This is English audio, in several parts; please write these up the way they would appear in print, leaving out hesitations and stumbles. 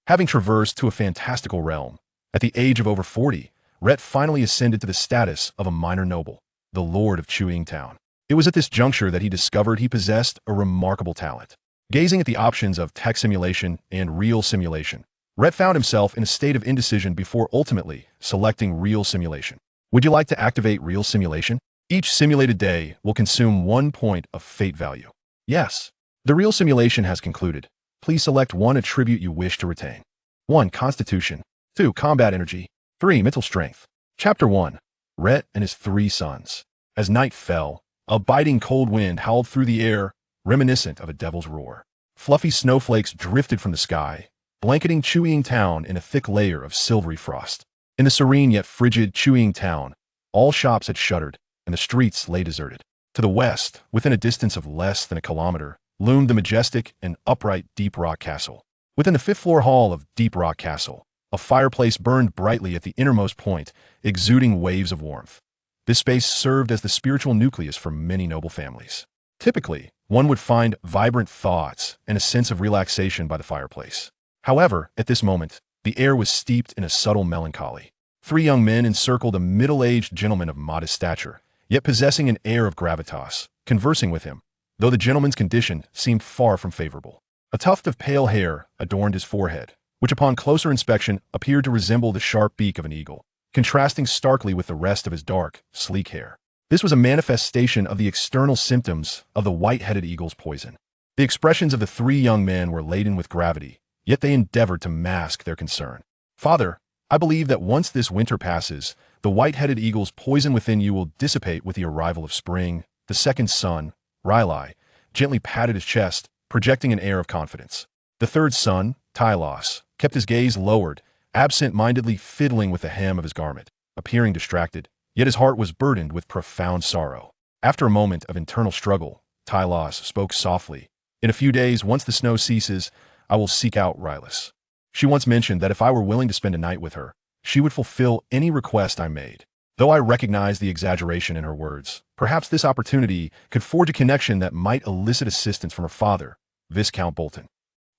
Having traversed to a fantastical realm, at the age of over 40, Rayt finally ascended to the status of a minor noble, the Lord of Town. It was at this juncture that he discovered he possessed a remarkable talent. Gazing at the options of tech simulation and real simulation, Rayt found himself in a state of indecision before ultimately selecting real simulation. Would you like to activate real simulation? Each simulated day will consume 1 point of fate value. Yes. The real simulation has concluded. Please select one attribute you wish to retain. 1. Constitution. 2. Combat energy. 3. Mental strength. Chapter 1. Rayt and his 3 sons. As night fell, a biting cold wind howled through the air, reminiscent of a devil's roar. Fluffy snowflakes drifted from the sky, blanketing Town in a thick layer of silvery frost. In the serene yet frigid Town, all shops had shuttered, and the streets lay deserted. To the west, within a distance of less than a kilometer, loomed the majestic and upright Deep Rock Castle. Within the 5th floor hall of Deep Rock Castle, a fireplace burned brightly at the innermost point, exuding waves of warmth. This space served as the spiritual nucleus for many noble families. Typically, one would find vibrant thoughts and a sense of relaxation by the fireplace. However, at this moment, the air was steeped in a subtle melancholy. 3 young men encircled a middle-aged gentleman of modest stature, yet possessing an air of gravitas, conversing with him, though the gentleman's condition seemed far from favorable. A tuft of pale hair adorned his forehead, which upon closer inspection appeared to resemble the sharp beak of an eagle, contrasting starkly with the rest of his dark, sleek hair. This was a manifestation of the external symptoms of the white-headed eagle's poison. The expressions of the 3 young men were laden with gravity, yet they endeavored to mask their concern. Father, I believe that once this winter passes, the white-headed eagle's poison within you will dissipate with the arrival of spring. The second son, Rayt, gently patted his chest, projecting an air of confidence. The third son, Tylos, kept his gaze lowered, absent-mindedly fiddling with the hem of his garment, appearing distracted, yet his heart was burdened with profound sorrow. After a moment of internal struggle, Tylos spoke softly. In a few days, once the snow ceases, I will seek out Rayt. She once mentioned that if I were willing to spend a night with her, she would fulfill any request I made. Though I recognized the exaggeration in her words, perhaps this opportunity could forge a connection that might elicit assistance from her father, Viscount Bolton.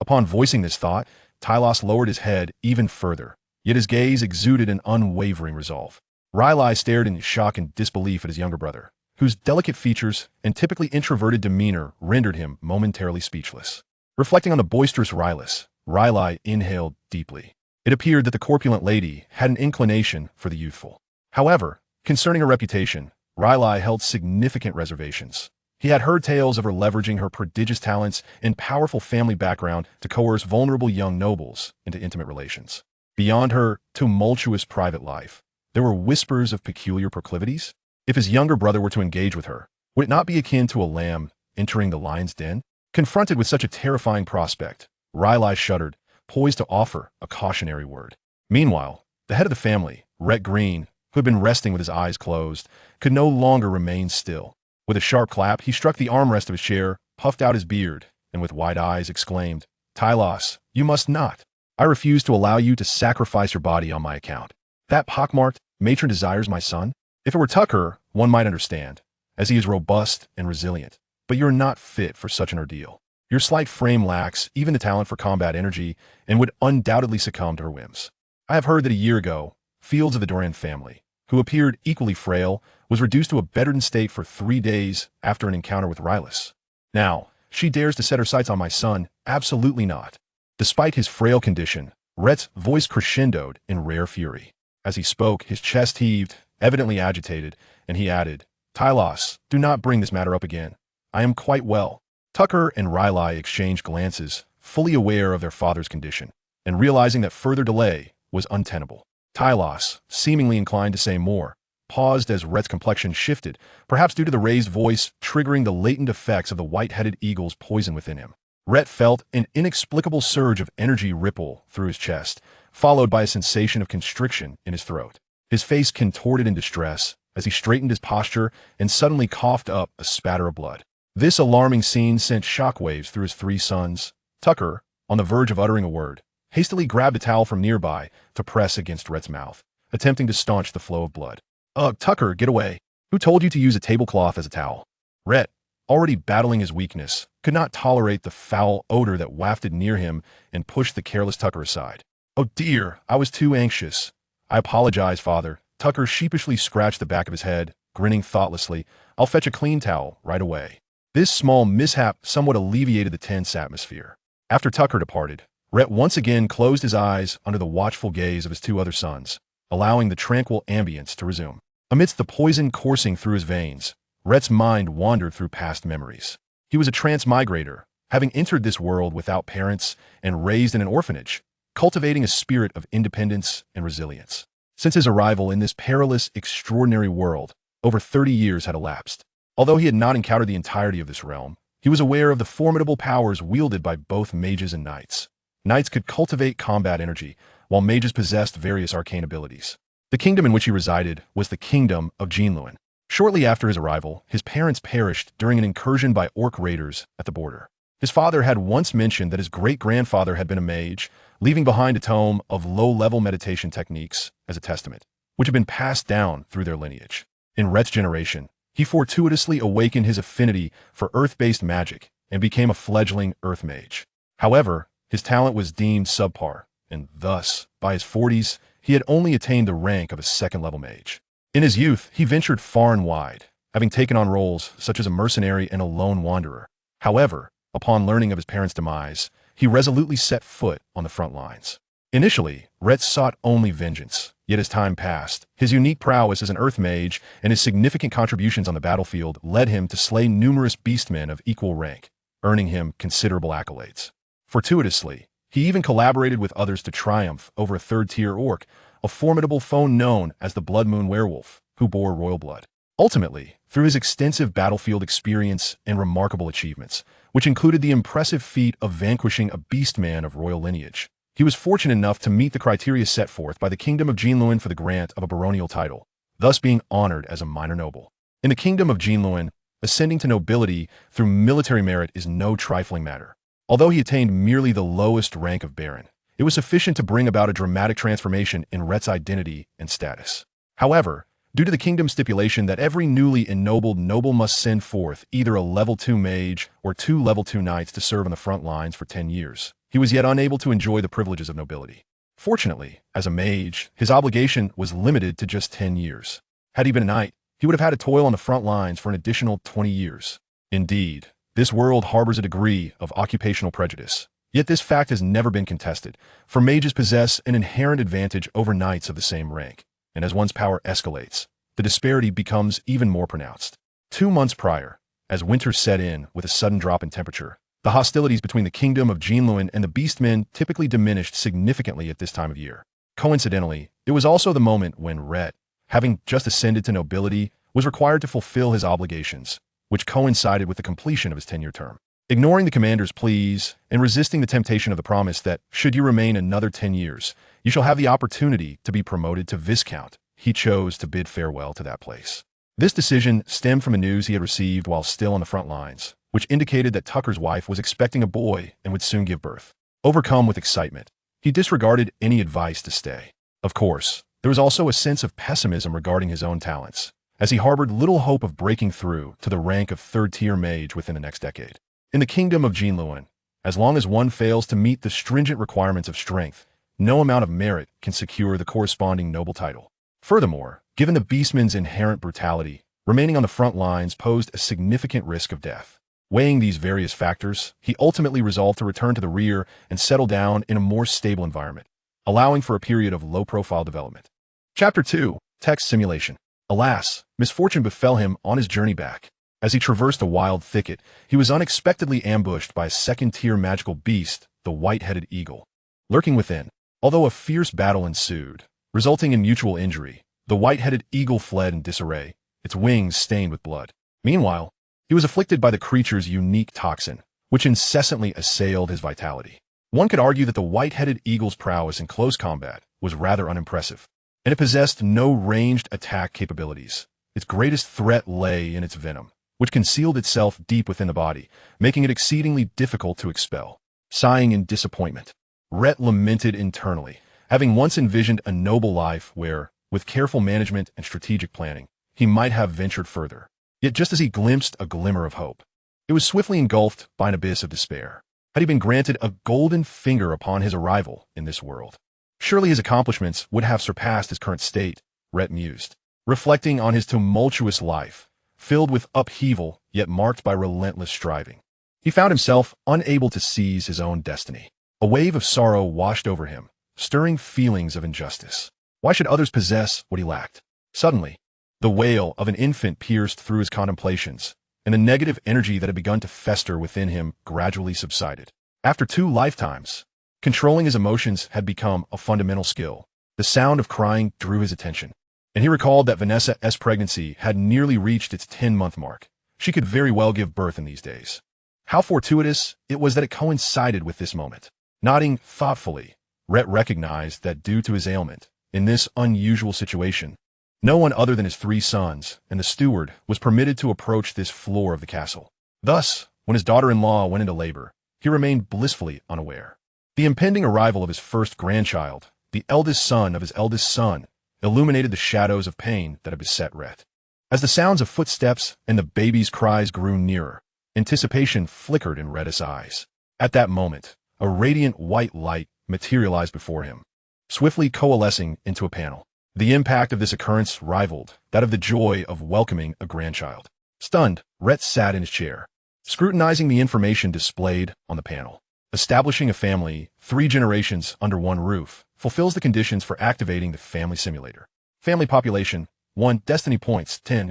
Upon voicing this thought, Tylos lowered his head even further, yet his gaze exuded an unwavering resolve. Rayt stared in shock and disbelief at his younger brother, whose delicate features and typically introverted demeanor rendered him momentarily speechless. Reflecting on the boisterous Rayt inhaled deeply. It appeared that the corpulent lady had an inclination for the youthful. However, concerning her reputation, Rayt held significant reservations. He had heard tales of her leveraging her prodigious talents and powerful family background to coerce vulnerable young nobles into intimate relations. Beyond her tumultuous private life, there were whispers of peculiar proclivities. If his younger brother were to engage with her, would it not be akin to a lamb entering the lion's den? Confronted with such a terrifying prospect, Rayt shuddered, poised to offer a cautionary word. Meanwhile, the head of the family, Rhett Green, who had been resting with his eyes closed, could no longer remain still. With a sharp clap, he struck the armrest of his chair, puffed out his beard, and with wide eyes exclaimed, Tylos, you must not. I refuse to allow you to sacrifice your body on my account. That pockmarked matron desires my son? If it were Tucker, one might understand, as he is robust and resilient. But you're not fit for such an ordeal. Your slight frame lacks even the talent for combat energy and would undoubtedly succumb to her whims. I have heard that a year ago, Fields of the Doran family, who appeared equally frail, was reduced to a bedridden state for 3 days after an encounter with Rayt. Now, she dares to set her sights on my son? Absolutely not. Despite his frail condition, Rhett's voice crescendoed in rare fury. As he spoke, his chest heaved, evidently agitated, and he added, Tylos, do not bring this matter up again. I am quite well. Tucker and Rayt exchanged glances, fully aware of their father's condition, and realizing that further delay was untenable. Tylos, seemingly inclined to say more, paused as Rhett's complexion shifted, perhaps due to the raised voice triggering the latent effects of the white-headed eagle's poison within him. Rhett felt an inexplicable surge of energy ripple through his chest, followed by a sensation of constriction in his throat. His face contorted in distress as he straightened his posture and suddenly coughed up a spatter of blood. This alarming scene sent shockwaves through his 3 sons. Tucker, on the verge of uttering a word, hastily grabbed a towel from nearby to press against Rhett's mouth, attempting to staunch the flow of blood. Ugh, Tucker, get away. Who told you to use a tablecloth as a towel? Rhett, already battling his weakness, could not tolerate the foul odor that wafted near him and pushed the careless Tucker aside. "Oh dear, I was too anxious. I apologize, father." Tucker sheepishly scratched the back of his head, grinning thoughtlessly. "I'll fetch a clean towel right away." This small mishap somewhat alleviated the tense atmosphere. After Tucker departed, Rhett once again closed his eyes under the watchful gaze of his two other sons, allowing the tranquil ambience to resume. Amidst the poison coursing through his veins, Rhett's mind wandered through past memories. He was a transmigrator, having entered this world without parents and raised in an orphanage, cultivating a spirit of independence and resilience. Since his arrival in this perilous, extraordinary world, over 30 years had elapsed. Although he had not encountered the entirety of this realm, he was aware of the formidable powers wielded by both mages and knights. Knights could cultivate combat energy, while mages possessed various arcane abilities. The kingdom in which he resided was the kingdom of Jinluan. Shortly after his arrival, his parents perished during an incursion by orc raiders at the border. His father had once mentioned that his great-grandfather had been a mage, leaving behind a tome of low-level meditation techniques as a testament, which had been passed down through their lineage. In Rhett's generation, he fortuitously awakened his affinity for earth-based magic and became a fledgling earth mage. However, his talent was deemed subpar, and thus, by his 40s, he had only attained the rank of a second-level mage. In his youth, he ventured far and wide, having taken on roles such as a mercenary and a lone wanderer. However, upon learning of his parents' demise, he resolutely set foot on the front lines. Initially, Rhett sought only vengeance, yet as time passed, his unique prowess as an earth mage and his significant contributions on the battlefield led him to slay numerous beastmen of equal rank, earning him considerable accolades. Fortuitously, he even collaborated with others to triumph over a third-tier orc, a formidable foe known as the Blood Moon Werewolf, who bore royal blood. Ultimately, through his extensive battlefield experience and remarkable achievements, which included the impressive feat of vanquishing a beastman of royal lineage, he was fortunate enough to meet the criteria set forth by the Kingdom of Jinluan for the grant of a baronial title, thus being honored as a minor noble. In the Kingdom of Jinluan, ascending to nobility through military merit is no trifling matter. Although he attained merely the lowest rank of baron, it was sufficient to bring about a dramatic transformation in Rhett's identity and status. However, due to the kingdom's stipulation that every newly ennobled noble must send forth either a level 2 mage or 2 level 2 knights to serve on the front lines for 10 years, he was yet unable to enjoy the privileges of nobility. Fortunately, as a mage, his obligation was limited to just 10 years. Had he been a knight, he would have had to toil on the front lines for an additional 20 years. Indeed, this world harbors a degree of occupational prejudice. Yet this fact has never been contested, for mages possess an inherent advantage over knights of the same rank, and as one's power escalates, the disparity becomes even more pronounced. 2 months prior, as winter set in with a sudden drop in temperature, the hostilities between the Kingdom of Jinluan and the Beastmen typically diminished significantly at this time of year. Coincidentally, it was also the moment when Rhett, having just ascended to nobility, was required to fulfill his obligations, which coincided with the completion of his 10-year term. Ignoring the commander's pleas and resisting the temptation of the promise that, should you remain another 10 years, you shall have the opportunity to be promoted to Viscount, he chose to bid farewell to that place. This decision stemmed from the news he had received while still on the front lines, which indicated that Tucker's wife was expecting a boy and would soon give birth. Overcome with excitement, he disregarded any advice to stay. Of course, there was also a sense of pessimism regarding his own talents, as he harbored little hope of breaking through to the rank of third-tier mage within the next decade. In the Kingdom of Jinluan, as long as one fails to meet the stringent requirements of strength, no amount of merit can secure the corresponding noble title. Furthermore, given the beastmen's inherent brutality, remaining on the front lines posed a significant risk of death. Weighing these various factors, he ultimately resolved to return to the rear and settle down in a more stable environment, allowing for a period of low-profile development. Chapter 2. Text Simulation. Alas, misfortune befell him on his journey back. As he traversed a wild thicket, he was unexpectedly ambushed by a second-tier magical beast, the white-headed eagle. Lurking within, although a fierce battle ensued, resulting in mutual injury, the white-headed eagle fled in disarray, its wings stained with blood. Meanwhile, he was afflicted by the creature's unique toxin, which incessantly assailed his vitality. One could argue that the white-headed eagle's prowess in close combat was rather unimpressive, and it possessed no ranged attack capabilities. Its greatest threat lay in its venom, which concealed itself deep within the body, making it exceedingly difficult to expel. Sighing in disappointment, Rhett lamented internally, having once envisioned a noble life where, with careful management and strategic planning, he might have ventured further. Yet just as he glimpsed a glimmer of hope, It was swiftly engulfed by an abyss of despair. Had he been granted a golden finger upon his arrival in this world, surely his accomplishments would have surpassed his current state, Rayt mused, reflecting on his tumultuous life, filled with upheaval yet marked by relentless striving. He found himself unable to seize his own destiny. A wave of sorrow washed over him, stirring feelings of injustice. Why should others possess what he lacked? Suddenly, the wail of an infant pierced through his contemplations, and the negative energy that had begun to fester within him gradually subsided. After 2 lifetimes, controlling his emotions had become a fundamental skill. The sound of crying drew his attention, and he recalled that Vanessa's pregnancy had nearly reached its 10-month mark. She could very well give birth in these days. How fortuitous it was that it coincided with this moment. Nodding thoughtfully, Rayt recognized that due to his ailment, in this unusual situation, no one other than his 3 sons and the steward was permitted to approach this floor of the castle. Thus, when his daughter-in-law went into labor, he remained blissfully unaware. The impending arrival of his first grandchild, the eldest son of his eldest son, illuminated the shadows of pain that had beset Rayt. As the sounds of footsteps and the baby's cries grew nearer, anticipation flickered in Rayt's eyes. At that moment, a radiant white light materialized before him, swiftly coalescing into a panel. The impact of this occurrence rivaled that of the joy of welcoming a grandchild. Stunned, Rayt sat in his chair, scrutinizing the information displayed on the panel. Establishing a family 3 generations under one roof fulfills the conditions for activating the family simulator. Family population, 1 destiny points, 10.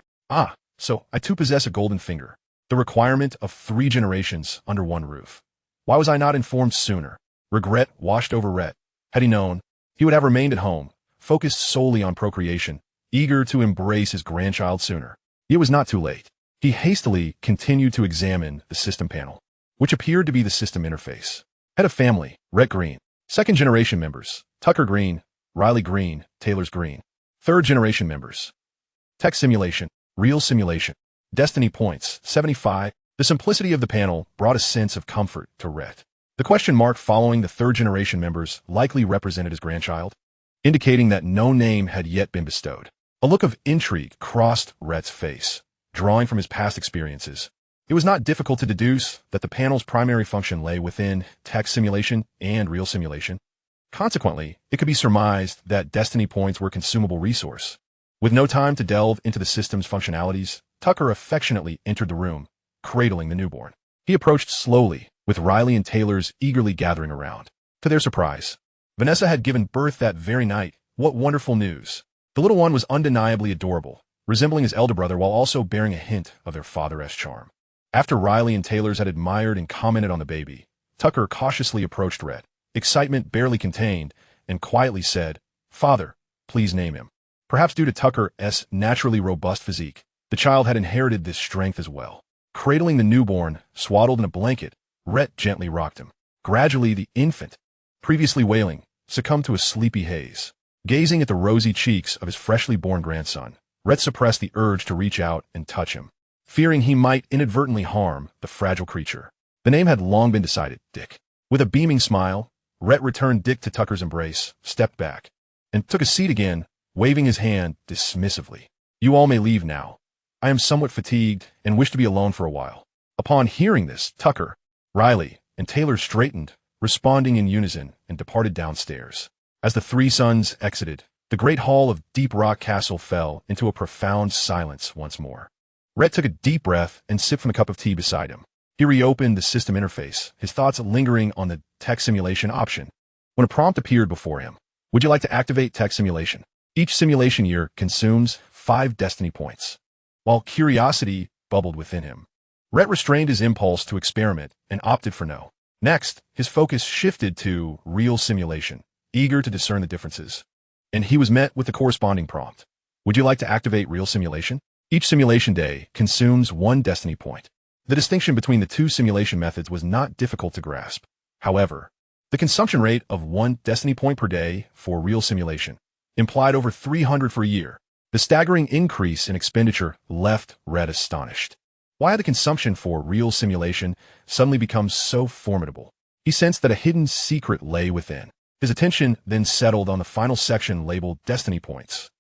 So I too possess a golden finger. The requirement of 3 generations under one roof. Why was I not informed sooner? Regret washed over Rayt. Had he known, he would have remained at home, focused solely on procreation, eager to embrace his grandchild sooner. It was not too late. He hastily continued to examine the system panel, which appeared to be the system interface. Head of family, Rayt Green. 2nd generation members, Tucker Green, Riley Green, Taylor's Green. 3rd generation members. Tech simulation, real simulation. Destiny points, 75. The simplicity of the panel brought a sense of comfort to Rayt. The question mark following the 3rd generation members likely represented his grandchild, indicating that no name had yet been bestowed. A look of intrigue crossed Rayt's face, drawing from his past experiences. It was not difficult to deduce that the panel's primary function lay within tech simulation and real simulation. Consequently, it could be surmised that destiny points were a consumable resource. With no time to delve into the system's functionalities, Tucker affectionately entered the room, cradling the newborn. He approached slowly, with Riley and Taylor's eagerly gathering around. To their surprise, Vanessa had given birth that very night. What wonderful news! The little one was undeniably adorable, resembling his elder brother while also bearing a hint of their father's charm. After Riley and Taylor's had admired and commented on the baby, Tucker cautiously approached Rayt, excitement barely contained, and quietly said, "Father, please name him." Perhaps due to Tucker's naturally robust physique, the child had inherited this strength as well. Cradling the newborn, swaddled in a blanket, Rayt gently rocked him. Gradually, the infant, previously wailing, succumbed to a sleepy haze. Gazing at the rosy cheeks of his freshly born grandson, Rayt suppressed the urge to reach out and touch him, fearing he might inadvertently harm the fragile creature. The name had long been decided, Dick. With a beaming smile, Rayt returned Dick to Tucker's embrace, stepped back, and took a seat again, waving his hand dismissively. "You all may leave now. I am somewhat fatigued and wish to be alone for a while." Upon hearing this, Tucker, Riley, and Taylor straightened, responding in unison, and departed downstairs. As the 3 sons exited, the great hall of Deep Rock Castle fell into a profound silence once more. Rayt took a deep breath and sipped from the cup of tea beside him. He reopened the system interface, his thoughts lingering on the tech simulation option, when a prompt appeared before him. Would you like to activate tech simulation? Each simulation year consumes 5 destiny points. While curiosity bubbled within him, Rayt restrained his impulse to experiment and opted for no. Next, his focus shifted to real simulation, eager to discern the differences. And he was met with the corresponding prompt. Would you like to activate real simulation? Each simulation day consumes 1 destiny point. The distinction between the 2 simulation methods was not difficult to grasp. However, the consumption rate of 1 destiny point per day for real simulation implied over 300 for a year. The staggering increase in expenditure left Rayt astonished. Why had the consumption for real simulation suddenly become so formidable? He sensed that a hidden secret lay within. His attention then settled on the final section labeled Destiny Points.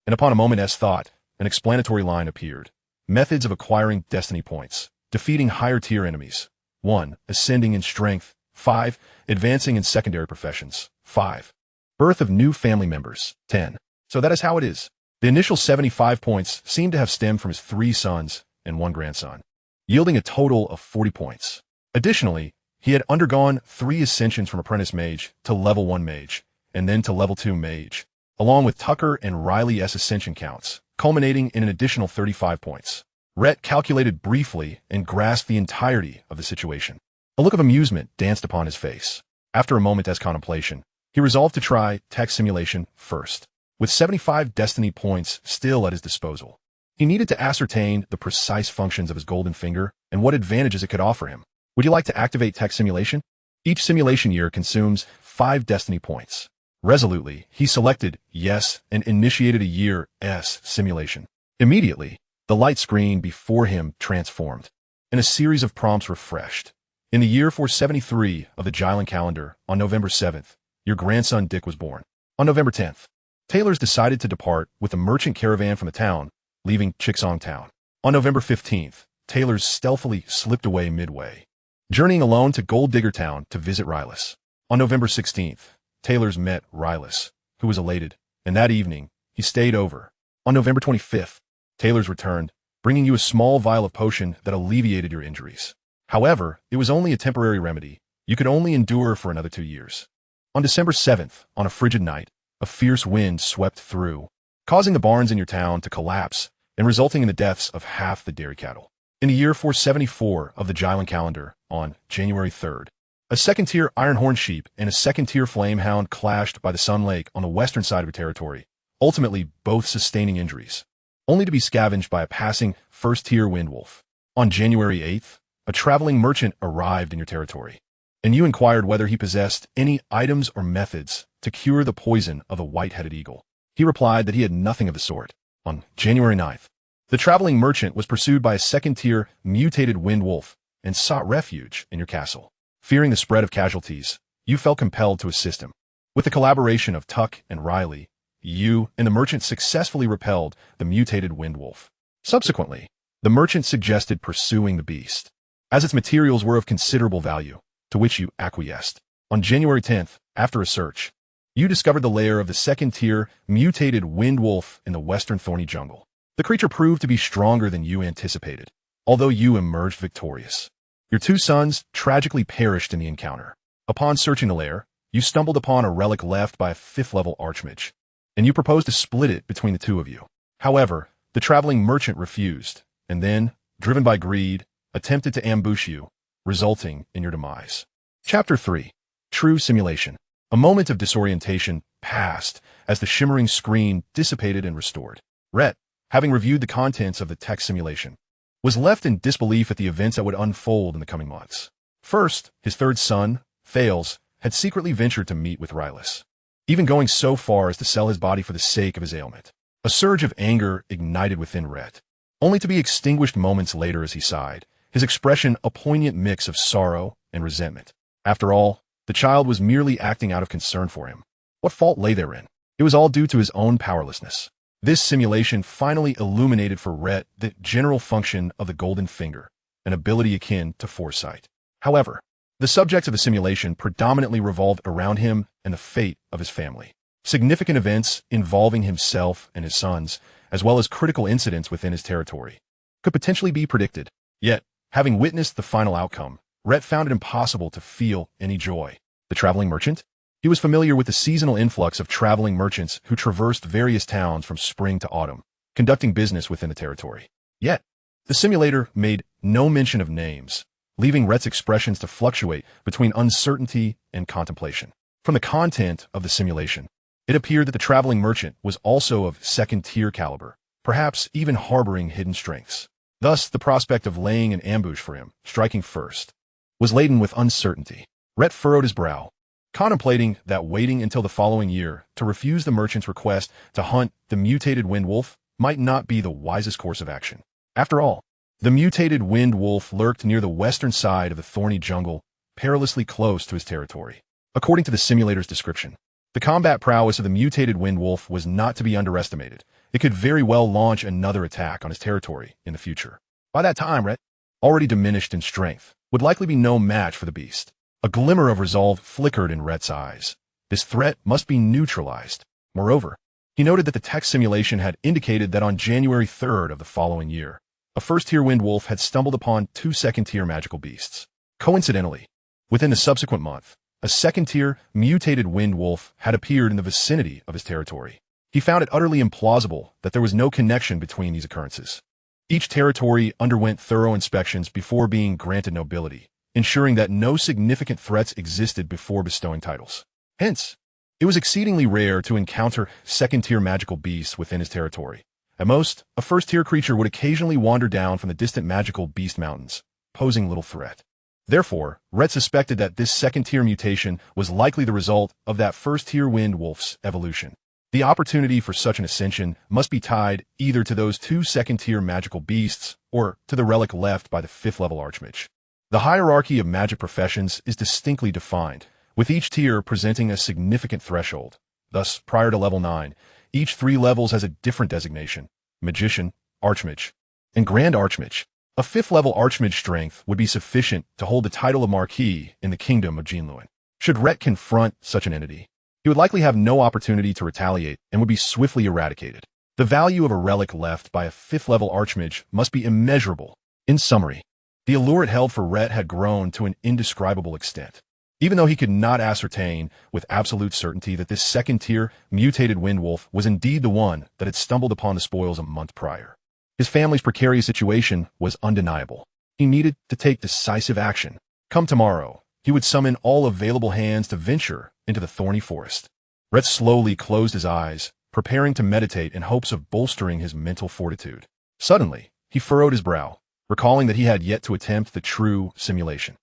And upon a moment's thought, an explanatory line appeared. Methods of acquiring Destiny Points. defeating higher-tier enemies. 1. Ascending in strength. 5. Advancing in secondary professions. 5. Birth of new family members. 10. So that is how it is. The initial 75 points seem to have stemmed from his 3 sons and 1 grandson, yielding a total of 40 points. Additionally, he had undergone 3 ascensions from apprentice mage to level 1 mage, and then to level 2 mage, along with Tucker and Riley's ascension counts, culminating in an additional 35 points. Rhett calculated briefly and grasped the entirety of the situation. A look of amusement danced upon his face. After a moment's contemplation, he resolved to try tech simulation first. With 75 destiny points still at his disposal, he needed to ascertain the precise functions of his golden finger and what advantages it could offer him. Would you like to activate tech simulation? Each simulation year consumes 5 destiny points. Resolutely, he selected yes and initiated a year S simulation. Immediately, the light screen before him transformed, and a series of prompts refreshed. In the year 473 of the Jylin calendar, on November 7th, your grandson Dick was born. On November 10th, Taylors decided to depart with a merchant caravan from the town, leaving Chicksong Town. On November 15th, Taylors stealthily slipped away midway, journeying alone to Gold Digger Town to visit Rylus. On November 16th, Taylors met Rylus, who was elated, and that evening, he stayed over. On November 25th, Taylors returned, bringing you a small vial of potion that alleviated your injuries. However, it was only a temporary remedy. You could only endure for another 2 years. On December 7th, on a frigid night, a fierce wind swept through, causing the barns in your town to collapse and resulting in the deaths of half the dairy cattle. In the year 474 of the Jylin calendar, on January 3rd, a second-tier ironhorn sheep and a second-tier flamehound clashed by the Sun Lake on the western side of your territory, ultimately both sustaining injuries, only to be scavenged by a passing first-tier windwolf. On January 8th, a traveling merchant arrived in your territory, and you inquired whether he possessed any items or methods to cure the poison of the white-headed eagle. He replied that he had nothing of the sort. On January 9th, the traveling merchant was pursued by a second-tier mutated windwolf and sought refuge in your castle. Fearing the spread of casualties, you felt compelled to assist him. With the collaboration of Tuck and Riley, you and the merchant successfully repelled the mutated windwolf. Subsequently, the merchant suggested pursuing the beast, as its materials were of considerable value, to which you acquiesced. On January 10th, after a search, you discovered the lair of the second-tier mutated windwolf in the western thorny jungle. The creature proved to be stronger than you anticipated, although you emerged victorious. Your 2 sons tragically perished in the encounter. Upon searching the lair, you stumbled upon a relic left by a 5th-level archmage, and you proposed to split it between the 2 of you. However, the traveling merchant refused, and then, driven by greed, attempted to ambush you, resulting in your demise. Chapter 3. True Simulation. A moment of disorientation passed as the shimmering screen dissipated and restored. Rhett, having reviewed the contents of the tech simulation, was left in disbelief at the events that would unfold in the coming months. First, his 3rd son, Thales, had secretly ventured to meet with Rylus, even going so far as to sell his body for the sake of his ailment. A surge of anger ignited within Rhett, only to be extinguished moments later as he sighed, his expression a poignant mix of sorrow and resentment. After all, the child was merely acting out of concern for him. What fault lay therein? It was all due to his own powerlessness. This simulation finally illuminated for Rhett the general function of the golden finger, an ability akin to foresight. However, the subjects of the simulation predominantly revolved around him and the fate of his family. Significant events involving himself and his sons, as well as critical incidents within his territory, could potentially be predicted. Yet, having witnessed the final outcome, Rhett found it impossible to feel any joy. The traveling merchant? He was familiar with the seasonal influx of traveling merchants who traversed various towns from spring to autumn, conducting business within the territory. Yet, the simulator made no mention of names, leaving Rhett's expressions to fluctuate between uncertainty and contemplation. From the content of the simulation, it appeared that the traveling merchant was also of second-tier caliber, perhaps even harboring hidden strengths. Thus, the prospect of laying an ambush for him, striking first, was laden with uncertainty. Rhett furrowed his brow, contemplating that waiting until the following year to refuse the merchant's request to hunt the mutated windwolf might not be the wisest course of action. After all, the mutated windwolf lurked near the western side of the thorny jungle, perilously close to his territory. According to the simulator's description, the combat prowess of the mutated windwolf was not to be underestimated. It could very well launch another attack on his territory in the future. By that time, Rhett, already diminished in strength, would likely be no match for the beast. A glimmer of resolve flickered in Rayt's eyes. This threat must be neutralized. Moreover, he noted that the tech simulation had indicated that on January 3rd of the following year, a first-tier wind wolf had stumbled upon two second-tier magical beasts. Coincidentally, within the subsequent month, a second-tier mutated wind wolf had appeared in the vicinity of his territory. He found it utterly implausible that there was no connection between these occurrences. Each territory underwent thorough inspections before being granted nobility, ensuring that no significant threats existed before bestowing titles. Hence, it was exceedingly rare to encounter second-tier magical beasts within his territory. At most, a first-tier creature would occasionally wander down from the distant magical beast mountains, posing little threat. Therefore, Rayt suspected that this second-tier mutation was likely the result of that first-tier wind wolf's evolution. The opportunity for such an ascension must be tied either to those two second-tier magical beasts or to the relic left by the fifth-level archmage. The hierarchy of magic professions is distinctly defined, with each tier presenting a significant threshold. Thus, prior to level 9, each 3 levels has a different designation: Magician, Archmage, and Grand Archmage. A 5th-level Archmage strength would be sufficient to hold the title of Marquis in the Kingdom of Jinluan. Should Rayt confront such an entity, he would likely have no opportunity to retaliate and would be swiftly eradicated. The value of a relic left by a 5th-level Archmage must be immeasurable. In summary, the allure it held for Rayt had grown to an indescribable extent. Even though he could not ascertain with absolute certainty that this second-tier mutated wind wolf was indeed the one that had stumbled upon the spoils a month prior, his family's precarious situation was undeniable. He needed to take decisive action. Come tomorrow, he would summon all available hands to venture into the thorny forest. Rayt slowly closed his eyes, preparing to meditate in hopes of bolstering his mental fortitude. Suddenly, he furrowed his brow, recalling that he had yet to attempt the true simulation.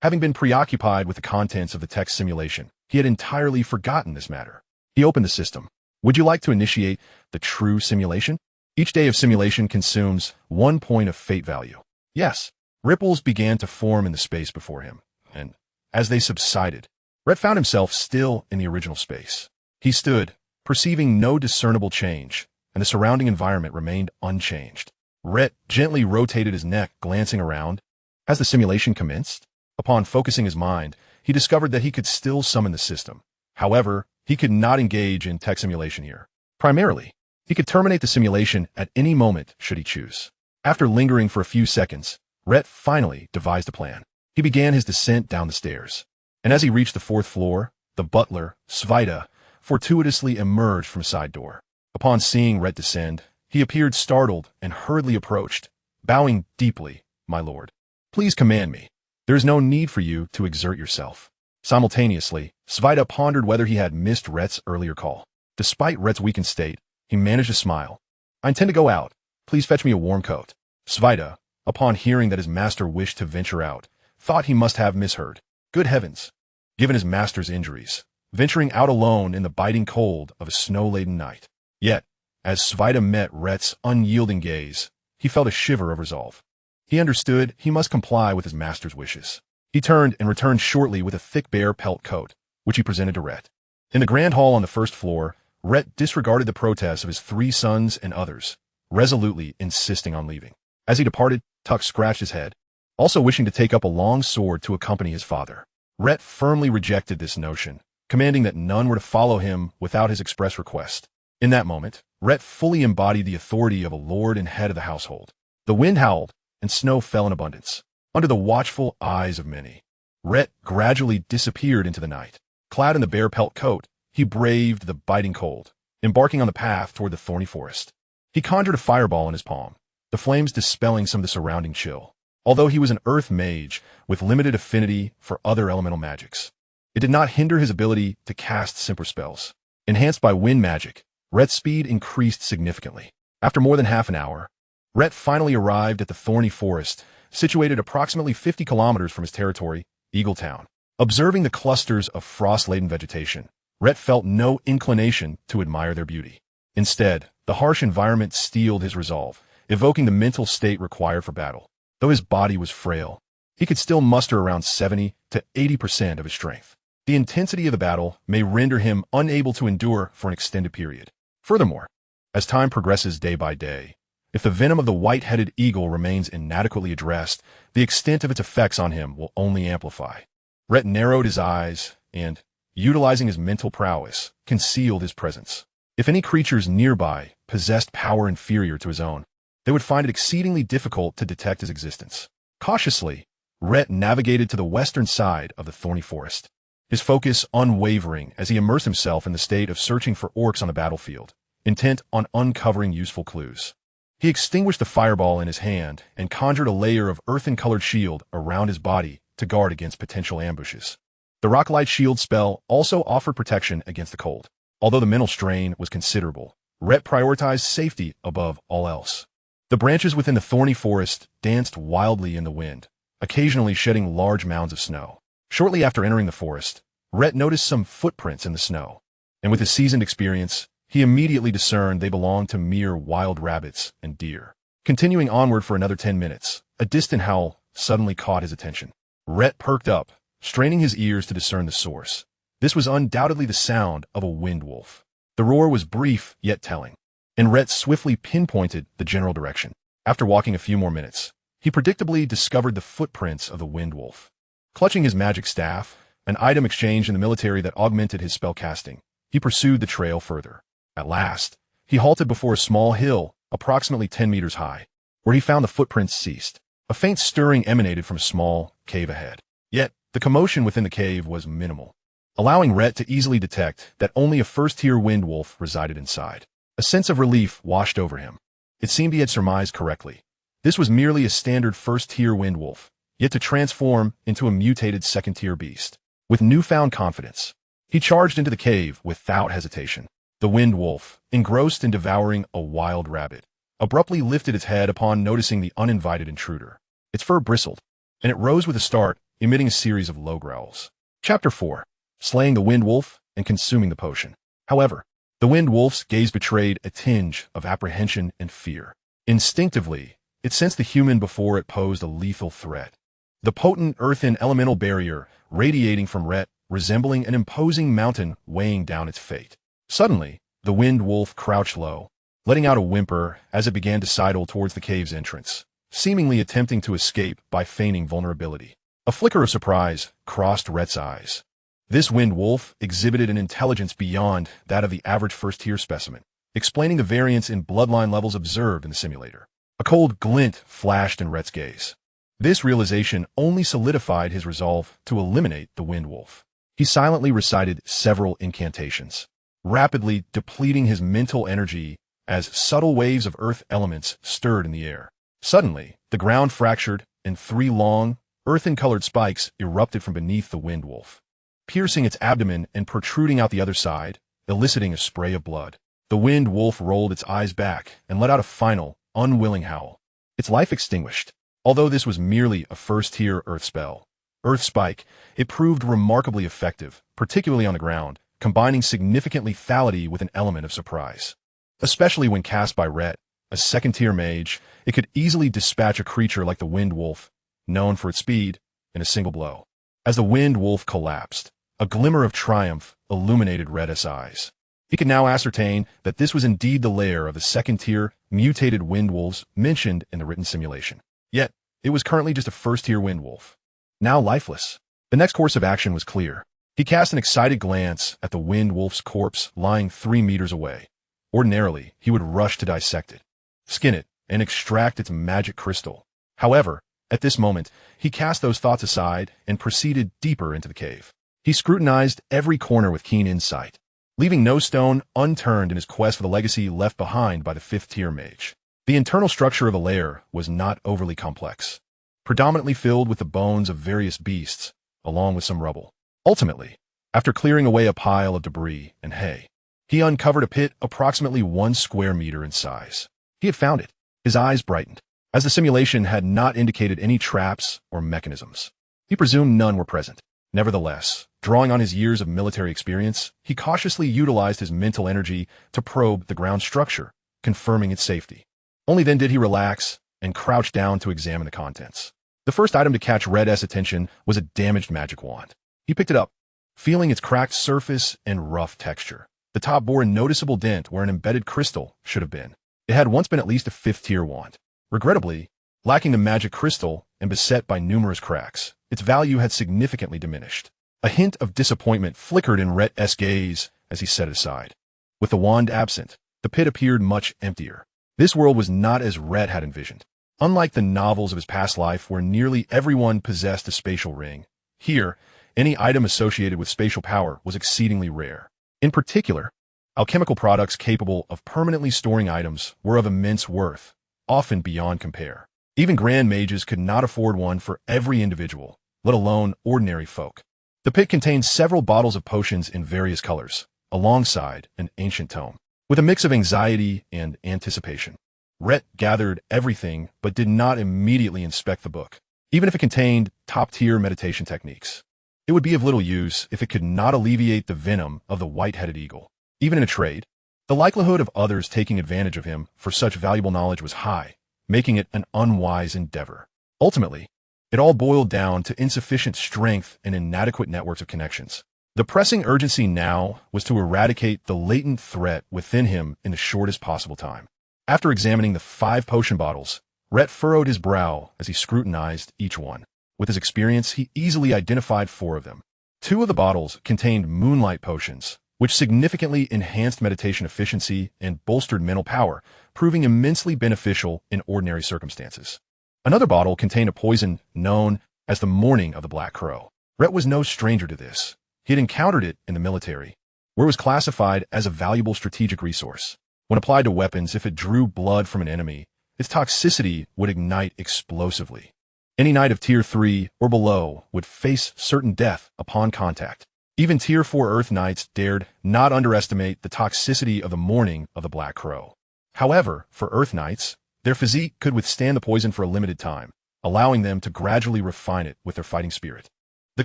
Having been preoccupied with the contents of the text simulation, he had entirely forgotten this matter. He opened the system. Would you like to initiate the true simulation? Each day of simulation consumes 1 point of fate value. Yes. Ripples began to form in the space before him, and as they subsided, Rayt found himself still in the original space. He stood, perceiving no discernible change, and the surrounding environment remained unchanged. Rayt gently rotated his neck, glancing around. As the simulation commenced, upon focusing his mind, he discovered that he could still summon the system. However, he could not engage in tech simulation here. Primarily, he could terminate the simulation at any moment should he choose. After lingering for a few seconds, Rayt finally devised a plan. He began his descent down the stairs, and as he reached the 4th floor, the butler, Svita, fortuitously emerged from a side door. Upon seeing Rayt descend, he appeared startled and hurriedly approached, bowing deeply. "My lord, please command me. There is no need for you to exert yourself." Simultaneously, Svita pondered whether he had missed Rayt's earlier call. Despite Rayt's weakened state, he managed to smile. "I intend to go out. Please fetch me a warm coat." Svita, upon hearing that his master wished to venture out, thought he must have misheard. Good heavens! Given his master's injuries, venturing out alone in the biting cold of a snow-laden night. Yet, as Svita met Rayt's unyielding gaze, he felt a shiver of resolve. He understood he must comply with his master's wishes. He turned and returned shortly with a thick bear pelt coat, which he presented to Rayt. In the grand hall on the 1st floor, Rayt disregarded the protests of his 3 sons and others, resolutely insisting on leaving. As he departed, Tuck scratched his head, also wishing to take up a long sword to accompany his father. Rayt firmly rejected this notion, commanding that none were to follow him without his express request. In that moment, Rayt fully embodied the authority of a lord and head of the household. The wind howled, and snow fell in abundance. Under the watchful eyes of many, Rayt gradually disappeared into the night. Clad in the bear pelt coat, he braved the biting cold, embarking on the path toward the thorny forest. He conjured a fireball in his palm, the flames dispelling some of the surrounding chill. Although he was an earth mage with limited affinity for other elemental magics, it did not hinder his ability to cast simpler spells. Enhanced by wind magic, Rayt's speed increased significantly. After more than half an hour, Rayt finally arrived at the thorny forest, situated approximately 50 kilometers from his territory, Eaglet Town. Observing the clusters of frost-laden vegetation, Rayt felt no inclination to admire their beauty. Instead, the harsh environment steeled his resolve, evoking the mental state required for battle. Though his body was frail, he could still muster around 70 to 80% of his strength. The intensity of the battle may render him unable to endure for an extended period. Furthermore, as time progresses day by day, If the venom of the white-headed eagle remains inadequately addressed, the extent of its effects on him will only amplify. Rayt narrowed his eyes and, utilizing his mental prowess, concealed his presence. If any creatures nearby possessed power inferior to his own, they would find it exceedingly difficult to detect his existence. Cautiously, Rayt navigated to the western side of the thorny forest, his focus unwavering as he immersed himself in the state of searching for orcs on the battlefield, intent on uncovering useful clues. He extinguished the fireball in his hand and conjured a layer of earthen-colored shield around his body to guard against potential ambushes. The rock-light shield spell also offered protection against the cold. Although the mental strain was considerable, Rayt prioritized safety above all else. The branches within the thorny forest danced wildly in the wind, occasionally shedding large mounds of snow. Shortly after entering the forest, Rayt noticed some footprints in the snow, and with his seasoned experience, he immediately discerned they belonged to mere wild rabbits and deer. Continuing onward for another 10 minutes, a distant howl suddenly caught his attention. Rayt perked up, straining his ears to discern the source. This was undoubtedly the sound of a wind wolf. The roar was brief yet telling, and Rayt swiftly pinpointed the general direction. After walking a few more minutes, he predictably discovered the footprints of the wind wolf. Clutching his magic staff, an item exchanged in the military that augmented his spellcasting, he pursued the trail further. At last, he halted before a small hill, approximately 10 meters high, where he found the footprints ceased. A faint stirring emanated from a small cave ahead. Yet, the commotion within the cave was minimal, allowing Rayt to easily detect that only a first-tier wind wolf resided inside. A sense of relief washed over him. It seemed he had surmised correctly. This was merely a standard first-tier wind wolf, yet to transform into a mutated second-tier beast. With newfound confidence, he charged into the cave without hesitation. The wind wolf, engrossed in devouring a wild rabbit, abruptly lifted its head upon noticing the uninvited intruder. Its fur bristled, and it rose with a start, emitting a series of low growls. Chapter 4. Slaying the wind wolf and consuming the potion. However, the wind wolf's gaze betrayed a tinge of apprehension and fear. Instinctively, it sensed the human before it posed a lethal threat. The potent earthen elemental barrier radiating from Rayt, resembling an imposing mountain weighing down its fate. Suddenly, the wind wolf crouched low, letting out a whimper as it began to sidle towards the cave's entrance, seemingly attempting to escape by feigning vulnerability. A flicker of surprise crossed Rayt's eyes. This wind wolf exhibited an intelligence beyond that of the average first-tier specimen, explaining the variance in bloodline levels observed in the simulator. A cold glint flashed in Rayt's gaze. This realization only solidified his resolve to eliminate the wind wolf. He silently recited several incantations, rapidly depleting his mental energy as subtle waves of earth elements stirred in the air. Suddenly, the ground fractured, and 3 long, earthen-colored spikes erupted from beneath the wind wolf, piercing its abdomen and protruding out the other side, eliciting a spray of blood. The wind wolf rolled its eyes back and let out a final, unwilling howl. Its life extinguished. Although this was merely a first-tier earth spell, Earth Spike, it proved remarkably effective, particularly on the ground, combining significant lethality with an element of surprise. Especially when cast by Rayt, a second-tier mage, it could easily dispatch a creature like the wind wolf, known for its speed, in a single blow. As the wind wolf collapsed, a glimmer of triumph illuminated Rayt's eyes. He could now ascertain that this was indeed the lair of the second-tier, mutated wind wolves mentioned in the written simulation. Yet, it was currently just a first-tier wind wolf, now lifeless. The next course of action was clear. He cast an excited glance at the wind wolf's corpse lying 3 meters away. Ordinarily, he would rush to dissect it, skin it, and extract its magic crystal. However, at this moment, he cast those thoughts aside and proceeded deeper into the cave. He scrutinized every corner with keen insight, leaving no stone unturned in his quest for the legacy left behind by the 5th-tier mage. The internal structure of the lair was not overly complex, predominantly filled with the bones of various beasts, along with some rubble. Ultimately, after clearing away a pile of debris and hay, he uncovered a pit approximately 1 square meter in size. He had found it. His eyes brightened, as the simulation had not indicated any traps or mechanisms. He presumed none were present. Nevertheless, drawing on his years of military experience, he cautiously utilized his mental energy to probe the ground structure, confirming its safety. Only then did he relax and crouch down to examine the contents. The first item to catch Rayt's attention was a damaged magic wand. He picked it up, feeling its cracked surface and rough texture. The top bore a noticeable dent where an embedded crystal should have been. It had once been at least a 5th-tier wand. Regrettably, lacking the magic crystal and beset by numerous cracks, its value had significantly diminished. A hint of disappointment flickered in Rayt's gaze as he set it aside. With the wand absent, the pit appeared much emptier. This world was not as Rayt had envisioned. Unlike the novels of his past life where nearly everyone possessed a spatial ring, here, any item associated with spatial power was exceedingly rare. In particular, alchemical products capable of permanently storing items were of immense worth, often beyond compare. Even grand mages could not afford one for every individual, let alone ordinary folk. The pit contained several bottles of potions in various colors, alongside an ancient tome. With a mix of anxiety and anticipation, Rayt gathered everything but did not immediately inspect the book. Even if it contained top-tier meditation techniques, it would be of little use if it could not alleviate the venom of the white-headed eagle. Even in a trade, the likelihood of others taking advantage of him for such valuable knowledge was high, making it an unwise endeavor. Ultimately, it all boiled down to insufficient strength and inadequate networks of connections. The pressing urgency now was to eradicate the latent threat within him in the shortest possible time. After examining the 5 potion bottles, Rayt furrowed his brow as he scrutinized each one. With his experience, he easily identified 4 of them. 2 of the bottles contained moonlight potions, which significantly enhanced meditation efficiency and bolstered mental power, proving immensely beneficial in ordinary circumstances. Another bottle contained a poison known as the Morning of the Black Crow. Rayt was no stranger to this. He had encountered it in the military, where it was classified as a valuable strategic resource. When applied to weapons, if it drew blood from an enemy, its toxicity would ignite explosively. Any knight of Tier 3 or below would face certain death upon contact. Even Tier 4 Earth Knights dared not underestimate the toxicity of the Morning of the Black Crow. However, for Earth Knights, their physique could withstand the poison for a limited time, allowing them to gradually refine it with their fighting spirit. The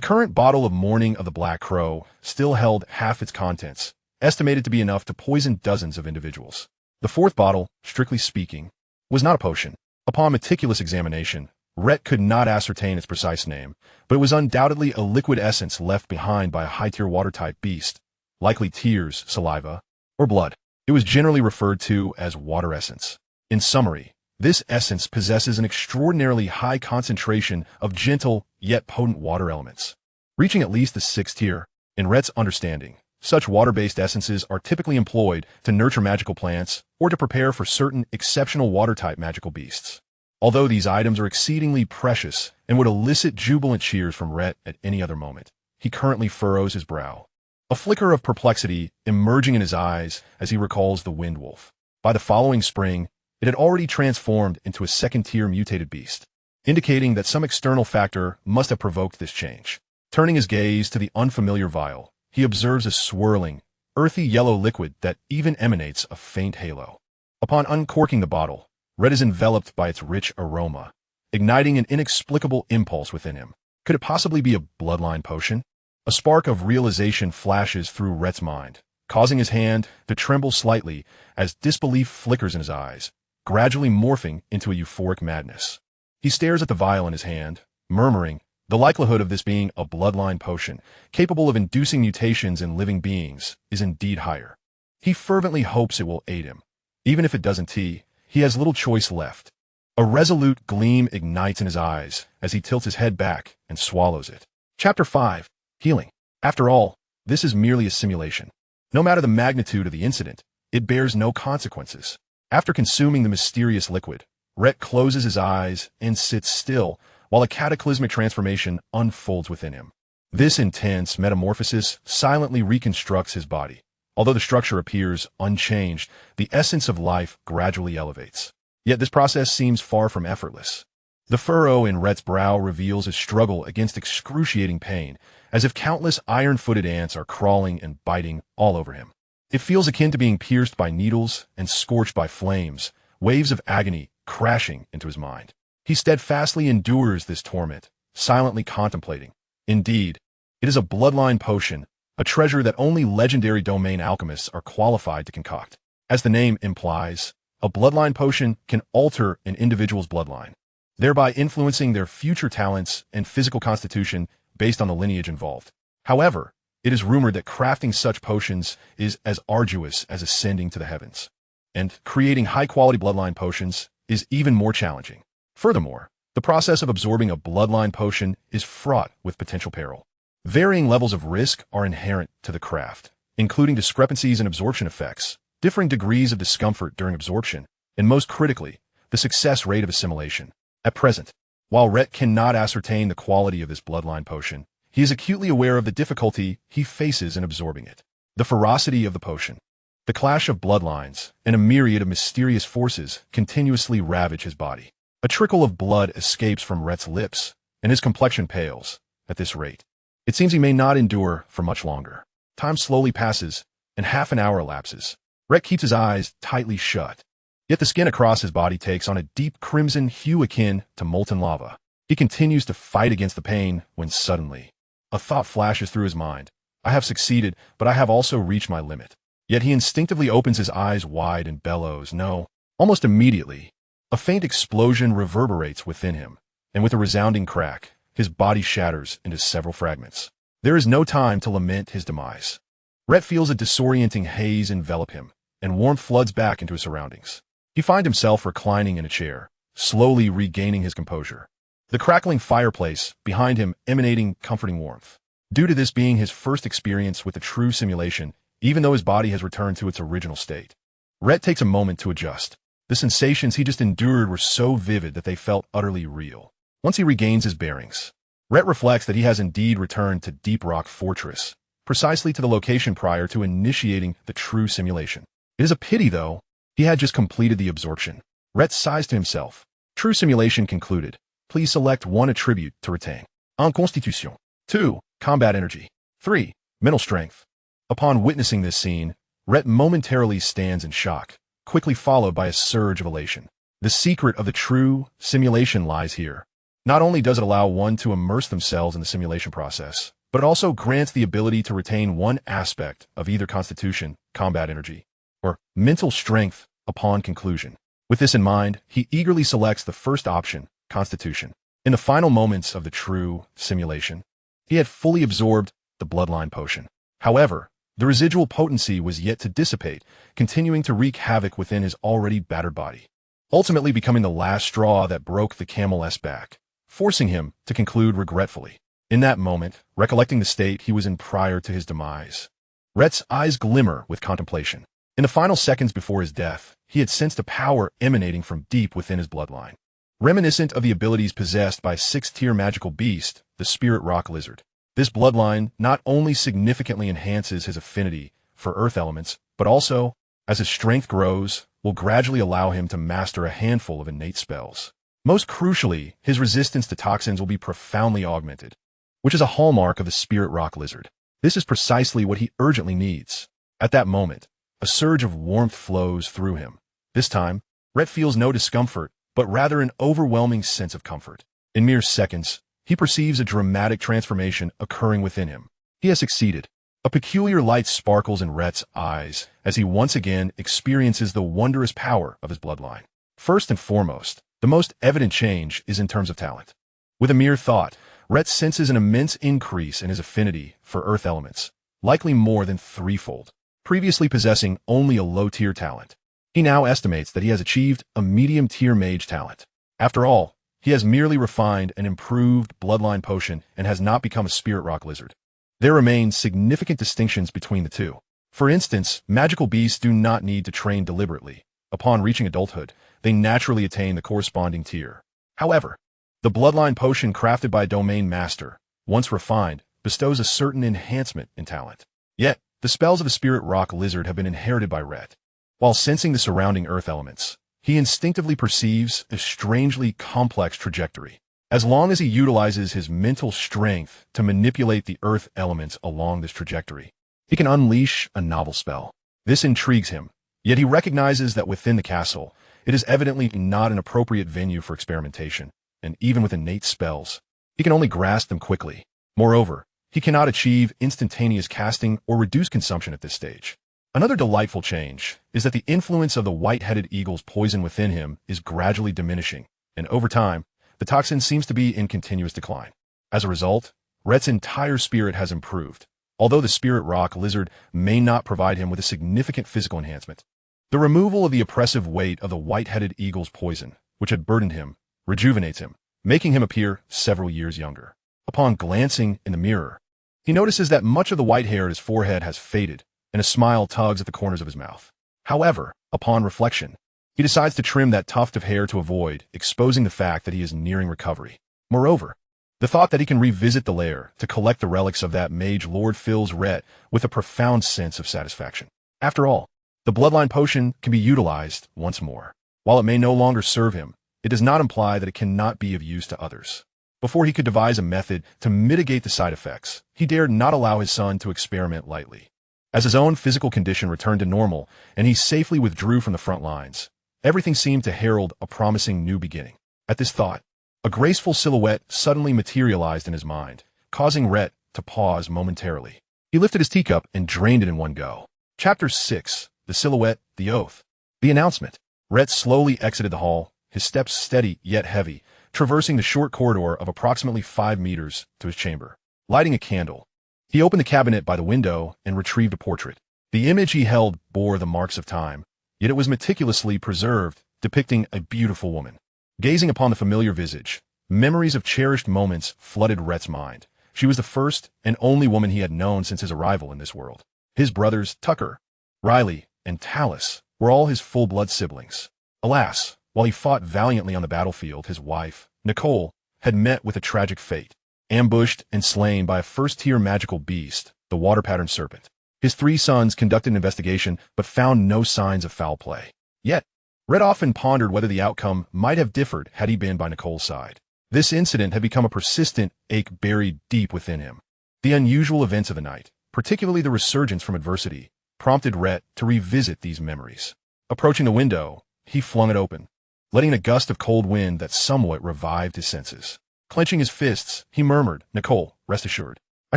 current bottle of Morning of the Black Crow still held half its contents, estimated to be enough to poison dozens of individuals. The 4th bottle, strictly speaking, was not a potion. Upon meticulous examination, Rayt could not ascertain its precise name, but it was undoubtedly a liquid essence left behind by a high-tier water-type beast, likely tears, saliva, or blood. It was generally referred to as water essence. In summary, this essence possesses an extraordinarily high concentration of gentle yet potent water elements, reaching at least the 6th tier. In Rayt's understanding, such water-based essences are typically employed to nurture magical plants or to prepare for certain exceptional water-type magical beasts. Although these items are exceedingly precious and would elicit jubilant cheers from Rayt at any other moment, he currently furrows his brow, a flicker of perplexity emerging in his eyes as he recalls the Wind Wolf. By the following spring, it had already transformed into a 2nd-tier mutated beast, indicating that some external factor must have provoked this change. Turning his gaze to the unfamiliar vial, he observes a swirling, earthy yellow liquid that even emanates a faint halo. Upon uncorking the bottle, Rayt is enveloped by its rich aroma, igniting an inexplicable impulse within him. Could it possibly be a bloodline potion? A spark of realization flashes through Rayt's mind, causing his hand to tremble slightly as disbelief flickers in his eyes, gradually morphing into a euphoric madness. He stares at the vial in his hand, murmuring, the likelihood of this being a bloodline potion, capable of inducing mutations in living beings, is indeed higher. He fervently hopes it will aid him. Even if it doesn't, he has little choice left. A resolute gleam ignites in his eyes as he tilts his head back and swallows it. Chapter 5. Healing. After all, this is merely a simulation. No matter the magnitude of the incident, it bears no consequences. After consuming the mysterious liquid, Rayt closes his eyes and sits still while a cataclysmic transformation unfolds within him. This intense metamorphosis silently reconstructs his body. Although the structure appears unchanged, the essence of life gradually elevates. Yet this process seems far from effortless. The furrow in Rayt's brow reveals a struggle against excruciating pain, as if countless iron-footed ants are crawling and biting all over him. It feels akin to being pierced by needles and scorched by flames, waves of agony crashing into his mind. He steadfastly endures this torment, silently contemplating. Indeed, it is a bloodline potion, a treasure that only legendary domain alchemists are qualified to concoct. As the name implies, a bloodline potion can alter an individual's bloodline, thereby influencing their future talents and physical constitution based on the lineage involved. However, it is rumored that crafting such potions is as arduous as ascending to the heavens. and creating high-quality bloodline potions is even more challenging. Furthermore, the process of absorbing a bloodline potion is fraught with potential peril. Varying levels of risk are inherent to the craft, including discrepancies in absorption effects, differing degrees of discomfort during absorption, and most critically, the success rate of assimilation. At present, while Rayt cannot ascertain the quality of this bloodline potion, he is acutely aware of the difficulty he faces in absorbing it. The ferocity of the potion, the clash of bloodlines, and a myriad of mysterious forces continuously ravage his body. A trickle of blood escapes from Rayt's lips, and his complexion pales. At this rate, it seems he may not endure for much longer. Time slowly passes, and half an hour elapses. Rayt keeps his eyes tightly shut, yet the skin across his body takes on a deep crimson hue akin to molten lava. He continues to fight against the pain when suddenly, a thought flashes through his mind. I have succeeded, but I have also reached my limit. Yet he instinctively opens his eyes wide and bellows, no. Almost immediately, a faint explosion reverberates within him, and with a resounding crack, his body shatters into several fragments. There is no time to lament his demise. Rayt feels a disorienting haze envelop him, and warmth floods back into his surroundings. He finds himself reclining in a chair, slowly regaining his composure. The crackling fireplace behind him emanating comforting warmth. Due to this being his first experience with a true simulation, even though his body has returned to its original state, Rayt takes a moment to adjust. The sensations he just endured were so vivid that they felt utterly real. Once he regains his bearings, Rayt reflects that he has indeed returned to Deep Rock Fortress, precisely to the location prior to initiating the true simulation. It is a pity, though, he had just completed the absorption. Rayt sighs to himself. True simulation concluded. Please select 1 attribute to retain. En Constitution. 2. Combat energy. 3. Mental strength. Upon witnessing this scene, Rayt momentarily stands in shock, quickly followed by a surge of elation. The secret of the true simulation lies here. Not only does it allow one to immerse themselves in the simulation process, but it also grants the ability to retain one aspect of either constitution, combat energy, or mental strength upon conclusion. With this in mind, he eagerly selects the first option, constitution. In the final moments of the true simulation, he had fully absorbed the bloodline potion. However, the residual potency was yet to dissipate, continuing to wreak havoc within his already battered body, ultimately becoming the last straw that broke the camel's back, forcing him to conclude regretfully. In that moment, recollecting the state he was in prior to his demise, Rayt's eyes glimmer with contemplation. In the final seconds before his death, he had sensed a power emanating from deep within his bloodline, reminiscent of the abilities possessed by 6th-tier magical beast, the Spirit Rock Lizard. This bloodline not only significantly enhances his affinity for earth elements, but also, as his strength grows, will gradually allow him to master a handful of innate spells. Most crucially, his resistance to toxins will be profoundly augmented, which is a hallmark of the Spirit Rock Lizard. This is precisely what he urgently needs. At that moment, a surge of warmth flows through him. This time, Rayt feels no discomfort, but rather an overwhelming sense of comfort. In mere seconds, he perceives a dramatic transformation occurring within him. He has succeeded. A peculiar light sparkles in Rayt's eyes as he once again experiences the wondrous power of his bloodline. First and foremost, the most evident change is in terms of talent. With a mere thought, Rayt senses an immense increase in his affinity for earth elements, likely more than threefold. Previously possessing only a low-tier talent, he now estimates that he has achieved a medium-tier mage talent. After all, he has merely refined an improved bloodline potion and has not become a Spirit Rock Lizard. There remain significant distinctions between the two. For instance, magical beasts do not need to train deliberately. Upon reaching adulthood, they naturally attain the corresponding tier. However, the bloodline potion crafted by a domain master, once refined, bestows a certain enhancement in talent. Yet, the spells of the Spirit Rock Lizard have been inherited by Rayt. While sensing the surrounding earth elements, he instinctively perceives a strangely complex trajectory. As long as he utilizes his mental strength to manipulate the earth elements along this trajectory, he can unleash a novel spell. This intrigues him, yet he recognizes that within the castle, it is evidently not an appropriate venue for experimentation, and even with innate spells, he can only grasp them quickly. Moreover, he cannot achieve instantaneous casting or reduce consumption at this stage. Another delightful change is that the influence of the white-headed eagle's poison within him is gradually diminishing, and over time, the toxin seems to be in continuous decline. As a result, Rayt's entire spirit has improved, although the Spirit Rock Lizard may not provide him with a significant physical enhancement. The removal of the oppressive weight of the white-headed eagle's poison, which had burdened him, rejuvenates him, making him appear several years younger. Upon glancing in the mirror, he notices that much of the white hair at his forehead has faded, and a smile tugs at the corners of his mouth. However, upon reflection, he decides to trim that tuft of hair to avoid exposing the fact that he is nearing recovery. Moreover, the thought that he can revisit the lair to collect the relics of that mage lord fills Rhett with a profound sense of satisfaction. After all, the bloodline potion can be utilized once more. While it may no longer serve him, it does not imply that it cannot be of use to others. Before he could devise a method to mitigate the side effects, he dared not allow his son to experiment lightly. As his own physical condition returned to normal and he safely withdrew from the front lines, everything seemed to herald a promising new beginning. At this thought, a graceful silhouette suddenly materialized in his mind, causing Rhett to pause momentarily. He lifted his teacup and drained it in one go. Chapter 6. The Silhouette, the Oath. The Announcement. Rhett slowly exited the hall, his steps steady yet heavy, traversing the short corridor of approximately 5 meters to his chamber. Lighting a candle, he opened the cabinet by the window and retrieved a portrait. The image he held bore the marks of time, yet it was meticulously preserved, depicting a beautiful woman. Gazing upon the familiar visage, memories of cherished moments flooded Rhett's mind. She was the first and only woman he had known since his arrival in this world. His brothers, Tucker, Riley, and Talus, were all his full-blood siblings. Alas, while he fought valiantly on the battlefield, his wife, Nicole, had met with a tragic fate, ambushed and slain by a first-tier magical beast, the water-pattern serpent. His 3 sons conducted an investigation but found no signs of foul play. Yet, Rhett often pondered whether the outcome might have differed had he been by Nicole's side. This incident had become a persistent ache buried deep within him. The unusual events of the night, particularly the resurgence from adversity, prompted Rhett to revisit these memories. Approaching the window, he flung it open, letting a gust of cold wind that somewhat revived his senses. Clenching his fists, he murmured, "Nicole, rest assured, I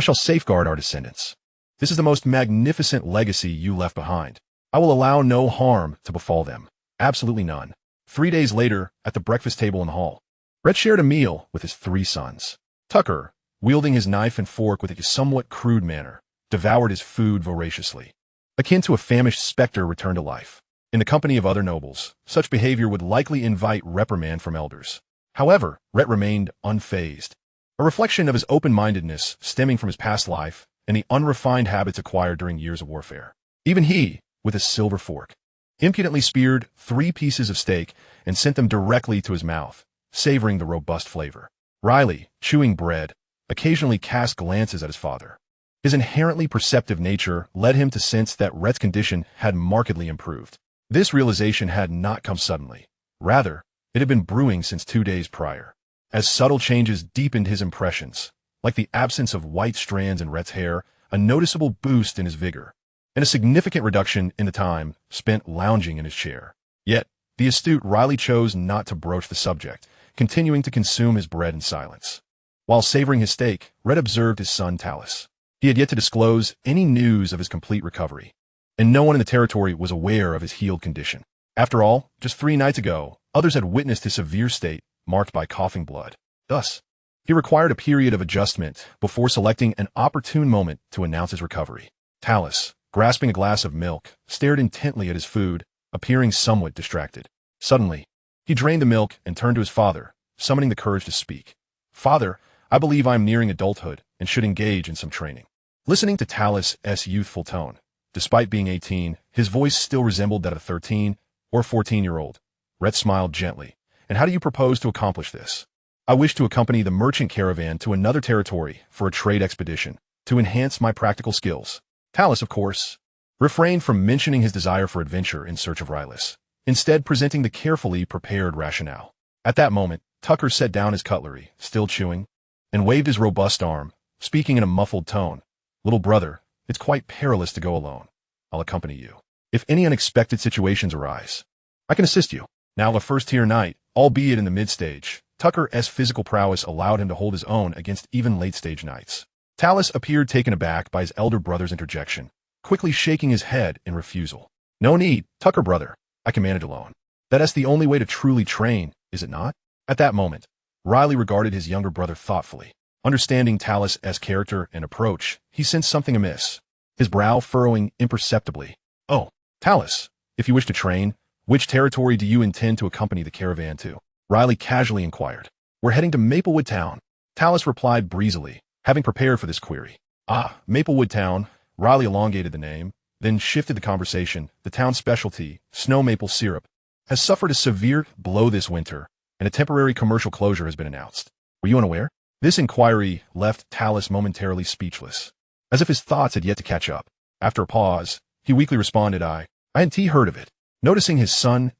shall safeguard our descendants. This is the most magnificent legacy you left behind. I will allow no harm to befall them. Absolutely none." 3 days later, at the breakfast table in the hall, Rhett shared a meal with his 3 sons. Tucker, wielding his knife and fork with a somewhat crude manner, devoured his food voraciously. Akin to a famished specter returned to life. In the company of other nobles, such behavior would likely invite reprimand from elders. However, Rhett remained unfazed, a reflection of his open-mindedness stemming from his past life and the unrefined habits acquired during years of warfare. Even he, with a silver fork, impudently speared 3 pieces of steak and sent them directly to his mouth, savoring the robust flavor. Riley, chewing bread, occasionally cast glances at his father. His inherently perceptive nature led him to sense that Rhett's condition had markedly improved. This realization had not come suddenly. Rather, it had been brewing since 2 days prior. As subtle changes deepened his impressions, like the absence of white strands in Rhett's hair, a noticeable boost in his vigor, and a significant reduction in the time spent lounging in his chair. Yet, the astute Riley chose not to broach the subject, continuing to consume his bread in silence. While savoring his steak, Rhett observed his son Talus. He had yet to disclose any news of his complete recovery, and no one in the territory was aware of his healed condition. After all, just 3 nights ago, others had witnessed his severe state, marked by coughing blood. Thus, he required a period of adjustment before selecting an opportune moment to announce his recovery. Talus, grasping a glass of milk, stared intently at his food, appearing somewhat distracted. Suddenly, he drained the milk and turned to his father, summoning the courage to speak. "Father, I believe I am nearing adulthood and should engage in some training." Listening to Talus's youthful tone, despite being 18, his voice still resembled that of a 13 or 14-year-old. Rhett smiled gently. "And how do you propose to accomplish this?" "I wish to accompany the merchant caravan to another territory for a trade expedition, to enhance my practical skills." Talus, of course, refrained from mentioning his desire for adventure in search of Rylus, instead presenting the carefully prepared rationale. At that moment, Tucker set down his cutlery, still chewing, and waved his robust arm, speaking in a muffled tone. "Little brother, it's quite perilous to go alone. I'll accompany you. If any unexpected situations arise, I can assist you." Now a first-tier knight, albeit in the mid-stage, Tucker's physical prowess allowed him to hold his own against even late-stage knights. Talus appeared taken aback by his elder brother's interjection, quickly shaking his head in refusal. "No need, Tucker brother. I can manage alone. That's the only way to truly train, is it not?" At that moment, Riley regarded his younger brother thoughtfully. Understanding Talus's character and approach, he sensed something amiss, his brow furrowing imperceptibly. "Oh, Talus, If you wish to train, which territory do you intend to accompany the caravan to? Riley casually inquired. We're heading to Maplewood Town. Tallis replied breezily, having prepared for this query. Ah, Maplewood Town. Riley elongated the name, then shifted the conversation. The town's specialty, snow maple syrup, has suffered a severe blow this winter, and a temporary commercial closure has been announced. Were you unaware? This inquiry left Tallis momentarily speechless, as if his thoughts had yet to catch up. After a pause, he weakly responded, I hadn't heard of it. Noticing his son's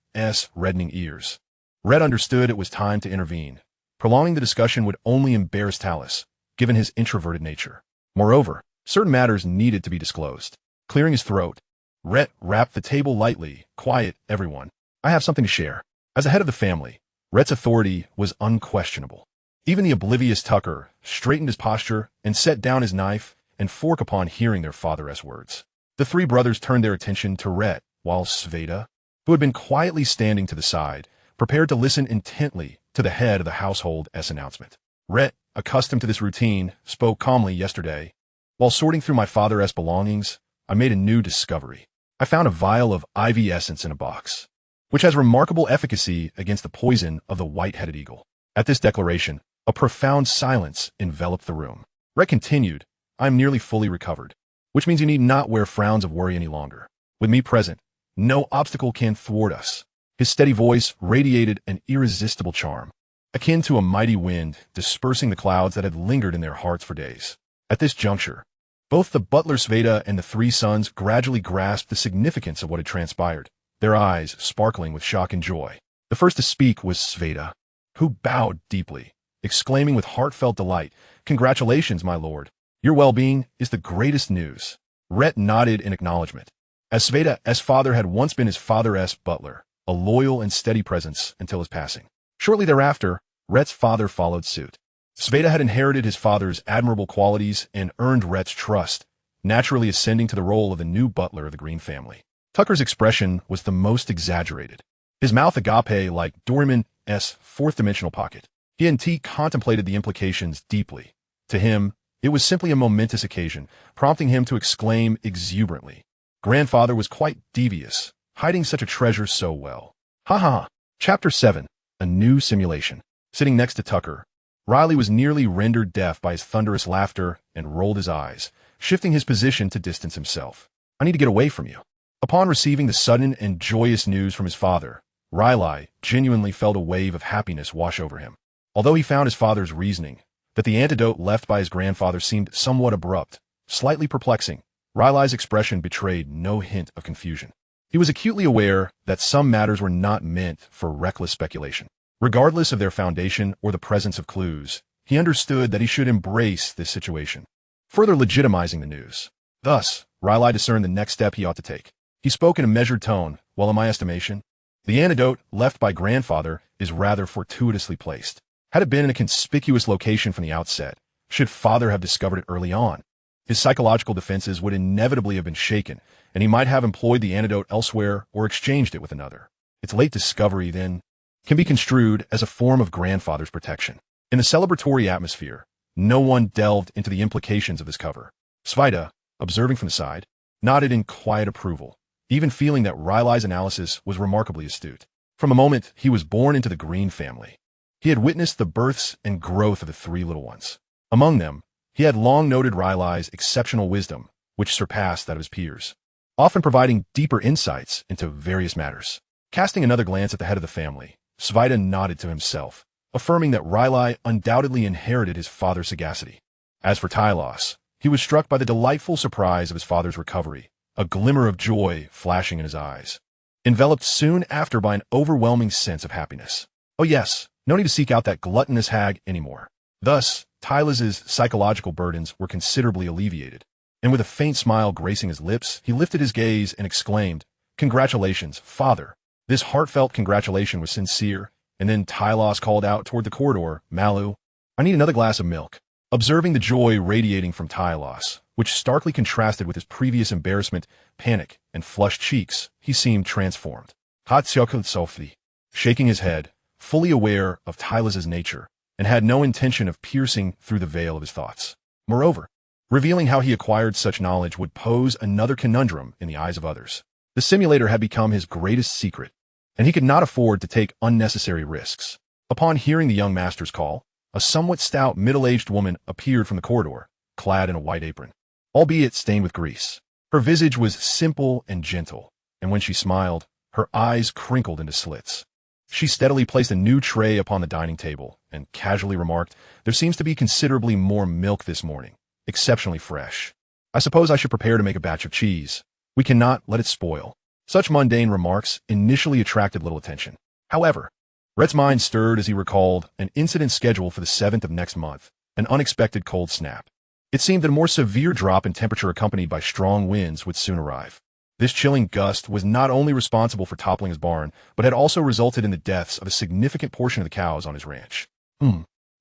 reddening ears, Rayt understood it was time to intervene. Prolonging the discussion would only embarrass Tallis, given his introverted nature. Moreover, certain matters needed to be disclosed. Clearing his throat, Rayt rapped the table lightly. Quiet, everyone. I have something to share. As the head of the family, Rayt's authority was unquestionable. Even the oblivious Tucker straightened his posture and set down his knife and fork upon hearing their father's words. The three brothers turned their attention to Rayt, while Sveta, who had been quietly standing to the side, prepared to listen intently to the head of the household's announcement. Rayt, accustomed to this routine, spoke calmly. Yesterday, while sorting through my father's belongings, I made a new discovery. I found a vial of ivy essence in a box, which has remarkable efficacy against the poison of the white-headed eagle. At this declaration, a profound silence enveloped the room. Rayt continued, I am nearly fully recovered, which means you need not wear frowns of worry any longer. With me present, no obstacle can thwart us. His steady voice radiated an irresistible charm, akin to a mighty wind dispersing the clouds that had lingered in their hearts for days. At this juncture, both the butler Sveta and the three sons gradually grasped the significance of what had transpired, their eyes sparkling with shock and joy. The first to speak was Sveta, who bowed deeply, exclaiming with heartfelt delight, Congratulations, my lord. Your well-being is the greatest news. Rayt nodded in acknowledgement, as Sveta's father had once been his father's butler, a loyal and steady presence until his passing. Shortly thereafter, Rayt's father followed suit. Sveta had inherited his father's admirable qualities and earned Rayt's trust, naturally ascending to the role of the new butler of the Green family. Tucker's expression was the most exaggerated, his mouth agape like Doraemon's fourth-dimensional pocket. He and T contemplated the implications deeply. To him, it was simply a momentous occasion, prompting him to exclaim exuberantly, Grandfather was quite devious, hiding such a treasure so well. Ha ha. Chapter 7. A New Simulation. Sitting next to Tucker, Riley was nearly rendered deaf by his thunderous laughter and rolled his eyes, shifting his position to distance himself. I need to get away from you. Upon receiving the sudden and joyous news from his father, Riley genuinely felt a wave of happiness wash over him. Although he found his father's reasoning that the antidote left by his grandfather seemed somewhat abrupt, slightly perplexing, Riley's expression betrayed no hint of confusion. He was acutely aware that some matters were not meant for reckless speculation. Regardless of their foundation or the presence of clues, he understood that he should embrace this situation, further legitimizing the news. Thus, Riley discerned the next step he ought to take. He spoke in a measured tone, well, in my estimation, the antidote left by grandfather is rather fortuitously placed. Had it been in a conspicuous location from the outset, should father have discovered it early on, his psychological defenses would inevitably have been shaken, and he might have employed the antidote elsewhere or exchanged it with another. Its late discovery, then, can be construed as a form of grandfather's protection. In the celebratory atmosphere, no one delved into the implications of this cover. Sveta, observing from the side, nodded in quiet approval, even feeling that Riley's analysis was remarkably astute. From the moment he was born into the Green family, he had witnessed the births and growth of the three little ones. Among them, he had long noted Riley's exceptional wisdom, which surpassed that of his peers, often providing deeper insights into various matters. Casting another glance at the head of the family, Sveta nodded to himself, affirming that Riley undoubtedly inherited his father's sagacity. As for Tylos, he was struck by the delightful surprise of his father's recovery, a glimmer of joy flashing in his eyes, enveloped soon after by an overwhelming sense of happiness. Oh yes, no need to seek out that gluttonous hag anymore. Thus, Tylus's psychological burdens were considerably alleviated, and with a faint smile gracing his lips, he lifted his gaze and exclaimed, Congratulations, father. This heartfelt congratulation was sincere, and then Tylos called out toward the corridor, Malu, I need another glass of milk. Observing the joy radiating from Tylos, which starkly contrasted with his previous embarrassment, panic, and flushed cheeks, he seemed transformed. Sophie, shaking his head, fully aware of Tylus's nature, and had no intention of piercing through the veil of his thoughts. Moreover, revealing how he acquired such knowledge would pose another conundrum in the eyes of others. The simulator had become his greatest secret, and he could not afford to take unnecessary risks. Upon hearing the young master's call, a somewhat stout, middle-aged woman appeared from the corridor, clad in a white apron, albeit stained with grease. Her visage was simple and gentle, and when she smiled, her eyes crinkled into slits. She steadily placed a new tray upon the dining table and casually remarked, "There seems to be considerably more milk this morning. Exceptionally fresh. I suppose I should prepare to make a batch of cheese. We cannot let it spoil." Such mundane remarks initially attracted little attention. However, Rayt's mind stirred as he recalled an incident scheduled for the 7th of next month, an unexpected cold snap. It seemed that a more severe drop in temperature accompanied by strong winds would soon arrive. This chilling gust was not only responsible for toppling his barn, but had also resulted in the deaths of a significant portion of the cows on his ranch.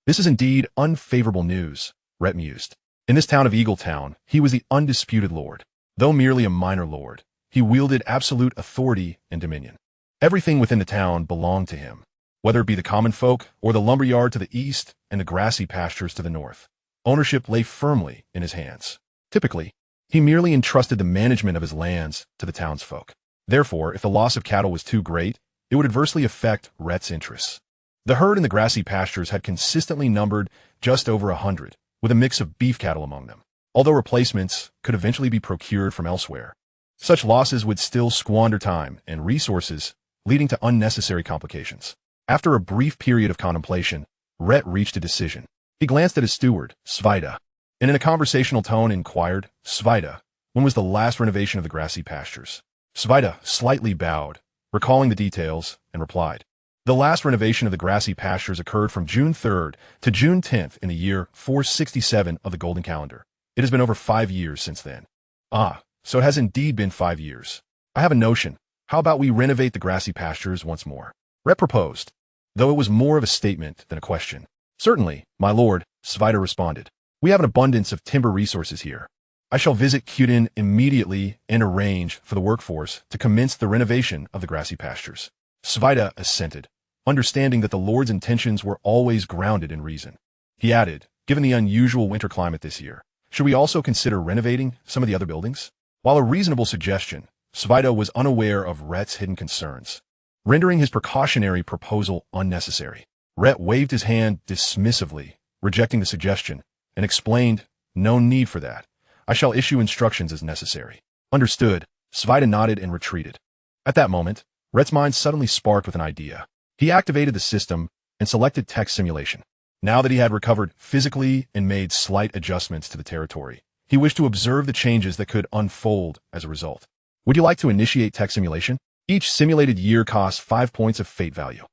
This is indeed unfavorable news, Rayt mused. In this town of Eaglet Town, he was the undisputed lord. Though merely a minor lord, he wielded absolute authority and dominion. Everything within the town belonged to him, whether it be the common folk or the lumberyard to the east and the grassy pastures to the north. Ownership lay firmly in his hands. Typically, he merely entrusted the management of his lands to the townsfolk. Therefore, if the loss of cattle was too great, it would adversely affect Rayt's interests. The herd in the grassy pastures had consistently numbered just over 100, with a mix of beef cattle among them, although replacements could eventually be procured from elsewhere. Such losses would still squander time and resources, leading to unnecessary complications. After a brief period of contemplation, Rayt reached a decision. He glanced at his steward, Svida, and in a conversational tone inquired, "Svida, when was the last renovation of the grassy pastures?" Svida slightly bowed, recalling the details, and replied, "The last renovation of the grassy pastures occurred from June 3rd to June 10th in the year 467 of the golden calendar. It has been over 5 years since then." "Ah, so it has indeed been 5 years. I have a notion. How about we renovate the grassy pastures once more?" Rayt proposed, though it was more of a statement than a question. "Certainly, my lord," Svida responded. "We have an abundance of timber resources here. I shall visit Kudin immediately and arrange for the workforce to commence the renovation of the grassy pastures." Svida assented, understanding that the lord's intentions were always grounded in reason. He added, "Given the unusual winter climate this year, should we also consider renovating some of the other buildings?" While a reasonable suggestion, Svida was unaware of Rayt's hidden concerns, rendering his precautionary proposal unnecessary. Rayt waved his hand dismissively, rejecting the suggestion, and explained, "No need for that. I shall issue instructions as necessary." "Understood." Svida nodded and retreated. At that moment, Rayt's mind suddenly sparked with an idea. He activated the system and selected text simulation. Now that he had recovered physically and made slight adjustments to the territory, he wished to observe the changes that could unfold as a result. "Would you like to initiate text simulation? Each simulated year costs 5 points of fate value."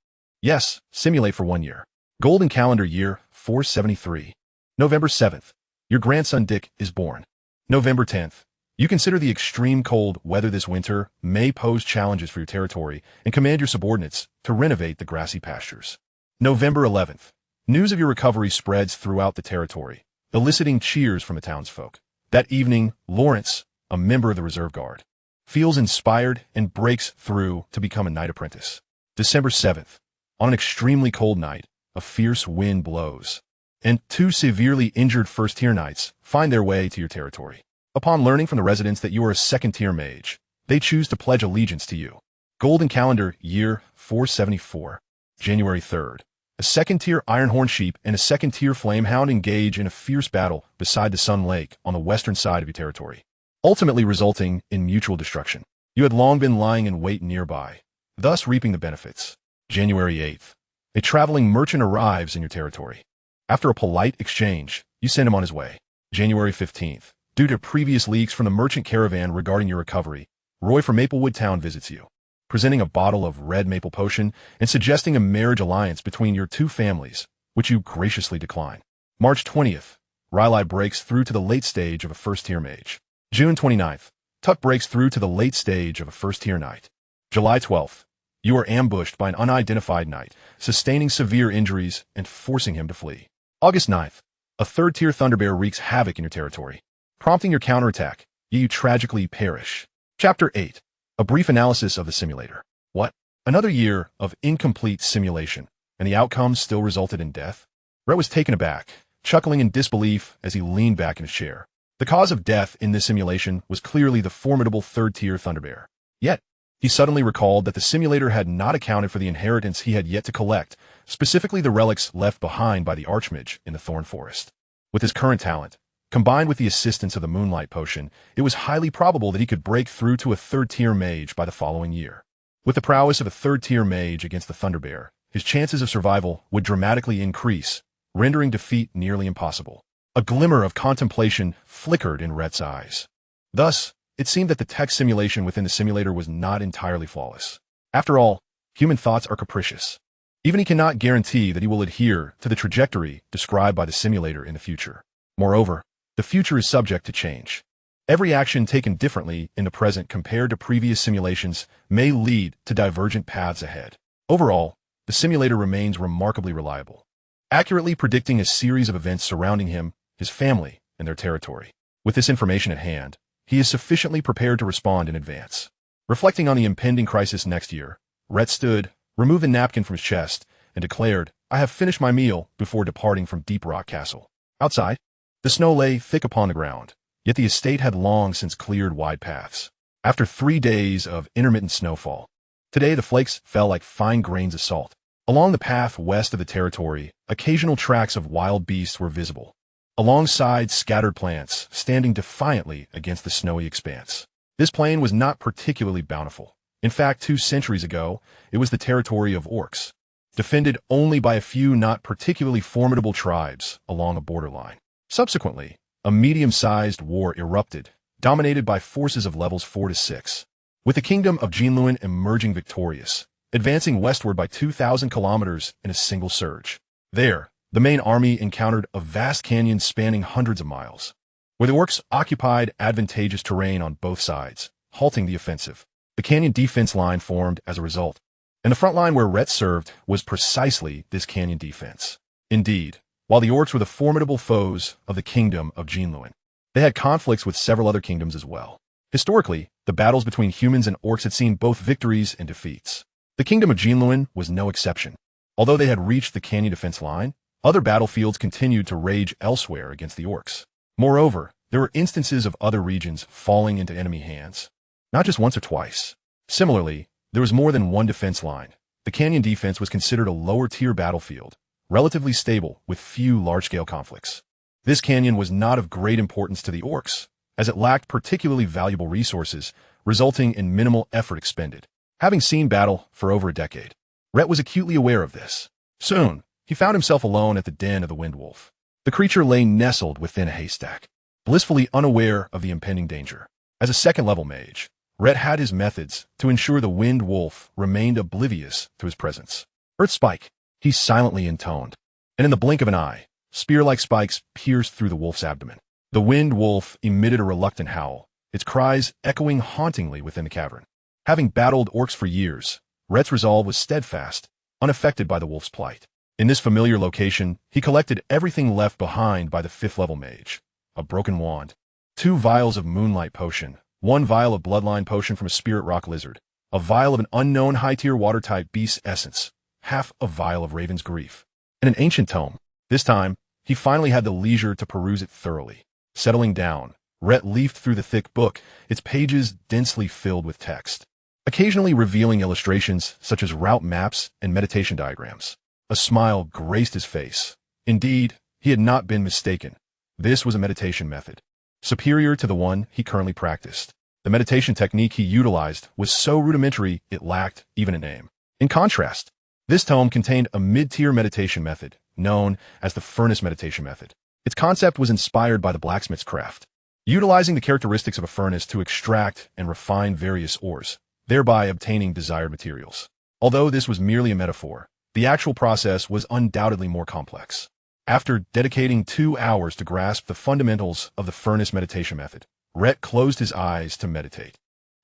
"Yes, simulate for 1 year. Golden calendar year 473. November 7th. Your grandson Dick is born. November 10th. You consider the extreme cold weather this winter may pose challenges for your territory and command your subordinates to renovate the grassy pastures. November 11th. News of your recovery spreads throughout the territory, eliciting cheers from the townsfolk. That evening, Lawrence, a member of the reserve guard, feels inspired and breaks through to become a knight apprentice. December 7th. On an extremely cold night, a fierce wind blows, and 2 severely injured first-tier knights find their way to your territory. Upon learning from the residents that you are a second-tier mage, they choose to pledge allegiance to you. Golden calendar year 474. January 3rd. A second-tier Ironhorn sheep and a second-tier flamehound engage in a fierce battle beside the Sun Lake on the western side of your territory, ultimately resulting in mutual destruction. You had long been lying in wait nearby, thus reaping the benefits. January 8th. A traveling merchant arrives in your territory. After a polite exchange, you send him on his way. January 15th. Due to previous leaks from the merchant caravan regarding your recovery, Roy from Maplewood Town visits you, presenting a bottle of red maple potion and suggesting a marriage alliance between your 2 families, which you graciously decline. March 20th. Rayt breaks through to the late stage of a first-tier mage. June 29th. Tuck breaks through to the late stage of a first-tier knight. July 12th. You are ambushed by an unidentified knight, sustaining severe injuries and forcing him to flee. August 9th. A third-tier Thunderbear wreaks havoc in your territory, prompting your counterattack, yet you tragically perish. Chapter 8. A brief analysis of the simulator. What? Another year of incomplete simulation, and the outcome still resulted in death? Rayt was taken aback, chuckling in disbelief as he leaned back in his chair. The cause of death in this simulation was clearly the formidable third-tier Thunderbear. Yet, he suddenly recalled that the simulator had not accounted for the inheritance he had yet to collect, specifically the relics left behind by the Archmage in the Thorn Forest. With his current talent, combined with the assistance of the Moonlight Potion, it was highly probable that he could break through to a third-tier mage by the following year. With the prowess of a third-tier mage against the Thunderbear, his chances of survival would dramatically increase, rendering defeat nearly impossible. A glimmer of contemplation flickered in Rayt's eyes. Thus, it seemed that the tech simulation within the simulator was not entirely flawless. After all, human thoughts are capricious. Even he cannot guarantee that he will adhere to the trajectory described by the simulator in the future. Moreover, the future is subject to change. Every action taken differently in the present compared to previous simulations may lead to divergent paths ahead. Overall, the simulator remains remarkably reliable, accurately predicting a series of events surrounding him, his family, and their territory. With this information at hand, he is sufficiently prepared to respond in advance. Reflecting on the impending crisis next year, Rayt stood, removed the napkin from his chest, and declared, "I have finished my meal," before departing from Deep Rock Castle. Outside, the snow lay thick upon the ground, yet the estate had long since cleared wide paths. After 3 days of intermittent snowfall, today the flakes fell like fine grains of salt. Along the path west of the territory, occasional tracks of wild beasts were visible, alongside scattered plants standing defiantly against the snowy expanse. This plain was not particularly bountiful. In fact, 2 centuries ago, it was the territory of orcs, defended only by a few not particularly formidable tribes along a borderline. Subsequently, a medium-sized war erupted, dominated by forces of levels 4 to 6, with the kingdom of Jinluan emerging victorious, advancing westward by 2,000 kilometers in a single surge. There, the main army encountered a vast canyon spanning hundreds of miles, where the orcs occupied advantageous terrain on both sides, halting the offensive. The canyon defense line formed as a result, and the front line where Rayt served was precisely this canyon defense. Indeed, while the orcs were the formidable foes of the kingdom of Jinluan, they had conflicts with several other kingdoms as well. Historically, the battles between humans and orcs had seen both victories and defeats. The kingdom of Jinluan was no exception. Although they had reached the canyon defense line, other battlefields continued to rage elsewhere against the orcs. Moreover, there were instances of other regions falling into enemy hands, not just once or twice. Similarly, there was more than one defense line. The canyon defense was considered a lower-tier battlefield, relatively stable with few large-scale conflicts. This canyon was not of great importance to the orcs, as it lacked particularly valuable resources, resulting in minimal effort expended. Having seen battle for over a decade, Rayt was acutely aware of this. Soon, he found himself alone at the den of the Wind Wolf. The creature lay nestled within a haystack, blissfully unaware of the impending danger. As a second-level mage, Rayt had his methods to ensure the Wind Wolf remained oblivious to his presence. "Earth Spike," he silently intoned, and in the blink of an eye, spear-like spikes pierced through the wolf's abdomen. The Wind Wolf emitted a reluctant howl, its cries echoing hauntingly within the cavern. Having battled orcs for years, Rayt's resolve was steadfast, unaffected by the wolf's plight. In this familiar location, he collected everything left behind by the 5th-level mage: a broken wand, 2 vials of Moonlight Potion, 1 vial of Bloodline Potion from a Spirit Rock Lizard, a vial of an unknown high-tier water-type beast essence, half a vial of Raven's Grief, and an ancient tome. This time, he finally had the leisure to peruse it thoroughly. Settling down, Rayt leafed through the thick book, its pages densely filled with text, occasionally revealing illustrations such as route maps and meditation diagrams. A smile graced his face. Indeed, he had not been mistaken. This was a meditation method, superior to the one he currently practiced. The meditation technique he utilized was so rudimentary it lacked even a name. In contrast, this tome contained a mid-tier meditation method, known as the Furnace Meditation Method. Its concept was inspired by the blacksmith's craft, utilizing the characteristics of a furnace to extract and refine various ores, thereby obtaining desired materials. Although this was merely a metaphor, the actual process was undoubtedly more complex. After dedicating 2 hours to grasp the fundamentals of the Furnace Meditation Method, Rayt closed his eyes to meditate.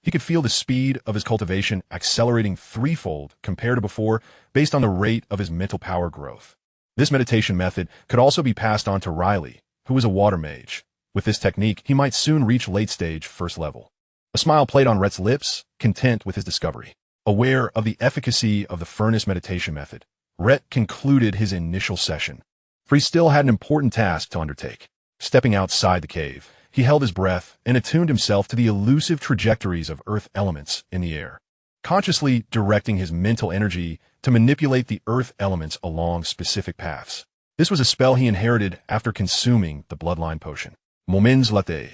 He could feel the speed of his cultivation accelerating threefold compared to before based on the rate of his mental power growth. This meditation method could also be passed on to Riley, who was a water mage. With this technique, he might soon reach late-stage 1st level. A smile played on Rayt's lips, content with his discovery. Aware of the efficacy of the Furnace Meditation Method, Rayt concluded his initial session, for he still had an important task to undertake. Stepping outside the cave, He held his breath and attuned himself to the elusive trajectories of earth elements in the air, consciously directing his mental energy to manipulate the earth elements along specific paths. This was a spell he inherited after consuming the bloodline potion. Moments later,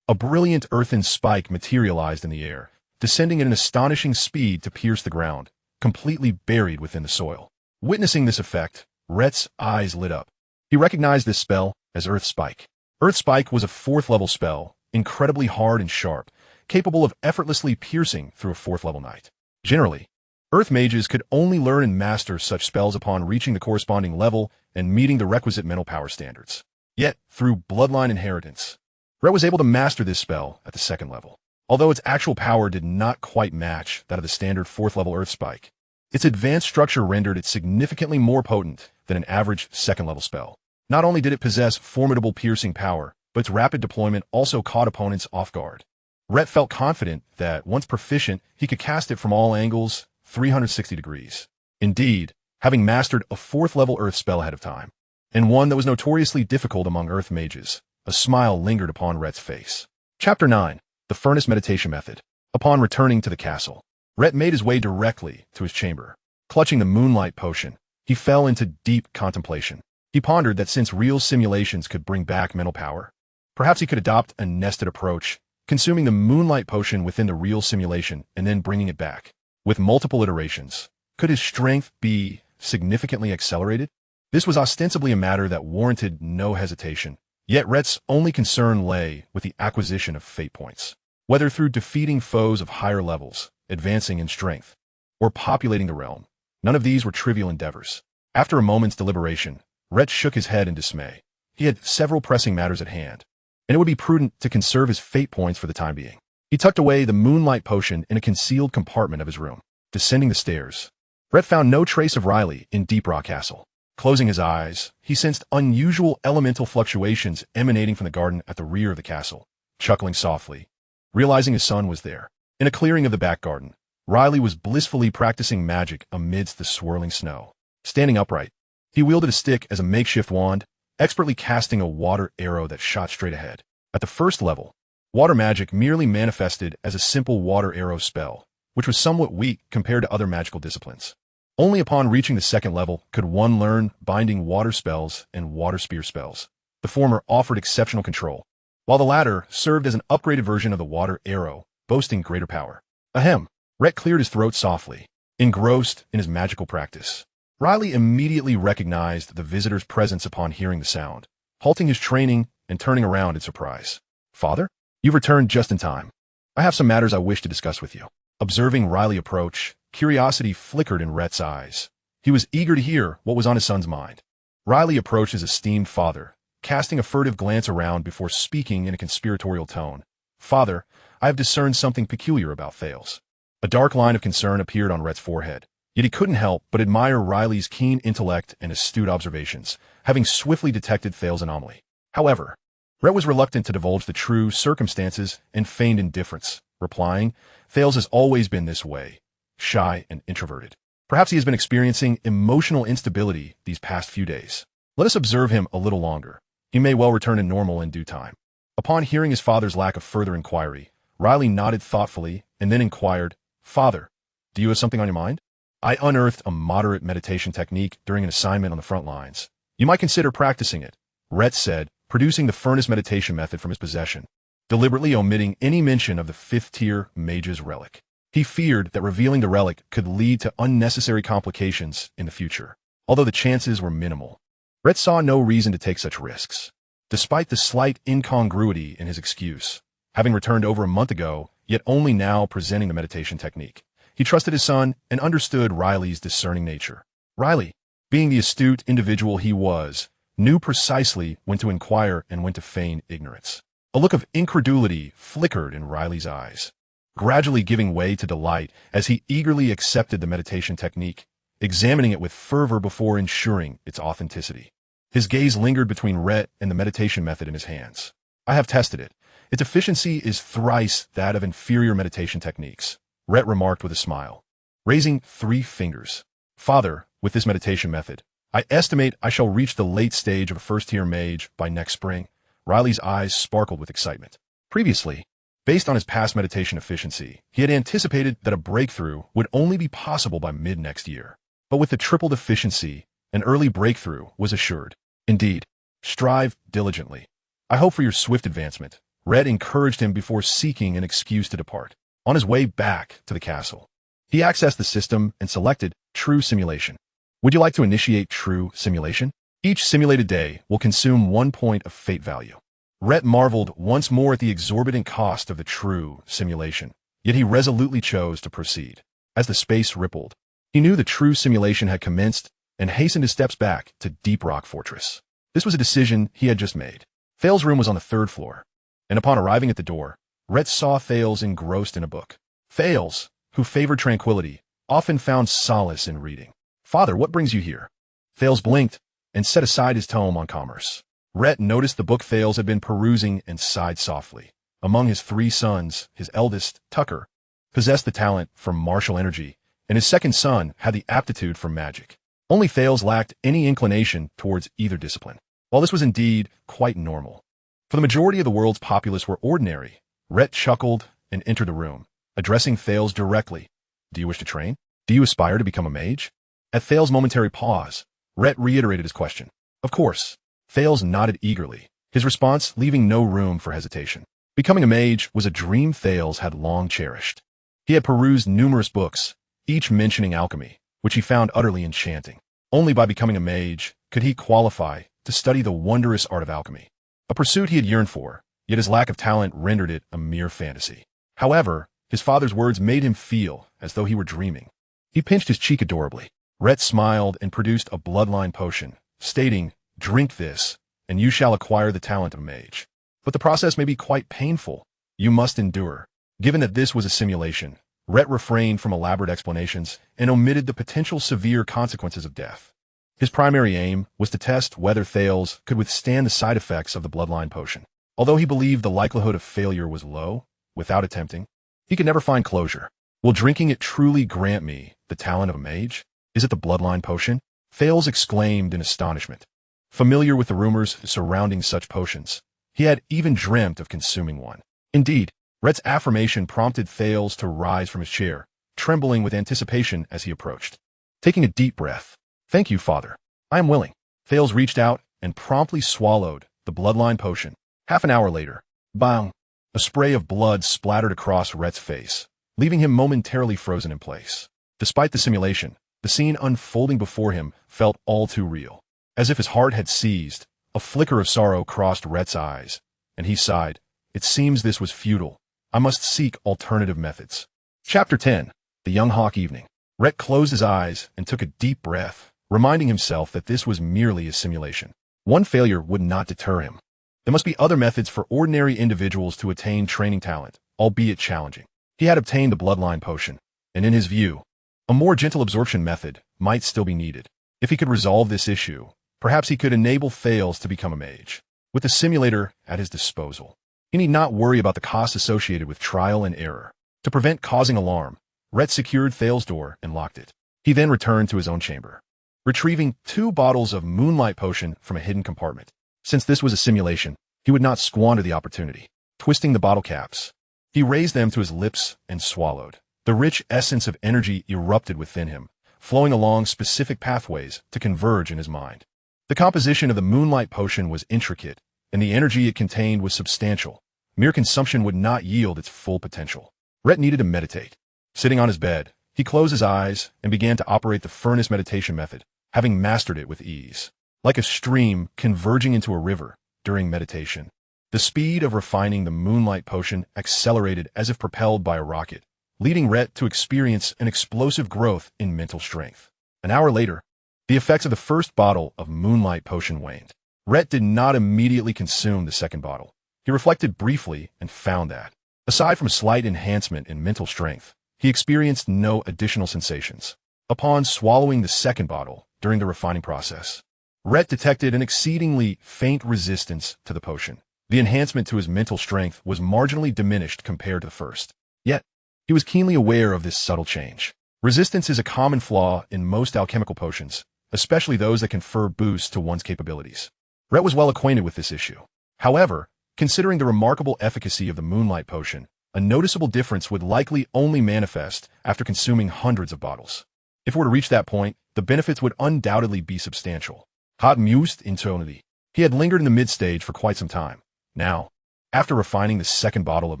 a brilliant earthen spike materialized in the air, descending at an astonishing speed to pierce the ground, completely buried within the soil. Witnessing this effect, Rayt's eyes lit up. He recognized this spell as Earth Spike. Earth Spike was a 4th level spell, incredibly hard and sharp, capable of effortlessly piercing through a 4th level knight. Generally, Earth mages could only learn and master such spells upon reaching the corresponding level and meeting the requisite mental power standards. Yet, through bloodline inheritance, Rayt was able to master this spell at the 2nd level. Although its actual power did not quite match that of the standard 4th level Earth Spike, its advanced structure rendered it significantly more potent than an average 2nd level spell. Not only did it possess formidable piercing power, but its rapid deployment also caught opponents off guard. Rayt felt confident that, once proficient, he could cast it from all angles, 360 degrees. Indeed, having mastered a 4th level Earth spell ahead of time, and one that was notoriously difficult among Earth mages, a smile lingered upon Rayt's face. Chapter 9. The Furnace Meditation Method. Upon returning to the castle, Rayt made his way directly to his chamber. Clutching the moonlight potion, he fell into deep contemplation. He pondered that since real simulations could bring back mental power, perhaps he could adopt a nested approach, consuming the moonlight potion within the real simulation and then bringing it back. With multiple iterations, could his strength be significantly accelerated? This was ostensibly a matter that warranted no hesitation, yet Rayt's only concern lay with the acquisition of fate points. Whether through defeating foes of higher levels, advancing in strength, or populating the realm, none of these were trivial endeavors. After a moment's deliberation, Rayt shook his head in dismay. He had several pressing matters at hand, and it would be prudent to conserve his fate points for the time being. He tucked away the moonlight potion in a concealed compartment of his room. Descending the stairs, Rayt found no trace of Riley in Deep Rock Castle. Closing his eyes, he sensed unusual elemental fluctuations emanating from the garden at the rear of the castle. Chuckling softly, realizing his son was there. In a clearing of the back garden, Riley was blissfully practicing magic amidst the swirling snow. Standing upright, he wielded a stick as a makeshift wand, expertly casting a water arrow that shot straight ahead. At the 1st level, water magic merely manifested as a simple water arrow spell, which was somewhat weak compared to other magical disciplines. Only upon reaching the 2nd level could one learn binding water spells and water spear spells. The former offered exceptional control, while the latter served as an upgraded version of the water arrow, boasting greater power. Ahem. Rayt cleared his throat softly, engrossed in his magical practice. Riley immediately recognized the visitor's presence upon hearing the sound, halting his training and turning around in surprise. Father? You've returned just in time. I have some matters I wish to discuss with you. Observing Riley approach, curiosity flickered in Rayt's eyes. He was eager to hear what was on his son's mind. Riley approached his esteemed father, casting a furtive glance around before speaking in a conspiratorial tone. Father, I have discerned something peculiar about Thales. A dark line of concern appeared on Rayt's forehead, yet he couldn't help but admire Riley's keen intellect and astute observations, having swiftly detected Thales' anomaly. However, Rayt was reluctant to divulge the true circumstances and feigned indifference, replying, Thales has always been this way, shy and introverted. Perhaps he has been experiencing emotional instability these past few days. Let us observe him a little longer. He may well return to normal in due time. Upon hearing his father's lack of further inquiry, Riley nodded thoughtfully and then inquired, Father, do you have something on your mind? I unearthed a moderate meditation technique during an assignment on the front lines. You might consider practicing it, Rayt said, producing the furnace meditation method from his possession, deliberately omitting any mention of the 5th-tier mage's relic. He feared that revealing the relic could lead to unnecessary complications in the future. Although the chances were minimal, Rayt saw no reason to take such risks. Despite the slight incongruity in his excuse, having returned over a month ago, yet only now presenting the meditation technique, he trusted his son and understood Riley's discerning nature. Riley, being the astute individual he was, knew precisely when to inquire and when to feign ignorance. A look of incredulity flickered in Riley's eyes, gradually giving way to delight as he eagerly accepted the meditation technique, examining it with fervor before ensuring its authenticity. His gaze lingered between Rayt and the meditation method in his hands. I have tested it. Its efficiency is thrice that of inferior meditation techniques, Rayt remarked with a smile, raising 3 fingers. Father, with this meditation method, I estimate I shall reach the late stage of a 1st-tier mage by next spring. Riley's eyes sparkled with excitement. Previously, based on his past meditation efficiency, he had anticipated that a breakthrough would only be possible by mid-next year. But with the tripled efficiency, an early breakthrough was assured. Indeed, strive diligently. I hope for your swift advancement. Rayt encouraged him before seeking an excuse to depart. On his way back to the castle, he accessed the system and selected True Simulation. Would you like to initiate True Simulation? Each simulated day will consume 1 point of fate value. Rayt marveled once more at the exorbitant cost of the True Simulation, yet he resolutely chose to proceed. As the space rippled, he knew the True Simulation had commenced and hastened his steps back to Deep Rock Fortress. This was a decision he had just made. Thales' room was on the 3rd floor, and upon arriving at the door, Rayt saw Thales engrossed in a book. Thales, who favored tranquility, often found solace in reading. "Father, what brings you here?" Thales blinked and set aside his tome on commerce. Rayt noticed the book Thales had been perusing and sighed softly. Among his 3 sons, his eldest, Tucker, possessed the talent for martial energy, and his second son had the aptitude for magic. Only Thales lacked any inclination towards either discipline. While this was indeed quite normal, for the majority of the world's populace were ordinary, Rayt chuckled and entered the room, addressing Thales directly. "Do you wish to train? Do you aspire to become a mage?" At Thales' momentary pause, Rayt reiterated his question. "Of course." Thales nodded eagerly, his response leaving no room for hesitation. Becoming a mage was a dream Thales had long cherished. He had perused numerous books, each mentioning alchemy, which he found utterly enchanting. Only by becoming a mage could he qualify to study the wondrous art of alchemy, a pursuit he had yearned for, yet his lack of talent rendered it a mere fantasy. However, his father's words made him feel as though he were dreaming. He pinched his cheek adorably. Rayt smiled and produced a bloodline potion, stating, "Drink this, and you shall acquire the talent of a mage. But the process may be quite painful. You must endure." Given that this was a simulation, Rayt refrained from elaborate explanations and omitted the potential severe consequences of death. His primary aim was to test whether Thales could withstand the side effects of the bloodline potion. Although he believed the likelihood of failure was low, without attempting, he could never find closure. Will drinking it truly grant me the talent of a mage? Is it the bloodline potion? Thales exclaimed in astonishment. Familiar with the rumors surrounding such potions, he had even dreamt of consuming one. Indeed, Rayt's affirmation prompted Thales to rise from his chair, trembling with anticipation as he approached. Taking a deep breath, "Thank you, father. I am willing." Thales reached out and promptly swallowed the bloodline potion. Half an hour later, bang! A spray of blood splattered across Rayt's face, leaving him momentarily frozen in place. Despite the simulation, the scene unfolding before him felt all too real. As if his heart had seized, a flicker of sorrow crossed Rayt's eyes, and he sighed. "It seems this was futile. I must seek alternative methods." Chapter 10. The Young Hawk Evening. Rayt closed his eyes and took a deep breath, reminding himself that this was merely a simulation. One failure would not deter him. There must be other methods for ordinary individuals to attain training talent, albeit challenging. He had obtained the bloodline potion, and in his view, a more gentle absorption method might still be needed. If he could resolve this issue, perhaps he could enable Thales to become a mage. With the simulator at his disposal, he need not worry about the costs associated with trial and error. To prevent causing alarm, Rayt secured Thales' door and locked it. He then returned to his own chamber, retrieving 2 bottles of moonlight potion from a hidden compartment. Since this was a simulation, he would not squander the opportunity. Twisting the bottle caps, he raised them to his lips and swallowed. The rich essence of energy erupted within him, flowing along specific pathways to converge in his mind. The composition of the moonlight potion was intricate, and the energy it contained was substantial. Mere consumption would not yield its full potential. Rayt needed to meditate. Sitting on his bed, he closed his eyes and began to operate the furnace meditation method, having mastered it with ease. Like a stream converging into a river during meditation, the speed of refining the moonlight potion accelerated as if propelled by a rocket, leading Rayt to experience an explosive growth in mental strength. An hour later, the effects of the first bottle of moonlight potion waned. Rayt did not immediately consume the second bottle. He reflected briefly and found that, aside from a slight enhancement in mental strength, he experienced no additional sensations. Upon swallowing the second bottle during the refining process, Rayt detected an exceedingly faint resistance to the potion. The enhancement to his mental strength was marginally diminished compared to the first. Yet, he was keenly aware of this subtle change. Resistance is a common flaw in most alchemical potions, especially those that confer boosts to one's capabilities. Rayt was well acquainted with this issue. However, considering the remarkable efficacy of the moonlight potion, a noticeable difference would likely only manifest after consuming hundreds of bottles. If it were to reach that point, the benefits would undoubtedly be substantial. Hot mused internally. He had lingered in the mid-stage for quite some time. Now, after refining the second bottle of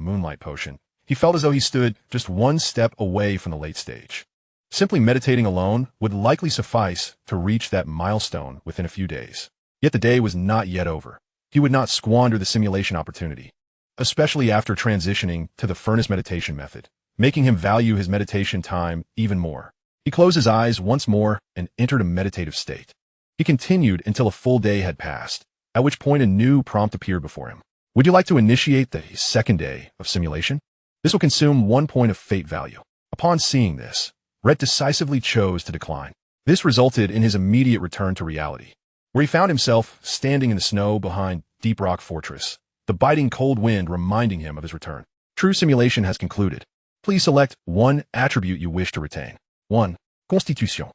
moonlight potion, he felt as though he stood just one step away from the late stage. Simply meditating alone would likely suffice to reach that milestone within a few days. Yet the day was not yet over. He would not squander the simulation opportunity, especially after transitioning to the furnace meditation method, making him value his meditation time even more. He closed his eyes once more and entered a meditative state. He continued until a full day had passed, at which point a new prompt appeared before him. Would you like to initiate the second day of simulation? This will consume 1 point of fate value. Upon seeing this, Rayt decisively chose to decline. This resulted in his immediate return to reality, where he found himself standing in the snow behind Deep Rock Fortress, the biting cold wind reminding him of his return. True simulation has concluded. Please select one attribute you wish to retain. 1. Constitution.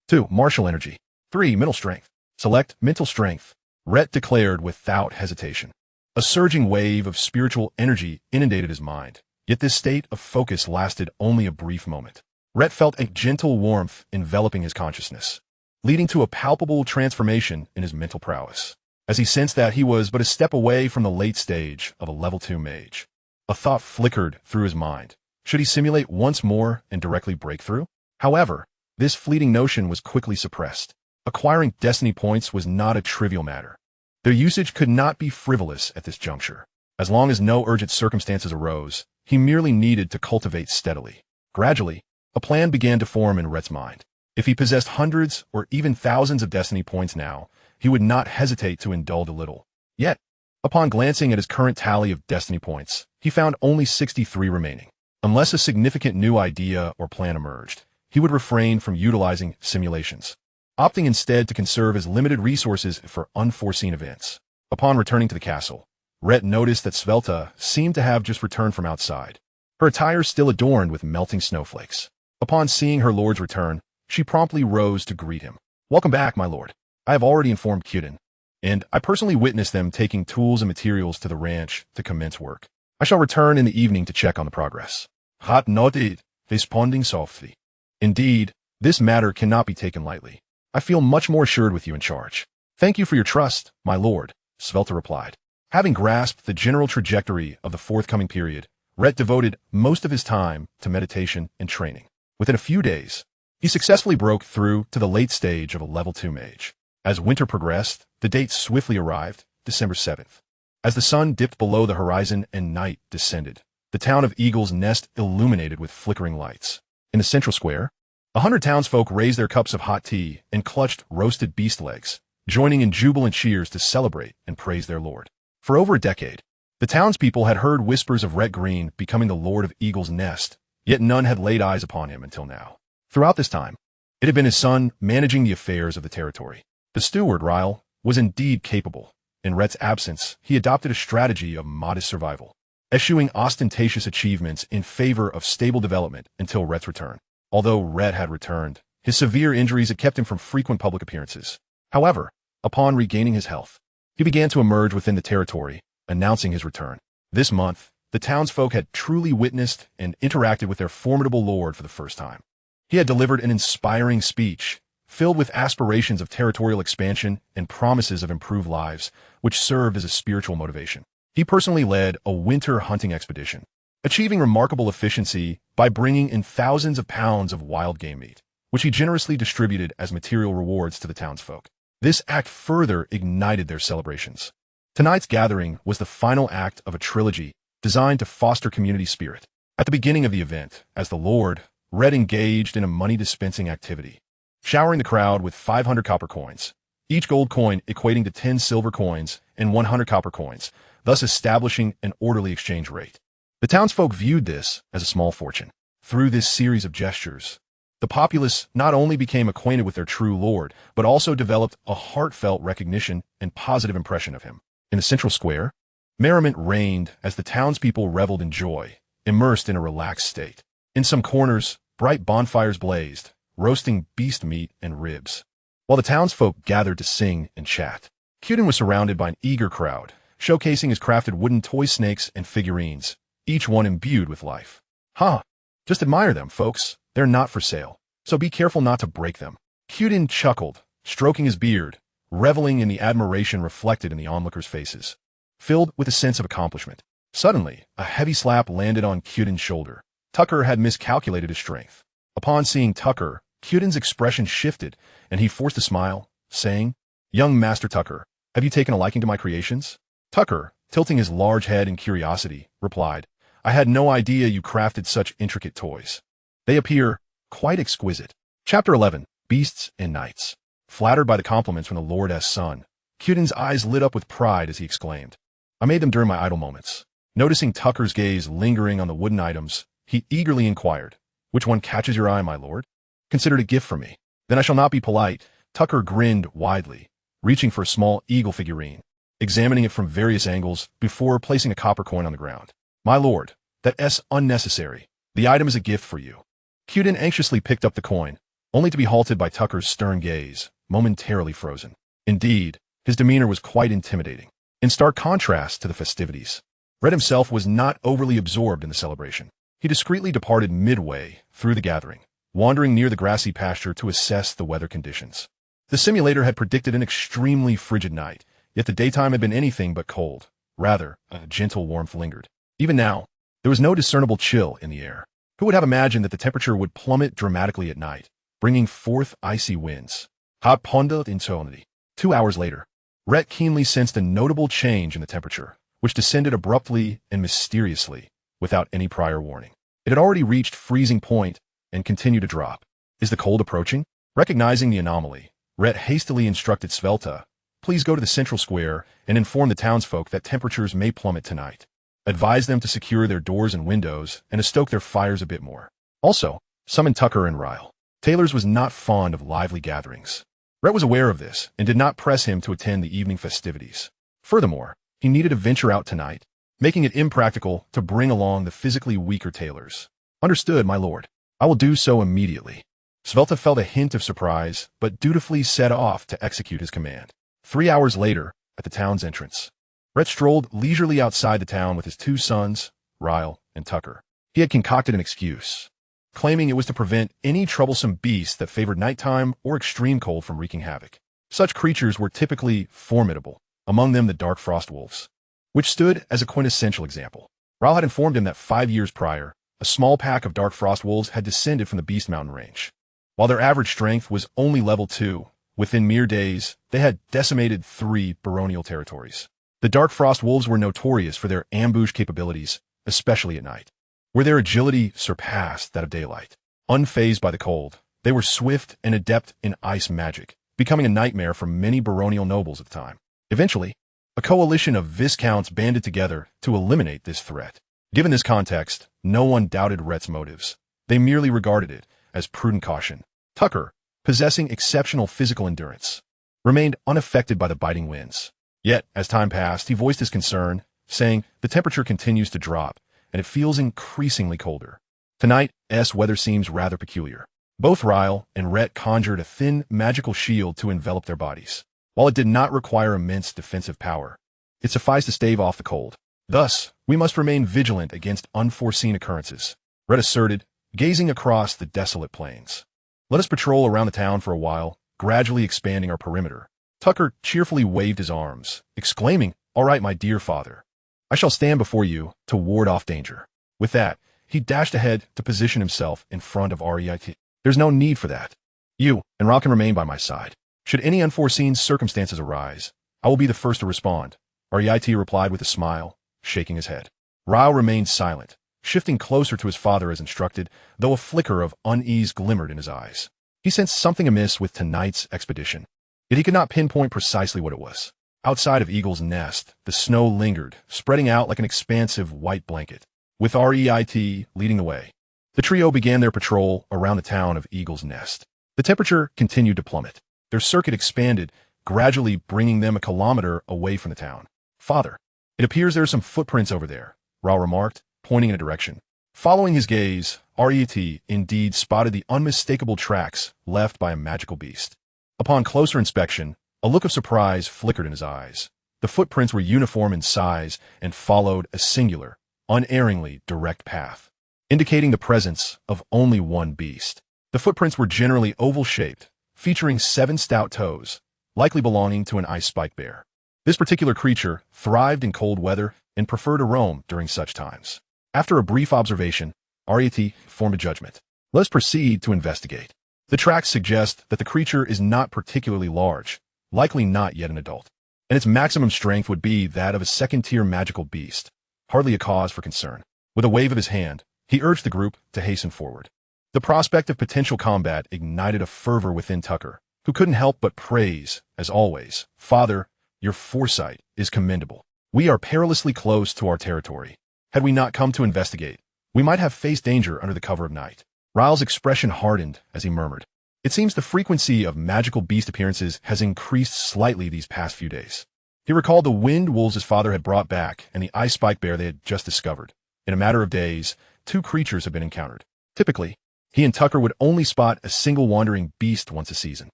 2. Martial energy. 3. Mental strength. Select mental strength. Rayt declared without hesitation. A surging wave of spiritual energy inundated his mind, yet this state of focus lasted only a brief moment. Rayt felt a gentle warmth enveloping his consciousness, leading to a palpable transformation in his mental prowess. As he sensed that he was but a step away from the late stage of a level 2 mage, a thought flickered through his mind. Should he simulate once more and directly break through? However, this fleeting notion was quickly suppressed. Acquiring destiny points was not a trivial matter. Their usage could not be frivolous at this juncture. As long as no urgent circumstances arose, he merely needed to cultivate steadily. Gradually, a plan began to form in Rayt's mind. If he possessed hundreds or even thousands of destiny points now, he would not hesitate to indulge a little. Yet, upon glancing at his current tally of destiny points, he found only 63 remaining. Unless a significant new idea or plan emerged, he would refrain from utilizing simulations, opting instead to conserve his limited resources for unforeseen events. Upon returning to the castle, Rayt noticed that Svelta seemed to have just returned from outside, her attire still adorned with melting snowflakes. Upon seeing her lord's return, she promptly rose to greet him. Welcome back, my lord. I have already informed Kyuden, and I personally witnessed them taking tools and materials to the ranch to commence work. I shall return in the evening to check on the progress. Hot nodded, responding softly. Indeed, this matter cannot be taken lightly. I feel much more assured with you in charge. Thank you for your trust, my lord, Svelta replied. Having grasped the general trajectory of the forthcoming period, Rayt devoted most of his time to meditation and training. Within a few days, he successfully broke through to the late stage of a level 2 mage. As winter progressed, the date swiftly arrived, December 7th. As the sun dipped below the horizon and night descended, the town of Eagle's Nest illuminated with flickering lights. In the central square, 100 townsfolk raised their cups of hot tea and clutched roasted beast legs, joining in jubilant cheers to celebrate and praise their lord. For over a decade, the townspeople had heard whispers of Rayt Green becoming the lord of Eagle's Nest, yet none had laid eyes upon him until now. Throughout this time, it had been his son managing the affairs of the territory. The steward, Ryle, was indeed capable. In Rayt's absence, he adopted a strategy of modest survival, eschewing ostentatious achievements in favor of stable development until Rayt's return. Although Rayt had returned, his severe injuries had kept him from frequent public appearances. However, upon regaining his health, he began to emerge within the territory, announcing his return. This month, the townsfolk had truly witnessed and interacted with their formidable lord for the first time. He had delivered an inspiring speech, filled with aspirations of territorial expansion and promises of improved lives, which served as a spiritual motivation. He personally led a winter hunting expedition, achieving remarkable efficiency by bringing in thousands of pounds of wild game meat, which he generously distributed as material rewards to the townsfolk. This act further ignited their celebrations. Tonight's gathering was the final act of a trilogy designed to foster community spirit. At the beginning of the event, as the Lord, Rayt engaged in a money-dispensing activity, showering the crowd with 500 copper coins, each gold coin equating to 10 silver coins and 100 copper coins, thus establishing an orderly exchange rate. The townsfolk viewed this as a small fortune. Through this series of gestures, the populace not only became acquainted with their true lord, but also developed a heartfelt recognition and positive impression of him. In the central square, merriment reigned as the townspeople reveled in joy, immersed in a relaxed state. In some corners, bright bonfires blazed, roasting beast meat and ribs, while the townsfolk gathered to sing and chat. Kyuden was surrounded by an eager crowd, showcasing his crafted wooden toy snakes and figurines, each one imbued with life. Huh. Just admire them, folks. They're not for sale, so be careful not to break them. Kyudin chuckled, stroking his beard, reveling in the admiration reflected in the onlookers' faces. Filled with a sense of accomplishment. Suddenly, a heavy slap landed on Kyudin's shoulder. Tucker had miscalculated his strength. Upon seeing Tucker, Kyudin's expression shifted, and he forced a smile, saying, "Young Master Tucker, have you taken a liking to my creations?" Tucker, tilting his large head in curiosity, replied, "I had no idea you crafted such intricate toys. They appear quite exquisite." Chapter 11, Beasts and Knights. Flattered by the compliments from the Lord's son, Kyudin's eyes lit up with pride as he exclaimed, "I made them during my idle moments." Noticing Tucker's gaze lingering on the wooden items, he eagerly inquired, "Which one catches your eye, my lord? Consider it a gift from me." "Then I shall not be polite." Tucker grinned widely, reaching for a small eagle figurine, examining it from various angles before placing a copper coin on the ground. "My lord, that's unnecessary. The item is a gift for you." Kyudin anxiously picked up the coin, only to be halted by Tucker's stern gaze, momentarily frozen. Indeed, his demeanor was quite intimidating, in stark contrast to the festivities. Rayt himself was not overly absorbed in the celebration. He discreetly departed midway through the gathering, wandering near the grassy pasture to assess the weather conditions. The simulator had predicted an extremely frigid night, yet the daytime had been anything but cold. Rather, a gentle warmth lingered. Even now, there was no discernible chill in the air. Who would have imagined that the temperature would plummet dramatically at night, bringing forth icy winds? Hot pondered insanity. 2 hours later, Rayt keenly sensed a notable change in the temperature, which descended abruptly and mysteriously, without any prior warning. It had already reached freezing point and continued to drop. Is the cold approaching? Recognizing the anomaly, Rayt hastily instructed Svelta, "Please go to the central square and inform the townsfolk that temperatures may plummet tonight. Advise them to secure their doors and windows and to stoke their fires a bit more. Also, summon Tucker and Ryle." Taylor's was not fond of lively gatherings. Rayt was aware of this and did not press him to attend the evening festivities. Furthermore, he needed to venture out tonight, making it impractical to bring along the physically weaker Taylors. "Understood, my lord. I will do so immediately." Svelta felt a hint of surprise, but dutifully set off to execute his command. 3 hours later, at the town's entrance, Rayt strolled leisurely outside the town with his 2 sons, Ryle and Tucker. He had concocted an excuse, claiming it was to prevent any troublesome beast that favored nighttime or extreme cold from wreaking havoc. Such creatures were typically formidable, among them the dark frost wolves, which stood as a quintessential example. Ryle had informed him that 5 years prior, a small pack of dark frost wolves had descended from the Beast Mountain range. While their average strength was only level 2, within mere days, they had decimated 3 baronial territories. The dark frost wolves were notorious for their ambush capabilities, especially at night, where their agility surpassed that of daylight. Unfazed by the cold, they were swift and adept in ice magic, becoming a nightmare for many baronial nobles at the time. Eventually, a coalition of viscounts banded together to eliminate this threat. Given this context, no one doubted Rayt's motives. They merely regarded it as prudent caution. Tucker, possessing exceptional physical endurance, remained unaffected by the biting winds. Yet, as time passed, he voiced his concern, saying, "The temperature continues to drop, and it feels increasingly colder. Tonight's weather seems rather peculiar." Both Ryle and Rayt conjured a thin, magical shield to envelop their bodies. While it did not require immense defensive power, it sufficed to stave off the cold. "Thus, we must remain vigilant against unforeseen occurrences," Rayt asserted, gazing across the desolate plains. "Let us patrol around the town for a while, gradually expanding our perimeter." Tucker cheerfully waved his arms, exclaiming, "All right, my dear father. I shall stand before you to ward off danger." With that, he dashed ahead to position himself in front of Rayt. "There's no need for that. You and Ryle can remain by my side. Should any unforeseen circumstances arise, I will be the first to respond," Rayt replied with a smile, shaking his head. Ryle remained silent, shifting closer to his father as instructed, though a flicker of unease glimmered in his eyes. He sensed something amiss with tonight's expedition, yet he could not pinpoint precisely what it was. Outside of Eagle's Nest, the snow lingered, spreading out like an expansive white blanket, with Rayt leading the way. The trio began their patrol around the town of Eagle's Nest. The temperature continued to plummet. Their circuit expanded, gradually bringing them a kilometer away from the town. "Father, it appears there are some footprints over there," Ryle remarked, pointing in a direction. Following his gaze, Rayt indeed spotted the unmistakable tracks left by a magical beast. Upon closer inspection, a look of surprise flickered in his eyes. The footprints were uniform in size and followed a singular, unerringly direct path, indicating the presence of only one beast. The footprints were generally oval-shaped, featuring 7 stout toes, likely belonging to an ice spike bear. This particular creature thrived in cold weather and preferred to roam during such times. After a brief observation, Rayt formed a judgment. Let's proceed to investigate. The tracks suggest that the creature is not particularly large, likely not yet an adult, and its maximum strength would be that of a second-tier magical beast, hardly a cause for concern. With a wave of his hand, he urged the group to hasten forward. The prospect of potential combat ignited a fervor within Tucker, who couldn't help but praise, as always, "Father, your foresight is commendable. We are perilously close to our territory. Had we not come to investigate, we might have faced danger under the cover of night." Ryle's expression hardened as he murmured, "It seems the frequency of magical beast appearances has increased slightly these past few days." He recalled the wind wolves his father had brought back and the ice spike bear they had just discovered. In a matter of days, 2 creatures had been encountered. Typically, he and Tucker would only spot a single wandering beast once a season.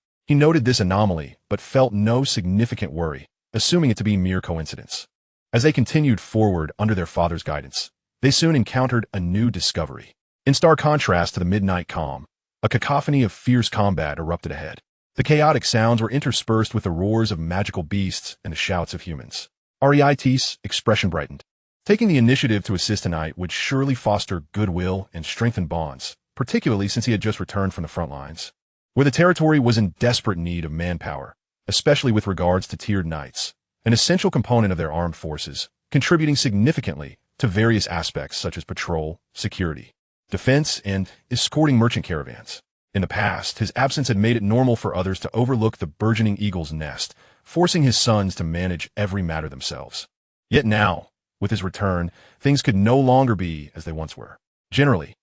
He noted this anomaly, but felt no significant worry, assuming it to be mere coincidence. As they continued forward under their father's guidance, they soon encountered a new discovery. In stark contrast to the midnight calm, a cacophony of fierce combat erupted ahead. The chaotic sounds were interspersed with the roars of magical beasts and the shouts of humans. Rayt's expression brightened. Taking the initiative to assist tonight would surely foster goodwill and strengthen bonds, particularly since he had just returned from the front lines, where the territory was in desperate need of manpower, especially with regards to tiered knights, an essential component of their armed forces, contributing significantly to various aspects such as patrol, security, defense, and escorting merchant caravans. In the past, his absence had made it normal for others to overlook the burgeoning eagle's nest, forcing his sons to manage every matter themselves. Yet now, with his return, things could no longer be as they once were. Generally,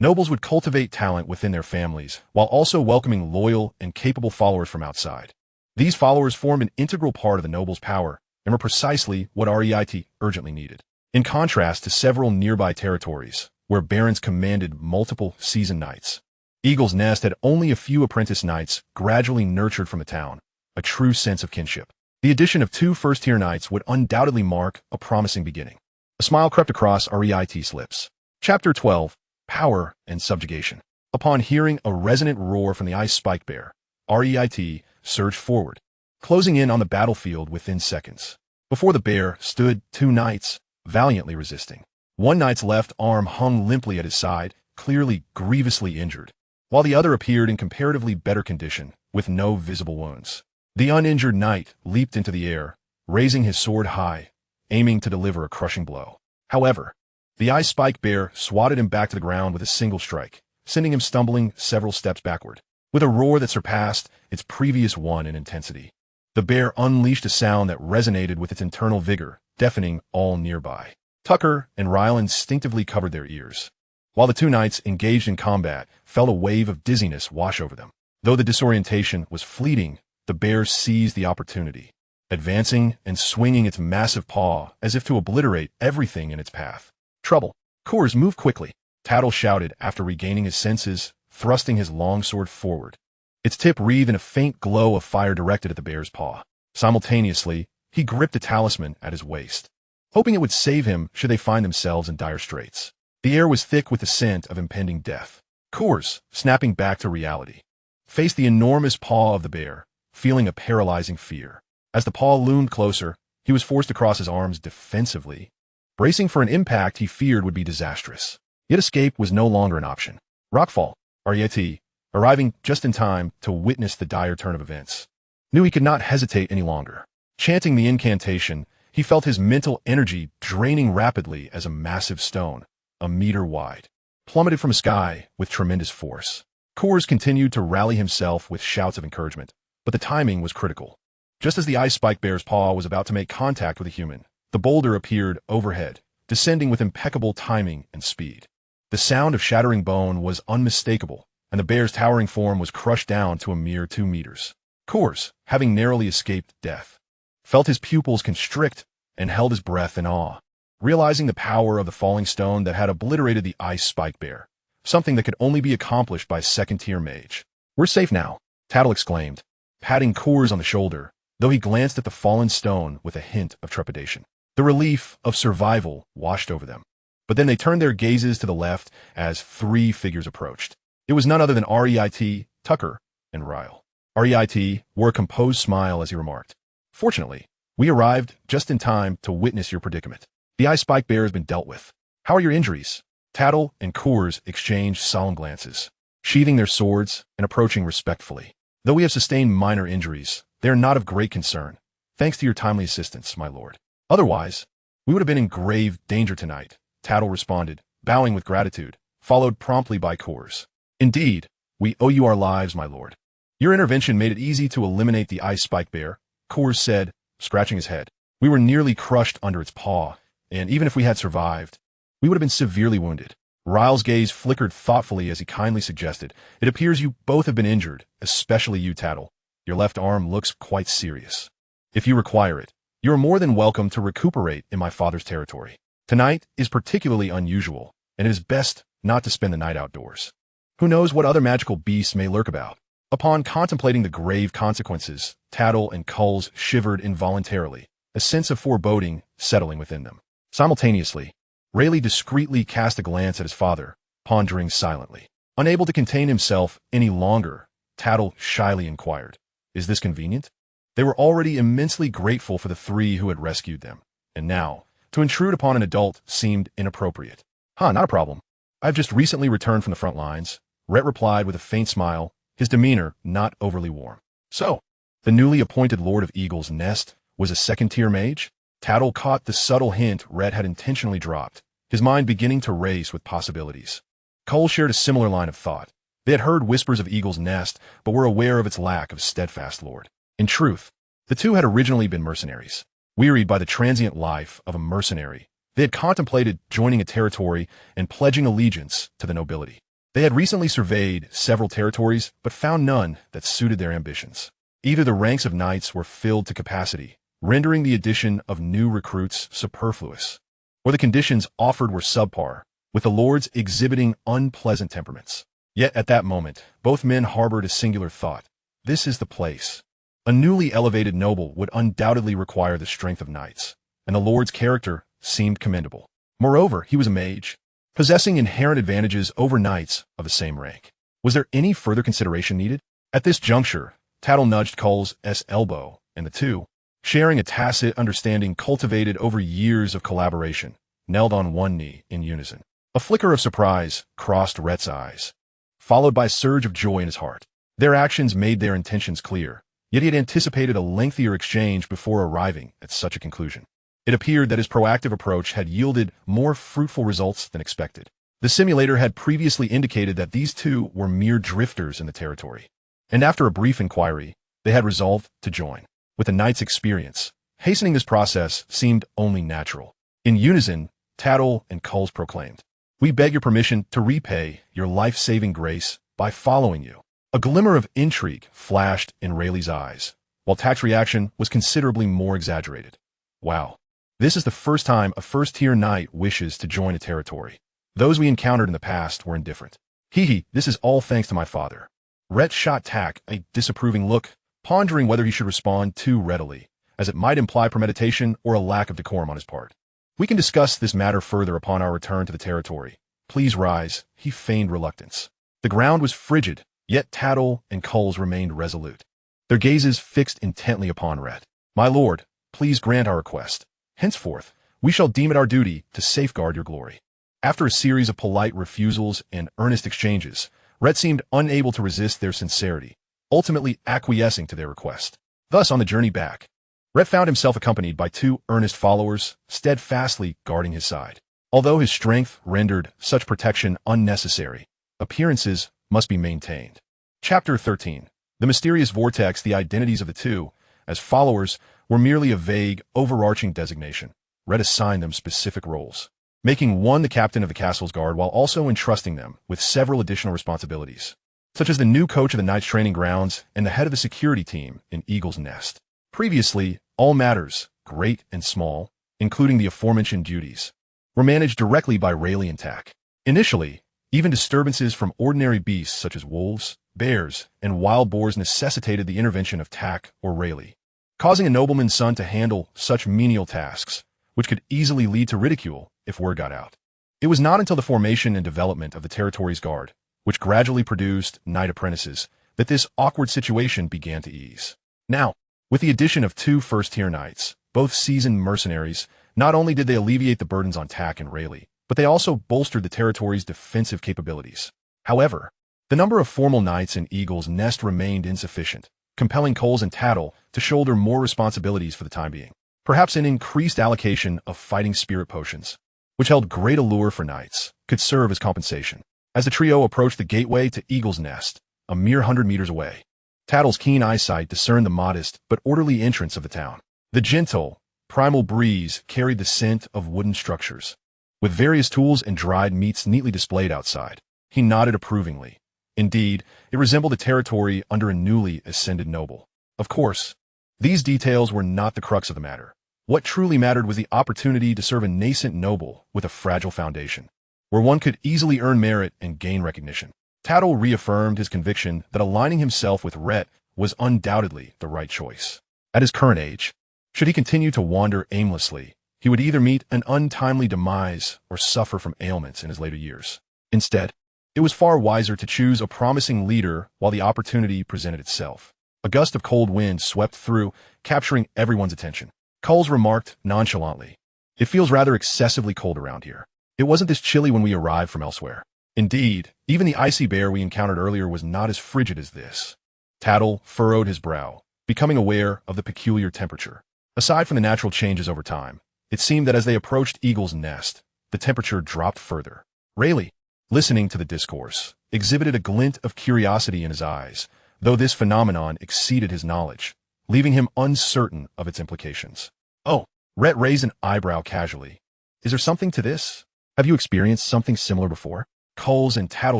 nobles would cultivate talent within their families while also welcoming loyal and capable followers from outside. These followers formed an integral part of the noble's power and were precisely what Rayt urgently needed. In contrast to several nearby territories, where barons commanded multiple seasoned knights, Eagle's Nest had only a few apprentice knights gradually nurtured from the town, a true sense of kinship. The addition of 2 first-tier knights would undoubtedly mark a promising beginning. A smile crept across Rayt's lips. Chapter 12, Power and Subjugation. Upon hearing a resonant roar from the ice spike bear, Rayt surged forward, closing in on the battlefield within seconds. Before the bear stood 2 knights, valiantly resisting. One knight's left arm hung limply at his side, clearly grievously injured, while the other appeared in comparatively better condition, with no visible wounds. The uninjured knight leaped into the air, raising his sword high, aiming to deliver a crushing blow. However, the ice spike bear swatted him back to the ground with a single strike, sending him stumbling several steps backward. With a roar that surpassed its previous one in intensity, the bear unleashed a sound that resonated with its internal vigor, deafening all nearby. Tucker and Ryle instinctively covered their ears. While the 2 knights engaged in combat, felt a wave of dizziness wash over them. Though the disorientation was fleeting, the bear seized the opportunity, advancing and swinging its massive paw as if to obliterate everything in its path. "Trouble! Coors, move quickly!" Tattle shouted after regaining his senses, thrusting his longsword forward. Its tip wreathed in a faint glow of fire directed at the bear's paw. Simultaneously, he gripped a talisman at his waist, hoping it would save him should they find themselves in dire straits. The air was thick with the scent of impending death. Coors, snapping back to reality, faced the enormous paw of the bear, feeling a paralyzing fear. As the paw loomed closer, he was forced to cross his arms defensively, bracing for an impact he feared would be disastrous. Yet escape was no longer an option. Rockfall, Rayt, arriving just in time to witness the dire turn of events, knew he could not hesitate any longer. Chanting the incantation, he felt his mental energy draining rapidly as a massive stone, a meter wide, plummeted from the sky with tremendous force. Coors continued to rally himself with shouts of encouragement, but the timing was critical. Just as the ice spike bear's paw was about to make contact with a human, the boulder appeared overhead, descending with impeccable timing and speed. The sound of shattering bone was unmistakable, and the bear's towering form was crushed down to a mere 2 meters. Coors, having narrowly escaped death, felt his pupils constrict and held his breath in awe, realizing the power of the falling stone that had obliterated the ice spike bear, something that could only be accomplished by a second-tier mage. "We're safe now," Tattle exclaimed, patting Coors on the shoulder though he glanced at the fallen stone with a hint of trepidation. The relief of survival washed over them. But then they turned their gazes to the left as three figures approached. It was none other than Rayt, Tucker, and Ryle. Rayt wore a composed smile as he remarked, "Fortunately, we arrived just in time to witness your predicament. The ice spike bear has been dealt with. How are your injuries?" Tattle and Coors exchanged solemn glances, sheathing their swords and approaching respectfully. "Though we have sustained minor injuries, they are not of great concern, thanks to your timely assistance, my lord. Otherwise, we would have been in grave danger tonight," Tattle responded, bowing with gratitude, followed promptly by Coors. "Indeed, we owe you our lives, my lord. Your intervention made it easy to eliminate the ice spike bear," Coors said, scratching his head. "We were nearly crushed under its paw, and even if we had survived, we would have been severely wounded." Ryle's gaze flickered thoughtfully as he kindly suggested, "It appears you both have been injured, especially you, Tattle. Your left arm looks quite serious. If you require it, you are more than welcome to recuperate in my father's territory. Tonight is particularly unusual, and it is best not to spend the night outdoors. Who knows what other magical beasts may lurk about." Upon contemplating the grave consequences, Tattle and Culls shivered involuntarily, a sense of foreboding settling within them. Simultaneously, Rayleigh discreetly cast a glance at his father, pondering silently. Unable to contain himself any longer, Tattle shyly inquired, "Is this convenient?" They were already immensely grateful for the three who had rescued them, and now, to intrude upon an adult seemed inappropriate. Not a problem. I've just recently returned from the front lines," Rhett replied with a faint smile, his demeanor not overly warm. "So, the newly appointed Lord of Eagle's Nest was a second-tier mage?" Tattle caught the subtle hint Rhett had intentionally dropped, his mind beginning to race with possibilities. Cole shared a similar line of thought. They had heard whispers of Eagle's Nest, but were aware of its lack of steadfast lord. In truth, the two had originally been mercenaries. Wearied by the transient life of a mercenary, they had contemplated joining a territory and pledging allegiance to the nobility. They had recently surveyed several territories, but found none that suited their ambitions. Either the ranks of knights were filled to capacity, rendering the addition of new recruits superfluous, or the conditions offered were subpar, with the lords exhibiting unpleasant temperaments. Yet at that moment, both men harbored a singular thought. This is the place. A newly elevated noble would undoubtedly require the strength of knights, and the lord's character seemed commendable. Moreover, he was a mage, possessing inherent advantages over knights of the same rank. Was there any further consideration needed? At this juncture, Tattle nudged Culls' elbow, and the two, sharing a tacit understanding cultivated over years of collaboration, knelt on one knee in unison. A flicker of surprise crossed Rhett's eyes, followed by a surge of joy in his heart. Their actions made their intentions clear, yet he had anticipated a lengthier exchange before arriving at such a conclusion. It appeared that his proactive approach had yielded more fruitful results than expected. The simulator had previously indicated that these two were mere drifters in the territory, and after a brief inquiry, they had resolved to join. With the knight's experience, hastening this process seemed only natural. In unison, Tattle and Culls proclaimed, "We beg your permission to repay your life-saving grace by following you." A glimmer of intrigue flashed in Rayleigh's eyes, while Tack's reaction was considerably more exaggerated. "Wow. This is the first time a first-tier knight wishes to join a territory. Those we encountered in the past were indifferent. This is all thanks to my father." Rhett shot Tack a disapproving look, pondering whether he should respond too readily, as it might imply premeditation or a lack of decorum on his part. "We can discuss this matter further upon our return to the territory. Please rise," he feigned reluctance. The ground was frigid, yet Tattle and Culls remained resolute, their gazes fixed intently upon Rhett. "My lord, please grant our request. Henceforth, we shall deem it our duty to safeguard your glory." After a series of polite refusals and earnest exchanges, Rhett seemed unable to resist their sincerity, ultimately acquiescing to their request. Thus, on the journey back, Rhett found himself accompanied by two earnest followers, steadfastly guarding his side. Although his strength rendered such protection unnecessary, appearances must be maintained. Chapter 13. The mysterious vortex. The identities of the two, as followers, were merely a vague, overarching designation. Rhett assigned them specific roles, making one the captain of the castle's guard while also entrusting them with several additional responsibilities, such as the new coach of the Knights training grounds and the head of the security team in Eagle's Nest. Previously, all matters, great and small, including the aforementioned duties, were managed directly by Rayleigh and Tack. Initially, even disturbances from ordinary beasts such as wolves, bears, and wild boars necessitated the intervention of Tack or Rayleigh. causing a nobleman's son to handle such menial tasks, which could easily lead to ridicule if word got out. It was not until the formation and development of the territory's guard, which gradually produced knight apprentices, that this awkward situation began to ease. Now, with the addition of 2 first-tier knights, both seasoned mercenaries, not only did they alleviate the burdens on Tak and Rayt, but they also bolstered the territory's defensive capabilities. However, the number of formal knights in Eagle's Nest remained insufficient, compelling Coles and Tattle to shoulder more responsibilities for the time being. Perhaps an increased allocation of fighting spirit potions, which held great allure for knights, could serve as compensation. As the trio approached the gateway to Eagle's Nest, a mere 100 meters away, Tattle's keen eyesight discerned the modest but orderly entrance of the town. The gentle, primal breeze carried the scent of wooden structures, with various tools and dried meats neatly displayed outside. He nodded approvingly. Indeed, it resembled a territory under a newly ascended noble. Of course, these details were not the crux of the matter. What truly mattered was the opportunity to serve a nascent noble with a fragile foundation, where one could easily earn merit and gain recognition. Tattle reaffirmed his conviction that aligning himself with Rayt was undoubtedly the right choice. At his current age, should he continue to wander aimlessly, he would either meet an untimely demise or suffer from ailments in his later years. Instead, it was far wiser to choose a promising leader while the opportunity presented itself. A gust of cold wind swept through, capturing everyone's attention. Coles remarked nonchalantly, "It feels rather excessively cold around here. It wasn't this chilly when we arrived from elsewhere." Indeed, even the icy bear we encountered earlier was not as frigid as this. Tattle furrowed his brow, becoming aware of the peculiar temperature. Aside from the natural changes over time, it seemed that as they approached Eagle's Nest, the temperature dropped further. Rayt, listening to the discourse, exhibited a glint of curiosity in his eyes, though this phenomenon exceeded his knowledge, leaving him uncertain of its implications. "Oh," Rayt raised an eyebrow casually. "Is there something to this? Have you experienced something similar before?" Coles and Tattle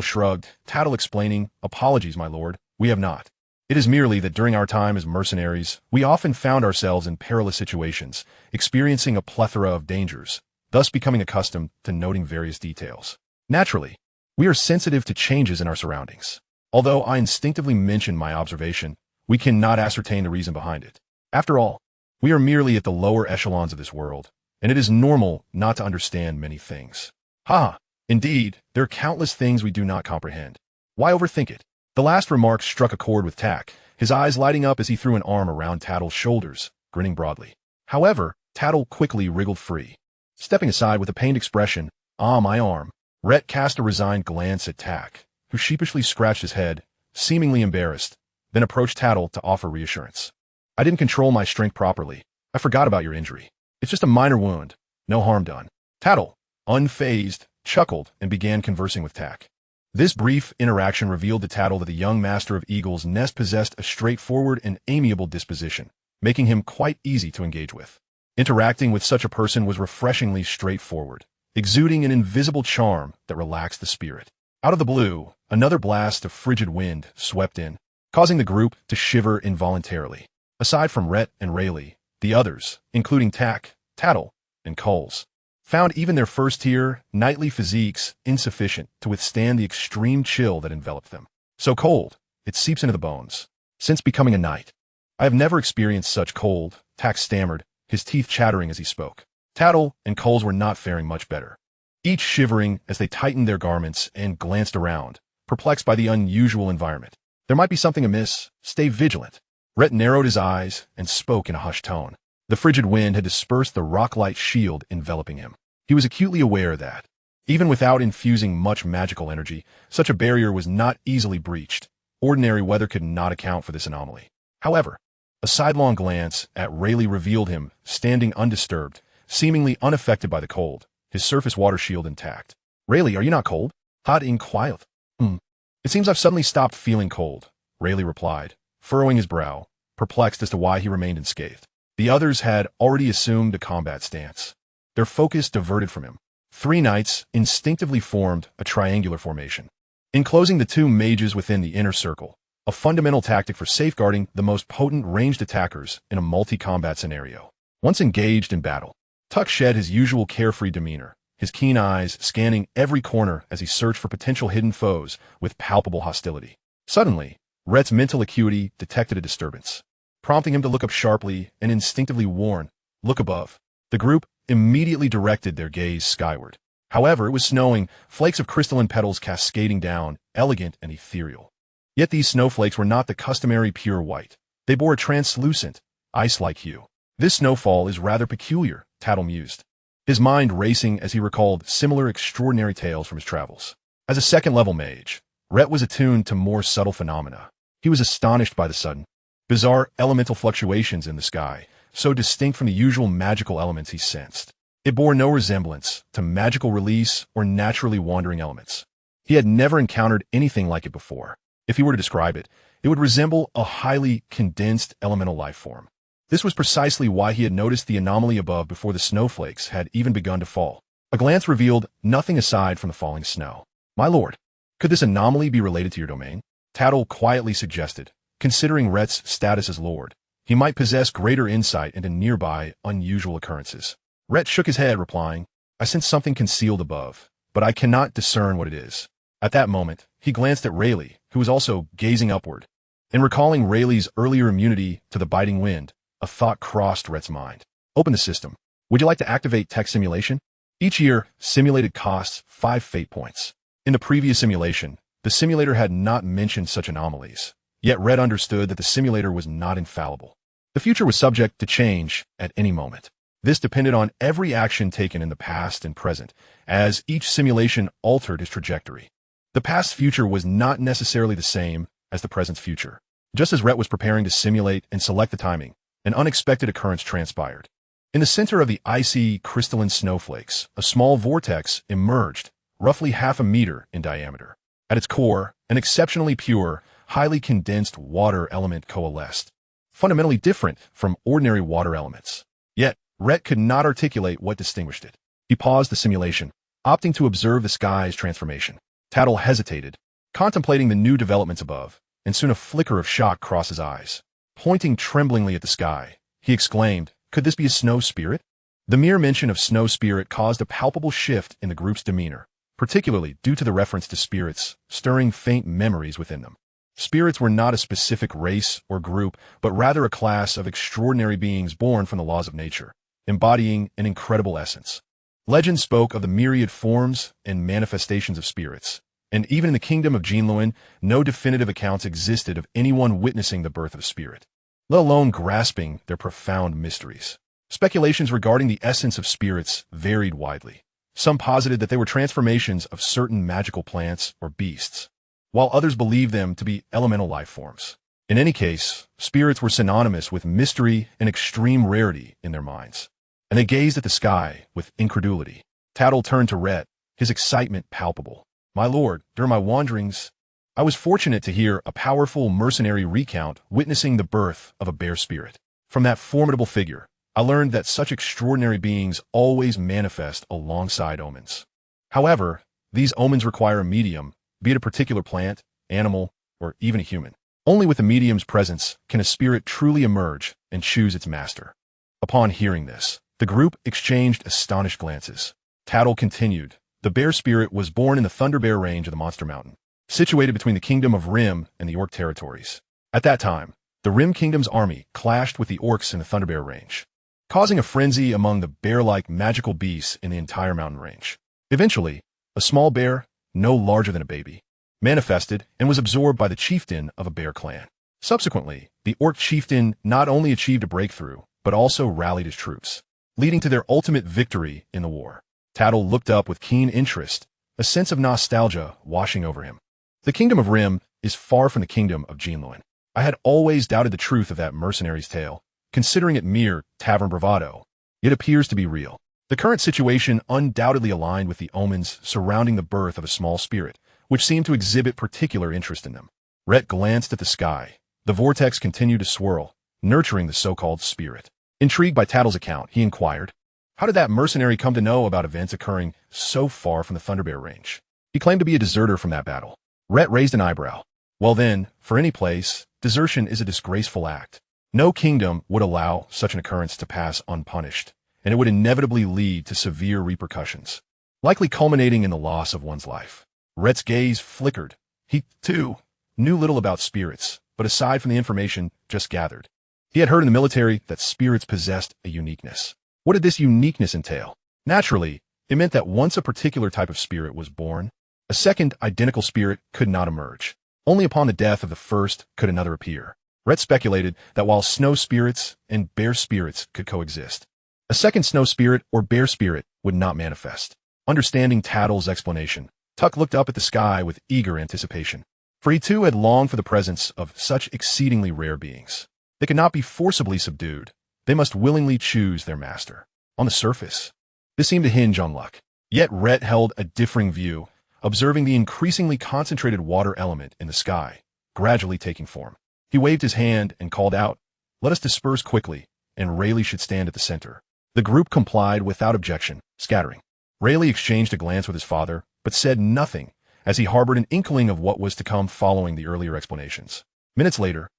shrugged, Tattle explaining, "Apologies, my lord, we have not. It is merely that during our time as mercenaries, we often found ourselves in perilous situations, experiencing a plethora of dangers, thus becoming accustomed to noting various details. Naturally, we are sensitive to changes in our surroundings. Although I instinctively mentioned my observation, we cannot ascertain the reason behind it. After all, we are merely at the lower echelons of this world, and it is normal not to understand many things." "Ha! Indeed, there are countless things we do not comprehend. Why overthink it?" The last remark struck a chord with Tak, his eyes lighting up as he threw an arm around Tattle's shoulders, grinning broadly. However, Tattle quickly wriggled free. Stepping aside with a pained expression, "Ah, my arm." Rayt cast a resigned glance at Tak, who sheepishly scratched his head, seemingly embarrassed, then approached Tattle to offer reassurance. "I didn't control my strength properly. I forgot about your injury. It's just a minor wound. No harm done." Tattle, unfazed, chuckled and began conversing with Tak. This brief interaction revealed to Tattle that the young master of Eagle's Nest possessed a straightforward and amiable disposition, making him quite easy to engage with. Interacting with such a person was refreshingly straightforward, exuding an invisible charm that relaxed the spirit. Out of the blue, another blast of frigid wind swept in, causing the group to shiver involuntarily. Aside from Rayt and Rayt, the others, including Tak, Tattle, and Coles, found even their first-tier, knightly physiques insufficient to withstand the extreme chill that enveloped them. "So cold, it seeps into the bones. Since becoming a knight, I have never experienced such cold," Tak stammered, his teeth chattering as he spoke. Tattle and Coles were not faring much better, each shivering as they tightened their garments and glanced around, perplexed by the unusual environment. "There might be something amiss. Stay vigilant." Rayt narrowed his eyes and spoke in a hushed tone. The frigid wind had dispersed the rock-like shield enveloping him. He was acutely aware that, even without infusing much magical energy, such a barrier was not easily breached. Ordinary weather could not account for this anomaly. However, a sidelong glance at Rayt revealed him standing undisturbed, seemingly unaffected by the cold, his surface water shield intact. "Rayt, are you not cold?" "Hot and quiet." "It seems I've suddenly stopped feeling cold," Rayt replied, furrowing his brow, perplexed as to why he remained unscathed. The others had already assumed a combat stance, their focus diverted from him. 3 knights instinctively formed a triangular formation, enclosing the 2 mages within the inner circle, a fundamental tactic for safeguarding the most potent ranged attackers in a multi-combat scenario. Once engaged in battle, Tuck shed his usual carefree demeanor, his keen eyes scanning every corner as he searched for potential hidden foes with palpable hostility. Suddenly, Rhett's mental acuity detected a disturbance. prompting him to look up sharply and instinctively warn, "Look above." The group immediately directed their gaze skyward. However, it was snowing, flakes of crystalline petals cascading down, elegant and ethereal. Yet these snowflakes were not the customary pure white. They bore a translucent, ice-like hue. "This snowfall is rather peculiar," Tattle mused, his mind racing as he recalled similar extraordinary tales from his travels. As a second-level mage, Rhett was attuned to more subtle phenomena. He was astonished by the sudden, bizarre elemental fluctuations in the sky, so distinct from the usual magical elements he sensed. It bore no resemblance to magical release or naturally wandering elements. He had never encountered anything like it before. If he were to describe it, it would resemble a highly condensed elemental life form. This was precisely why he had noticed the anomaly above before the snowflakes had even begun to fall. A glance revealed nothing aside from the falling snow. "My lord, could this anomaly be related to your domain?" Tattle quietly suggested. Considering Rhett's status as lord, he might possess greater insight into nearby, unusual occurrences. Rhett shook his head, replying, "I sense something concealed above, but I cannot discern what it is." At that moment, he glanced at Rayleigh, who was also gazing upward. In recalling Rayleigh's earlier immunity to the biting wind, a thought crossed Rhett's mind. "Open the system. Would you like to activate tech simulation?" Each year, simulated costs 5 fate points. In the previous simulation, the simulator had not mentioned such anomalies. Yet Rhett understood that the simulator was not infallible. The future was subject to change at any moment. This depended on every action taken in the past and present, as each simulation altered its trajectory. The past's future was not necessarily the same as the present's future. Just as Rhett was preparing to simulate and select the timing, an unexpected occurrence transpired. In the center of the icy, crystalline snowflakes, a small vortex emerged, roughly half a meter in diameter. At its core, an exceptionally pure, highly condensed water element coalesced, fundamentally different from ordinary water elements. Yet, Rhett could not articulate what distinguished it. He paused the simulation, opting to observe the sky's transformation. Tattle hesitated, contemplating the new developments above, and soon a flicker of shock crossed his eyes. Pointing tremblingly at the sky, he exclaimed, "Could this be a snow spirit?" The mere mention of snow spirit caused a palpable shift in the group's demeanor, particularly due to the reference to spirits, stirring faint memories within them. Spirits were not a specific race or group, but rather a class of extraordinary beings born from the laws of nature, embodying an incredible essence. Legend spoke of the myriad forms and manifestations of spirits, and even in the kingdom of Jinluan, no definitive accounts existed of anyone witnessing the birth of a spirit, let alone grasping their profound mysteries. Speculations regarding the essence of spirits varied widely. Some posited that they were transformations of certain magical plants or beasts, while others believed them to be elemental life forms. In any case, spirits were synonymous with mystery and extreme rarity in their minds, and they gazed at the sky with incredulity. Tattle turned to Rhett, his excitement palpable. "My lord, during my wanderings, I was fortunate to hear a powerful mercenary recount witnessing the birth of a bear spirit. From that formidable figure, I learned that such extraordinary beings always manifest alongside omens. However, these omens require a medium, be it a particular plant, animal, or even a human. Only with the medium's presence can a spirit truly emerge and choose its master." Upon hearing this, the group exchanged astonished glances. Tattle continued, "The bear spirit was born in the Thunder Bear Range of the Monster Mountain, situated between the Kingdom of Rim and the Orc territories. At that time, the Rim Kingdom's army clashed with the Orcs in the Thunder Bear Range, causing a frenzy among the bear-like magical beasts in the entire mountain range. Eventually, a small bear, no larger than a baby, manifested and was absorbed by the chieftain of a bear clan. Subsequently, the Orc chieftain not only achieved a breakthrough, but also rallied his troops, leading to their ultimate victory in the war." Tattle looked up with keen interest, a sense of nostalgia washing over him. "The Kingdom of Rim is far from the Kingdom of Jinluan. I had always doubted the truth of that mercenary's tale, considering it mere tavern bravado. It appears to be real. The current situation undoubtedly aligned with the omens surrounding the birth of a small spirit, which seemed to exhibit particular interest in them." Rhett glanced at the sky. The vortex continued to swirl, nurturing the so-called spirit. Intrigued by Tattle's account, he inquired, "How did that mercenary come to know about events occurring so far from the Thunder Bear Range? He claimed to be a deserter from that battle." Rhett raised an eyebrow. "Well then, for any place, desertion is a disgraceful act. No kingdom would allow such an occurrence to pass unpunished, and it would inevitably lead to severe repercussions, likely culminating in the loss of one's life." Rhett's gaze flickered. He, too, knew little about spirits, but aside from the information just gathered, He had heard in the military that spirits possessed a uniqueness. What did this uniqueness entail? Naturally, it meant that once a particular type of spirit was born, a second identical spirit could not emerge. Only upon the death of the first could another appear. Rayt speculated that while snow spirits and bear spirits could coexist, a second snow spirit or bear spirit would not manifest. Understanding Tattle's explanation, Tuck looked up at the sky with eager anticipation. For he too had longed for the presence of such exceedingly rare beings. They could not be forcibly subdued. They must willingly choose their master. On the surface, this seemed to hinge on luck. Yet Rayt held a differing view, observing the increasingly concentrated water element in the sky, gradually taking form. He waved his hand and called out, "Let us disperse quickly," and Rayleigh should stand at the center. The group complied without objection, scattering. Rayleigh exchanged a glance with his father, but said nothing, as he harbored an inkling of what was to come following the earlier explanations. Minutes later,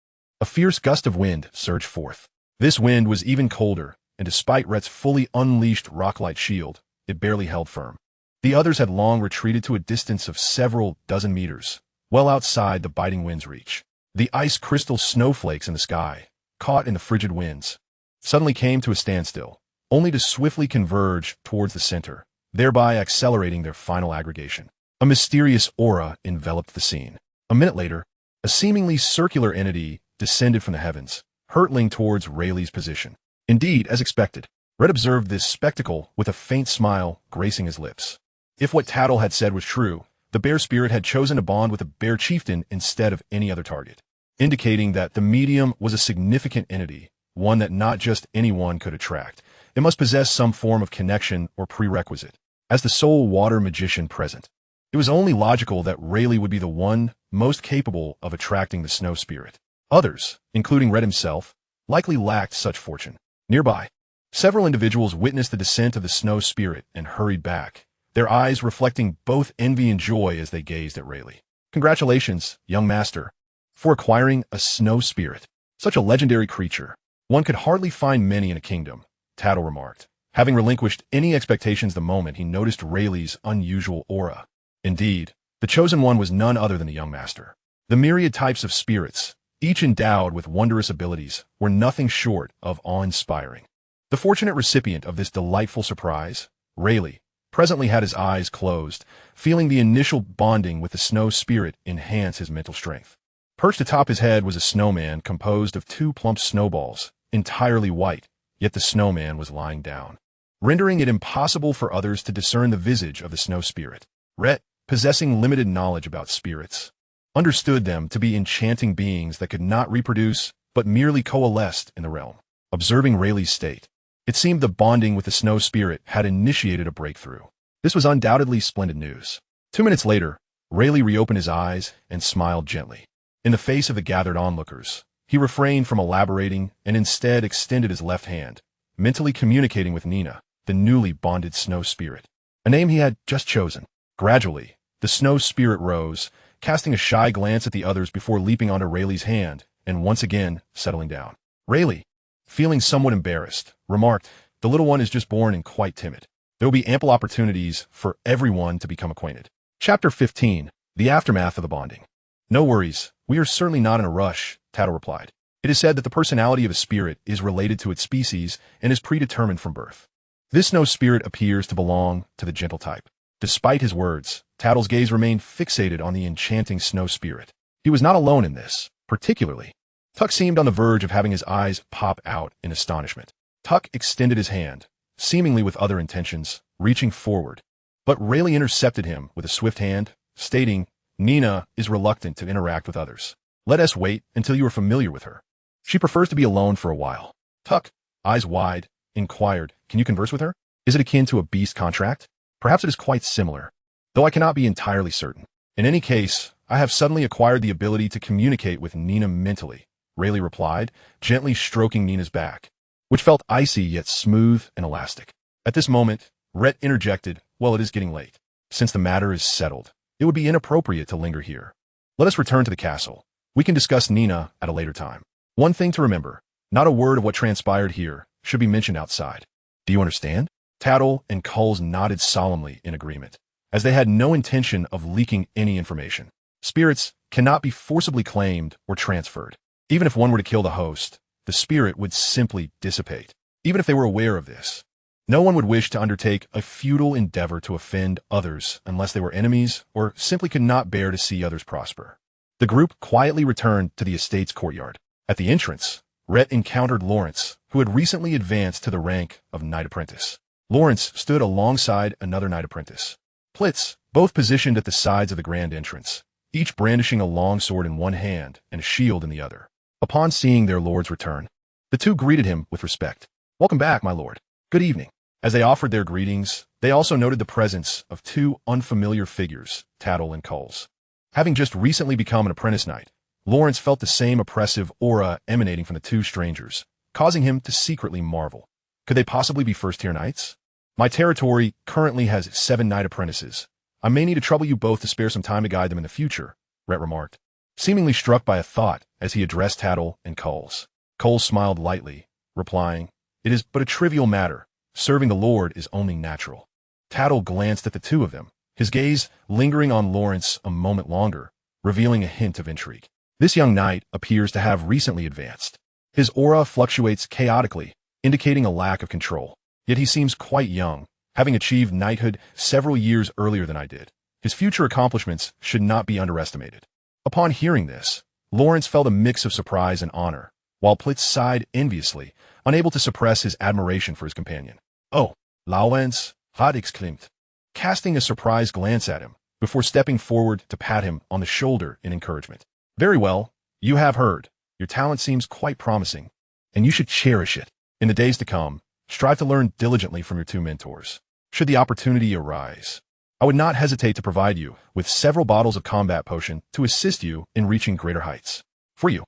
a fierce gust of wind surged forth. This wind was even colder, and despite Rayt's fully unleashed rock-light shield, it barely held firm. The others had long retreated to a distance of several dozen meters, well outside the biting wind's reach. The ice crystal snowflakes in the sky, caught in the frigid winds, suddenly came to a standstill, only to swiftly converge towards the center, thereby accelerating their final aggregation. A mysterious aura enveloped the scene. A minute later, a seemingly circular entity descended from the heavens, hurtling towards Rayleigh's position. Indeed, as expected, Rayt observed this spectacle with a faint smile gracing his lips. If what Tattle had said was true, the bear spirit had chosen to bond with a bear chieftain instead of any other target, indicating that the medium was a significant entity, one that not just anyone could attract. It must possess some form of connection or prerequisite. As the sole water magician present, it was only logical that Rayleigh would be the one most capable of attracting the snow spirit. Others, including Rayt himself, likely lacked such fortune. Nearby, several individuals witnessed the descent of the snow spirit and hurried back, their eyes reflecting both envy and joy as they gazed at Rayleigh. "Congratulations, young master, for acquiring a snow spirit. Such a legendary creature. One could hardly find many in a kingdom," Tattle remarked, having relinquished any expectations the moment he noticed Rayleigh's unusual aura. Indeed, the chosen one was none other than the young master. The myriad types of spirits, each endowed with wondrous abilities, were nothing short of awe-inspiring. The fortunate recipient of this delightful surprise, Rayleigh, presently had his eyes closed, feeling the initial bonding with the snow spirit enhance his mental strength. Perched atop his head was a snowman composed of 2 plump snowballs, entirely white, yet the snowman was lying down, rendering it impossible for others to discern the visage of the snow spirit. Rayt, possessing limited knowledge about spirits, understood them to be enchanting beings that could not reproduce but merely coalesced in the realm. Observing Rayleigh's state, it seemed the bonding with the snow spirit had initiated a breakthrough. This was undoubtedly splendid news. 2 minutes later, Rayleigh reopened his eyes and smiled gently. In the face of the gathered onlookers, he refrained from elaborating and instead extended his left hand, mentally communicating with Nina, the newly bonded snow spirit, a name he had just chosen. Gradually, the snow spirit rose, casting a shy glance at the others before leaping onto Rayleigh's hand and once again settling down. Rayleigh, feeling somewhat embarrassed, remarked, "The little one is just born and quite timid. There will be ample opportunities for everyone to become acquainted." Chapter 15. The Aftermath of the Bonding. "No worries, we are certainly not in a rush," Tattle replied. "It is said that the personality of a spirit is related to its species and is predetermined from birth. This snow spirit appears to belong to the gentle type." Despite his words, Tattle's gaze remained fixated on the enchanting snow spirit. He was not alone in this, particularly. Tuck seemed on the verge of having his eyes pop out in astonishment. Tuck extended his hand, seemingly with other intentions, reaching forward. But Rayleigh intercepted him with a swift hand, stating, "Nina is reluctant to interact with others. Let us wait until you are familiar with her. She prefers to be alone for a while." Tuck, eyes wide, inquired, "Can you converse with her? Is it akin to a beast contract? Perhaps it is quite similar, though I cannot be entirely certain. In any case, I have suddenly acquired the ability to communicate with Nina mentally," Rayleigh replied, gently stroking Nina's back, which felt icy yet smooth and elastic. At this moment, Rayt interjected, "Well, it is getting late. Since the matter is settled, it would be inappropriate to linger here. Let us return to the castle. We can discuss Nina at a later time. One thing to remember, not a word of what transpired here should be mentioned outside. Do you understand?" Tattle and Culls nodded solemnly in agreement, as they had no intention of leaking any information. Spirits cannot be forcibly claimed or transferred. Even if one were to kill the host, the spirit would simply dissipate. Even if they were aware of this, no one would wish to undertake a futile endeavor to offend others unless they were enemies or simply could not bear to see others prosper. The group quietly returned to the estate's courtyard. At the entrance, Rhett encountered Lawrence, who had recently advanced to the rank of Knight Apprentice. Lawrence stood alongside another Knight Apprentice, Plitz, both positioned at the sides of the grand entrance, each brandishing a long sword in one hand and a shield in the other. Upon seeing their lord's return, the two greeted him with respect. "Welcome back, my lord. Good evening." As they offered their greetings, they also noted the presence of two unfamiliar figures, Tattle and Coles. Having just recently become an apprentice knight, Lawrence felt the same oppressive aura emanating from the two strangers, causing him to secretly marvel. Could they possibly be first-tier knights? "My territory currently has 7 knight apprentices. I may need to trouble you both to spare some time to guide them in the future," Rhett remarked, seemingly struck by a thought as he addressed Tattle and Coles. Coles smiled lightly, replying, "It is but a trivial matter. Serving the Lord is only natural." Tattle glanced at the two of them, his gaze lingering on Lawrence a moment longer, revealing a hint of intrigue. This young knight appears to have recently advanced. His aura fluctuates chaotically, indicating a lack of control. Yet he seems quite young, having achieved knighthood several years earlier than I did. His future accomplishments should not be underestimated. Upon hearing this, Lawrence felt a mix of surprise and honor, while Plitz sighed enviously, unable to suppress his admiration for his companion. "Oh, Lawrence," Rhett exclaimed, casting a surprised glance at him, before stepping forward to pat him on the shoulder in encouragement. "Very well, you have heard. Your talent seems quite promising, and you should cherish it. In the days to come, strive to learn diligently from your two mentors. Should the opportunity arise, I would not hesitate to provide you with several bottles of combat potion to assist you in reaching greater heights. For you,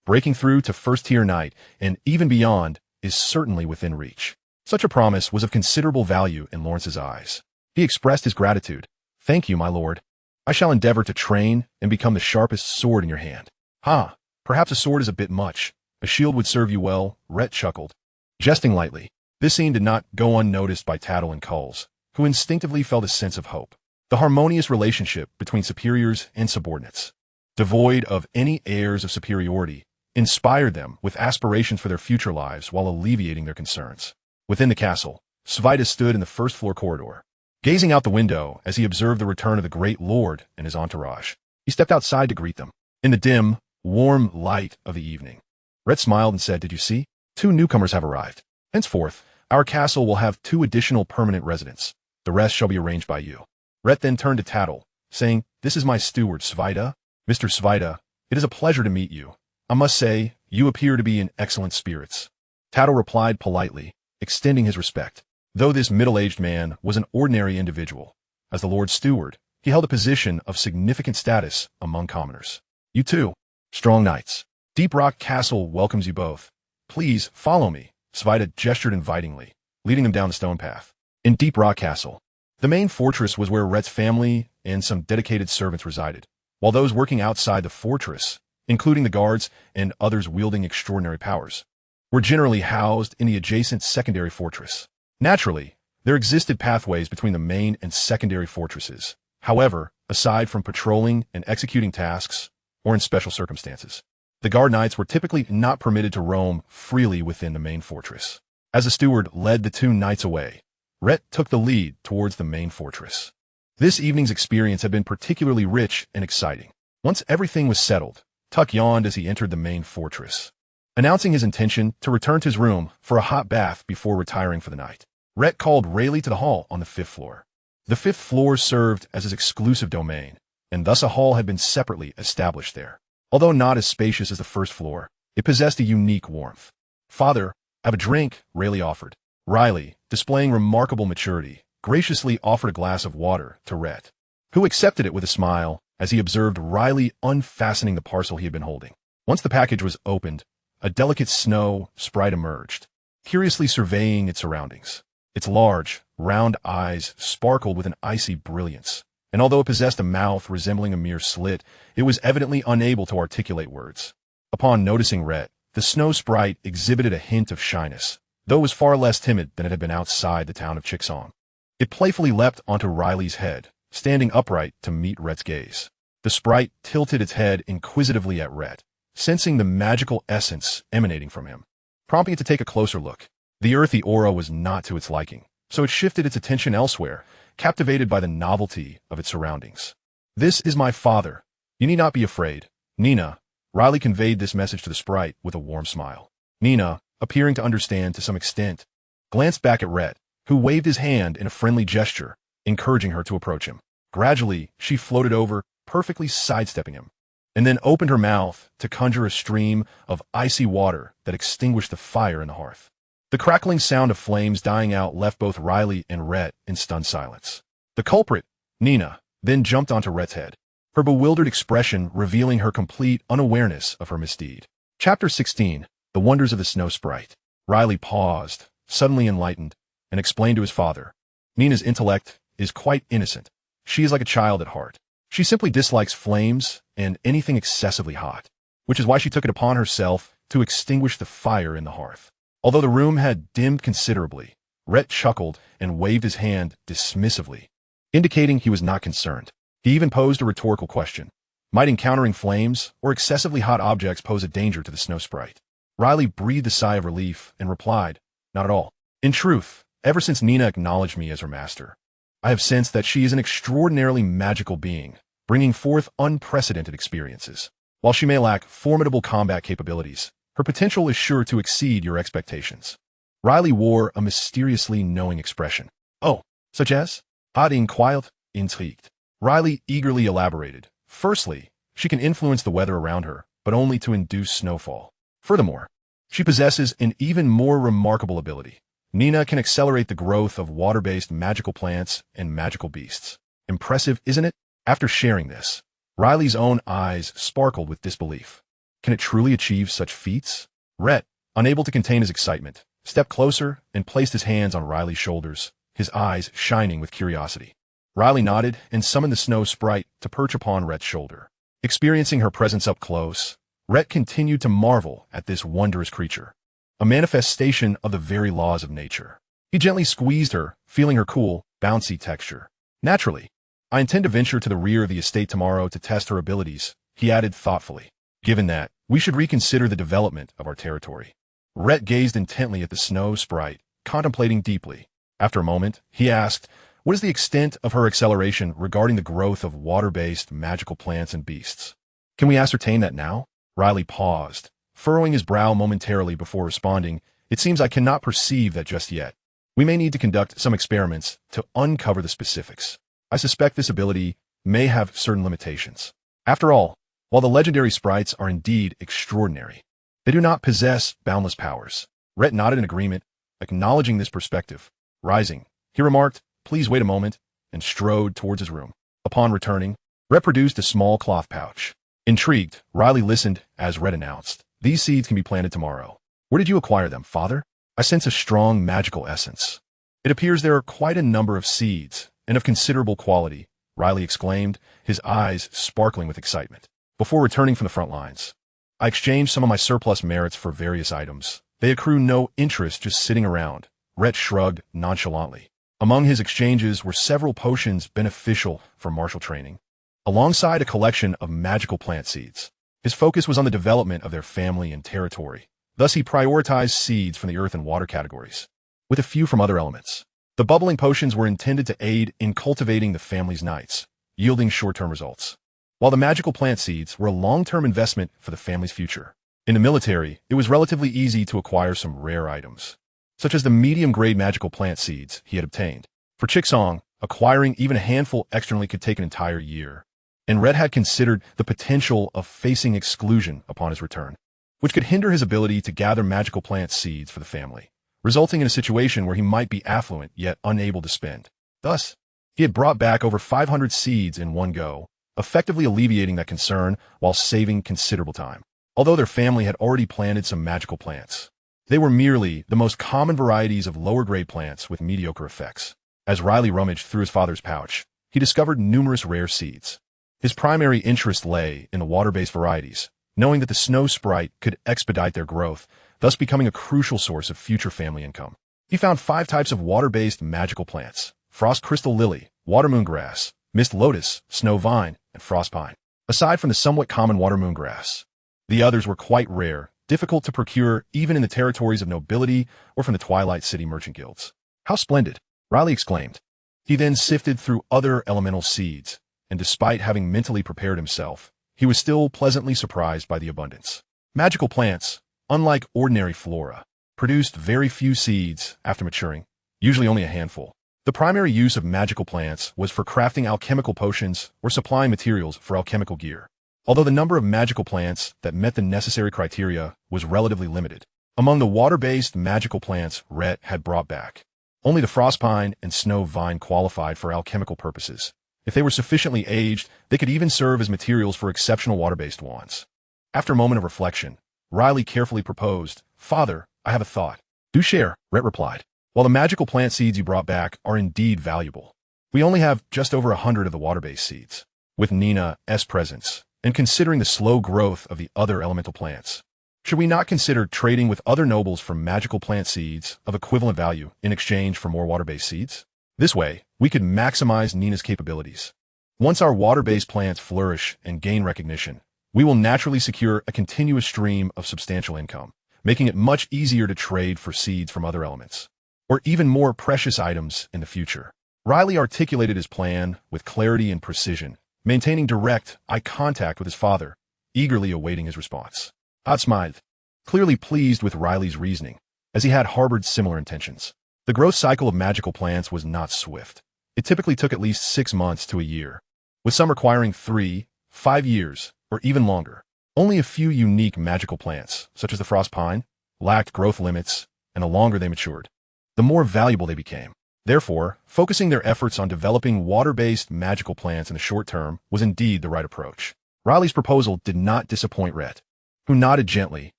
breaking through to first-tier knight and even beyond is certainly within reach." Such a promise was of considerable value in Lawrence's eyes. He expressed his gratitude. "Thank you, my lord. I shall endeavor to train and become the sharpest sword in your hand." "Ha, perhaps a sword is a bit much. A shield would serve you well," Rhett chuckled, jesting lightly. This scene did not go unnoticed by Tattle and Coles, who instinctively felt a sense of hope. The harmonious relationship between superiors and subordinates, devoid of any airs of superiority, inspired them with aspirations for their future lives while alleviating their concerns. Within the castle, Svita stood in the first-floor corridor, gazing out the window as he observed the return of the great lord and his entourage. He stepped outside to greet them. In the dim, warm light of the evening, Rhett smiled and said, "Did you see? 2 newcomers have arrived. Henceforth, our castle will have 2 additional permanent residents. The rest shall be arranged by you." Rhett then turned to Tattle, saying, "This is my steward, Svita. Mr. Svita, it is a pleasure to meet you. I must say, you appear to be in excellent spirits." Tattle replied politely, extending his respect. Though this middle-aged man was an ordinary individual, as the Lord's steward, he held a position of significant status among commoners. "You too, strong knights. Deep Rock Castle welcomes you both. Please follow me." Svita gestured invitingly, leading them down the stone path. In Deep Rock Castle, the main fortress was where Rhett's family and some dedicated servants resided, while those working outside the fortress, including the guards and others wielding extraordinary powers, were generally housed in the adjacent secondary fortress. Naturally, there existed pathways between the main and secondary fortresses. However, aside from patrolling and executing tasks, or in special circumstances, the guard knights were typically not permitted to roam freely within the main fortress. As the steward led the 2 knights away, Rhett took the lead towards the main fortress. This evening's experience had been particularly rich and exciting. Once everything was settled, Tuck yawned as he entered the main fortress, announcing his intention to return to his room for a hot bath before retiring for the night. Rhett called Rayt to the hall on the 5th floor. The 5th floor served as his exclusive domain, and thus a hall had been separately established there. Although not as spacious as the 1st floor, it possessed a unique warmth. "Father, have a drink," Rayt offered. Riley, displaying remarkable maturity, graciously offered a glass of water to Rhett, who accepted it with a smile as he observed Riley unfastening the parcel he had been holding. Once the package was opened, a delicate snow sprite emerged, curiously surveying its surroundings. Its large, round eyes sparkled with an icy brilliance, and although it possessed a mouth resembling a mere slit, it was evidently unable to articulate words. Upon noticing Rhett, the snow sprite exhibited a hint of shyness, though it was far less timid than it had been outside the town of Chiksong. It playfully leapt onto Riley's head, standing upright to meet Rhett's gaze. The sprite tilted its head inquisitively at Rhett, sensing the magical essence emanating from him. prompting it to take a closer look. The earthy aura was not to its liking, so it shifted its attention elsewhere, captivated by the novelty of its surroundings. "This is my father. You need not be afraid, Nina." Riley conveyed this message to the sprite with a warm smile. Nina, appearing to understand to some extent, glanced back at Rhett, who waved his hand in a friendly gesture, encouraging her to approach him. Gradually, she floated over, perfectly sidestepping him, and then opened her mouth to conjure a stream of icy water that extinguished the fire in the hearth. The crackling sound of flames dying out left both Riley and Rhett in stunned silence. The culprit, Nina, then jumped onto Rhett's head, her bewildered expression revealing her complete unawareness of her misdeed. Chapter 16. The Wonders of the Snow Sprite. Riley paused, suddenly enlightened, and explained to his father. Nina's intellect is quite innocent. She is like a child at heart. She simply dislikes flames and anything excessively hot, which is why she took it upon herself to extinguish the fire in the hearth. Although the room had dimmed considerably, Rhett chuckled and waved his hand dismissively, indicating he was not concerned. He even posed a rhetorical question. Might encountering flames or excessively hot objects pose a danger to the snow sprite? Riley breathed a sigh of relief and replied, "Not at all. In truth, ever since Nina acknowledged me as her master, I have sensed that she is an extraordinarily magical being, bringing forth unprecedented experiences. While she may lack formidable combat capabilities, her potential is sure to exceed your expectations." Riley wore a mysteriously knowing expression. "Oh, such as?" Odd inquired, intrigued. Riley eagerly elaborated. "Firstly, she can influence the weather around her, but only to induce snowfall. Furthermore, she possesses an even more remarkable ability. Nina can accelerate the growth of water-based magical plants and magical beasts. Impressive, isn't it?" After sharing this, Riley's own eyes sparkled with disbelief. Can it truly achieve such feats? Rhett, unable to contain his excitement, stepped closer and placed his hands on Riley's shoulders, his eyes shining with curiosity. Riley nodded and summoned the snow sprite to perch upon Rhett's shoulder. Experiencing her presence up close, Rhett continued to marvel at this wondrous creature, a manifestation of the very laws of nature. He gently squeezed her, feeling her cool, bouncy texture. "Naturally, I intend to venture to the rear of the estate tomorrow to test her abilities," he added thoughtfully. "Given that, we should reconsider the development of our territory." Rhett gazed intently at the snow sprite, contemplating deeply. After a moment, he asked, "What is the extent of her acceleration regarding the growth of water-based magical plants and beasts? Can we ascertain that now?" Riley paused, furrowing his brow momentarily before responding, "It seems I cannot perceive that just yet. We may need to conduct some experiments to uncover the specifics. I suspect this ability may have certain limitations. After all, while the legendary sprites are indeed extraordinary, they do not possess boundless powers." Rhett nodded in agreement, acknowledging this perspective. Rising, he remarked, "Please wait a moment," and strode towards his room. Upon returning, Rhett produced a small cloth pouch. Intrigued, Riley listened as Rhett announced, "These seeds can be planted tomorrow." "Where did you acquire them, father?" "I sense a strong magical essence. It appears there are quite a number of seeds, and of considerable quality," Riley exclaimed, his eyes sparkling with excitement. "Before returning from the front lines, I exchanged some of my surplus merits for various items. They accrue no interest just sitting around." Rhett shrugged nonchalantly. Among his exchanges were several potions beneficial for martial training, alongside a collection of magical plant seeds. His focus was on the development of their family and territory. Thus he prioritized seeds from the earth and water categories, with a few from other elements. The bubbling potions were intended to aid in cultivating the family's knights, yielding short-term results, while the magical plant seeds were a long-term investment for the family's future. In the military, it was relatively easy to acquire some rare items, such as the medium-grade magical plant seeds he had obtained. For Chicksong, acquiring even a handful externally could take an entire year, and Rhett had considered the potential of facing exclusion upon his return, which could hinder his ability to gather magical plant seeds for the family, resulting in a situation where he might be affluent yet unable to spend. Thus, he had brought back over 500 seeds in one go, effectively alleviating that concern while saving considerable time. Although their family had already planted some magical plants, they were merely the most common varieties of lower-grade plants with mediocre effects. As Riley rummaged through his father's pouch, he discovered numerous rare seeds. His primary interest lay in the water-based varieties, knowing that the snow sprite could expedite their growth, thus becoming a crucial source of future family income. He found 5 types of water-based magical plants: frost crystal lily, watermoon grass, mist lotus, snow vine, and frost pine. Aside from the somewhat common watermoon grass, the others were quite rare, difficult to procure even in the territories of nobility or from the Twilight City merchant guilds. How splendid! Riley exclaimed. He then sifted through other elemental seeds, and despite having mentally prepared himself, he was still pleasantly surprised by the abundance. Magical plants, unlike ordinary flora, produced very few seeds after maturing, usually only a handful. The primary use of magical plants was for crafting alchemical potions or supplying materials for alchemical gear. Although the number of magical plants that met the necessary criteria was relatively limited, among the water-based magical plants Rayt had brought back, only the frostpine and snow vine qualified for alchemical purposes. If they were sufficiently aged, they could even serve as materials for exceptional water-based wands. After a moment of reflection, Riley carefully proposed, "Father, I have a thought." "Do share," Rayt replied. "While the magical plant seeds you brought back are indeed valuable, we only have just over 100 of the water-based seeds. With Nina's presence, and considering the slow growth of the other elemental plants, should we not consider trading with other nobles for magical plant seeds of equivalent value in exchange for more water-based seeds? This way, we could maximize Nina's capabilities. Once our water-based plants flourish and gain recognition, we will naturally secure a continuous stream of substantial income, making it much easier to trade for seeds from other elements, or even more precious items in the future." Riley articulated his plan with clarity and precision, maintaining direct eye contact with his father, eagerly awaiting his response. Todd smiled, clearly pleased with Riley's reasoning, as he had harbored similar intentions. The growth cycle of magical plants was not swift. It typically took at least 6 months to a year, with some requiring 3, 5 years, or even longer. Only a few unique magical plants, such as the frost pine, lacked growth limits, and the longer they matured, the more valuable they became. Therefore, focusing their efforts on developing water-based magical plants in the short term was indeed the right approach. Riley's proposal did not disappoint Rayt, who nodded gently.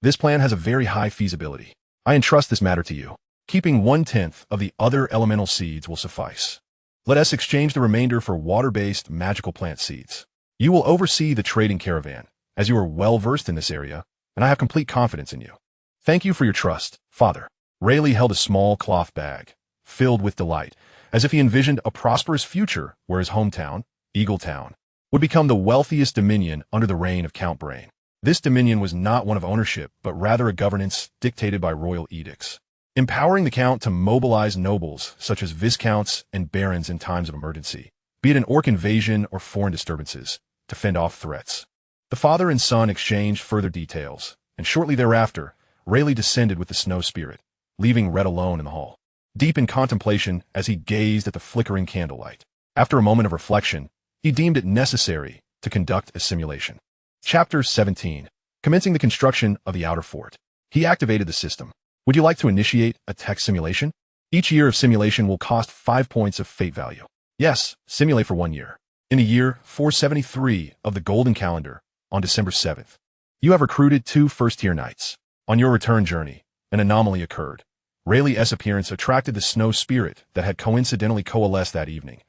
"This plan has a very high feasibility. I entrust this matter to you. Keeping 1/10 of the other elemental seeds will suffice. Let us exchange the remainder for water-based magical plant seeds. You will oversee the trading caravan, as you are well-versed in this area, and I have complete confidence in you." "Thank you for your trust, Father." Rayleigh held a small cloth bag, filled with delight, as if he envisioned a prosperous future where his hometown, Eaglet Town, would become the wealthiest dominion under the reign of Count Brain. This dominion was not one of ownership, but rather a governance dictated by royal edicts, empowering the Count to mobilize nobles such as viscounts and barons in times of emergency, be it an orc invasion or foreign disturbances, to fend off threats. The father and son exchanged further details, and shortly thereafter, Rayleigh descended with the snow spirit, leaving Rayt alone in the hall, deep in contemplation as he gazed at the flickering candlelight. After a moment of reflection, he deemed it necessary to conduct a simulation. Chapter 17. Commencing the construction of the outer fort. He activated the system. "Would you like to initiate a tech simulation? Each year of simulation will cost 5 points of fate value." "Yes, simulate for 1 year. In the year 473 of the Golden Calendar, on December 7th, you have recruited 2 first-tier knights. On your return journey, an anomaly occurred. Rayleigh's appearance attracted the snow spirit that had coincidentally coalesced that evening,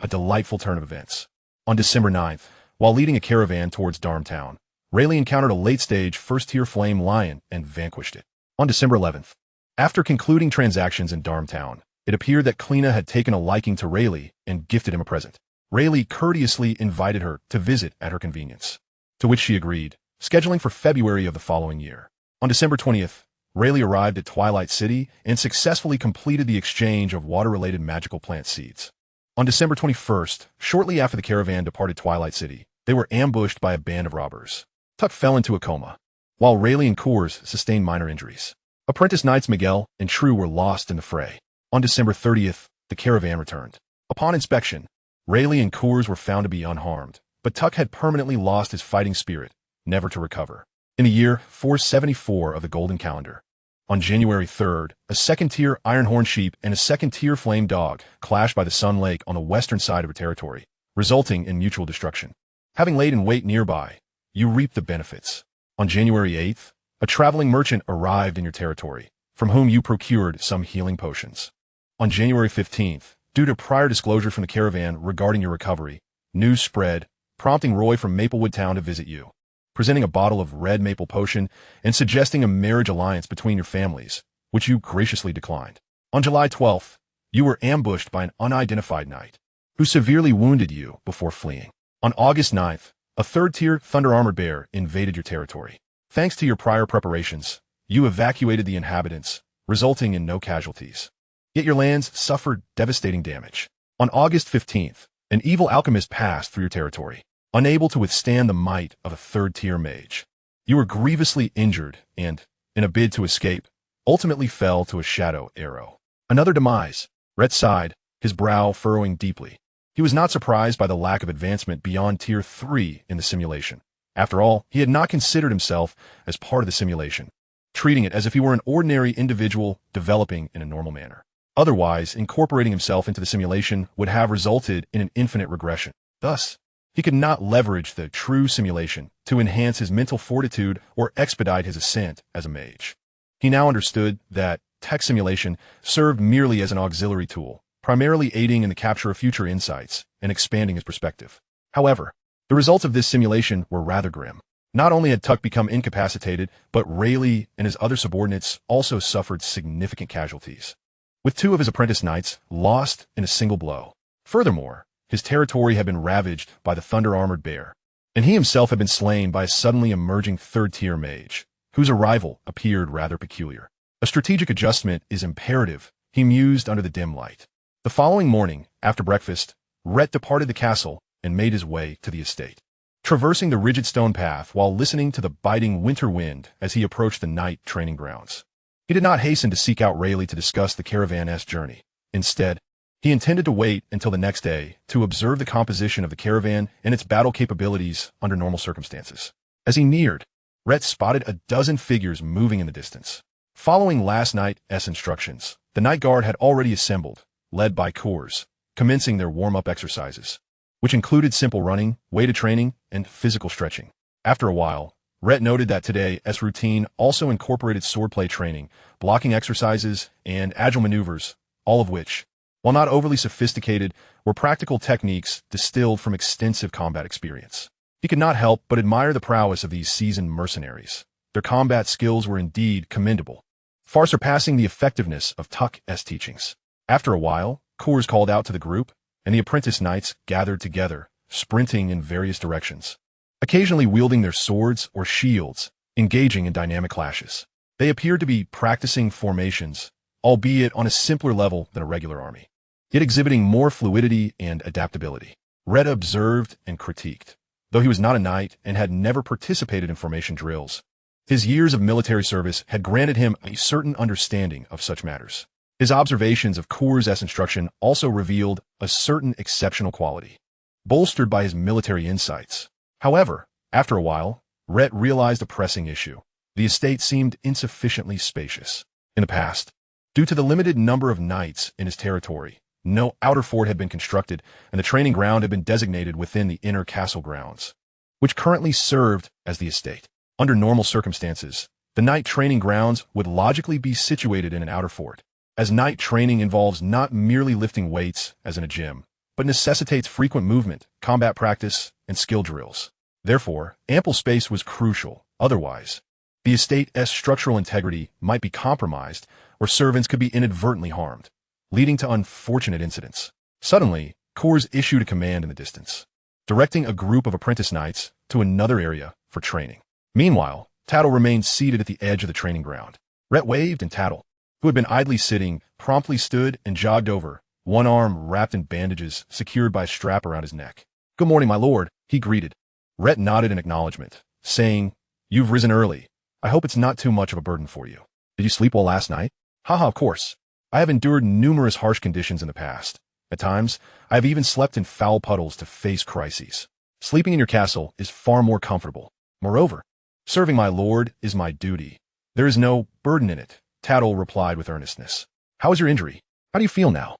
a delightful turn of events. On December 9th, while leading a caravan towards Town, Rayleigh encountered a late-stage first-tier flame lion and vanquished it. On December 11th, after concluding transactions in Town, it appeared that Kleena had taken a liking to Rayleigh and gifted him a present. Rayleigh courteously invited her to visit at her convenience, to which she agreed, scheduling for February of the following year. On December 20th, Rayleigh arrived at Twilight City and successfully completed the exchange of water-related magical plant seeds. On December 21st, shortly after the caravan departed Twilight City, they were ambushed by a band of robbers. Tuck fell into a coma, while Rayleigh and Coors sustained minor injuries. Apprentice knights Miguel and True were lost in the fray. On December 30th, the caravan returned. Upon inspection, Rayleigh and Coors were found to be unharmed, but Tuck had permanently lost his fighting spirit, never to recover. In the year 474 of the Golden Calendar, on January 3rd, a second-tier Ironhorn sheep and a second-tier flame dog clashed by the Sun Lake on the western side of her territory, resulting in mutual destruction. Having laid in wait nearby, you reaped the benefits. On January 8th, a traveling merchant arrived in your territory, from whom you procured some healing potions. On January 15th, due to prior disclosure from the caravan regarding your recovery, news spread, prompting Roy from Maplewood Town to visit you, presenting a bottle of red maple potion and suggesting a marriage alliance between your families, which you graciously declined. On July 12th, you were ambushed by an unidentified knight, who severely wounded you before fleeing. On August 9th, a third-tier Thunder Armored Bear invaded your territory. Thanks to your prior preparations, you evacuated the inhabitants, resulting in no casualties. Yet your lands suffered devastating damage. On August 15th, an evil alchemist passed through your territory, unable to withstand the might of a third-tier mage. You were grievously injured and, in a bid to escape, ultimately fell to a shadow arrow. Another demise. Rayt sighed, his brow furrowing deeply. He was not surprised by the lack of advancement beyond Tier 3 in the simulation. After all, he had not considered himself as part of the simulation, treating it as if he were an ordinary individual developing in a normal manner. Otherwise, incorporating himself into the simulation would have resulted in an infinite regression. Thus, he could not leverage the true simulation to enhance his mental fortitude or expedite his ascent as a mage. He now understood that tech simulation served merely as an auxiliary tool, primarily aiding in the capture of future insights and expanding his perspective. However, the results of this simulation were rather grim. Not only had Tuck become incapacitated, but Rayt and his other subordinates also suffered significant casualties, with 2 of his apprentice knights lost in a single blow. Furthermore, his territory had been ravaged by the thunder-armored bear, and he himself had been slain by a suddenly emerging third-tier mage, whose arrival appeared rather peculiar. A strategic adjustment is imperative, he mused under the dim light. The following morning, after breakfast, Rayt departed the castle and made his way to the estate. Traversing the rigid stone path while listening to the biting winter wind as he approached the night training grounds. He did not hasten to seek out Rayt to discuss the caravan's journey. Instead, he intended to wait until the next day to observe the composition of the caravan and its battle capabilities under normal circumstances. As he neared, Rayt spotted a dozen figures moving in the distance. Following last night's instructions, the night guard had already assembled, led by Kors, commencing their warm-up exercises, which included simple running, weighted training, and physical stretching. After a while, Rayt noted that today's routine also incorporated swordplay training, blocking exercises, and agile maneuvers, all of which, while not overly sophisticated, were practical techniques distilled from extensive combat experience. He could not help but admire the prowess of these seasoned mercenaries. Their combat skills were indeed commendable, far surpassing the effectiveness of Tuck's teachings. After a while, Kors called out to the group, and the apprentice knights gathered together, sprinting in various directions, occasionally wielding their swords or shields, engaging in dynamic clashes. They appeared to be practicing formations, albeit on a simpler level than a regular army, yet exhibiting more fluidity and adaptability. Rayt observed and critiqued. Though he was not a knight and had never participated in formation drills, his years of military service had granted him a certain understanding of such matters. His observations of Kors' instruction also revealed a certain exceptional quality, bolstered by his military insights. However, after a while, Rayt realized a pressing issue. The estate seemed insufficiently spacious. In the past, due to the limited number of knights in his territory, no outer fort had been constructed, and the training ground had been designated within the inner castle grounds, which currently served as the estate. Under normal circumstances, the knight training grounds would logically be situated in an outer fort, as knight training involves not merely lifting weights, as in a gym, but necessitates frequent movement, combat practice, and skill drills. Therefore, ample space was crucial. Otherwise, the estate's structural integrity might be compromised, or servants could be inadvertently harmed, leading to unfortunate incidents. Suddenly, Kors issued a command in the distance, directing a group of apprentice knights to another area for training. Meanwhile, Tattle remained seated at the edge of the training ground. Rayt waved, and Tattle, who had been idly sitting, promptly stood and jogged over, one arm wrapped in bandages secured by a strap around his neck. "Good morning, my lord," he greeted. Rayt nodded in acknowledgement, saying, "You've risen early. I hope it's not too much of a burden for you. Did you sleep well last night?" "Haha, of course. I have endured numerous harsh conditions in the past. At times, I have even slept in foul puddles to face crises. Sleeping in your castle is far more comfortable. Moreover, serving my lord is my duty. There is no burden in it," Tattle replied with earnestness. "How is your injury? How do you feel now?"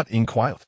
Inquired.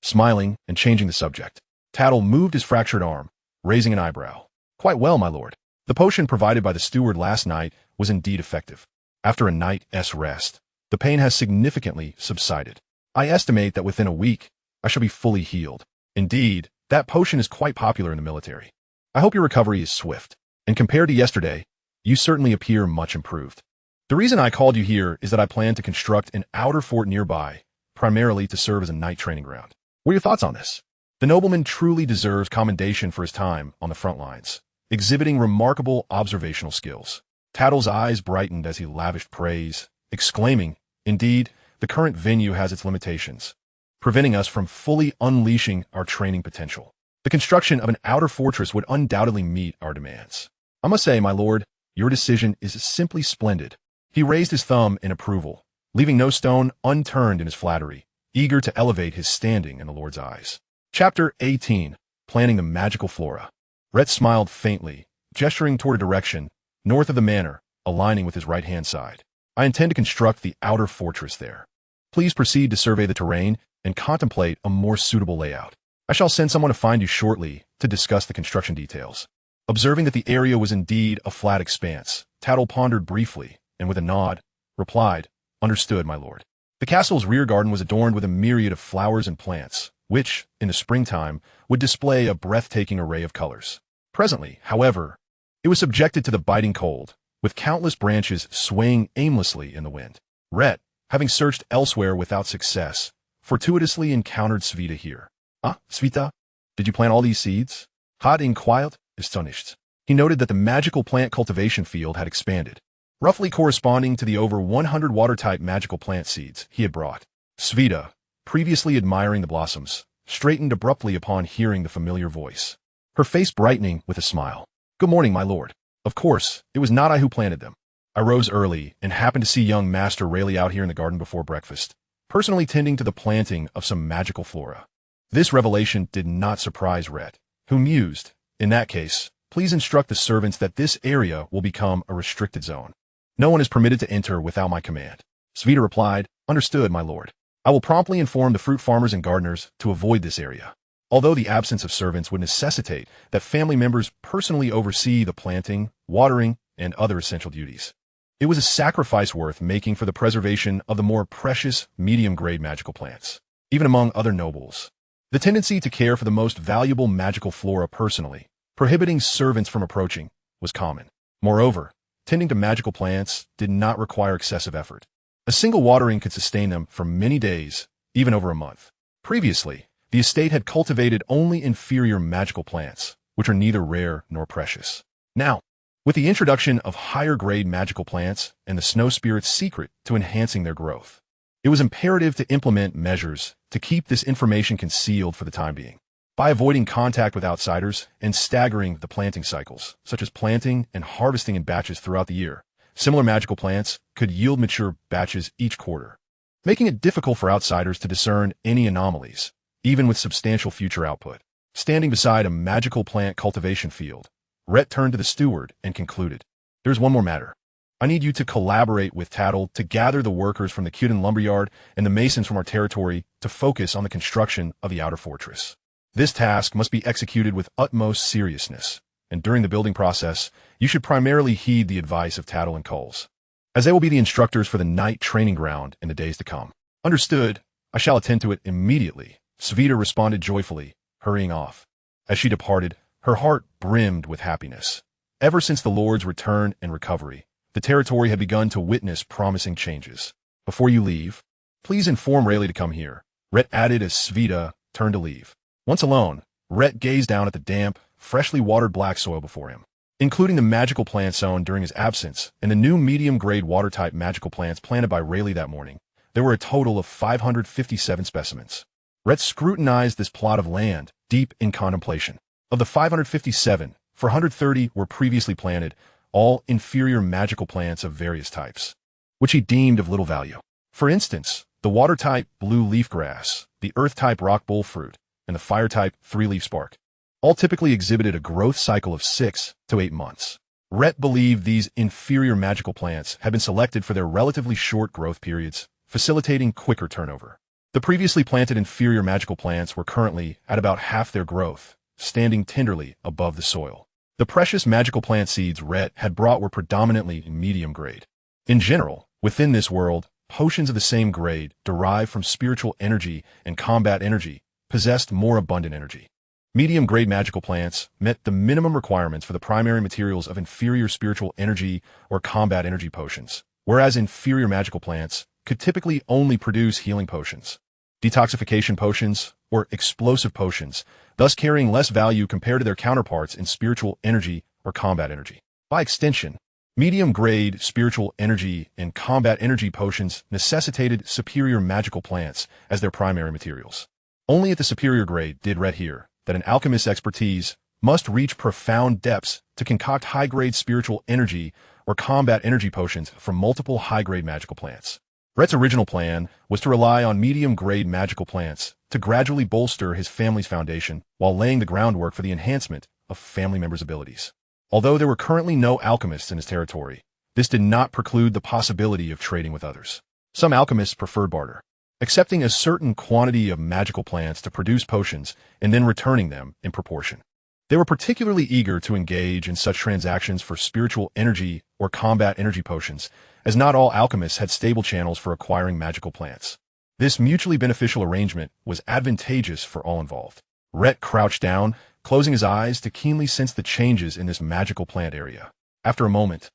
Smiling and changing the subject, Tattle moved his fractured arm, raising an eyebrow. "Quite well, my lord. The potion provided by the steward last night was indeed effective. After a night's rest, the pain has significantly subsided. I estimate that within a week, I shall be fully healed. Indeed, that potion is quite popular in the military. I hope your recovery is swift, and compared to yesterday, you certainly appear much improved. The reason I called you here is that I plan to construct an outer fort nearby, primarily to serve as a knight training ground. What are your thoughts on this?" The nobleman truly deserves commendation for his time on the front lines, exhibiting remarkable observational skills. Tattle's eyes brightened as he lavished praise, exclaiming, "Indeed, the current venue has its limitations, preventing us from fully unleashing our training potential. The construction of an outer fortress would undoubtedly meet our demands. I must say, my lord, your decision is simply splendid." He raised his thumb in approval, leaving no stone unturned in his flattery, eager to elevate his standing in the Lord's eyes. Chapter 18. Planning the Magical Flora. Rhett smiled faintly, gesturing toward a direction north of the manor, aligning with his right-hand side. "I intend to construct the outer fortress there. Please proceed to survey the terrain and contemplate a more suitable layout. I shall send someone to find you shortly to discuss the construction details." Observing that the area was indeed a flat expanse, Tattle pondered briefly, and with a nod, replied, "Understood, my lord." The castle's rear garden was adorned with a myriad of flowers and plants, which, in the springtime, would display a breathtaking array of colors. Presently, however, it was subjected to the biting cold, with countless branches swaying aimlessly in the wind. Rhett, having searched elsewhere without success, fortuitously encountered Svita here. "Ah, Svita, did you plant all these seeds?" Had inquired, astonished. He noted that the magical plant cultivation field had expanded, roughly corresponding to the over 100 water-type magical plant seeds he had brought. Svita, previously admiring the blossoms, straightened abruptly upon hearing the familiar voice, her face brightening with a smile. "Good morning, my lord. Of course, it was not I who planted them. I rose early and happened to see young Master Rayt out here in the garden before breakfast, personally tending to the planting of some magical flora." This revelation did not surprise Rhett, who mused, "In that case, please instruct the servants that this area will become a restricted zone. No one is permitted to enter without my command." Svita replied, "Understood, my lord. I will promptly inform the fruit farmers and gardeners to avoid this area." Although the absence of servants would necessitate that family members personally oversee the planting, watering, and other essential duties, it was a sacrifice worth making for the preservation of the more precious, medium-grade magical plants. Even among other nobles, the tendency to care for the most valuable magical flora personally, prohibiting servants from approaching, was common. Moreover, tending to magical plants did not require excessive effort. A single watering could sustain them for many days, even over a month. Previously, the estate had cultivated only inferior magical plants, which are neither rare nor precious. Now, with the introduction of higher-grade magical plants and the snow spirit's secret to enhancing their growth, it was imperative to implement measures to keep this information concealed for the time being. By avoiding contact with outsiders and staggering the planting cycles, such as planting and harvesting in batches throughout the year, similar magical plants could yield mature batches each quarter, making it difficult for outsiders to discern any anomalies, even with substantial future output. Standing beside a magical plant cultivation field, Rhett turned to the steward and concluded, "There's one more matter. I need you to collaborate with Tattle to gather the workers from the Cuden lumberyard and the masons from our territory to focus on the construction of the outer fortress. This task must be executed with utmost seriousness, and during the building process, you should primarily heed the advice of Tattle and Coles, as they will be the instructors for the night training ground in the days to come." "Understood. I shall attend to it immediately," Svita responded joyfully, hurrying off. As she departed, her heart brimmed with happiness. Ever since the Lord's return and recovery, the territory had begun to witness promising changes. "Before you leave, please inform Rayleigh to come here," Rhett added as Svita turned to leave. Once alone, Rhett gazed down at the damp, freshly watered black soil before him. Including the magical plant sown during his absence and the new medium-grade water-type magical plants planted by Rayleigh that morning, there were a total of 557 specimens. Rhett scrutinized this plot of land, deep in contemplation. Of the 557, 430 were previously planted, all inferior magical plants of various types, which he deemed of little value. For instance, the water-type blue leaf grass, the earth-type rock bullfruit, and the fire-type three-leaf spark, all typically exhibited a growth cycle of 6 to 8 months. Rhett believed these inferior magical plants had been selected for their relatively short growth periods, facilitating quicker turnover. The previously planted inferior magical plants were currently at about half their growth, standing tenderly above the soil. The precious magical plant seeds Rhett had brought were predominantly medium grade. In general, within this world, potions of the same grade, derived from spiritual energy and combat energy, possessed more abundant energy. Medium-grade magical plants met the minimum requirements for the primary materials of inferior spiritual energy or combat energy potions, whereas inferior magical plants could typically only produce healing potions, detoxification potions, or explosive potions, thus carrying less value compared to their counterparts in spiritual energy or combat energy. By extension, Medium-grade spiritual energy and combat energy potions necessitated superior magical plants as their primary materials. Only at the superior grade did Rayt hear that an alchemist's expertise must reach profound depths to concoct high-grade spiritual energy or combat energy potions from multiple high-grade magical plants. Rayt's original plan was to rely on medium-grade magical plants to gradually bolster his family's foundation while laying the groundwork for the enhancement of family members' abilities. Although there were currently no alchemists in his territory, this did not preclude the possibility of trading with others. Some alchemists preferred barter, accepting a certain quantity of magical plants to produce potions and then returning them in proportion. They were particularly eager to engage in such transactions for spiritual energy or combat energy potions, as not all alchemists had stable channels for acquiring magical plants. This mutually beneficial arrangement was advantageous for all involved. Rayt crouched down, closing his eyes to keenly sense the changes in this magical plant area. After a moment,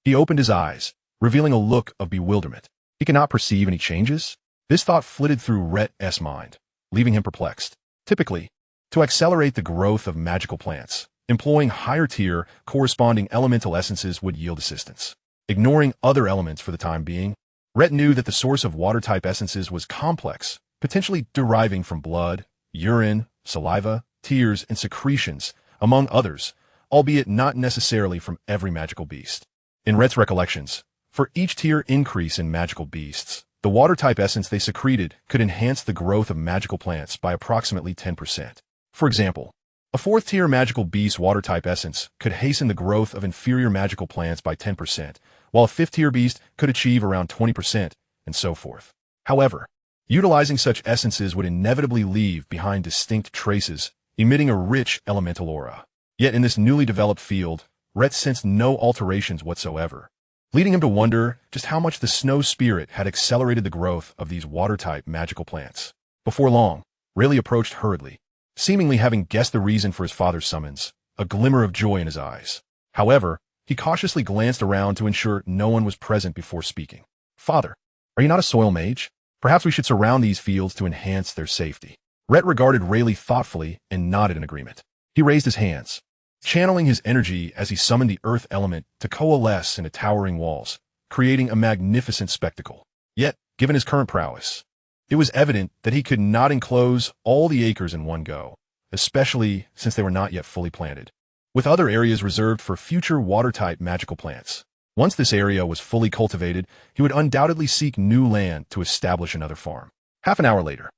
he opened his eyes, revealing a look of bewilderment. He could not perceive any changes. This thought flitted through Rayt's mind, leaving him perplexed. Typically, to accelerate the growth of magical plants, employing higher-tier, corresponding elemental essences would yield assistance. Ignoring other elements for the time being, Rayt knew that the source of water-type essences was complex, potentially deriving from blood, urine, saliva, tears, and secretions, among others, albeit not necessarily from every magical beast. In Rayt's recollections, for each tier increase in magical beasts, the water-type essence they secreted could enhance the growth of magical plants by approximately 10%. For example, a fourth-tier magical beast's water-type essence could hasten the growth of inferior magical plants by 10%, while a fifth-tier beast could achieve around 20%, and so forth. However, utilizing such essences would inevitably leave behind distinct traces, emitting a rich elemental aura. Yet in this newly developed field, Rayt sensed no alterations whatsoever, leading him to wonder just how much the snow spirit had accelerated the growth of these water-type magical plants. Before long, Rayt approached hurriedly, seemingly having guessed the reason for his father's summons, a glimmer of joy in his eyes. However, he cautiously glanced around to ensure no one was present before speaking. "Father, are you not a soil mage? Perhaps we should surround these fields to enhance their safety." Rayt regarded Rayt thoughtfully and nodded in agreement. He raised his hands, channeling his energy as he summoned the earth element to coalesce into towering walls, creating a magnificent spectacle. Yet, given his current prowess, it was evident that he could not enclose all the acres in one go, especially since they were not yet fully planted, with other areas reserved for future water-type magical plants. Once this area was fully cultivated, he would undoubtedly seek new land to establish another farm. Half an hour later,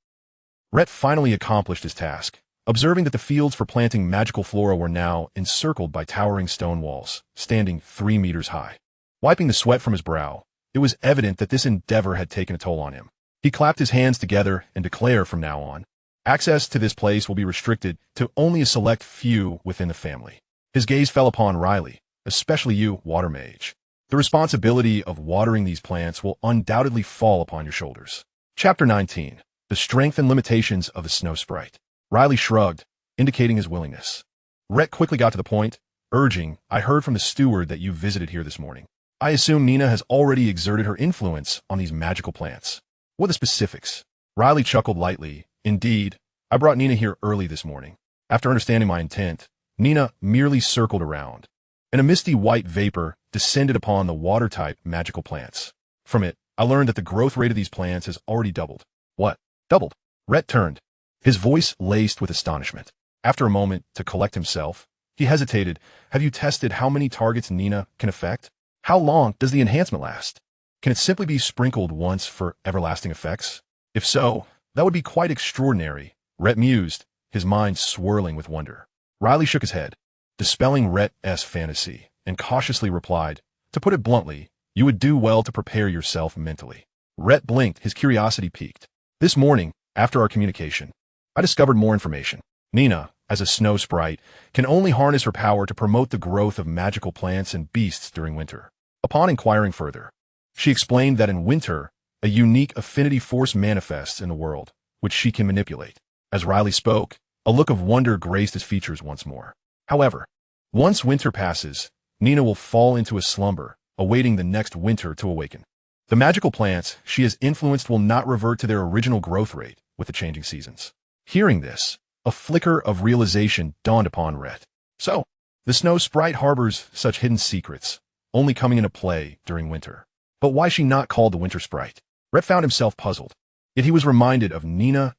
Rayt finally accomplished his task, observing that the fields for planting magical flora were now encircled by towering stone walls, standing 3 meters high. Wiping the sweat from his brow, it was evident that this endeavor had taken a toll on him. He clapped his hands together and declared from now on, access to this place will be restricted to only a select few within the family. His gaze fell upon Rayt, especially you, water mage. The responsibility of watering these plants will undoubtedly fall upon your shoulders. Chapter 19. The Strength and Limitations of the Snow Sprite. Rayt shrugged, indicating his willingness. Rayt quickly got to the point, urging, "I heard from the steward that you visited here this morning. I assume Nina has already exerted her influence on these magical plants. What are the specifics?" Rayt chuckled lightly. "Indeed, I brought Nina here early this morning. After understanding my intent, Nina merely circled around, and a misty white vapor descended upon the water-type magical plants. From it, I learned that the growth rate of these plants has already doubled." "What? Doubled?" Rayt turned, his voice laced with astonishment. After a moment to collect himself, he hesitated. "Have you tested how many targets Nina can affect? How long does the enhancement last? Can it simply be sprinkled once for everlasting effects? If so, that would be quite extraordinary." Rayt mused, his mind swirling with wonder. Rayt shook his head, dispelling Rayt's fantasy, and cautiously replied, "To put it bluntly, you would do well to prepare yourself mentally." Rayt blinked, his curiosity piqued. "This morning, after our communication, I discovered more information. Nina, as a snow sprite, can only harness her power to promote the growth of magical plants and beasts during winter. Upon inquiring further, she explained that in winter, a unique affinity force manifests in the world, which she can manipulate." As Rayt spoke, a look of wonder graced his features once more. "However, once winter passes, Nina will fall into a slumber, awaiting the next winter to awaken. The magical plants she has influenced will not revert to their original growth rate with the changing seasons." Hearing this, a flicker of realization dawned upon Rayt. So, the snow sprite harbors such hidden secrets, only coming into play during winter. But why she not called the winter sprite? Rhett found himself puzzled. Yet he was reminded of Nina's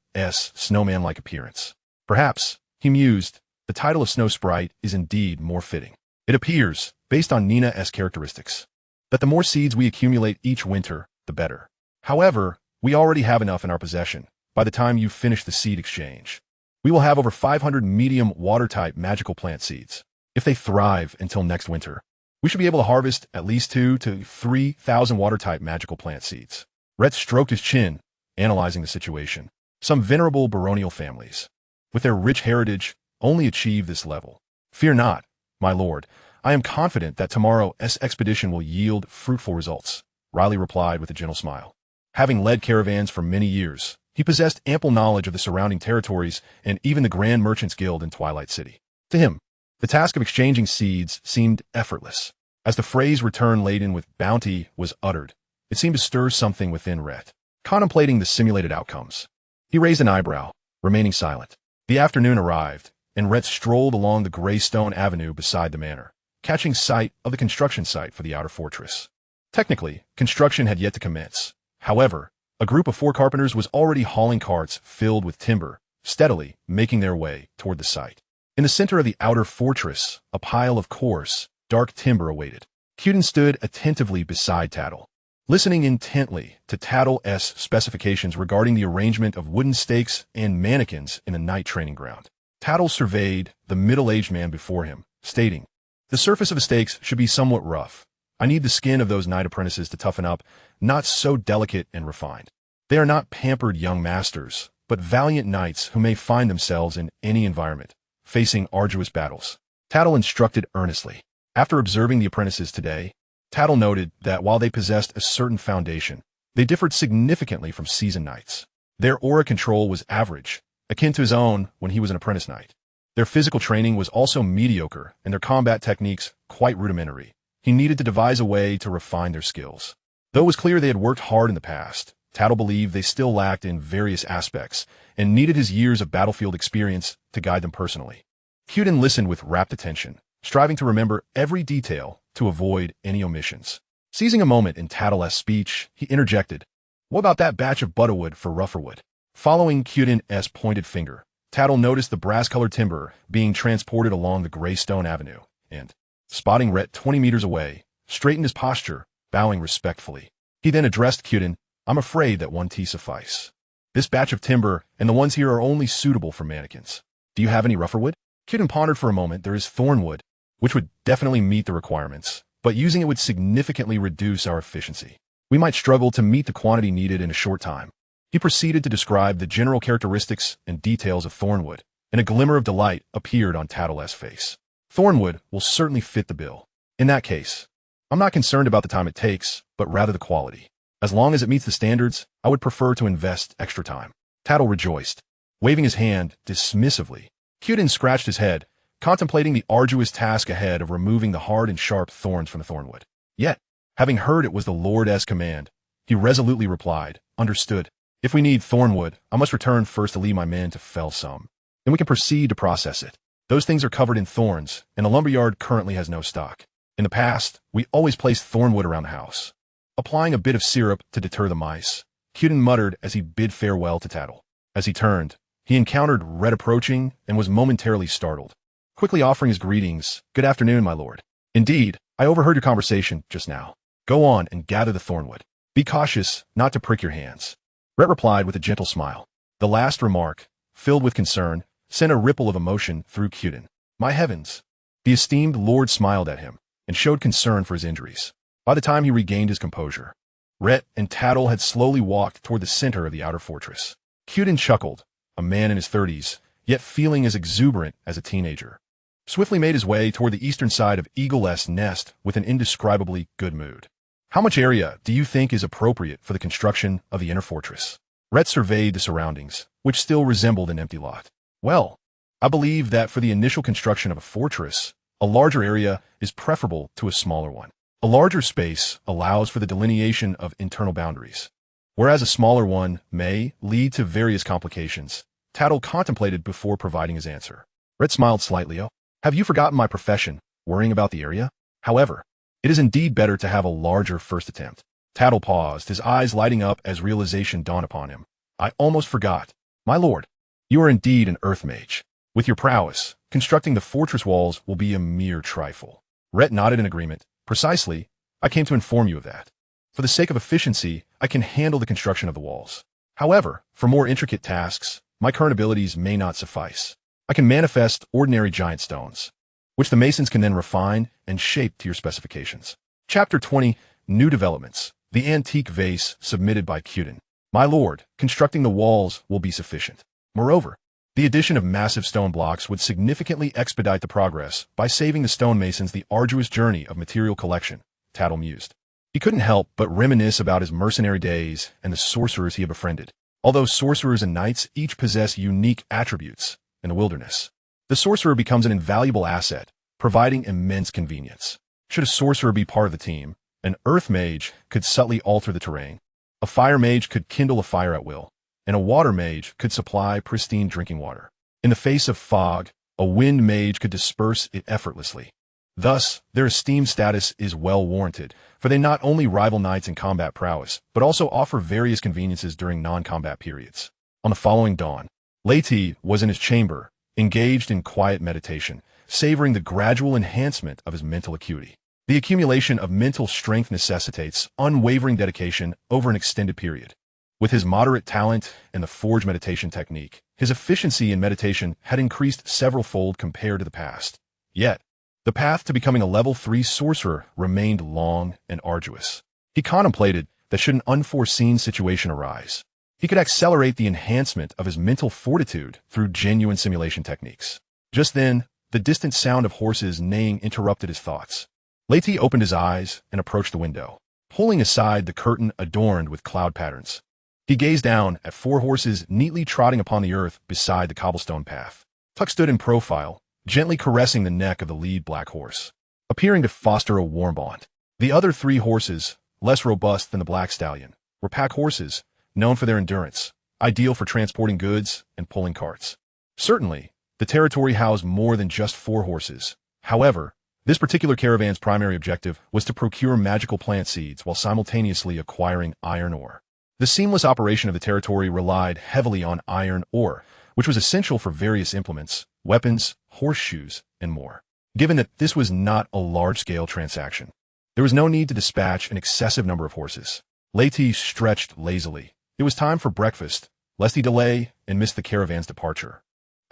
snowman-like appearance. Perhaps, he mused, the title of Snow Sprite is indeed more fitting. It appears, based on Nina's characteristics, that the more seeds we accumulate each winter, the better. However, we already have enough in our possession. By the time you finish the seed exchange, we will have over 500 medium water-type magical plant seeds. If they thrive until next winter, we should be able to harvest at least 2,000 to 3,000 water-type magical plant seeds. Rhett stroked his chin, analyzing the situation. Some venerable baronial families, with their rich heritage, only achieve this level. Fear not, my lord. I am confident that tomorrow's expedition will yield fruitful results, Riley replied with a gentle smile. Having led caravans for many years, he possessed ample knowledge of the surrounding territories and even the Grand Merchants Guild in Twilight City. To him, the task of exchanging seeds seemed effortless. As the phrase "return laden with bounty" was uttered, it seemed to stir something within Rhett. Contemplating the simulated outcomes, he raised an eyebrow, remaining silent. The afternoon arrived, and Rhett strolled along the gray stone avenue beside the manor, catching sight of the construction site for the outer fortress. Technically, construction had yet to commence. However, a group of 4 carpenters was already hauling carts filled with timber, steadily making their way toward the site. In the center of the outer fortress, a pile of coarse, dark timber awaited. Cuden stood attentively beside Tattle, listening intently to Tattle's specifications regarding the arrangement of wooden stakes and mannequins in the night training ground. Tattle surveyed the middle-aged man before him, stating, "The surface of the stakes should be somewhat rough. I need the skin of those knight apprentices to toughen up, not so delicate and refined. They are not pampered young masters, but valiant knights who may find themselves in any environment, facing arduous battles." Tattle instructed earnestly. After observing the apprentices today, Tattle noted that while they possessed a certain foundation, they differed significantly from seasoned knights. Their aura control was average, akin to his own when he was an apprentice knight. Their physical training was also mediocre and their combat techniques quite rudimentary. He needed to devise a way to refine their skills. Though it was clear they had worked hard in the past, Tattle believed they still lacked in various aspects and needed his years of battlefield experience to guide them personally. Cuden listened with rapt attention, striving to remember every detail to avoid any omissions. Seizing a moment in Tattle's speech, he interjected, "What about that batch of butterwood for rougherwood?" Following Cuden's pointed finger, Tattle noticed the brass-colored timber being transported along the gray stone avenue, and, spotting Rhett 20 meters away, straightened his posture, bowing respectfully. He then addressed Cuden, "I'm afraid that one tea suffice. This batch of timber and the ones here are only suitable for mannequins. Do you have any rougherwood?" Cuden pondered for a moment. "There is thornwood, which would definitely meet the requirements, but using it would significantly reduce our efficiency. We might struggle to meet the quantity needed in a short time." He proceeded to describe the general characteristics and details of thornwood, and a glimmer of delight appeared on Tattle's face. "Thornwood will certainly fit the bill. In that case, I'm not concerned about the time it takes, but rather the quality. As long as it meets the standards, I would prefer to invest extra time." Tattle rejoiced, waving his hand dismissively. Cuden scratched his head, contemplating the arduous task ahead of removing the hard and sharp thorns from the thornwood. Yet, having heard it was the Lord's command, he resolutely replied, "Understood. If we need thornwood, I must return first to lead my men to fell some. Then we can proceed to process it. Those things are covered in thorns, and the lumberyard currently has no stock. In the past, we always placed thornwood around the house." Applying a bit of syrup to deter the mice, Cuden muttered as he bid farewell to Tattle. As he turned, he encountered Rhett approaching and was momentarily startled. Quickly offering his greetings, "Good afternoon, my lord. Indeed, I overheard your conversation just now. Go on and gather the thornwood. Be cautious not to prick your hands." Rhett replied with a gentle smile. The last remark, filled with concern, sent a ripple of emotion through Cuden. My heavens! The esteemed lord smiled at him and showed concern for his injuries. By the time he regained his composure, Rhett and Tattle had slowly walked toward the center of the outer fortress. Cuden chuckled, a man in his 30s, yet feeling as exuberant as a teenager. Swiftly made his way toward the eastern side of Eaglet's nest with an indescribably good mood. "How much area do you think is appropriate for the construction of the inner fortress?" Rhett surveyed the surroundings, which still resembled an empty lot. "Well, I believe that for the initial construction of a fortress, a larger area is preferable to a smaller one. A larger space allows for the delineation of internal boundaries, whereas a smaller one may lead to various complications." Tattle contemplated before providing his answer. Rhett smiled slightly. "Oh, have you forgotten my profession, worrying about the area? However, It is indeed better to have a larger first attempt. Tattle paused, his eyes lighting up as realization dawned upon him. I almost forgot. My lord, you are indeed an earth mage. With your prowess, constructing the fortress walls will be a mere trifle. Rayt nodded in agreement. Precisely, I came to inform you of that. For the sake of efficiency, I can handle the construction of the walls. However, for more intricate tasks, my current abilities may not suffice. I can manifest ordinary giant stones, which the masons can then refine and shape to your specifications. Chapter 20, New Developments. The antique vase submitted by Cuden. My lord, constructing the walls will be sufficient. Moreover, the addition of massive stone blocks would significantly expedite the progress by saving the stonemasons the arduous journey of material collection, Tattle mused. He couldn't help but reminisce about his mercenary days and the sorcerers he had befriended. Although sorcerers and knights each possess unique attributes in the wilderness, the sorcerer becomes an invaluable asset, providing immense convenience. Should a sorcerer be part of the team, an earth mage could subtly alter the terrain. A fire mage could kindle a fire at will, and a water mage could supply pristine drinking water. In the face of fog, a wind mage could disperse it effortlessly. Thus, their esteemed status is well warranted, for they not only rival knights in combat prowess, but also offer various conveniences during non-combat periods. On the following dawn, Rayt was in his chamber, engaged in quiet meditation, savoring the gradual enhancement of his mental acuity. The accumulation of mental strength necessitates unwavering dedication over an extended period. With his moderate talent and the forge meditation technique, his efficiency in meditation had increased several-fold compared to the past. Yet, the path to becoming a level 3 sorcerer remained long and arduous. He contemplated that should an unforeseen situation arise, he could accelerate the enhancement of his mental fortitude through genuine simulation techniques. Just then, the distant sound of horses neighing interrupted his thoughts. Rayt opened his eyes and approached the window, pulling aside the curtain adorned with cloud patterns. He gazed down at 4 horses neatly trotting upon the earth beside the cobblestone path. Tuck stood in profile, gently caressing the neck of the lead black horse, appearing to foster a warm bond. The other 3 horses, less robust than the black stallion, were pack horses, known for their endurance, ideal for transporting goods and pulling carts. Certainly, the territory housed more than just 4 horses. However, this particular caravan's primary objective was to procure magical plant seeds while simultaneously acquiring iron ore. The seamless operation of the territory relied heavily on iron ore, which was essential for various implements, weapons, horseshoes, and more. Given that this was not a large-scale transaction, there was no need to dispatch an excessive number of horses. Rayt stretched lazily. It was time for breakfast, lest he delay and miss the caravan's departure.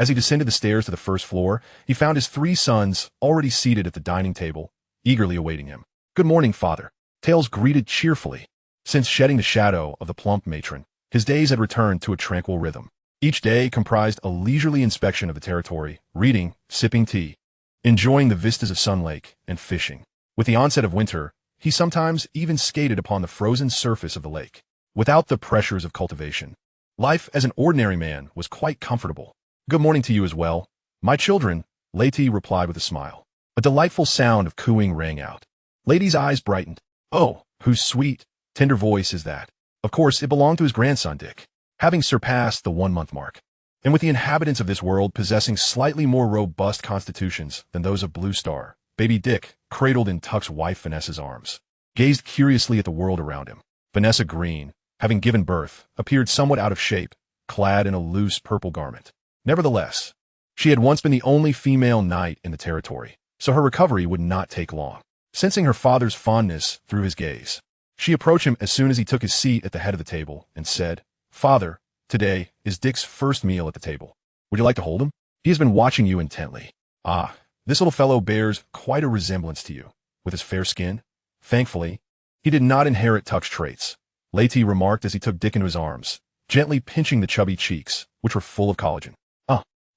As he descended the stairs to the first floor, he found his 3 sons already seated at the dining table, eagerly awaiting him. Good morning, father. Tails greeted cheerfully. Since shedding the shadow of the plump matron, his days had returned to a tranquil rhythm. Each day comprised a leisurely inspection of the territory, reading, sipping tea, enjoying the vistas of Sun Lake, and fishing. With the onset of winter, he sometimes even skated upon the frozen surface of the lake. Without the pressures of cultivation, life as an ordinary man was quite comfortable. Good morning to you as well, my children, Rayt replied with a smile. A delightful sound of cooing rang out. Lady's eyes brightened. Oh, whose sweet, tender voice is that? Of course, it belonged to his grandson, Dick, having surpassed the 1-month mark. And with the inhabitants of this world possessing slightly more robust constitutions than those of Blue Star, baby Dick, cradled in Tuck's wife Vanessa's arms, gazed curiously at the world around him. Vanessa Green, having given birth, appeared somewhat out of shape, clad in a loose purple garment. Nevertheless, she had once been the only female knight in the territory, so her recovery would not take long. Sensing her father's fondness through his gaze, she approached him as soon as he took his seat at the head of the table and said, Father, today is Dick's first meal at the table. Would you like to hold him? He has been watching you intently. Ah, this little fellow bears quite a resemblance to you, with his fair skin. Thankfully, he did not inherit Tuck's traits, Rayt remarked as he took Dick into his arms, gently pinching the chubby cheeks, which were full of collagen.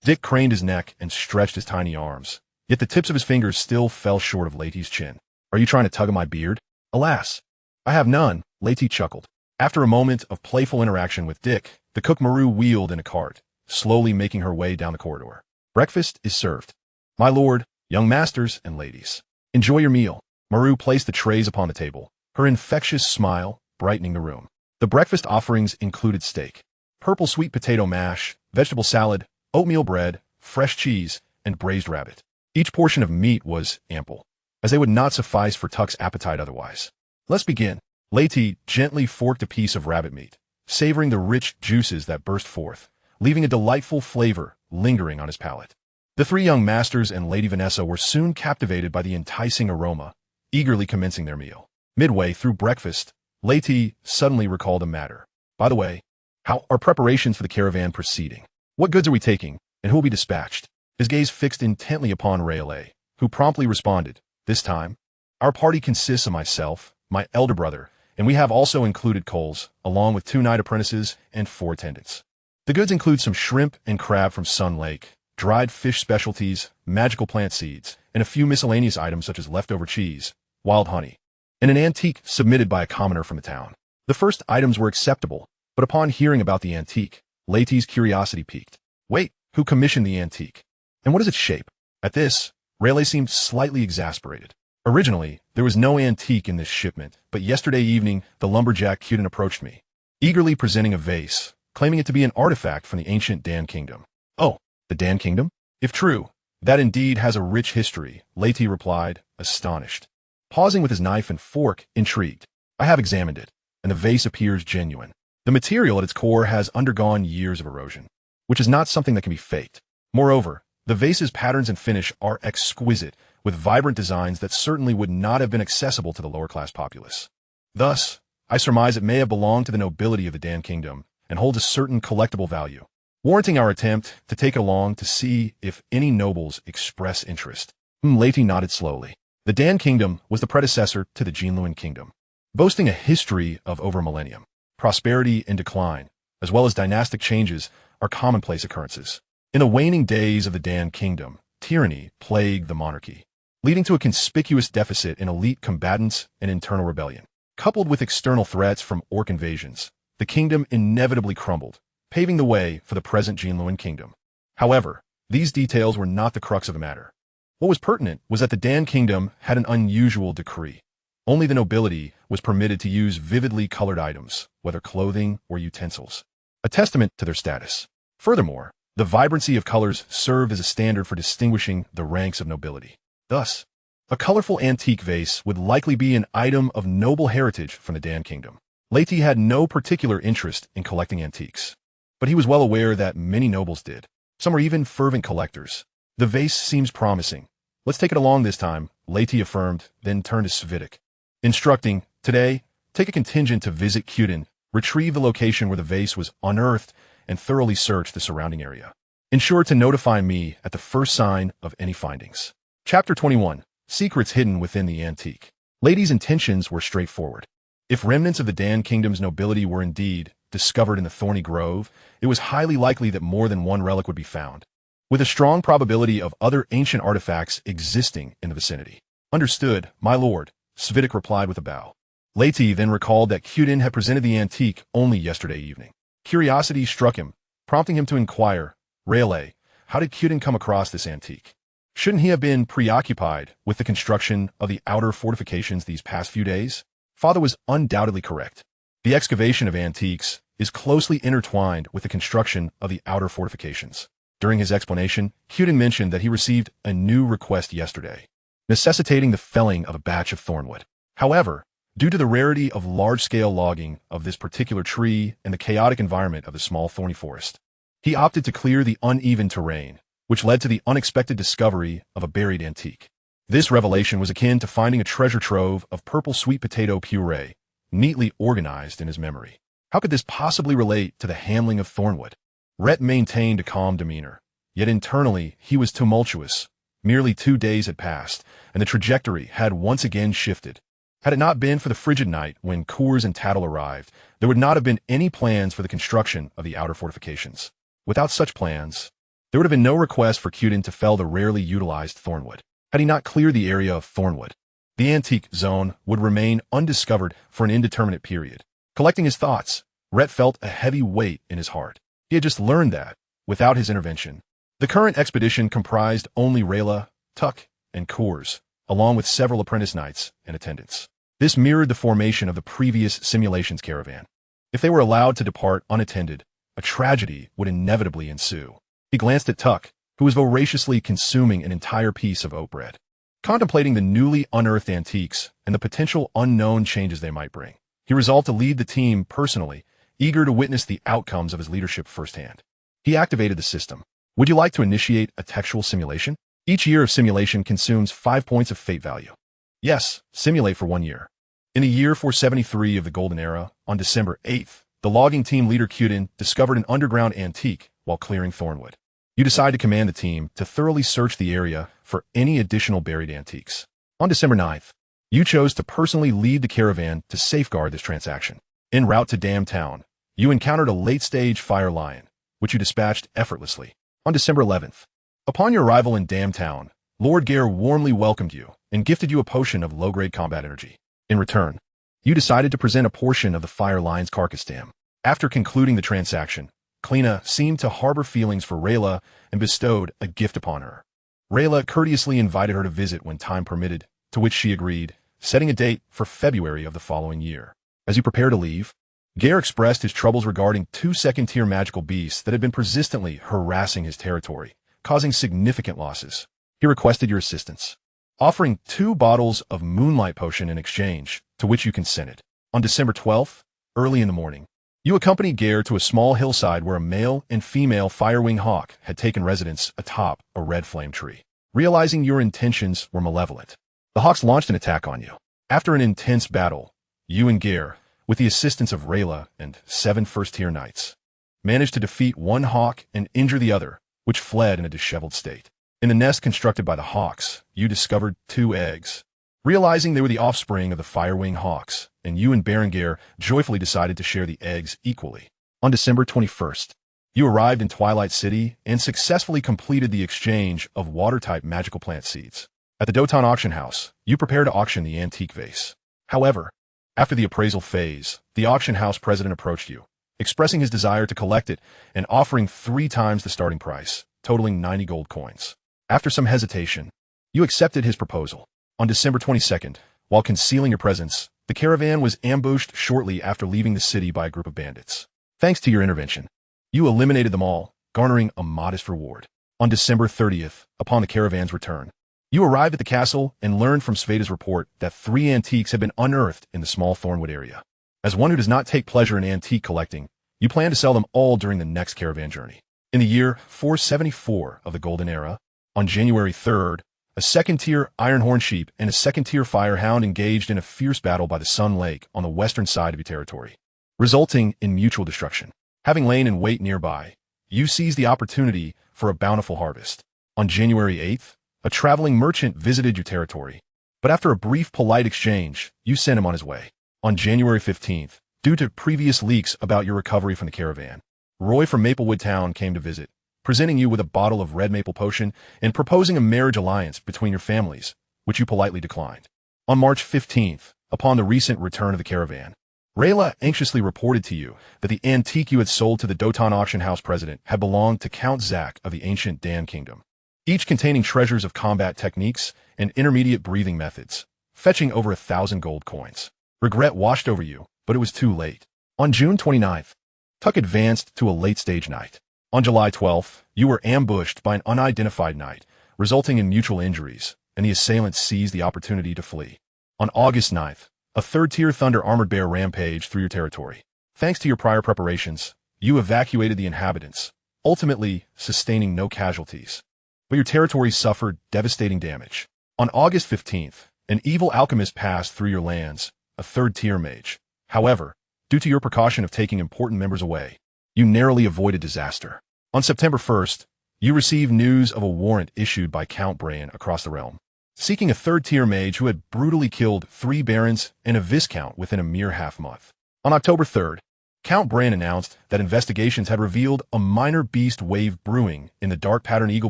Dick craned his neck and stretched his tiny arms, yet the tips of his fingers still fell short of Rayt's chin. Are you trying to tug at my beard? Alas, I have none, Rayt chuckled. After a moment of playful interaction with Dick, the cook Maru wheeled in a cart, slowly making her way down the corridor. Breakfast is served. My lord, young masters, and ladies, enjoy your meal. Maru placed the trays upon the table, her infectious smile brightening the room. The breakfast offerings included steak, purple sweet potato mash, vegetable salad, oatmeal bread, fresh cheese, and braised rabbit. Each portion of meat was ample, as they would not suffice for Tuck's appetite otherwise. Let's begin. Rayt gently forked a piece of rabbit meat, savoring the rich juices that burst forth, leaving a delightful flavor lingering on his palate. The three young masters and Lady Vanessa were soon captivated by the enticing aroma, eagerly commencing their meal. Midway through breakfast, Rayt suddenly recalled a matter. By the way, how are preparations for the caravan proceeding? What goods are we taking, and who will be dispatched? His gaze fixed intently upon Rayt, who promptly responded, "This time, our party consists of myself, my elder brother, and we have also included Coles, along with 2 night apprentices and 4 attendants. The goods include some shrimp and crab from Sun Lake, dried fish specialties, magical plant seeds, and a few miscellaneous items such as leftover cheese, wild honey, and an antique submitted by a commoner from the town." The first items were acceptable, but upon hearing about the antique, Rayt's curiosity piqued. Wait, who commissioned the antique? And what is its shape? At this, Rayt seemed slightly exasperated. Originally, there was no antique in this shipment, but yesterday evening, the lumberjack Cuden approached me, eagerly presenting a vase, claiming it to be an artifact from the ancient Dan Kingdom. Oh, the Dan Kingdom? If true, that indeed has a rich history, Rayt replied, astonished. Pausing with his knife and fork, intrigued. I have examined it, and the vase appears genuine. The material at its core has undergone years of erosion, which is not something that can be faked. Moreover, the vase's patterns and finish are exquisite, with vibrant designs that certainly would not have been accessible to the lower-class populace. Thus, I surmise it may have belonged to the nobility of the Dan Kingdom and holds a certain collectible value, warranting our attempt to take it along to see if any nobles express interest. Rayt nodded slowly. The Dan Kingdom was the predecessor to the Jinluan Kingdom, boasting a history of over a millennium. Prosperity and decline, as well as dynastic changes, are commonplace occurrences. In the waning days of the Dan Kingdom, tyranny plagued the monarchy, leading to a conspicuous deficit in elite combatants and internal rebellion. Coupled with external threats from orc invasions, the kingdom inevitably crumbled, paving the way for the present Jinluan Kingdom. However, these details were not the crux of the matter. What was pertinent was that the Dan Kingdom had an unusual decree. Only the nobility was permitted to use vividly colored items, whether clothing or utensils, a testament to their status. Furthermore, the vibrancy of colors served as a standard for distinguishing the ranks of nobility. Thus, a colorful antique vase would likely be an item of noble heritage from the Dan Kingdom. Rayt had no particular interest in collecting antiques, but he was well aware that many nobles did. Some were even fervent collectors. The vase seems promising. Let's take it along this time, Rayt affirmed, then turned to Physique, instructing, today, take a contingent to visit Cuden, retrieve the location where the vase was unearthed, and thoroughly search the surrounding area. Ensure to notify me at the first sign of any findings. Chapter 21. Secrets Hidden Within the Antique. Rayt's intentions were straightforward. If remnants of the Dan Kingdom's nobility were indeed discovered in the Thorny Grove, it was highly likely that more than one relic would be found, with a strong probability of other ancient artifacts existing in the vicinity. Understood, my lord, Physique replied with a bow. Rayt then recalled that Cuden had presented the antique only yesterday evening. Curiosity struck him, prompting him to inquire, Rayt, how did Cuden come across this antique? Shouldn't he have been preoccupied with the construction of the outer fortifications these past few days? Father was undoubtedly correct. The excavation of antiques is closely intertwined with the construction of the outer fortifications. During his explanation, Cuden mentioned that he received a new request yesterday, necessitating the felling of a batch of thornwood. However, due to the rarity of large-scale logging of this particular tree and the chaotic environment of the small thorny forest, he opted to clear the uneven terrain, which led to the unexpected discovery of a buried antique. This revelation was akin to finding a treasure trove of purple sweet potato puree, neatly organized in his memory. How could this possibly relate to the handling of thornwood? Rayt maintained a calm demeanor, yet internally he was tumultuous. Merely 2 days had passed, and the trajectory had once again shifted. Had it not been for the frigid night when Coors and Tattle arrived, there would not have been any plans for the construction of the outer fortifications. Without such plans, there would have been no request for Cuden to fell the rarely utilized thornwood. Had he not cleared the area of thornwood, the antique zone would remain undiscovered for an indeterminate period. Collecting his thoughts, Rayt felt a heavy weight in his heart. He had just learned that, without his intervention, the current expedition comprised only Rayla, Tuck, and Coors, along with several apprentice knights and attendants. This mirrored the formation of the previous simulations caravan. If they were allowed to depart unattended, a tragedy would inevitably ensue. He glanced at Tuck, who was voraciously consuming an entire piece of oat bread. contemplating the newly unearthed antiques and the potential unknown changes they might bring. He resolved to lead the team personally, eager to witness the outcomes of his leadership firsthand. He activated the system. Would you like to initiate a textual simulation? Each year of simulation consumes 5 points of fate value. Yes, simulate for 1 year. In the year 473 of the Golden Era, on December 8th, the logging team leader Cuden discovered an underground antique while clearing Thornwood. You decide to command the team to thoroughly search the area for any additional buried antiques. On December 9th, you chose to personally lead the caravan to safeguard this transaction. En route to Town, you encountered a late-stage fire lion, which you dispatched effortlessly. On December 11th, upon your arrival in Town, Lord Gare warmly welcomed you and gifted you a potion of low-grade combat energy. In return, you decided to present a portion of the fire lion's carcass dam. After concluding the transaction, Kleena seemed to harbor feelings for Rayla and bestowed a gift upon her. Rayla courteously invited her to visit when time permitted, to which she agreed, setting a date for February of the following year. As you prepare to leave, Gare expressed his troubles regarding 2 second-tier magical beasts that had been persistently harassing his territory, causing significant losses. He requested your assistance, offering 2 bottles of Moonlight Potion in exchange, to which you consented. On December 12th, early in the morning, you accompanied Gare to a small hillside where a male and female firewing hawk had taken residence atop a red flame tree. Realizing your intentions were malevolent, the hawks launched an attack on you. After an intense battle, you and Gare, with the assistance of Rayla and 7 first-tier knights, managed to defeat 1 hawk and injure the other, which fled in a disheveled state. In the nest constructed by the hawks, you discovered 2 eggs. Realizing they were the offspring of the firewing hawks, and you and Berengar joyfully decided to share the eggs equally. On December 21st, you arrived in Twilight City and successfully completed the exchange of water-type magical plant seeds. At the Doton auction house, you prepare to auction the antique vase. However, after the appraisal phase, the auction house president approached you, expressing his desire to collect it and offering 3 times the starting price, totaling 90 gold coins. After some hesitation, you accepted his proposal. On December 22nd, while concealing your presence, the caravan was ambushed shortly after leaving the city by a group of bandits. Thanks to your intervention, you eliminated them all, garnering a modest reward. On December 30th, upon the caravan's return, you arrived at the castle and learned from Sveda's report that 3 antiques had been unearthed in the small Thornwood area. As one who does not take pleasure in antique collecting, you plan to sell them all during the next caravan journey. In the year 474 of the Golden Era, on January 3rd, a 2nd-tier Ironhorn sheep and a 2nd-tier firehound engaged in a fierce battle by the Sun Lake on the western side of your territory, resulting in mutual destruction. Having lain in wait nearby, you seized the opportunity for a bountiful harvest. On January 8th, a traveling merchant visited your territory, but after a brief polite exchange, you sent him on his way. On January 15th, due to previous leaks about your recovery from the caravan, Roy from Maplewood Town came to visit, presenting you with a bottle of red maple potion and proposing a marriage alliance between your families, which you politely declined. On March 15th, upon the recent return of the caravan, Rayla anxiously reported to you that the antique you had sold to the Doton auction house president had belonged to Count Zack of the ancient Dan Kingdom, each containing treasures of combat techniques and intermediate breathing methods, fetching over 1,000 gold coins. Regret washed over you, but it was too late. On June 29th, Tuck advanced to a late-stage night. On July 12th, you were ambushed by an unidentified knight, resulting in mutual injuries, and the assailants seized the opportunity to flee. On August 9th, a 3rd-tier Thunder Armored Bear rampaged through your territory. Thanks to your prior preparations, you evacuated the inhabitants, ultimately sustaining no casualties. But your territory suffered devastating damage. On August 15th, an evil alchemist passed through your lands, a 3rd-tier mage. However, due to your precaution of taking important members away, you narrowly avoided disaster. On September 1st, you received news of a warrant issued by Count Brain across the realm, seeking a 3rd-tier mage who had brutally killed 3 barons and a viscount within a mere half-month. On October 3rd, Count Brain announced that investigations had revealed a minor beast wave brewing in the Dark Pattern Eagle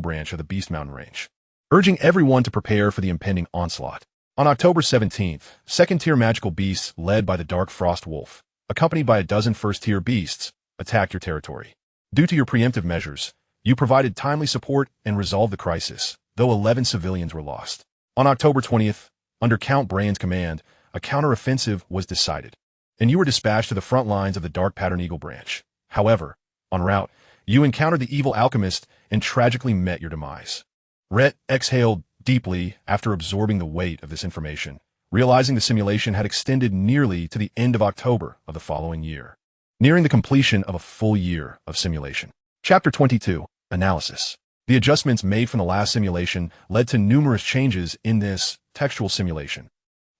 branch of the Beast Mountain Range, urging everyone to prepare for the impending onslaught. On October 17th, 2nd-tier magical beasts led by the Dark Frost Wolf, accompanied by a dozen 1st-tier beasts, attacked your territory. Due to your preemptive measures, you provided timely support and resolved the crisis, though 11 civilians were lost. On October 20th, under Count Brain's command, a counteroffensive was decided, and you were dispatched to the front lines of the Dark Pattern Eagle branch. However, en route, you encountered the evil alchemist and tragically met your demise. Rayt exhaled deeply after absorbing the weight of this information, realizing the simulation had extended nearly to the end of October of the following year, nearing the completion of a full year of simulation. Chapter 22, Analysis. The adjustments made from the last simulation led to numerous changes in this textual simulation,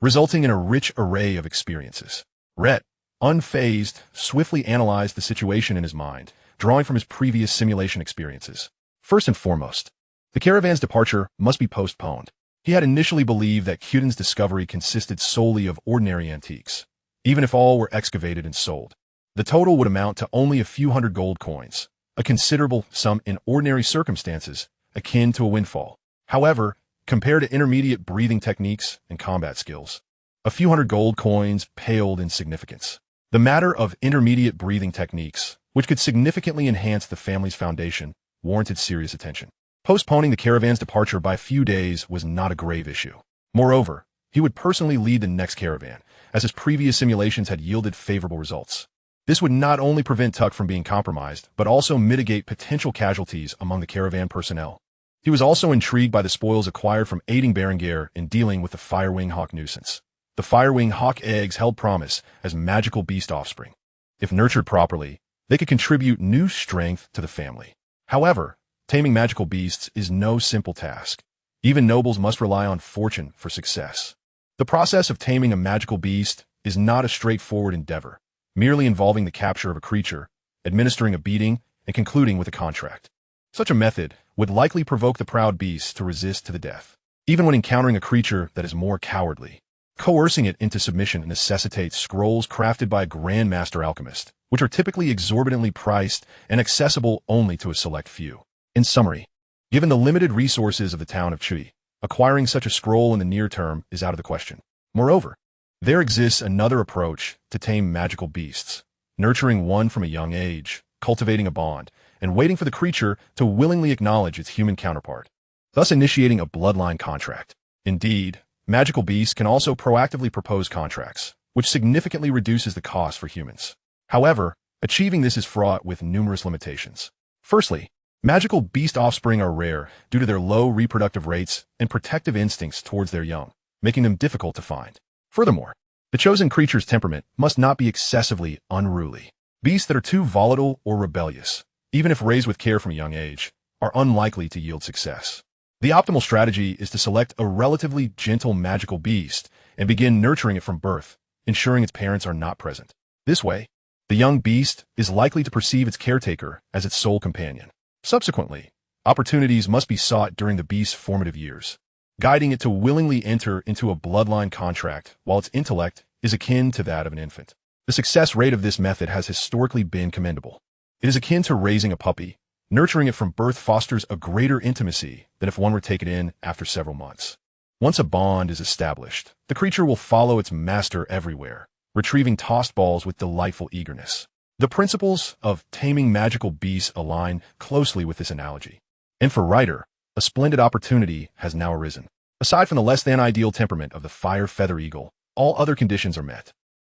resulting in a rich array of experiences. Rayt, unfazed, swiftly analyzed the situation in his mind, drawing from his previous simulation experiences. First and foremost, the caravan's departure must be postponed. He had initially believed that Cuden's discovery consisted solely of ordinary antiques. Even if all were excavated and sold, the total would amount to only a few hundred gold coins, a considerable sum in ordinary circumstances, akin to a windfall. However, compared to intermediate breathing techniques and combat skills, a few hundred gold coins paled in significance. The matter of intermediate breathing techniques, which could significantly enhance the family's foundation, warranted serious attention. Postponing the caravan's departure by a few days was not a grave issue. Moreover, he would personally lead the next caravan, as his previous simulations had yielded favorable results. This would not only prevent Tuck from being compromised, but also mitigate potential casualties among the caravan personnel. He was also intrigued by the spoils acquired from aiding Berenguer in dealing with the Firewing Hawk nuisance. The Firewing Hawk eggs held promise as magical beast offspring. If nurtured properly, they could contribute new strength to the family. However, taming magical beasts is no simple task. Even nobles must rely on fortune for success. The process of taming a magical beast is not a straightforward endeavor, merely involving the capture of a creature, administering a beating, and concluding with a contract. Such a method would likely provoke the proud beast to resist to the death, even when encountering a creature that is more cowardly. Coercing it into submission necessitates scrolls crafted by a grandmaster alchemist, which are typically exorbitantly priced and accessible only to a select few. In summary, given the limited resources of the town of Chui, acquiring such a scroll in the near term is out of the question. Moreover, there exists another approach to tame magical beasts, nurturing one from a young age, cultivating a bond, and waiting for the creature to willingly acknowledge its human counterpart, thus initiating a bloodline contract. Indeed, magical beasts can also proactively propose contracts, which significantly reduces the cost for humans. However, achieving this is fraught with numerous limitations. Firstly, magical beast offspring are rare due to their low reproductive rates and protective instincts towards their young, making them difficult to find. Furthermore, the chosen creature's temperament must not be excessively unruly. Beasts that are too volatile or rebellious, even if raised with care from a young age, are unlikely to yield success. The optimal strategy is to select a relatively gentle magical beast and begin nurturing it from birth, ensuring its parents are not present. This way, the young beast is likely to perceive its caretaker as its sole companion. Subsequently, opportunities must be sought during the beast's formative years, guiding it to willingly enter into a bloodline contract while its intellect is akin to that of an infant. The success rate of this method has historically been commendable. It is akin to raising a puppy. Nurturing it from birth fosters a greater intimacy than if one were taken in after several months. Once a bond is established, the creature will follow its master everywhere, retrieving tossed balls with delightful eagerness. The principles of taming magical beasts align closely with this analogy. And for Rayt, a splendid opportunity has now arisen. Aside from the less-than-ideal temperament of the fire-feather eagle, all other conditions are met.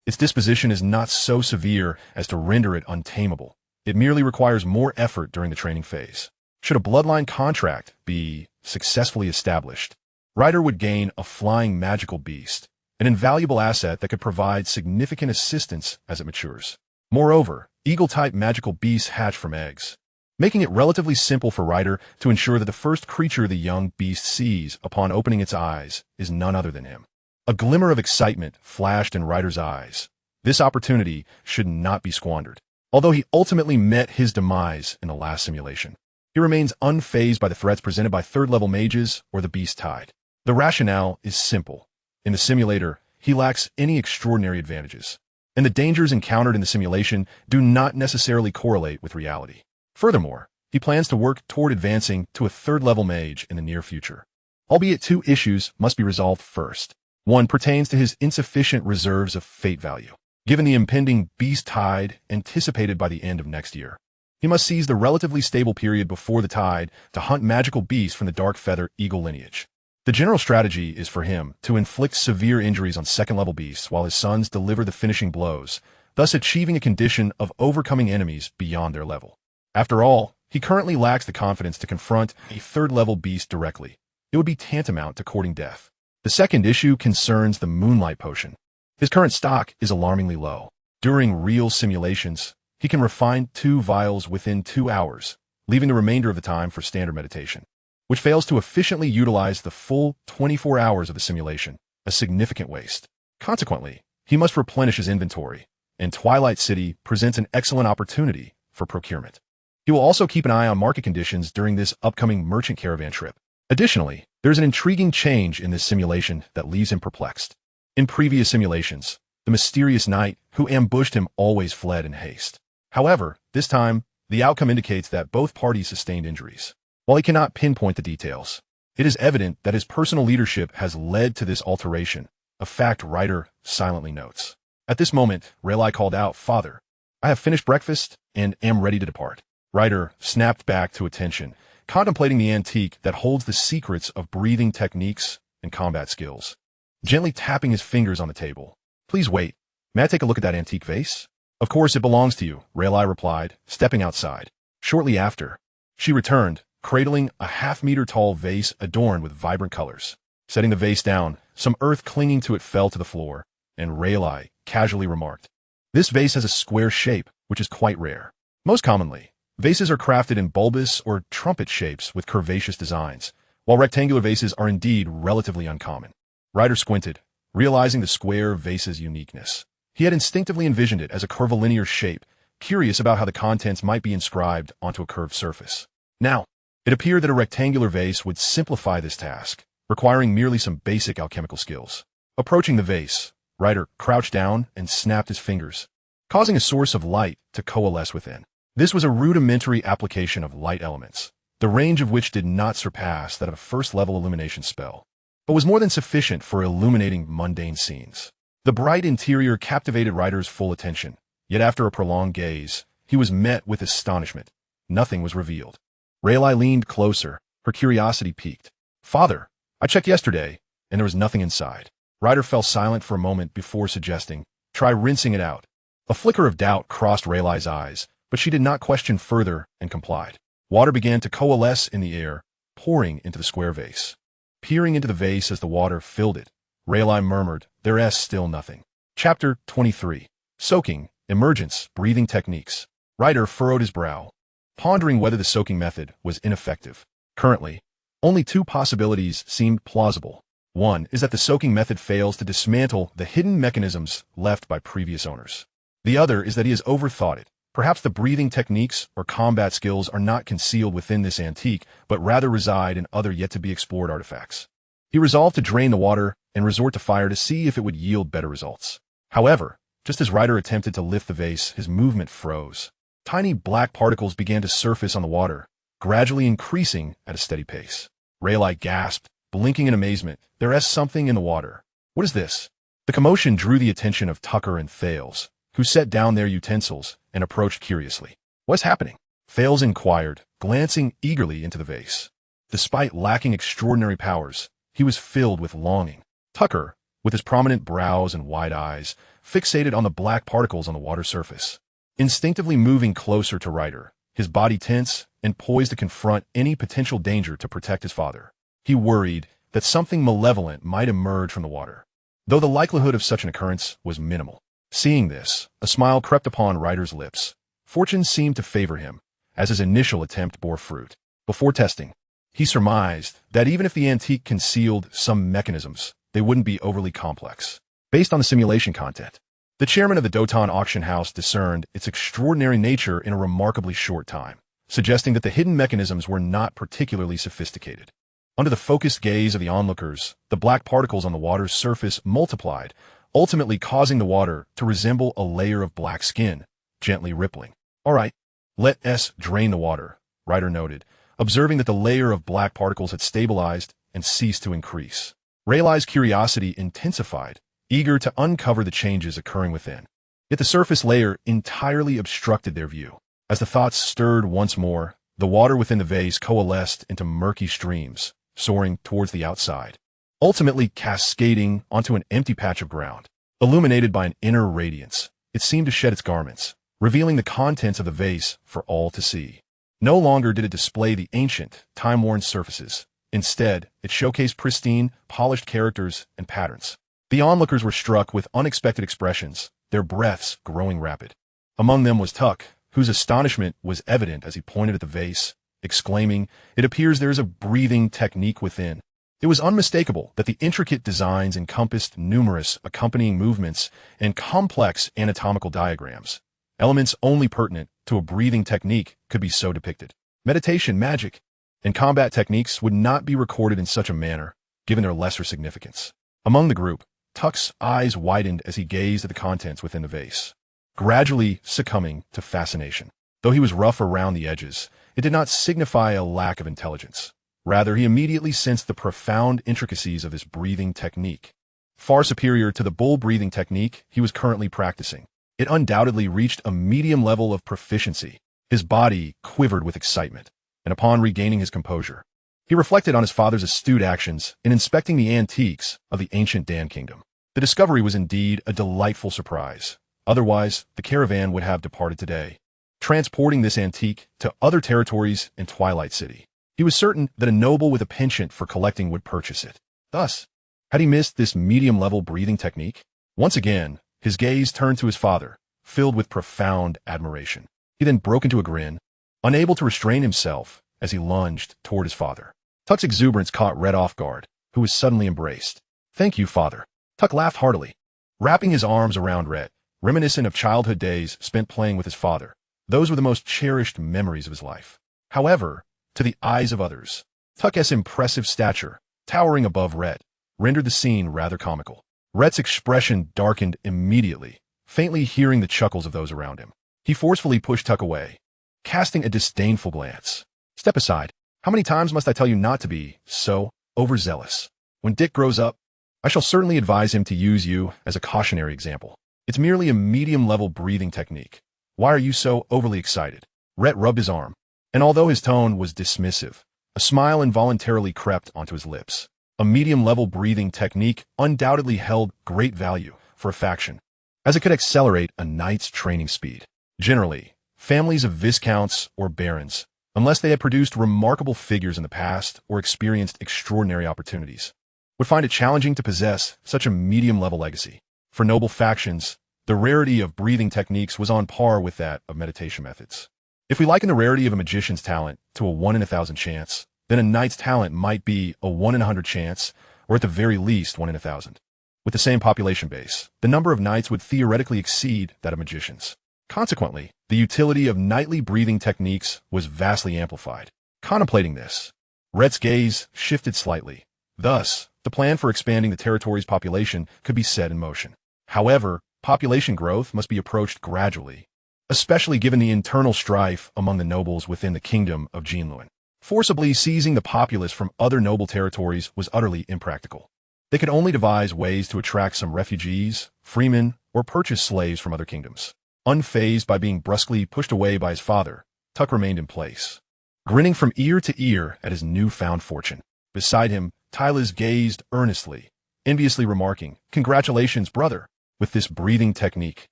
Its disposition is not so severe as to render it untamable. It merely requires more effort during the training phase. Should a bloodline contract be successfully established, Rayt would gain a flying magical beast, an invaluable asset that could provide significant assistance as it matures. Moreover, eagle-type magical beasts hatch from eggs, making it relatively simple for Rayt to ensure that the first creature the young beast sees upon opening its eyes is none other than him. A glimmer of excitement flashed in Rayt's eyes. This opportunity should not be squandered. Although he ultimately met his demise in the last simulation, he remains unfazed by the threats presented by third-level mages or the beast tide. The rationale is simple. In the simulator, he lacks any extraordinary advantages, and the dangers encountered in the simulation do not necessarily correlate with reality. Furthermore, he plans to work toward advancing to a third-level mage in the near future. Albeit two issues must be resolved first. One pertains to his insufficient reserves of fate value. Given the impending beast tide anticipated by the end of next year, he must seize the relatively stable period before the tide to hunt magical beasts from the dark feather eagle lineage. The general strategy is for him to inflict severe injuries on second-level beasts while his sons deliver the finishing blows, thus achieving a condition of overcoming enemies beyond their level. After all, he currently lacks the confidence to confront a third-level beast directly. it would be tantamount to courting death. The second issue concerns the Moonlight Potion. His current stock is alarmingly low. During real simulations, he can refine 2 vials within 2 hours, leaving the remainder of the time for standard meditation, which fails to efficiently utilize the full 24 hours of the simulation, a significant waste. Consequently, he must replenish his inventory, and Twilight City presents an excellent opportunity for procurement. He will also keep an eye on market conditions during this upcoming merchant caravan trip. Additionally, there's an intriguing change in this simulation that leaves him perplexed. In previous simulations, the mysterious knight who ambushed him always fled in haste. However, this time, the outcome indicates that both parties sustained injuries. While he cannot pinpoint the details, it is evident that his personal leadership has led to this alteration, a fact Ryder silently notes. At this moment, Rayt called out, "Father, I have finished breakfast and am ready to depart." Ryder snapped back to attention, contemplating the antique that holds the secrets of breathing techniques and combat skills. Gently tapping his fingers on the table. "Please wait. May I take a look at that antique vase?" "Of course it belongs to you," Rayt replied, stepping outside. Shortly after, she returned, cradling a half-meter-tall vase adorned with vibrant colors. Setting the vase down, some earth clinging to it fell to the floor, and Rayt casually remarked, "This vase has a square shape, which is quite rare. Most commonly, vases are crafted in bulbous or trumpet shapes with curvaceous designs, while rectangular vases are indeed relatively uncommon." Ryder squinted, realizing the square vase's uniqueness. He had instinctively envisioned it as a curvilinear shape, curious about how the contents might be inscribed onto a curved surface. Now, it appeared that a rectangular vase would simplify this task, requiring merely some basic alchemical skills. Approaching the vase, Ryder crouched down and snapped his fingers, causing a source of light to coalesce within. This was a rudimentary application of light elements, the range of which did not surpass that of a first-level illumination spell, but was more than sufficient for illuminating mundane scenes. The bright interior captivated Ryder's full attention, yet after a prolonged gaze, he was met with astonishment. Nothing was revealed. Rayt leaned closer, her curiosity piqued. "Father, I checked yesterday, and there was nothing inside." Ryder fell silent for a moment before suggesting, "Try rinsing it out." A flicker of doubt crossed Rayt's eyes, but she did not question further and complied. Water began to coalesce in the air, pouring into the square vase. Peering into the vase as the water filled it, Rayt murmured, "There's still nothing." Chapter 23. Soaking, Emergence, Breathing Techniques. Ryder furrowed his brow, pondering whether the soaking method was ineffective. Currently, only 2 possibilities seemed plausible. One is that the soaking method fails to dismantle the hidden mechanisms left by previous owners. The other is that he has overthought it. Perhaps the breathing techniques or combat skills are not concealed within this antique, but rather reside in other yet-to-be-explored artifacts. He resolved to drain the water and resort to fire to see if it would yield better results. However, just as Ryder attempted to lift the vase, his movement froze. Tiny black particles began to surface on the water, gradually increasing at a steady pace. Rayt gasped, blinking in amazement. "There's something in the water. What is this?" The commotion drew the attention of Tucker and Thales, who set down their utensils and approached curiously. "What's happening?" Thales inquired, glancing eagerly into the vase. Despite lacking extraordinary powers, he was filled with longing. Tucker, with his prominent brows and wide eyes, fixated on the black particles on the water surface. Instinctively moving closer to Ryder, his body tense and poised to confront any potential danger to protect his father. He worried that something malevolent might emerge from the water, though the likelihood of such an occurrence was minimal. Seeing this, a smile crept upon Ryder's lips. Fortune seemed to favor him, as his initial attempt bore fruit. Before testing, he surmised that even if the antique concealed some mechanisms, they wouldn't be overly complex. Based on the simulation content, the chairman of the Doton auction house discerned its extraordinary nature in a remarkably short time, suggesting that the hidden mechanisms were not particularly sophisticated. Under the focused gaze of the onlookers, the black particles on the water's surface multiplied, ultimately causing the water to resemble a layer of black skin, gently rippling. "All right, let us drain the water," Ryder noted, observing that the layer of black particles had stabilized and ceased to increase. Rayt's curiosity intensified, eager to uncover the changes occurring within. Yet the surface layer entirely obstructed their view. As the thoughts stirred once more, the water within the vase coalesced into murky streams, soaring towards the outside, ultimately cascading onto an empty patch of ground. Illuminated by an inner radiance, it seemed to shed its garments, revealing the contents of the vase for all to see. No longer did it display the ancient, time-worn surfaces. Instead, it showcased pristine, polished characters and patterns. The onlookers were struck with unexpected expressions, their breaths growing rapid. Among them was Tuck, whose astonishment was evident as he pointed at the vase, exclaiming, "It appears there is a breathing technique within." It was unmistakable that the intricate designs encompassed numerous accompanying movements and complex anatomical diagrams. Elements only pertinent to a breathing technique could be so depicted. Meditation, magic, and combat techniques would not be recorded in such a manner, given their lesser significance. Among the group, Tuck's eyes widened as he gazed at the contents within the vase, gradually succumbing to fascination. Though he was rough around the edges, it did not signify a lack of intelligence. Rather, he immediately sensed the profound intricacies of this breathing technique. Far superior to the bull breathing technique he was currently practicing, it undoubtedly reached a medium level of proficiency. His body quivered with excitement, and upon regaining his composure, he reflected on his father's astute actions in inspecting the antiques of the ancient Dan kingdom. The discovery was indeed a delightful surprise. Otherwise, the caravan would have departed today, transporting this antique to other territories in Twilight City. He was certain that a noble with a penchant for collecting would purchase it. Thus, had he missed this medium-level breathing technique? Once again, his gaze turned to his father, filled with profound admiration. He then broke into a grin, unable to restrain himself as he lunged toward his father. Tuck's exuberance caught Rayt off guard, who was suddenly embraced. "Thank you, father." Tuck laughed heartily, wrapping his arms around Rayt, reminiscent of childhood days spent playing with his father. Those were the most cherished memories of his life. However, to the eyes of others, Tuck's impressive stature, towering above Rayt, rendered the scene rather comical. Rayt's expression darkened immediately, faintly hearing the chuckles of those around him. He forcefully pushed Tuck away, casting a disdainful glance. "Step aside. How many times must I tell you not to be so overzealous? When Dick grows up, I shall certainly advise him to use you as a cautionary example. It's merely a medium-level breathing technique. Why are you so overly excited?" Rayt rubbed his arm, and although his tone was dismissive, a smile involuntarily crept onto his lips. A medium-level breathing technique undoubtedly held great value for a faction, as it could accelerate a knight's training speed. Generally, families of viscounts or barons, unless they had produced remarkable figures in the past or experienced extraordinary opportunities, would find it challenging to possess such a medium-level legacy. For noble factions, the rarity of breathing techniques was on par with that of meditation methods. If we liken the rarity of a magician's talent to a 1 in 1,000 chance, then a knight's talent might be a 1 in 100 chance, or at the very least 1 in 1,000. With the same population base, the number of knights would theoretically exceed that of magicians. Consequently, the utility of knightly breathing techniques was vastly amplified. Contemplating this, Rayt's gaze shifted slightly. Thus, the plan for expanding the territory's population could be set in motion. However, population growth must be approached gradually, especially given the internal strife among the nobles within the kingdom of Jinluan. Forcibly seizing the populace from other noble territories was utterly impractical. They could only devise ways to attract some refugees, freemen, or purchase slaves from other kingdoms. Unfazed by being brusquely pushed away by his father, Tuck remained in place, grinning from ear to ear at his newfound fortune. Beside him, Tylas gazed earnestly, enviously remarking, "Congratulations, brother, with this breathing technique.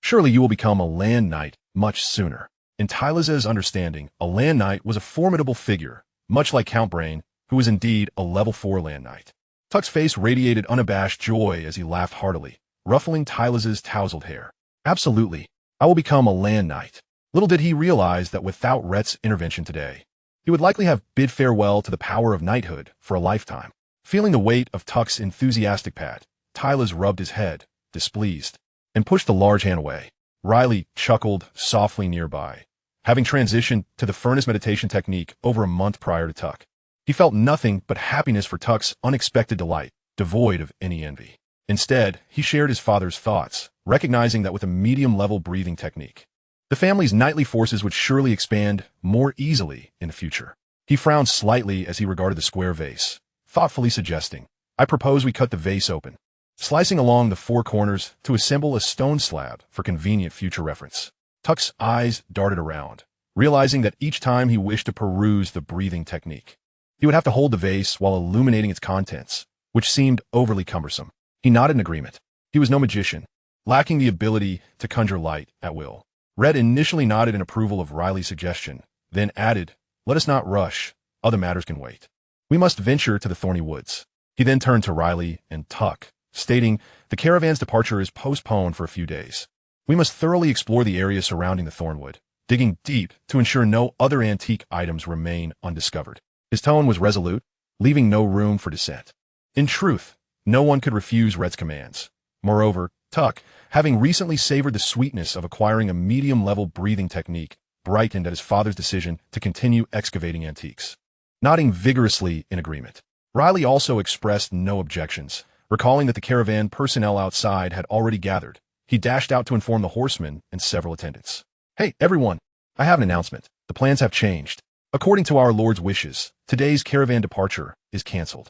Surely you will become a land knight much sooner." In Tylas's understanding, a land knight was a formidable figure, much like Count Brain, who was indeed a level 4 land knight. Tuck's face radiated unabashed joy as he laughed heartily, ruffling Tylas's tousled hair. "Absolutely, I will become a land knight." Little did he realize that without Rayt's intervention today, he would likely have bid farewell to the power of knighthood for a lifetime. Feeling the weight of Tuck's enthusiastic pat, Tylas rubbed his head, displeased, and pushed the large hand away. Riley chuckled softly nearby, having transitioned to the furnace meditation technique over a month prior to Tuck. He felt nothing but happiness for Tuck's unexpected delight, devoid of any envy. Instead, he shared his father's thoughts, recognizing that with a medium-level breathing technique, the family's knightly forces would surely expand more easily in the future. He frowned slightly as he regarded the square vase, thoughtfully suggesting, "I propose we cut the vase open, slicing along the 4 corners to assemble a stone slab for convenient future reference." Tuck's eyes darted around, realizing that each time he wished to peruse the breathing technique, he would have to hold the vase while illuminating its contents, which seemed overly cumbersome. He nodded in agreement. He was no magician, lacking the ability to conjure light at will. Rayt initially nodded in approval of Riley's suggestion, then added, "Let us not rush. Other matters can wait." We must venture to the thorny woods. He then turned to Riley and Tuck, stating, the caravan's departure is postponed for a few days. We must thoroughly explore the area surrounding the thornwood, digging deep to ensure no other antique items remain undiscovered. His tone was resolute, leaving no room for dissent. In truth, no one could refuse Rayt's commands. Moreover, Tuck, having recently savored the sweetness of acquiring a medium-level breathing technique, brightened at his father's decision to continue excavating antiques, nodding vigorously in agreement. Riley also expressed no objections, recalling that the caravan personnel outside had already gathered. He dashed out to inform the horsemen and several attendants. Hey, everyone, I have an announcement. The plans have changed. According to our Lord's wishes, today's caravan departure is cancelled.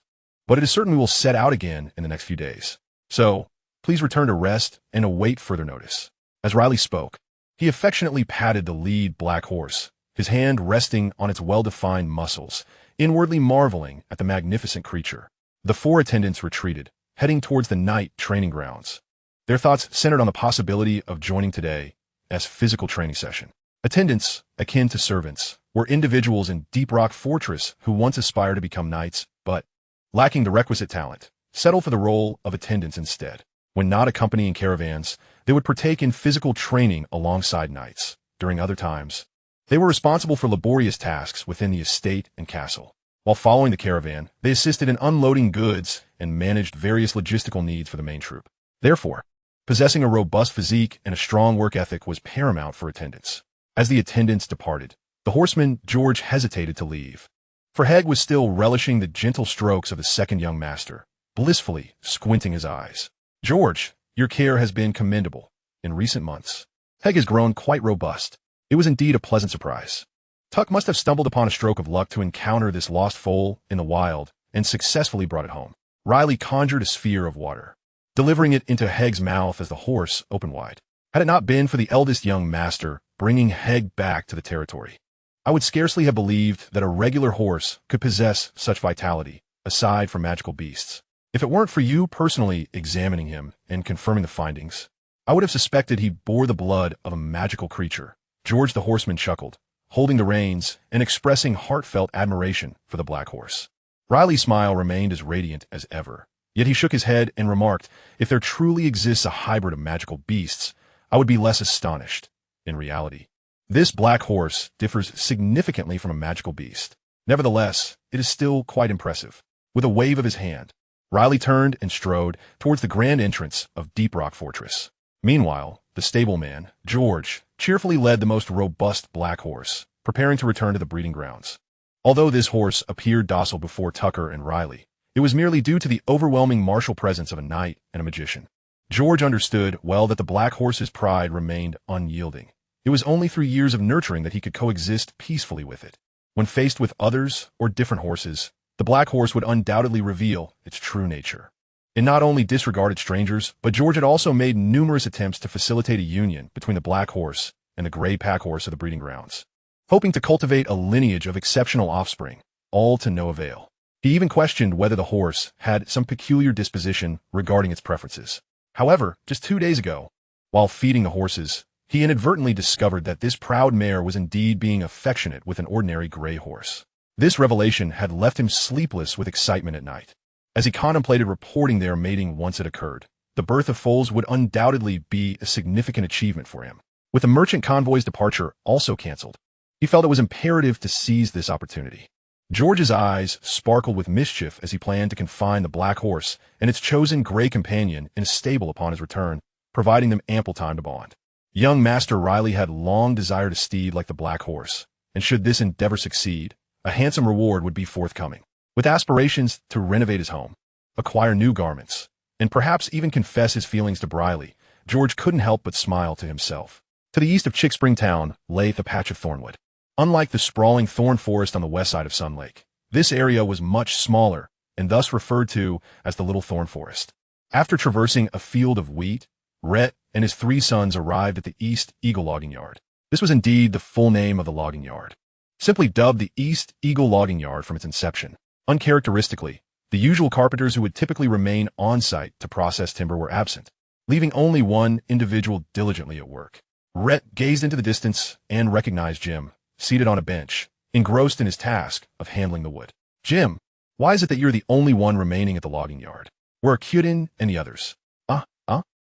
But it is certain we will set out again in the next few days. So, please return to rest and await further notice. As Riley spoke, he affectionately patted the lead black horse, his hand resting on its well-defined muscles, inwardly marveling at the magnificent creature. The four attendants retreated, heading towards the night training grounds. Their thoughts centered on the possibility of joining today's physical training session. Attendants, akin to servants, were individuals in Deep Rock Fortress who once aspired to become knights, but, lacking the requisite talent, settled for the role of attendants instead. When not accompanying caravans, they would partake in physical training alongside knights. During other times, they were responsible for laborious tasks within the estate and castle. While following the caravan, they assisted in unloading goods and managed various logistical needs for the main troop. Therefore, possessing a robust physique and a strong work ethic was paramount for attendants. As the attendants departed, the horseman George hesitated to leave, for Heg was still relishing the gentle strokes of his second young master, blissfully squinting his eyes. George, your care has been commendable. In recent months, Heg has grown quite robust. It was indeed a pleasant surprise. Tuck must have stumbled upon a stroke of luck to encounter this lost foal in the wild and successfully brought it home. Riley conjured a sphere of water, delivering it into Heg's mouth as the horse opened wide. Had it not been for the eldest young master bringing Heg back to the territory, I would scarcely have believed that a regular horse could possess such vitality, aside from magical beasts. If it weren't for you personally examining him and confirming the findings, I would have suspected he bore the blood of a magical creature. George the horseman chuckled, holding the reins and expressing heartfelt admiration for the black horse. Riley's smile remained as radiant as ever, yet he shook his head and remarked, if there truly exists a hybrid of magical beasts, I would be less astonished. In reality, this black horse differs significantly from a magical beast. Nevertheless, it is still quite impressive. With a wave of his hand, Riley turned and strode towards the grand entrance of Deep Rock Fortress. Meanwhile, the stableman, George, cheerfully led the most robust black horse, preparing to return to the breeding grounds. Although this horse appeared docile before Tucker and Riley, it was merely due to the overwhelming martial presence of a knight and a magician. George understood well that the black horse's pride remained unyielding. It was only through years of nurturing that he could coexist peacefully with it. When faced with others or different horses, the black horse would undoubtedly reveal its true nature. It not only disregarded strangers, but George had also made numerous attempts to facilitate a union between the black horse and the gray pack horse of the breeding grounds, hoping to cultivate a lineage of exceptional offspring, all to no avail. He even questioned whether the horse had some peculiar disposition regarding its preferences. However, just 2 days ago, while feeding the horses, he inadvertently discovered that this proud mare was indeed being affectionate with an ordinary gray horse. This revelation had left him sleepless with excitement at night. As he contemplated reporting their mating once it occurred, the birth of foals would undoubtedly be a significant achievement for him. With the merchant convoy's departure also cancelled, he felt it was imperative to seize this opportunity. George's eyes sparkled with mischief as he planned to confine the black horse and its chosen gray companion in a stable upon his return, providing them ample time to bond. Young Master Riley had long desired a steed like the black horse, and should this endeavor succeed, a handsome reward would be forthcoming. With aspirations to renovate his home, acquire new garments, and perhaps even confess his feelings to Riley, George couldn't help but smile to himself. To the east of Chickspring Town lay the patch of thornwood. Unlike the sprawling thorn forest on the west side of Sun Lake, this area was much smaller and thus referred to as the Little Thorn Forest. After traversing a field of wheat, Rayt and his 3 sons arrived at the East Eagle Logging Yard. This was indeed the full name of the logging yard, simply dubbed the East Eagle Logging Yard from its inception. Uncharacteristically, the usual carpenters who would typically remain on-site to process timber were absent, leaving only one individual diligently at work. Rayt gazed into the distance and recognized Jim, seated on a bench, engrossed in his task of handling the wood. Jim, Why is it that you're the only one remaining at the logging yard? Where are Kyudin and the others?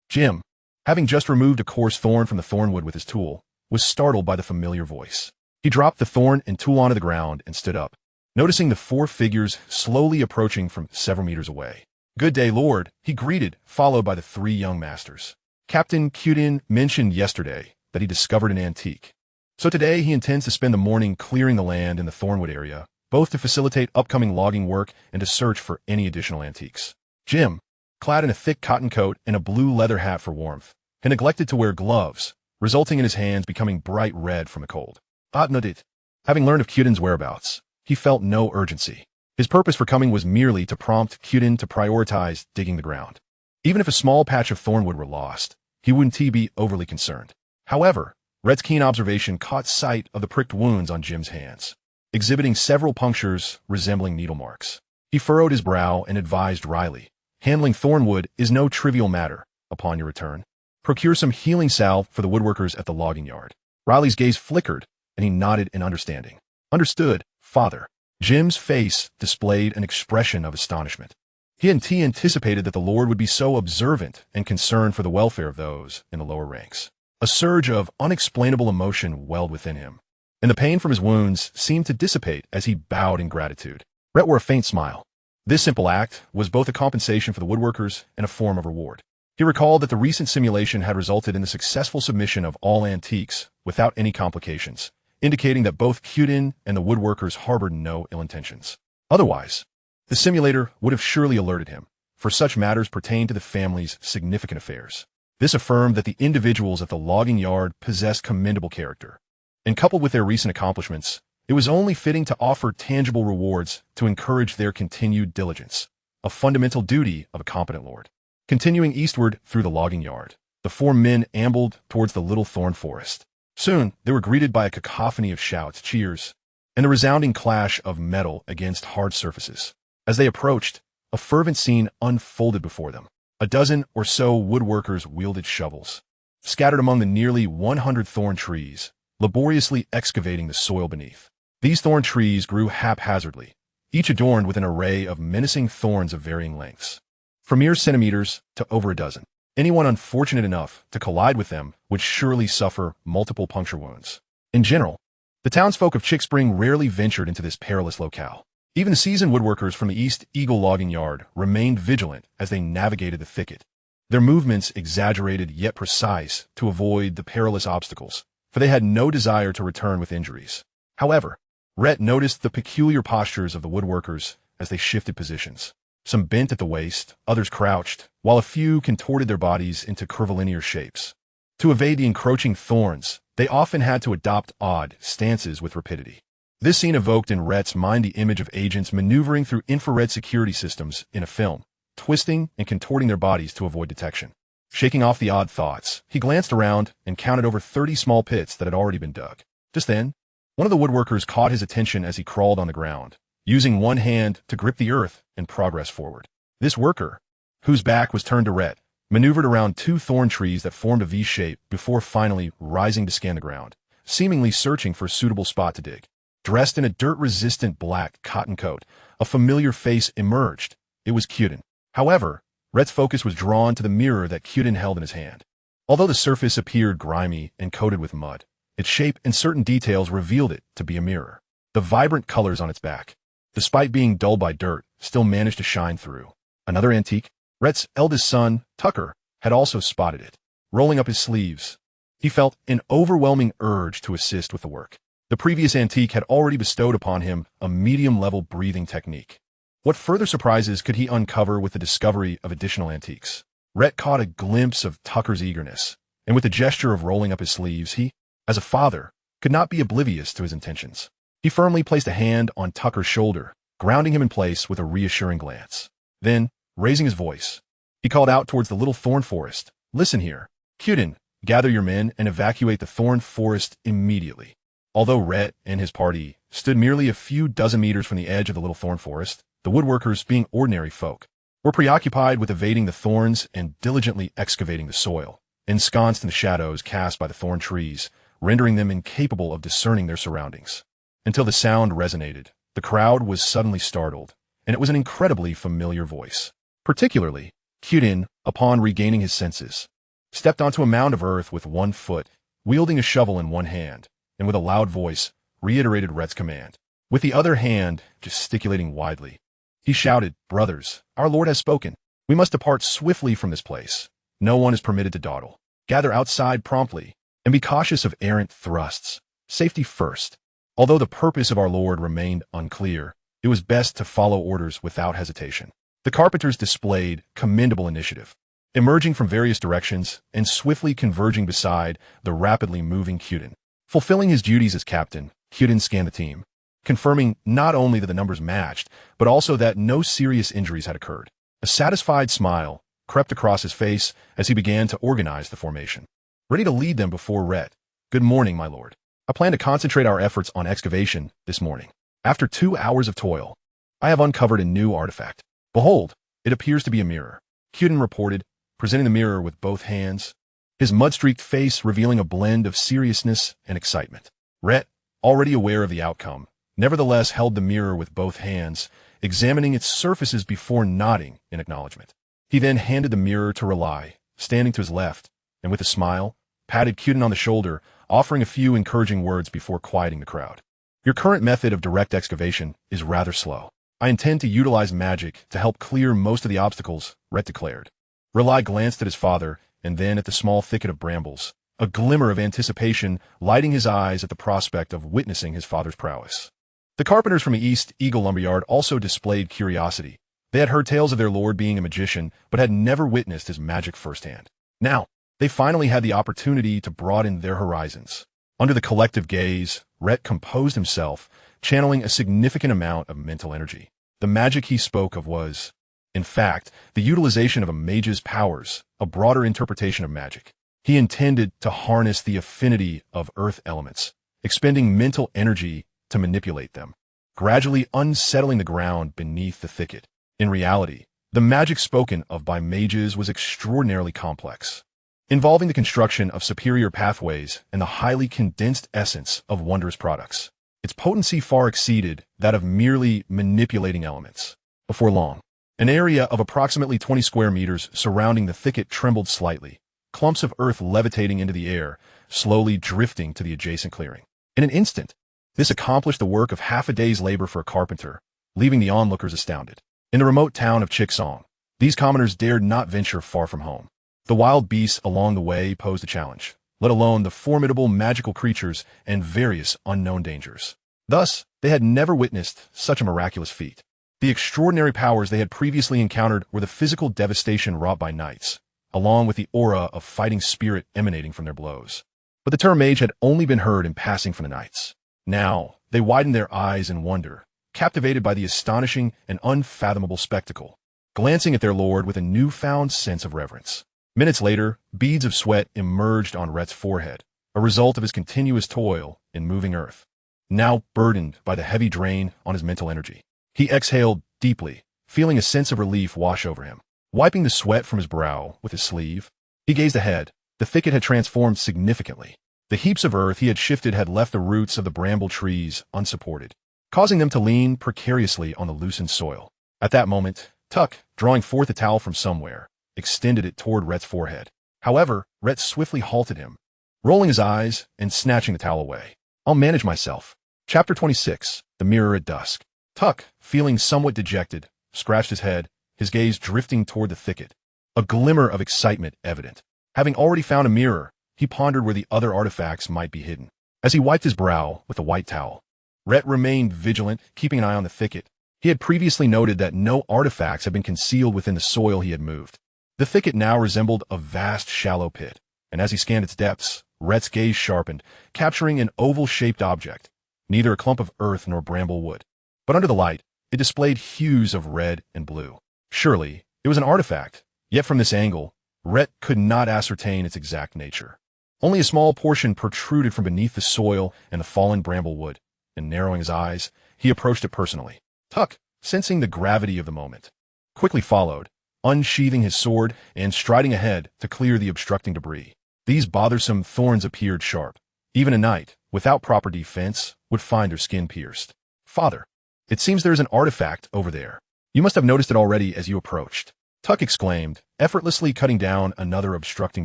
Jim, having just removed a coarse thorn from the thornwood with his tool, was startled by the familiar voice. He dropped the thorn and tool onto the ground and stood up, noticing the 4 figures slowly approaching from several meters away. "Good day, Lord," he greeted, followed by the 3 young masters. Captain Kyudin mentioned yesterday that he discovered an antique. So today he intends to spend the morning clearing the land in the Thornwood area, both to facilitate upcoming logging work and to search for any additional antiques. Jim, clad in a thick cotton coat and a blue leather hat for warmth, had neglected to wear gloves, resulting in his hands becoming bright red from the cold. Having learned of Kyudin's whereabouts, he felt no urgency. His purpose for coming was merely to prompt Kyudin to prioritize digging the ground. Even if a small patch of thornwood were lost, he wouldn't be overly concerned. However, Rayt's keen observation caught sight of the pricked wounds on Jim's hands, exhibiting several punctures resembling needle marks. He furrowed his brow and advised wryly, "Handling thornwood is no trivial matter. Upon your return, procure some healing salve for the woodworkers at the logging yard." Riley's gaze flickered, and he nodded in understanding. "Understood, Father." Jim's face displayed an expression of astonishment. He hadn't anticipated that the Lord would be so observant and concerned for the welfare of those in the lower ranks. A surge of unexplainable emotion welled within him, and the pain from his wounds seemed to dissipate as he bowed in gratitude. Rayt wore a faint smile. This simple act was both a compensation for the woodworkers and a form of reward. He recalled that the recent simulation had resulted in the successful submission of all antiques without any complications, indicating that both Kyudin and the woodworkers harbored no ill intentions. Otherwise, the simulator would have surely alerted him, for such matters pertain to the family's significant affairs. This affirmed that the individuals at the logging yard possessed commendable character, and coupled with their recent accomplishments, it was only fitting to offer tangible rewards to encourage their continued diligence, a fundamental duty of a competent lord. Continuing eastward through the logging yard, the 4 men ambled towards the little thorn forest. Soon, they were greeted by a cacophony of shouts, cheers, and the resounding clash of metal against hard surfaces. As they approached, a fervent scene unfolded before them. A dozen or so woodworkers wielded shovels, scattered among the nearly 100 thorn trees, laboriously excavating the soil beneath. These thorn trees grew haphazardly, each adorned with an array of menacing thorns of varying lengths, from mere centimeters to over a dozen. Anyone unfortunate enough to collide with them would surely suffer multiple puncture wounds. In general, the townsfolk of Chick Spring rarely ventured into this perilous locale. Even the seasoned woodworkers from the East Eagle logging yard remained vigilant as they navigated the thicket, their movements exaggerated yet precise to avoid the perilous obstacles, for they had no desire to return with injuries. However, Rayt noticed the peculiar postures of the woodworkers as they shifted positions. Some bent at the waist, others crouched, while a few contorted their bodies into curvilinear shapes. To evade the encroaching thorns, they often had to adopt odd stances with rapidity. This scene evoked in Rayt's mind the image of agents maneuvering through infrared security systems in a film, twisting and contorting their bodies to avoid detection. Shaking off the odd thoughts, he glanced around and counted over 30 small pits that had already been dug. Just then, one of the woodworkers caught his attention as he crawled on the ground, using one hand to grip the earth and progress forward. This worker, whose back was turned to Rayt, maneuvered around 2 thorn trees that formed a V shape before finally rising to scan the ground, seemingly searching for a suitable spot to dig. Dressed in a dirt-resistant black cotton coat, a familiar face emerged. It was Kyudin. However, Rayt's focus was drawn to the mirror that Kyudin held in his hand. Although the surface appeared grimy and coated with mud, its shape and certain details revealed it to be a mirror. The vibrant colors on its back, despite being dulled by dirt, still managed to shine through. Another antique, Rayt's eldest son, Tucker, had also spotted it. Rolling up his sleeves, he felt an overwhelming urge to assist with the work. The previous antique had already bestowed upon him a medium-level breathing technique. What further surprises could he uncover with the discovery of additional antiques? Rayt caught a glimpse of Tucker's eagerness, and with a gesture of rolling up his sleeves, he, as a father, could not be oblivious to his intentions. He firmly placed a hand on Tucker's shoulder, grounding him in place with a reassuring glance. Then, raising his voice, he called out towards the little thorn forest. "Listen here. Kyudin, gather your men and evacuate the thorn forest immediately." Although Rayt and his party stood merely a few dozen meters from the edge of the little thorn forest, the woodworkers, being ordinary folk, were preoccupied with evading the thorns and diligently excavating the soil, ensconced in the shadows cast by the thorn trees, rendering them incapable of discerning their surroundings. Until the sound resonated, the crowd was suddenly startled, and it was an incredibly familiar voice. Particularly, Hinny, upon regaining his senses, stepped onto a mound of earth with one foot, wielding a shovel in one hand, and with a loud voice, reiterated Rayt's command. With the other hand gesticulating widely, he shouted, "Brothers, our Lord has spoken. We must depart swiftly from this place. No one is permitted to dawdle. Gather outside promptly, and be cautious of errant thrusts. Safety first." Although the purpose of our Lord remained unclear, it was best to follow orders without hesitation. The carpenters displayed commendable initiative, emerging from various directions and swiftly converging beside the rapidly moving Hinny. Fulfilling his duties as captain, Hinny scanned the team, confirming not only that the numbers matched, but also that no serious injuries had occurred. A satisfied smile crept across his face as he began to organize the formation, ready to lead them before Rayt. "Good morning, my lord. I plan to concentrate our efforts on excavation this morning. After 2 hours of toil, I have uncovered a new artifact. Behold, it appears to be a mirror," Hinny reported, presenting the mirror with both hands, his mud-streaked face revealing a blend of seriousness and excitement. Rayt, already aware of the outcome, nevertheless held the mirror with both hands, examining its surfaces before nodding in acknowledgement. He then handed the mirror to Rayt, standing to his left, and with a smile, patted Hinny on the shoulder, offering a few encouraging words before quieting the crowd. "Your current method of direct excavation is rather slow. I intend to utilize magic to help clear most of the obstacles," Rayt declared. Rayt glanced at his father and then at the small thicket of brambles, a glimmer of anticipation lighting his eyes at the prospect of witnessing his father's prowess. The carpenters from the East Eagle lumberyard also displayed curiosity. They had heard tales of their lord being a magician, but had never witnessed his magic firsthand. Now, they finally had the opportunity to broaden their horizons. Under the collective gaze, Rayt composed himself, channeling a significant amount of mental energy. The magic he spoke of was, in fact, the utilization of a mage's powers, a broader interpretation of magic. He intended to harness the affinity of earth elements, expending mental energy to manipulate them, gradually unsettling the ground beneath the thicket. In reality, the magic spoken of by mages was extraordinarily complex, involving the construction of superior pathways and the highly condensed essence of wondrous products. Its potency far exceeded that of merely manipulating elements. Before long, an area of approximately 20 square meters surrounding the thicket trembled slightly, clumps of earth levitating into the air, slowly drifting to the adjacent clearing. In an instant, this accomplished the work of half a day's labor for a carpenter, leaving the onlookers astounded. In the remote town of Chiksong, these commoners dared not venture far from home. The wild beasts along the way posed a challenge, let alone the formidable magical creatures and various unknown dangers. Thus, they had never witnessed such a miraculous feat. The extraordinary powers they had previously encountered were the physical devastation wrought by knights, along with the aura of fighting spirit emanating from their blows. But the term mage had only been heard in passing from the knights. Now, they widened their eyes in wonder, captivated by the astonishing and unfathomable spectacle, glancing at their lord with a newfound sense of reverence. Minutes later, beads of sweat emerged on Rayt's forehead, a result of his continuous toil in moving earth. Now burdened by the heavy drain on his mental energy, he exhaled deeply, feeling a sense of relief wash over him. Wiping the sweat from his brow with his sleeve, he gazed ahead. The thicket had transformed significantly. The heaps of earth he had shifted had left the roots of the bramble trees unsupported, causing them to lean precariously on the loosened soil. At that moment, Tuck, drawing forth a towel from somewhere, extended it toward Rayt's forehead. However, Rayt swiftly halted him, rolling his eyes and snatching the towel away. "I'll manage myself." Chapter 26, The Mirror at Dusk. Tuck, feeling somewhat dejected, scratched his head, his gaze drifting toward the thicket, a glimmer of excitement evident. Having already found a mirror, he pondered where the other artifacts might be hidden. As he wiped his brow with a white towel, Rayt remained vigilant, keeping an eye on the thicket. He had previously noted that no artifacts had been concealed within the soil he had moved. The thicket now resembled a vast shallow pit, and as he scanned its depths, Rayt's gaze sharpened, capturing an oval-shaped object, neither a clump of earth nor bramble wood. But under the light, it displayed hues of red and blue. Surely, it was an artifact, yet from this angle, Rayt could not ascertain its exact nature. Only a small portion protruded from beneath the soil and the fallen bramble wood, and narrowing his eyes, he approached it personally. Tuck, sensing the gravity of the moment, quickly followed, unsheathing his sword and striding ahead to clear the obstructing debris. These bothersome thorns appeared sharp. Even a knight, without proper defense, would find their skin pierced. "Father, it seems there is an artifact over there," You must have noticed it already as you approached, Tuck exclaimed, effortlessly cutting down another obstructing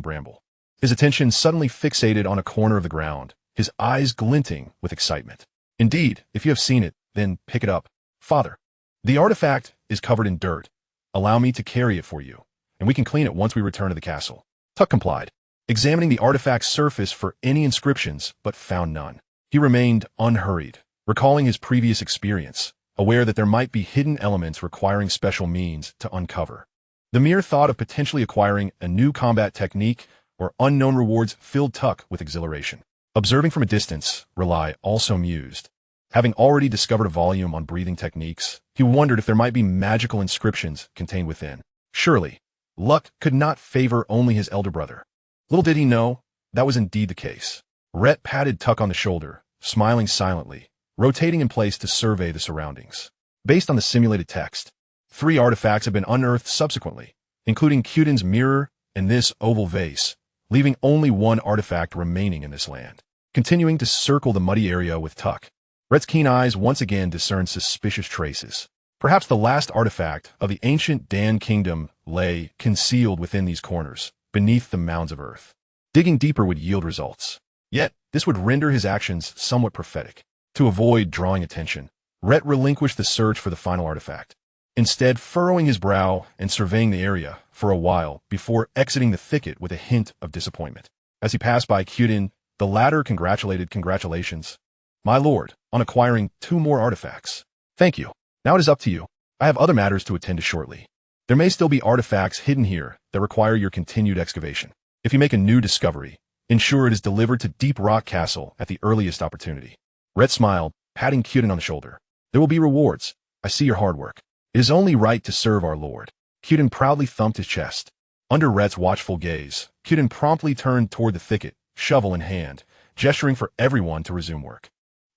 bramble. His attention suddenly fixated on a corner of the ground, his eyes glinting with excitement. Indeed, if you have seen it, then pick it up. Father, the artifact is covered in dirt. Allow me to carry it for you, and we can clean it once we return to the castle. Tuck complied, examining the artifact's surface for any inscriptions, but found none. He remained unhurried, recalling his previous experience, aware that there might be hidden elements requiring special means to uncover. The mere thought of potentially acquiring a new combat technique or unknown rewards filled Tuck with exhilaration. Observing from a distance, Rely also mused. Having already discovered a volume on breathing techniques, he wondered if there might be magical inscriptions contained within. Surely, luck could not favor only his elder brother. Little did he know, that was indeed the case. Rhett patted Tuck on the shoulder, smiling silently, rotating in place to survey the surroundings. Based on the simulated text, 3 artifacts have been unearthed subsequently, including Cuden's mirror and this oval vase, leaving only 1 artifact remaining in this land. Continuing to circle the muddy area with Tuck, Rhett's keen eyes once again discerned suspicious traces. Perhaps the last artifact of the ancient Dan kingdom lay concealed within these corners, beneath the mounds of earth. Digging deeper would yield results. Yet, this would render his actions somewhat prophetic. To avoid drawing attention, Rhett relinquished the search for the final artifact, instead furrowing his brow and surveying the area for a while before exiting the thicket with a hint of disappointment. As he passed by Cuden, the latter congratulations, my lord, on acquiring 2 more artifacts. Thank you. Now it is up to you. I have other matters to attend to shortly. There may still be artifacts hidden here that require your continued excavation. If you make a new discovery, ensure it is delivered to Deep Rock Castle at the earliest opportunity. Rhett smiled, patting Cuden on the shoulder. There will be rewards. I see your hard work. It is only right to serve our lord. Cuden proudly thumped his chest. Under Rhett's watchful gaze, Cuden promptly turned toward the thicket, shovel in hand, gesturing for everyone to resume work.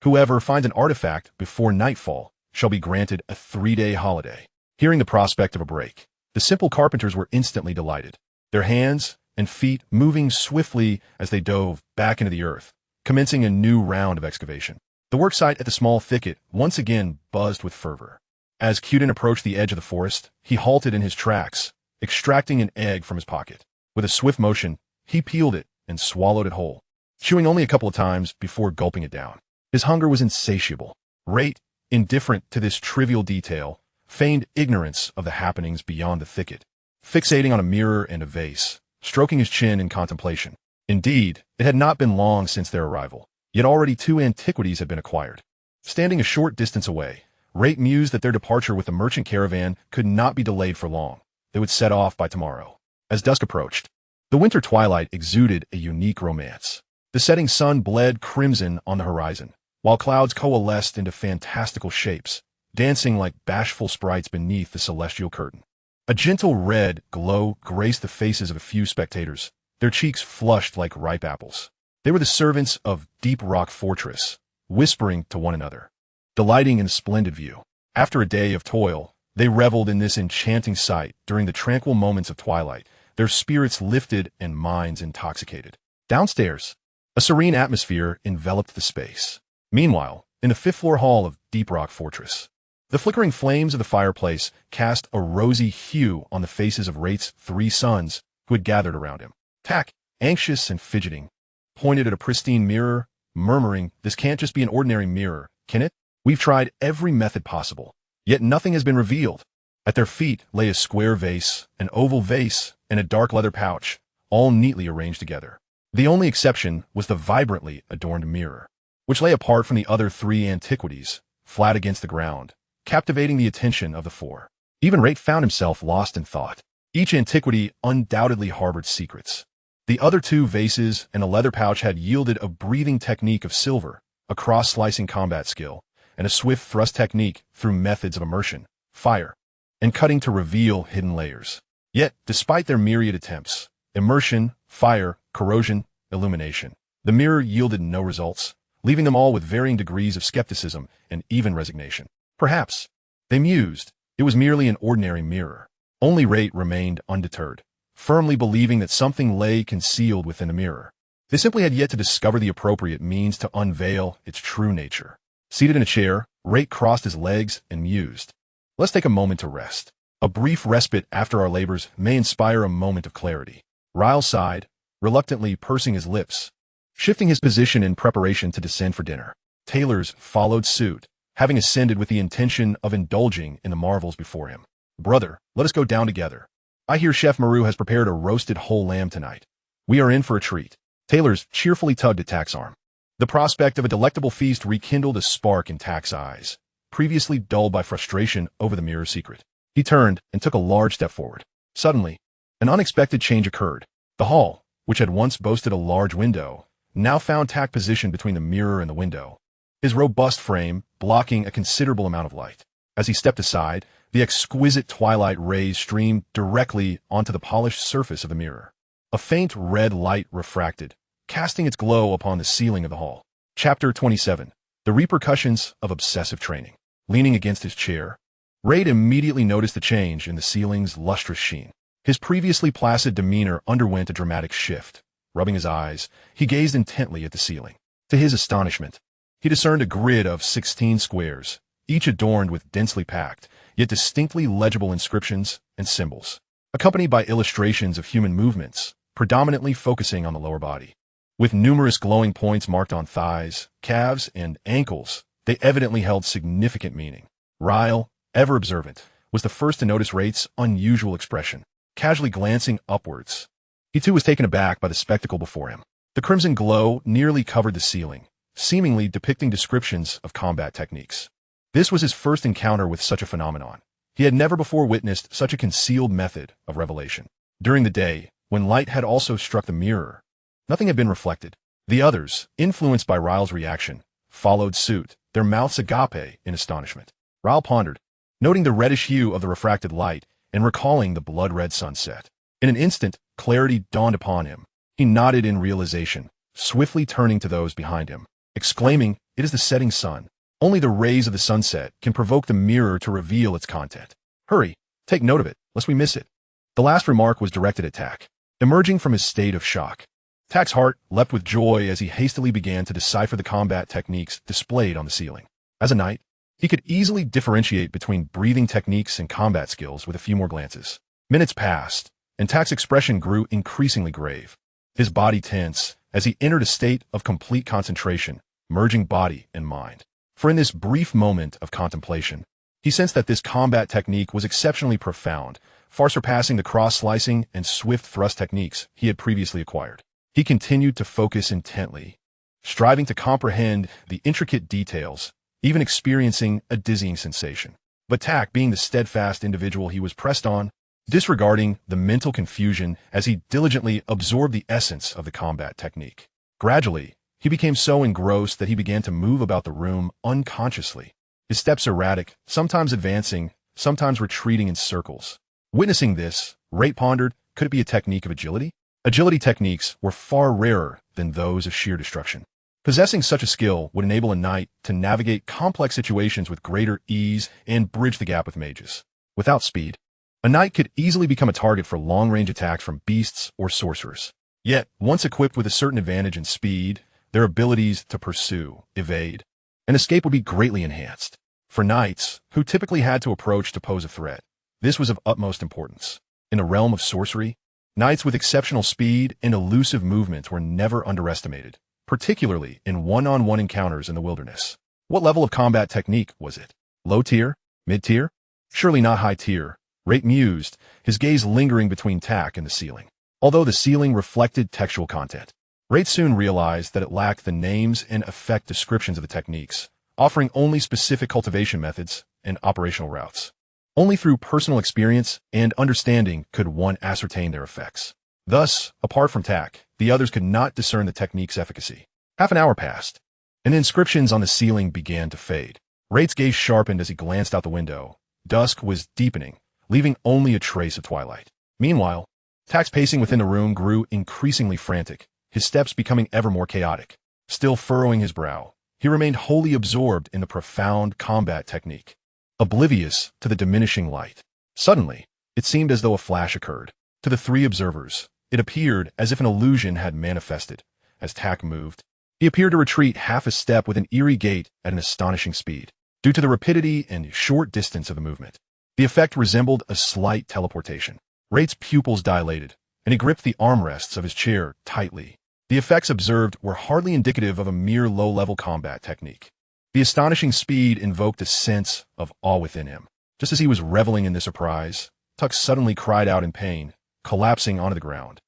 Whoever finds an artifact before nightfall shall be granted a 3-day holiday. Hearing the prospect of a break, the simple carpenters were instantly delighted, their hands and feet moving swiftly as they dove back into the earth, commencing a new round of excavation. The worksite at the small thicket once again buzzed with fervor. As Cuden approached the edge of the forest, he halted in his tracks, extracting an egg from his pocket. With a swift motion, he peeled it and swallowed it whole, chewing only a couple of times before gulping it down. His hunger was insatiable. Rayt, indifferent to this trivial detail, feigned ignorance of the happenings beyond the thicket, fixating on a mirror and a vase, stroking his chin in contemplation. Indeed, it had not been long since their arrival, yet already 2 antiquities had been acquired. Standing a short distance away, Rayt mused that their departure with the merchant caravan could not be delayed for long. They would set off by tomorrow. As dusk approached, the winter twilight exuded a unique romance. The setting sun bled crimson on the horizon, while clouds coalesced into fantastical shapes, dancing like bashful sprites beneath the celestial curtain. A gentle red glow graced the faces of a few spectators, their cheeks flushed like ripe apples. They were the servants of Deep Rock Fortress, whispering to one another, delighting in the splendid view. After a day of toil, they reveled in this enchanting sight during the tranquil moments of twilight, their spirits lifted and minds intoxicated. Downstairs, a serene atmosphere enveloped the space. Meanwhile, in the 5th-floor hall of Deep Rock Fortress, the flickering flames of the fireplace cast a rosy hue on the faces of Rayt's 3 sons who had gathered around him. Tack, anxious and fidgeting, pointed at a pristine mirror, murmuring, "This can't just be an ordinary mirror, can it? We've tried every method possible, yet nothing has been revealed." At their feet lay a square vase, an oval vase, and a dark leather pouch, all neatly arranged together. The only exception was the vibrantly adorned mirror, which lay apart from the other 3 antiquities, flat against the ground, captivating the attention of the 4. Even Rayt found himself lost in thought. Each antiquity undoubtedly harbored secrets. The other 2 vases and a leather pouch had yielded a breathing technique of silver, a cross-slicing combat skill, and a swift thrust technique through methods of immersion, fire, and cutting to reveal hidden layers. Yet, despite their myriad attempts, immersion, fire, corrosion, illumination, the mirror yielded no results, leaving them all with varying degrees of skepticism and even resignation. Perhaps, they mused, it was merely an ordinary mirror. Only Rayt remained undeterred, firmly believing that something lay concealed within the mirror. They simply had yet to discover the appropriate means to unveil its true nature. Seated in a chair, Rayt crossed his legs and mused. Let's take a moment to rest. A brief respite after our labors may inspire a moment of clarity. Ryle sighed, reluctantly pursing his lips, shifting his position in preparation to descend for dinner. Taylor's followed suit, having ascended with the intention of indulging in the marvels before him. Brother, let us go down together. I hear Chef Maru has prepared a roasted whole lamb tonight. We are in for a treat. Taylor's cheerfully tugged at Tak's arm. The prospect of a delectable feast rekindled a spark in Tak's eyes, previously dulled by frustration over the mirror secret. He turned and took a large step forward. Suddenly, an unexpected change occurred. The hall, which had once boasted a large window, now found Tak positioned between the mirror and the window, his robust frame blocking a considerable amount of light. As he stepped aside, the exquisite twilight rays streamed directly onto the polished surface of the mirror. A faint red light refracted, casting its glow upon the ceiling of the hall. Chapter 27. The Repercussions of Obsessive Training. Leaning against his chair, Rayt immediately noticed the change in the ceiling's lustrous sheen. His previously placid demeanor underwent a dramatic shift. Rubbing his eyes, he gazed intently at the ceiling. To his astonishment, he discerned a grid of 16 squares, each adorned with densely packed, yet distinctly legible inscriptions and symbols, accompanied by illustrations of human movements, predominantly focusing on the lower body. With numerous glowing points marked on thighs, calves, and ankles, they evidently held significant meaning. Ryle, ever observant, was the first to notice Rayt's unusual expression. Casually glancing upwards, he too was taken aback by the spectacle before him. The crimson glow nearly covered the ceiling, seemingly depicting descriptions of combat techniques. This was his first encounter with such a phenomenon. He had never before witnessed such a concealed method of revelation. During the day, when light had also struck the mirror, nothing had been reflected. The others, influenced by Ryle's reaction, followed suit, their mouths agape in astonishment. Ryle pondered, noting the reddish hue of the refracted light and recalling the blood-red sunset. In an instant, clarity dawned upon him. He nodded in realization, swiftly turning to those behind him, exclaiming, "It is the setting sun. Only the rays of the sunset can provoke the mirror to reveal its content. Hurry, take note of it, lest we miss it." The last remark was directed at Tak, emerging from his state of shock. Tak's heart leapt with joy as he hastily began to decipher the combat techniques displayed on the ceiling. As a knight, he could easily differentiate between breathing techniques and combat skills with a few more glances. Minutes passed, and Tak's expression grew increasingly grave, his body tense as he entered a state of complete concentration, merging body and mind. For in this brief moment of contemplation, he sensed that this combat technique was exceptionally profound, far surpassing the cross-slicing and swift thrust techniques he had previously acquired. He continued to focus intently, striving to comprehend the intricate details, even experiencing a dizzying sensation. But Tak, being the steadfast individual he was, pressed on, disregarding the mental confusion as he diligently absorbed the essence of the combat technique. Gradually, he became so engrossed that he began to move about the room unconsciously, his steps erratic, sometimes advancing, sometimes retreating in circles. Witnessing this, Rayt pondered, could it be a technique of agility? Agility techniques were far rarer than those of sheer destruction. Possessing such a skill would enable a knight to navigate complex situations with greater ease and bridge the gap with mages. Without speed, a knight could easily become a target for long-range attacks from beasts or sorcerers. Yet, once equipped with a certain advantage in speed, their abilities to pursue, evade, and escape would be greatly enhanced. For knights, who typically had to approach to pose a threat, this was of utmost importance. In the realm of sorcery, knights with exceptional speed and elusive movement were never underestimated, particularly in one-on-one encounters in the wilderness. What level of combat technique was it? Low tier? Mid-tier? Surely not high tier, Rayt mused, his gaze lingering between Tak and the ceiling. Although the ceiling reflected textual content, Rayt soon realized that it lacked the names and effect descriptions of the techniques, offering only specific cultivation methods and operational routes. Only through personal experience and understanding could one ascertain their effects. Thus, apart from Tak, the others could not discern the technique's efficacy. Half an hour passed, and the inscriptions on the ceiling began to fade. Rayt's gaze sharpened as he glanced out the window. Dusk was deepening, leaving only a trace of twilight. Meanwhile, Tak's pacing within the room grew increasingly frantic, his steps becoming ever more chaotic. Still furrowing his brow, he remained wholly absorbed in the profound combat technique, oblivious to the diminishing light. Suddenly, it seemed as though a flash occurred. To the three observers, it appeared as if an illusion had manifested. As Tak moved, he appeared to retreat half a step with an eerie gait at an astonishing speed. Due to the rapidity and short distance of the movement, The effect resembled a slight teleportation. Rayt's pupils dilated, and he gripped the armrests of his chair tightly. The effects observed were hardly indicative of a mere low-level combat technique. The astonishing speed invoked a sense of awe within him. Just as he was reveling in this surprise, Tuck suddenly cried out in pain, collapsing onto the ground,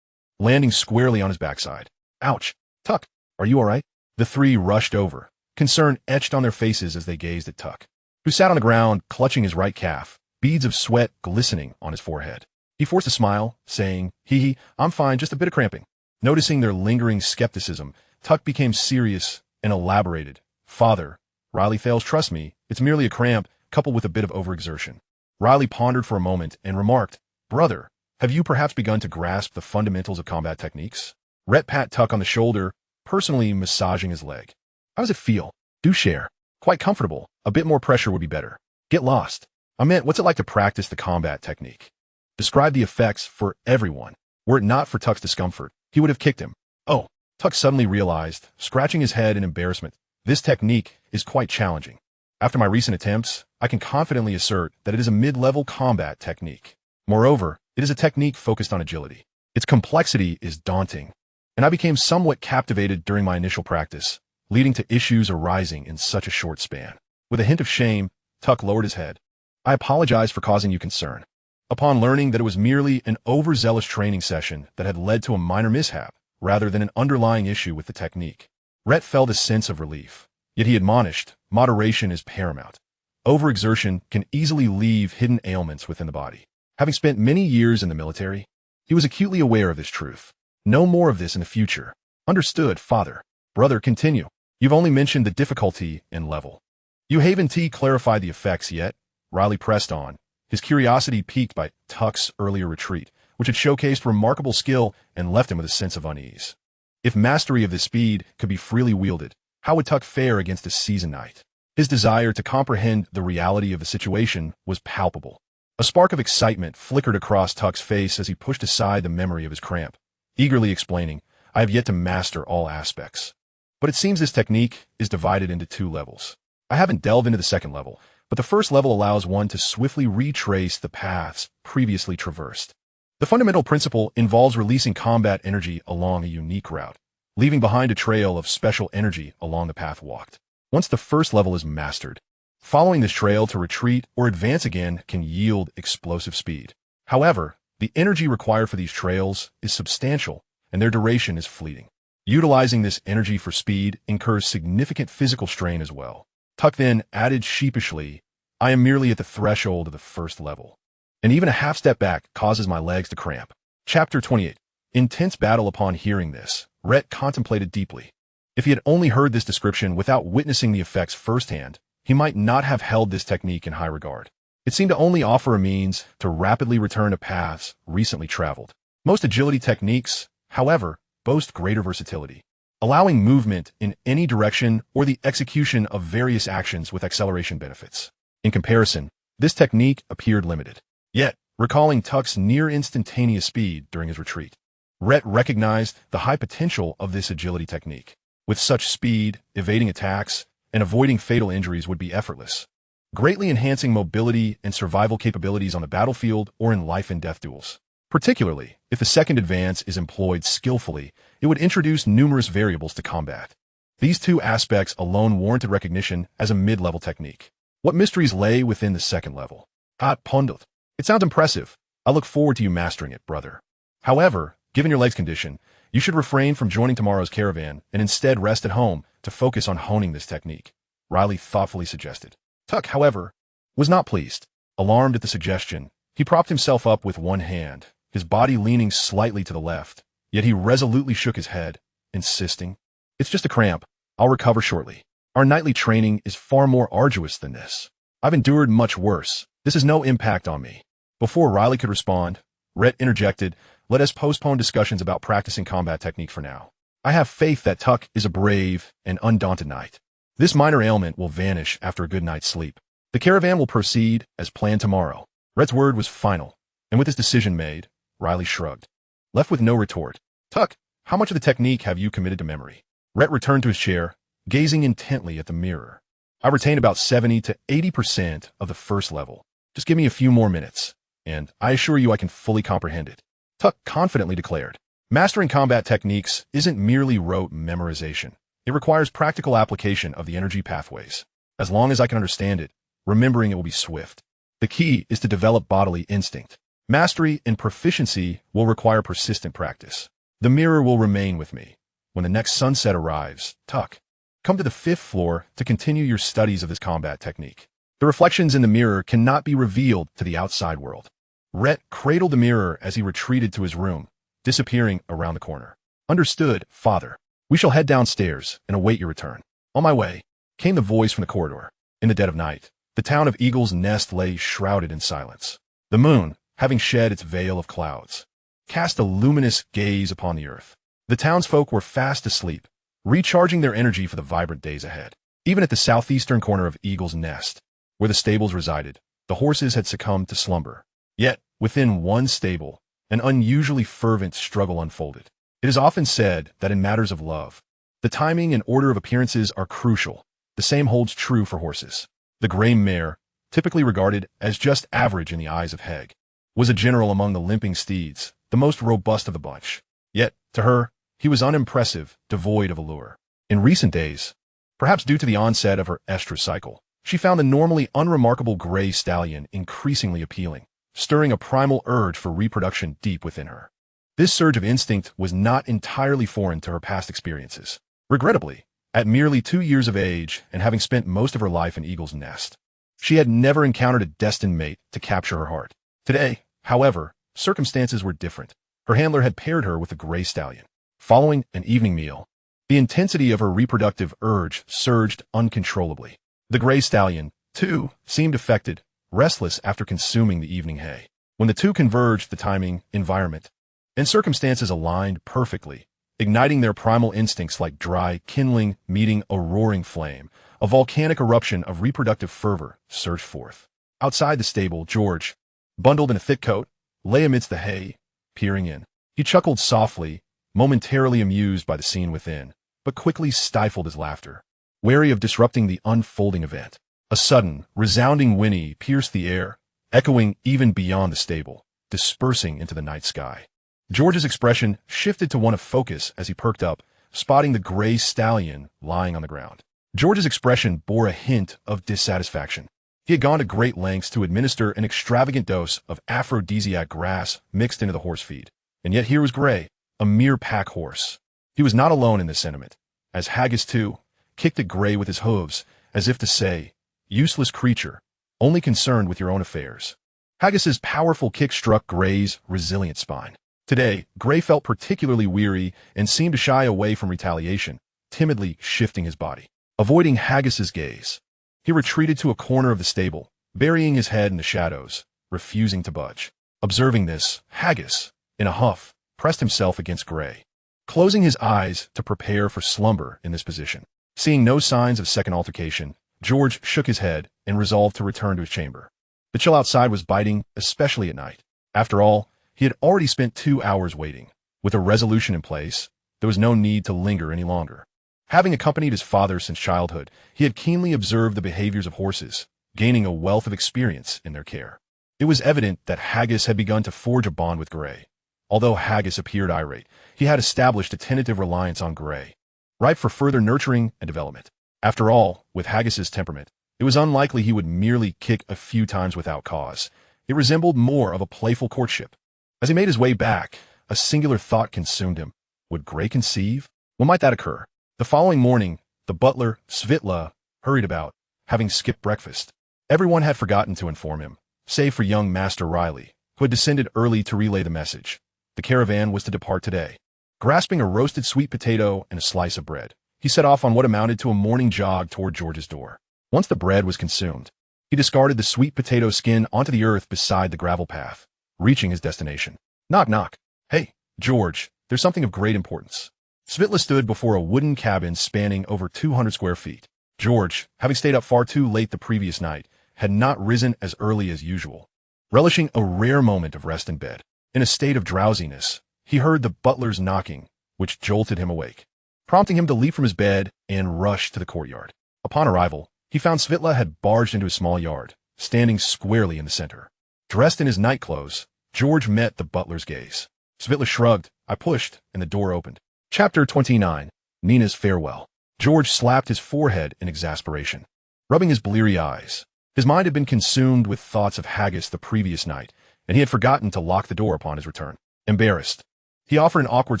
landing squarely on his backside. Ouch! Tuck, are you all right? The three rushed over, concern etched on their faces as they gazed at Tuck, who sat on the ground clutching his right calf, beads of sweat glistening on his forehead. He forced a smile, saying, "Hee, I'm fine, just a bit of cramping." Noticing their lingering skepticism, Tuck became serious and elaborated. "Father, Riley fails, trust me, it's merely a cramp, coupled with a bit of overexertion." Riley pondered for a moment and remarked, "Brother, have you perhaps begun to grasp the fundamentals of combat techniques?" Rhett pat Tuck on the shoulder, personally massaging his leg. "How does it feel? Do share." "Quite comfortable. A bit more pressure would be better." "Get lost." "I meant, what's it like to practice the combat technique?" Describe the effects for everyone. Were it not for Tuck's discomfort, he would have kicked him. "Oh," Tuck suddenly realized, scratching his head in embarrassment. "This technique is quite challenging. After my recent attempts, I can confidently assert that it is a mid-level combat technique. Moreover, it is a technique focused on agility. Its complexity is daunting, and I became somewhat captivated during my initial practice, leading to issues arising in such a short span." With a hint of shame, Tuck lowered his head. "I apologize for causing you concern." Upon learning that it was merely an overzealous training session that had led to a minor mishap, rather than an underlying issue with the technique, Rhett felt a sense of relief. Yet he admonished, moderation is paramount. Overexertion can easily leave hidden ailments within the body. Having spent many years in the military, he was acutely aware of this truth. "No more of this in the future." "Understood, father." "Brother, continue. You've only mentioned the difficulty and level. You haven't clarified the effects yet." Riley pressed on, his curiosity piqued by Tuck's earlier retreat, which had showcased remarkable skill and left him with a sense of unease. If mastery of this speed could be freely wielded, how would Tuck fare against a seasoned knight? His desire to comprehend the reality of the situation was palpable. A spark of excitement flickered across Tuck's face as he pushed aside the memory of his cramp, eagerly explaining, "I have yet to master all aspects. But it seems this technique is divided into 2 levels. I haven't delved into the second level, but the first level allows one to swiftly retrace the paths previously traversed. The fundamental principle involves releasing combat energy along a unique route, leaving behind a trail of special energy along the path walked. Once the first level is mastered, following this trail to retreat or advance again can yield explosive speed. However, the energy required for these trails is substantial, and their duration is fleeting. Utilizing this energy for speed incurs significant physical strain as well." Tuck then added sheepishly, "I am merely at the threshold of the first level, and even a half step back causes my legs to cramp." Chapter 28. Intense battle. Upon hearing this, Rhett contemplated deeply. If he had only heard this description without witnessing the effects firsthand, he might not have held this technique in high regard. It seemed to only offer a means to rapidly return to paths recently traveled. Most agility techniques, however, boast greater versatility, allowing movement in any direction or the execution of various actions with acceleration benefits. In comparison, this technique appeared limited. Yet, recalling Tuck's near-instantaneous speed during his retreat, Rhett recognized the high potential of this agility technique. With such speed, evading attacks and avoiding fatal injuries would be effortless, greatly enhancing mobility and survival capabilities on the battlefield or in life-and-death duels. Particularly, if the second advance is employed skillfully, it would introduce numerous variables to combat. These 2 aspects alone warranted recognition as a mid-level technique. What mysteries lay within the second level? Pondot. It sounds impressive. I look forward to you mastering it, brother. However, given your leg's condition, you should refrain from joining tomorrow's caravan and instead rest at home to focus on honing this technique," Riley thoughtfully suggested. Tuck, however, was not pleased. Alarmed at the suggestion, he propped himself up with one hand, his body leaning slightly to the left, yet he resolutely shook his head, insisting, "It's just a cramp. I'll recover shortly. Our nightly training is far more arduous than this. I've endured much worse. This has no impact on me." Before Riley could respond, Rhett interjected, "Let us postpone discussions about practicing combat technique for now. I have faith that Tuck is a brave and undaunted knight. This minor ailment will vanish after a good night's sleep. The caravan will proceed as planned tomorrow." Rhett's word was final, and with his decision made, Riley shrugged, left with no retort. "Tuck, how much of the technique have you committed to memory?" Rhett returned to his chair, gazing intently at the mirror. "I retained about 70 to 80% of the first level. Just give me a few more minutes, and I assure you I can fully comprehend it. Tuck confidently declared. Mastering combat techniques isn't merely rote memorization. It requires practical application of the energy pathways. As long as I can understand it, remembering it will be swift. The key is to develop bodily instinct. Mastery and proficiency will require persistent practice. The mirror will remain with me. When the next sunset arrives, Tuck, come to the 5th floor to continue your studies of this combat technique. The reflections in the mirror cannot be revealed to the outside world. Rhett cradled the mirror as he retreated to his room, disappearing around the corner. Understood, father. We shall head downstairs and await your return. On my way, came the voice from the corridor. In the dead of night, the town of Eagle's Nest lay shrouded in silence. The moon, having shed its veil of clouds, cast a luminous gaze upon the earth. The townsfolk were fast asleep, recharging their energy for the vibrant days ahead. Even at the southeastern corner of Eagle's Nest, where the stables resided, the horses had succumbed to slumber. Yet, within one stable, an unusually fervent struggle unfolded. It is often said that in matters of love, the timing and order of appearances are crucial. The same holds true for horses. The gray mare, typically regarded as just average in the eyes of Heg, was a general among the limping steeds, the most robust of the bunch. Yet, to her, he was unimpressive, devoid of allure. In recent days, perhaps due to the onset of her estrus cycle, she found the normally unremarkable gray stallion increasingly appealing, stirring a primal urge for reproduction deep within her. This surge of instinct was not entirely foreign to her past experiences. Regrettably, at merely 2 years of age and having spent most of her life in Eagle's Nest, she had never encountered a destined mate to capture her heart. Today, however, circumstances were different. Her handler had paired her with a gray stallion. Following an evening meal, the intensity of her reproductive urge surged uncontrollably. The gray stallion, too, seemed affected, restless after consuming the evening hay. When the two converged, the timing, environment, and circumstances aligned perfectly, igniting their primal instincts like dry kindling meeting a roaring flame. A volcanic eruption of reproductive fervor surged forth. Outside the stable, George, bundled in a thick coat, lay amidst the hay, peering in. He chuckled softly, momentarily amused by the scene within, but quickly stifled his laughter, wary of disrupting the unfolding event. A sudden, resounding whinny pierced the air, echoing even beyond the stable, dispersing into the night sky. George's expression shifted to one of focus as he perked up, spotting the gray stallion lying on the ground. George's expression bore a hint of dissatisfaction. He had gone to great lengths to administer an extravagant dose of aphrodisiac grass mixed into the horse feed. And yet here was Gray, a mere pack horse. He was not alone in this sentiment, as Haggis, too, kicked at Gray with his hooves, as if to say, "Useless creature, only concerned with your own affairs." Haggis's powerful kick struck Gray's resilient spine. Today, Gray felt particularly weary and seemed to shy away from retaliation, timidly shifting his body. Avoiding Haggis's gaze, he retreated to a corner of the stable, burying his head in the shadows, refusing to budge. Observing this, Haggis, in a huff, pressed himself against Gray, closing his eyes to prepare for slumber in this position. Seeing no signs of second altercation, George shook his head and resolved to return to his chamber. The chill outside was biting, especially at night. After all, he had already spent 2 hours waiting. With a resolution in place, there was no need to linger any longer. Having accompanied his father since childhood, he had keenly observed the behaviors of horses, gaining a wealth of experience in their care. It was evident that Haggis had begun to forge a bond with Gray. Although Haggis appeared irate, he had established a tentative reliance on Gray, ripe for further nurturing and development. After all, with Haggis's temperament, it was unlikely he would merely kick a few times without cause. It resembled more of a playful courtship. As he made his way back, a singular thought consumed him. Would Gray conceive? When might that occur? The following morning, the butler, Svitla, hurried about, having skipped breakfast. Everyone had forgotten to inform him, save for young Master Riley, who had descended early to relay the message. The caravan was to depart today. Grasping a roasted sweet potato and a slice of bread, he set off on what amounted to a morning jog toward George's door. Once the bread was consumed, he discarded the sweet potato skin onto the earth beside the gravel path, reaching his destination. Knock, knock. Hey, George, there's something of great importance. Svitla stood before a wooden cabin spanning over 200 square feet. George, having stayed up far too late the previous night, had not risen as early as usual. Relishing a rare moment of rest in bed, in a state of drowsiness, he heard the butler's knocking, which jolted him awake, prompting him to leap from his bed and rush to the courtyard. Upon arrival, he found Svitla had barged into his small yard, standing squarely in the center. Dressed in his nightclothes, George met the butler's gaze. Svitla shrugged. I pushed, and the door opened. Chapter 29. Nina's Farewell. George slapped his forehead in exasperation, rubbing his bleary eyes. His mind had been consumed with thoughts of haggis the previous night, and he had forgotten to lock the door upon his return. Embarrassed, he offered an awkward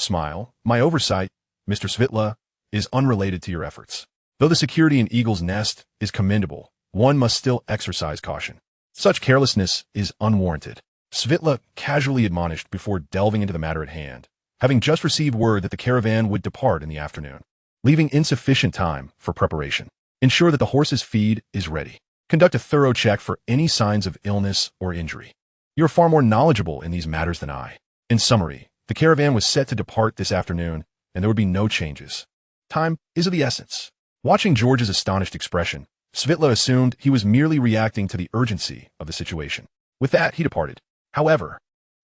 smile. My oversight, Mr. Svitla, is unrelated to your efforts. Though the security in Eagle's Nest is commendable, one must still exercise caution. Such carelessness is unwarranted. Svitla casually admonished before delving into the matter at hand, having just received word that the caravan would depart in the afternoon, leaving insufficient time for preparation. Ensure that the horse's feed is ready. Conduct a thorough check for any signs of illness or injury. You are far more knowledgeable in these matters than I. In summary, the caravan was set to depart this afternoon, and there would be no changes. Time is of the essence. Watching George's astonished expression, Svitla assumed he was merely reacting to the urgency of the situation. With that, he departed. However,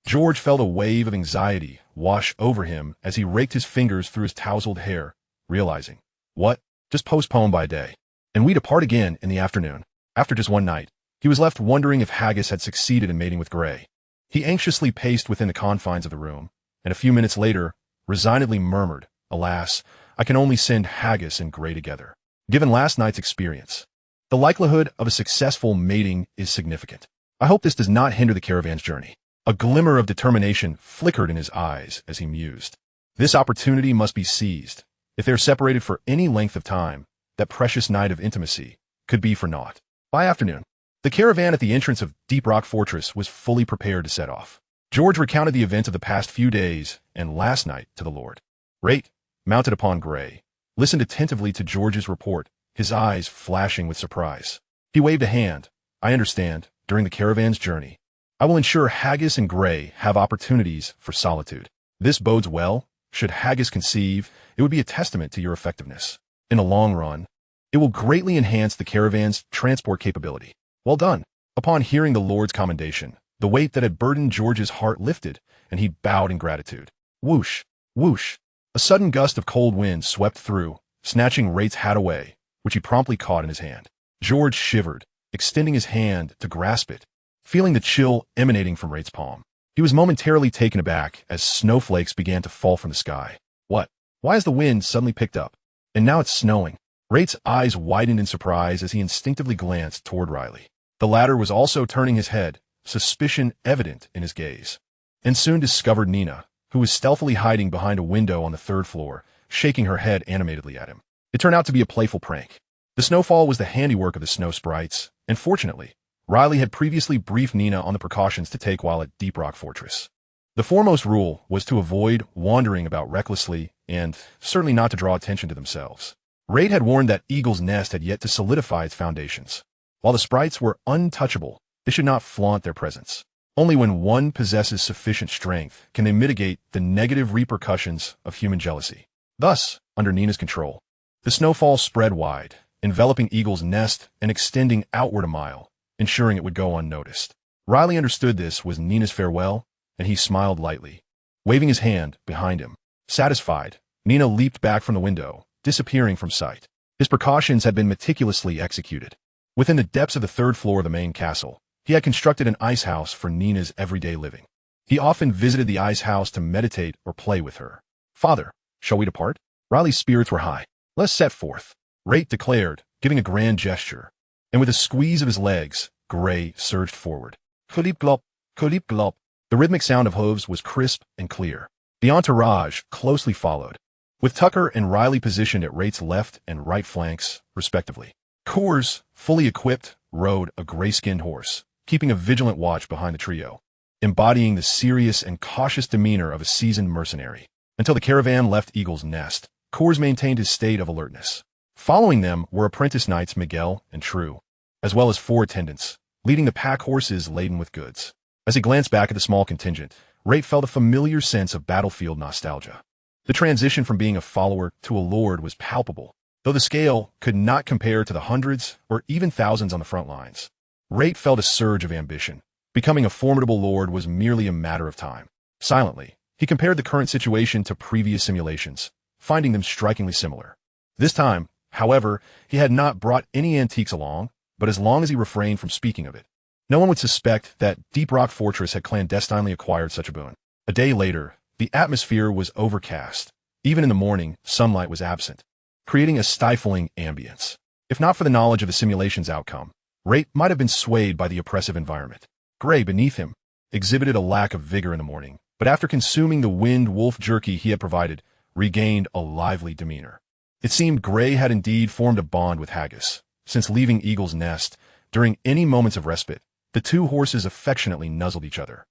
George felt a wave of anxiety wash over him as he raked his fingers through his tousled hair, realizing, what? Just postponed by a day. And we depart again in the afternoon. After just one night, he was left wondering if Haggis had succeeded in mating with Gray. He anxiously paced within the confines of the room, and a few minutes later, resignedly murmured, alas, I can only send Haggis and Gray together. Given last night's experience, the likelihood of a successful mating is significant. I hope this does not hinder the caravan's journey. A glimmer of determination flickered in his eyes as he mused. This opportunity must be seized. If they are separated for any length of time, that precious night of intimacy could be for naught. By afternoon, the caravan at the entrance of Deep Rock Fortress was fully prepared to set off. George recounted the events of the past few days and last night to the Lord. Rayt, mounted upon Gray, listened attentively to George's report, his eyes flashing with surprise. He waved a hand. I understand. During the caravan's journey, I will ensure Haggis and Gray have opportunities for solitude. This bodes well. Should Haggis conceive, it would be a testament to your effectiveness. In the long run, it will greatly enhance the caravan's transport capability. Well done. Upon hearing the Lord's commendation, the weight that had burdened George's heart lifted, and he bowed in gratitude. Whoosh, whoosh. A sudden gust of cold wind swept through, snatching Rayt's hat away, which he promptly caught in his hand. George shivered, extending his hand to grasp it, feeling the chill emanating from Rayt's palm. He was momentarily taken aback as snowflakes began to fall from the sky. What? Why has the wind suddenly picked up? And now it's snowing. Rayt's eyes widened in surprise as he instinctively glanced toward Riley. The latter was also turning his head, suspicion evident in his gaze, and soon discovered Nina, who was stealthily hiding behind a window on the third floor, shaking her head animatedly at him. It turned out to be a playful prank. The snowfall was the handiwork of the snow sprites, and fortunately, Riley had previously briefed Nina on the precautions to take while at Deep Rock Fortress. The foremost rule was to avoid wandering about recklessly and certainly not to draw attention to themselves. Rayt had warned that Eagle's Nest had yet to solidify its foundations. While the sprites were untouchable, they should not flaunt their presence. Only when one possesses sufficient strength can they mitigate the negative repercussions of human jealousy. Thus, under Nina's control, the snowfall spread wide, enveloping Eagle's Nest and extending outward a mile, ensuring it would go unnoticed. Riley understood this was Nina's farewell, and he smiled lightly, waving his hand behind him. Satisfied, Nina leaped back from the window, disappearing from sight. His precautions had been meticulously executed. Within the depths of the third floor of the main castle, he had constructed an ice house for Nina's everyday living. He often visited the ice house to meditate or play with her. Father, shall we depart? Riley's spirits were high. Let's set forth, Rayt declared, giving a grand gesture. And with a squeeze of his legs, Gray surged forward. Klip glop, klip glop. The rhythmic sound of hooves was crisp and clear. The entourage closely followed, with Tucker and Riley positioned at Rayt's left and right flanks, respectively. Coors, fully equipped, rode a gray-skinned horse, keeping a vigilant watch behind the trio, embodying the serious and cautious demeanor of a seasoned mercenary. Until the caravan left Eagle's Nest, Coors maintained his state of alertness. Following them were apprentice knights Miguel and True, as well as 4 attendants, leading the pack horses laden with goods. As he glanced back at the small contingent, Rayt felt a familiar sense of battlefield nostalgia. The transition from being a follower to a lord was palpable, though the scale could not compare to the hundreds or even thousands on the front lines. Rayt felt a surge of ambition. Becoming a formidable lord was merely a matter of time. Silently, he compared the current situation to previous simulations, finding them strikingly similar. This time, however, he had not brought any antiques along, but as long as he refrained from speaking of it, no one would suspect that Deep Rock Fortress had clandestinely acquired such a boon. A day later, the atmosphere was overcast. Even in the morning, sunlight was absent, creating a stifling ambience. If not for the knowledge of the simulation's outcome, Rayt might have been swayed by the oppressive environment. Gray, beneath him, exhibited a lack of vigor in the morning, but after consuming the wind wolf jerky he had provided, regained a lively demeanor. It seemed Gray had indeed formed a bond with Haggis. Since leaving Eagle's Nest, during any moments of respite, the two horses affectionately nuzzled each other.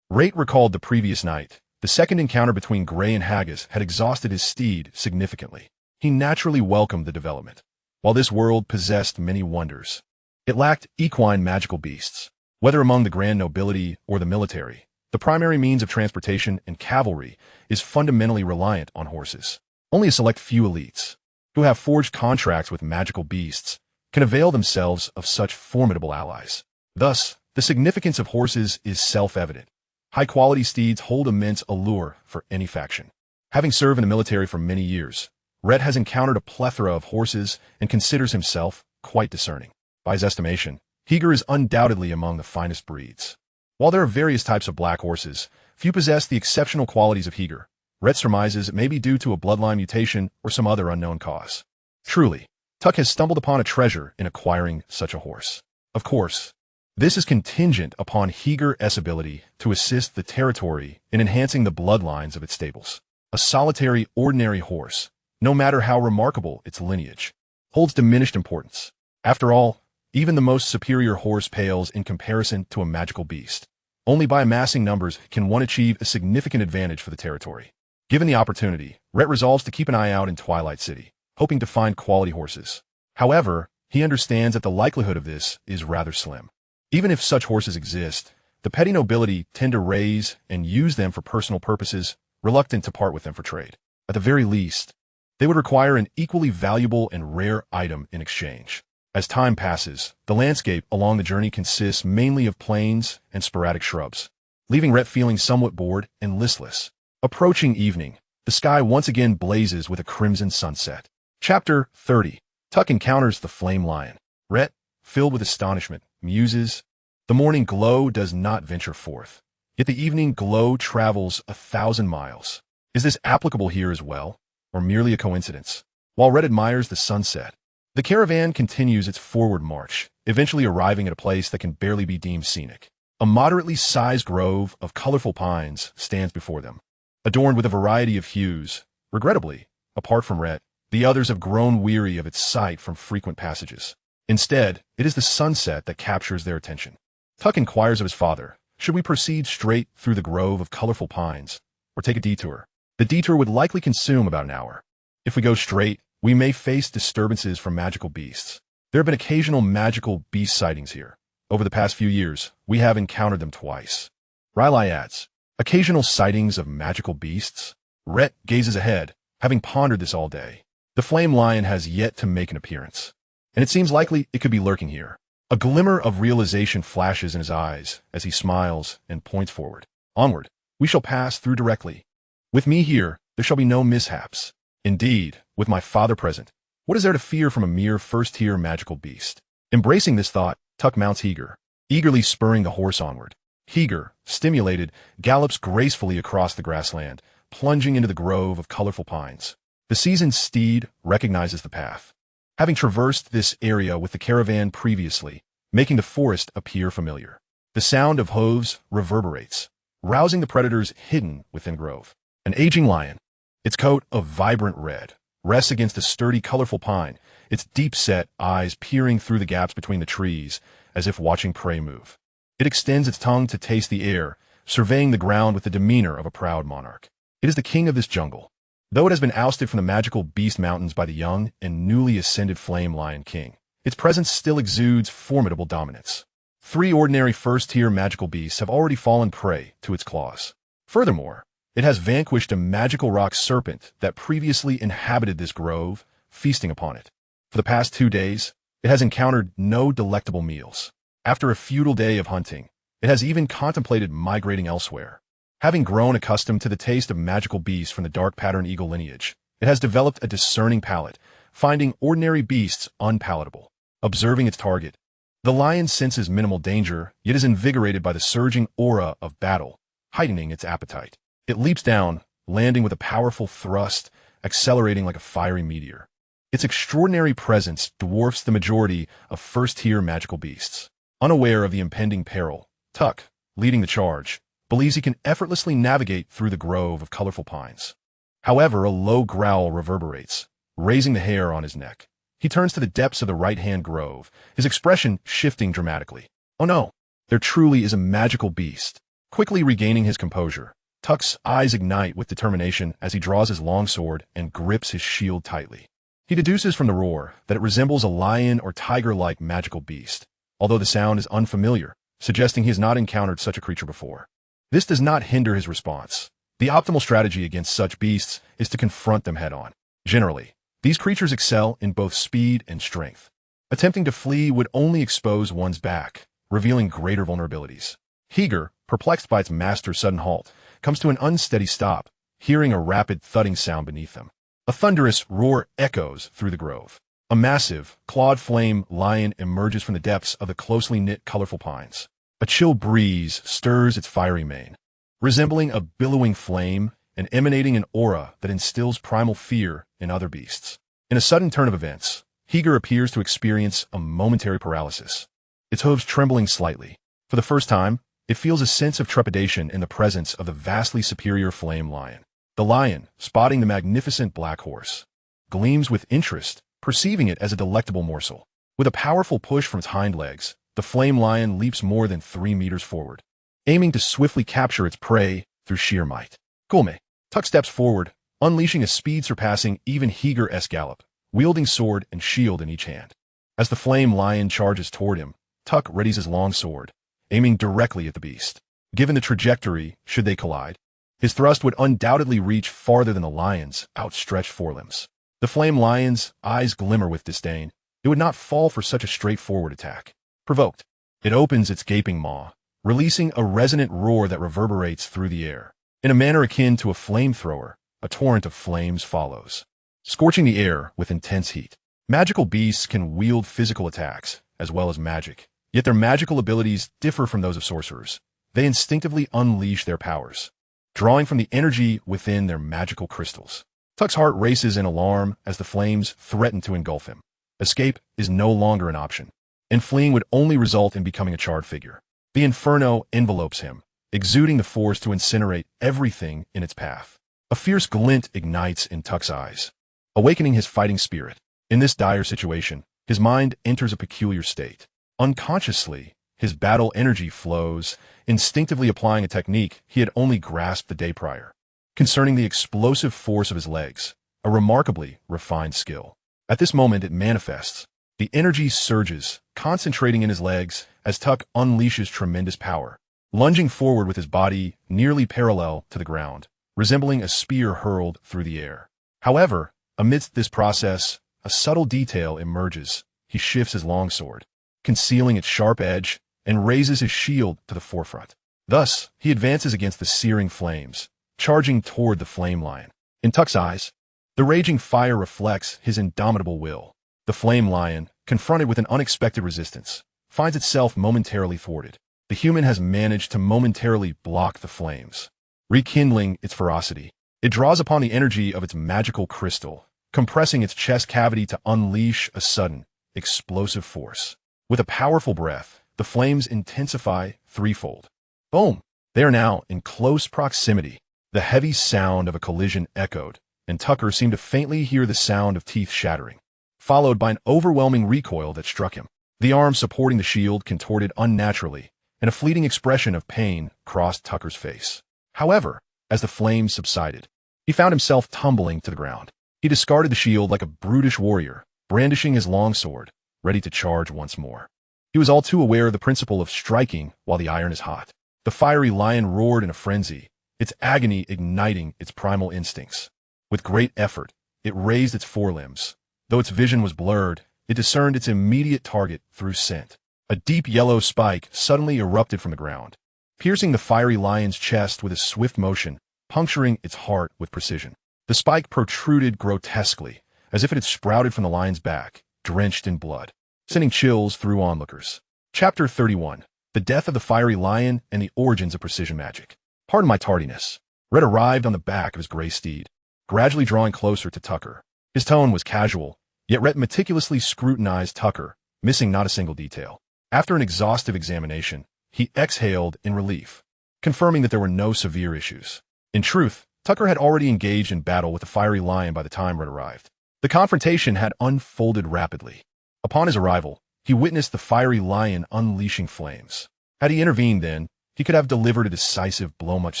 Rayt recalled the previous night. The second encounter between Gray and Haggis had exhausted his steed significantly. He naturally welcomed the development. While this world possessed many wonders, it lacked equine magical beasts. Whether among the grand nobility or the military, the primary means of transportation and cavalry is fundamentally reliant on horses. Only a select few elites, who have forged contracts with magical beasts, can avail themselves of such formidable allies. Thus, the significance of horses is self-evident. High-quality steeds hold immense allure for any faction. Having served in the military for many years, Rayt has encountered a plethora of horses and considers himself quite discerning. By his estimation, Heger is undoubtedly among the finest breeds. While there are various types of black horses, few possess the exceptional qualities of Heger. Rayt surmises it may be due to a bloodline mutation or some other unknown cause. Truly, Tuck has stumbled upon a treasure in acquiring such a horse. Of course, this is contingent upon Heger's ability to assist the territory in enhancing the bloodlines of its stables. A solitary, ordinary horse, no matter how remarkable its lineage, holds diminished importance. After all, even the most superior horse pales in comparison to a magical beast. Only by amassing numbers can one achieve a significant advantage for the territory. Given the opportunity, Rayt resolves to keep an eye out in Twilight City, hoping to find quality horses. However, he understands that the likelihood of this is rather slim. Even if such horses exist, the petty nobility tend to raise and use them for personal purposes, reluctant to part with them for trade. At the very least, they would require an equally valuable and rare item in exchange. As time passes, the landscape along the journey consists mainly of plains and sporadic shrubs, leaving Rayt feeling somewhat bored and listless. Approaching evening, the sky once again blazes with a crimson sunset. Chapter 30. Tuck encounters the flame lion. Rayt, filled with astonishment, muses, the morning glow does not venture forth, yet the evening glow travels 1,000 miles. Is this applicable here as well, or merely a coincidence? While Rayt admires the sunset, the caravan continues its forward march, eventually arriving at a place that can barely be deemed scenic. A moderately sized grove of colorful pines stands before them, adorned with a variety of hues. Regrettably, apart from Rayt, the others have grown weary of its sight from frequent passages. Instead, it is the sunset that captures their attention. Tuck inquires of his father, should we proceed straight through the grove of colorful pines, or take a detour? The detour would likely consume about an hour. If we go straight, we may face disturbances from magical beasts. There have been occasional magical beast sightings here. Over the past few years, we have encountered them twice. Riley adds, occasional sightings of magical beasts? Rayt gazes ahead, having pondered this all day. The flame lion has yet to make an appearance, and it seems likely it could be lurking here. A glimmer of realization flashes in his eyes as he smiles and points forward. Onward, we shall pass through directly. With me here, there shall be no mishaps. Indeed, with my father present, what is there to fear from a mere first-tier magical beast? Embracing this thought, Tuck mounts Heger, eagerly spurring the horse onward. Heger, stimulated, gallops gracefully across the grassland, plunging into the grove of colorful pines. The seasoned steed recognizes the path, having traversed this area with the caravan previously, making the forest appear familiar. The sound of hooves reverberates, rousing the predators hidden within grove. An aging lion, its coat of vibrant red, rests against a sturdy, colorful pine, its deep-set eyes peering through the gaps between the trees as if watching prey move. It extends its tongue to taste the air, surveying the ground with the demeanor of a proud monarch. It is the king of this jungle. Though it has been ousted from the magical beast mountains by the young and newly ascended Flame Lion King, its presence still exudes formidable dominance. 3 ordinary first-tier magical beasts have already fallen prey to its claws. Furthermore, it has vanquished a magical rock serpent that previously inhabited this grove, feasting upon it. For the past 2 days, it has encountered no delectable meals. After a futile day of hunting, it has even contemplated migrating elsewhere. Having grown accustomed to the taste of magical beasts from the dark pattern eagle lineage, it has developed a discerning palate, finding ordinary beasts unpalatable. Observing its target, The lion senses minimal danger, yet is invigorated by the surging aura of battle, heightening its appetite. It leaps down, landing with a powerful thrust, accelerating like a fiery meteor. Its extraordinary presence dwarfs the majority of first-tier magical beasts. Unaware of the impending peril, Tuck, leading the charge, believes he can effortlessly navigate through the grove of colorful pines. However, a low growl reverberates, raising the hair on his neck. He turns to the depths of the right-hand grove, his expression shifting dramatically. Oh no, there truly is a magical beast. Quickly regaining his composure, Tuck's eyes ignite with determination as he draws his longsword and grips his shield tightly. He deduces from the roar that it resembles a lion or tiger-like magical beast, although the sound is unfamiliar, suggesting he has not encountered such a creature before. This does not hinder his response. The optimal strategy against such beasts is to confront them head-on. Generally, these creatures excel in both speed and strength. Attempting to flee would only expose one's back, revealing greater vulnerabilities. Heger, perplexed by its master's sudden halt, comes to an unsteady stop, hearing a rapid thudding sound beneath them. A thunderous roar echoes through the grove. A massive, clawed flame lion emerges from the depths of the closely knit, colorful pines. A chill breeze stirs its fiery mane. Resembling a billowing flame and emanating an aura that instills primal fear in other beasts. In a sudden turn of events, Heger appears to experience a momentary paralysis, its hooves trembling slightly. For the first time, it feels a sense of trepidation in the presence of the vastly superior flame lion. The lion, spotting the magnificent black horse, gleams with interest, perceiving it as a delectable morsel. With a powerful push from its hind legs, the flame lion leaps more than 3 meters forward, aiming to swiftly capture its prey through sheer might. Kulme. Tuck steps forward, unleashing a speed surpassing even Heger-esque gallop, wielding sword and shield in each hand. As the flame lion charges toward him, Tuck readies his long sword, aiming directly at the beast. Given the trajectory, should they collide, his thrust would undoubtedly reach farther than the lion's outstretched forelimbs. The flame lion's eyes glimmer with disdain. It would not fall for such a straightforward attack. Provoked, it opens its gaping maw, releasing a resonant roar that reverberates through the air. In a manner akin to a flamethrower, a torrent of flames follows, scorching the air with intense heat. Magical beasts can wield physical attacks, as well as magic, yet their magical abilities differ from those of sorcerers. They instinctively unleash their powers, drawing from the energy within their magical crystals. Tuck's heart races in alarm as the flames threaten to engulf him. Escape is no longer an option, and fleeing would only result in becoming a charred figure. The inferno envelopes him, exuding the force to incinerate everything in its path. A fierce glint ignites in Tuck's eyes, awakening his fighting spirit. In this dire situation, his mind enters a peculiar state. Unconsciously, his battle energy flows, instinctively applying a technique he had only grasped the day prior. Concerning the explosive force of his legs, a remarkably refined skill. At this moment it manifests. The energy surges, concentrating in his legs as Tuck unleashes tremendous power, lunging forward with his body nearly parallel to the ground, resembling a spear hurled through the air. However, amidst this process, a subtle detail emerges. He shifts his longsword, concealing its sharp edge, and raises his shield to the forefront. Thus, he advances against the searing flames, charging toward the flame lion. In Tuck's eyes, the raging fire reflects his indomitable will. The flame lion, confronted with an unexpected resistance, finds itself momentarily thwarted. The human has managed to momentarily block the flames, rekindling its ferocity. It draws upon the energy of its magical crystal, compressing its chest cavity to unleash a sudden, explosive force. With a powerful breath, the flames intensify threefold. Boom! They are now in close proximity. The heavy sound of a collision echoed, and Tucker seemed to faintly hear the sound of teeth shattering, followed by an overwhelming recoil that struck him. The arm supporting the shield contorted unnaturally, and a fleeting expression of pain crossed Tucker's face. However, as the flames subsided, he found himself tumbling to the ground. He discarded the shield like a brutish warrior, brandishing his longsword, ready to charge once more. He was all too aware of the principle of striking while the iron is hot. The fiery lion roared in a frenzy, its agony igniting its primal instincts. With great effort, it raised its forelimbs. Though its vision was blurred, it discerned its immediate target through scent. A deep yellow spike suddenly erupted from the ground, piercing the fiery lion's chest with a swift motion, puncturing its heart with precision. The spike protruded grotesquely, as if it had sprouted from the lion's back, drenched in blood, sending chills through onlookers. Chapter 31. The Death of the Fiery Lion and the Origins of Precision Magic. Pardon my tardiness. Rhett arrived on the back of his gray steed, gradually drawing closer to Tucker. His tone was casual, yet Rhett meticulously scrutinized Tucker, missing not a single detail. After an exhaustive examination, he exhaled in relief, confirming that there were no severe issues. In truth, Tucker had already engaged in battle with the Fiery Lion by the time Rhett arrived. The confrontation had unfolded rapidly. Upon his arrival, he witnessed the Fiery Lion unleashing flames. Had he intervened then, he could have delivered a decisive blow much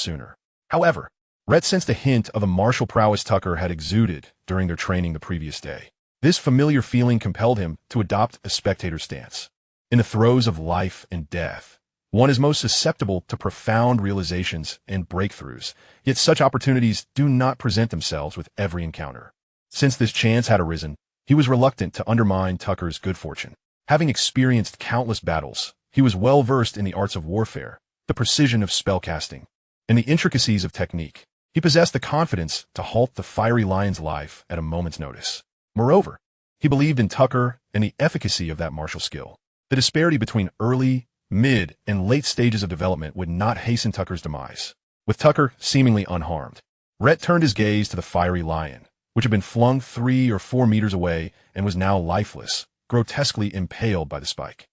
sooner. However, Rhett sensed a hint of the martial prowess Tucker had exuded during their training the previous day. This familiar feeling compelled him to adopt a spectator stance. In the throes of life and death, one is most susceptible to profound realizations and breakthroughs, yet such opportunities do not present themselves with every encounter. Since this chance had arisen, he was reluctant to undermine Tucker's good fortune. Having experienced countless battles, he was well versed in the arts of warfare, the precision of spellcasting, and the intricacies of technique. He possessed the confidence to halt the Fiery Lion's life at a moment's notice. Moreover, he believed in Tucker and the efficacy of that martial skill. The disparity between early, mid, and late stages of development would not hasten Tucker's demise. With Tucker seemingly unharmed, Rhett turned his gaze to the Fiery Lion, which had been flung 3 or 4 meters away and was now lifeless, grotesquely impaled by the spike.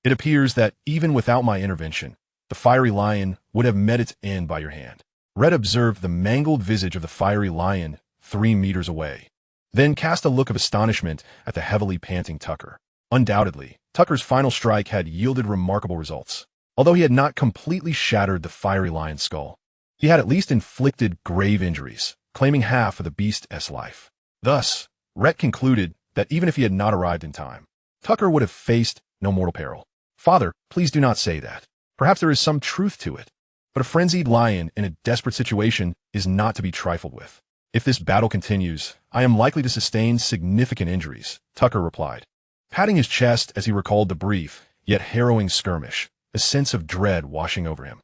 It appears that, even without my intervention, the Fiery Lion would have met its end by your hand. Rhett observed the mangled visage of the Fiery Lion 3 meters away, then cast a look of astonishment at the heavily panting Tucker. Undoubtedly, Tucker's final strike had yielded remarkable results. Although he had not completely shattered the Fiery Lion's skull, he had at least inflicted grave injuries, claiming half of the beast's life. Thus, Rhett concluded that even if he had not arrived in time, Tucker would have faced no mortal peril. Father, please do not say that. Perhaps there is some truth to it. But a frenzied lion in a desperate situation is not to be trifled with. If this battle continues, I am likely to sustain significant injuries, Tucker replied, patting his chest as he recalled the brief, yet harrowing skirmish, a sense of dread washing over him.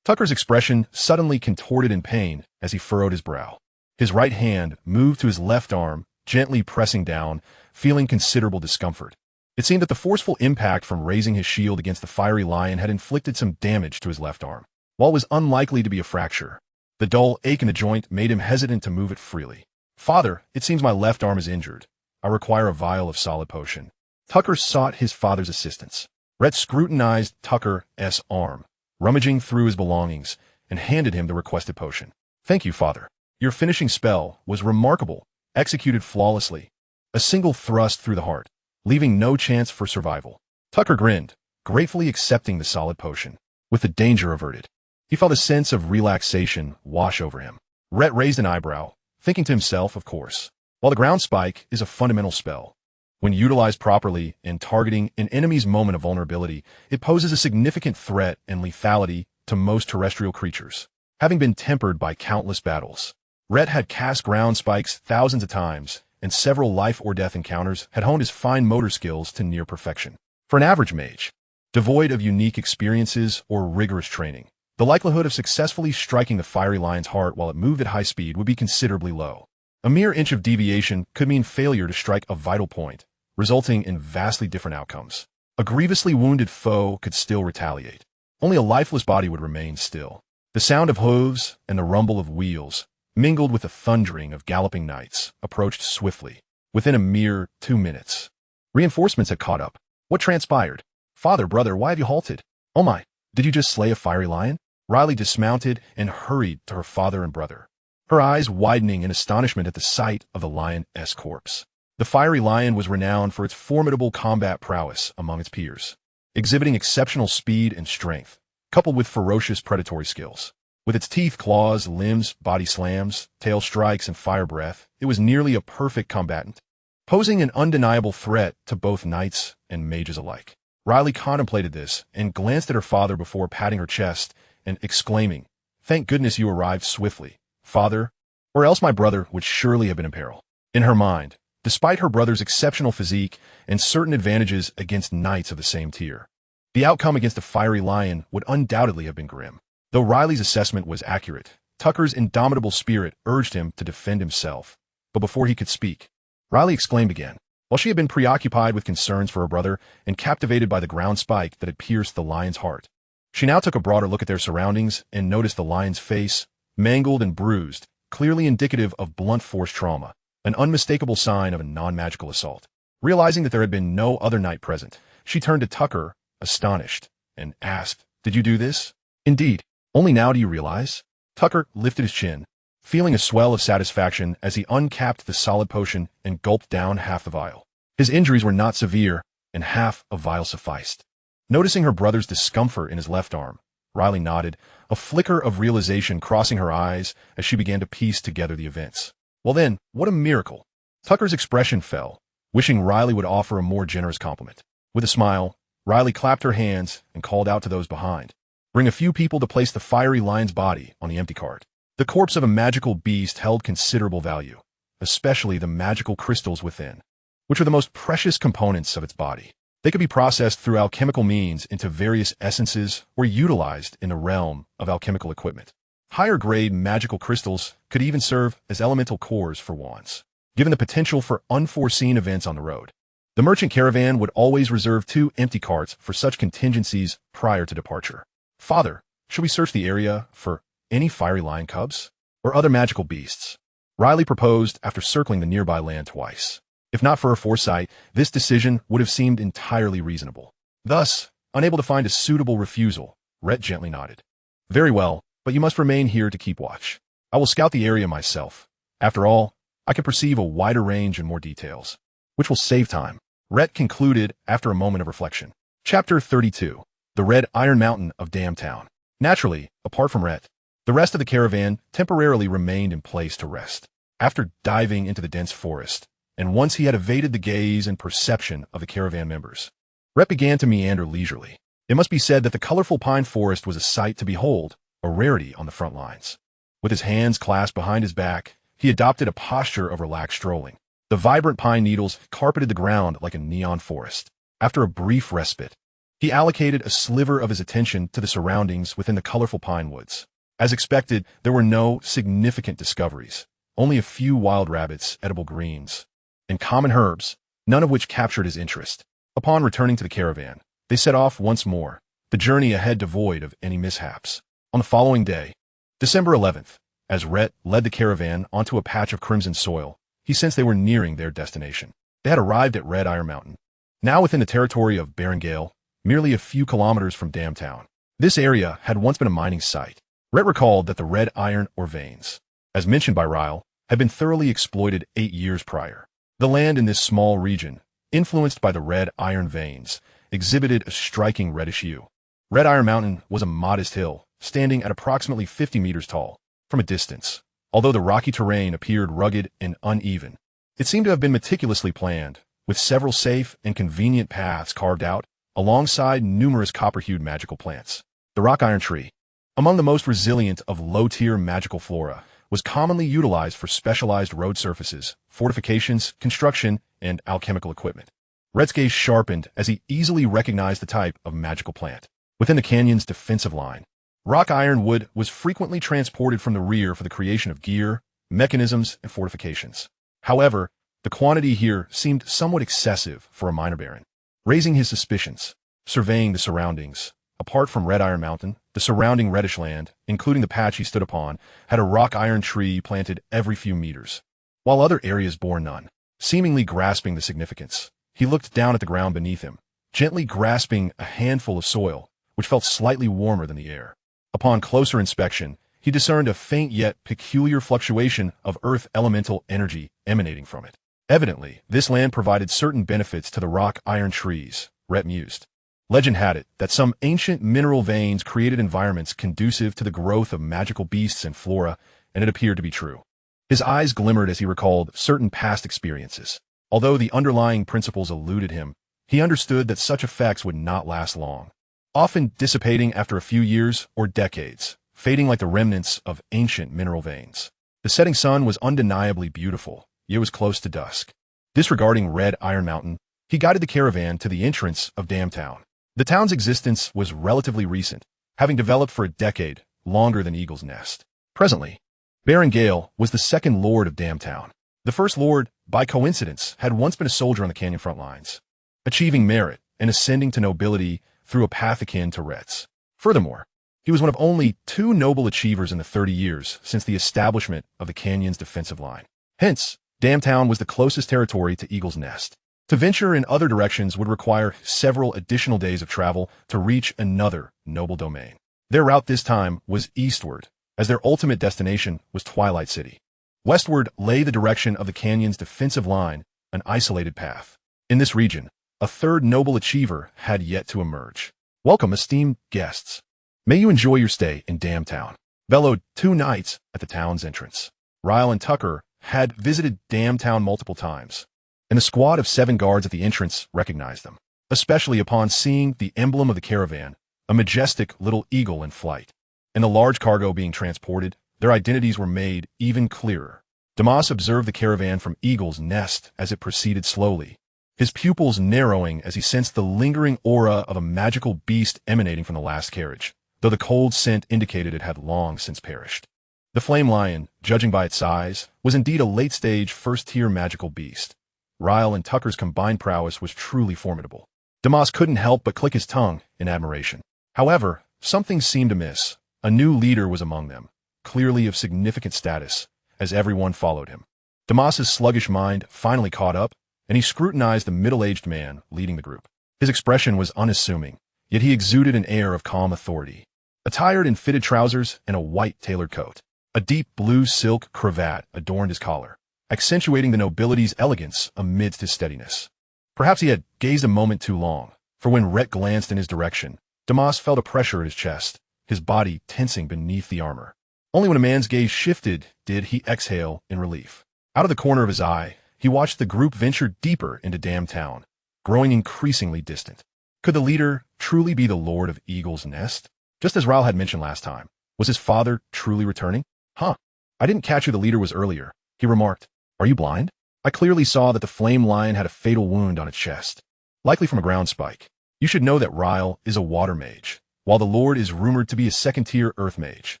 Tucker's expression suddenly contorted in pain as he furrowed his brow. His right hand moved to his left arm, gently pressing down, feeling considerable discomfort. It seemed that the forceful impact from raising his shield against the Fiery Lion had inflicted some damage to his left arm. While it was unlikely to be a fracture, the dull ache in the joint made him hesitant to move it freely. Father, it seems my left arm is injured. I require a vial of solid potion. Tucker sought his father's assistance. Rhett scrutinized Tucker's arm, rummaging through his belongings, and handed him the requested potion. Thank you, father. Your finishing spell was remarkable, executed flawlessly. A single thrust through the heart, leaving no chance for survival. Tucker grinned, gratefully accepting the solid potion. With the danger averted, he felt a sense of relaxation wash over him. Rhett raised an eyebrow, thinking to himself, of course. While the ground spike is a fundamental spell, when utilized properly in targeting an enemy's moment of vulnerability, it poses a significant threat and lethality to most terrestrial creatures. Having been tempered by countless battles, Rhett had cast ground spikes thousands of times, and several life-or-death encounters had honed his fine motor skills to near perfection. For an average mage, devoid of unique experiences or rigorous training, the likelihood of successfully striking the Fiery Lion's heart while it moved at high speed would be considerably low. A mere inch of deviation could mean failure to strike a vital point, resulting in vastly different outcomes. A grievously wounded foe could still retaliate. Only a lifeless body would remain still. The sound of hooves and the rumble of wheels, mingled with the thundering of galloping knights, approached swiftly. Within a mere 2 minutes, reinforcements had caught up. What transpired? Father, brother, why have you halted? Oh my, did you just slay a Fiery Lion? Riley dismounted and hurried to her father and brother, her eyes widening in astonishment at the sight of the lion's corpse. The Fiery Lion was renowned for its formidable combat prowess among its peers, exhibiting exceptional speed and strength, coupled with ferocious predatory skills. With its teeth, claws, limbs, body slams, tail strikes, and fire breath, it was nearly a perfect combatant, posing an undeniable threat to both knights and mages alike. Riley contemplated this and glanced at her father before patting her chest and exclaiming, "Thank goodness you arrived swiftly, father, or else my brother would surely have been in peril." In her mind, despite her brother's exceptional physique and certain advantages against knights of the same tier, the outcome against the Fiery Lion would undoubtedly have been grim. Though Riley's assessment was accurate, Tucker's indomitable spirit urged him to defend himself. But before he could speak, Riley exclaimed again, While she had been preoccupied with concerns for her brother and captivated by the ground spike that had pierced the lion's heart, she now took a broader look at their surroundings and noticed the lion's face, mangled and bruised, clearly indicative of blunt force trauma, an unmistakable sign of a non-magical assault. Realizing that there had been no other knight present, she turned to Tucker, astonished, and asked, "Did you do this?" "Indeed. Only now do you realize?" Tucker lifted his chin, feeling a swell of satisfaction as he uncapped the solid potion and gulped down half the vial. His injuries were not severe, and half a vial sufficed. Noticing her brother's discomfort in his left arm, Riley nodded, a flicker of realization crossing her eyes as she began to piece together the events. Well then, what a miracle! Tucker's expression fell, wishing Riley would offer a more generous compliment. With a smile, Riley clapped her hands and called out to those behind, "Bring a few people to place the fiery lion's body on the empty cart." The corpse of a magical beast held considerable value, especially the magical crystals within, which were the most precious components of its body. They could be processed through alchemical means into various essences or utilized in the realm of alchemical equipment. Higher-grade magical crystals could even serve as elemental cores for wands, given the potential for unforeseen events on the road. The merchant caravan would always reserve 2 empty carts for such contingencies prior to departure. "Father, should we search the area for any fiery lion cubs or other magical beasts?" Riley proposed after circling the nearby land twice. If not for her foresight, this decision would have seemed entirely reasonable. Thus, unable to find a suitable refusal, Rayt gently nodded. "Very well, but you must remain here to keep watch. I will scout the area myself. After all, I can perceive a wider range and more details, which will save time," Rayt concluded after a moment of reflection. Chapter 32. The Red Iron Mountain of Town. Naturally, apart from Rayt, the rest of the caravan temporarily remained in place to rest. After diving into the dense forest, and once he had evaded the gaze and perception of the caravan members, Rayt began to meander leisurely. It must be said that the colorful pine forest was a sight to behold, a rarity on the front lines. With his hands clasped behind his back, he adopted a posture of relaxed strolling. The vibrant pine needles carpeted the ground like a neon forest. After a brief respite, he allocated a sliver of his attention to the surroundings within the colorful pine woods. As expected, there were no significant discoveries, only a few wild rabbits, edible greens, and common herbs, none of which captured his interest. Upon returning to the caravan, they set off once more, the journey ahead devoid of any mishaps. On the following day, December 11th, as Rayt led the caravan onto a patch of crimson soil, he sensed they were nearing their destination. They had arrived at Red Iron Mountain, now within the territory of Barangale, merely a few kilometers from Town. This area had once been a mining site. Rayt recalled that the red iron ore veins, as mentioned by Ryle, had been thoroughly exploited 8 years prior. The land in this small region, influenced by the red iron veins, exhibited a striking reddish hue. Red Iron Mountain was a modest hill, standing at approximately 50 meters tall. From a distance, although the rocky terrain appeared rugged and uneven, it seemed to have been meticulously planned, with several safe and convenient paths carved out, alongside numerous copper-hued magical plants. The rock iron tree, among the most resilient of low-tier magical flora, was commonly utilized for specialized road surfaces, fortifications, construction, and alchemical equipment. Rayt's gaze sharpened as he easily recognized the type of magical plant. Within the canyon's defensive line, rock iron wood was frequently transported from the rear for the creation of gear, mechanisms, and fortifications. However, the quantity here seemed somewhat excessive for a miner baron. Raising his suspicions, surveying the surroundings, apart from Red Iron Mountain, the surrounding reddish land, including the patch he stood upon, had a rock iron tree planted every few meters, while other areas bore none. Seemingly grasping the significance, he looked down at the ground beneath him, gently grasping a handful of soil, which felt slightly warmer than the air. Upon closer inspection, he discerned a faint yet peculiar fluctuation of earth elemental energy emanating from it. Evidently, this land provided certain benefits to the rock iron trees, Rayt mused. Legend had it that some ancient mineral veins created environments conducive to the growth of magical beasts and flora, and it appeared to be true. His eyes glimmered as he recalled certain past experiences. Although the underlying principles eluded him, he understood that such effects would not last long, often dissipating after a few years or decades, fading like the remnants of ancient mineral veins. The setting sun was undeniably beautiful, yet it was close to dusk. Disregarding Red Iron Mountain, he guided the caravan to the entrance of Town. The town's existence was relatively recent, having developed for a decade, longer than Eagle's Nest. Presently, Baron Gale was the second lord of Town. The first lord, by coincidence, had once been a soldier on the canyon front lines, achieving merit and ascending to nobility through a path akin to Rayt's. Furthermore, he was one of only 2 noble achievers in the 30 years since the establishment of the canyon's defensive line. Hence, Dramione was the closest territory to Eagle's Nest. To venture in other directions would require several additional days of travel to reach another noble domain. Their route this time was eastward, as their ultimate destination was Twilight City. Westward lay the direction of the canyon's defensive line, an isolated path. In this region, a third noble achiever had yet to emerge. Welcome, esteemed guests. May you enjoy your stay in Dramione, bellowed 2 knights at the town's entrance. Ryle and Tucker had visited Dramione multiple times, and the squad of 7 guards at the entrance recognized them, especially upon seeing the emblem of the caravan, a majestic little eagle in flight. And the large cargo being transported, their identities were made even clearer. Damas observed the caravan from Eagle's Nest as it proceeded slowly, his pupils narrowing as he sensed the lingering aura of a magical beast emanating from the last carriage, though the cold scent indicated it had long since perished. The flame lion, judging by its size, was indeed a late-stage, first-tier magical beast. Ryle and Tucker's combined prowess was truly formidable. Damas couldn't help but click his tongue in admiration. However, something seemed amiss. A new leader was among them, clearly of significant status, as everyone followed him. Damas's sluggish mind finally caught up, and he scrutinized the middle-aged man leading the group. His expression was unassuming, yet he exuded an air of calm authority. Attired in fitted trousers and a white tailored coat, a deep blue silk cravat adorned his collar, accentuating the nobility's elegance amidst his steadiness. Perhaps he had gazed a moment too long, for when Rayt glanced in his direction, Damas felt a pressure at his chest, his body tensing beneath the armor. Only when a man's gaze shifted did he exhale in relief. Out of the corner of his eye, he watched the group venture deeper into Dramione, growing increasingly distant. Could the leader truly be the Lord of Eagle's Nest? Just as Ryle had mentioned last time, was his father truly returning? Huh. I didn't catch who the leader was earlier, he remarked. Are you blind? I clearly saw that the flame lion had a fatal wound on its chest, likely from a ground spike. You should know that Ryle is a water mage, while the Lord is rumored to be a second-tier earth mage.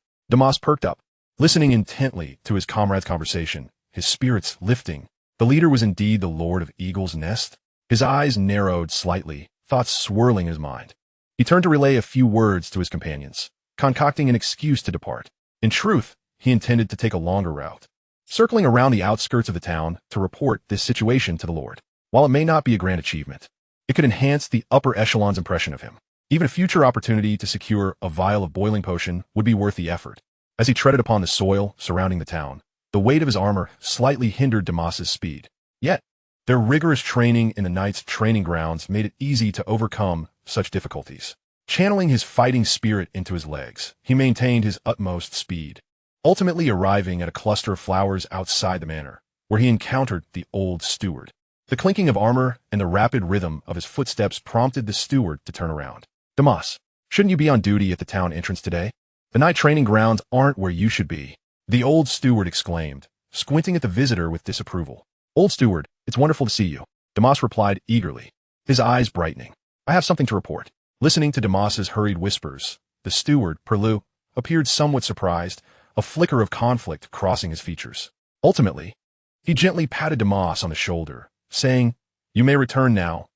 Damas perked up, listening intently to his comrade's conversation, his spirits lifting. The leader was indeed the Lord of Eagle's Nest. His eyes narrowed slightly, thoughts swirling in his mind. He turned to relay a few words to his companions, concocting an excuse to depart. In truth, he intended to take a longer route, circling around the outskirts of the town to report this situation to the Lord. While it may not be a grand achievement, it could enhance the upper echelon's impression of him. Even a future opportunity to secure a vial of boiling potion would be worth the effort. As he treaded upon the soil surrounding the town, the weight of his armor slightly hindered Damas's speed. Yet, their rigorous training in the knight's training grounds made it easy to overcome such difficulties. Channeling his fighting spirit into his legs, he maintained his utmost speed, ultimately arriving at a cluster of flowers outside the manor, where he encountered the old steward. The clinking of armor and the rapid rhythm of his footsteps prompted the steward to turn around. Damas, shouldn't you be on duty at the town entrance today? The night training grounds aren't where you should be, the old steward exclaimed, squinting at the visitor with disapproval. Old steward, it's wonderful to see you, Damas replied eagerly, his eyes brightening. I have something to report. Listening to Damas's hurried whispers, the steward, Perlu, appeared somewhat surprised, a flicker of conflict crossing his features. Ultimately, he gently patted Damas on the shoulder, saying, You may return now.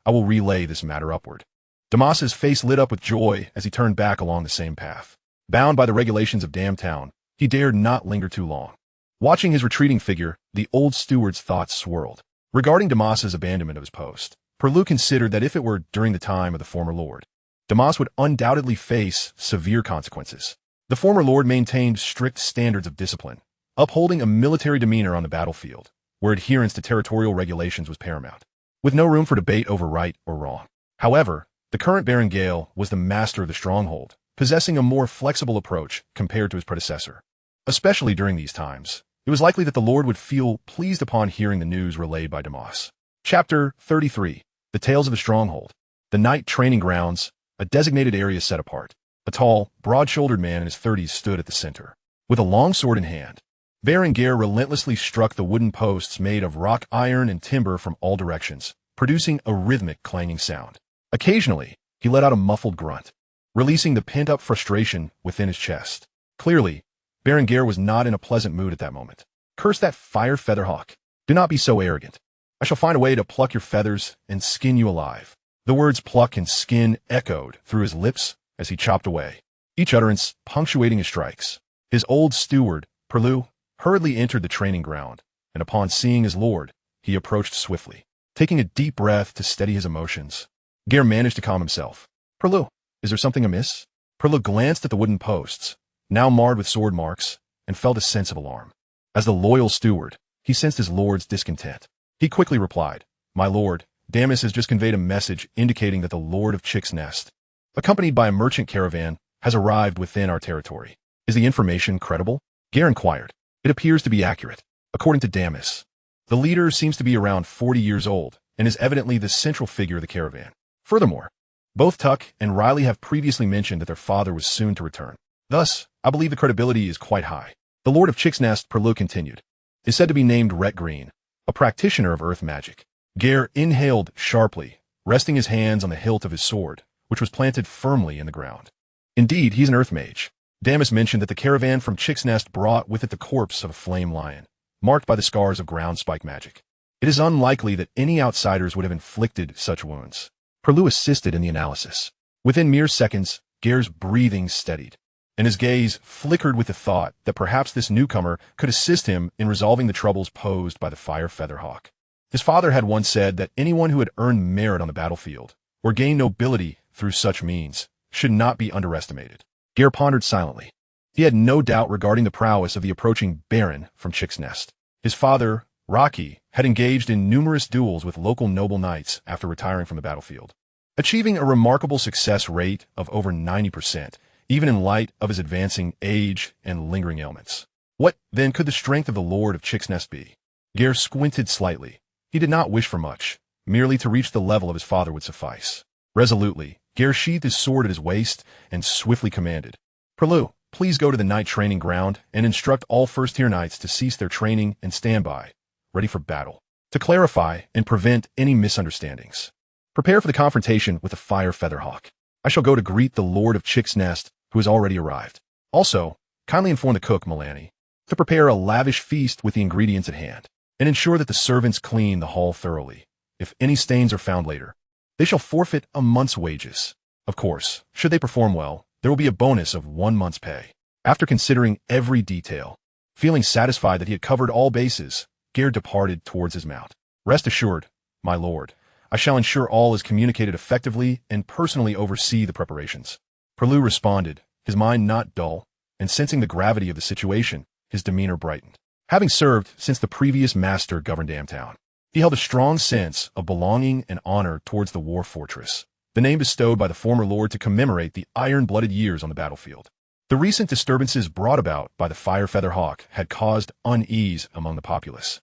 I will relay this matter upward. Damas's face lit up with joy as he turned back along the same path. Bound by the regulations of Dramione, he dared not linger too long. Watching his retreating figure, the old steward's thoughts swirled. Regarding Damas's abandonment of his post, Perlu considered that if it were during the time of the former lord, Damas would undoubtedly face severe consequences. The former lord maintained strict standards of discipline, upholding a military demeanor on the battlefield, where adherence to territorial regulations was paramount, with no room for debate over right or wrong. However, the current Baron Gale was the master of the stronghold, possessing a more flexible approach compared to his predecessor. Especially during these times, it was likely that the Lord would feel pleased upon hearing the news relayed by Damas. Chapter 33. The Tales of the Stronghold. The Night Training Grounds, a designated area set apart. A tall, broad-shouldered man in his 30s stood at the center. With a long sword in hand, Baron Gale relentlessly struck the wooden posts made of rock, iron, and timber from all directions, producing a rhythmic clanging sound. Occasionally, he let out a muffled grunt, releasing the pent-up frustration within his chest. Clearly, Baron Gale was not in a pleasant mood at that moment. Curse that fire featherhawk! Do not be so arrogant. I shall find a way to pluck your feathers and skin you alive." The words pluck and skin echoed through his lips as he chopped away, each utterance punctuating his strikes. His old steward, Perlu, hurriedly entered the training ground, and upon seeing his lord, he approached swiftly, taking a deep breath to steady his emotions. Gare managed to calm himself. "Perlu, is there something amiss?" Perlu glanced at the wooden posts, now marred with sword marks, and felt a sense of alarm. As the loyal steward, he sensed his lord's discontent. He quickly replied, "My lord, Damis has just conveyed a message indicating that the Lord of Chick's Nest, accompanied by a merchant caravan, has arrived within our territory. Is the information credible?" Gare inquired. "It appears to be accurate. According to Damis, the leader seems to be around 40 years old and is evidently the central figure of the caravan. Furthermore, both Tuck and Riley have previously mentioned that their father was soon to return. Thus, I believe the credibility is quite high." The Lord of Chick's Nest, Perlu continued, is said to be named Rhett Green, a practitioner of earth magic. Gare inhaled sharply, resting his hands on the hilt of his sword, which was planted firmly in the ground. "Indeed, he's an earth mage. Damis mentioned that the caravan from Chick's Nest brought with it the corpse of a flame lion, marked by the scars of ground spike magic. It is unlikely that any outsiders would have inflicted such wounds." Perlu assisted in the analysis. Within mere seconds, Gare's breathing steadied, and his gaze flickered with the thought that perhaps this newcomer could assist him in resolving the troubles posed by the Fire Featherhawk. His father had once said that anyone who had earned merit on the battlefield, or gained nobility through such means, should not be underestimated. Gare pondered silently. He had no doubt regarding the prowess of the approaching Baron from Chick's Nest. His father, Rocky, had engaged in numerous duels with local noble knights after retiring from the battlefield, achieving a remarkable success rate of over 90%, even in light of his advancing age and lingering ailments. What, then, could the strength of the Lord of Chick's Nest be? Gare squinted slightly. He did not wish for much. Merely to reach the level of his father would suffice. Resolutely, Gare sheathed his sword at his waist and swiftly commanded, "Perlu, please go to the night training ground and instruct all first-tier knights to cease their training and stand by, ready for battle. To clarify and prevent any misunderstandings, prepare for the confrontation with the Fire Featherhawk. I shall go to greet the Lord of Chick's Nest, who has already arrived. Also, kindly inform the cook, Milani, to prepare a lavish feast with the ingredients at hand, and ensure that the servants clean the hall thoroughly. If any stains are found later, they shall forfeit a month's wages. Of course, should they perform well, there will be a bonus of 1 month's pay." After considering every detail, feeling satisfied that he had covered all bases, Gare departed towards his mount. "Rest assured, my lord, I shall ensure all is communicated effectively and personally oversee the preparations." Perlu responded, his mind not dull, and sensing the gravity of the situation, his demeanor brightened. Having served since the previous master governed Town, he held a strong sense of belonging and honor towards the war fortress, the name bestowed by the former lord to commemorate the iron-blooded years on the battlefield. The recent disturbances brought about by the Fire Featherhawk had caused unease among the populace,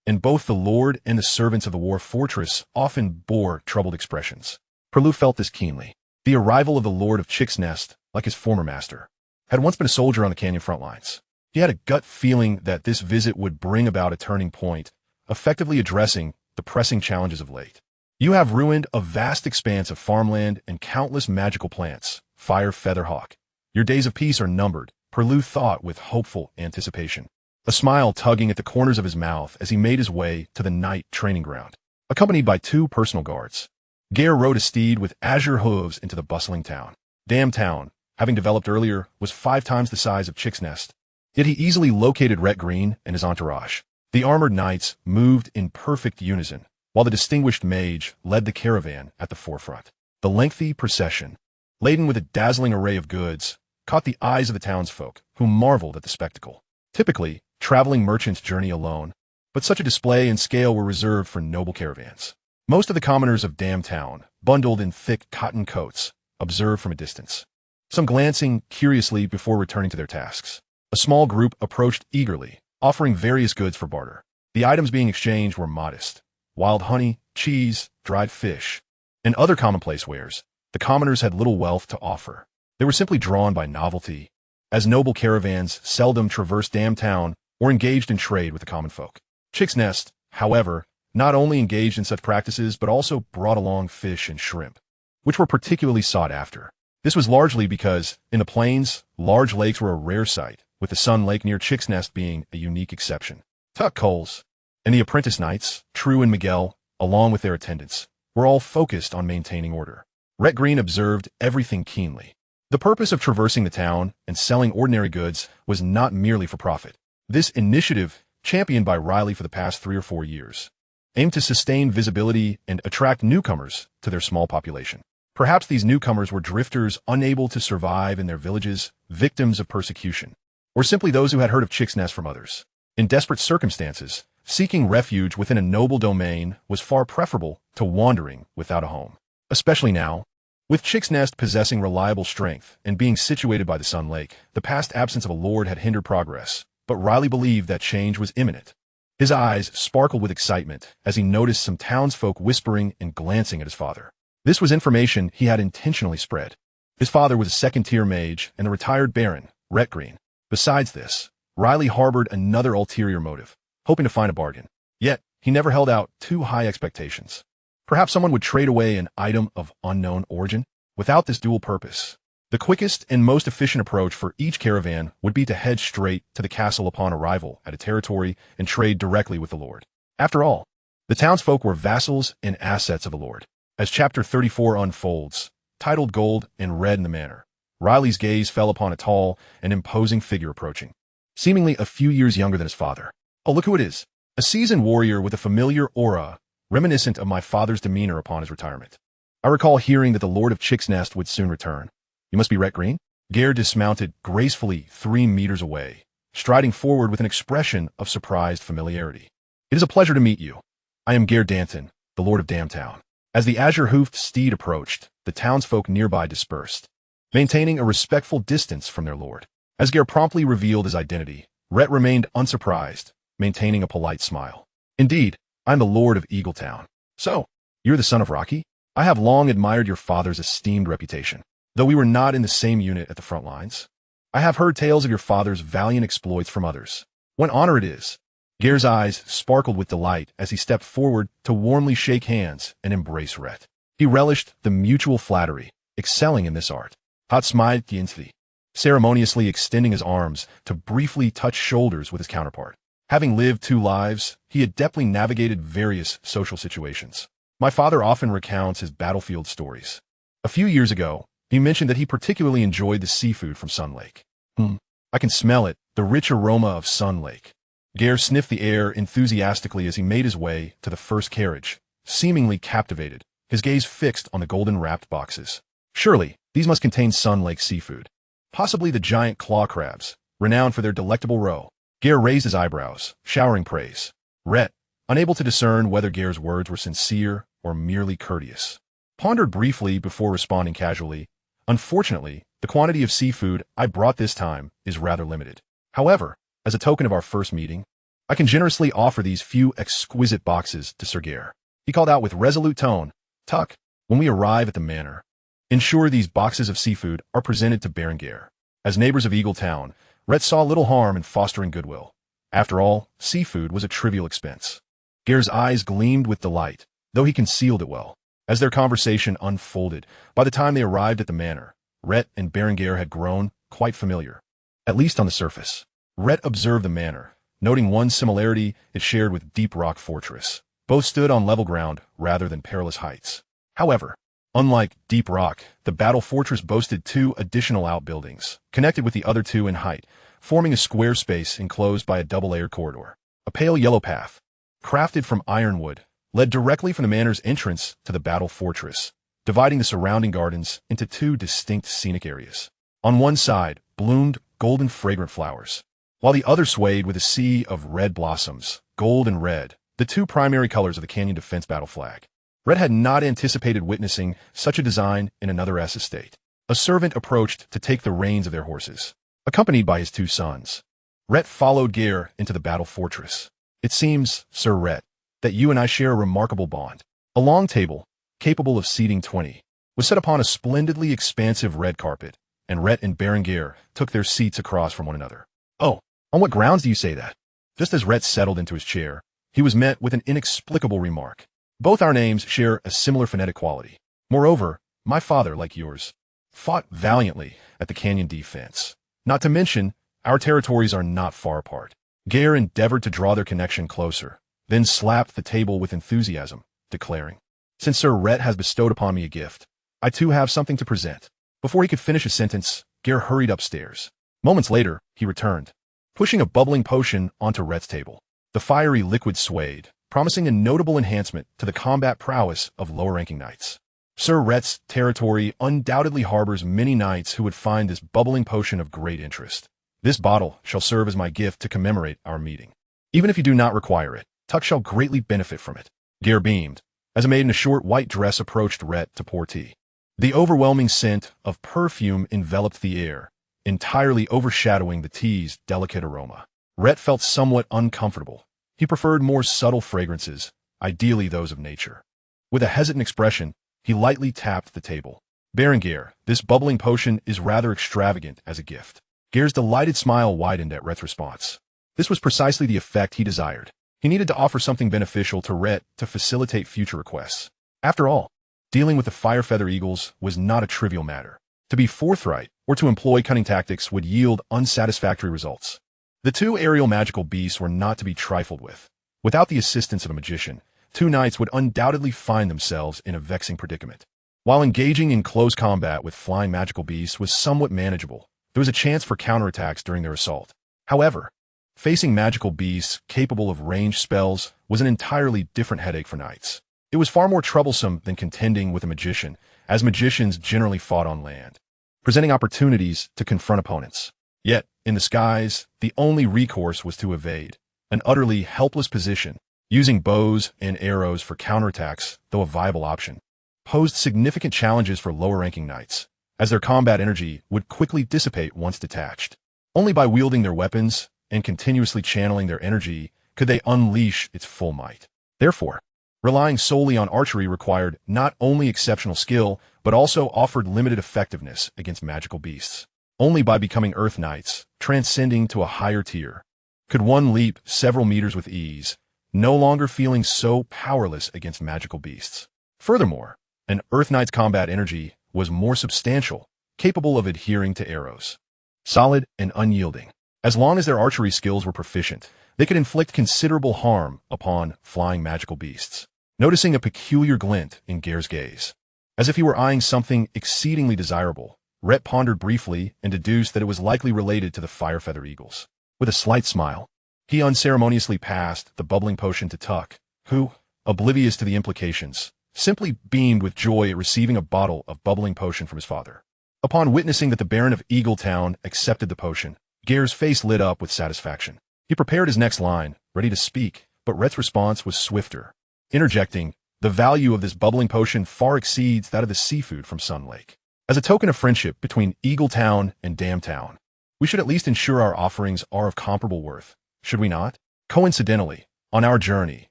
and both the lord and the servants of the war fortress often bore troubled expressions. Perlu felt this keenly. The arrival of the Lord of Chick's Nest, like his former master, had once been a soldier on the canyon front lines. He had a gut feeling that this visit would bring about a turning point, effectively addressing the pressing challenges of late. "You have ruined a vast expanse of farmland and countless magical plants, Fire Featherhawk. Your days of peace are numbered," Perlu thought with hopeful anticipation, a smile tugging at the corners of his mouth as he made his way to the night training ground, accompanied by 2 personal guards. Gare rode a steed with azure hooves into the bustling town. Town, having developed earlier, was 5 times the size of Chick's Nest, yet he easily located Rhett Green and his entourage. The armored knights moved in perfect unison, while the distinguished mage led the caravan at the forefront. The lengthy procession, laden with a dazzling array of goods, caught the eyes of the townsfolk, who marveled at the spectacle. Typically, traveling merchants journey alone, but such a display and scale were reserved for noble caravans. Most of the commoners of Town, bundled in thick cotton coats, observed from a distance, some glancing curiously before returning to their tasks. A small group approached eagerly, offering various goods for barter. The items being exchanged were modest: wild honey, cheese, dried fish, and other commonplace wares. The commoners had little wealth to offer. They were simply drawn by novelty, as noble caravans seldom traversed Town or engaged in trade with the common folk. Chick's Nest, however, not only engaged in such practices but also brought along fish and shrimp, which were particularly sought after. This was largely because, in the plains, large lakes were a rare sight, with the Sun Lake near Chick's Nest being a unique exception. "Tuck Coles, and the apprentice knights, True and Miguel, along with their attendants, were all focused on maintaining order. Rhett Green observed everything keenly. The purpose of traversing the town and selling ordinary goods was not merely for profit. This initiative, championed by Riley for the past 3 or 4 years, aimed to sustain visibility and attract newcomers to their small population. Perhaps these newcomers were drifters unable to survive in their villages, victims of persecution, or simply those who had heard of Chick's Nest from others. In desperate circumstances, seeking refuge within a noble domain was far preferable to wandering without a home. Especially now, with Chick's Nest possessing reliable strength and being situated by the Sun Lake, the past absence of a lord had hindered progress, but Riley believed that change was imminent. His eyes sparkled with excitement as he noticed some townsfolk whispering and glancing at his father. This was information he had intentionally spread. His father was a second-tier mage and a retired baron, Rhett Green. Besides this, Riley harbored another ulterior motive, hoping to find a bargain. Yet, he never held out too high expectations. Perhaps someone would trade away an item of unknown origin. Without this dual purpose, the quickest and most efficient approach for each caravan would be to head straight to the castle upon arrival at a territory and trade directly with the lord. After all, the townsfolk were vassals and assets of the lord. As Chapter 34 unfolds, titled Gold and Red in the Manor, Riley's gaze fell upon a tall and imposing figure approaching, seemingly a few years younger than his father. Oh, look who it is. A seasoned warrior with a familiar aura, reminiscent of my father's demeanor upon his retirement. I recall hearing that the Lord of Chick's Nest would soon return. You must be Rhett Green? Gare dismounted gracefully 3 meters away, striding forward with an expression of surprised familiarity. It is a pleasure to meet you. I am Gare Danton, the Lord of Damtown. As the azure-hoofed steed approached, the townsfolk nearby dispersed, maintaining a respectful distance from their lord. As Gare promptly revealed his identity, Rhett remained unsurprised, maintaining a polite smile. Indeed, I'm the Lord of Eaglet Town. So, you're the son of Rocky? I have long admired your father's esteemed reputation. Though we were not in the same unit at the front lines, I have heard tales of your father's valiant exploits from others. What honor it is. Gare's eyes sparkled with delight as he stepped forward to warmly shake hands and embrace Rhett. He relished the mutual flattery, excelling in this art. Hat smiled Ginsli, ceremoniously extending his arms to briefly touch shoulders with his counterpart. Having lived 2 lives, he adeptly navigated various social situations. My father often recounts his battlefield stories. A few years ago, he mentioned that he particularly enjoyed the seafood from Sun Lake. I can smell it, the rich aroma of Sun Lake. Gare sniffed the air enthusiastically as he made his way to the first carriage, seemingly captivated, his gaze fixed on the golden-wrapped boxes. Surely, these must contain Sun Lake seafood. Possibly the giant claw crabs, renowned for their delectable roe. Gare raised his eyebrows, showering praise. Rhett, unable to discern whether Gare's words were sincere or merely courteous, pondered briefly before responding casually. Unfortunately, the quantity of seafood I brought this time is rather limited. However, as a token of our first meeting, I can generously offer these few exquisite boxes to Sir Gare. He called out with resolute tone, Tuck, when we arrive at the manor, ensure these boxes of seafood are presented to Baron Gare. As neighbors of Eaglet Town, Rhett saw little harm in fostering goodwill. After all, seafood was a trivial expense. Gare's eyes gleamed with delight, though he concealed it well. As their conversation unfolded, by the time they arrived at the manor, Rhett and Baron Gare had grown quite familiar, at least on the surface. Rhett observed the manor, noting one similarity it shared with Deep Rock Fortress. Both stood on level ground rather than perilous heights. However, unlike Deep Rock, the Battle Fortress boasted 2 additional outbuildings, connected with the other 2 in height, forming a square space enclosed by a double-layered corridor. A pale yellow path, crafted from ironwood, led directly from the manor's entrance to the Battle Fortress, dividing the surrounding gardens into 2 distinct scenic areas. On one side bloomed golden fragrant flowers, while the other swayed with a sea of red blossoms, gold and red, the 2 primary colors of the Canyon Defense battle flag. Rhett had not anticipated witnessing such a design in another estate. A servant approached to take the reins of their horses, accompanied by his 2 sons. Rhett followed Gare into the Battle Fortress. It seems, Sir Rhett, that you and I share a remarkable bond. A long table, capable of seating 20, was set upon a splendidly expansive red carpet, and Rhett and Baron Gare took their seats across from one another. Oh, on what grounds do you say that? Just as Rhett settled into his chair, he was met with an inexplicable remark. Both our names share a similar phonetic quality. Moreover, my father, like yours, fought valiantly at the Canyon Defense. Not to mention, our territories are not far apart. Gare endeavored to draw their connection closer, then slapped the table with enthusiasm, declaring, "Since Sir Rhett has bestowed upon me a gift, I too have something to present." Before he could finish a sentence, Gare hurried upstairs. Moments later, he returned, pushing a bubbling potion onto Rhett's table. The fiery liquid swayed, promising a notable enhancement to the combat prowess of lower-ranking knights. Sir Rhett's territory undoubtedly harbors many knights who would find this bubbling potion of great interest. This bottle shall serve as my gift to commemorate our meeting. Even if you do not require it, Tuck shall greatly benefit from it. Gare beamed, as a maid in a short white dress approached Rhett to pour tea. The overwhelming scent of perfume enveloped the air, entirely overshadowing the tea's delicate aroma. Rhett felt somewhat uncomfortable. He preferred more subtle fragrances, ideally those of nature. With a hesitant expression, he lightly tapped the table. "Berengar, this bubbling potion is rather extravagant as a gift." Gare's delighted smile widened at Rhett's response. This was precisely the effect he desired. He needed to offer something beneficial to Rhett to facilitate future requests. After all, dealing with the Firefeather Eagles was not a trivial matter. To be forthright or to employ cunning tactics would yield unsatisfactory results. The two aerial magical beasts were not to be trifled with. Without the assistance of a magician, two knights would undoubtedly find themselves in a vexing predicament. While engaging in close combat with flying magical beasts was somewhat manageable, there was a chance for counterattacks during their assault. However, facing magical beasts capable of ranged spells was an entirely different headache for knights. It was far more troublesome than contending with a magician, as magicians generally fought on land, presenting opportunities to confront opponents. Yet, in the skies, the only recourse was to evade, an utterly helpless position. Using bows and arrows for counterattacks, though a viable option, posed significant challenges for lower-ranking knights, as their combat energy would quickly dissipate once detached. Only by wielding their weapons and continuously channeling their energy could they unleash its full might. Therefore, relying solely on archery required not only exceptional skill, but also offered limited effectiveness against magical beasts. Only by becoming Earth Knights, transcending to a higher tier, could one leap several meters with ease, no longer feeling so powerless against magical beasts. Furthermore, an Earth Knight's combat energy was more substantial, capable of adhering to arrows. Solid and unyielding. As long as their archery skills were proficient, they could inflict considerable harm upon flying magical beasts. Noticing a peculiar glint in Gare's gaze, as if he were eyeing something exceedingly desirable, Rhett pondered briefly and deduced that it was likely related to the Firefeather Eagles. With a slight smile, he unceremoniously passed the bubbling potion to Tuck, who, oblivious to the implications, simply beamed with joy at receiving a bottle of bubbling potion from his father. Upon witnessing that the Baron of Eaglet Town accepted the potion, Gare's face lit up with satisfaction. He prepared his next line, ready to speak, but Rhett's response was swifter, interjecting, "The value of this bubbling potion far exceeds that of the seafood from Sun Lake. As a token of friendship between Eaglet Town and Dam Town, we should at least ensure our offerings are of comparable worth, should we not?" Coincidentally, on our journey,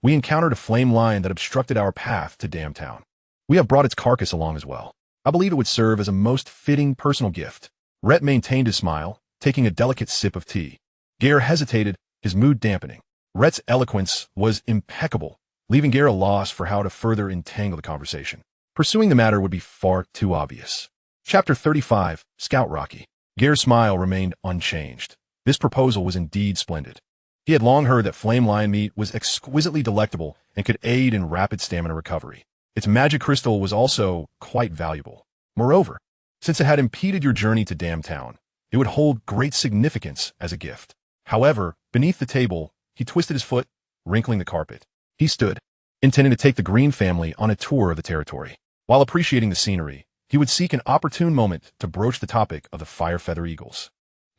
we encountered a flame lion that obstructed our path to Dam Town. We have brought its carcass along as well. I believe it would serve as a most fitting personal gift. Rhett maintained his smile, taking a delicate sip of tea. Gare hesitated, his mood dampening. Rhett's eloquence was impeccable, leaving Gare a loss for how to further entangle the conversation. Pursuing the matter would be far too obvious. Chapter 35, Scout Rocky. Gare's smile remained unchanged. This proposal was indeed splendid. He had long heard that flame lion meat was exquisitely delectable and could aid in rapid stamina recovery. Its magic crystal was also quite valuable. Moreover, since it had impeded your journey to Dam Town, it would hold great significance as a gift. However, beneath the table, he twisted his foot, wrinkling the carpet. He stood, intending to take the Green family on a tour of the territory. While appreciating the scenery, he would seek an opportune moment to broach the topic of the Firefeather Eagles.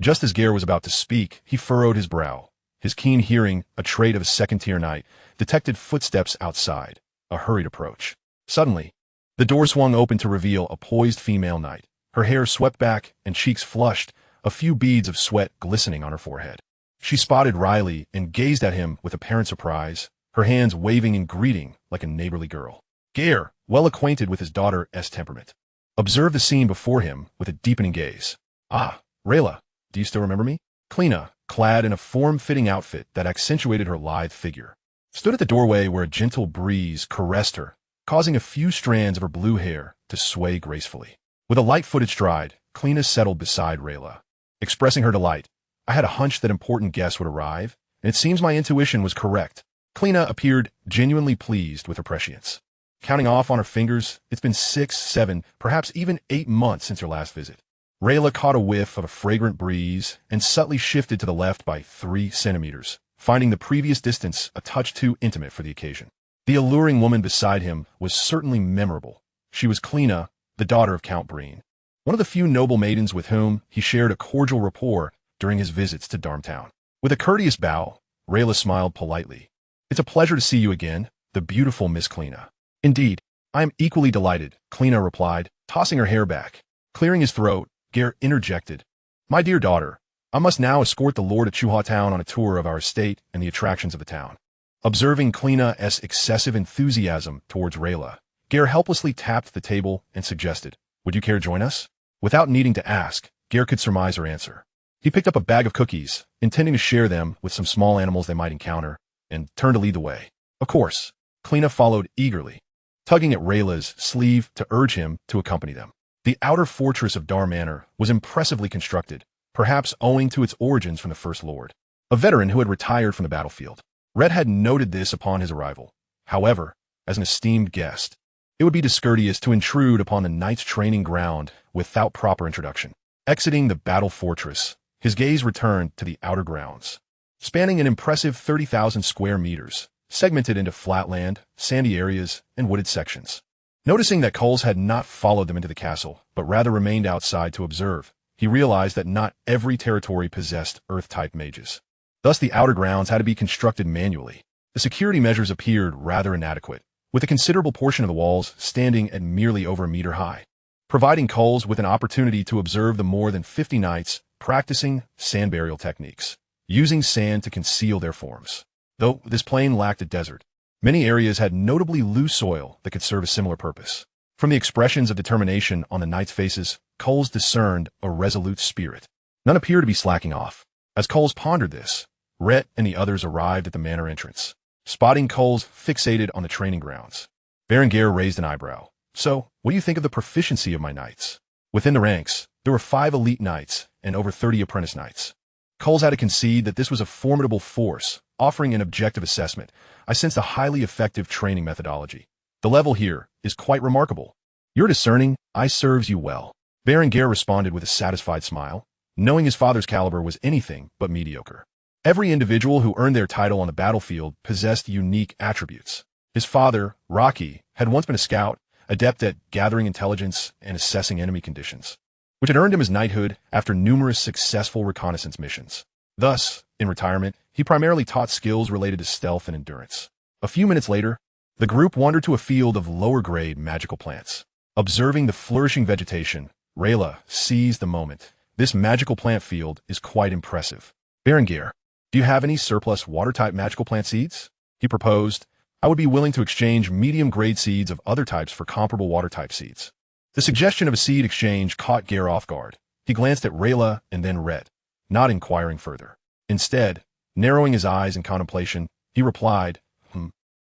Just as Gare was about to speak, he furrowed his brow. His keen hearing, a trait of a second-tier knight, detected footsteps outside, a hurried approach. Suddenly, the door swung open to reveal a poised female knight, her hair swept back and cheeks flushed, a few beads of sweat glistening on her forehead. She spotted Riley and gazed at him with apparent surprise, her hands waving in greeting like a neighborly girl. Gare, well acquainted with his daughter's temperament, observed the scene before him with a deepening gaze. "Ah, Rayla, do you still remember me?" Kleena, clad in a form-fitting outfit that accentuated her lithe figure, stood at the doorway where a gentle breeze caressed her, causing a few strands of her blue hair to sway gracefully. With a light-footed stride, Kleena settled beside Rayla, expressing her delight. "I had a hunch that important guests would arrive, and it seems my intuition was correct." Kleena appeared genuinely pleased with her prescience. Counting off on her fingers, it's been 6, 7, perhaps even 8 months since her last visit. Rayla caught a whiff of a fragrant breeze and subtly shifted to the left by 3 centimeters, finding the previous distance a touch too intimate for the occasion. The alluring woman beside him was certainly memorable. She was Kleena, the daughter of Count Breen, one of the few noble maidens with whom he shared a cordial rapport during his visits to Dramione. With a courteous bow, Rayla smiled politely. "It's a pleasure to see you again, the beautiful Miss Kleena." "Indeed, I am equally delighted," Kleena replied, tossing her hair back. Clearing his throat, Gare interjected, "My dear daughter, I must now escort the Lord of Eaglet Town on a tour of our estate and the attractions of the town." Observing Kleena's excessive enthusiasm towards Rayla, Gare helplessly tapped the table and suggested, "Would you care to join us?" Without needing to ask, Gare could surmise her answer. He picked up a bag of cookies, intending to share them with some small animals they might encounter, and turned to lead the way. Of course, Kleena followed eagerly, tugging at Rayla's sleeve to urge him to accompany them. The outer fortress of Dar Manor was impressively constructed, perhaps owing to its origins from the First Lord, a veteran who had retired from the battlefield. Rhett had noted this upon his arrival. However, as an esteemed guest, it would be discourteous to intrude upon the knight's training ground without proper introduction. Exiting the battle fortress, his gaze returned to the outer grounds, spanning an impressive 30,000 square meters, segmented into flatland, sandy areas, and wooded sections. Noticing that Coles had not followed them into the castle, but rather remained outside to observe, he realized that not every territory possessed Earth-type mages. Thus the outer grounds had to be constructed manually. The security measures appeared rather inadequate, with a considerable portion of the walls standing at merely over a meter high, providing Coles with an opportunity to observe the more than 50 knights practicing sand burial techniques, using sand to conceal their forms. Though this plain lacked a desert, many areas had notably loose soil that could serve a similar purpose. From the expressions of determination on the knights' faces, Coles discerned a resolute spirit. None appeared to be slacking off. As Coles pondered this, Rhett and the others arrived at the manor entrance, spotting Coles fixated on the training grounds. Berengar raised an eyebrow. "So, what do you think of the proficiency of my knights?" Within the ranks, there were 5 elite knights and over 30 apprentice knights. Coles had to concede that this was a formidable force, offering an objective assessment. "I sensed a highly effective training methodology. The level here is quite remarkable. You're discerning, I serves you well." Berengar responded with a satisfied smile, knowing his father's caliber was anything but mediocre. Every individual who earned their title on the battlefield possessed unique attributes. His father, Rocky, had once been a scout, adept at gathering intelligence and assessing enemy conditions, which had earned him his knighthood after numerous successful reconnaissance missions. Thus, in retirement, he primarily taught skills related to stealth and endurance. A few minutes later, the group wandered to a field of lower-grade magical plants. Observing the flourishing vegetation, Rayla seized the moment. "This magical plant field is quite impressive. Berengar, do you have any surplus water-type magical plant seeds?" he proposed. "I would be willing to exchange medium-grade seeds of other types for comparable water-type seeds." The suggestion of a seed exchange caught Gare off guard. He glanced at Rayla and then Rhett, not inquiring further. Instead, narrowing his eyes in contemplation, he replied,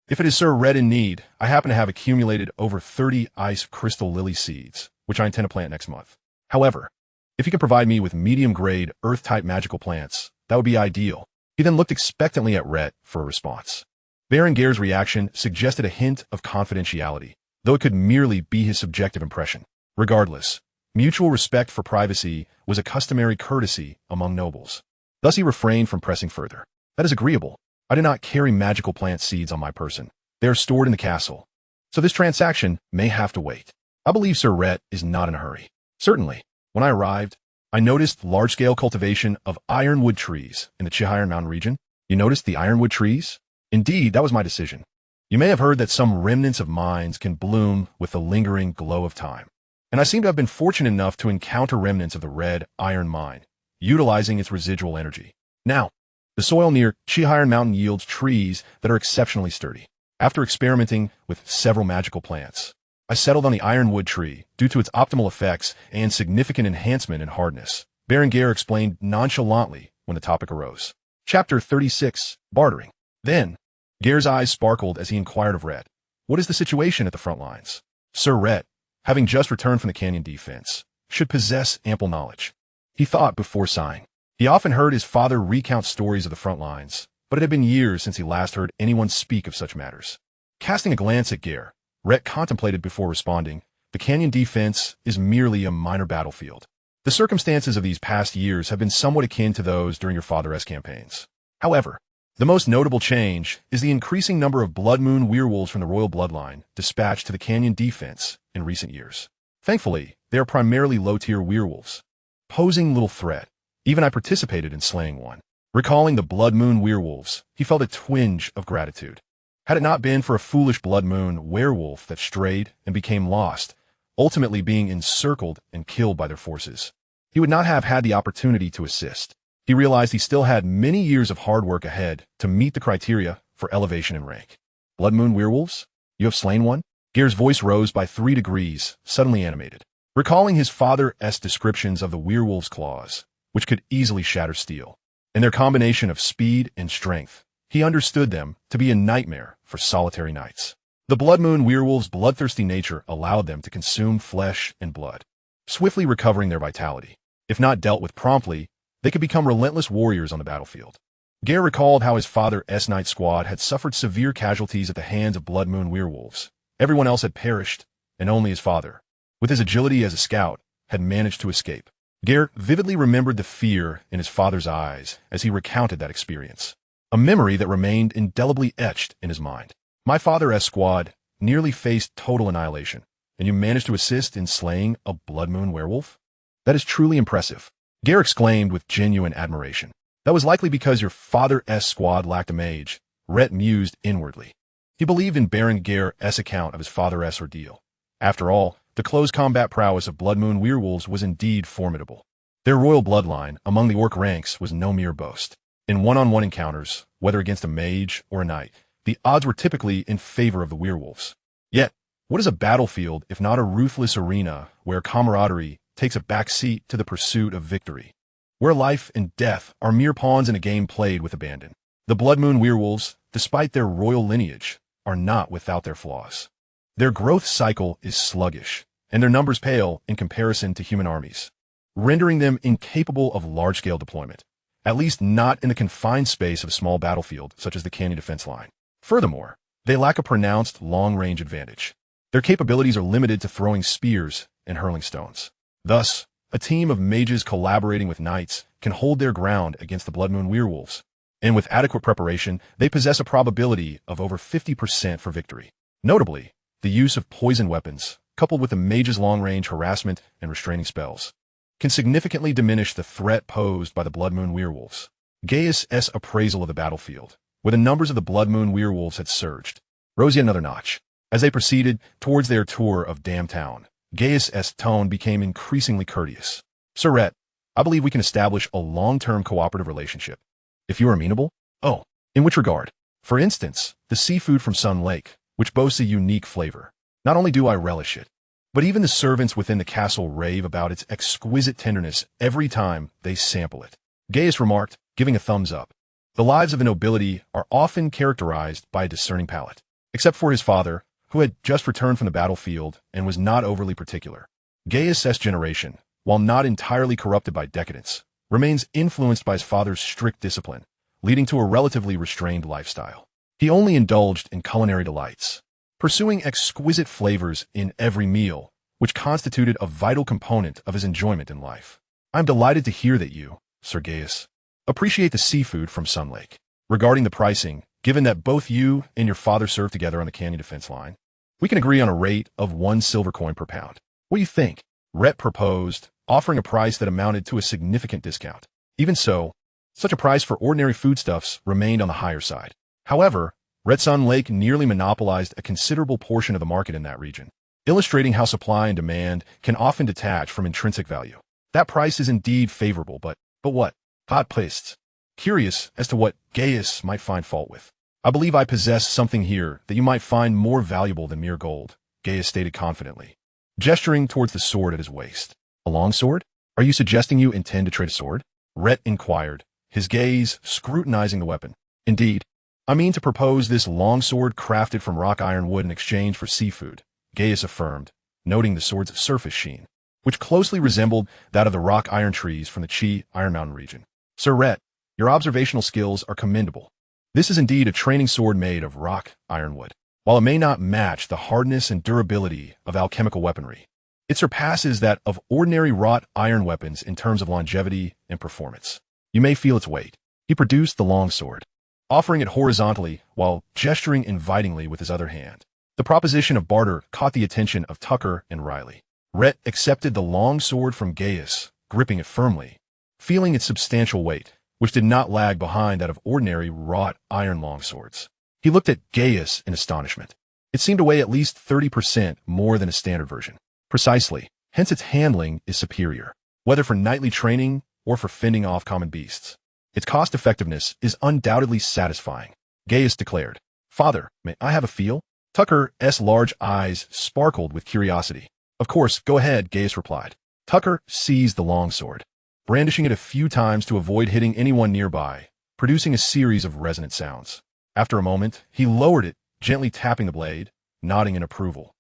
"If it is Sir Rhett in need, I happen to have accumulated over 30 ice crystal lily seeds, which I intend to plant next month. However, if you can provide me with medium-grade earth-type magical plants, that would be ideal." He then looked expectantly at Rhett for a response. Berengar's reaction suggested a hint of confidentiality, though it could merely be his subjective impression. Regardless, mutual respect for privacy was a customary courtesy among nobles. Thus he refrained from pressing further. "That is agreeable. I do not carry magical plant seeds on my person. They are stored in the castle. So this transaction may have to wait. I believe Sir Rhett is not in a hurry." "Certainly. When I arrived, I noticed large-scale cultivation of ironwood trees in the Chihire Mountain region." "You noticed the ironwood trees?" "Indeed, that was my decision. You may have heard that some remnants of mines can bloom with the lingering glow of time. And I seem to have been fortunate enough to encounter remnants of the red iron mine, utilizing its residual energy. Now, the soil near Chihire Mountain yields trees that are exceptionally sturdy. After experimenting with several magical plants, I settled on the ironwood tree due to its optimal effects and significant enhancement in hardness," Berengar explained nonchalantly when the topic arose. Chapter 36, Bartering. Then, Gare's eyes sparkled as he inquired of Rhett, "What is the situation at the front lines?" Sir Rhett, having just returned from the canyon defense, should possess ample knowledge. He thought before sighing. He often heard his father recount stories of the front lines, but it had been years since he last heard anyone speak of such matters. Casting a glance at Gare, Rhett contemplated before responding, "The canyon defense is merely a minor battlefield. The circumstances of these past years have been somewhat akin to those during your father's campaigns. However, the most notable change is the increasing number of Blood Moon werewolves from the royal bloodline dispatched to the canyon defense in recent years. Thankfully, they are primarily low-tier werewolves, posing little threat. Even I participated in slaying one." Recalling the Blood Moon werewolves, he felt a twinge of gratitude. Had it not been for a foolish Blood Moon werewolf that strayed and became lost, ultimately being encircled and killed by their forces, he would not have had the opportunity to assist. He realized he still had many years of hard work ahead to meet the criteria for elevation in rank. "Blood Moon werewolves? You have slain one?" Gare's voice rose by 3 degrees, suddenly animated. Recalling his father's descriptions of the werewolf's claws, which could easily shatter steel, and their combination of speed and strength, he understood them to be a nightmare for solitary nights. The Blood Moon werewolves' bloodthirsty nature allowed them to consume flesh and blood, swiftly recovering their vitality. If not dealt with promptly, they could become relentless warriors on the battlefield. Gare recalled how his father's night squad had suffered severe casualties at the hands of Blood Moon werewolves. Everyone else had perished, and only his father, with his agility as a scout, had managed to escape. Gare vividly remembered the fear in his father's eyes as he recounted that experience, a memory that remained indelibly etched in his mind. "My father's squad nearly faced total annihilation, and you managed to assist in slaying a Blood Moon werewolf? That is truly impressive," Gare exclaimed with genuine admiration. "That was likely because your father's squad lacked a mage," Rhett mused inwardly. He believed in Baron Gare's account of his father's ordeal. After all, the close combat prowess of Blood Moon werewolves was indeed formidable. Their royal bloodline among the orc ranks was no mere boast. In one-on-one encounters, whether against a mage or a knight, the odds were typically in favor of the werewolves. Yet, what is a battlefield if not a ruthless arena where camaraderie takes a back seat to the pursuit of victory? Where life and death are mere pawns in a game played with abandon. The Blood Moon werewolves, despite their royal lineage, are not without their flaws. Their growth cycle is sluggish, and their numbers pale in comparison to human armies, rendering them incapable of large-scale deployment, at least not in the confined space of a small battlefield such as the canyon defense line. Furthermore, they lack a pronounced long-range advantage. Their capabilities are limited to throwing spears and hurling stones. Thus, a team of mages collaborating with knights can hold their ground against the Blood Moon werewolves, and with adequate preparation, they possess a probability of over 50% for victory. Notably, the use of poison weapons, coupled with the mage's long-range harassment and restraining spells, can significantly diminish the threat posed by the Blood Moon werewolves. Gaius' appraisal of the battlefield, where the numbers of the Blood Moon werewolves had surged, rose yet another notch. As they proceeded towards their tour of Dam Town, Gaius' tone became increasingly courteous. "Sir Rhett, I believe we can establish a long-term cooperative relationship. If you are amenable." "Oh, in which regard?" "For instance, the seafood from Sun Lake, which boasts a unique flavor. Not only do I relish it, but even the servants within the castle rave about its exquisite tenderness every time they sample it," Gaius remarked, giving a thumbs up. The lives of the nobility are often characterized by a discerning palate. Except for his father, who had just returned from the battlefield and was not overly particular, Gaius' generation, while not entirely corrupted by decadence, remains influenced by his father's strict discipline, leading to a relatively restrained lifestyle. He only indulged in culinary delights, pursuing exquisite flavors in every meal, which constituted a vital component of his enjoyment in life. "I'm delighted to hear that you, Sir Gaius, appreciate the seafood from Sun Lake. Regarding the pricing, given that both you and your father served together on the canyon defense line, we can agree on a rate of 1 silver coin per pound. What do you think?" Rhett proposed, offering a price that amounted to a significant discount. Even so, such a price for ordinary foodstuffs remained on the higher side. However, Red Sun Lake nearly monopolized a considerable portion of the market in that region, illustrating how supply and demand can often detach from intrinsic value. "That price is indeed favorable, but what? Hot pastes." Curious as to what Gaius might find fault with. "I believe I possess something here that you might find more valuable than mere gold," Gaius stated confidently, gesturing towards the sword at his waist. "A long sword? Are you suggesting you intend to trade a sword?" Rhett inquired, his gaze scrutinizing the weapon. "Indeed, I mean to propose this long sword crafted from rock iron wood in exchange for seafood," Gaius affirmed, noting the sword's surface sheen, which closely resembled that of the rock iron trees from the Iron Mountain region. "Sir Rhett, your observational skills are commendable. This is indeed a training sword made of rock ironwood. While it may not match the hardness and durability of alchemical weaponry, it surpasses that of ordinary wrought iron weapons in terms of longevity and performance. You may feel its weight. He produced the longsword, offering it horizontally while gesturing invitingly with his other hand. The proposition of barter caught the attention of Tucker and Riley. Rhett accepted the longsword from Gaius, gripping it firmly, feeling its substantial weight, which did not lag behind that of ordinary wrought iron longswords. He looked at Gaius in astonishment. It seemed to weigh at least 30% more than a standard version. Precisely, hence its handling is superior, whether for knightly training or for fending off common beasts. Its cost-effectiveness is undoubtedly satisfying. Gaius declared, "Father, may I have a feel?" Tucker's large eyes sparkled with curiosity. "Of course, go ahead," Gaius replied. Tucker seized the longsword, brandishing it a few times to avoid hitting anyone nearby, producing a series of resonant sounds. After a moment, he lowered it, gently tapping the blade, nodding in approval.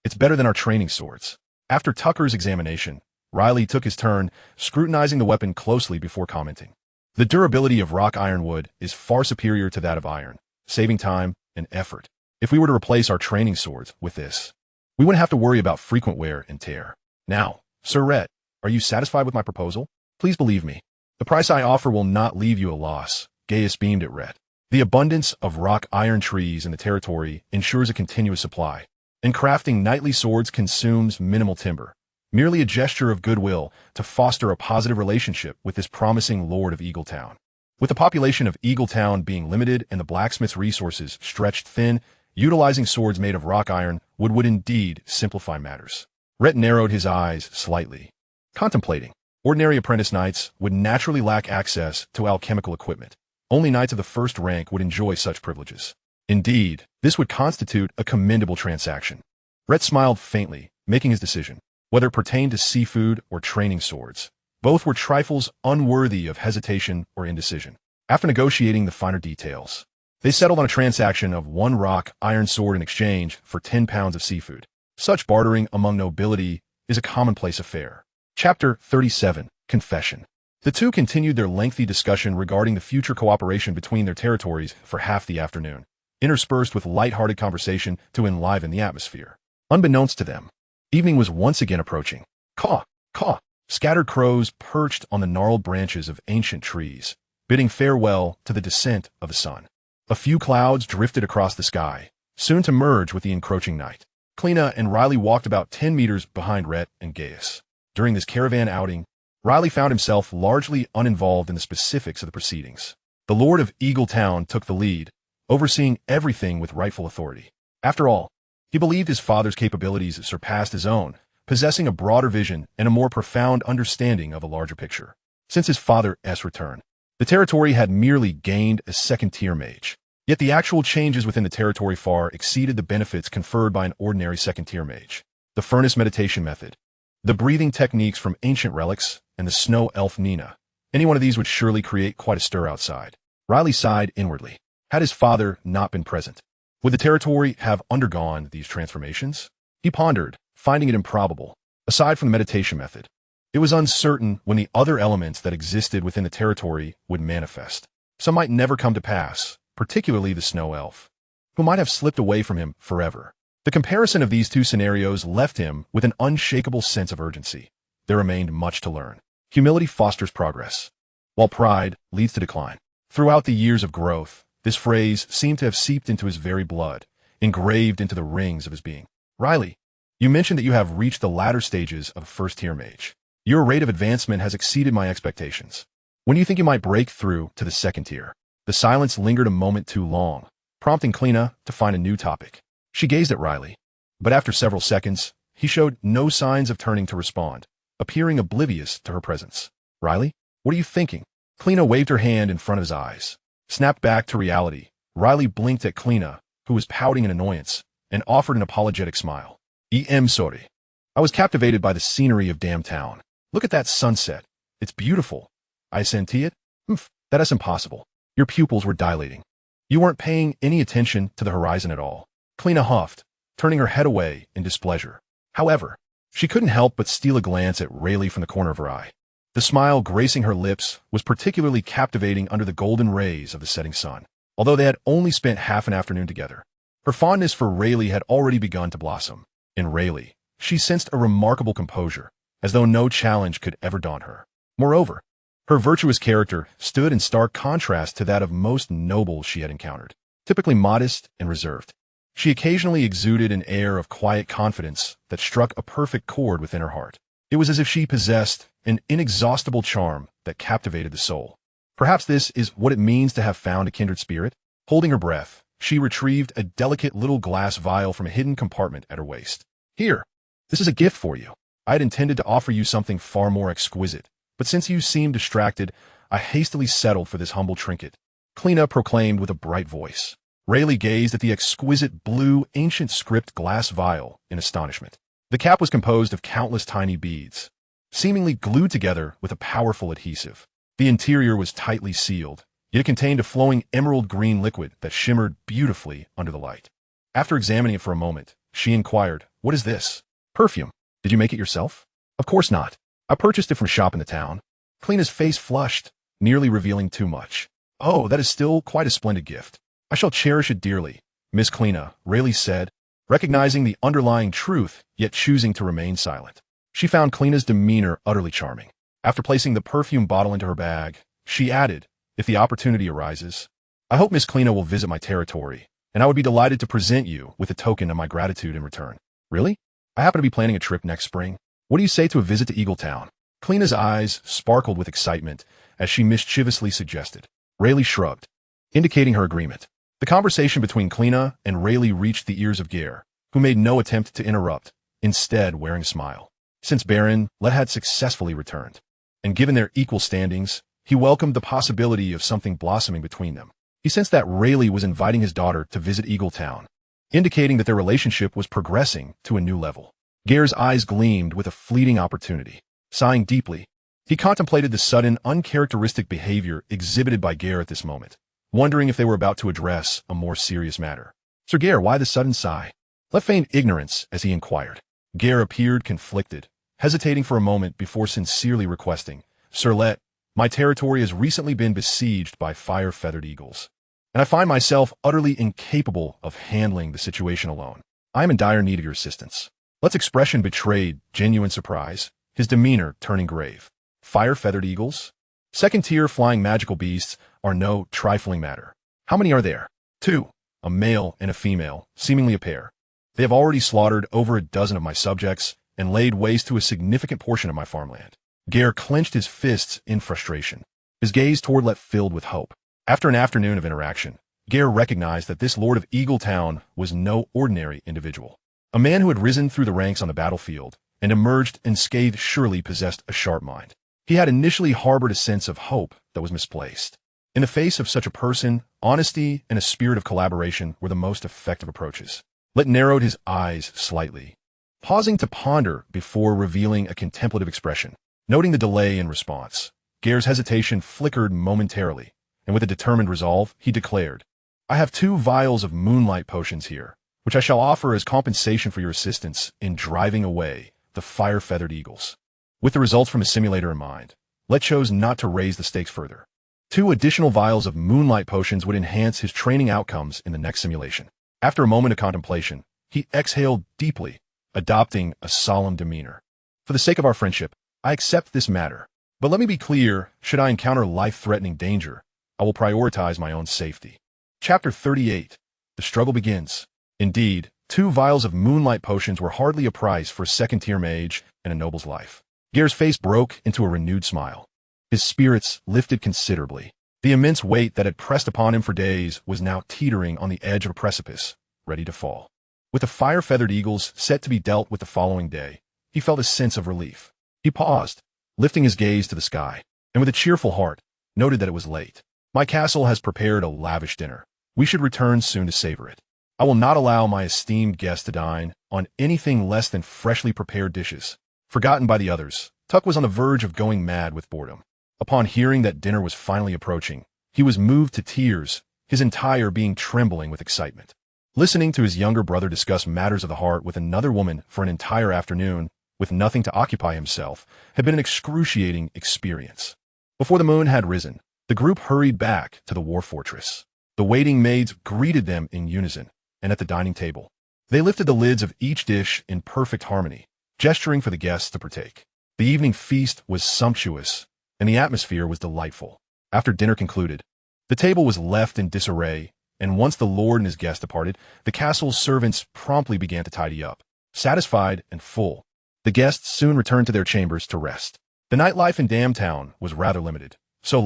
"It's better than our training swords." After Tucker's examination, Riley took his turn, scrutinizing the weapon closely before commenting. "The durability of rock ironwood is far superior to that of iron, saving time and effort. If we were to replace our training swords with this, we wouldn't have to worry about frequent wear and tear. Now, Sir Rhett, are you satisfied with my proposal? Please believe me. The price I offer will not leave you a loss." Gaius beamed at Rhett. "The abundance of rock iron trees in the territory ensures a continuous supply, and crafting knightly swords consumes minimal timber. Merely a gesture of goodwill to foster a positive relationship with this promising Lord of Eaglet Town. With the population of Eaglet Town being limited and the blacksmith's resources stretched thin, utilizing swords made of rock iron would indeed simplify matters." Rhett narrowed his eyes slightly, contemplating. Ordinary apprentice knights would naturally lack access to alchemical equipment. Only knights of the first rank would enjoy such privileges. Indeed, this would constitute a commendable transaction. Rhett smiled faintly, making his decision. Whether it pertained to seafood or training swords, both were trifles unworthy of hesitation or indecision. After negotiating the finer details, they settled on a transaction of 1 rock iron sword in exchange for 10 pounds of seafood. Such bartering among nobility is a commonplace affair. Chapter 37, Confession. The two continued their lengthy discussion regarding the future cooperation between their territories for half the afternoon, interspersed with light-hearted conversation to enliven the atmosphere. Unbeknownst to them, evening was once again approaching. Caw, caw, scattered crows perched on the gnarled branches of ancient trees, bidding farewell to the descent of the sun. A few clouds drifted across the sky, soon to merge with the encroaching night. Kleena and Riley walked about 10 meters behind Rhett and Gaius. During this caravan outing, Riley found himself largely uninvolved in the specifics of the proceedings. The Lord of Eaglet Town took the lead, overseeing everything with rightful authority. After all, he believed his father's capabilities surpassed his own, possessing a broader vision and a more profound understanding of a larger picture. Since his father's return, the territory had merely gained a second-tier mage. Yet the actual changes within the territory far exceeded the benefits conferred by an ordinary second-tier mage. The furnace meditation method, the breathing techniques from ancient relics, and the snow elf Nina. Any one of these would surely create quite a stir outside. Riley sighed inwardly. Had his father not been present, would the territory have undergone these transformations? He pondered, finding it improbable. Aside from the meditation method, it was uncertain when the other elements that existed within the territory would manifest. Some might never come to pass, particularly the snow elf, who might have slipped away from him forever. The comparison of these two scenarios left him with an unshakable sense of urgency. There remained much to learn. Humility fosters progress, while pride leads to decline. Throughout the years of growth, this phrase seemed to have seeped into his very blood, engraved into the rings of his being. "Riley, you mentioned that you have reached the latter stages of first-tier mage. Your rate of advancement has exceeded my expectations. When do you think you might break through to the second tier?" The silence lingered a moment too long, prompting Kleena to find a new topic. She gazed at Riley, but after several seconds, he showed no signs of turning to respond, appearing oblivious to her presence. "Riley, what are you thinking?" Kleena waved her hand in front of his eyes. Snapped back to reality, Riley blinked at Kleena, who was pouting in annoyance, and offered an apologetic smile. "I'm sorry. I was captivated by the scenery of damn town. Look at that sunset. It's beautiful. I senti it? That is impossible." Your pupils were dilating. You weren't paying any attention to the horizon at all. Kleena huffed, turning her head away in displeasure. However, she couldn't help but steal a glance at Rayleigh from the corner of her eye. The smile gracing her lips was particularly captivating under the golden rays of the setting sun. although they had only spent half an afternoon together. Her fondness for Rayleigh had already begun to blossom. In Rayleigh, she sensed a remarkable composure, as though no challenge could ever daunt her. Moreover, her virtuous character stood in stark contrast to that of most nobles she had encountered, typically modest and reserved. She occasionally exuded an air of quiet confidence that struck a perfect chord within her heart. It was as if she possessed an inexhaustible charm that captivated the soul. Perhaps this is what it means to have found a kindred spirit. Holding her breath, she retrieved a delicate little glass vial from a hidden compartment at her waist. Here, this is a gift for you. I had intended to offer you something far more exquisite, but since you seemed distracted, I hastily settled for this humble trinket, Clina proclaimed with a bright voice. Rayleigh gazed at the exquisite blue, ancient script glass vial in astonishment. The cap was composed of countless tiny beads, seemingly glued together with a powerful adhesive. The interior was tightly sealed, yet it contained a flowing emerald green liquid that shimmered beautifully under the light. After examining it for a moment, she inquired, "What is this?" "Perfume. Did you make it yourself?" "Of course not. I purchased it from a shop in the town." Clina's face flushed, nearly revealing too much. "Oh, that is still quite a splendid gift. I shall cherish it dearly, Miss Clina," Rayleigh said, recognizing the underlying truth, yet choosing to remain silent. She found Clina's demeanor utterly charming. After placing the perfume bottle into her bag, she added, "If the opportunity arises, I hope Miss Clina will visit my territory, and I would be delighted to present you with a token of my gratitude in return." "Really? I happen to be planning a trip next spring. What do you say to a visit to Eaglet Town?" Clina's eyes sparkled with excitement as she mischievously suggested. Rayleigh shrugged, indicating her agreement. The conversation between Clina and Rayleigh reached the ears of Gare, who made no attempt to interrupt, instead wearing a smile. Since Baron Let had successfully returned, and given their equal standings, he welcomed the possibility of something blossoming between them. He sensed that Rayleigh was inviting his daughter to visit Eaglet Town, indicating that their relationship was progressing to a new level. Gare's eyes gleamed with a fleeting opportunity. Sighing deeply, he contemplated the sudden, uncharacteristic behavior exhibited by Gare at this moment, wondering if they were about to address a more serious matter. "Sir Gare, why the sudden sigh?" Let feign ignorance as he inquired. Gare appeared conflicted, hesitating for a moment before sincerely requesting, "Sir Let, my territory has recently been besieged by fire-feathered eagles, and I find myself utterly incapable of handling the situation alone. I am in dire need of your assistance." Let's expression betrayed genuine surprise, his demeanor turning grave. "Fire-feathered eagles? Second-tier flying magical beasts are no trifling matter. How many are there?" "Two, a male and a female, seemingly a pair. They have already slaughtered over a dozen of my subjects and laid waste to a significant portion of my farmland." Gare clenched his fists in frustration. His gaze toward Let filled with hope. After an afternoon of interaction, Gare recognized that this lord of Eaglet Town was no ordinary individual. A man who had risen through the ranks on the battlefield and emerged unscathed surely possessed a sharp mind. He had initially harbored a sense of hope that was misplaced. In the face of such a person, honesty and a spirit of collaboration were the most effective approaches. Let narrowed his eyes slightly, pausing to ponder before revealing a contemplative expression. Noting the delay in response, Gare's hesitation flickered momentarily, and with a determined resolve, he declared, "I have 2 vials of moonlight potions here, which I shall offer as compensation for your assistance in driving away the fire-feathered eagles." With the results from his simulator in mind, Let chose not to raise the stakes further. 2 additional vials of moonlight potions would enhance his training outcomes in the next simulation. After a moment of contemplation, he exhaled deeply, adopting a solemn demeanor. "For the sake of our friendship, I accept this matter. But let me be clear, should I encounter life-threatening danger, I will prioritize my own safety." Chapter 38. The struggle begins. Indeed, 2 vials of moonlight potions were hardly a price for a second-tier mage and a noble's life. Gare's face broke into a renewed smile. His spirits lifted considerably. The immense weight that had pressed upon him for days was now teetering on the edge of a precipice, ready to fall. With the fire-feathered eagles set to be dealt with the following day, he felt a sense of relief. He paused, lifting his gaze to the sky, and with a cheerful heart, noted that it was late. "My castle has prepared a lavish dinner. We should return soon to savor it. I will not allow my esteemed guests to dine on anything less than freshly prepared dishes." Forgotten by the others, Tuck was on the verge of going mad with boredom. Upon hearing that dinner was finally approaching, he was moved to tears, his entire being trembling with excitement. Listening to his younger brother discuss matters of the heart with another woman for an entire afternoon, with nothing to occupy himself, had been an excruciating experience. Before the moon had risen, the group hurried back to the war fortress. The waiting maids greeted them in unison, and at the dining table, they lifted the lids of each dish in perfect harmony, gesturing for the guests to partake. The evening feast was sumptuous, and the atmosphere was delightful. After dinner concluded, the table was left in disarray, and once the lord and his guests departed, the castle's servants promptly began to tidy up. Satisfied and full, the guests soon returned to their chambers to rest. The nightlife in Town was rather limited, so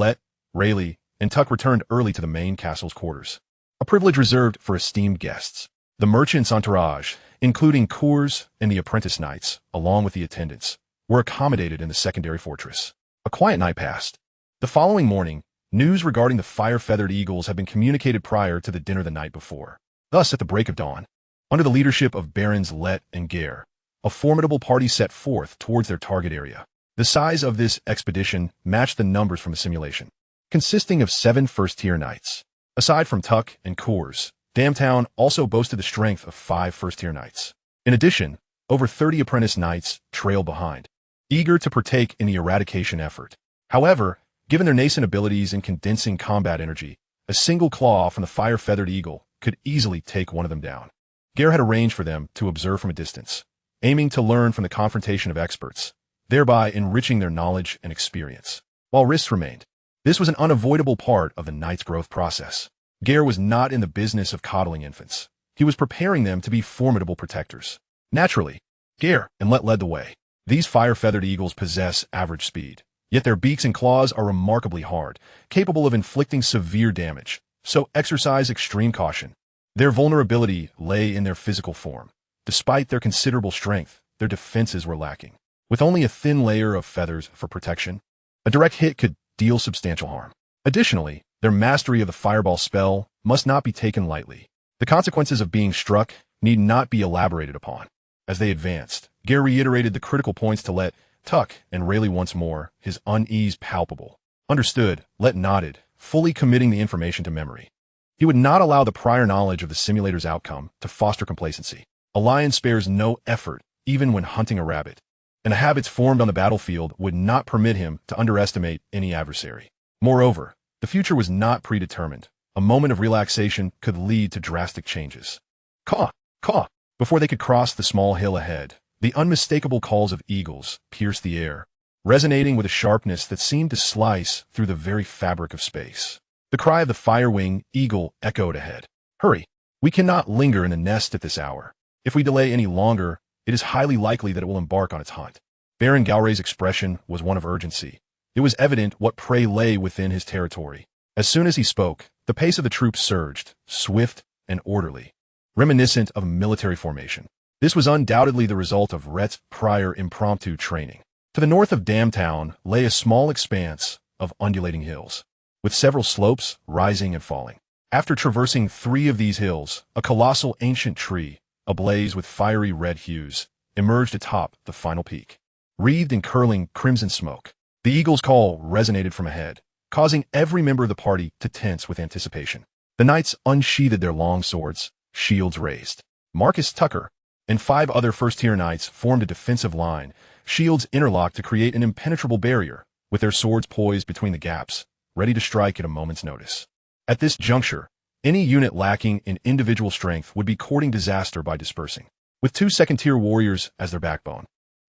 Rayt, and Tuck returned early to the main castle's quarters, a privilege reserved for esteemed guests. The merchant's entourage, including Coors and the apprentice knights, along with the attendants, were accommodated in the secondary fortress. A quiet night passed. The following morning, news regarding the fire-feathered eagles had been communicated prior to the dinner the night before. Thus, at the break of dawn, under the leadership of Barons Rayt and Gare, a formidable party set forth towards their target area. The size of this expedition matched the numbers from the simulation, consisting of 7 first-tier knights. Aside from Tuck and Coors, Town also boasted the strength of 5 first-tier knights. In addition, over 30 apprentice knights trailed behind, eager to partake in the eradication effort. However, given their nascent abilities in condensing combat energy, a single claw from the fire-feathered eagle could easily take one of them down. Gare had arranged for them to observe from a distance, aiming to learn from the confrontation of experts, thereby enriching their knowledge and experience. While risks remained, this was an unavoidable part of the knight's growth process. Gare was not in the business of coddling infants. He was preparing them to be formidable protectors. Naturally, Gare and Rayt led the way. These fire-feathered eagles possess average speed, yet their beaks and claws are remarkably hard, capable of inflicting severe damage, so exercise extreme caution. Their vulnerability lay in their physical form. Despite their considerable strength, their defenses were lacking. With only a thin layer of feathers for protection, a direct hit could deal substantial harm. Additionally, their mastery of the fireball spell must not be taken lightly. The consequences of being struck need not be elaborated upon. As they advanced, Gare reiterated the critical points to Rayt, Tuck, and Rayt once more, his unease palpable. Understood, Rayt nodded, fully committing the information to memory. He would not allow the prior knowledge of the simulator's outcome to foster complacency. A lion spares no effort, even when hunting a rabbit, and the habits formed on the battlefield would not permit him to underestimate any adversary. Moreover, the future was not predetermined. A moment of relaxation could lead to drastic changes. Caw! Caw! Before they could cross the small hill ahead, the unmistakable calls of eagles pierced the air, resonating with a sharpness that seemed to slice through the very fabric of space. The cry of the fire-wing eagle echoed ahead. Hurry! We cannot linger in the nest at this hour. If we delay any longer, it is highly likely that it will embark on its hunt. Baron Galray's expression was one of urgency. It was evident what prey lay within his territory. As soon as he spoke, the pace of the troops surged, swift and orderly, reminiscent of a military formation. This was undoubtedly the result of Rayt's prior impromptu training. To the north of Town lay a small expanse of undulating hills, with several slopes rising and falling. After traversing 3 of these hills, a colossal ancient tree, ablaze with fiery red hues, emerged atop the final peak, wreathed in curling crimson smoke. The eagle's call resonated from ahead, causing every member of the party to tense with anticipation. The knights unsheathed their long swords, shields raised. Marcus Tucker and 5 other first-tier knights formed a defensive line, shields interlocked to create an impenetrable barrier, with their swords poised between the gaps, ready to strike at a moment's notice. At this juncture, any unit lacking in individual strength would be courting disaster by dispersing. With 2 second-tier warriors as their backbone,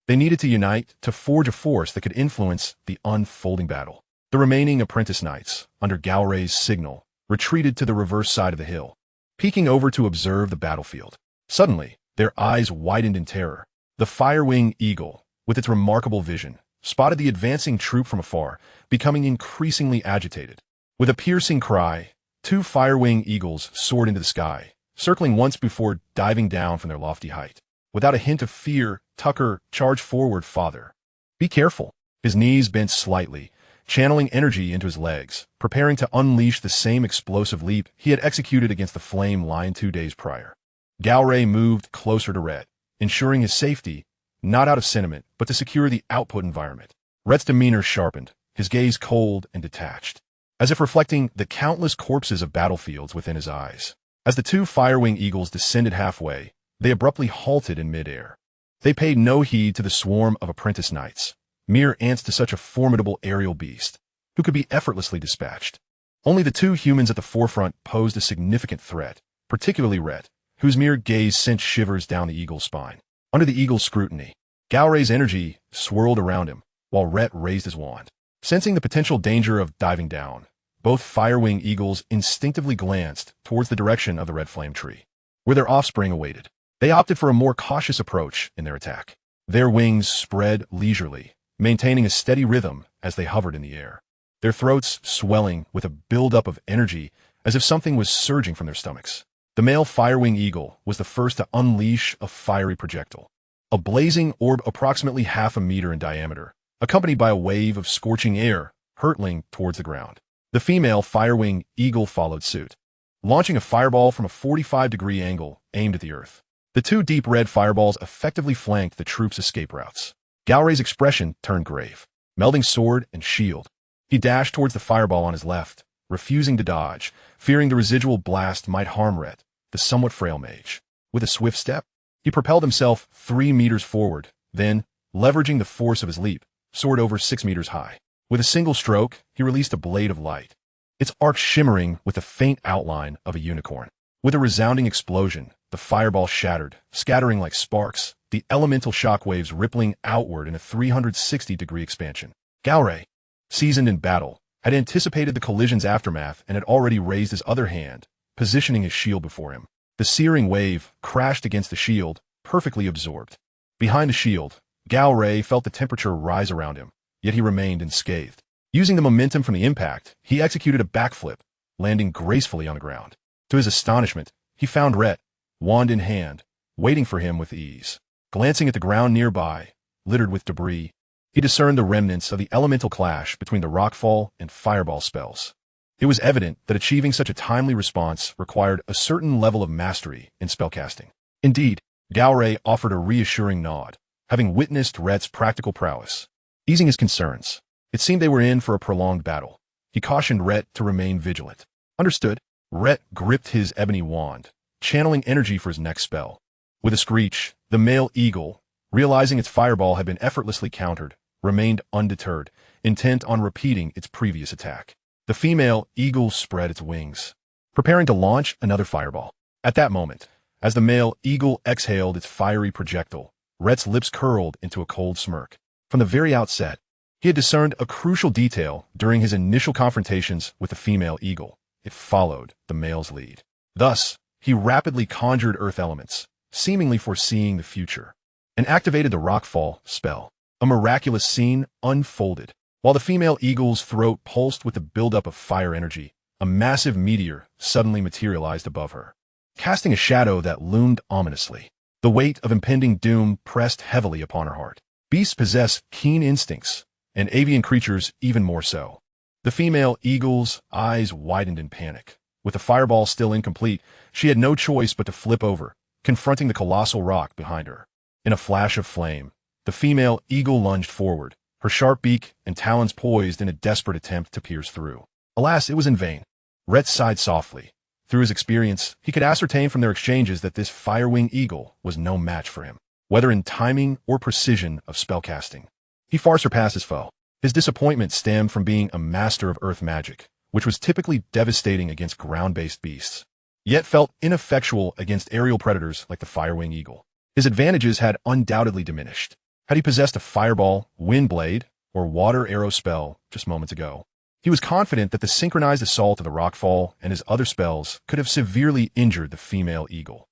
they needed to unite to forge a force that could influence the unfolding battle. The remaining apprentice knights, under Galray's signal, retreated to the reverse side of the hill, peeking over to observe the battlefield. Suddenly, their eyes widened in terror. The fire-wing eagle, with its remarkable vision, spotted the advancing troop from afar, becoming increasingly agitated. With a piercing cry, 2 fire-wing eagles soared into the sky, circling once before diving down from their lofty height. Without a hint of fear, Tucker charged forward farther. Be careful. His knees bent slightly, channeling energy into his legs, preparing to unleash the same explosive leap he had executed against the flame lion 2 days prior. Galray moved closer to Rayt, ensuring his safety, not out of sentiment, but to secure the output environment. Rayt's demeanor sharpened, his gaze cold and detached, as if reflecting the countless corpses of battlefields within his eyes. As the 2 fire-wing eagles descended halfway, they abruptly halted in midair. They paid no heed to the swarm of apprentice knights, mere ants to such a formidable aerial beast, who could be effortlessly dispatched. Only the two humans at the forefront posed a significant threat, particularly Rayt, whose mere gaze sent shivers down the eagle's spine. Under the eagle's scrutiny, Galray's energy swirled around him, while Rayt raised his wand. Sensing the potential danger of diving down, both firewing eagles instinctively glanced towards the direction of the red flame tree, where their offspring awaited. They opted for a more cautious approach in their attack. Their wings spread leisurely, maintaining a steady rhythm as they hovered in the air, their throats swelling with a buildup of energy as if something was surging from their stomachs. The male firewing eagle was the first to unleash a fiery projectile, a blazing orb approximately half a meter in diameter, accompanied by a wave of scorching air hurtling towards the ground. The female firewing eagle followed suit, launching a fireball from a 45-degree angle aimed at the earth. The two deep red fireballs effectively flanked the troops' escape routes. Galray's expression turned grave. Melding sword and shield, he dashed towards the fireball on his left, refusing to dodge, fearing the residual blast might harm Rayt, the somewhat frail mage. With a swift step, he propelled himself 3 meters forward, then, leveraging the force of his leap, soared over 6 meters high. With a single stroke, he released a blade of light, its arc shimmering with the faint outline of a unicorn. With a resounding explosion, the fireball shattered, scattering like sparks, the elemental shockwaves rippling outward in a 360-degree expansion. Galray, seasoned in battle, had anticipated the collision's aftermath and had already raised his other hand, positioning his shield before him. The searing wave crashed against the shield, perfectly absorbed. Behind the shield, Galray felt the temperature rise around him, yet he remained unscathed. Using the momentum from the impact, he executed a backflip, landing gracefully on the ground. To his astonishment, he found Rayt, wand in hand, waiting for him with ease. Glancing at the ground nearby, littered with debris, he discerned the remnants of the elemental clash between the rockfall and fireball spells. It was evident that achieving such a timely response required a certain level of mastery in spellcasting. Indeed, Galray offered a reassuring nod, having witnessed Rayt's practical prowess. Easing his concerns, it seemed they were in for a prolonged battle. He cautioned Rayt to remain vigilant. Understood. Rayt gripped his ebony wand, channeling energy for his next spell. With a screech, the male eagle, realizing its fireball had been effortlessly countered, remained undeterred, intent on repeating its previous attack. The female eagle spread its wings, preparing to launch another fireball. At that moment, as the male eagle exhaled its fiery projectile, Rayt's lips curled into a cold smirk. From the very outset, he had discerned a crucial detail during his initial confrontations with the female eagle. It followed the male's lead. Thus, he rapidly conjured earth elements, seemingly foreseeing the future, and activated the rockfall spell. A miraculous scene unfolded. While the female eagle's throat pulsed with the buildup of fire energy, a massive meteor suddenly materialized above her, casting a shadow that loomed ominously. The weight of impending doom pressed heavily upon her heart. Beasts possess keen instincts, and avian creatures even more so. The female eagle's eyes widened in panic. With the fireball still incomplete, she had no choice but to flip over, confronting the colossal rock behind her. In a flash of flame, the female eagle lunged forward, her sharp beak and talons poised in a desperate attempt to pierce through. Alas, it was in vain. Rayt sighed softly. Through his experience, he could ascertain from their exchanges that this firewing eagle was no match for him, whether in timing or precision of spellcasting. He far surpassed his foe. His disappointment stemmed from being a master of earth magic, which was typically devastating against ground-based beasts, yet felt ineffectual against aerial predators like the firewing eagle. His advantages had undoubtedly diminished. Had he possessed a fireball, wind blade, or water arrow spell just moments ago, he was confident that the synchronized assault of the rockfall and his other spells could have severely injured the female eagle.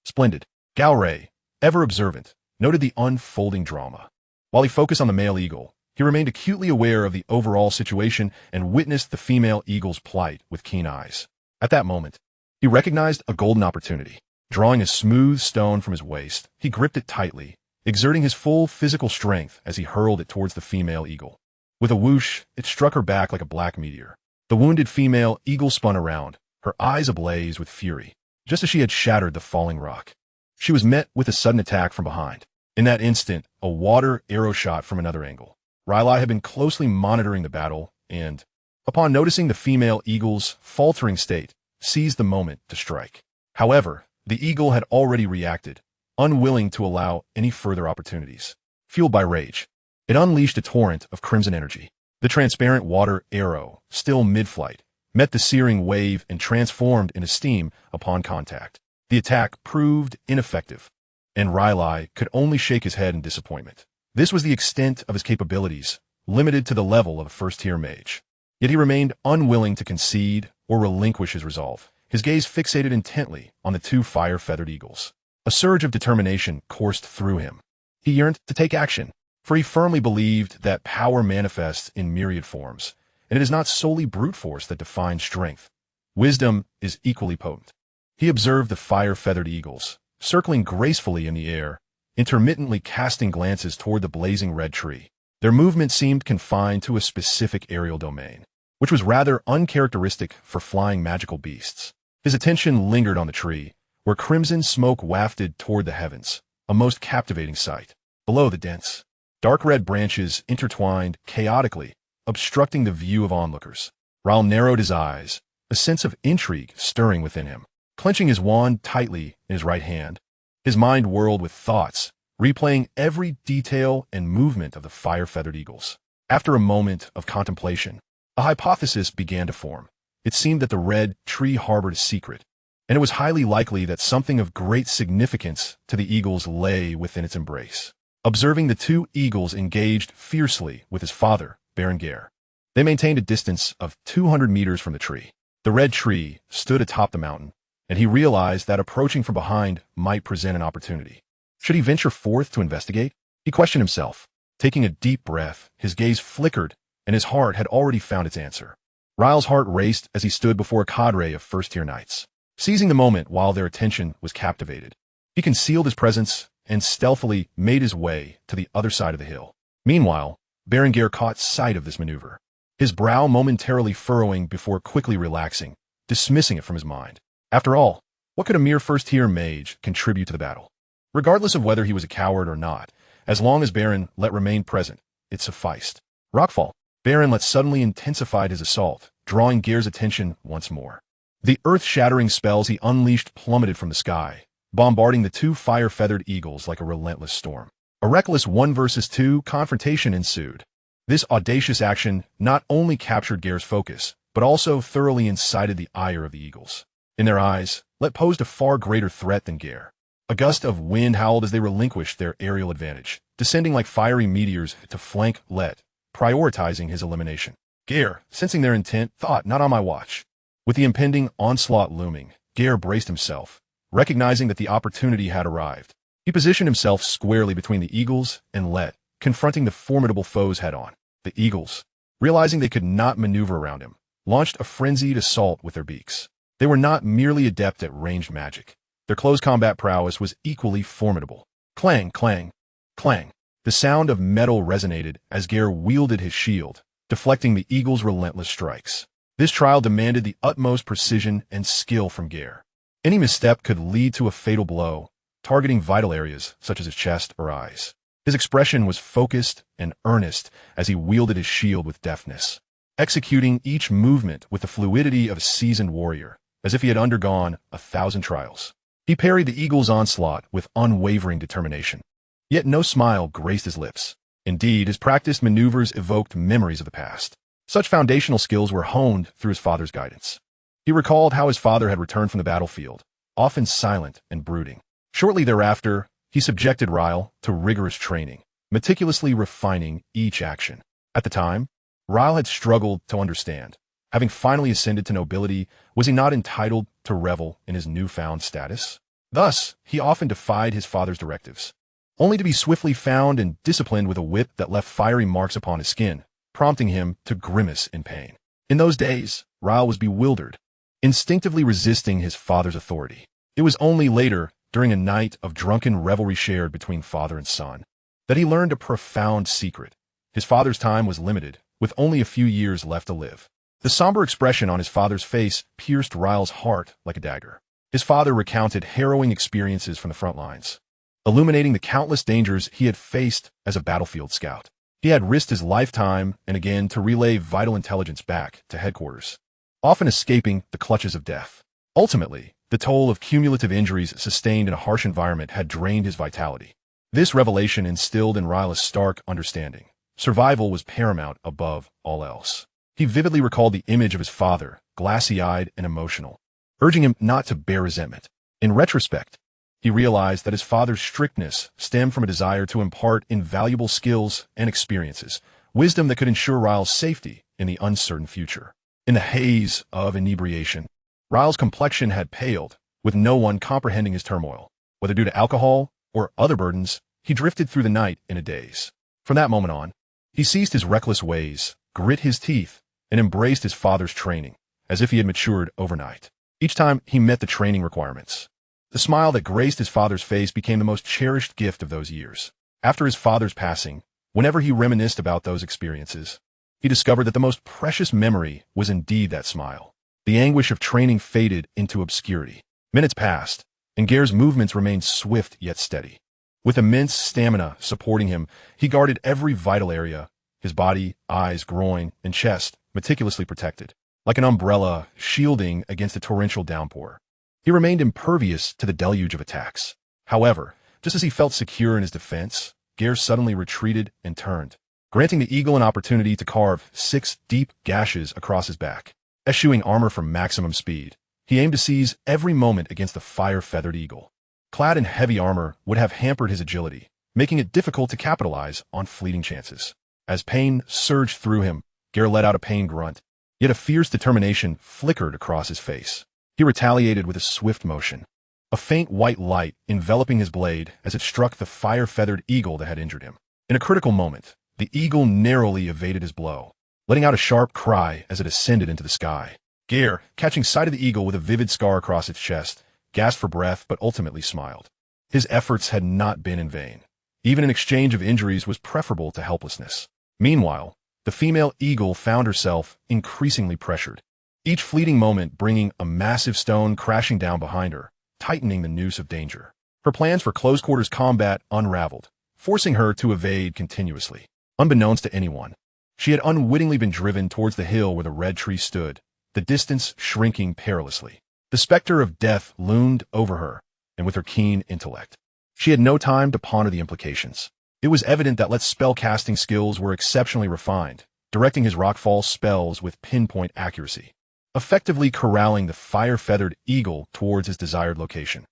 Splendid. Galray, ever observant, noted the unfolding drama. While he focused on the male eagle, he remained acutely aware of the overall situation and witnessed the female eagle's plight with keen eyes. At that moment, he recognized a golden opportunity. Drawing a smooth stone from his waist, he gripped it tightly, exerting his full physical strength as he hurled it towards the female eagle. With a whoosh, it struck her back like a black meteor. The wounded female eagle spun around, her eyes ablaze with fury, just as she had shattered the falling rock. She was met with a sudden attack from behind. In that instant, a water arrow shot from another angle. Rayt had been closely monitoring the battle and, upon noticing the female eagle's faltering state, seized the moment to strike. However, the eagle had already reacted, unwilling to allow any further opportunities. Fueled by rage, it unleashed a torrent of crimson energy. The transparent water arrow, still mid-flight, met the searing wave and transformed into steam upon contact. The attack proved ineffective, and Rayt could only shake his head in disappointment. This was the extent of his capabilities, limited to the level of a first-tier mage. Yet he remained unwilling to concede or relinquish his resolve, his gaze fixated intently on the two fire-feathered eagles. A surge of determination coursed through him. He yearned to take action, for he firmly believed that power manifests in myriad forms, and it is not solely brute force that defines strength. Wisdom is equally potent. He observed the fire-feathered eagles, circling gracefully in the air, intermittently casting glances toward the blazing red tree. Their movement seemed confined to a specific aerial domain, which was rather uncharacteristic for flying magical beasts. His attention lingered on the tree, where crimson smoke wafted toward the heavens, a most captivating sight. Below the dense, dark red branches intertwined chaotically, obstructing the view of onlookers. Rayt narrowed his eyes, a sense of intrigue stirring within him. Clenching his wand tightly in his right hand, his mind whirled with thoughts, replaying every detail and movement of the fire-feathered eagles. After a moment of contemplation, a hypothesis began to form. It seemed that the red tree harbored a secret, and it was highly likely that something of great significance to the eagles lay within its embrace. Observing the two eagles engaged fiercely with his father, Berengar, they maintained a distance of 200 meters from the tree. The red tree stood atop the mountain, and he realized that approaching from behind might present an opportunity. Should he venture forth to investigate? He questioned himself. Taking a deep breath, his gaze flickered, and his heart had already found its answer. Rayt's heart raced as he stood before a cadre of first-tier knights. Seizing the moment while their attention was captivated, he concealed his presence and stealthily made his way to the other side of the hill. Meanwhile, Berengar caught sight of this maneuver, his brow momentarily furrowing before quickly relaxing, dismissing it from his mind. After all, what could a mere first-tier mage contribute to the battle? Regardless of whether he was a coward or not, as long as Berengar remained present, it sufficed. Rockfall. Berengar suddenly intensified his assault, drawing Gear's attention once more. The earth-shattering spells he unleashed plummeted from the sky, bombarding the two fire-feathered eagles like a relentless storm. A reckless 1 versus 2 confrontation ensued. This audacious action not only captured Gear's focus, but also thoroughly incited the ire of the eagles. In their eyes, Let posed a far greater threat than Gear. A gust of wind howled as they relinquished their aerial advantage, descending like fiery meteors to flank Let, prioritizing his elimination. Gear, sensing their intent, thought, "Not on my watch." With the impending onslaught looming, Gear braced himself, recognizing that the opportunity had arrived. He positioned himself squarely between the eagles and Let, confronting the formidable foes head-on. The eagles, realizing they could not maneuver around him, launched a frenzied assault with their beaks. They were not merely adept at ranged magic. Their close combat prowess was equally formidable. Clang, clang, clang. The sound of metal resonated as Gear wielded his shield, deflecting the eagles' relentless strikes. This trial demanded the utmost precision and skill from Gear. Any misstep could lead to a fatal blow, targeting vital areas such as his chest or eyes. His expression was focused and earnest as he wielded his shield with deftness, executing each movement with the fluidity of a seasoned warrior, as if he had undergone 1,000 trials. He parried the eagle's onslaught with unwavering determination. Yet no smile graced his lips. Indeed, his practiced maneuvers evoked memories of the past. Such foundational skills were honed through his father's guidance. He recalled how his father had returned from the battlefield, often silent and brooding. Shortly thereafter, he subjected Rayt to rigorous training, meticulously refining each action. At the time, Rayt had struggled to understand. Having finally ascended to nobility, was he not entitled to revel in his newfound status? Thus, he often defied his father's directives, only to be swiftly found and disciplined with a whip that left fiery marks upon his skin, prompting him to grimace in pain. In those days, Rayt was bewildered, instinctively resisting his father's authority. It was only later, during a night of drunken revelry shared between father and son, that he learned a profound secret. His father's time was limited, with only a few years left to live. The somber expression on his father's face pierced Rayt's heart like a dagger. His father recounted harrowing experiences from the front lines, illuminating the countless dangers he had faced as a battlefield scout. He had risked his lifetime and again to relay vital intelligence back to headquarters, often escaping the clutches of death. Ultimately, the toll of cumulative injuries sustained in a harsh environment had drained his vitality. This revelation instilled in Rayt a stark understanding. Survival was paramount above all else. He vividly recalled the image of his father, glassy-eyed and emotional, urging him not to bear resentment. In retrospect, he realized that his father's strictness stemmed from a desire to impart invaluable skills and experiences, wisdom that could ensure Ryle's safety in the uncertain future. In the haze of inebriation, Ryle's complexion had paled, with no one comprehending his turmoil. Whether due to alcohol or other burdens, he drifted through the night in a daze. From that moment on, he ceased his reckless ways, grit his teeth, and embraced his father's training, as if he had matured overnight. Each time he met the training requirements, the smile that graced his father's face became the most cherished gift of those years. After his father's passing, whenever he reminisced about those experiences, he discovered that the most precious memory was indeed that smile. The anguish of training faded into obscurity. Minutes passed, and Gare's movements remained swift yet steady. With immense stamina supporting him, he guarded every vital area, his body, eyes, groin, and chest meticulously protected, like an umbrella shielding against a torrential downpour. He remained impervious to the deluge of attacks. However, just as he felt secure in his defense, Gare suddenly retreated and turned, granting the eagle an opportunity to carve 6 deep gashes across his back. Eschewing armor for maximum speed, he aimed to seize every moment against the fire-feathered eagle. Clad in heavy armor would have hampered his agility, making it difficult to capitalize on fleeting chances. As pain surged through him, Gare let out a pained grunt, yet a fierce determination flickered across his face. He retaliated with a swift motion, a faint white light enveloping his blade as it struck the fire-feathered eagle that had injured him. In a critical moment, the eagle narrowly evaded his blow, letting out a sharp cry as it ascended into the sky. Gare, catching sight of the eagle with a vivid scar across its chest, gasped for breath but ultimately smiled. His efforts had not been in vain. Even an exchange of injuries was preferable to helplessness. Meanwhile, the female eagle found herself increasingly pressured, each fleeting moment bringing a massive stone crashing down behind her, tightening the noose of danger. Her plans for close-quarters combat unraveled, forcing her to evade continuously. Unbeknownst to anyone, she had unwittingly been driven towards the hill where the red tree stood, the distance shrinking perilously. The specter of death loomed over her, and with her keen intellect, she had no time to ponder the implications. It was evident that Let's spell-casting skills were exceptionally refined, directing his rockfall spells with pinpoint accuracy, effectively corralling the fire-feathered eagle towards his desired location.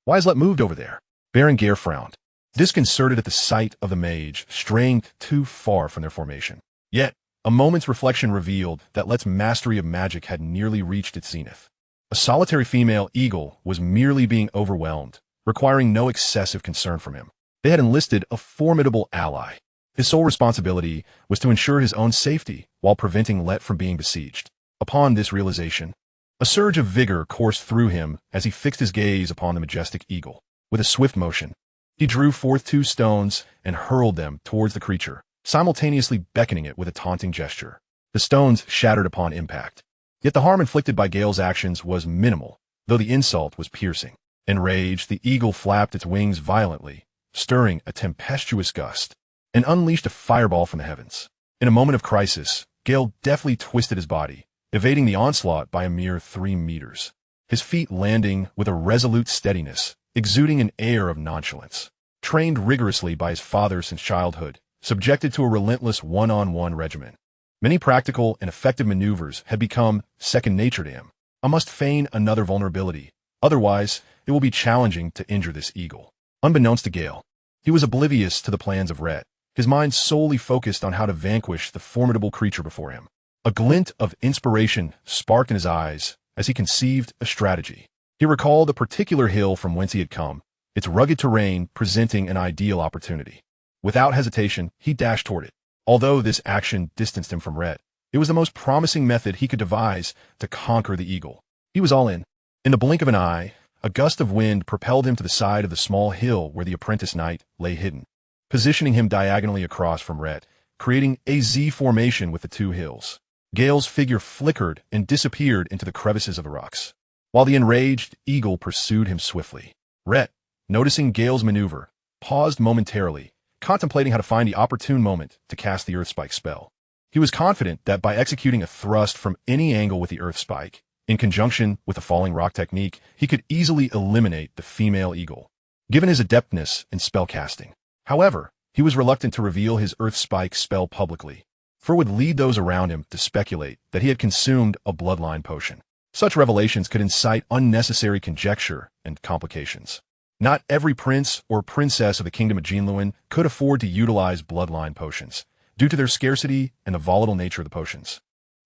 Why is Let moved over there? Baron Gare frowned, disconcerted at the sight of the mage straying too far from their formation. Yet, a moment's reflection revealed that Let's mastery of magic had nearly reached its zenith. A solitary female eagle was merely being overwhelmed, requiring no excessive concern from him. They had enlisted a formidable ally. His sole responsibility was to ensure his own safety while preventing Let from being besieged. Upon this realization, a surge of vigor coursed through him as he fixed his gaze upon the majestic eagle. With a swift motion, he drew forth 2 stones and hurled them towards the creature, simultaneously beckoning it with a taunting gesture. The stones shattered upon impact. Yet the harm inflicted by Gale's actions was minimal, though the insult was piercing. Enraged, the eagle flapped its wings violently, stirring a tempestuous gust, and unleashed a fireball from the heavens. In a moment of crisis, Gale deftly twisted his body, evading the onslaught by a mere 3 meters, his feet landing with a resolute steadiness, exuding an air of nonchalance. Trained rigorously by his father since childhood, subjected to a relentless one-on-one regimen, many practical and effective maneuvers had become second nature to him. I must feign another vulnerability, otherwise it will be challenging to injure this eagle. Unbeknownst to Gale, he was oblivious to the plans of Rayt, his mind solely focused on how to vanquish the formidable creature before him. A glint of inspiration sparked in his eyes as he conceived a strategy. He recalled a particular hill from whence he had come, its rugged terrain presenting an ideal opportunity. Without hesitation, he dashed toward it. Although this action distanced him from Rayt, it was the most promising method he could devise to conquer the eagle. He was all in. In the blink of an eye, a gust of wind propelled him to the side of the small hill where the apprentice knight lay hidden, positioning him diagonally across from Rayt, creating a Z formation with the 2 hills. Gale's figure flickered and disappeared into the crevices of the rocks, while the enraged eagle pursued him swiftly. Rayt, noticing Gale's maneuver, paused momentarily, contemplating how to find the opportune moment to cast the Earth Spike spell. He was confident that by executing a thrust from any angle with the Earth Spike, in conjunction with the falling rock technique, he could easily eliminate the female eagle, given his adeptness in spell casting. However, he was reluctant to reveal his Earth Spike spell publicly, for it would lead those around him to speculate that he had consumed a bloodline potion. Such revelations could incite unnecessary conjecture and complications. Not every prince or princess of the kingdom of Jinluan could afford to utilize bloodline potions, due to their scarcity and the volatile nature of the potions,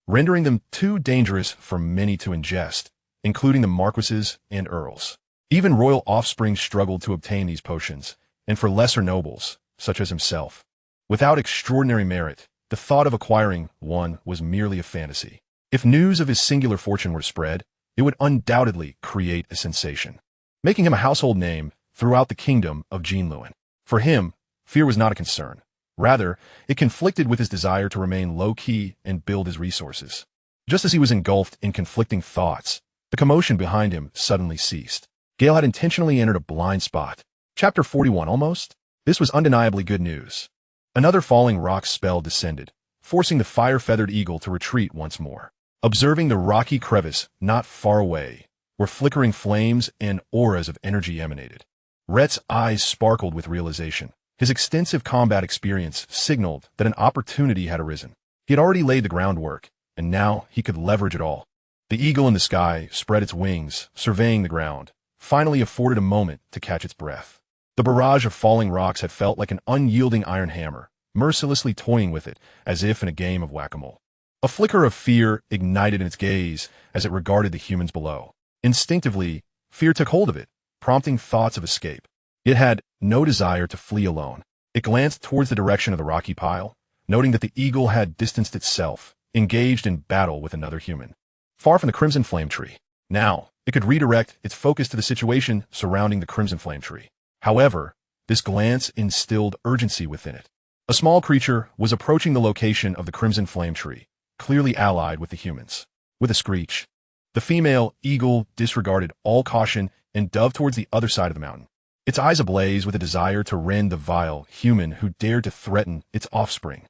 rendering them too dangerous for many to ingest, including the marquises and earls. Even royal offspring struggled to obtain these potions, and for lesser nobles, such as himself, without extraordinary merit, the thought of acquiring one was merely a fantasy. If news of his singular fortune were spread, it would undoubtedly create a sensation, making him a household name throughout the kingdom of Jinluan. For him, fear was not a concern. Rather, it conflicted with his desire to remain low-key and build his resources. Just as he was engulfed in conflicting thoughts, the commotion behind him suddenly ceased. Gale had intentionally entered a blind spot. Chapter 41 almost? This was undeniably good news. Another falling rock spell descended, forcing the fire-feathered eagle to retreat once more. Observing the rocky crevice not far away, where flickering flames and auras of energy emanated. Rayt's eyes sparkled with realization. His extensive combat experience signaled that an opportunity had arisen. He had already laid the groundwork, and now he could leverage it all. The eagle in the sky spread its wings, surveying the ground, finally afforded a moment to catch its breath. The barrage of falling rocks had felt like an unyielding iron hammer, mercilessly toying with it, as if in a game of whack-a-mole. A flicker of fear ignited in its gaze as it regarded the humans below. Instinctively, fear took hold of it, prompting thoughts of escape. It had no desire to flee alone. It glanced towards the direction of the rocky pile, noting that the eagle had distanced itself, engaged in battle with another human, far from the crimson flame tree. Now, it could redirect its focus to the situation surrounding the crimson flame tree. However, this glance instilled urgency within it. A small creature was approaching the location of the crimson flame tree, clearly allied with the humans. With a screech, the female eagle disregarded all caution and dove towards the other side of the mountain, its eyes ablaze with a desire to rend the vile human who dared to threaten its offspring.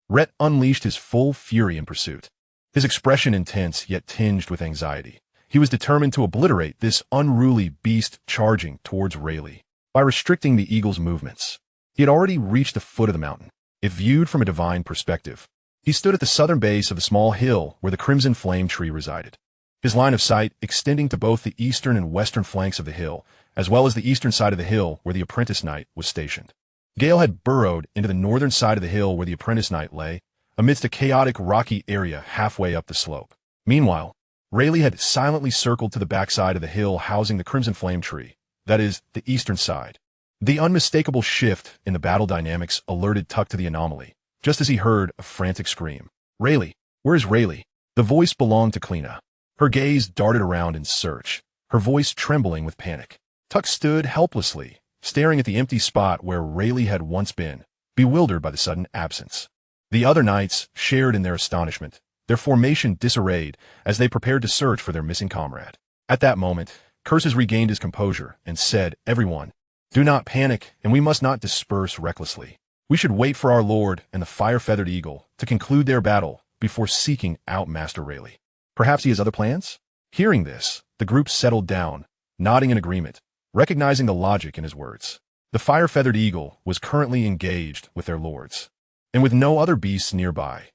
Rayt unleashed his full fury in pursuit, his expression intense yet tinged with anxiety. He was determined to obliterate this unruly beast charging towards Rayt by restricting the eagle's movements. He had already reached the foot of the mountain. If viewed from a divine perspective, he stood at the southern base of the small hill where the crimson flame tree resided, his line of sight extending to both the eastern and western flanks of the hill, as well as the eastern side of the hill where the apprentice knight was stationed. Gale had burrowed into the northern side of the hill where the apprentice knight lay, amidst a chaotic rocky area halfway up the slope. Meanwhile, Rayt had silently circled to the backside of the hill housing the crimson flame tree, that is, the eastern side. The unmistakable shift in the battle dynamics alerted Tuck to the anomaly, just as he heard a frantic scream. Rayt, where is Rayt? The voice belonged to Kleena. Her gaze darted around in search, her voice trembling with panic. Tuck stood helplessly, staring at the empty spot where Rayt had once been, bewildered by the sudden absence. The other knights shared in their astonishment, their formation disarrayed as they prepared to search for their missing comrade. At that moment, Curses regained his composure and said, "Everyone, do not panic, and we must not disperse recklessly. We should wait for our lord and the fire-feathered eagle to conclude their battle before seeking out Master Rayt. Perhaps he has other plans?" Hearing this, the group settled down, nodding in agreement, recognizing the logic in his words. The fire-feathered eagle was currently engaged with their lords, and with no other beasts nearby.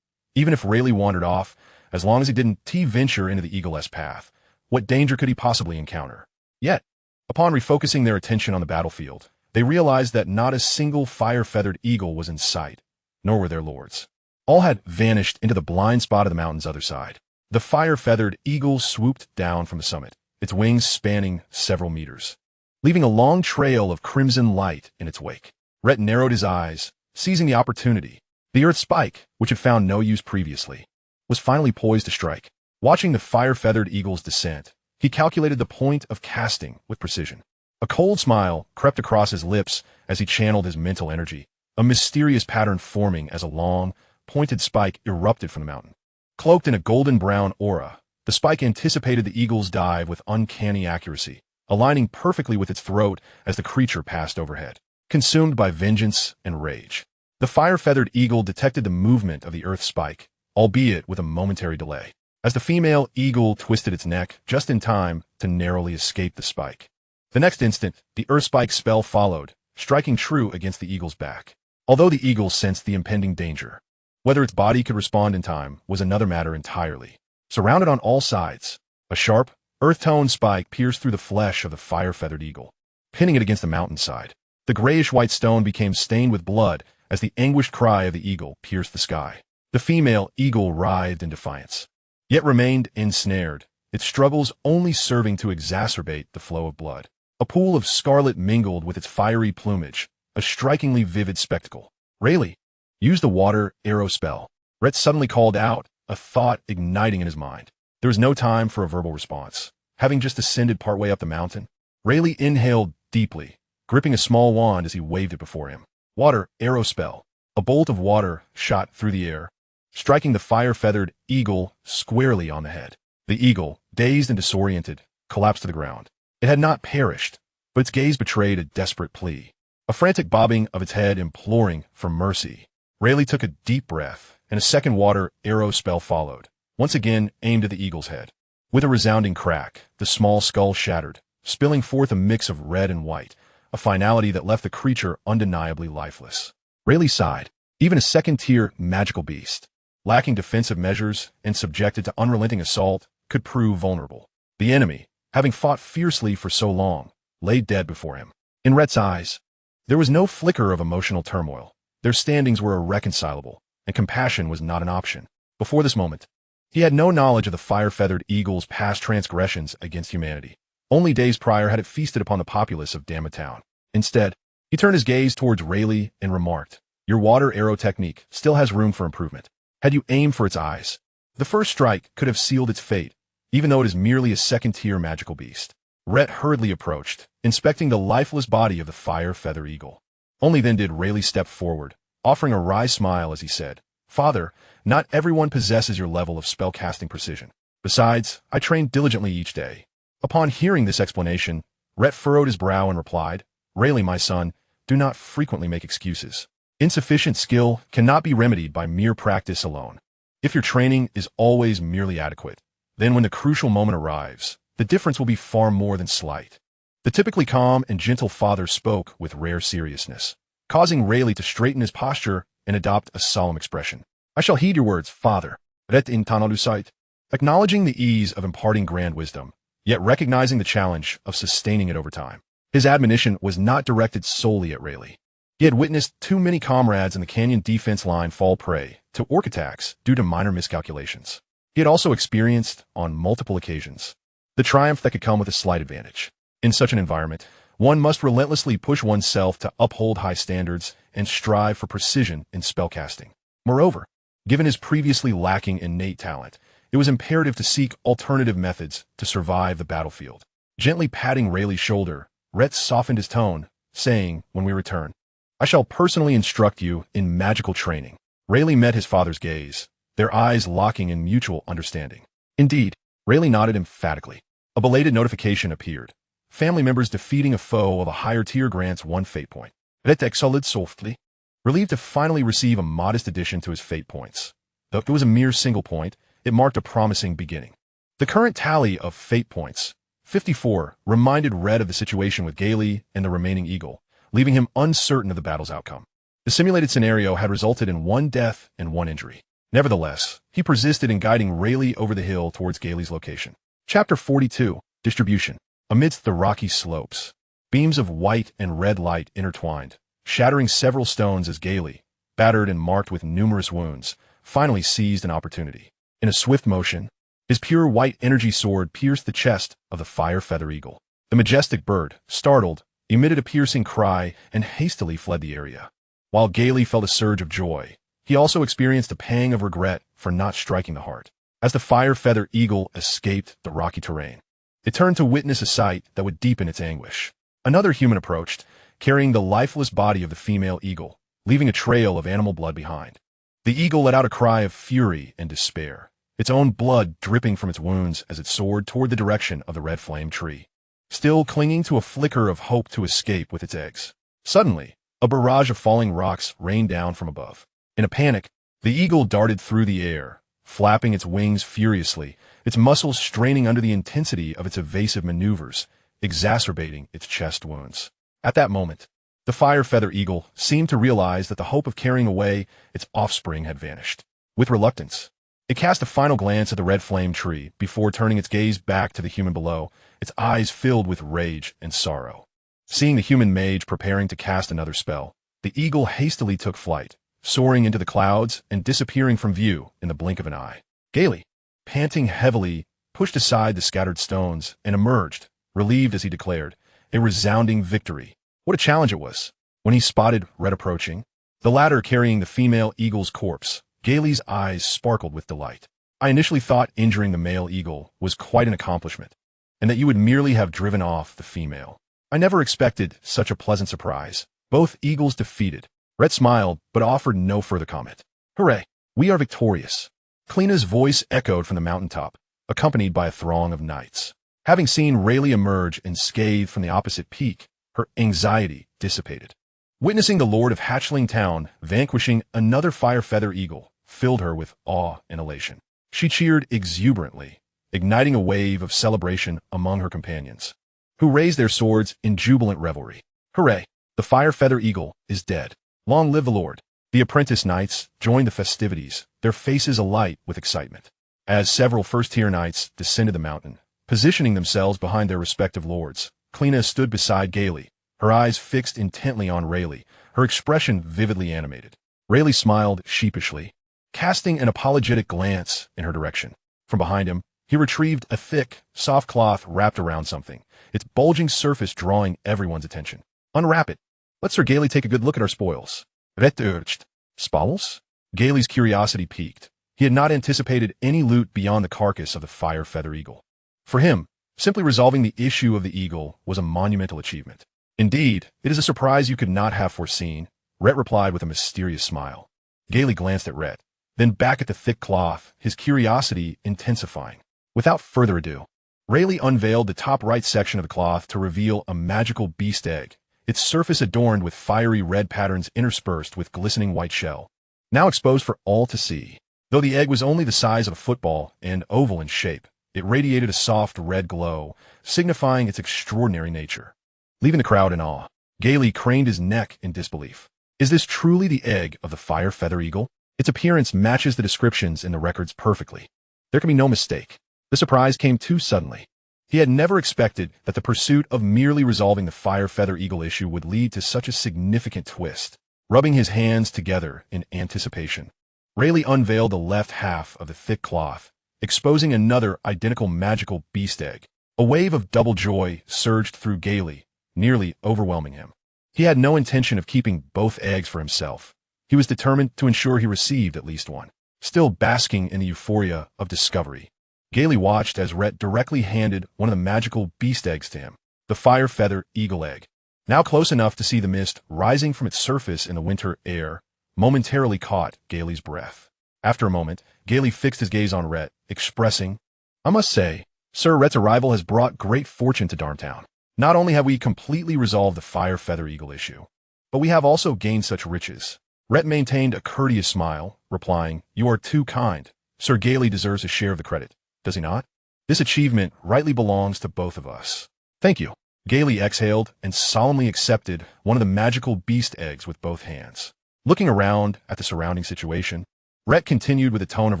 Even if Rayt wandered off, as long as he didn't venture into the eagle's path, what danger could he possibly encounter? Yet, upon refocusing their attention on the battlefield, they realized that not a single fire-feathered eagle was in sight, nor were their lords. All had vanished into the blind spot of the mountain's other side. The fire-feathered eagle swooped down from the summit, its wings spanning several meters, leaving a long trail of crimson light in its wake. Rayt narrowed his eyes, seizing the opportunity. The earth spike, which had found no use previously, was finally poised to strike. Watching the fire-feathered eagle's descent, he calculated the point of casting with precision. A cold smile crept across his lips as he channeled his mental energy, a mysterious pattern forming as a long, pointed spike erupted from the mountain. Cloaked in a golden-brown aura, the spike anticipated the eagle's dive with uncanny accuracy, aligning perfectly with its throat as the creature passed overhead. Consumed by vengeance and rage, the fire-feathered eagle detected the movement of the earth spike, albeit with a momentary delay, as the female eagle twisted its neck just in time to narrowly escape the spike. The next instant, the earth spike spell followed, striking true against the eagle's back. Although the eagle sensed the impending danger, Whether its body could respond in time was another matter entirely. Surrounded on all sides, a sharp, earth-toned spike pierced through the flesh of the fire-feathered eagle, pinning it against the mountainside. The grayish-white stone became stained with blood as the anguished cry of the eagle pierced the sky. The female eagle writhed in defiance, yet remained ensnared, its struggles only serving to exacerbate the flow of blood. A pool of scarlet mingled with its fiery plumage, a strikingly vivid spectacle. Rayt, use the water arrow spell. Rayt suddenly called out, a thought igniting in his mind. There was no time for a verbal response. Having just ascended partway up the mountain, Rayt inhaled deeply, gripping a small wand as he waved it before him. Water arrow spell. A bolt of water shot through the air, striking the fire-feathered eagle squarely on the head. The eagle, dazed and disoriented, collapsed to the ground. It had not perished, but its gaze betrayed a desperate plea, a frantic bobbing of its head imploring for mercy. Rayt took a deep breath, and a second water arrow spell followed, once again aimed at the eagle's head. With a resounding crack, the small skull shattered, spilling forth a mix of red and white, a finality that left the creature undeniably lifeless. Rayt sighed. Even a second-tier magical beast, lacking defensive measures and subjected to unrelenting assault, could prove vulnerable. The enemy, having fought fiercely for so long, lay dead before him. In Rayt's eyes, there was no flicker of emotional turmoil. Their standings were irreconcilable, and compassion was not an option. Before this moment, he had no knowledge of the fire-feathered eagle's past transgressions against humanity. Only days prior had it feasted upon the populace of Eaglet Town. Instead, he turned his gaze towards Rayt and remarked, "Your water arrow technique still has room for improvement. Had you aimed for its eyes, the first strike could have sealed its fate, even though it is merely a second-tier magical beast." Rayt hurriedly approached, inspecting the lifeless body of the fire-feather eagle. Only then did Rayt step forward, offering a wry smile as he said, "Father, not everyone possesses your level of spellcasting precision. Besides, I train diligently each day." Upon hearing this explanation, Rayt furrowed his brow and replied, "Rayt, my son, do not frequently make excuses. Insufficient skill cannot be remedied by mere practice alone. If your training is always merely adequate, then when the crucial moment arrives, the difference will be far more than slight." The typically calm and gentle father spoke with rare seriousness, causing Rayt to straighten his posture and adopt a solemn expression. "I shall heed your words, father." Rayt in Tanalusite, acknowledging the ease of imparting grand wisdom, yet recognizing the challenge of sustaining it over time. His admonition was not directed solely at Rayt. He had witnessed too many comrades in the canyon defense line fall prey to orc attacks due to minor miscalculations. He had also experienced, on multiple occasions, the triumph that could come with a slight advantage. In such an environment, one must relentlessly push oneself to uphold high standards and strive for precision in spellcasting. Moreover, given his previously lacking innate talent, it was imperative to seek alternative methods to survive the battlefield. Gently patting Rayt's shoulder, Rayt softened his tone, saying, "When we return, I shall personally instruct you in magical training." Rayt met his father's gaze, their eyes locking in mutual understanding. Indeed, Rayt nodded emphatically. A belated notification appeared. Family members defeating a foe of a higher tier grants 1 fate point. Rayt exhaled softly, relieved to finally receive a modest addition to his fate points. Though it was a mere single point, it marked a promising beginning. The current tally of fate points, 54, reminded Rayt of the situation with Gailey and the remaining eagle, leaving him uncertain of the battle's outcome. The simulated scenario had resulted in 1 death and 1 injury. Nevertheless, he persisted in guiding Rayt over the hill towards Gailey's location. Chapter 42, Distribution. Amidst the rocky slopes, beams of white and red light intertwined, shattering several stones as Gailey, battered and marked with numerous wounds, finally seized an opportunity. In a swift motion, his pure white energy sword pierced the chest of the fire-feather eagle. The majestic bird, startled, emitted a piercing cry and hastily fled the area. While Gailey felt a surge of joy, he also experienced a pang of regret for not striking the heart. As the fire-feather eagle escaped the rocky terrain, it turned to witness a sight that would deepen its anguish. Another human approached, carrying the lifeless body of the female eagle, leaving a trail of animal blood behind. The eagle let out a cry of fury and despair, its own blood dripping from its wounds as it soared toward the direction of the red flame tree, still clinging to a flicker of hope to escape with its eggs. Suddenly, a barrage of falling rocks rained down from above. In a panic, the eagle darted through the air, flapping its wings furiously, its muscles straining under the intensity of its evasive maneuvers, exacerbating its chest wounds. At that moment, The fire feather eagle seemed to realize that the hope of carrying away its offspring had vanished. With reluctance, it cast a final glance at the red flame tree before turning its gaze back to the human below, its eyes filled with rage and sorrow. Seeing the human mage preparing to cast another spell, the eagle hastily took flight, soaring into the clouds and disappearing from view in the blink of an eye. Gaily, panting heavily, pushed aside the scattered stones and emerged, relieved as he declared, a resounding victory. What a challenge it was. When he spotted Rayt approaching, the latter carrying the female eagle's corpse, Gailey's eyes sparkled with delight. I initially thought injuring the male eagle was quite an accomplishment, and that you would merely have driven off the female. I never expected such a pleasant surprise. Both eagles defeated. Rayt smiled, but offered no further comment. Hooray! We are victorious. Kleina's voice echoed from the mountaintop, accompanied by a throng of knights. Having seen Rayleigh emerge unscathed from the opposite peak, her anxiety dissipated. Witnessing the Lord of Hatchling Town vanquishing another fire feather eagle filled her with awe and elation. She cheered exuberantly, igniting a wave of celebration among her companions, who raised their swords in jubilant revelry. Hooray! The fire feather eagle is dead. Long live the Lord! The apprentice knights joined the festivities, their faces alight with excitement. As several first-tier knights descended the mountain, positioning themselves behind their respective lords, Kleina stood beside Gaily, her eyes fixed intently on Rayleigh, her expression vividly animated. Rayleigh smiled sheepishly, casting an apologetic glance in her direction. From behind him, he retrieved a thick, soft cloth wrapped around something, its bulging surface drawing everyone's attention. Unwrap it. Let Sir Gaily take a good look at our spoils. Rayt urged. Spoils? Gailey's curiosity piqued. He had not anticipated any loot beyond the carcass of the fire feather eagle. For him, simply resolving the issue of the eagle was a monumental achievement. Indeed, it is a surprise you could not have foreseen, Rayt replied with a mysterious smile. Gaily glanced at Rayt, then back at the thick cloth, his curiosity intensifying. Without further ado, Rayleigh unveiled the top right section of the cloth to reveal a magical beast egg, its surface adorned with fiery red patterns interspersed with glistening white shell, now exposed for all to see. Though the egg was only the size of a football and oval in shape, it radiated a soft red glow, signifying its extraordinary nature. Leaving the crowd in awe, Gaily craned his neck in disbelief. Is this truly the egg of the fire feather eagle? Its appearance matches the descriptions in the records perfectly. There can be no mistake. The surprise came too suddenly. He had never expected that the pursuit of merely resolving the fire feather eagle issue would lead to such a significant twist. Rubbing his hands together in anticipation, Rayleigh unveiled the left half of the thick cloth, exposing another identical magical beast egg. A wave of double joy surged through Gaily, nearly overwhelming him. He had no intention of keeping both eggs for himself. He was determined to ensure he received at least one. Still basking in the euphoria of discovery, Gaily watched as Rayt directly handed one of the magical beast eggs to him, the fire feather eagle egg. Now close enough to see the mist rising from its surface in the winter air, momentarily caught Gaily's breath. After a moment, Gaily fixed his gaze on Rayt, expressing, I must say, Sir, Rayt's arrival has brought great fortune to Darmtown. Not only have we completely resolved the fire feather eagle issue, but we have also gained such riches. Rayt maintained a courteous smile, replying, You are too kind. Sir Gaily deserves a share of the credit, does he not? This achievement rightly belongs to both of us. Thank you. Gaily exhaled and solemnly accepted one of the magical beast eggs with both hands. Looking around at the surrounding situation, Rayt continued with a tone of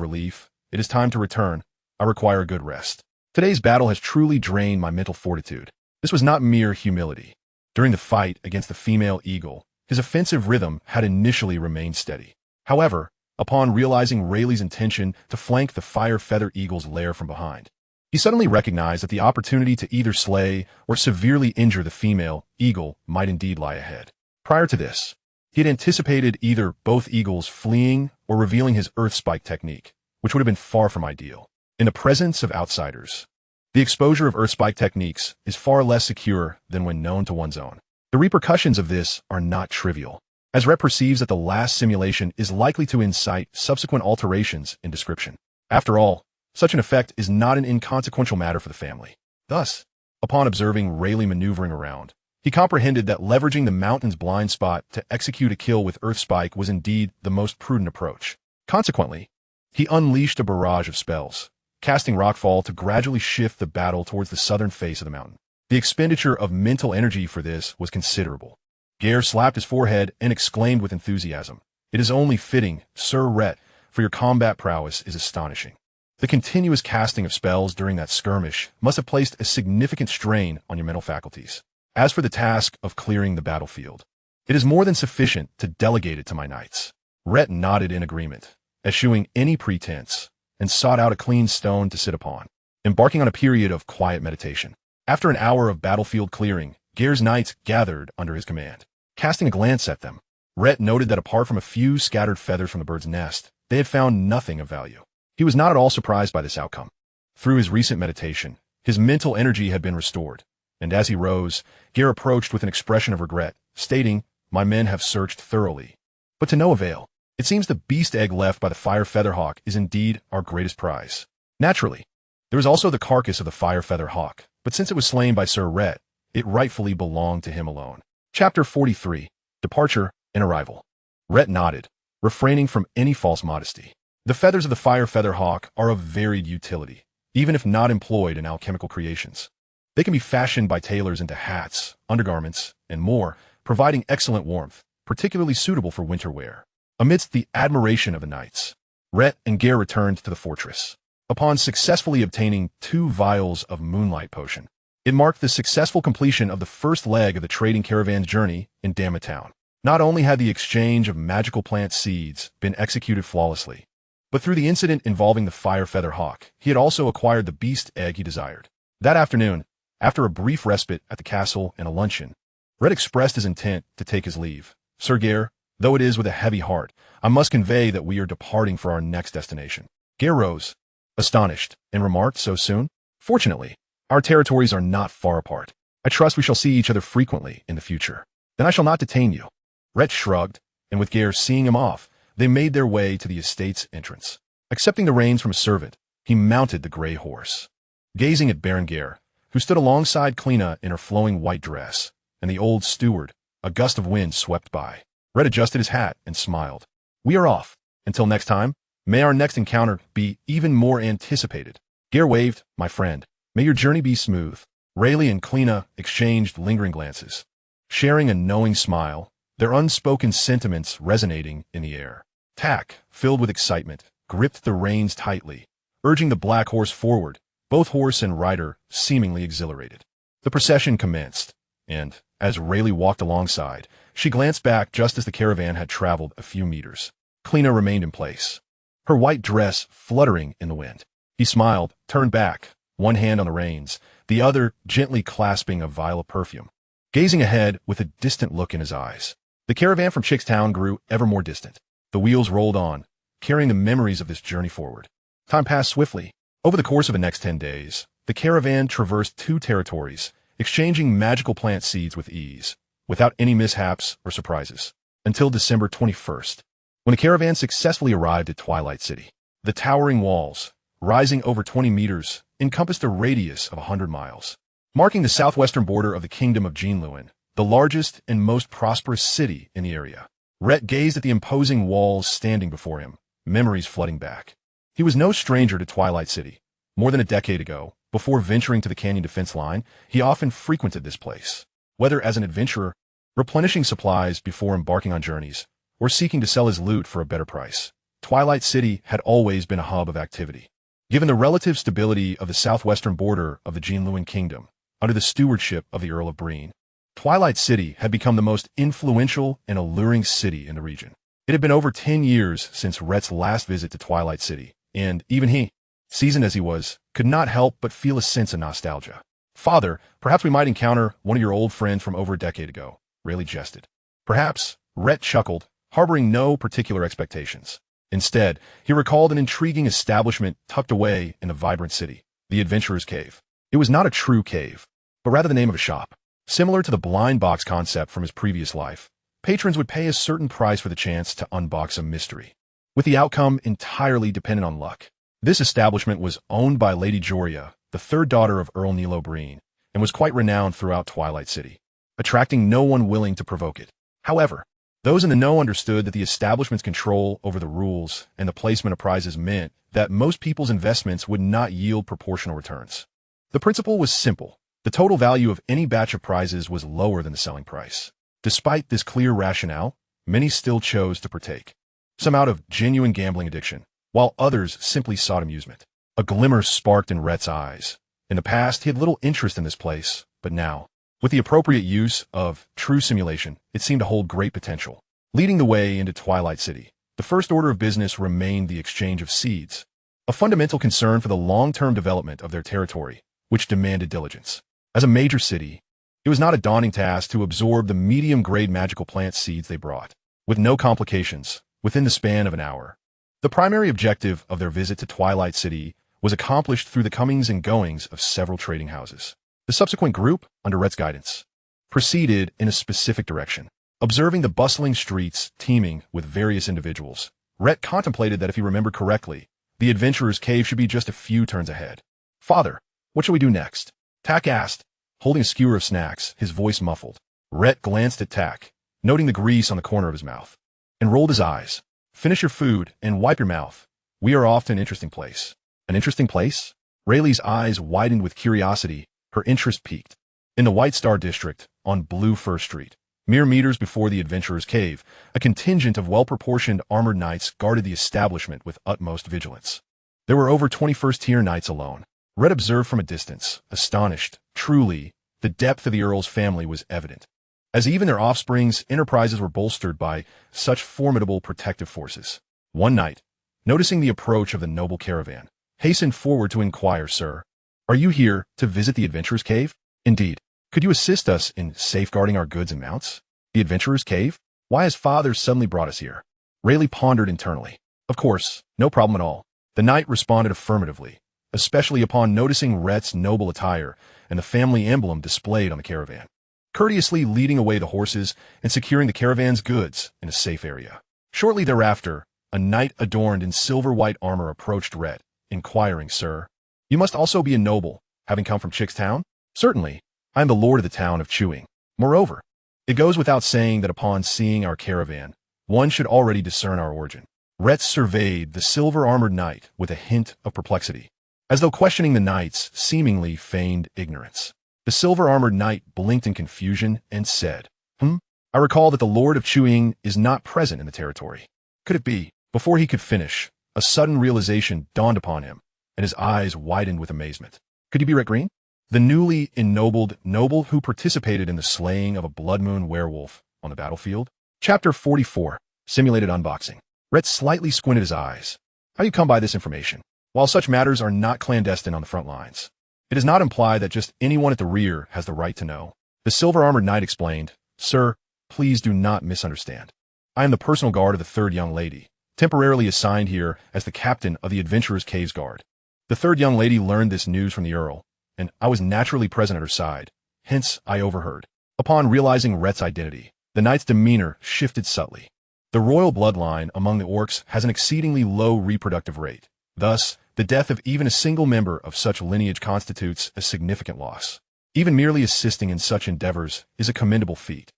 relief. It is time to return. I require a good rest. Today's battle has truly drained my mental fortitude. This was not mere humility. During the fight against the female eagle, his offensive rhythm had initially remained steady. However, upon realizing Rayleigh's intention to flank the fire feather eagle's lair from behind, he suddenly recognized that the opportunity to either slay or severely injure the female eagle might indeed lie ahead. Prior to this, he had anticipated either both eagles fleeing or revealing his earth spike technique, which would have been far from ideal. In the presence of outsiders, the exposure of earth spike techniques is far less secure than when known to one's own. The repercussions of this are not trivial, as Rayt perceives that the last simulation is likely to incite subsequent alterations in description. After all, such an effect is not an inconsequential matter for the family. Thus, upon observing Rayleigh maneuvering around, he comprehended that leveraging the mountain's blind spot to execute a kill with earth spike was indeed the most prudent approach. Consequently, he unleashed a barrage of spells, casting rockfall to gradually shift the battle towards the southern face of the mountain. The expenditure of mental energy for this was considerable. Gare slapped his forehead and exclaimed with enthusiasm, "It is only fitting, Sir Rayt, for your combat prowess is astonishing." The continuous casting of spells during that skirmish must have placed a significant strain on your mental faculties. As for the task of clearing the battlefield, it is more than sufficient to delegate it to my knights. Rayt nodded in agreement, eschewing any pretense, and sought out a clean stone to sit upon, embarking on a period of quiet meditation. After an hour of battlefield clearing, Gare's knights gathered under his command. Casting a glance at them, Rayt noted that apart from a few scattered feathers from the bird's nest, they had found nothing of value. He was not at all surprised by this outcome. Through his recent meditation, his mental energy had been restored, and as he rose, Gare approached with an expression of regret, stating, "My men have searched thoroughly, but to no avail. It seems the beast egg left by the fire feather hawk is indeed our greatest prize. Naturally, there is also the carcass of the fire feather hawk, but since it was slain by Sir Rayt, it rightfully belonged to him alone." Chapter 43, Departure and Arrival. Rayt nodded, refraining from any false modesty. The feathers of the fire feather hawk are of varied utility, even if not employed in alchemical creations. They can be fashioned by tailors into hats, undergarments, and more, providing excellent warmth, particularly suitable for winter wear. Amidst the admiration of the knights, Rayt and Gare returned to the fortress. Upon successfully obtaining 2 vials of moonlight potion, it marked the successful completion of the first leg of the trading caravan's journey in Dramione Town. Not only had the exchange of magical plant seeds been executed flawlessly, but through the incident involving the fire feather hawk, he had also acquired the beast egg he desired. That afternoon, after a brief respite at the castle and a luncheon, Rayt expressed his intent to take his leave. "Sir Gare, though it is with a heavy heart, I must convey that we are departing for our next destination." Gare rose, astonished, and remarked, "So soon? Fortunately, our territories are not far apart. I trust we shall see each other frequently in the future. Then I shall not detain you." Rayt shrugged, and with Gare seeing him off, they made their way to the estate's entrance. Accepting the reins from a servant, he mounted the gray horse. Gazing at Baron Gare, who stood alongside Clina in her flowing white dress, and the old steward, a gust of wind swept by. Rayt adjusted his hat and smiled. "We are off. Until next time, may our next encounter be even more anticipated." Gare waved, "My friend, may your journey be smooth." Rayleigh and Clina exchanged lingering glances, sharing a knowing smile, their unspoken sentiments resonating in the air. Tak, filled with excitement, gripped the reins tightly, urging the black horse forward, both horse and rider seemingly exhilarated. The procession commenced, and, as Rayleigh walked alongside, she glanced back just as the caravan had traveled a few meters. Clina remained in place, her white dress fluttering in the wind. He smiled, turned back, one hand on the reins, the other gently clasping a vial of perfume. Gazing ahead with a distant look in his eyes, the caravan from Chickstown grew ever more distant. The wheels rolled on, carrying the memories of this journey forward. Time passed swiftly. Over the course of the next 10 days, the caravan traversed 2 territories, exchanging magical plant seeds with ease, without any mishaps or surprises, until December 21st, when the caravan successfully arrived at Twilight City. The towering walls, rising over 20 meters, encompassed a radius of 100 miles, marking the southwestern border of the Kingdom of Jinluan, the largest and most prosperous city in the area. Rayt gazed at the imposing walls standing before him, memories flooding back. He was no stranger to Twilight City. More than a decade ago, before venturing to the Canyon Defense Line, he often frequented this place, whether as an adventurer, replenishing supplies before embarking on journeys, or seeking to sell his loot for a better price. Twilight City had always been a hub of activity. Given the relative stability of the southwestern border of the Jinluan Kingdom, under the stewardship of the Earl of Breen, Twilight City had become the most influential and alluring city in the region. It had been over 10 years since Rayt's last visit to Twilight City, and even he, seasoned as he was, could not help but feel a sense of nostalgia. "Father, perhaps we might encounter one of your old friends from over a decade ago," Rayleigh jested. "Perhaps," Rayt chuckled, harboring no particular expectations. Instead, he recalled an intriguing establishment tucked away in the vibrant city, the Adventurer's Cave. It was not a true cave, but rather the name of a shop. Similar to the blind box concept from his previous life, patrons would pay a certain price for the chance to unbox a mystery, with the outcome entirely dependent on luck. This establishment was owned by Lady Joria, the 3rd daughter of Earl Nilo Breen, and was quite renowned throughout Twilight City, attracting no one willing to provoke it. However, those in the know understood that the establishment's control over the rules and the placement of prizes meant that most people's investments would not yield proportional returns. The principle was simple. The total value of any batch of prizes was lower than the selling price. Despite this clear rationale, many still chose to partake. Some out of genuine gambling addiction, while others simply sought amusement. A glimmer sparked in Rhett's eyes. In the past, he had little interest in this place, but now, with the appropriate use of true simulation, it seemed to hold great potential. Leading the way into Twilight City, the first order of business remained the exchange of seeds, a fundamental concern for the long-term development of their territory, which demanded diligence. As a major city, it was not a daunting task to absorb the medium-grade magical plant seeds they brought, with no complications, within the span of an hour. The primary objective of their visit to Twilight City was accomplished through the comings and goings of several trading houses. The subsequent group, under Rhett's guidance, proceeded in a specific direction. Observing the bustling streets teeming with various individuals, Rhett contemplated that if he remembered correctly, the adventurer's cave should be just a few turns ahead. "Father, what shall we do next?" Tak asked, holding a skewer of snacks, his voice muffled. Rhett glanced at Tak, noting the grease on the corner of his mouth, and rolled his eyes. "Finish your food and wipe your mouth. We are off to an interesting place." "An interesting place?" Rayleigh's eyes widened with curiosity, her interest piqued. In the White Star District, on Blue Fir Street, mere meters before the adventurer's cave, a contingent of well-proportioned armored knights guarded the establishment with utmost vigilance. There were over 21st-tier knights alone. Rhett observed from a distance, astonished. Truly, the depth of the Earl's family was evident, as even their offspring's enterprises were bolstered by such formidable protective forces. One knight, noticing the approach of the noble caravan, hastened forward to inquire, "Sir, are you here to visit the adventurer's cave?" "Indeed. Could you assist us in safeguarding our goods and mounts?" "The adventurer's cave? Why has father suddenly brought us here?" Rayleigh pondered internally. "Of course, no problem at all." The knight responded affirmatively, especially upon noticing Rhett's noble attire and the family emblem displayed on the caravan, courteously leading away the horses and securing the caravan's goods in a safe area. Shortly thereafter, a knight adorned in silver-white armor approached Rhett, inquiring, "Sir, you must also be a noble, having come from Chick's Town?" "Certainly. I am the lord of the town of Chewing. Moreover, it goes without saying that upon seeing our caravan, one should already discern our origin." Rhett surveyed the silver-armored knight with a hint of perplexity, as though questioning the knight's seemingly feigned ignorance. The silver-armored knight blinked in confusion and said, I recall that the Lord of Chewing is not present in the territory. Could it be?" Before he could finish, a sudden realization dawned upon him, and his eyes widened with amazement. "Could you be Rhett Green? The newly ennobled noble who participated in the slaying of a blood moon werewolf on the battlefield?" Chapter 44, Simulated Unboxing. Rhett slightly squinted his eyes. "How do you come by this information?" "While such matters are not clandestine on the front lines, it does not imply that just anyone at the rear has the right to know." The silver-armored knight explained, "Sir, please do not misunderstand. I am the personal guard of the third young lady, temporarily assigned here as the captain of the Adventurer's Caves Guard. The third young lady learned this news from the Earl, and I was naturally present at her side, hence I overheard." Upon realizing Rhett's identity, the knight's demeanor shifted subtly. The royal bloodline among the orcs has an exceedingly low reproductive rate. Thus, the death of even a single member of such lineage constitutes a significant loss. Even merely assisting in such endeavors is a commendable feat.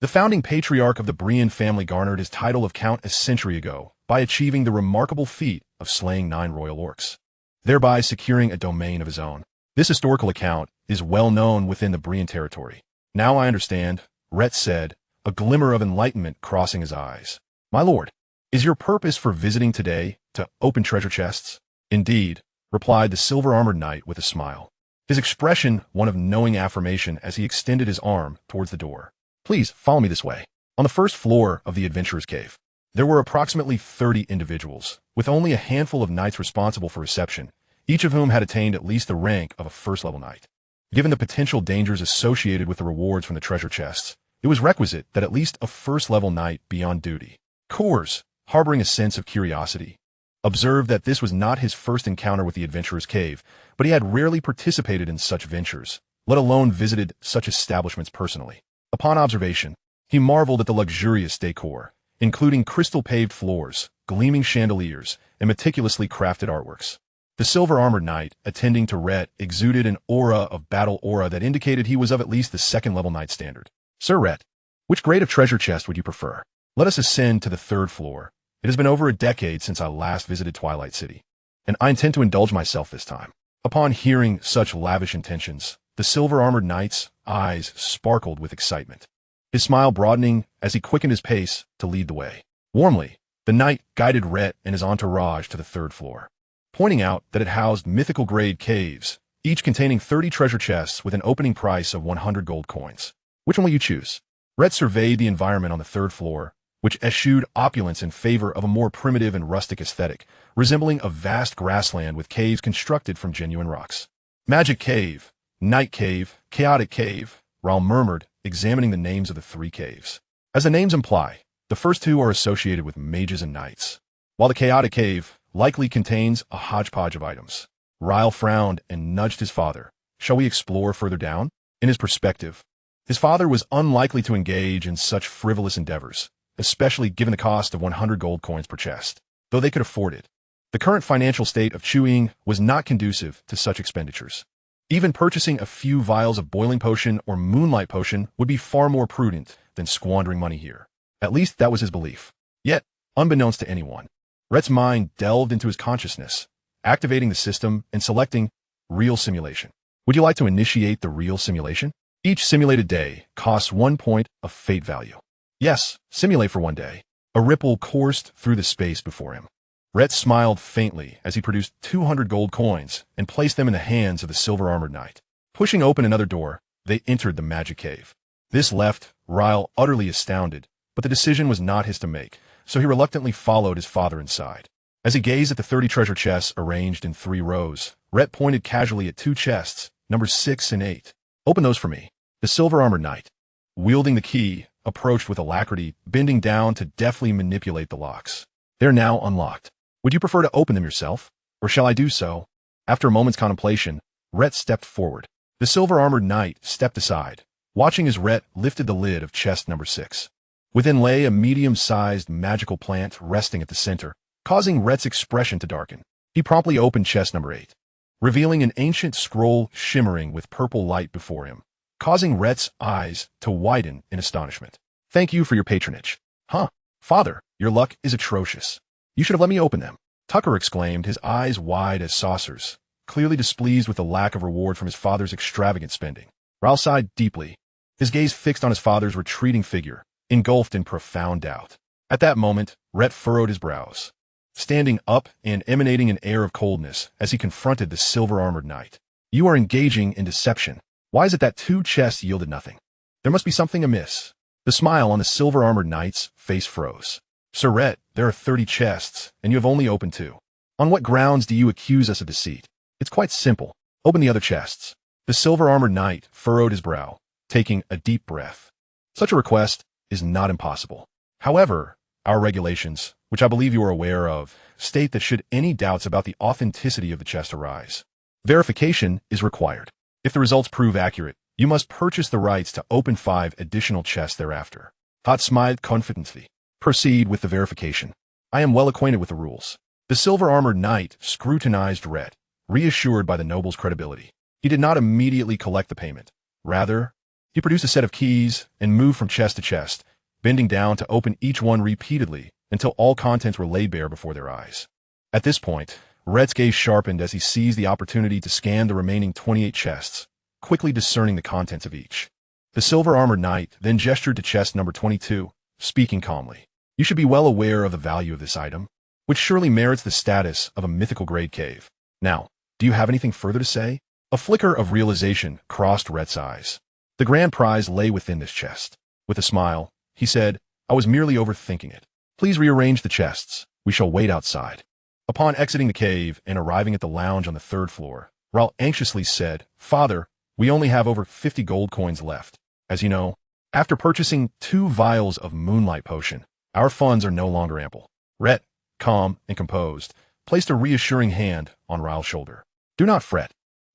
The founding patriarch of the Brienne family garnered his title of Count a century ago by achieving the remarkable feat of slaying 9 royal orcs, thereby securing a domain of his own. This historical account is well known within the Brienne territory. "Now I understand," Rhett said, a glimmer of enlightenment crossing his eyes. "My lord, is your purpose for visiting today to open treasure chests?" "Indeed," replied the silver-armored knight with a smile, his expression one of knowing affirmation as he extended his arm towards the door. "Please follow me this way." On the first floor of the adventurer's cave, there were approximately 30 individuals, with only a handful of knights responsible for reception, each of whom had attained at least the rank of a first-level knight. Given the potential dangers associated with the rewards from the treasure chests, it was requisite that at least a first-level knight be on duty. Kors, harboring a sense of curiosity, observed that this was not his first encounter with the adventurer's cave, but he had rarely participated in such ventures, let alone visited such establishments personally. Upon observation, he marveled at the luxurious decor, including crystal-paved floors, gleaming chandeliers, and meticulously crafted artworks. The silver-armored knight, attending to Rhett, exuded an aura of battle aura that indicated he was of at least the second-level knight standard. "Sir Rhett, which grade of treasure chest would you prefer? Let us ascend to the 3rd floor. It has been over a decade since I last visited Twilight City, and I intend to indulge myself this time." Upon hearing such lavish intentions, the silver-armored knight's eyes sparkled with excitement. his smile broadening as he quickened his pace to lead the way. Warmly, the knight guided Rhett and his entourage to the third floor, pointing out that it housed mythical-grade caves, each containing 30 treasure chests with an opening price of 100 gold coins. Which one will you choose? Rhett surveyed the environment on the third floor, which eschewed opulence in favor of a more primitive and rustic aesthetic, resembling a vast grassland with caves constructed from genuine rocks. Magic Cave, Night Cave, Chaotic Cave, Raoul murmured, examining the names of the three caves. As the names imply, the first two are associated with mages and knights, while the Chaotic Cave likely contains a hodgepodge of items. Ryle frowned and nudged his father. Shall we explore further down? In his perspective, his father was unlikely to engage in such frivolous endeavors, especially given the cost of 100 gold coins per chest, though they could afford it. The current financial state of Chuing was not conducive to such expenditures. Even purchasing a few vials of boiling potion or moonlight potion would be far more prudent than squandering money here. At least that was his belief. Yet, unbeknownst to anyone, Rhett's mind delved into his consciousness, activating the system and selecting Real Simulation. Would you like to initiate the Real Simulation? Each simulated day costs 1 point of fate value. Yes, simulate for 1 day. A ripple coursed through the space before him. Rhett smiled faintly as he produced 200 gold coins and placed them in the hands of the silver-armored knight. Pushing open another door, they entered the magic cave. This left Ryle utterly astounded, but the decision was not his to make, so he reluctantly followed his father inside. As he gazed at the 30 treasure chests arranged in 3 rows, Rhett pointed casually at 2 chests, numbers 6 and 8. Open those for me. The silver-armored knight, wielding the key, approached with alacrity, bending down to deftly manipulate the locks. They're now unlocked. Would you prefer to open them yourself, or shall I do so? After a moment's contemplation, Rhett stepped forward. The silver-armored knight stepped aside, watching as Rhett lifted the lid of chest number 6. Within lay a medium-sized magical plant resting at the center, causing Rhett's expression to darken. He promptly opened chest number 8, revealing an ancient scroll shimmering with purple light before him, causing Rhett's eyes to widen in astonishment. Thank you for your patronage. Huh, father, your luck is atrocious. You should have let me open them. Tucker exclaimed, his eyes wide as saucers, clearly displeased with the lack of reward from his father's extravagant spending. Ryle sighed deeply, his gaze fixed on his father's retreating figure, engulfed in profound doubt. At that moment, Rhett furrowed his brows, standing up and emanating an air of coldness as he confronted the silver-armored knight. You are engaging in deception. Why is it that 2 chests yielded nothing? There must be something amiss. The smile on the silver-armored knight's face froze. Sir Rhett, there are 30 chests, and you have only opened 2. On what grounds do you accuse us of deceit? It's quite simple. Open the other chests. The silver-armored knight furrowed his brow, taking a deep breath. Such a request is not impossible. However, our regulations, which I believe you are aware of, state that should any doubts about the authenticity of the chest arise, verification is required. If the results prove accurate, you must purchase the rights to open 5 additional chests thereafter. Hot smiled confidently. Proceed with the verification. I am well acquainted with the rules. The silver-armored knight scrutinized Rhett, reassured by the noble's credibility. He did not immediately collect the payment. Rather, he produced a set of keys and moved from chest to chest, bending down to open each one repeatedly until all contents were laid bare before their eyes. At this point, Rhett's gaze sharpened as he seized the opportunity to scan the remaining 28 chests, quickly discerning the contents of each. The silver-armored knight then gestured to chest number 22, speaking calmly. You should be well aware of the value of this item, which surely merits the status of a mythical-grade cave. Now, do you have anything further to say? A flicker of realization crossed Rhett's eyes. The grand prize lay within this chest. With a smile, he said, I was merely overthinking it. Please rearrange the chests. We shall wait outside. Upon exiting the cave and arriving at the lounge on the 3rd floor, Raoul anxiously said, Father, we only have over 50 gold coins left. As you know, after purchasing 2 vials of moonlight potion, our funds are no longer ample. Rhett, calm and composed, placed a reassuring hand on Ryle's shoulder. Do not fret.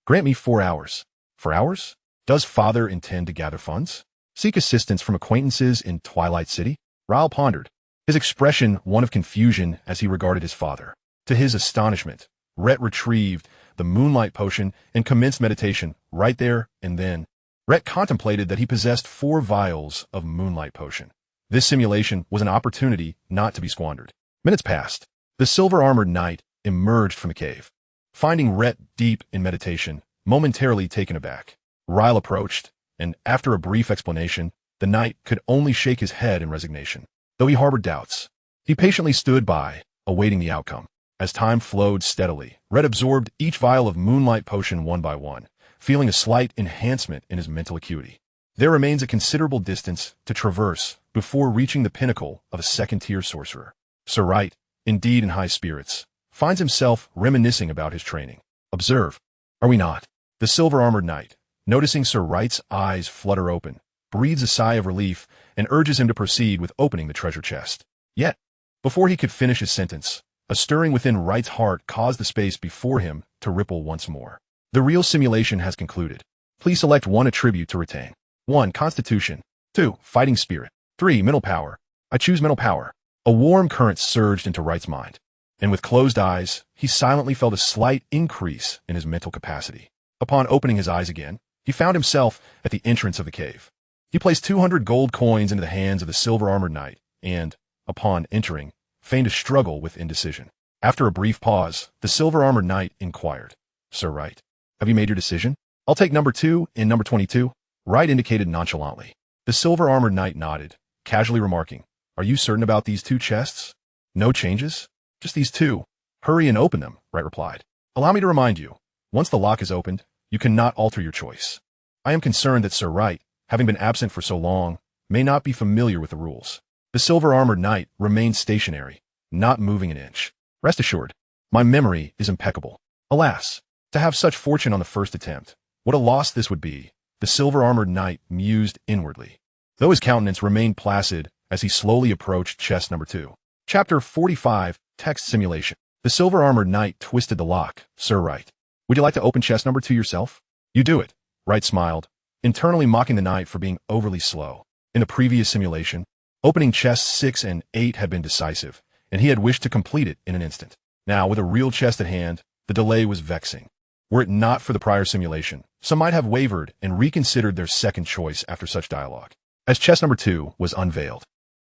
Grant me 4 hours. 4 hours? Does father intend to gather funds? Seek assistance from acquaintances in Twilight City? Ryle pondered, his expression one of confusion as he regarded his father. To his astonishment, Rhett retrieved the moonlight potion and commenced meditation right there and then. Rhett contemplated that he possessed 4 vials of moonlight potion. This simulation was an opportunity not to be squandered. Minutes passed. The silver-armored knight emerged from the cave. Finding Rhett deep in meditation, momentarily taken aback, Ryle approached, and after a brief explanation, The knight could only shake his head in resignation. Though he harbored doubts, he patiently stood by, awaiting the outcome. As time flowed steadily, Rayt absorbed each vial of moonlight potion one by one, feeling a slight enhancement in his mental acuity. There remains a considerable distance to traverse before reaching the pinnacle of a second-tier sorcerer. Sir Rayt, indeed in high spirits, finds himself reminiscing about his training. Observe, are we not? The silver-armored knight, noticing Sir Rayt's eyes flutter open, breathes a sigh of relief and urges him to proceed with opening the treasure chest. Yet, before he could finish his sentence, a stirring within Rayt's heart caused the space before him to ripple once more. The real simulation has concluded. Please select one attribute to retain. 1. Constitution. 2. Fighting spirit. 3. Mental power. I choose mental power. A warm current surged into Rayt's mind, and with closed eyes, he silently felt a slight increase in his mental capacity. Upon opening his eyes again, he found himself at the entrance of the cave. He placed 200 gold coins into the hands of the silver-armored knight, and, upon entering, feigned a struggle with indecision. After a brief pause, the silver-armored knight inquired, Sir Rayt, have you made your decision? I'll take number 2 and number 22. Rayt indicated nonchalantly. The silver-armored knight nodded, casually remarking, are you certain about these 2 chests? No changes? Just these 2. Hurry and open them, Rayt replied. Allow me to remind you, once the lock is opened, you cannot alter your choice. I am concerned that Sir Rayt, having been absent for so long, may not be familiar with the rules. The silver-armored knight remained stationary, not moving an inch. Rest assured, my memory is impeccable. Alas, to have such fortune on the first attempt, what a loss this would be, the silver-armored knight mused inwardly, though his countenance remained placid as he slowly approached chest number 2. Chapter 45, Text Simulation. The silver-armored knight twisted the lock. Sir Rayt, would you like to open chest number 2 yourself? You do it. Rayt smiled, internally mocking the knight for being overly slow. In the previous simulation, opening chests 6 and 8 had been decisive, and he had wished to complete it in an instant. Now, with a real chest at hand, the delay was vexing. Were it not for the prior simulation, some might have wavered and reconsidered their second choice after such dialogue. As chest number 2 was unveiled,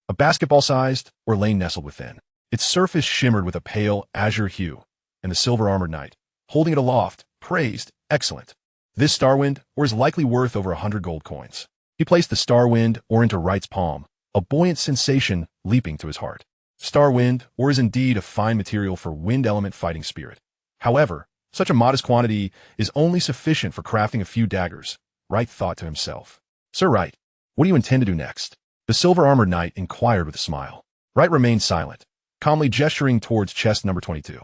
a basketball-sized or lane nestled within. Its surface shimmered with a pale azure hue, and the silver-armored knight, holding it aloft, praised, excellent. This Starwind ore is likely worth over 100 gold coins. He placed the Starwind ore into Rayt's palm, a buoyant sensation leaping to his heart. Starwind ore is indeed a fine material for wind element fighting spirit. However, such a modest quantity is only sufficient for crafting a few daggers, Rayt thought to himself. Sir Rayt, what do you intend to do next? The silver-armored knight inquired with a smile. Rayt remained silent, calmly gesturing towards chest number 22.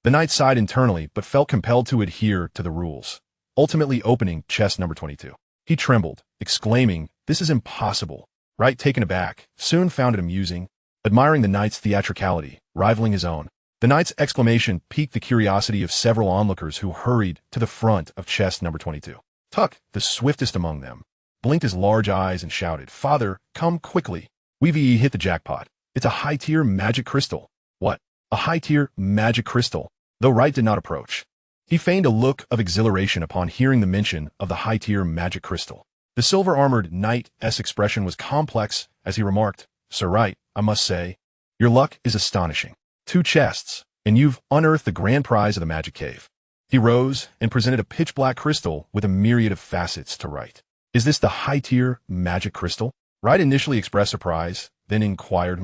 The knight sighed internally but felt compelled to adhere to the rules, ultimately opening chest number 22. He trembled, exclaiming, this is impossible. Rayt, taken aback, soon found it amusing, admiring the knight's theatricality, rivaling his own. The knight's exclamation piqued the curiosity of several onlookers who hurried to the front of chest number 22. Tuck, the swiftest among them, blinked his large eyes and shouted, Father, come quickly. We've hit the jackpot. It's a high-tier magic crystal. What? A high-tier magic crystal? Though Rayt did not approach, he feigned a look of exhilaration upon hearing the mention of the high-tier magic crystal. The silver-armored knight's expression was complex as he remarked, Sir Rayt, I must say, your luck is astonishing. 2 chests, and you've unearthed the grand prize of the magic cave. He rose and presented a pitch-black crystal with a myriad of facets to Rayt. Is this the high-tier magic crystal? Rayt initially expressed surprise, then inquired,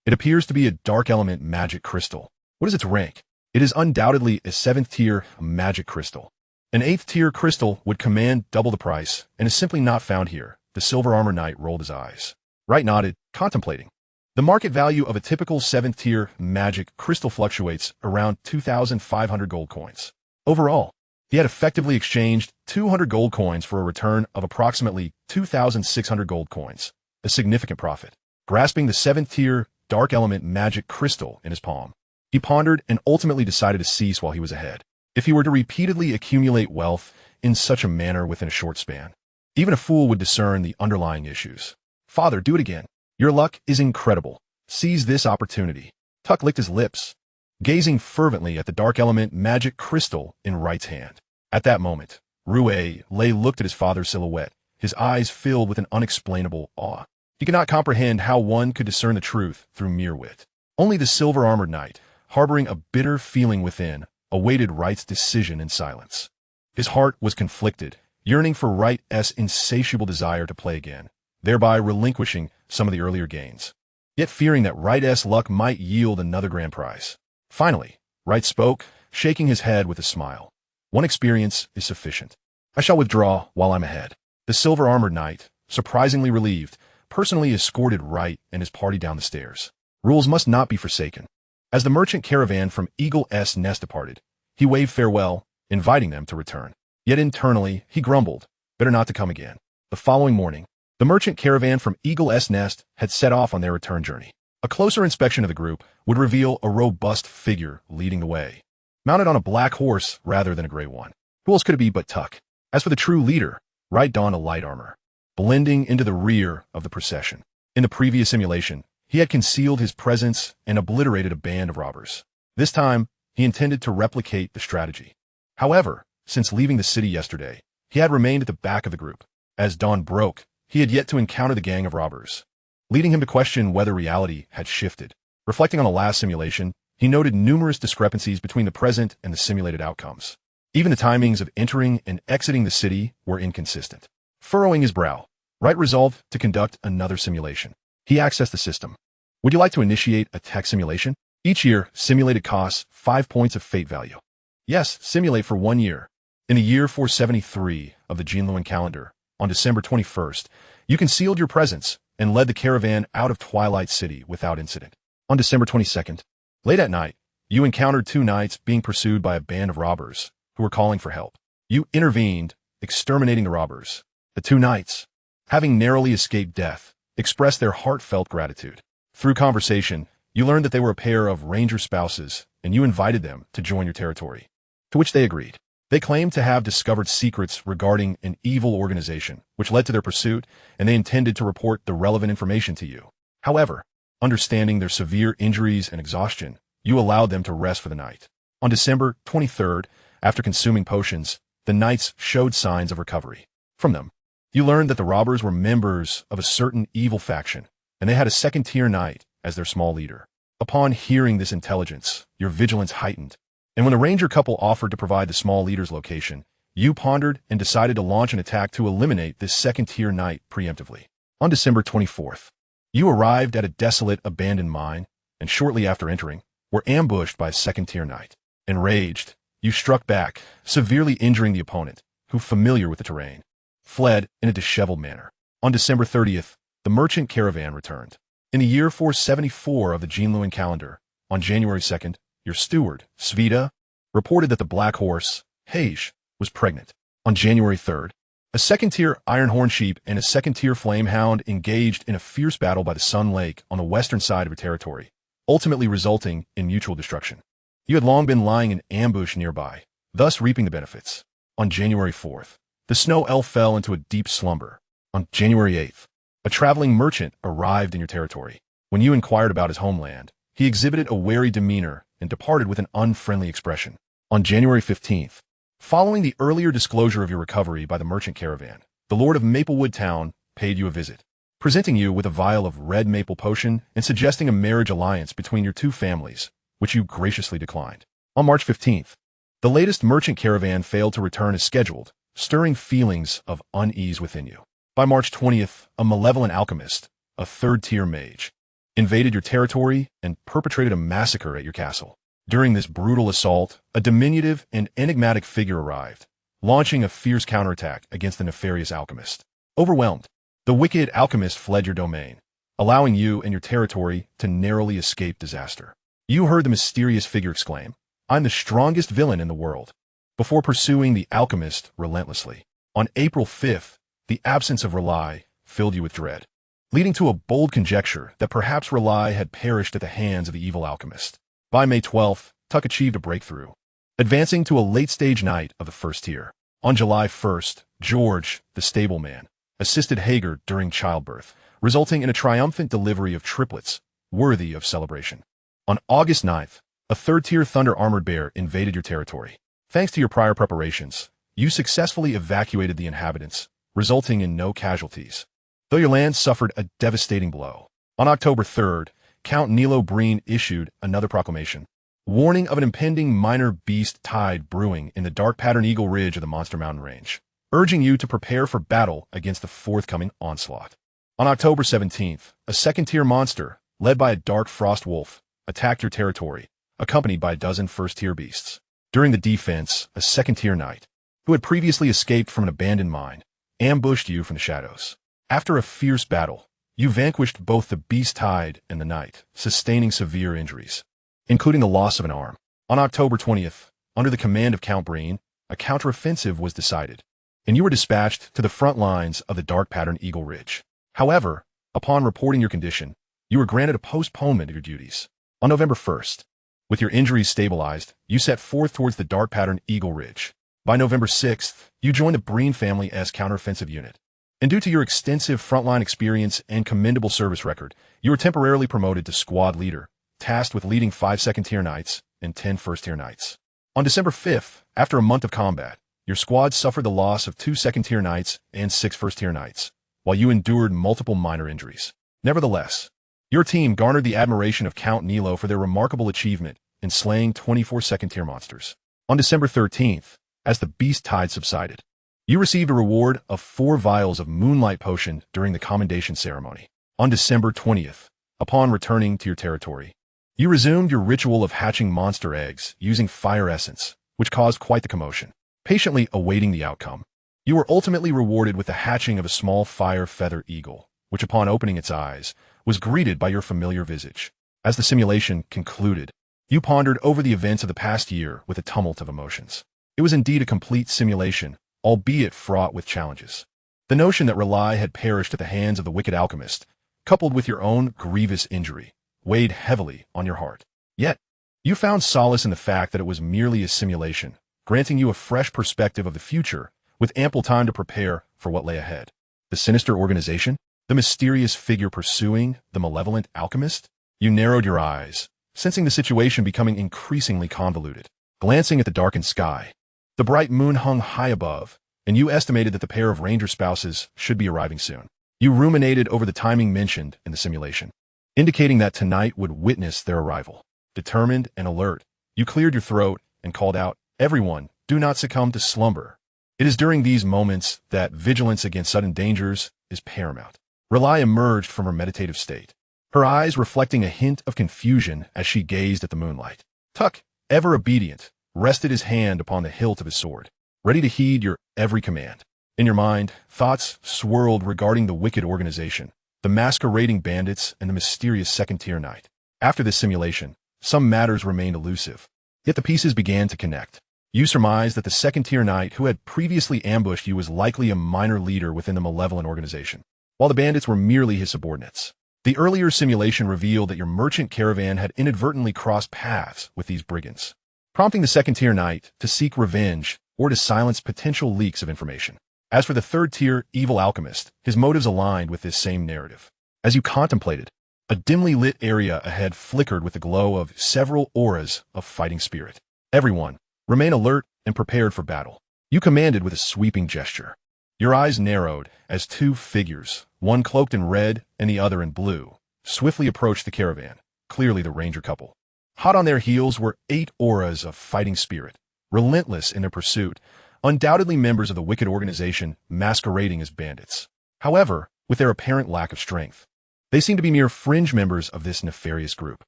It appears to be a dark element magic crystal. What is its rank? It is undoubtedly a 7th-tier magic crystal. An 8th-tier crystal would command double the price, and is simply not found here. The silver-armored knight rolled his eyes. Rayt nodded, contemplating. The market value of a typical 7th-tier magic crystal fluctuates around 2,500 gold coins. Overall, he had effectively exchanged 200 gold coins for a return of approximately 2,600 gold coins, a significant profit. Grasping the 7th-tier dark element magic crystal in his palm, he pondered and ultimately decided to cease while he was ahead. If he were to repeatedly accumulate wealth in such a manner within a short span, even a fool would discern the underlying issues. Father, do it again. Your luck is incredible. Seize this opportunity. Tuck licked his lips, gazing fervently at the dark element magic crystal in Rayt's hand. At that moment, Rayt looked at his father's silhouette, his eyes filled with an unexplainable awe. He could not comprehend how one could discern the truth through mere wit. Only the silver-armored knight, harboring a bitter feeling within, awaited Rayt's decision in silence. His heart was conflicted, yearning for Rayt's insatiable desire to play again, thereby relinquishing some of the earlier gains, yet fearing that Rayt's luck might yield another grand prize. Finally, Rayt spoke, shaking his head with a smile. One experience is sufficient. I shall withdraw while I'm ahead. The silver-armored knight, surprisingly relieved, personally escorted Rayt and his party down the stairs. Rules must not be forsaken. As the merchant caravan from Eaglet's Nest departed, he waved farewell, inviting them to return. Yet internally, he grumbled, better not to come again. The following morning, the merchant caravan from Eaglet's Nest had set off on their return journey. A closer inspection of the group would reveal a robust figure leading the way, mounted on a black horse rather than a gray one. Who else could it be but Tuck? As for the true leader, Rayt donned a light armor, blending into the rear of the procession. In the previous simulation, he had concealed his presence and obliterated a band of robbers. This time, he intended to replicate the strategy. However, since leaving the city yesterday, he had remained at the back of the group. As dawn broke, he had yet to encounter the gang of robbers, leading him to question whether reality had shifted. Reflecting on the last simulation, he noted numerous discrepancies between the present and the simulated outcomes. Even the timings of entering and exiting the city were inconsistent. Furrowing his brow, Rayt resolved to conduct another simulation. He accessed the system. Would you like to initiate a tech simulation? Each year, simulated costs 5 points of fate value. Yes, simulate for 1 year. In the year 473 of the Jinluan calendar, on December 21st, you concealed your presence and led the caravan out of Twilight City without incident. On December 22nd, late at night, you encountered 2 knights being pursued by a band of robbers who were calling for help. You intervened, exterminating the robbers. The 2 knights, having narrowly escaped death, expressed their heartfelt gratitude. Through conversation, you learned that they were a pair of ranger spouses, and you invited them to join your territory, to which they agreed. They claimed to have discovered secrets regarding an evil organization, which led to their pursuit, and they intended to report the relevant information to you. However, understanding their severe injuries and exhaustion, you allowed them to rest for the night. On December 23rd, after consuming potions, the knights showed signs of recovery. From them, you learned that the robbers were members of a certain evil faction, and they had a second-tier knight as their small leader. Upon hearing this intelligence, your vigilance heightened, and when the ranger couple offered to provide the small leader's location, you pondered and decided to launch an attack to eliminate this second-tier knight preemptively. On December 24th, you arrived at a desolate, abandoned mine, and shortly after entering, were ambushed by a second-tier knight. Enraged, you struck back, severely injuring the opponent, who, familiar with the terrain, fled in a disheveled manner. On December 30th, the merchant caravan returned. In the year 474 of the Jinluan calendar, on January 2nd, your steward, Sveta, reported that the black horse, Hage, was pregnant. On January 3rd, a second-tier iron-horn sheep and a second-tier flamehound engaged in a fierce battle by the Sun Lake on the western side of your territory, ultimately resulting in mutual destruction. You had long been lying in ambush nearby, thus reaping the benefits. On January 4th, the snow elf fell into a deep slumber. On January 8th, a traveling merchant arrived in your territory. When you inquired about his homeland, he exhibited a wary demeanor and departed with an unfriendly expression. On January 15th, following the earlier disclosure of your recovery by the merchant caravan, the Lord of Maplewood Town paid you a visit, presenting you with a vial of red maple potion and suggesting a marriage alliance between your 2 families, which you graciously declined. On March 15th, the latest merchant caravan failed to return as scheduled, stirring feelings of unease within you. By March 20th, a malevolent alchemist, a 3rd-tier mage, invaded your territory and perpetrated a massacre at your castle. During this brutal assault, a diminutive and enigmatic figure arrived, launching a fierce counterattack against the nefarious alchemist. Overwhelmed, the wicked alchemist fled your domain, allowing you and your territory to narrowly escape disaster. You heard the mysterious figure exclaim, "I'm the strongest villain in the world," before pursuing the alchemist relentlessly. On April 5th, the absence of Rely filled you with dread, leading to a bold conjecture that perhaps Rely had perished at the hands of the evil alchemist. By May 12th, Tuck achieved a breakthrough, advancing to a late-stage knight of the 1st tier. On July 1st, George, the stableman, assisted Hager during childbirth, resulting in a triumphant delivery of triplets worthy of celebration. On August 9th, a 3rd-tier thunder-armored bear invaded your territory. Thanks to your prior preparations, you successfully evacuated the inhabitants, resulting in no casualties, though your land suffered a devastating blow. On October 3rd, Count Nilo Breen issued another proclamation, warning of an impending minor beast tide brewing in the dark pattern Eagle Ridge of the Monster Mountain Range, urging you to prepare for battle against the forthcoming onslaught. On October 17th, a second-tier monster, led by a dark frost wolf, attacked your territory, accompanied by a dozen first-tier beasts. During the defense, a second-tier knight, who had previously escaped from an abandoned mine, ambushed you from the shadows. After a fierce battle, you vanquished both the beast tide and the knight, sustaining severe injuries, including the loss of an arm. On October 20th, under the command of Count Breen, a counteroffensive was decided, and you were dispatched to the front lines of the dark pattern Eagle Ridge. However, upon reporting your condition, you were granted a postponement of your duties. On November 1st, with your injuries stabilized, you set forth towards the dark pattern Eagle Ridge. By November 6th, you joined the Breen family as counteroffensive unit. And due to your extensive frontline experience and commendable service record, you were temporarily promoted to squad leader, tasked with leading 5 second-tier knights and 10 first-tier knights. On December 5th, after a month of combat, your squad suffered the loss of 2 second-tier knights and 6 first-tier knights, while you endured multiple minor injuries. Nevertheless, your team garnered the admiration of Count Nilo for their remarkable achievement in slaying 24 second-tier monsters. On December 13th, as the beast tide subsided, you received a reward of 4 vials of Moonlight Potion during the commendation ceremony. On December 20th, upon returning to your territory, you resumed your ritual of hatching monster eggs using fire essence, which caused quite the commotion. Patiently awaiting the outcome, you were ultimately rewarded with the hatching of a small fire feather eagle, which upon opening its eyes, was greeted by your familiar visage. As the simulation concluded, you pondered over the events of the past year with a tumult of emotions. It was indeed a complete simulation, albeit fraught with challenges. The notion that Rayt had perished at the hands of the wicked alchemist, coupled with your own grievous injury, weighed heavily on your heart. Yet, you found solace in the fact that it was merely a simulation, granting you a fresh perspective of the future, with ample time to prepare for what lay ahead. The sinister organization? The mysterious figure pursuing the malevolent alchemist? You narrowed your eyes, sensing the situation becoming increasingly convoluted. Glancing at the darkened sky, the bright moon hung high above, and you estimated that the pair of ranger spouses should be arriving soon. You ruminated over the timing mentioned in the simulation, indicating that tonight would witness their arrival. Determined and alert, you cleared your throat and called out, "Everyone, do not succumb to slumber." It is during these moments that vigilance against sudden dangers is paramount. Rayt emerged from her meditative state, her eyes reflecting a hint of confusion as she gazed at the moonlight. Tuck, ever obedient, rested his hand upon the hilt of his sword, ready to heed your every command. In your mind, thoughts swirled regarding the wicked organization, the masquerading bandits, and the mysterious second-tier knight. After this simulation, some matters remained elusive, yet the pieces began to connect. You surmised that the second-tier knight who had previously ambushed you was likely a minor leader within the malevolent organization, while the bandits were merely his subordinates. The earlier simulation revealed that your merchant caravan had inadvertently crossed paths with these brigands, prompting the second-tier knight to seek revenge or to silence potential leaks of information. As for the third-tier evil alchemist, his motives aligned with this same narrative. As you contemplated, a dimly lit area ahead flickered with the glow of several auras of fighting spirit. Everyone, remain alert and prepared for battle. You commanded with a sweeping gesture. Your eyes narrowed as 2 figures, one cloaked in red and the other in blue, swiftly approached the caravan, clearly the ranger couple. Hot on their heels were 8 auras of fighting spirit, relentless in their pursuit, undoubtedly members of the wicked organization masquerading as bandits. However, with their apparent lack of strength, they seemed to be mere fringe members of this nefarious group.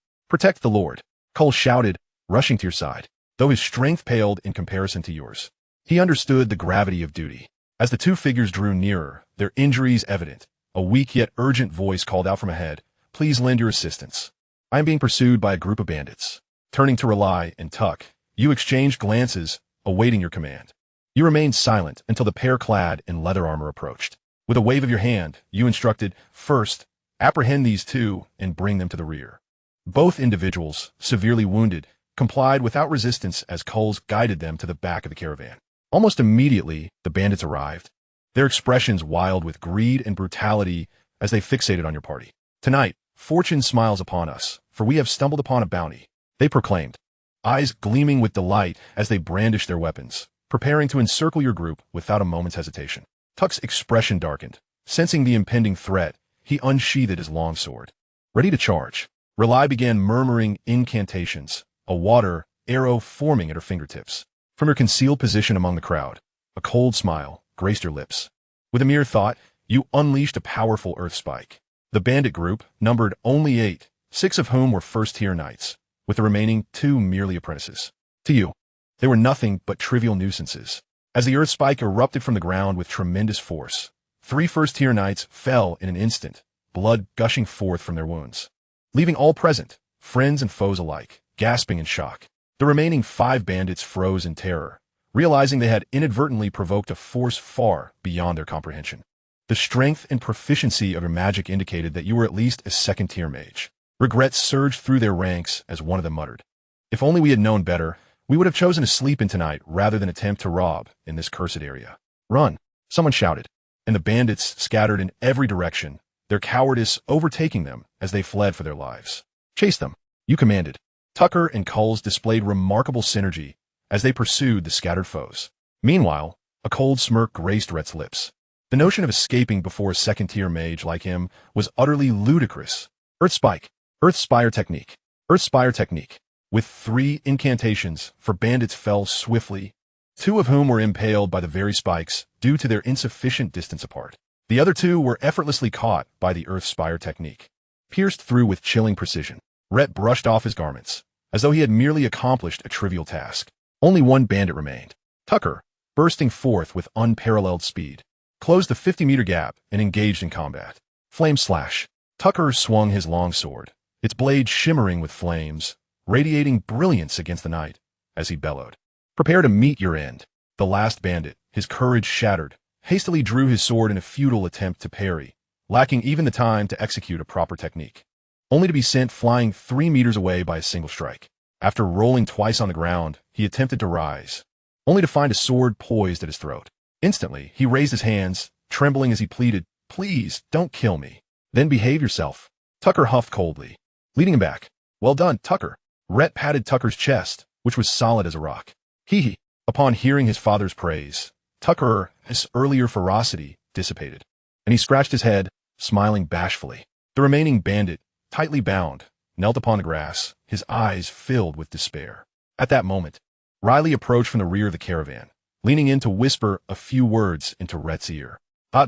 "Protect the Lord," Cole shouted, rushing to your side. Though his strength paled in comparison to yours, he understood the gravity of duty. As the 2 figures drew nearer, their injuries evident, a weak yet urgent voice called out from ahead, "Please lend your assistance. I am being pursued by a group of bandits." Turning to Rayt and Tuck, you exchanged glances, awaiting your command. You remained silent until the pair clad in leather armor approached. With a wave of your hand, you instructed, "First, apprehend these 2 and bring them to the rear." Both individuals, severely wounded, complied without resistance as Coles guided them to the back of the caravan. Almost immediately, the bandits arrived, their expressions wild with greed and brutality as they fixated on your party. "Tonight, fortune smiles upon us, for we have stumbled upon a bounty," they proclaimed, eyes gleaming with delight as they brandished their weapons, preparing to encircle your group without a moment's hesitation. Tuck's expression darkened. Sensing the impending threat, he unsheathed his long sword. Ready to charge, Rayt began murmuring incantations, a water arrow forming at her fingertips. From your concealed position among the crowd, a cold smile graced your lips. With a mere thought, You unleashed a powerful earth spike. The bandit group numbered only 8, 6 of whom were first-tier knights, with the remaining 2 merely apprentices. To you, they were nothing but trivial nuisances. As the earth spike erupted from the ground with tremendous force, 3 first-tier knights fell in an instant, blood gushing forth from their wounds, leaving all present, friends and foes alike, gasping in shock. The remaining 5 bandits froze in terror, realizing they had inadvertently provoked a force far beyond their comprehension. The strength and proficiency of your magic indicated that you were at least a second-tier mage. Regret surged through their ranks as one of them muttered, "If only we had known better, we would have chosen to sleep in tonight rather than attempt to rob in this cursed area." "Run!" someone shouted, and the bandits scattered in every direction, their cowardice overtaking them as they fled for their lives. "Chase them," you commanded. Tucker and Culls displayed remarkable synergy as they pursued the scattered foes. Meanwhile, a cold smirk graced Rhett's lips. The notion of escaping before a second-tier mage like him was utterly ludicrous. Earth Spike, Earth Spire Technique, Earth Spire Technique. With 3 incantations, 4 bandits fell swiftly, 2 of whom were impaled by the very spikes due to their insufficient distance apart. The other 2 were effortlessly caught by the Earth Spire Technique. Pierced through with chilling precision, Rhett brushed off his garments, as though he had merely accomplished a trivial task. Only 1 bandit remained. Tucker, bursting forth with unparalleled speed, closed the 50-meter gap and engaged in combat. Flame Slash. Tucker swung his long sword, its blade shimmering with flames, radiating brilliance against the night, as he bellowed, "Prepare to meet your end." The last bandit, his courage shattered, hastily drew his sword in a futile attempt to parry, lacking even the time to execute a proper technique, only to be sent flying 3 meters away by a single strike. After rolling twice on the ground, he attempted to rise, only to find a sword poised at his throat. Instantly, he raised his hands, trembling as he pleaded, "Please, don't kill me." "Then behave yourself." Tucker huffed coldly, leading him back. "Well done, Tucker." Rhett patted Tucker's chest, which was solid as a rock. Hee. Upon hearing his father's praise, Tucker's earlier ferocity dissipated, and he scratched his head, smiling bashfully. The remaining bandit, tightly bound, knelt upon the grass, his eyes filled with despair. At that moment, Riley approached from the rear of the caravan, leaning in to whisper a few words into Rhett's ear. A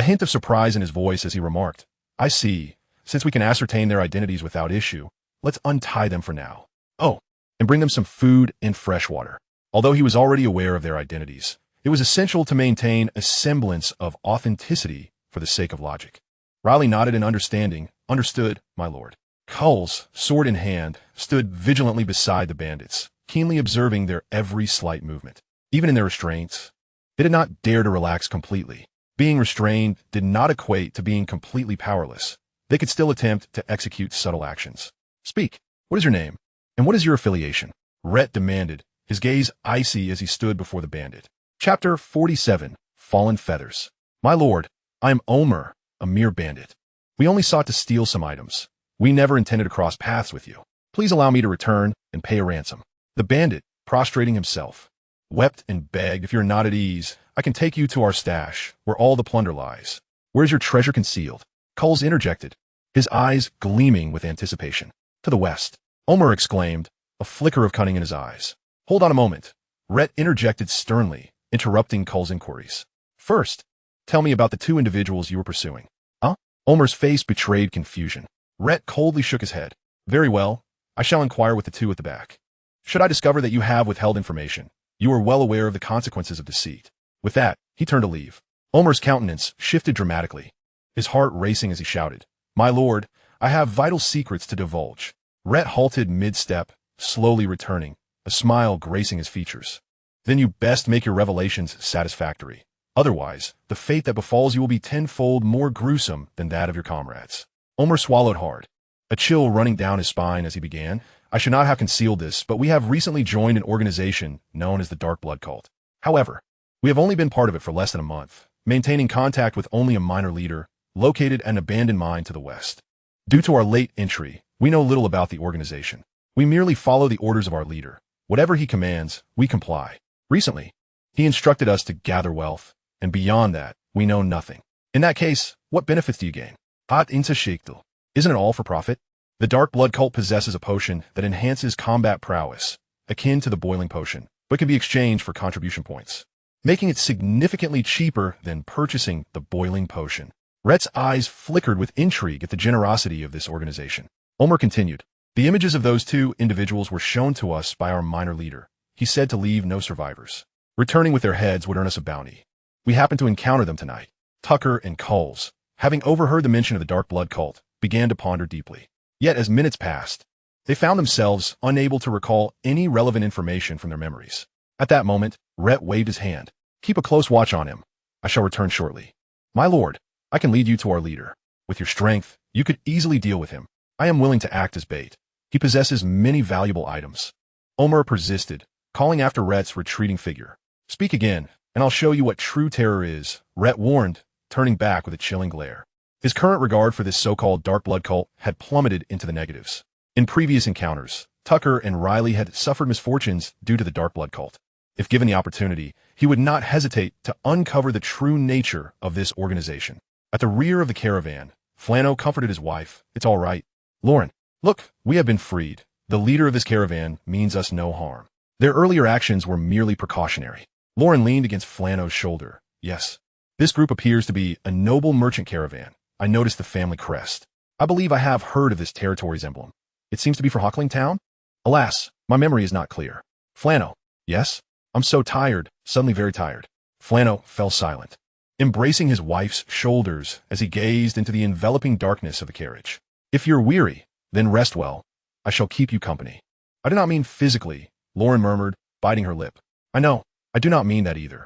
hint of surprise in his voice as he remarked, "I see. Since we can ascertain their identities without issue, let's untie them for now. Oh, and bring them some food and fresh water." Although he was already aware of their identities, it was essential to maintain a semblance of authenticity for the sake of logic. Riley nodded in understanding. "Understood, my lord." Culls, sword in hand, stood vigilantly beside the bandits, keenly observing their every slight movement. Even in their restraints, they did not dare to relax completely. Being restrained did not equate to being completely powerless. They could still attempt to execute subtle actions. "Speak. What is your name? And what is your affiliation?" Rhett demanded, his gaze icy as he stood before the bandit. Chapter 47, Fallen Feathers. "My lord, I am Omer, a mere bandit. We only sought to steal some items. We never intended to cross paths with you. Please allow me to return and pay a ransom." The bandit, prostrating himself, wept and begged, "If you're not at ease, I can take you to our stash, where all the plunder lies." "Where's your treasure concealed?" Culls interjected, his eyes gleaming with anticipation. "To the west," Omer exclaimed, a flicker of cunning in his eyes. "Hold on a moment," Rhett interjected sternly, interrupting Culls' inquiries. "First, tell me about the 2 individuals you were pursuing." "Huh?" Omer's face betrayed confusion. Rhett coldly shook his head. "Very well, I shall inquire with the 2 at the back. Should I discover that you have withheld information, you are well aware of the consequences of deceit." With that, he turned to leave. Omer's countenance shifted dramatically, his heart racing as he shouted, "My lord, I have vital secrets to divulge." Rhett halted mid-step, slowly returning, a smile gracing his features. "Then you best make your revelations satisfactory. Otherwise, the fate that befalls you will be tenfold more gruesome than that of your comrades." Omer swallowed hard, a chill running down his spine as he began. "I should not have concealed this, but we have recently joined an organization known as the Dark Blood Cult. However, we have only been part of it for less than a month, maintaining contact with only a minor leader, located at an abandoned mine to the west. Due to our late entry, we know little about the organization. We merely follow the orders of our leader. Whatever he commands, we comply. Recently, he instructed us to gather wealth, and beyond that, we know nothing. In that case, what benefits do you gain? Isn't it all for profit? The Dark Blood Cult possesses a potion that enhances combat prowess, akin to the boiling potion, but can be exchanged for contribution points. making it significantly cheaper than purchasing the boiling potion. Rayt's eyes flickered with intrigue at the generosity of this organization. Omer continued, "The images of those two individuals were shown to us by our minor leader. He said to leave no survivors. Returning with their heads would earn us a bounty. We happened to encounter them tonight." Tucker and Coles, having overheard the mention of the dark blood cult, began to ponder deeply. Yet as minutes passed, they found themselves unable to recall any relevant information from their memories. At that moment, Rayt waved his hand. "Keep a close watch on him. I shall return shortly. My lord, I can lead you to our leader. With your strength, you could easily deal with him. I am willing to act as bait. He possesses many valuable items." Omer persisted, calling after Rayt's retreating figure. "Speak again, and I'll show you what true terror is," Rayt warned, turning back with a chilling glare. His current regard for this so-called dark blood cult had plummeted into the negatives. In previous encounters, Tucker and Riley had suffered misfortunes due to the dark blood cult. If given the opportunity, he would not hesitate to uncover the true nature of this organization. At the rear of the caravan, Flano comforted his wife. "It's all right. Lauren, look, we have been freed. The leader of this caravan means us no harm." Their earlier actions were merely precautionary. Lauren leaned against Flano's shoulder. "Yes, this group appears to be a noble merchant caravan. I noticed the family crest. I believe I have heard of this territory's emblem. It seems to be for Eaglet Town? Alas, my memory is not clear." "Flano, yes? I'm so tired, suddenly very tired." Flano fell silent, embracing his wife's shoulders as he gazed into the enveloping darkness of the carriage. "If you're weary, then rest well. I shall keep you company." "I do not mean physically," Lauren murmured, biting her lip. "I know, I do not mean that either."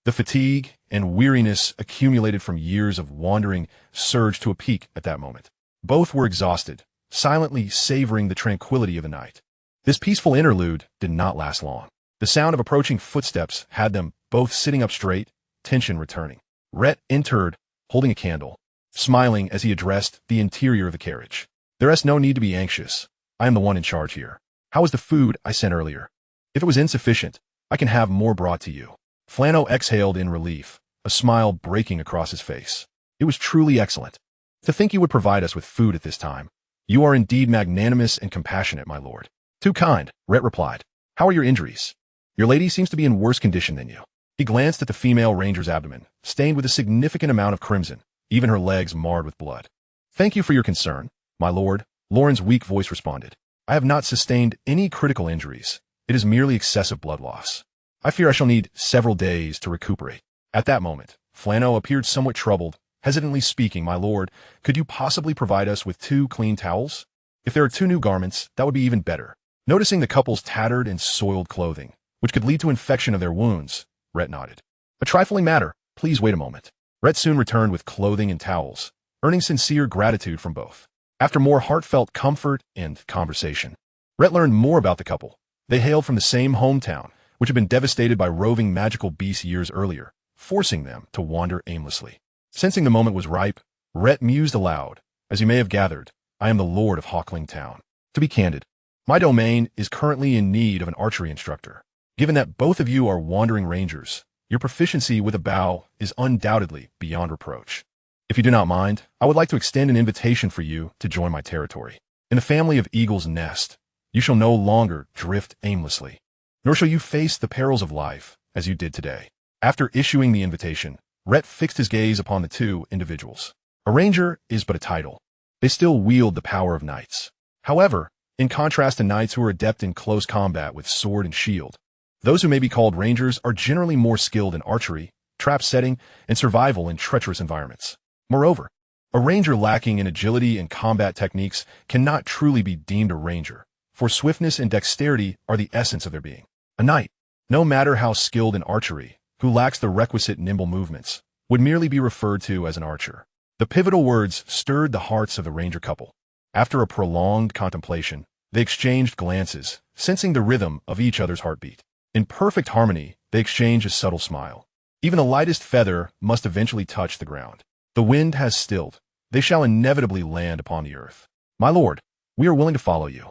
The fatigue and weariness accumulated from years of wandering surged to a peak at that moment. Both were exhausted, silently savoring the tranquility of the night. This peaceful interlude did not last long. The sound of approaching footsteps had them both sitting up straight, tension returning. Rayt entered, holding a candle, smiling as he addressed the interior of the carriage. "There is no need to be anxious. I am the one in charge here. How was the food I sent earlier? If it was insufficient, I can have more brought to you." Flano exhaled in relief, a smile breaking across his face. "It was truly excellent. To think you would provide us with food at this time. You are indeed magnanimous and compassionate, my lord." "Too kind," Rayt replied. "How are your injuries? Your lady seems to be in worse condition than you." He glanced at the female ranger's abdomen, stained with a significant amount of crimson, even her legs marred with blood. "Thank you for your concern, my lord," Lauren's weak voice responded. "I have not sustained any critical injuries. It is merely excessive blood loss. I fear I shall need several days to recuperate." At that moment, Flano appeared somewhat troubled, hesitantly speaking. "My lord, could you possibly provide us with 2 clean towels? If there are 2 new garments, that would be even better." Noticing the couple's tattered and soiled clothing, which could lead to infection of their wounds, Rayt nodded. "A trifling matter. Please wait a moment." Rayt soon returned with clothing and towels, earning sincere gratitude from both. After more heartfelt comfort and conversation, Rayt learned more about the couple. They hailed from the same hometown, which had been devastated by roving magical beasts years earlier, forcing them to wander aimlessly. Sensing the moment was ripe, Rayt mused aloud. "As you may have gathered, I am the lord of Eaglet Town. To be candid, my domain is currently in need of an archery instructor. Given that both of you are wandering rangers, your proficiency with a bow is undoubtedly beyond reproach. If you do not mind, I would like to extend an invitation for you to join my territory. In the family of Eagle's Nest, you shall no longer drift aimlessly, nor shall you face the perils of life as you did today." After issuing the invitation, Rayt fixed his gaze upon the 2 individuals. A ranger is but a title. They still wield the power of knights. However, in contrast to knights who are adept in close combat with sword and shield, those who may be called rangers are generally more skilled in archery, trap setting, and survival in treacherous environments. Moreover, a ranger lacking in agility and combat techniques cannot truly be deemed a ranger, for swiftness and dexterity are the essence of their being. A knight, no matter how skilled in archery, who lacks the requisite nimble movements, would merely be referred to as an archer. The pivotal words stirred the hearts of the ranger couple. After a prolonged contemplation, they exchanged glances, sensing the rhythm of each other's heartbeat. In perfect harmony, they exchanged a subtle smile. Even the lightest feather must eventually touch the ground. The wind has stilled. They shall inevitably land upon the earth. "My lord, we are willing to follow you."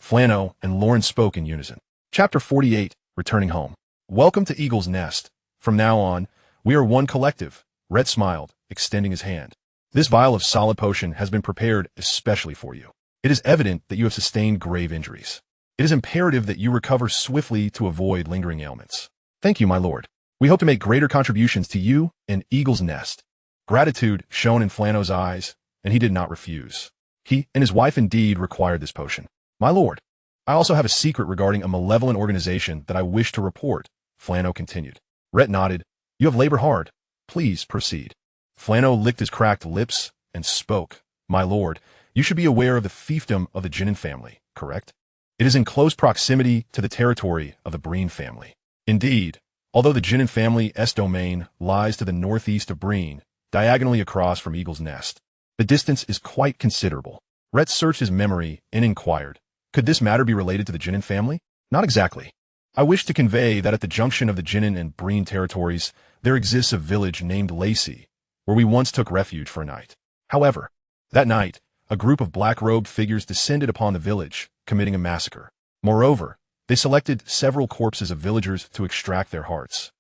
Flano and Lauren spoke in unison. Chapter 48, Returning Home. "Welcome to Eagle's Nest. From now on, we are one collective." Rayt smiled, extending his hand. "This vial of solid potion has been prepared especially for you. It is evident that you have sustained grave injuries. It is imperative that you recover swiftly to avoid lingering ailments." "Thank you, my lord." We hope to make greater contributions to you and Eagle's Nest. Gratitude shone in Flano's eyes, and he did not refuse. He and his wife indeed required this potion. My lord, I also have a secret regarding a malevolent organization that I wish to report, Flano continued. Rhett nodded. You have labored hard. Please proceed. Flano licked his cracked lips and spoke. My lord, you should be aware of the fiefdom of the Ginnin family, correct? It is in close proximity to the territory of the Breen family. Indeed, although the Ginnin family's domain lies to the northeast of Breen, diagonally across from Eagle's Nest, the distance is quite considerable. Rhett searched his memory and inquired, could this matter be related to the Ginnin family? Not exactly. I wish to convey that at the junction of the Ginnin and Breen territories, there exists a village named Lacey, where we once took refuge for a night. However, that night, a group of black-robed figures descended upon the village, committing a massacre. Moreover, they selected several corpses of villagers to extract their hearts.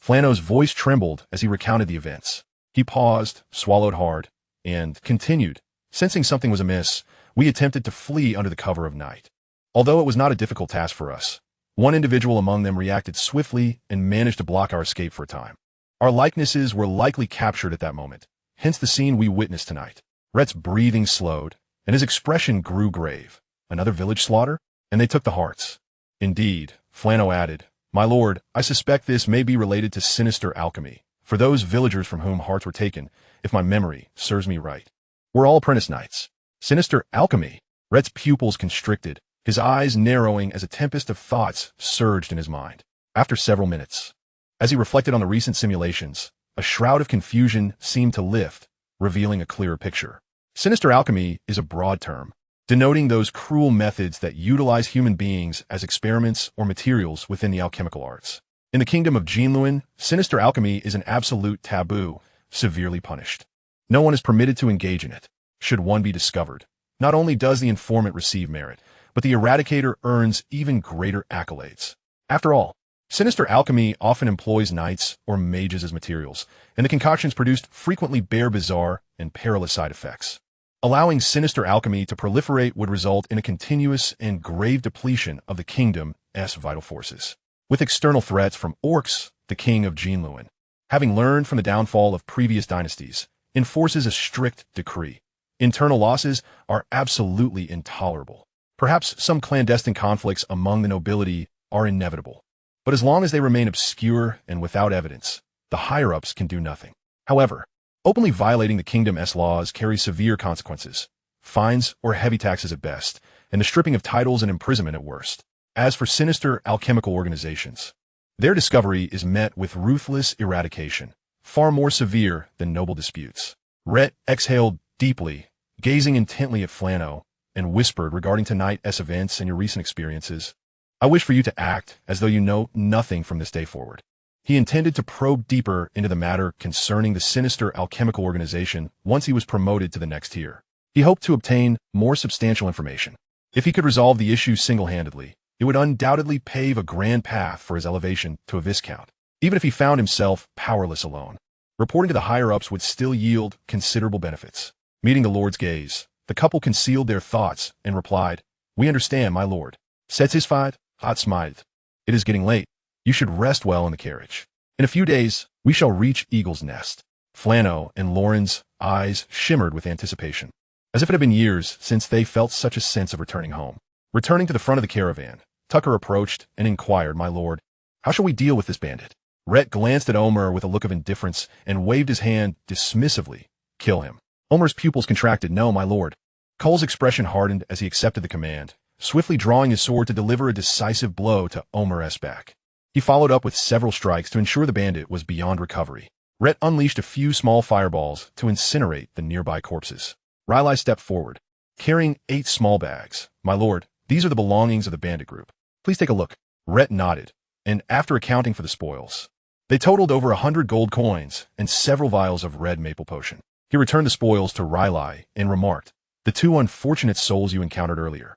Flano's voice trembled as he recounted the events. He paused, swallowed hard, and continued. Sensing something was amiss, we attempted to flee under the cover of night. Although it was not a difficult task for us, one individual among them reacted swiftly and managed to block our escape for a time. Our likenesses were likely captured at that moment, hence the scene we witnessed tonight. Rhett's breathing slowed, and his expression grew grave. Another village slaughter? And they took the hearts. Indeed, Flano added, My lord, I suspect this may be related to sinister alchemy, for those villagers from whom hearts were taken, if my memory serves me right. We're all apprentice knights. Sinister alchemy? Rhett's pupils constricted, his eyes narrowing as a tempest of thoughts surged in his mind. After several minutes, as he reflected on the recent simulations, a shroud of confusion seemed to lift, revealing a clearer picture. Sinister alchemy is a broad term, denoting those cruel methods that utilize human beings as experiments or materials within the alchemical arts. In the kingdom of Jinluan, sinister alchemy is an absolute taboo, severely punished. No one is permitted to engage in it. Should one be discovered, not only does the informant receive merit, but the eradicator earns even greater accolades. After all, sinister alchemy often employs knights or mages as materials, and the concoctions produced frequently bear bizarre and perilous side effects. Allowing sinister alchemy to proliferate would result in a continuous and grave depletion of the kingdom's vital forces. With external threats from Orcs, the king of Jinluan, having learned from the downfall of previous dynasties, enforces a strict decree. Internal losses are absolutely intolerable. Perhaps some clandestine conflicts among the nobility are inevitable. But as long as they remain obscure and without evidence, the higher-ups can do nothing. However, openly violating the kingdom's laws carries severe consequences, fines or heavy taxes at best, and the stripping of titles and imprisonment at worst. As for sinister alchemical organizations, their discovery is met with ruthless eradication, far more severe than noble disputes. Rhett exhaled deeply, gazing intently at Flano, and whispered regarding tonight's events and your recent experiences. I wish for you to act as though you know nothing from this day forward. He intended to probe deeper into the matter concerning the sinister alchemical organization once he was promoted to the next tier. He hoped to obtain more substantial information. If he could resolve the issue single-handedly, it would undoubtedly pave a grand path for his elevation to a viscount, even if he found himself powerless alone. Reporting to the higher-ups would still yield considerable benefits. Meeting the Lord's gaze, the couple concealed their thoughts and replied, We understand, my lord. Satisfied? Hot smiled. It is getting late. You should rest well in the carriage. In a few days, we shall reach Eagle's Nest. Flano and Lauren's eyes shimmered with anticipation, as if it had been years since they felt such a sense of returning home. Returning to the front of the caravan, Tucker approached and inquired, My lord, how shall we deal with this bandit? Rhett glanced at Omer with a look of indifference and waved his hand dismissively. Kill him. Omer's pupils contracted. No, my lord. Cole's expression hardened as he accepted the command, swiftly drawing his sword to deliver a decisive blow to Omer's back. He followed up with several strikes to ensure the bandit was beyond recovery. Rhett unleashed a few small fireballs to incinerate the nearby corpses. Rayt stepped forward, carrying 8 small bags. My lord, these are the belongings of the bandit group. Please take a look. Rhett nodded, and after accounting for the spoils, they totaled over 100 gold coins and several vials of red maple potion. He returned the spoils to Rayt and remarked, The 2 unfortunate souls you encountered earlier,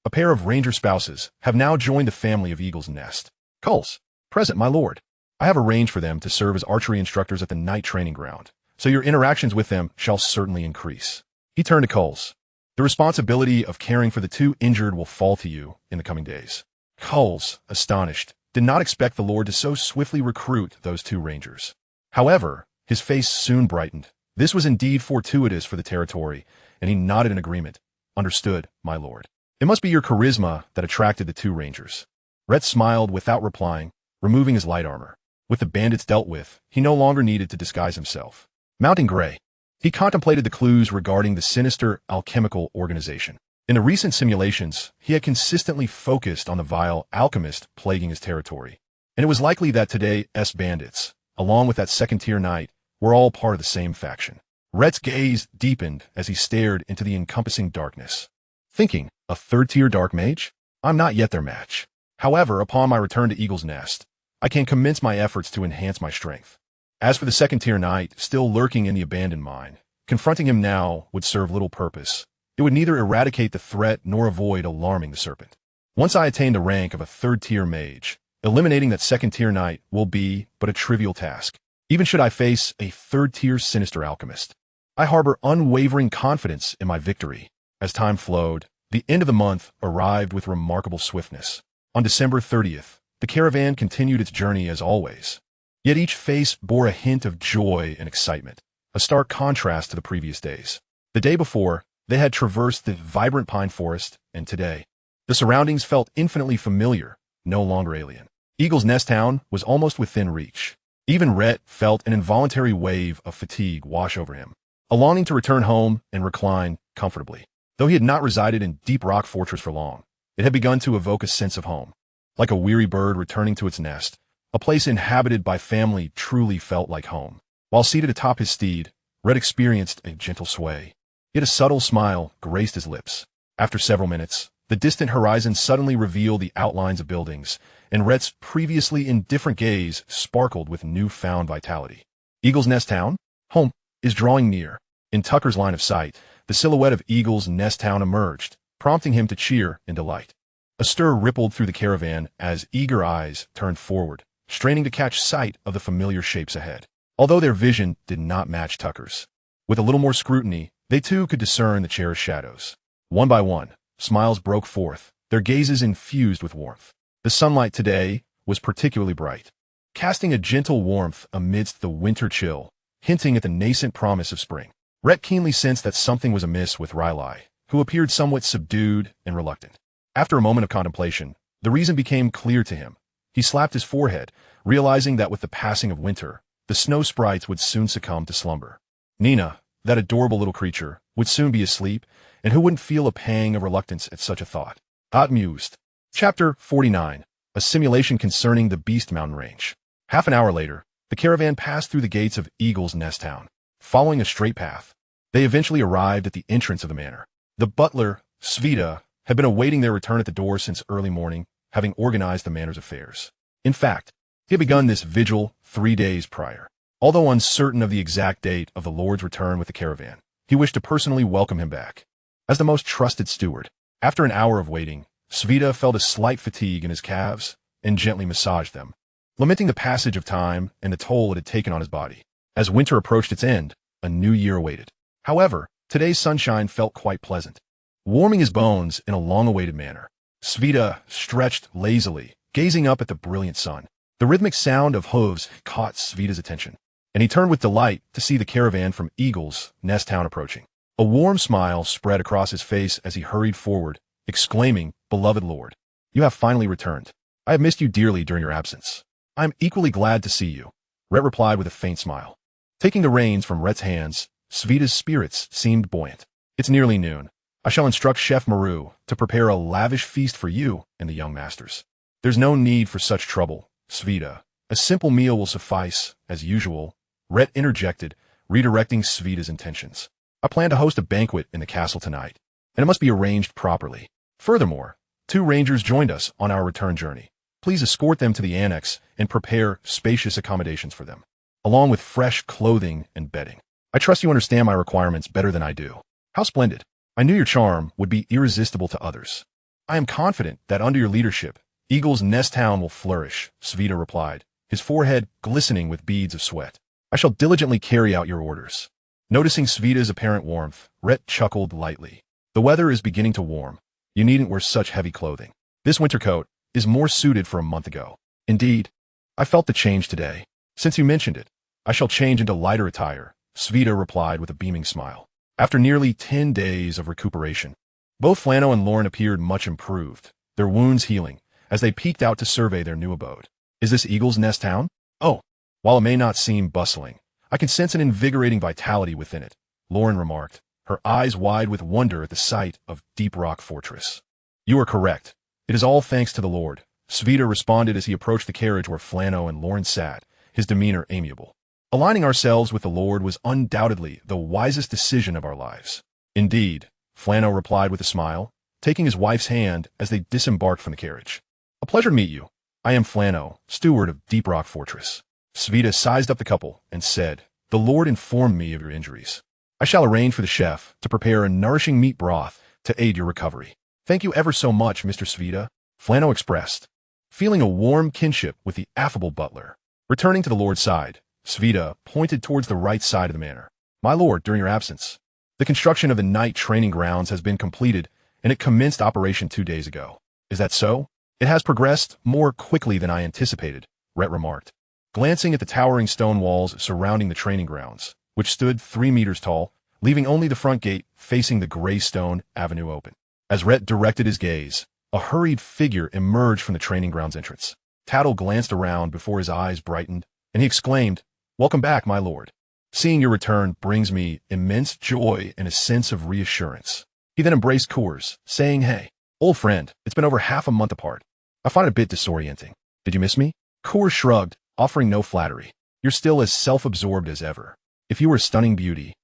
a pair of ranger spouses, have now joined the family of Eagle's Nest. Culls, present, my lord. I have arranged for them to serve as archery instructors at the night training ground, so your interactions with them shall certainly increase. He turned to Culls. The responsibility of caring for the 2 injured will fall to you in the coming days. Culls, astonished, did not expect the Lord to so swiftly recruit those 2 rangers. However, his face soon brightened. This was indeed fortuitous for the territory, and he nodded in agreement. Understood, my lord. It must be your charisma that attracted the 2 rangers. Rayt smiled without replying, removing his light armor. With the bandits dealt with, he no longer needed to disguise himself. Mounting gray, he contemplated the clues regarding the sinister alchemical organization. In the recent simulations, he had consistently focused on the vile alchemist plaguing his territory, and it was likely that today's bandits, along with that second-tier knight, were all part of the same faction. Rayt's gaze deepened as he stared into the encompassing darkness, thinking, a third-tier dark mage? I'm not yet their match. However, upon my return to Eagle's Nest, I can commence my efforts to enhance my strength. As for the second-tier knight, still lurking in the abandoned mine, confronting him now would serve little purpose. It would neither eradicate the threat nor avoid alarming the serpent. Once I attain the rank of a third-tier mage, eliminating that second-tier knight will be but a trivial task, even should I face a third-tier sinister alchemist. I harbor unwavering confidence in my victory. As time flowed, the end of the month arrived with remarkable swiftness. On December 30th, the caravan continued its journey as always. Yet each face bore a hint of joy and excitement, a stark contrast to the previous days. The day before, they had traversed the vibrant pine forest, and today, the surroundings felt infinitely familiar, no longer alien. Eagle's Nest Town was almost within reach. Even Rayt felt an involuntary wave of fatigue wash over him, a longing to return home and recline comfortably. Though he had not resided in Deep Rock Fortress for long, it had begun to evoke a sense of home. Like a weary bird returning to its nest, a place inhabited by family truly felt like home. While seated atop his steed, Rayt experienced a gentle sway. Yet a subtle smile graced his lips. After several minutes, the distant horizon suddenly revealed the outlines of buildings, and Rayt's previously indifferent gaze sparkled with newfound vitality. Eagle's Nest Town? Home is drawing near. In Tucker's line of sight, the silhouette of Eagle's Nest Town emerged, prompting him to cheer in delight. A stir rippled through the caravan as eager eyes turned forward, straining to catch sight of the familiar shapes ahead. Although their vision did not match Tucker's, with a little more scrutiny, they too could discern the cherished shadows. One by one, smiles broke forth, their gazes infused with warmth. The sunlight today was particularly bright, casting a gentle warmth amidst the winter chill, hinting at the nascent promise of spring. Rayt keenly sensed that something was amiss with Rayt, who appeared somewhat subdued and reluctant. After a moment of contemplation, the reason became clear to him. He slapped his forehead, realizing that with the passing of winter, the snow sprites would soon succumb to slumber. Nina, that adorable little creature, would soon be asleep, and who wouldn't feel a pang of reluctance at such a thought? Rayt mused. Chapter 49. A simulation concerning the Beast Mountain Range. Half an hour later, the caravan passed through the gates of Eagle's Nest Town. Following a straight path, they eventually arrived at the entrance of the manor. The butler, Svita, had been awaiting their return at the door since early morning, having organized the manor's affairs. In fact, he had begun this vigil 3 days prior. Although uncertain of the exact date of the Lord's return with the caravan, he wished to personally welcome him back. As the most trusted steward, after an hour of waiting, Svita felt a slight fatigue in his calves and gently massaged them, lamenting the passage of time and the toll it had taken on his body. As winter approached its end, a new year awaited. However, today's sunshine felt quite pleasant, warming his bones in a long-awaited manner. Svita stretched lazily, gazing up at the brilliant sun. The rhythmic sound of hooves caught Svita's attention, and he turned with delight to see the caravan from Eagle's Nest Town approaching. A warm smile spread across his face as he hurried forward, exclaiming, "Beloved Lord, you have finally returned. I have missed you dearly during your absence. I am equally glad to see you." Rayt replied with a faint smile. Taking the reins from Rayt's hands, Svita's spirits seemed buoyant. "It's nearly noon. I shall instruct Chef Maru to prepare a lavish feast for you and the young masters. There's no need for such trouble, Svita. A simple meal will suffice, as usual," Rayt interjected, redirecting Svita's intentions. "I plan to host a banquet in the castle tonight, and it must be arranged properly. Furthermore, 2 rangers joined us on our return journey. Please escort them to the annex and prepare spacious accommodations for them, along with fresh clothing and bedding. I trust you understand my requirements better than I do." "How splendid. I knew your charm would be irresistible to others. I am confident that under your leadership, Eagle's Nest Town will flourish," Svita replied, his forehead glistening with beads of sweat. "I shall diligently carry out your orders." Noticing Svita's apparent warmth, Rayt chuckled lightly. "The weather is beginning to warm. You needn't wear such heavy clothing. This winter coat is more suited for a month ago." Indeed, I felt the change today. Since you mentioned it, I shall change into lighter attire, Sveta replied with a beaming smile. After nearly 10 days of recuperation, both Flano and Lauren appeared much improved, their wounds healing, as they peeked out to survey their new abode. Is this Eagle's Nest Town? Oh, while it may not seem bustling, I can sense an invigorating vitality within it, Lauren remarked, her eyes wide with wonder at the sight of Deep Rock Fortress. You are correct. It is all thanks to the Lord, Sveta responded as he approached the carriage where Flano and Lauren sat, his demeanor amiable. Aligning ourselves with the Lord was undoubtedly the wisest decision of our lives. Indeed, Flano replied with a smile, taking his wife's hand as they disembarked from the carriage. A pleasure to meet you. I am Flano, steward of Deep Rock Fortress. Sveta sized up the couple and said, The Lord informed me of your injuries. I shall arrange for the chef to prepare a nourishing meat broth to aid your recovery. Thank you ever so much, Mr. Sveta, Flano expressed, feeling a warm kinship with the affable butler. Returning to the Lord's side, Sveta pointed towards the right side of the manor. My lord, during your absence, the construction of the night training grounds has been completed, and it commenced operation 2 days ago. Is that so? It has progressed more quickly than I anticipated, Rayt remarked, glancing at the towering stone walls surrounding the training grounds, which stood 3 meters tall, leaving only the front gate facing the gray stone avenue open. As Rayt directed his gaze, a hurried figure emerged from the training grounds entrance. Tattle glanced around before his eyes brightened, and he exclaimed, Welcome back, my lord. Seeing your return brings me immense joy and a sense of reassurance. He then embraced Coors, saying, Hey, old friend, it's been over half a month apart. I find it a bit disorienting. Did you miss me? Coors shrugged, offering no flattery. You're still as self-absorbed as ever. If you were a stunning beauty,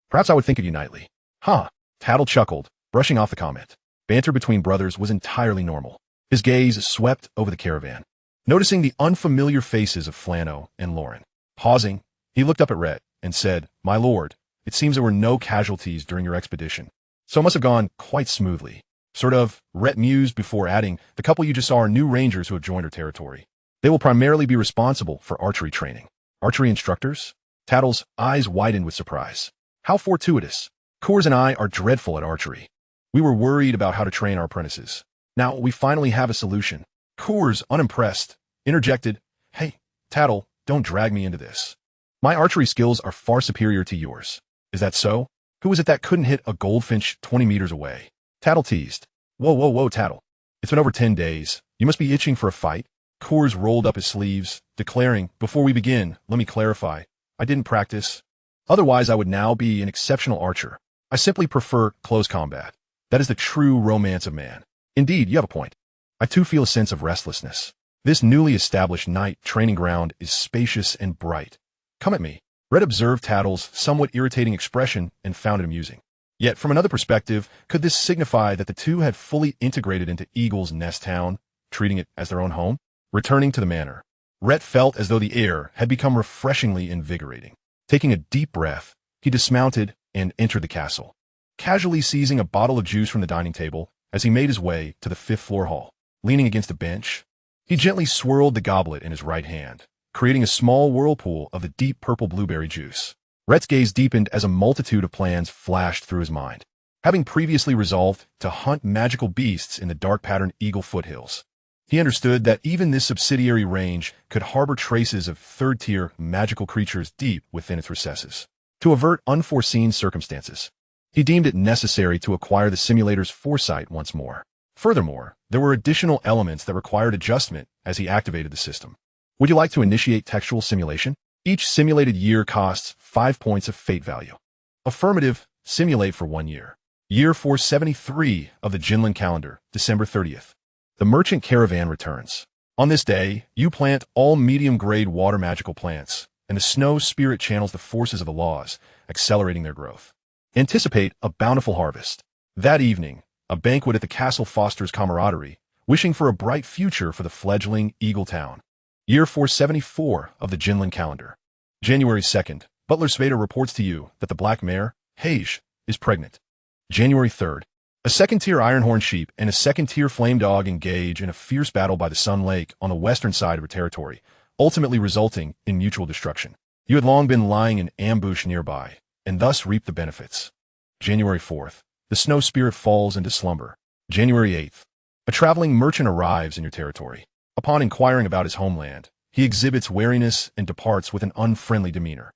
perhaps I would think of you nightly. Huh? Tattle chuckled, brushing off the comment. Banter between brothers was entirely normal. His gaze swept over the caravan, noticing the unfamiliar faces of Flano and Lauren. Pausing, he looked up at Rayt and said, My lord, it seems there were no casualties during your expedition, so it must have gone quite smoothly. Sort of, Rayt mused before adding, the couple you just saw are new rangers who have joined our territory. They will primarily be responsible for archery training. Archery instructors? Tattle's eyes widened with surprise. How fortuitous. Coors and I are dreadful at archery. We were worried about how to train our apprentices. Now we finally have a solution. Coors, unimpressed, interjected, Hey, Tattle, don't drag me into this. My archery skills are far superior to yours. Is that so? Who was it that couldn't hit a goldfinch 20 meters away? Tattle teased. Whoa, Tattle. It's been over 10 days. You must be itching for a fight. Coors rolled up his sleeves, declaring, Before we begin, let me clarify. I didn't practice. Otherwise, I would now be an exceptional archer. I simply prefer close combat. That is the true romance of man. Indeed, you have a point. I too feel a sense of restlessness. This newly established night training ground is spacious and bright. Come at me. Rayt observed Tattle's somewhat irritating expression and found it amusing. Yet, from another perspective, could this signify that the two had fully integrated into Eagle's Nest Town, treating it as their own home? Returning to the manor, Rayt felt as though the air had become refreshingly invigorating. Taking a deep breath, he dismounted and entered the castle, casually seizing a bottle of juice from the dining table as he made his way to the 5th floor hall. Leaning against a bench, he gently swirled the goblet in his right hand, creating a small whirlpool of the deep purple blueberry juice. Rayt's gaze deepened as a multitude of plans flashed through his mind. Having previously resolved to hunt magical beasts in the dark-patterned Eagle foothills, he understood that even this subsidiary range could harbor traces of third-tier magical creatures deep within its recesses. To avert unforeseen circumstances, he deemed it necessary to acquire the simulator's foresight once more. Furthermore, there were additional elements that required adjustment as he activated the system. Would you like to initiate textual simulation? Each simulated year costs 5 points of fate value. Affirmative, simulate for 1 year. Year 473 of the Jinlin calendar, December 30th. The merchant caravan returns. On this day, you plant all medium-grade water magical plants, and the snow spirit channels the forces of the laws, accelerating their growth. Anticipate a bountiful harvest. That evening, a banquet at the castle fosters camaraderie, wishing for a bright future for the fledgling Eaglet Town. Year 474 of the Jinlin calendar. January 2nd, Butler Sveta reports to you that the black mare, Hage, is pregnant. January 3rd, a second-tier Ironhorn sheep and a second-tier flame dog engage in a fierce battle by the Sun Lake on the western side of her territory, ultimately resulting in mutual destruction. You had long been lying in ambush nearby, and thus reaped the benefits. January 4th, the snow spirit falls into slumber. January 8th, a traveling merchant arrives in your territory. Upon inquiring about his homeland, he exhibits wariness and departs with an unfriendly demeanor.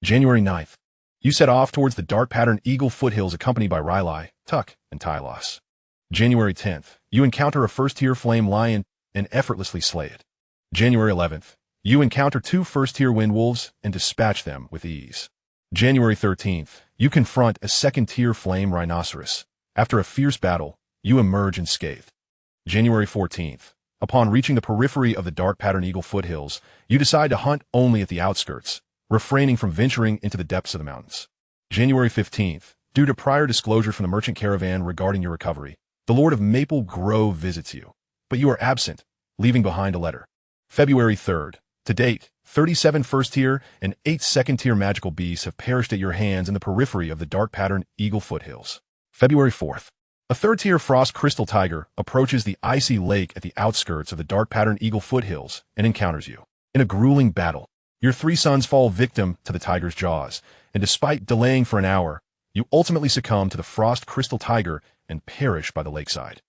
January 9th. You set off towards the dark pattern Eagle foothills accompanied by Rayt, Tuck, and Tylos. January 10th. You encounter a first-tier flame lion and effortlessly slay it. January 11th. You encounter 2 first-tier wind wolves and dispatch them with ease. January 13th. You confront a second-tier flame rhinoceros. After a fierce battle, you emerge unscathed. January 14th. Upon reaching the periphery of the dark pattern Eagle foothills, you decide to hunt only at the outskirts, refraining from venturing into the depths of the mountains. January 15th. Due to prior disclosure from the merchant caravan regarding your recovery, the Lord of Maple Grove visits you, but you are absent, leaving behind a letter. February 3rd. To date, 37 first-tier and 8 second-tier magical beasts have perished at your hands in the periphery of the dark pattern Eagle foothills. February 4th. A third-tier frost crystal tiger approaches the icy lake at the outskirts of the dark pattern Eagle foothills and encounters you. In a grueling battle, your 3 sons fall victim to the tiger's jaws, and despite delaying for an hour, you ultimately succumb to the frost crystal tiger and perish by the lakeside.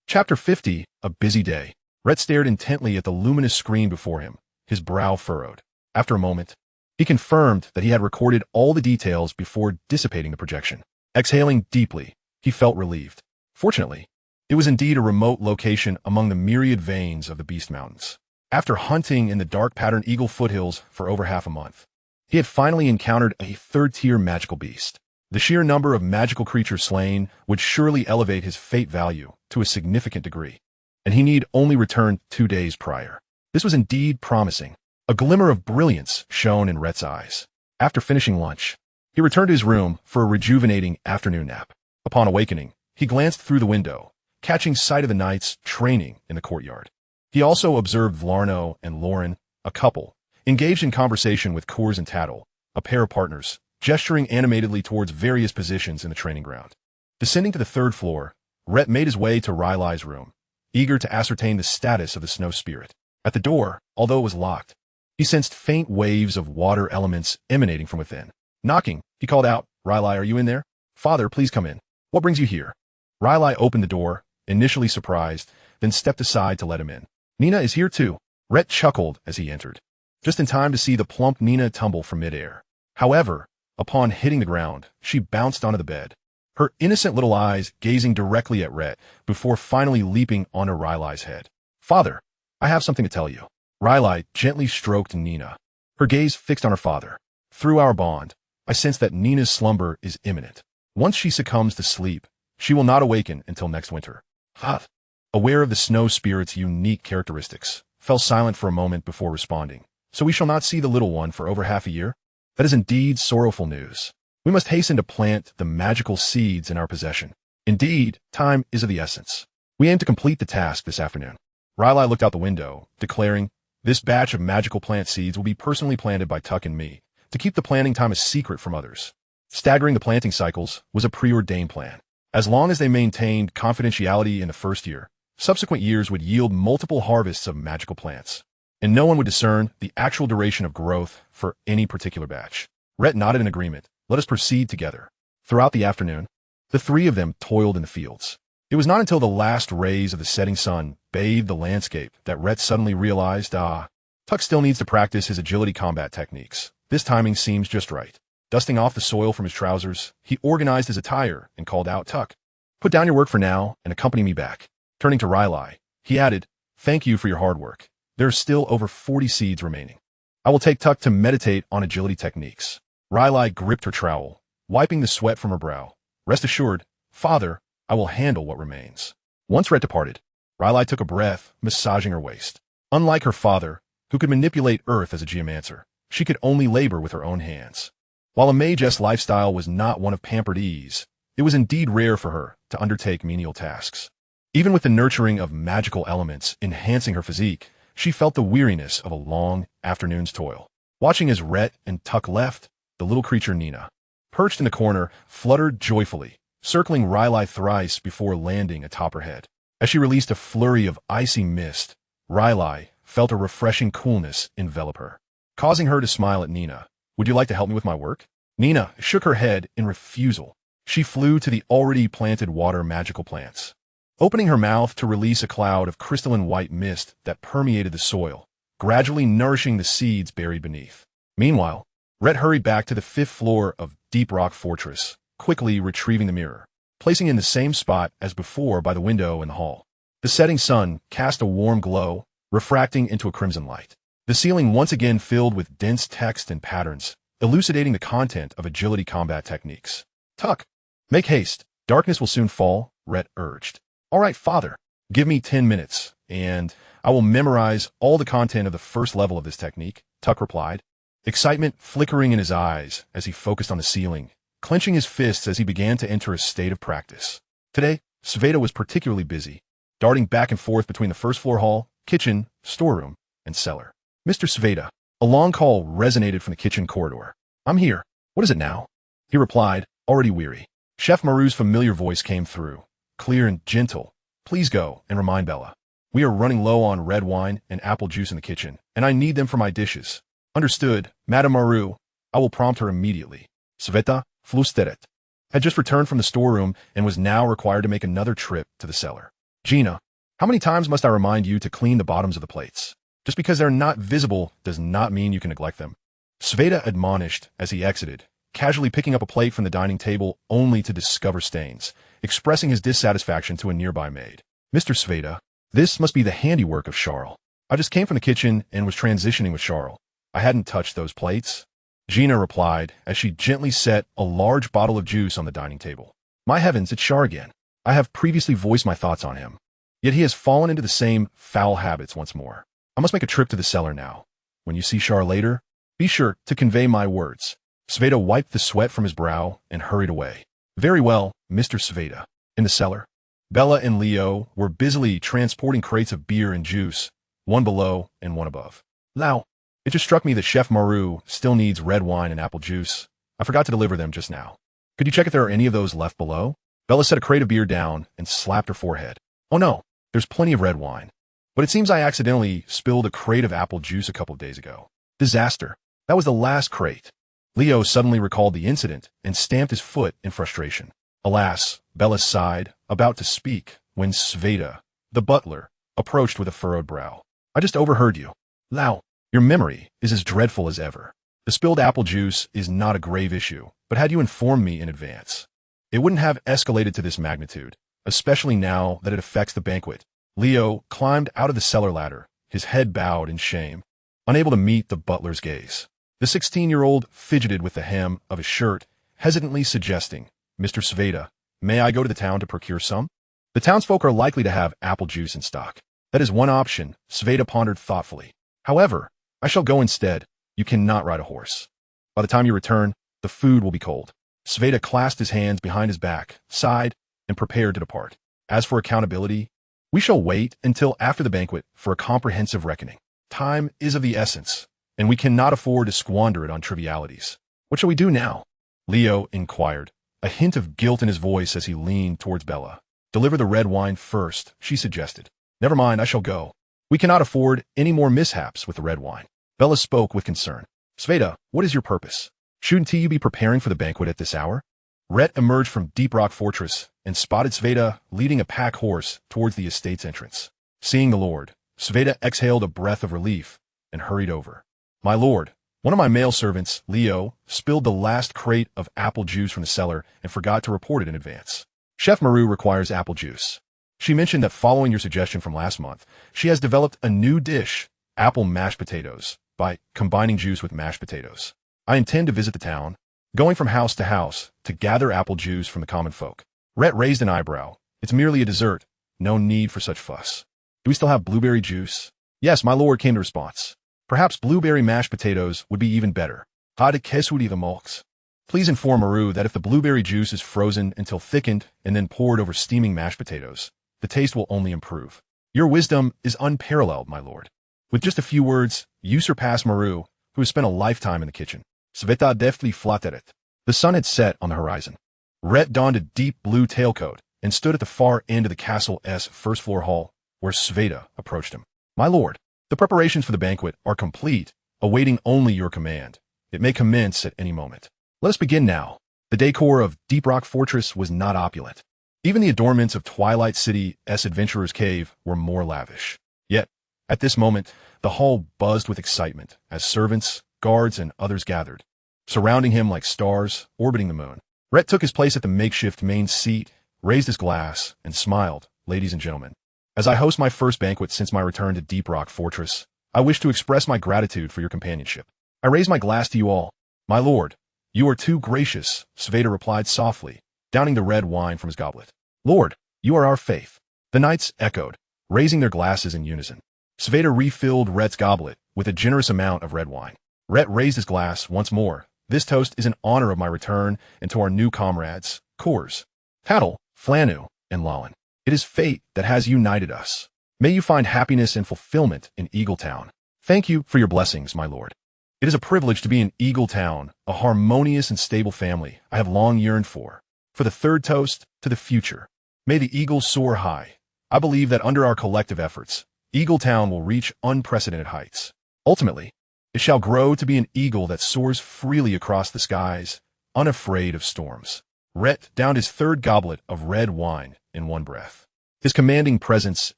Chapter 50. A busy day. Rayt stared intently at the luminous screen before him, his brow furrowed. After a moment, he confirmed that he had recorded all the details before dissipating the projection. Exhaling deeply, he felt relieved. Fortunately, it was indeed a remote location among the myriad veins of the Beast Mountains. After hunting in the dark pattern Eagle foothills for over half a month, he had finally encountered a third-tier magical beast. The sheer number of magical creatures slain would surely elevate his fate value to a significant degree, and he need only return 2 days prior. This was indeed promising. A glimmer of brilliance shone in Rayt's eyes. After finishing lunch, he returned to his room for a rejuvenating afternoon nap. Upon awakening, he glanced through the window, catching sight of the knights training in the courtyard. He also observed Vlarno and Lauren, a couple, engaged in conversation with Coors and Tattle, a pair of partners, gesturing animatedly towards various positions in the training ground. Descending to the 3rd floor, Rayt made his way to Rylai's room, eager to ascertain the status of the snow spirit. At the door, although it was locked, he sensed faint waves of water elements emanating from within. Knocking, he called out, "Rayt, are you in there? Father, please come in. What brings you here?" Rayt opened the door, initially surprised, then stepped aside to let him in. "Nina is here too." Rayt chuckled as he entered, just in time to see the plump Nina tumble from midair. However, upon hitting the ground, she bounced onto the bed, her innocent little eyes gazing directly at Rayt before finally leaping onto Rylai's head. "Father, I have something to tell you." Rayt gently stroked Nina, her gaze fixed on her father. "Through our bond, I sense that Nina's slumber is imminent. Once she succumbs to sleep, she will not awaken until next winter." Huff, aware of the snow spirit's unique characteristics, fell silent for a moment before responding. "So we shall not see the little one for over half a year? That is indeed sorrowful news. We must hasten to plant the magical seeds in our possession. Indeed, time is of the essence. We aim to complete the task this afternoon." Rayt looked out the window, declaring, "This batch of magical plant seeds will be personally planted by Tuck and me, to keep the planting time a secret from others." Staggering the planting cycles was a preordained plan. As long as they maintained confidentiality in the first year, subsequent years would yield multiple harvests of magical plants, and no one would discern the actual duration of growth for any particular batch. Rayt nodded in agreement. "Let us proceed together." Throughout the afternoon, the 3 of them toiled in the fields. It was not until the last rays of the setting sun bathed the landscape that Rayt suddenly realized, Tuck still needs to practice his agility combat techniques. This timing seems just right. Dusting off the soil from his trousers, he organized his attire and called out, "Tuck, put down your work for now and accompany me back." Turning to Rayt, he added, "Thank you for your hard work. There are still over 40 seeds remaining. I will take Tuck to meditate on agility techniques." Rayt gripped her trowel, wiping the sweat from her brow. "Rest assured, Father, I will handle what remains." Once Rayt departed, Rayt took a breath, massaging her waist. Unlike her father, who could manipulate earth as a geomancer, she could only labor with her own hands. While a mage-esque lifestyle was not one of pampered ease, it was indeed rare for her to undertake menial tasks. Even with the nurturing of magical elements enhancing her physique, she felt the weariness of a long afternoon's toil. Watching as Rayt and Tuck left, the little creature Nina, perched in the corner, fluttered joyfully, circling Rayt thrice before landing atop her head. As she released a flurry of icy mist, Rayt felt a refreshing coolness envelop her, causing her to smile at Nina. "Would you like to help me with my work?" Nina shook her head in refusal. She flew to the already planted water magical plants. opening her mouth to release a cloud of crystalline white mist that permeated the soil, gradually nourishing the seeds buried beneath. Meanwhile, Rhett hurried back to the 5th floor of Deep Rock Fortress, quickly retrieving the mirror, placing it in the same spot as before by the window in the hall. The setting sun cast a warm glow, refracting into a crimson light. The ceiling once again filled with dense text and patterns, elucidating the content of agility combat techniques. Tuck, make haste. Darkness will soon fall, Rhett urged. All right, father. Give me 10 minutes, and I will memorize all the content of the first level of this technique, Tuck replied, excitement flickering in his eyes as he focused on the ceiling, clenching his fists as he began to enter a state of practice. Today, Sveta was particularly busy, darting back and forth between the first-floor hall, kitchen, storeroom, and cellar. Mr. Sveta, a long call resonated from the kitchen corridor. I'm here. What is it now? He replied, already weary. Chef Maru's familiar voice came through, clear and gentle. Please go and remind Bella. We are running low on red wine and apple juice in the kitchen, and I need them for my dishes. Understood, Madame Maru. I will prompt her immediately. Sveta Flusteret had just returned from the storeroom and was now required to make another trip to the cellar. Gina, how many times must I remind you to clean the bottoms of the plates? Just because they're not visible does not mean you can neglect them. Sveta admonished as he exited, casually picking up a plate from the dining table only to discover stains, expressing his dissatisfaction to a nearby maid. Mr. Sveta, this must be the handiwork of Charles. I just came from the kitchen and was transitioning with Charles. I hadn't touched those plates. Gina replied as she gently set a large bottle of juice on the dining table. My heavens, it's Char again. I have previously voiced my thoughts on him. Yet he has fallen into the same foul habits once more. I must make a trip to the cellar now. When you see Char later, be sure to convey my words. Sveta wiped the sweat from his brow and hurried away. Very well, Mr. Sveta. In the cellar, Bella and Leo were busily transporting crates of beer and juice, one below and one above. Now, it just struck me that Chef Maru still needs red wine and apple juice. I forgot to deliver them just now. Could you check if there are any of those left below? Bella set a crate of beer down and slapped her forehead. Oh no, there's plenty of red wine. But it seems I accidentally spilled a crate of apple juice a couple of days ago. Disaster. That was the last crate. Leo suddenly recalled the incident and stamped his foot in frustration. Alas, Bella sighed, about to speak, when Sveta, the butler, approached with a furrowed brow. I just overheard you. Lao, your memory is as dreadful as ever. The spilled apple juice is not a grave issue, but had you informed me in advance, it wouldn't have escalated to this magnitude, especially now that it affects the banquet. Leo climbed out of the cellar ladder, his head bowed in shame, unable to meet the butler's gaze. The 16-year-old fidgeted with the hem of his shirt, hesitantly suggesting, Mr. Sveta, may I go to the town to procure some? The townsfolk are likely to have apple juice in stock. That is one option, Sveta pondered thoughtfully. However, I shall go instead. You cannot ride a horse. By the time you return, the food will be cold. Sveta clasped his hands behind his back, sighed, and prepared to depart. As for accountability, we shall wait until after the banquet for a comprehensive reckoning. Time is of the essence, and we cannot afford to squander it on trivialities. What shall we do now? Leo inquired, a hint of guilt in his voice as he leaned towards Bella. Deliver the red wine first, she suggested. Never mind, I shall go. We cannot afford any more mishaps with the red wine. Bella spoke with concern. Sveta, what is your purpose? Shouldn't you be preparing for the banquet at this hour? Rhett emerged from Deep Rock Fortress and spotted Sveta leading a pack horse towards the estate's entrance. Seeing the lord, Sveta exhaled a breath of relief and hurried over. My lord, one of my male servants, Leo, spilled the last crate of apple juice from the cellar and forgot to report it in advance. Chef Maru requires apple juice. She mentioned that following your suggestion from last month, she has developed a new dish, apple mashed potatoes, by combining juice with mashed potatoes. I intend to visit the town, going from house to gather apple juice from the common folk. Rhett raised an eyebrow. It's merely a dessert. No need for such fuss. Do we still have blueberry juice? Yes, my lord, came the response. Perhaps blueberry mashed potatoes would be even better. Please inform Maru that if the blueberry juice is frozen until thickened and then poured over steaming mashed potatoes, the taste will only improve. Your wisdom is unparalleled, my lord. With just a few words, you surpass Maru, who has spent a lifetime in the kitchen. Sveta deftly flatteret. The sun had set on the horizon. Rhett donned a deep blue tailcoat and stood at the far end of the castle's first-floor hall, where Sveta approached him. My lord, the preparations for the banquet are complete, awaiting only your command. It may commence at any moment. Let us begin now. The decor of Deep Rock Fortress was not opulent. Even the adornments of Twilight City's Adventurer's Cave were more lavish. Yet, at this moment, the hall buzzed with excitement as servants, guards, and others gathered, surrounding him like stars orbiting the moon. Rhett took his place at the makeshift main seat, raised his glass, and smiled. Ladies and gentlemen, as I host my first banquet since my return to Deep Rock Fortress, I wish to express my gratitude for your companionship. I raise my glass to you all. My lord, you are too gracious, Sveta replied softly, downing the red wine from his goblet. Lord, you are our faith. The knights echoed, raising their glasses in unison. Sveta refilled Rhett's goblet with a generous amount of red wine. Rhett raised his glass once more. This toast is in honor of my return and to our new comrades, Kors, Tattle, Flanu, and Lalin. It is fate that has united us. May you find happiness and fulfillment in Eaglet Town. Thank you for your blessings, my lord. It is a privilege to be in Eaglet Town, a harmonious and stable family I have long yearned for. For the third toast, to the future. May the eagles soar high. I believe that under our collective efforts, Eaglet Town will reach unprecedented heights. Ultimately, it shall grow to be an eagle that soars freely across the skies, unafraid of storms. Rhett downed his third goblet of red wine in one breath. His commanding presence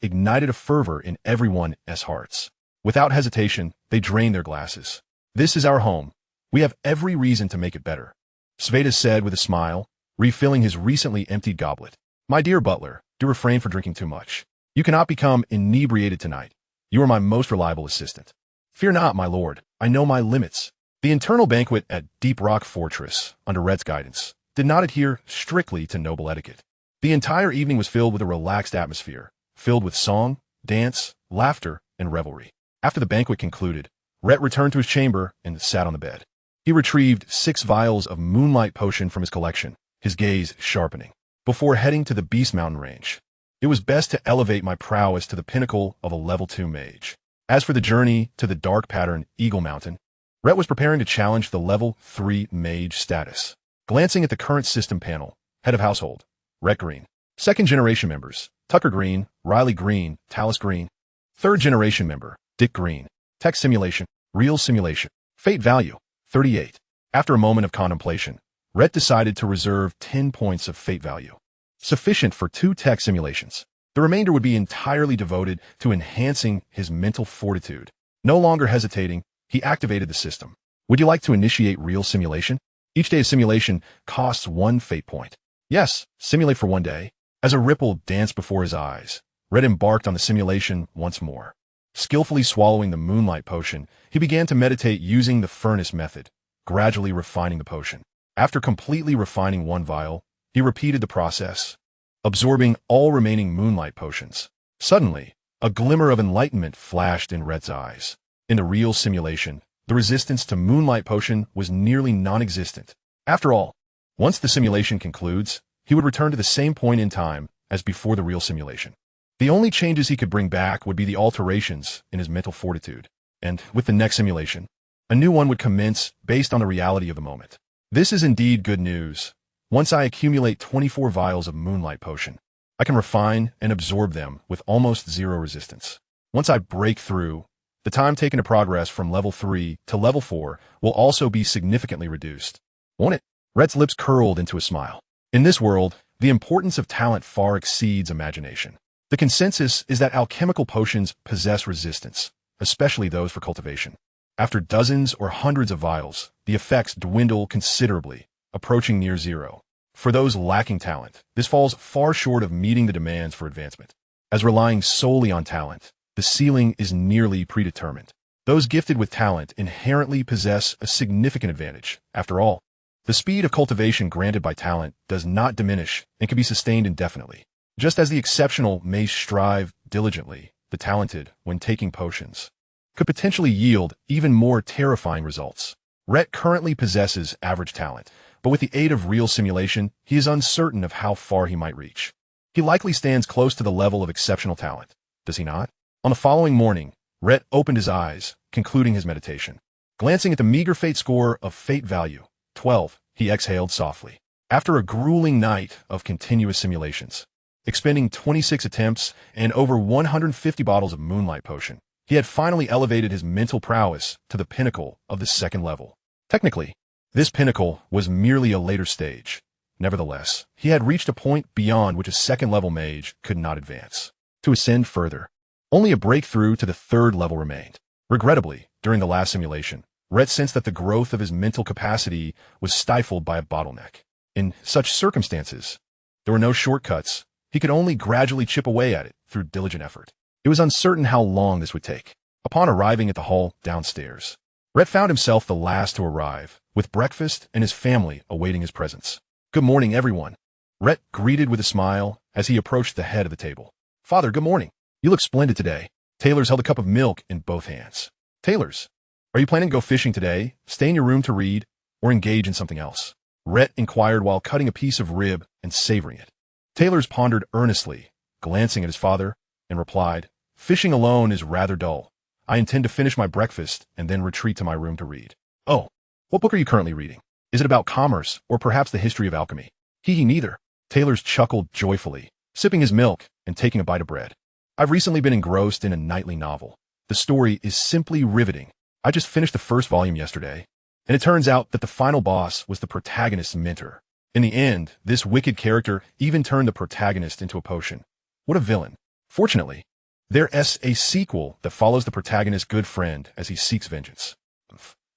ignited a fervor in everyone's hearts. Without hesitation, they drained their glasses. This is our home. We have every reason to make it better, Sveta said with a smile, refilling his recently emptied goblet. My dear butler, do refrain from drinking too much. You cannot become inebriated tonight. You are my most reliable assistant. Fear not, my lord. I know my limits. The internal banquet at Deep Rock Fortress, under Rhett's guidance, did not adhere strictly to noble etiquette. The entire evening was filled with a relaxed atmosphere, filled with song, dance, laughter, and revelry. After the banquet concluded, Rhett returned to his chamber and sat on the bed. He retrieved 6 vials of moonlight potion from his collection, his gaze sharpening. Before heading to the Beast Mountain range, it was best to elevate my prowess to the pinnacle of a level 2 mage. As for the journey to the dark pattern Eagle Mountain, Rhett was preparing to challenge the level 3 mage status. Glancing at the current system panel, head of household, Rhett Green. Second generation members, Tucker Green, Riley Green, Talus Green. Third generation member, Dick Green. Tech simulation, real simulation. Fate value, 38. After a moment of contemplation, Rhett decided to reserve 10 points of fate value, sufficient for 2 tech simulations. The remainder would be entirely devoted to enhancing his mental fortitude. No longer hesitating, he activated the system. Would you like to initiate real simulation? Each day of simulation costs 1 fate point. Yes, simulate for 1 day. As a ripple danced before his eyes, Rhett embarked on the simulation once more. Skillfully swallowing the moonlight potion, he began to meditate using the furnace method, gradually refining the potion. After completely refining 1 vial, he repeated the process, absorbing all remaining moonlight potions. Suddenly, a glimmer of enlightenment flashed in Rhett's eyes. In the real simulation, the resistance to moonlight potion was nearly non-existent. After all, once the simulation concludes, he would return to the same point in time as before the real simulation. The only changes he could bring back would be the alterations in his mental fortitude. And with the next simulation, a new one would commence based on the reality of the moment. This is indeed good news. Once I accumulate 24 vials of moonlight potion, I can refine and absorb them with almost 0 resistance. Once I break through, the time taken to progress from level 3 to level 4 will also be significantly reduced. Won't it? Rhett's lips curled into a smile. In this world, the importance of talent far exceeds imagination. The consensus is that alchemical potions possess resistance, especially those for cultivation. After dozens or hundreds of vials, the effects dwindle considerably, approaching near 0. For those lacking talent, this falls far short of meeting the demands for advancement. As relying solely on talent, the ceiling is nearly predetermined. Those gifted with talent inherently possess a significant advantage. After all, the speed of cultivation granted by talent does not diminish and can be sustained indefinitely. Just as the exceptional may strive diligently, the talented, when taking potions, could potentially yield even more terrifying results. Rhett currently possesses average talent, but with the aid of real simulation, he is uncertain of how far he might reach. He likely stands close to the level of exceptional talent, does he not? On the following morning, Rhett opened his eyes, concluding his meditation. Glancing at the meager fate score of fate value, 12, he exhaled softly. After a grueling night of continuous simulations, expending 26 attempts and over 150 bottles of moonlight potion, he had finally elevated his mental prowess to the pinnacle of the 2nd level. Technically, this pinnacle was merely a later stage, Nevertheless, he had reached a point beyond which a second-level mage could not advance. To ascend further, only a breakthrough to the third level remained. Regrettably, during the last simulation, Rayt sensed that the growth of his mental capacity was stifled by a bottleneck. In such circumstances, there were no shortcuts. He could only gradually chip away at it through diligent effort. It was uncertain how long this would take. Upon arriving at the hall downstairs, Rayt found himself the last to arrive, with breakfast and his family awaiting his presence. "Good morning, everyone," Rayt greeted with a smile as he approached the head of the table. "Father, good morning. You look splendid today." Taylors held a cup of milk in both hands. "Taylors, are you planning to go fishing today, stay in your room to read, or engage in something else?" Rayt inquired while cutting a piece of rib and savoring it. Taylors pondered earnestly, glancing at his father, and replied, "Fishing alone is rather dull. I intend to finish my breakfast and then retreat to my room to read." "Oh, what book are you currently reading? Is it about commerce or perhaps the history of alchemy?" Neither." Taylors chuckled joyfully, sipping his milk and taking a bite of bread. "I've recently been engrossed in a knightly novel. The story is simply riveting. I just finished the first volume yesterday, and it turns out that the final boss was the protagonist's mentor. In the end, this wicked character even turned the protagonist into a potion. What a villain. Fortunately, there's a sequel that follows the protagonist's good friend as he seeks vengeance.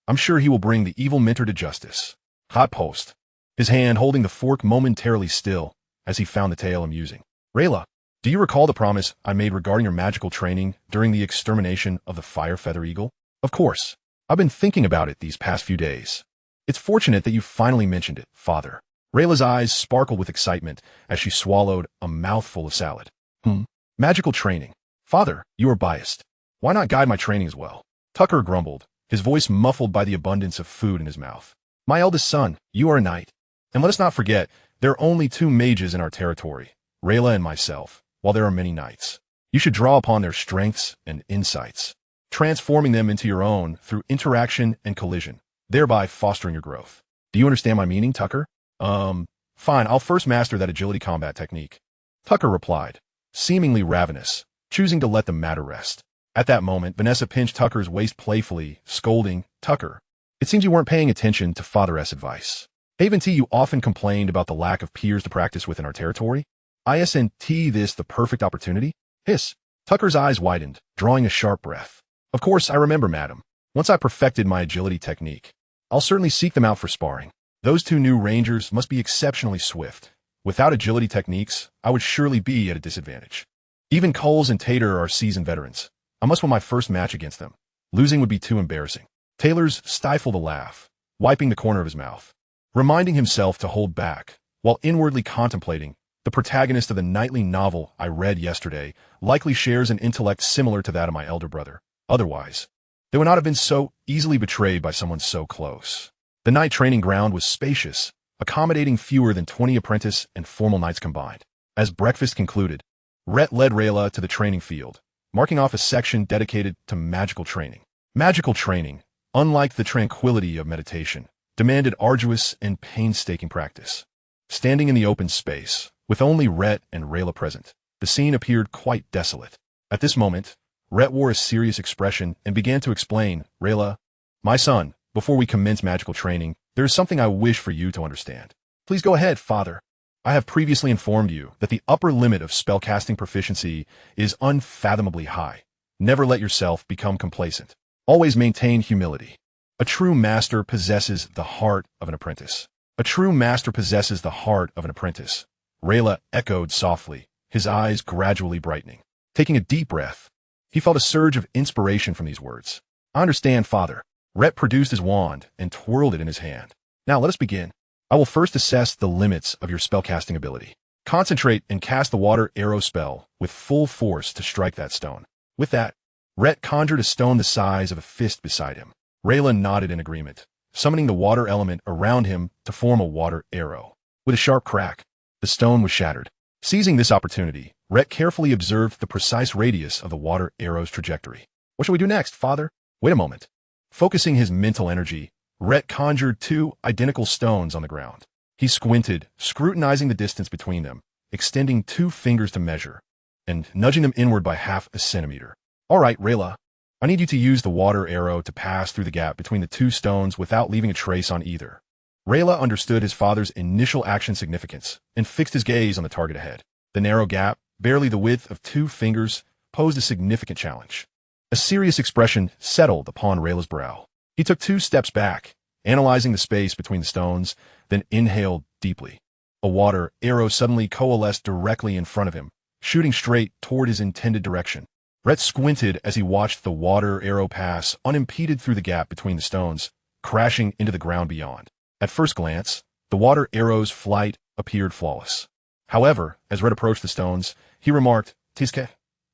I'm sure he will bring the evil mentor to justice." Hot post, his hand holding the fork momentarily still as he found the tale amusing. "Rayla, do you recall the promise I made regarding your magical training during the extermination of the fire feather eagle?" "Of course. I've been thinking about it these past few days. It's fortunate that you finally mentioned it, Father." Rayla's eyes sparkled with excitement as she swallowed a mouthful of salad. Magical training. Father, you are biased. Why not guide my training as well?" Tucker grumbled, his voice muffled by the abundance of food in his mouth. "My eldest son, you are a knight. And let us not forget, there are only 2 mages in our territory, Rayla and myself, while there are many knights. You should draw upon their strengths and insights, transforming them into your own through interaction and collision, thereby fostering your growth. Do you understand my meaning, Tucker?" Fine, I'll first master that agility combat technique," Tucker replied, seemingly ravenous, choosing to let the matter rest. At that moment, Vanessa pinched Tucker's waist playfully, scolding, "Tucker, it seems you weren't paying attention to Father's advice. Haven't you often complained about the lack of peers to practice with in our territory? Isn't this the perfect opportunity?" Hiss. Tucker's eyes widened, drawing a sharp breath. "Of course I remember, madam. Once I perfected my agility technique, I'll certainly seek them out for sparring. Those 2 new rangers must be exceptionally swift. Without agility techniques, I would surely be at a disadvantage. Even Coles and Tater are seasoned veterans. I must win my first match against them. Losing would be too embarrassing." Taylors stifled a laugh, wiping the corner of his mouth, reminding himself to hold back, while inwardly contemplating, the protagonist of the knightly novel I read yesterday likely shares an intellect similar to that of my elder brother. Otherwise, they would not have been so easily betrayed by someone so close. The knight training ground was spacious, accommodating fewer than 20 apprentice and formal knights combined. As breakfast concluded, Rayt led Rayla to the training field, marking off a section dedicated to magical training. Magical training, unlike the tranquility of meditation, demanded arduous and painstaking practice. Standing in the open space, with only Rayt and Rayla present, the scene appeared quite desolate. At this moment, Rayt wore a serious expression and began to explain, "Rayla, my son, before we commence magical training, there is something I wish for you to understand." "Please go ahead, Father." "I have previously informed you that the upper limit of spellcasting proficiency is unfathomably high. Never let yourself become complacent. Always maintain humility. A true master possesses the heart of an apprentice." "A true master possesses the heart of an apprentice," Rayla echoed softly, his eyes gradually brightening. Taking a deep breath, he felt a surge of inspiration from these words. "I understand, Father." Rayt produced his wand and twirled it in his hand. "Now let us begin. I will first assess the limits of your spellcasting ability. Concentrate and cast the water arrow spell with full force to strike that stone." With that, Rayt conjured a stone the size of a fist beside him. Rayla nodded in agreement, summoning the water element around him to form a water arrow. With a sharp crack, the stone was shattered. Seizing this opportunity, Rayt carefully observed the precise radius of the water arrow's trajectory. "What shall we do next, Father?" "Wait a moment." Focusing his mental energy, Rayt conjured 2 identical stones on the ground. He squinted, scrutinizing the distance between them, extending 2 fingers to measure, and nudging them inward by half a centimeter. "All right, Rayla. I need you to use the water arrow to pass through the gap between the 2 stones without leaving a trace on either." Rayla understood his father's initial action significance and fixed his gaze on the target ahead. The narrow gap, barely the width of 2 fingers, posed a significant challenge. A serious expression settled upon Rayla's brow. He took 2 steps back, analyzing the space between the stones, then inhaled deeply. A water arrow suddenly coalesced directly in front of him, shooting straight toward his intended direction. Rayt squinted as he watched the water arrow pass unimpeded through the gap between the stones, crashing into the ground beyond. At first glance, the water arrow's flight appeared flawless. However, as Rayt approached the stones, he remarked, "Tizke,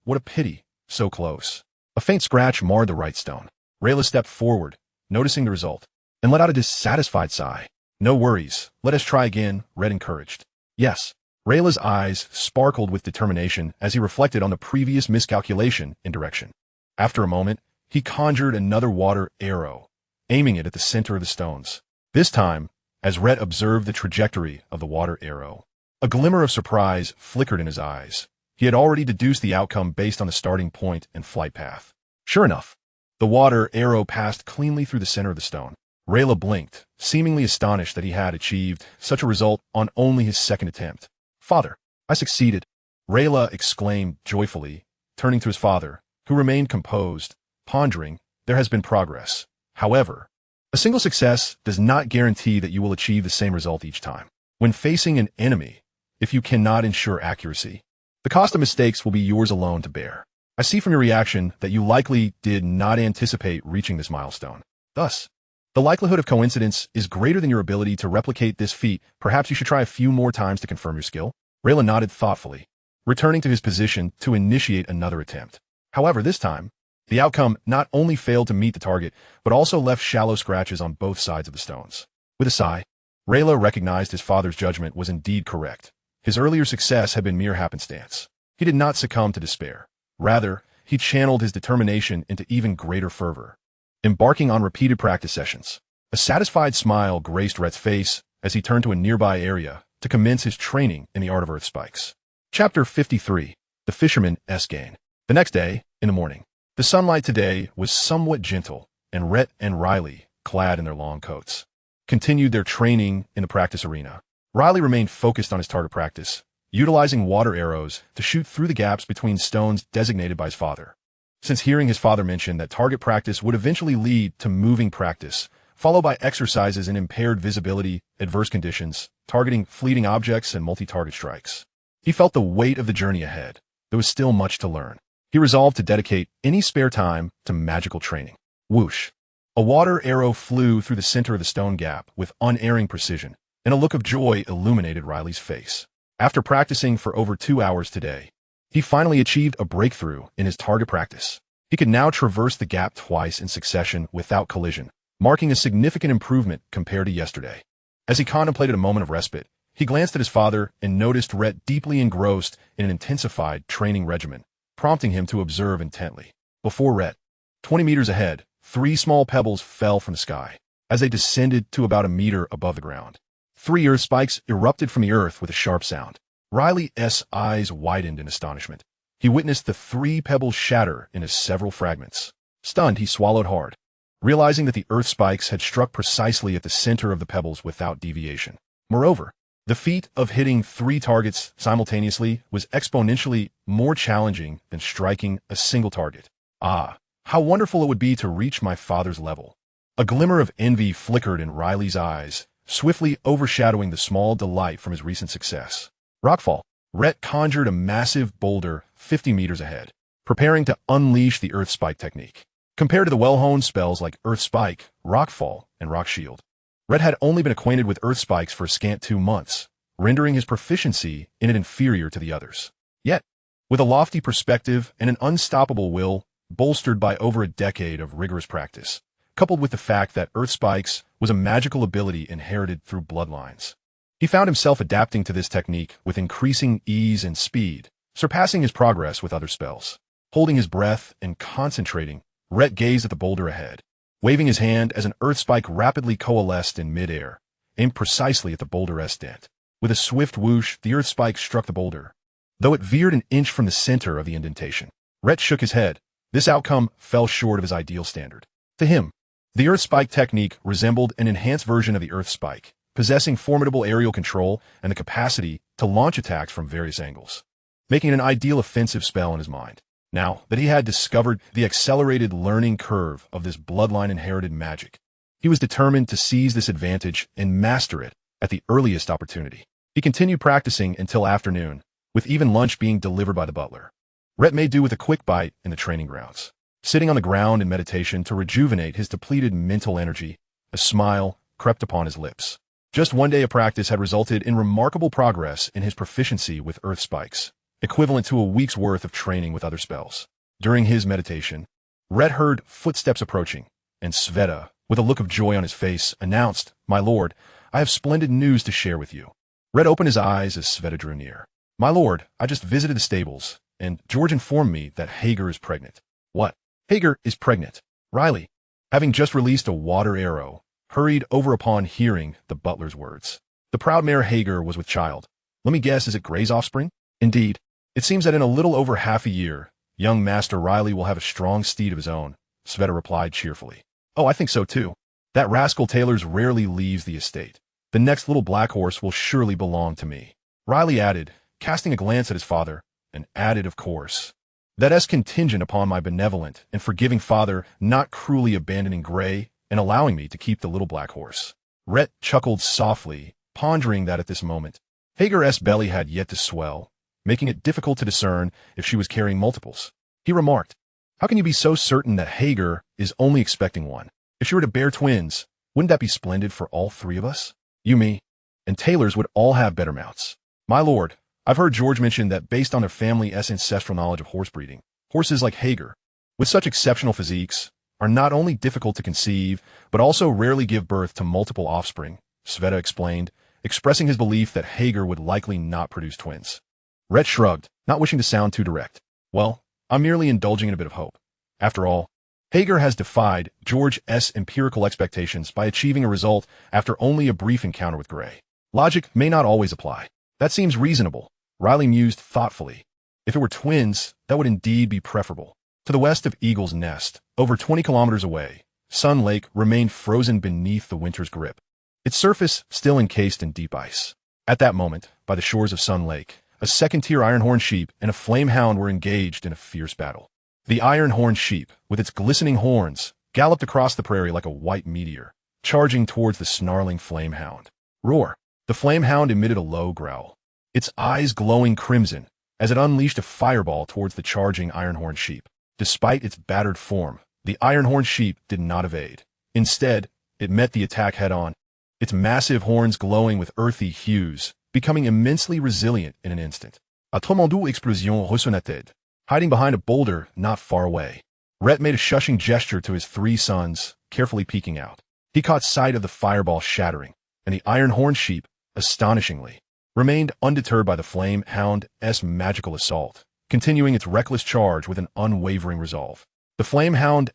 what a pity, so close." A faint scratch marred the right stone. Rayla stepped forward, noticing the result, and let out a dissatisfied sigh. "No worries, let us try again," Rayt encouraged. "Yes." Rayla's eyes sparkled with determination as he reflected on the previous miscalculation in direction. After a moment, he conjured another water arrow, aiming it at the center of the stones. This time, as Rayt observed the trajectory of the water arrow, a glimmer of surprise flickered in his eyes. He had already deduced the outcome based on the starting point and flight path. Sure enough, the water arrow passed cleanly through the center of the stone. Rayla blinked, seemingly astonished that he had achieved such a result on only his second attempt. "Father, I succeeded," Rayla exclaimed joyfully, turning to his father, who remained composed, pondering. "There has been progress. However, a single success does not guarantee that you will achieve the same result each time. When facing an enemy, if you cannot ensure accuracy, the cost of mistakes will be yours alone to bear. I see from your reaction that you likely did not anticipate reaching this milestone. Thus, the likelihood of coincidence is greater than your ability to replicate this feat. Perhaps you should try a few more times to confirm your skill." Rayla nodded thoughtfully, returning to his position to initiate another attempt. However, this time, the outcome not only failed to meet the target, but also left shallow scratches on both sides of the stones. With a sigh, Rayla recognized his father's judgment was indeed correct. His earlier success had been mere happenstance. He did not succumb to despair. Rather, he channeled his determination into even greater fervor, embarking on repeated practice sessions. A satisfied smile graced Rayt's face as he turned to a nearby area to commence his training in the art of earth spikes. Chapter 53. The Fisherman's Gain. The next day, in the morning, the sunlight today was somewhat gentle, and Rayt and Riley, clad in their long coats, continued their training in the practice arena. Riley remained focused on his target practice, utilizing water arrows to shoot through the gaps between stones designated by his father. Since hearing his father mention that target practice would eventually lead to moving practice, followed by exercises in impaired visibility, adverse conditions, targeting fleeting objects, and multi-target strikes, he felt the weight of the journey ahead. There was still much to learn. He resolved to dedicate any spare time to magical training. Whoosh! A water arrow flew through the center of the stone gap with unerring precision, and a look of joy illuminated Riley's face. After practicing for over 2 hours today, he finally achieved a breakthrough in his target practice. He could now traverse the gap twice in succession without collision, marking a significant improvement compared to yesterday. As he contemplated a moment of respite, he glanced at his father and noticed Rayt deeply engrossed in an intensified training regimen, prompting him to observe intently. Before Rayt, 20 meters ahead, 3 small pebbles fell from the sky. As they descended to about a meter above the ground, 3 earth spikes erupted from the earth with a sharp sound. Riley's eyes widened in astonishment. He witnessed the 3 pebbles shatter into several fragments. Stunned, he swallowed hard, realizing that the earth spikes had struck precisely at the center of the pebbles without deviation. Moreover, the feat of hitting 3 targets simultaneously was exponentially more challenging than striking a single target. Ah, how wonderful it would be to reach my father's level. A glimmer of envy flickered in Riley's eyes, swiftly overshadowing the small delight from his recent success. Rockfall. Rayt conjured a massive boulder 50 meters ahead, preparing to unleash the Earth Spike technique. Compared to the well-honed spells like Earth Spike, Rockfall, and Rock Shield, Rayt had only been acquainted with Earth Spikes for a scant 2 months, rendering his proficiency in it inferior to the others. Yet, with a lofty perspective and an unstoppable will, bolstered by over a decade of rigorous practice, coupled with the fact that Earth Spikes was a magical ability inherited through bloodlines, he found himself adapting to this technique with increasing ease and speed, surpassing his progress with other spells. Holding his breath and concentrating, Rayt gazed at the boulder ahead, waving his hand as an earth spike rapidly coalesced in midair, aimed precisely at the boulder's dent. With a swift whoosh, the earth spike struck the boulder, though it veered an inch from the center of the indentation. Rayt shook his head. This outcome fell short of his ideal standard. To him, the earth spike technique resembled an enhanced version of the earth spike, possessing formidable aerial control and the capacity to launch attacks from various angles, making it an ideal offensive spell in his mind. Now that he had discovered the accelerated learning curve of this bloodline-inherited magic, he was determined to seize this advantage and master it at the earliest opportunity. He continued practicing until afternoon, with even lunch being delivered by the butler. Rayt made do with a quick bite in the training grounds. Sitting on the ground in meditation to rejuvenate his depleted mental energy, a smile crept upon his lips. Just one day of practice had resulted in remarkable progress in his proficiency with earth spikes, equivalent to a week's worth of training with other spells. During his meditation, Rayt heard footsteps approaching, and Sveta, with a look of joy on his face, announced, "My lord, I have splendid news to share with you." Rayt opened his eyes as Sveta drew near. "My lord, I just visited the stables, and George informed me that Hagar is pregnant." "What? Hagar is pregnant?" Riley, having just released a water arrow, hurried over upon hearing the butler's words. "The proud mare Hagar was with child. Let me guess, is it Gray's offspring?" "Indeed. It seems that in a little over half a year, young Master Riley will have a strong steed of his own," Sveta replied cheerfully. "Oh, I think so too. That rascal Taylor's rarely leaves the estate. The next little black horse will surely belong to me." Riley added, casting a glance at his father, and added, "Of course. That is contingent upon my benevolent and forgiving father not cruelly abandoning Gray and allowing me to keep the little black horse." Rayt chuckled softly, pondering that at this moment, Hagar's belly had yet to swell, making it difficult to discern if she was carrying multiples. He remarked, "How can you be so certain that Hagar is only expecting one? If she were to bear twins, wouldn't that be splendid for all three of us? You, me, and Taylors would all have better mounts." "My lord, I've heard George mention that based on their family's ancestral knowledge of horse breeding, horses like Hagar, with such exceptional physiques, are not only difficult to conceive, but also rarely give birth to multiple offspring," Sveta explained, expressing his belief that Hagar would likely not produce twins. Rayt shrugged, not wishing to sound too direct. "Well, I'm merely indulging in a bit of hope. After all, Hagar has defied George's empirical expectations by achieving a result after only a brief encounter with Gray. Logic may not always apply." "That seems reasonable," Riley mused thoughtfully. "If it were twins, that would indeed be preferable." To the west of Eagle's Nest, over 20 kilometers away, Sun Lake remained frozen beneath the winter's grip, its surface still encased in deep ice. At that moment, by the shores of Sun Lake, a second-tier ironhorn sheep and a flame hound were engaged in a fierce battle. The ironhorn sheep, with its glistening horns, galloped across the prairie like a white meteor, charging towards the snarling flame hound. Roar! The flame hound emitted a low growl, its eyes glowing crimson as it unleashed a fireball towards the charging ironhorn sheep. Despite its battered form, the ironhorn sheep did not evade. Instead, it met the attack head-on, its massive horns glowing with earthy hues, becoming immensely resilient in an instant. A tremendous explosion ressonnait, hiding behind a boulder not far away. Rayt made a shushing gesture to his three sons, carefully peeking out. He caught sight of the fireball shattering, and the ironhorn sheep, astonishingly, remained undeterred by the flame hound's magical assault, continuing its reckless charge with an unwavering resolve. The flame hound's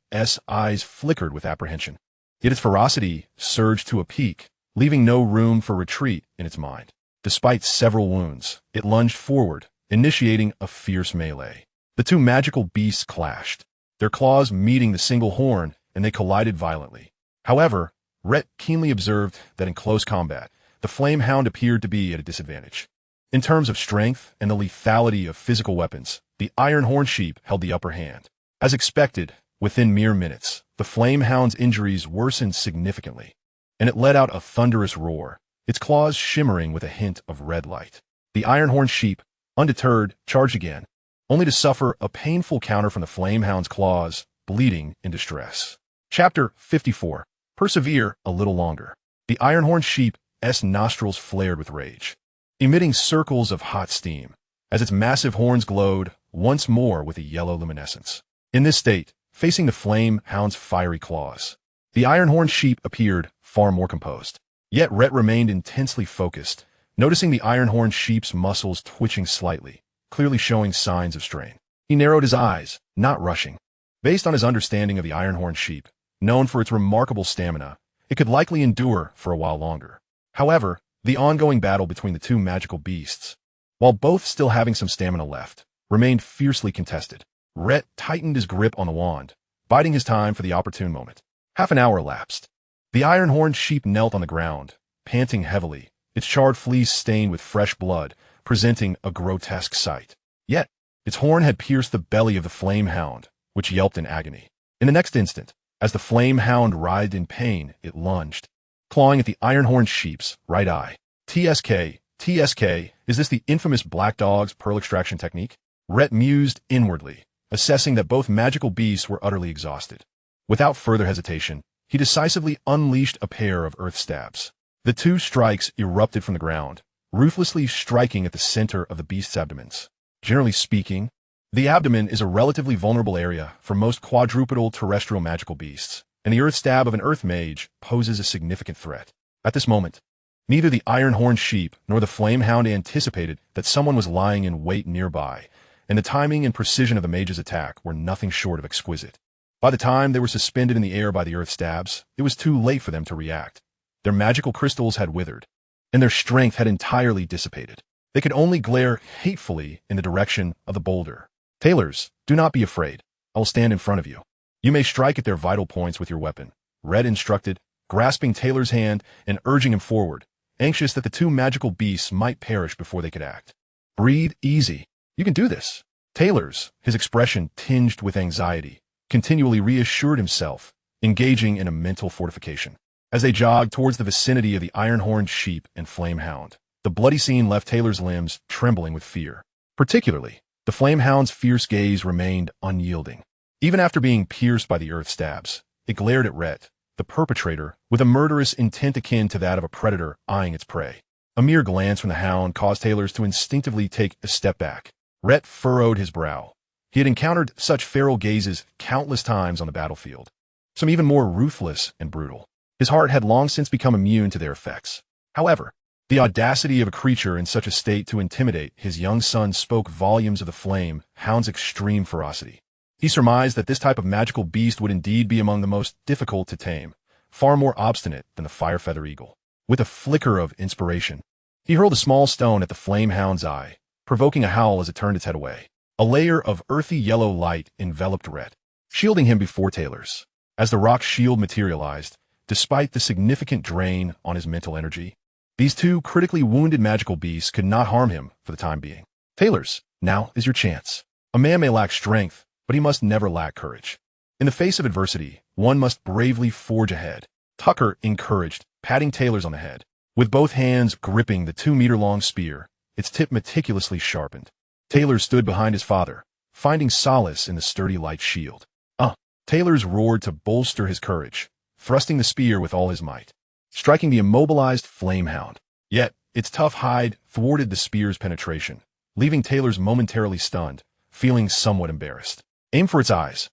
eyes flickered with apprehension, yet its ferocity surged to a peak, leaving no room for retreat in its mind. Despite several wounds, it lunged forward, initiating a fierce melee. The two magical beasts clashed, their claws meeting the single horn, and they collided violently. However, Rayt keenly observed that in close combat, the flame hound appeared to be at a disadvantage. In terms of strength and the lethality of physical weapons, the ironhorn sheep held the upper hand. As expected, within mere minutes, the flame hound's injuries worsened significantly, and it let out a thunderous roar, its claws shimmering with a hint of red light. The ironhorn sheep, undeterred, charged again, only to suffer a painful counter from the flame hound's claws, bleeding in distress. Chapter 54. Persevere a little longer. The ironhorn sheep's nostrils flared with rage, emitting circles of hot steam, as its massive horns glowed once more with a yellow luminescence. In this state, facing the flame hound's fiery claws, the ironhorn sheep appeared far more composed. Yet Rayt remained intensely focused, noticing the ironhorn sheep's muscles twitching slightly, clearly showing signs of strain. He narrowed his eyes, not rushing. Based on his understanding of the ironhorn sheep, known for its remarkable stamina, it could likely endure for a while longer. However, the ongoing battle between the two magical beasts, while both still having some stamina left, remained fiercely contested. Rayt tightened his grip on the wand, biding his time for the opportune moment. Half an hour elapsed. The ironhorn sheep knelt on the ground, panting heavily, its charred fleece stained with fresh blood, presenting a grotesque sight. Yet, its horn had pierced the belly of the flame hound, which yelped in agony. In the next instant, as the flame hound writhed in pain, it lunged, clawing at the iron-horned sheep's right eye. TSK, is this the infamous black dog's pearl extraction technique? Rayt mused inwardly, assessing that both magical beasts were utterly exhausted. Without further hesitation, he decisively unleashed a pair of earth stabs. The two strikes erupted from the ground, ruthlessly striking at the center of the beast's abdomens. Generally speaking, the abdomen is a relatively vulnerable area for most quadrupedal terrestrial magical beasts, and the earth stab of an earth mage poses a significant threat. At this moment, neither the iron-horned sheep nor the flame hound anticipated that someone was lying in wait nearby, and the timing and precision of the mage's attack were nothing short of exquisite. By the time they were suspended in the air by the earth stabs, it was too late for them to react. Their magical crystals had withered, and their strength had entirely dissipated. They could only glare hatefully in the direction of the boulder. Tailors, do not be afraid. I will stand in front of you. You may strike at their vital points with your weapon, Rayt instructed, grasping Taylor's hand and urging him forward, anxious that the two magical beasts might perish before they could act. Breathe easy. You can do this. Taylor's, his expression tinged with anxiety, continually reassured himself, engaging in a mental fortification. As they jogged towards the vicinity of the iron-horned sheep and flame hound, the bloody scene left Taylor's limbs trembling with fear. Particularly, the flame hound's fierce gaze remained unyielding. Even after being pierced by the earth stabs, it glared at Rayt, the perpetrator, with a murderous intent akin to that of a predator eyeing its prey. A mere glance from the hound caused Taylor's to instinctively take a step back. Rayt furrowed his brow. He had encountered such feral gazes countless times on the battlefield, some even more ruthless and brutal. His heart had long since become immune to their effects. However, the audacity of a creature in such a state to intimidate his young son spoke volumes of the flame hound's extreme ferocity. He surmised that this type of magical beast would indeed be among the most difficult to tame, far more obstinate than the fire-feather eagle. With a flicker of inspiration, he hurled a small stone at the flame hound's eye, provoking a howl as it turned its head away. A layer of earthy yellow light enveloped Rayt, shielding him before Taylor's. As the rock's shield materialized, despite the significant drain on his mental energy, these two critically wounded magical beasts could not harm him for the time being. Taylor's, now is your chance. A man may lack strength, but he must never lack courage. In the face of adversity, one must bravely forge ahead. Tucker encouraged, patting Taylor's on the head. With both hands gripping the 2-meter-long spear, its tip meticulously sharpened. Taylor stood behind his father, finding solace in the sturdy light shield. Taylor's roared to bolster his courage, thrusting the spear with all his might, striking the immobilized flame hound. Yet, its tough hide thwarted the spear's penetration, leaving Taylor's momentarily stunned, feeling somewhat embarrassed. Aim for its eyes.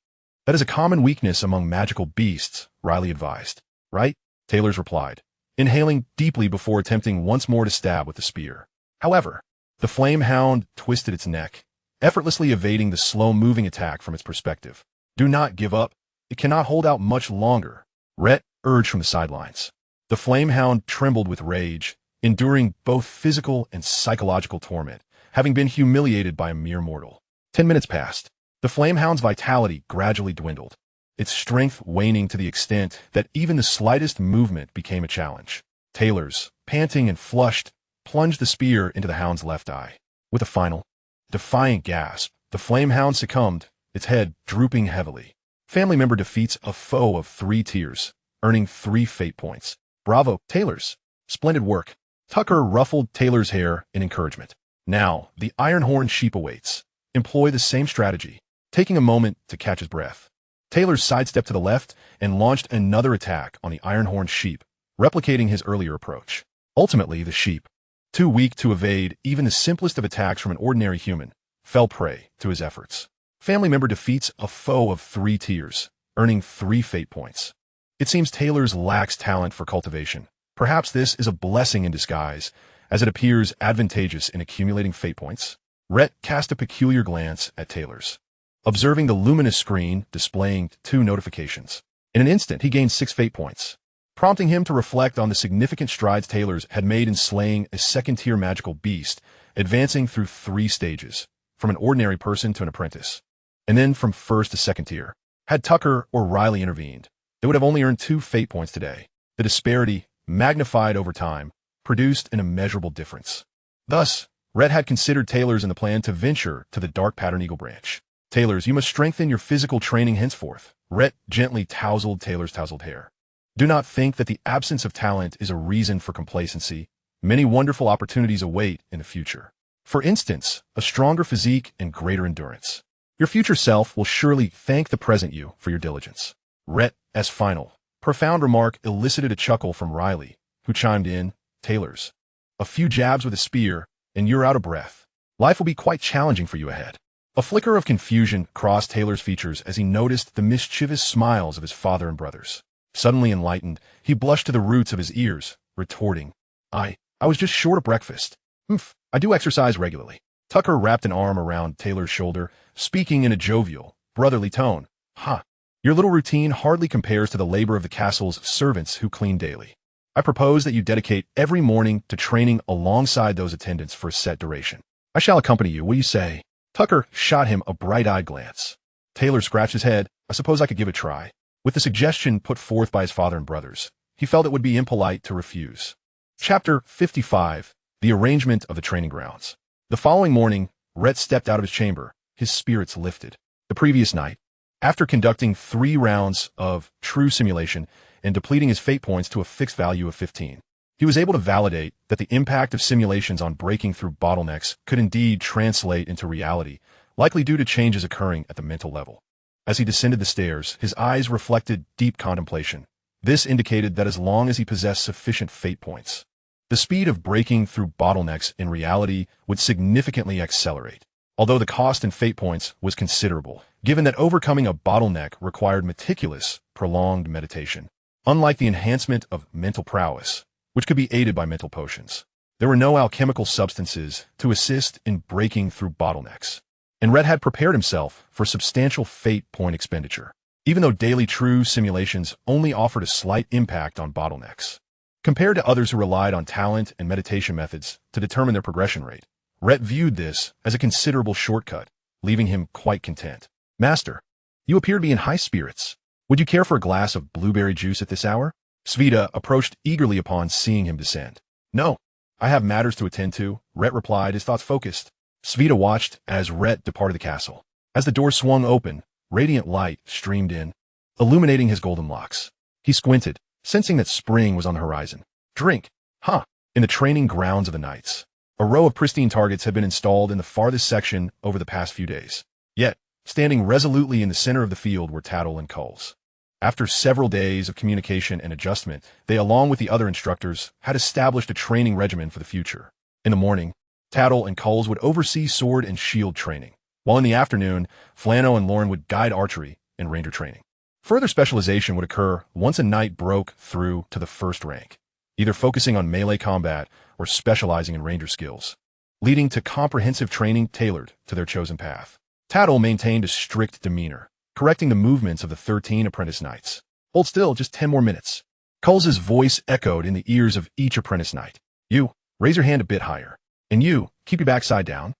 That is a common weakness among magical beasts, Riley advised. Right? Taylor's replied, inhaling deeply before attempting once more to stab with the spear. However, the flame hound twisted its neck, effortlessly evading the slow-moving attack from its perspective. Do not give up. It cannot hold out much longer, Rayt urged from the sidelines. The flame hound trembled with rage, enduring both physical and psychological torment, having been humiliated by a mere mortal. 10 minutes passed. The flame hound's vitality gradually dwindled, its strength waning to the extent that even the slightest movement became a challenge. Taylor's, panting and flushed, plunged the spear into the hound's left eye. With a final, defiant gasp, the flame hound succumbed, its head drooping heavily. Family member defeats a foe of 3 tiers, earning 3 fate points. Bravo, Taylor's. Splendid work. Tucker ruffled Taylor's hair in encouragement. Now, the iron-horned sheep awaits. Employ the same strategy, taking a moment to catch his breath. Taylor sidestepped to the left and launched another attack on the iron-horned sheep, replicating his earlier approach. Ultimately, the sheep, too weak to evade even the simplest of attacks from an ordinary human, fell prey to his efforts. Family member defeats a foe of 3 tiers, earning 3 fate points. It seems Taylor's lacks talent for cultivation. Perhaps this is a blessing in disguise, as it appears advantageous in accumulating fate points. Rayt cast a peculiar glance at Taylor's, observing the luminous screen displaying 2 notifications. In an instant, he gained 6 fate points, prompting him to reflect on the significant strides Taylor's had made in slaying a second-tier magical beast, advancing through 3 stages, from an ordinary person to an apprentice, and then from first to second tier. Had Tucker or Riley intervened, they would have only earned 2 fate points today. The disparity, magnified over time, produced an immeasurable difference. Thus, Rhett had considered tailors in the plan to venture to the dark pattern eagle branch. Tailors, you must strengthen your physical training henceforth. Rhett gently tousled Taylor's tousled hair. Do not think that the absence of talent is a reason for complacency. Many wonderful opportunities await in the future. For instance, a stronger physique and greater endurance. Your future self will surely thank the present you for your diligence. Rhett's final, profound remark elicited a chuckle from Riley, who chimed in, Tailors, a few jabs with a spear, and you're out of breath. Life will be quite challenging for you ahead. A flicker of confusion crossed Taylor's features as he noticed the mischievous smiles of his father and brothers. Suddenly enlightened, he blushed to the roots of his ears, retorting, I was just short of breakfast. I do exercise regularly. Tucker wrapped an arm around Taylor's shoulder, speaking in a jovial, brotherly tone. Your little routine hardly compares to the labor of the castle's servants who clean daily. I propose that you dedicate every morning to training alongside those attendants for a set duration. I shall accompany you, what do you say? Tucker shot him a bright-eyed glance. Taylor scratched his head. I suppose I could give it a try. With the suggestion put forth by his father and brothers, he felt it would be impolite to refuse. Chapter 55. The Arrangement of the Training Grounds. The following morning, Rhett stepped out of his chamber, his spirits lifted. The previous night, after conducting 3 rounds of true simulation and depleting his fate points to a fixed value of 15, he was able to validate that the impact of simulations on breaking through bottlenecks could indeed translate into reality, likely due to changes occurring at the mental level. As he descended the stairs, his eyes reflected deep contemplation. This indicated that as long as he possessed sufficient fate points, the speed of breaking through bottlenecks in reality would significantly accelerate. Although the cost in fate points was considerable, given that overcoming a bottleneck required meticulous, prolonged meditation. Unlike the enhancement of mental prowess, which could be aided by mental potions, there were no alchemical substances to assist in breaking through bottlenecks. And Rhett had prepared himself for substantial fate point expenditure, even though daily true simulations only offered a slight impact on bottlenecks. Compared to others who relied on talent and meditation methods to determine their progression rate, Rhett viewed this as a considerable shortcut, leaving him quite content. Master, you appear to be in high spirits. Would you care for a glass of blueberry juice at this hour? Sveta approached eagerly upon seeing him descend. No, I have matters to attend to, Rhett replied, his thoughts focused. Sveta watched as Rhett departed the castle. As the door swung open, radiant light streamed in, illuminating his golden locks. He squinted, sensing that spring was on the horizon. Drink. In the training grounds of the knights. A row of pristine targets had been installed in the farthest section over the past few days. Yet, standing resolutely in the center of the field were Tattle and Culls. After several days of communication and adjustment, they, along with the other instructors, had established a training regimen for the future. In the morning, Tattle and Culls would oversee sword and shield training, while in the afternoon, Flano and Lauren would guide archery and ranger training. Further specialization would occur once a knight broke through to the first rank, either focusing on melee combat or specializing in ranger skills, leading to comprehensive training tailored to their chosen path. Tattle maintained a strict demeanor, correcting the movements of the 13 apprentice knights. Hold still, just 10 more minutes. Culls' voice echoed in the ears of each apprentice knight. You, raise your hand a bit higher. And you, keep your backside down.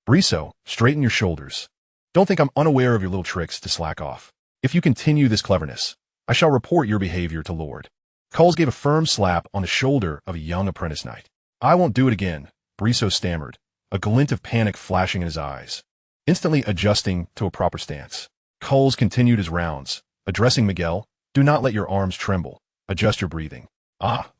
Briso, straighten your shoulders. Don't think I'm unaware of your little tricks to slack off. If you continue this cleverness, I shall report your behavior to Lord. Culls gave a firm slap on the shoulder of a young apprentice knight. I won't do it again, Briso stammered, a glint of panic flashing in his eyes. Instantly adjusting to a proper stance, Culls continued his rounds, addressing Miguel. Do not let your arms tremble. Adjust your breathing.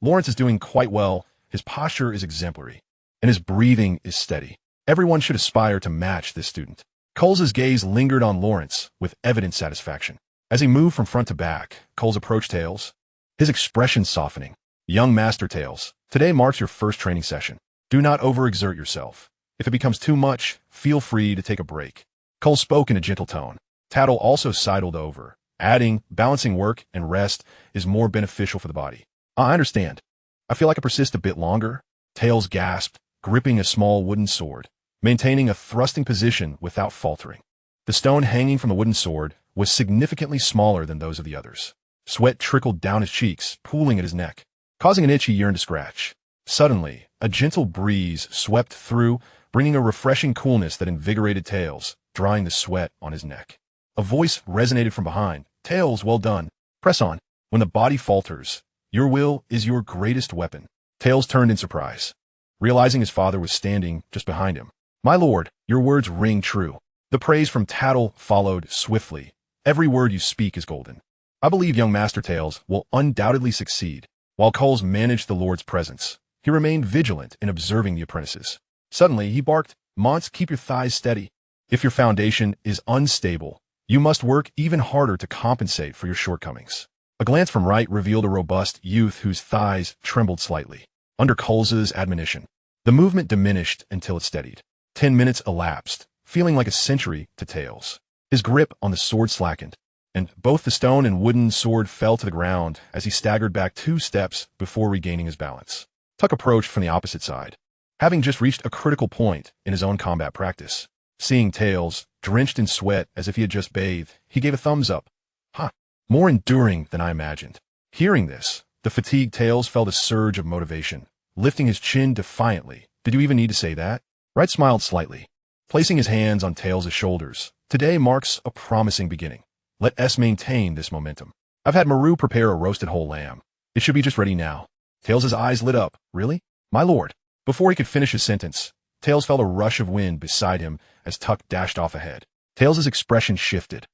Lawrence is doing quite well. His posture is exemplary, and his breathing is steady. Everyone should aspire to match this student. Culls' gaze lingered on Lawrence with evident satisfaction. As he moved from front to back, Culls approached Tails, his expression softening. Young Master Tails, today marks your first training session. Do not overexert yourself. If it becomes too much, feel free to take a break. Culls spoke in a gentle tone. Tattle also sidled over, adding, balancing work and rest is more beneficial for the body. I understand. I feel I could persist a bit longer. Tails gasped, gripping a small wooden sword, maintaining a thrusting position without faltering. The stone hanging from the wooden sword was significantly smaller than those of the others. Sweat trickled down his cheeks, pooling at his neck, causing an itch he yearned to scratch. Suddenly, a gentle breeze swept through, bringing a refreshing coolness that invigorated Tails, drying the sweat on his neck. A voice resonated from behind. Tails, well done. Press on. When the body falters, Your will is your greatest weapon. Tails turned in surprise, realizing his father was standing just behind him. My lord, your words ring true. The praise from Tattle followed swiftly. Every word you speak is golden. I believe young Master Tails will undoubtedly succeed. While Coles managed the Lord's presence, he remained vigilant in observing the apprentices. Suddenly, he barked, Monts, keep your thighs steady. If your foundation is unstable, you must work even harder to compensate for your shortcomings. A glance from Rayt revealed a robust youth whose thighs trembled slightly. Under Coles's admonition, the movement diminished until it steadied. 10 minutes elapsed, feeling like a century to Tails. His grip on the sword slackened, and both the stone and wooden sword fell to the ground as he staggered back 2 steps before regaining his balance. Tuck approached from the opposite side, having just reached a critical point in his own combat practice. Seeing Tails, drenched in sweat as if he had just bathed, he gave a thumbs up. More enduring than I imagined. Hearing this, the fatigued Tails felt a surge of motivation, lifting his chin defiantly. Did you even need to say that? Rayt smiled slightly, placing his hands on Tails' shoulders. Today marks a promising beginning. Let us maintain this momentum. I've had Maru prepare a roasted whole lamb. It should be just ready now. Tails' eyes lit up. Really? My lord. Before he could finish his sentence, Tails felt a rush of wind beside him as Tuck dashed off ahead. Tails' expression shifted,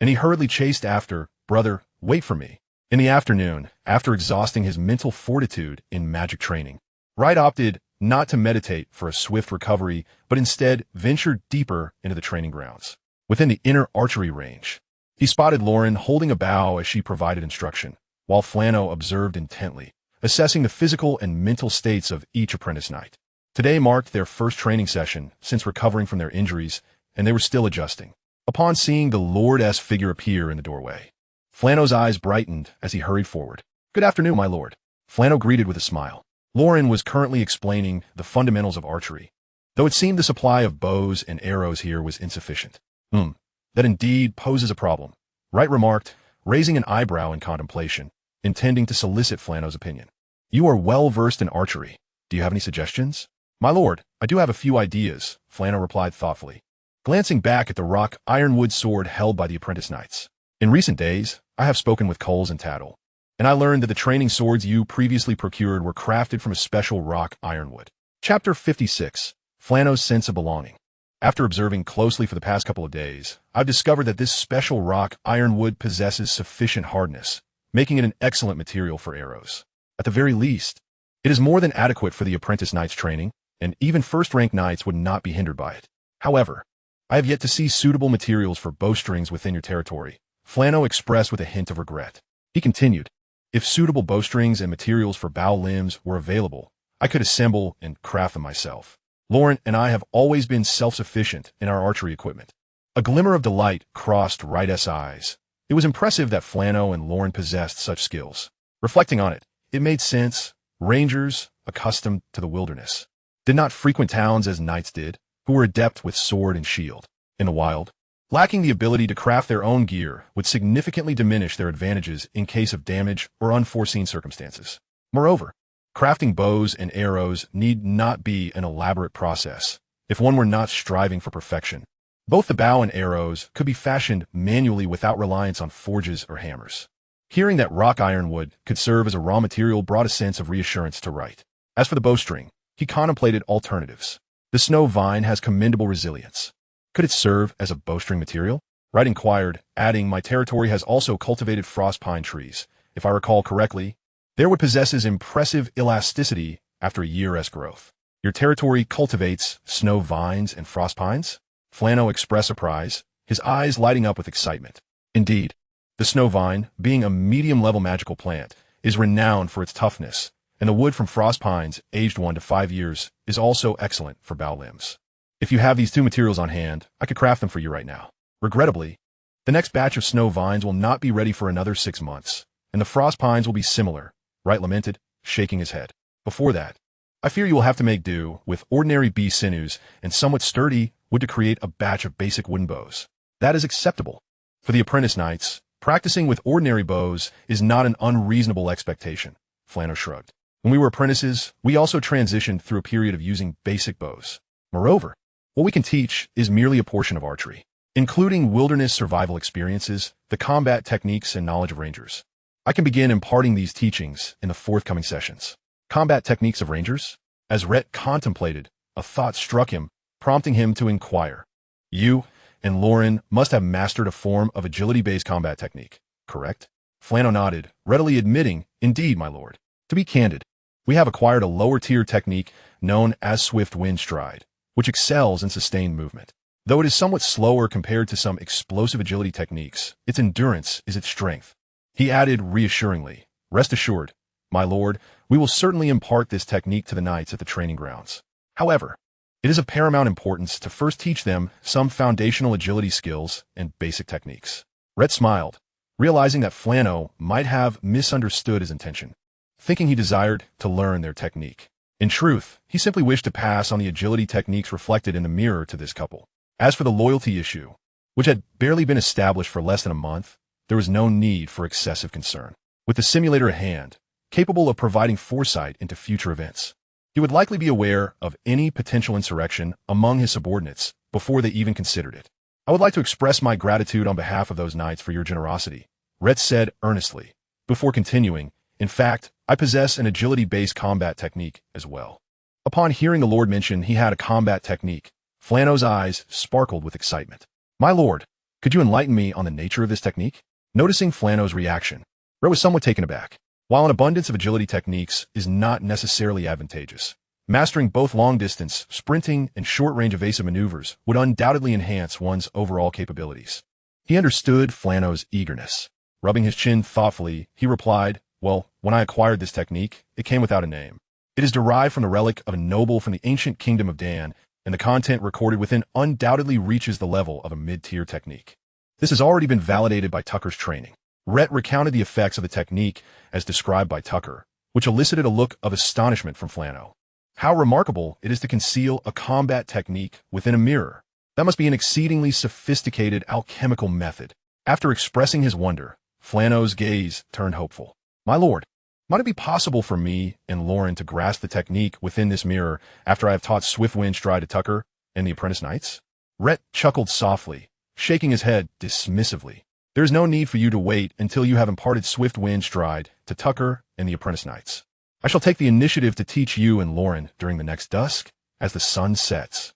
and he hurriedly chased after. Brother, wait for me. In the afternoon, after exhausting his mental fortitude in magic training, Rayt opted not to meditate for a swift recovery, but instead ventured deeper into the training grounds. Within the inner archery range, he spotted Lauren holding a bow as she provided instruction, while Flano observed intently, assessing the physical and mental states of each apprentice knight. Today marked their first training session since recovering from their injuries, and they were still adjusting. Upon seeing the Lord-esque figure appear in the doorway, Flano's eyes brightened as he hurried forward. Good afternoon, my lord. Flano greeted with a smile. Lauren was currently explaining the fundamentals of archery, though it seemed the supply of bows and arrows here was insufficient. That indeed poses a problem, Rayt remarked, raising an eyebrow in contemplation, intending to solicit Flano's opinion. You are well versed in archery. Do you have any suggestions? My lord, I do have a few ideas, Flano replied thoughtfully, glancing back at the rock ironwood sword held by the apprentice knights. In recent days, I have spoken with Coles and Tattle, and I learned that the training swords you previously procured were crafted from a special rock ironwood. Chapter 56. Flano's sense of belonging. After observing closely for the past couple of days, I've discovered that this special rock ironwood possesses sufficient hardness, making it an excellent material for arrows. At the very least, it is more than adequate for the apprentice knight's training, and even first-rank knights would not be hindered by it. However, I have yet to see suitable materials for bowstrings within your territory, Flano expressed with a hint of regret. He continued, if suitable bowstrings and materials for bow limbs were available, I could assemble and craft them myself. Lauren and I have always been self-sufficient in our archery equipment. A glimmer of delight crossed Rayt's eyes. It was impressive that Flano and Lauren possessed such skills. Reflecting on it, it made sense. Rangers, accustomed to the wilderness, did not frequent towns as knights did, who were adept with sword and shield. In the wild, lacking the ability to craft their own gear would significantly diminish their advantages in case of damage or unforeseen circumstances. Moreover, crafting bows and arrows need not be an elaborate process if one were not striving for perfection. Both the bow and arrows could be fashioned manually without reliance on forges or hammers. Hearing that rock ironwood could serve as a raw material brought a sense of reassurance to Rayt. As for the bowstring, he contemplated alternatives. The snow vine has commendable resilience. Could it serve as a bowstring material? Rayt inquired, adding, my territory has also cultivated frost pine trees. If I recall correctly, their wood possesses impressive elasticity after a year's growth. Your territory cultivates snow vines and frost pines? Flano expressed surprise, his eyes lighting up with excitement. Indeed, the snow vine, being a medium-level magical plant, is renowned for its toughness, and the wood from frost pines, aged 1 to 5 years, is also excellent for bow limbs. If you have these two materials on hand, I could craft them for you right now. Regrettably, the next batch of snow vines will not be ready for another 6 months, and the frost pines will be similar, Rayt lamented, shaking his head. Before that, I fear you will have to make do with ordinary bee sinews and somewhat sturdy wood to create a batch of basic wooden bows. That is acceptable. For the apprentice knights, practicing with ordinary bows is not an unreasonable expectation, Flano shrugged. When we were apprentices, we also transitioned through a period of using basic bows. Moreover, what we can teach is merely a portion of archery, including wilderness survival experiences, the combat techniques and knowledge of rangers. I can begin imparting these teachings in the forthcoming sessions. Combat techniques of rangers? As Rhett contemplated, a thought struck him, prompting him to inquire. You and Lauren must have mastered a form of agility-based combat technique, correct? Flano nodded, readily admitting, indeed, my lord. To be candid, we have acquired a lower-tier technique known as swift wind stride, which excels in sustained movement. Though it is somewhat slower compared to some explosive agility techniques, its endurance is its strength. He added reassuringly, rest assured, my lord, we will certainly impart this technique to the knights at the training grounds. However, it is of paramount importance to first teach them some foundational agility skills and basic techniques. Rhett smiled, realizing that Flano might have misunderstood his intention, thinking he desired to learn their technique. In truth, he simply wished to pass on the agility techniques reflected in the mirror to this couple. As for the loyalty issue, which had barely been established for less than a month, there was no need for excessive concern. With the simulator at hand, capable of providing foresight into future events, he would likely be aware of any potential insurrection among his subordinates before they even considered it. I would like to express my gratitude on behalf of those knights for your generosity, Rhett said earnestly, before continuing, in fact, I possess an agility-based combat technique as well. Upon hearing the Lord mention he had a combat technique, Flano's eyes sparkled with excitement. My lord, could you enlighten me on the nature of this technique? Noticing Flano's reaction, Rhett was somewhat taken aback. While an abundance of agility techniques is not necessarily advantageous, mastering both long-distance, sprinting, and short-range evasive maneuvers would undoubtedly enhance one's overall capabilities. He understood Flano's eagerness. Rubbing his chin thoughtfully, he replied, well, when I acquired this technique, it came without a name. It is derived from the relic of a noble from the ancient kingdom of Dan, and the content recorded within undoubtedly reaches the level of a mid-tier technique. This has already been validated by Tucker's training. Rhett recounted the effects of the technique as described by Tucker, which elicited a look of astonishment from Flano. How remarkable it is to conceal a combat technique within a mirror. That must be an exceedingly sophisticated alchemical method. After expressing his wonder, Flano's gaze turned hopeful. My lord, might it be possible for me and Lauren to grasp the technique within this mirror after I have taught swift wind stride to Tucker and the apprentice knights? Rhett chuckled softly, shaking his head dismissively. There is no need for you to wait until you have imparted swift wind stride to Tucker and the apprentice knights. I shall take the initiative to teach you and Lauren during the next dusk as the sun sets.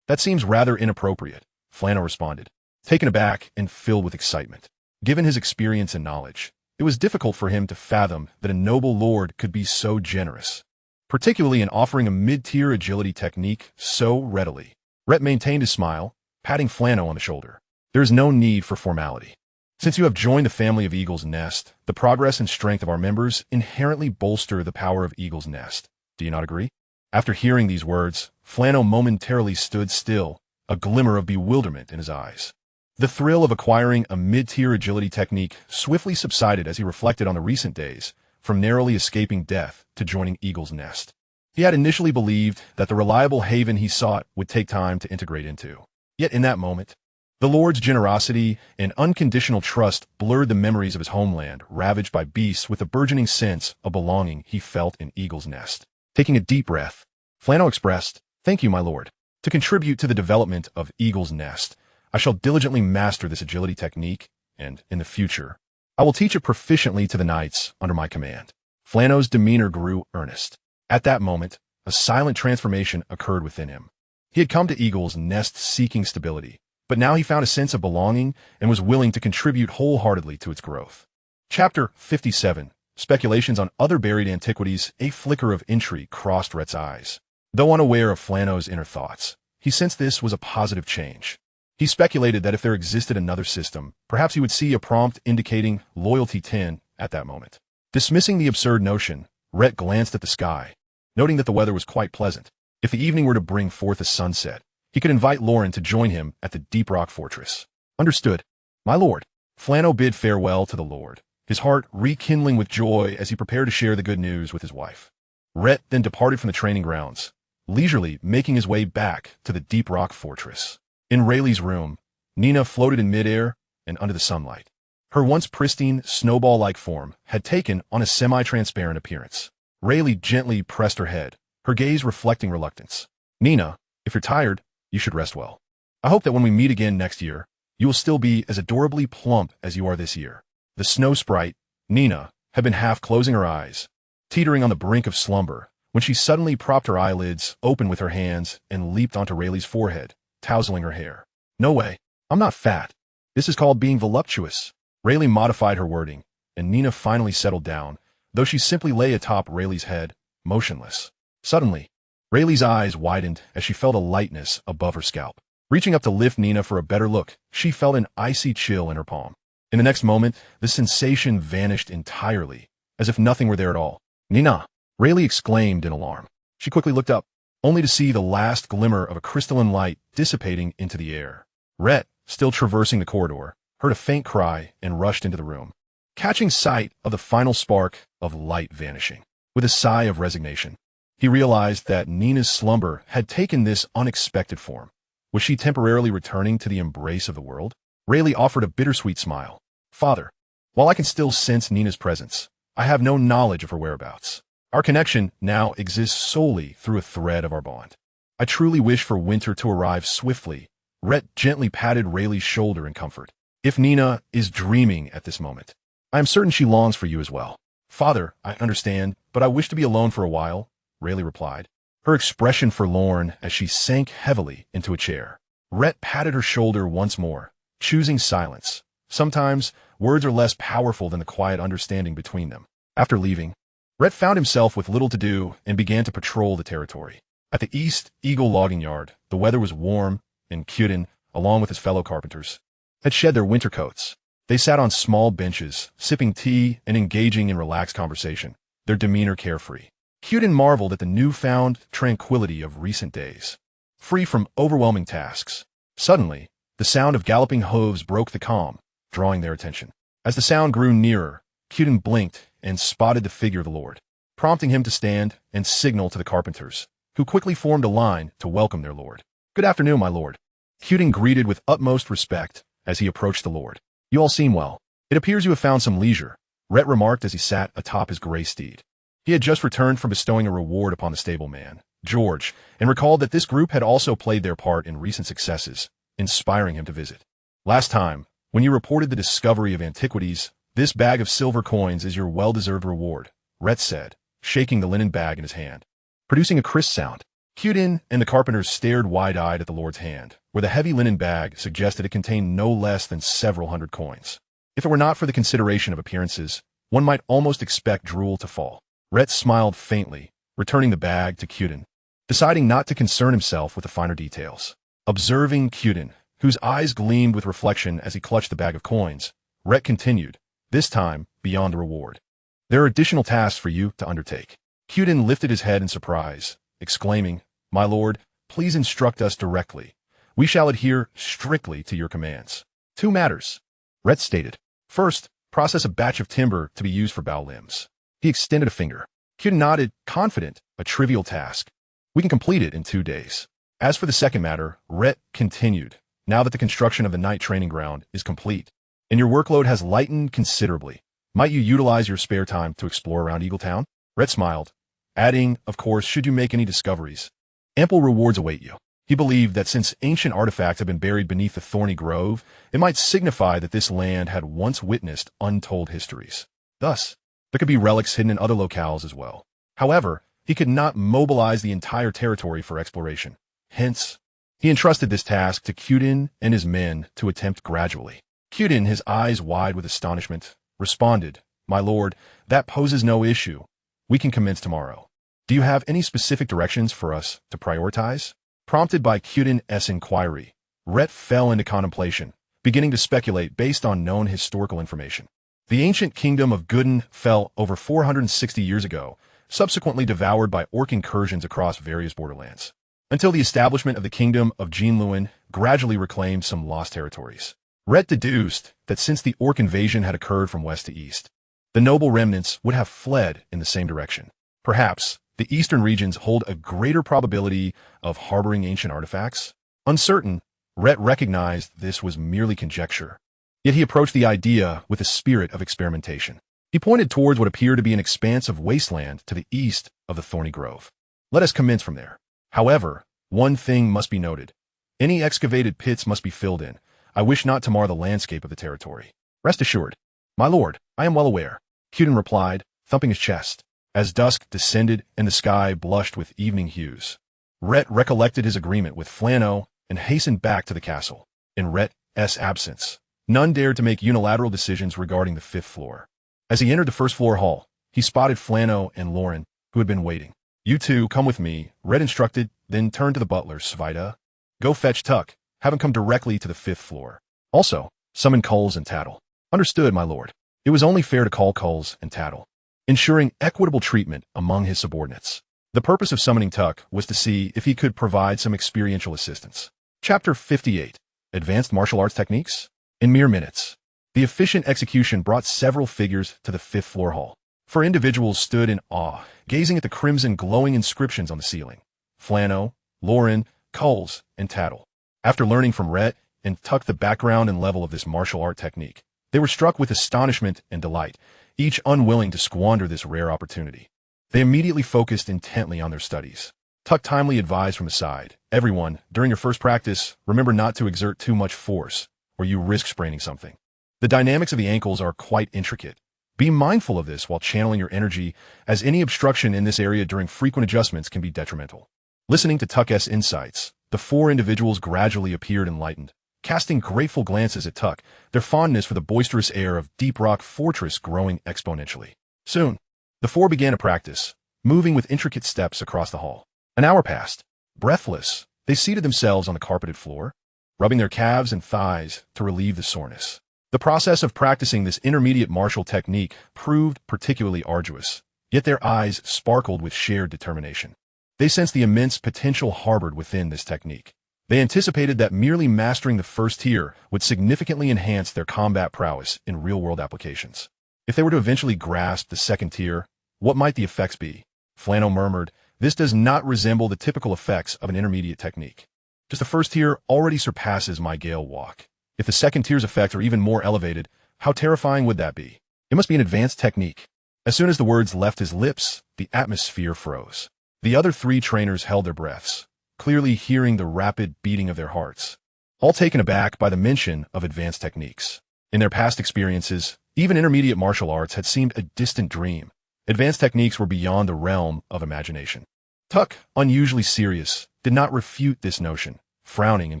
That seems rather inappropriate, Flano responded, taken aback and filled with excitement. Given his experience and knowledge, it was difficult for him to fathom that a noble lord could be so generous, particularly in offering a mid-tier agility technique so readily. Rhett maintained his smile, patting Flano on the shoulder. There is no need for formality. Since you have joined the family of Eagle's Nest, the progress and strength of our members inherently bolster the power of Eagle's Nest. Do you not agree? After hearing these words, Flano momentarily stood still, a glimmer of bewilderment in his eyes. The thrill of acquiring a mid-tier agility technique swiftly subsided as he reflected on the recent days, from narrowly escaping death to joining Eagle's Nest. He had initially believed that the reliable haven he sought would take time to integrate into. Yet in that moment, the Lord's generosity and unconditional trust blurred the memories of his homeland, ravaged by beasts with a burgeoning sense of belonging he felt in Eagle's Nest. Taking a deep breath, Flano expressed, "Thank you, my lord. To contribute to the development of Eagle's Nest, I shall diligently master this agility technique, and, in the future, I will teach it proficiently to the knights under my command." Flano's demeanor grew earnest. At that moment, a silent transformation occurred within him. He had come to Eagle's Nest seeking stability, but now he found a sense of belonging and was willing to contribute wholeheartedly to its growth. Chapter 57. Speculations on other buried antiquities. A flicker of intrigue crossed Rhett's eyes. Though unaware of Flano's inner thoughts, he sensed this was a positive change. He speculated that if there existed another system, perhaps he would see a prompt indicating Loyalty 10 at that moment. Dismissing the absurd notion, Rhett glanced at the sky, noting that the weather was quite pleasant. If the evening were to bring forth a sunset, he could invite Lauren to join him at the Deep Rock Fortress. Understood, my lord. Flano bid farewell to the lord, his heart rekindling with joy as he prepared to share the good news with his wife. Rhett then departed from the training grounds, leisurely making his way back to the Deep Rock Fortress. In Rayleigh's room, Nina floated in midair and under the sunlight. Her once pristine, snowball-like form had taken on a semi-transparent appearance. Rayleigh gently pressed her head, her gaze reflecting reluctance. "Nina, if you're tired, you should rest well. I hope that when we meet again next year, you will still be as adorably plump as you are this year." The snow sprite, Nina had been half closing her eyes, teetering on the brink of slumber, when she suddenly propped her eyelids open with her hands and leaped onto Rayleigh's forehead, tousling her hair. "No way. I'm not fat. This is called being voluptuous." Rayleigh modified her wording, and Nina finally settled down, though she simply lay atop Rayleigh's head, motionless. Suddenly, Rayleigh's eyes widened as she felt a lightness above her scalp. Reaching up to lift Nina for a better look, she felt an icy chill in her palm. In the next moment, the sensation vanished entirely, as if nothing were there at all. "Nina!" Rayleigh exclaimed in alarm. She quickly looked up, only to see the last glimmer of a crystalline light dissipating into the air. Rhett, still traversing the corridor, heard a faint cry and rushed into the room, catching sight of the final spark of light vanishing. With a sigh of resignation, he realized that Nina's slumber had taken this unexpected form. Was she temporarily returning to the embrace of the world? Rayleigh offered a bittersweet smile. "Father, while I can still sense Nina's presence, I have no knowledge of her whereabouts. Our connection now exists solely through a thread of our bond. I truly wish for winter to arrive swiftly." Rhett gently patted Rayleigh's shoulder in comfort. "If Nina is dreaming at this moment, I am certain she longs for you as well." "Father, I understand, but I wish to be alone for a while," Rayleigh replied, her expression forlorn as she sank heavily into a chair. Rhett patted her shoulder once more, choosing silence. Sometimes, words are less powerful than the quiet understanding between them. After leaving, Rhett found himself with little to do and began to patrol the territory. At the East Eagle logging yard, the weather was warm, and Cuden, along with his fellow carpenters, had shed their winter coats. They sat on small benches, sipping tea and engaging in relaxed conversation, their demeanor carefree. Cuden marveled at the newfound tranquility of recent days, free from overwhelming tasks. Suddenly, the sound of galloping hooves broke the calm, drawing their attention. As the sound grew nearer, Cuden blinked and spotted the figure of the Lord, prompting him to stand and signal to the carpenters, who quickly formed a line to welcome their Lord. "Good afternoon, my Lord." Cuden greeted with utmost respect as he approached the Lord. "You all seem well. It appears you have found some leisure," Rhett remarked as he sat atop his gray steed. He had just returned from bestowing a reward upon the stableman, George, and recalled that this group had also played their part in recent successes, inspiring him to visit. "Last time, when you reported the discovery of antiquities, this bag of silver coins is your well-deserved reward," Rhett said, shaking the linen bag in his hand, producing a crisp sound. Cuden and the carpenters stared wide-eyed at the Lord's hand, where the heavy linen bag suggested it contained no less than several hundred coins. If it were not for the consideration of appearances, one might almost expect drool to fall. Rhett smiled faintly, returning the bag to Cuden, deciding not to concern himself with the finer details. Observing Cuden, whose eyes gleamed with reflection as he clutched the bag of coins, Rhett continued, this time beyond the reward. "There are additional tasks for you to undertake." Cuden lifted his head in surprise, exclaiming, "My lord, please instruct us directly. We shall adhere strictly to your commands." "Two matters," Rhett stated. "First, process a batch of timber to be used for bow limbs." He extended a finger. Cuden nodded, confident, a trivial task. "We can complete it in 2 days." As for the second matter, Rhett continued, "Now that the construction of the night training ground is complete, and your workload has lightened considerably, might you utilize your spare time to explore around Eaglet Town?" Rhett smiled, adding, "Of course, should you make any discoveries, ample rewards await you." He believed that since ancient artifacts had been buried beneath the thorny grove, it might signify that this land had once witnessed untold histories. Thus, there could be relics hidden in other locales as well. However, he could not mobilize the entire territory for exploration. Hence, he entrusted this task to Cuden and his men to attempt gradually. Cuden, his eyes wide with astonishment, responded, "My lord, that poses no issue. We can commence tomorrow. Do you have any specific directions for us to prioritize?" Prompted by Cuden's inquiry, Rhett fell into contemplation, beginning to speculate based on known historical information. The ancient kingdom of Guden fell over 460 years ago, subsequently devoured by orc incursions across various borderlands, until the establishment of the kingdom of Jinluan gradually reclaimed some lost territories. Rhett deduced that since the orc invasion had occurred from west to east, the noble remnants would have fled in the same direction. Perhaps the eastern regions hold a greater probability of harboring ancient artifacts. Uncertain, Rhett recognized this was merely conjecture. Yet he approached the idea with a spirit of experimentation. He pointed towards what appeared to be an expanse of wasteland to the east of the thorny grove. "Let us commence from there. However, one thing must be noted. Any excavated pits must be filled in. I wish not to mar the landscape of the territory." "Rest assured, my lord, I am well aware." Cuden replied, thumping his chest. As dusk descended and the sky blushed with evening hues, Rhett recollected his agreement with Flano and hastened back to the castle. In Rhett's absence, none dared to make unilateral decisions regarding the 5th floor. As he entered the 1st floor hall, he spotted Flano and Lauren, who had been waiting. "You two, come with me," Rhett instructed, then turned to the butler, Svita. "Go fetch Tuck. Have him come directly to the 5th floor. Also, summon Coles and Tattle." "Understood, my lord." It was only fair to call Coles and Tattle, ensuring equitable treatment among his subordinates. The purpose of summoning Tuck was to see if he could provide some experiential assistance. Chapter 58. Advanced Martial Arts Techniques? In mere minutes, the efficient execution brought several figures to the 5th floor hall. 4 individuals stood in awe, gazing at the crimson glowing inscriptions on the ceiling. Flano, Lauren, Coles, and Tattle. After learning from Rhett and Tuck the background and level of this martial art technique, they were struck with astonishment and delight, each unwilling to squander this rare opportunity. They immediately focused intently on their studies. Tuck timely advised from the side, "Everyone, during your first practice, remember not to exert too much force, or you risk spraining something. The dynamics of the ankles are quite intricate. Be mindful of this while channeling your energy, as any obstruction in this area during frequent adjustments can be detrimental." Listening to Tuck's insights, the 4 individuals gradually appeared enlightened, casting grateful glances at Tuck, their fondness for the boisterous air of Deep Rock Fortress growing exponentially. Soon, the 4 began to practice, moving with intricate steps across the hall. An hour passed. Breathless, they seated themselves on the carpeted floor, rubbing their calves and thighs to relieve the soreness. The process of practicing this intermediate martial technique proved particularly arduous, yet their eyes sparkled with shared determination. They sensed the immense potential harbored within this technique. They anticipated that merely mastering the 1st tier would significantly enhance their combat prowess in real-world applications. If they were to eventually grasp the 2nd tier, what might the effects be? Flano murmured, "This does not resemble the typical effects of an intermediate technique. Just the 1st tier already surpasses my Gale Walk. If the 2nd tier's effects are even more elevated, how terrifying would that be? It must be an advanced technique." As soon as the words left his lips, the atmosphere froze. The other 3 trainers held their breaths, clearly hearing the rapid beating of their hearts, all taken aback by the mention of advanced techniques. In their past experiences, even intermediate martial arts had seemed a distant dream. Advanced techniques were beyond the realm of imagination. Tuck, unusually serious, did not refute this notion, frowning in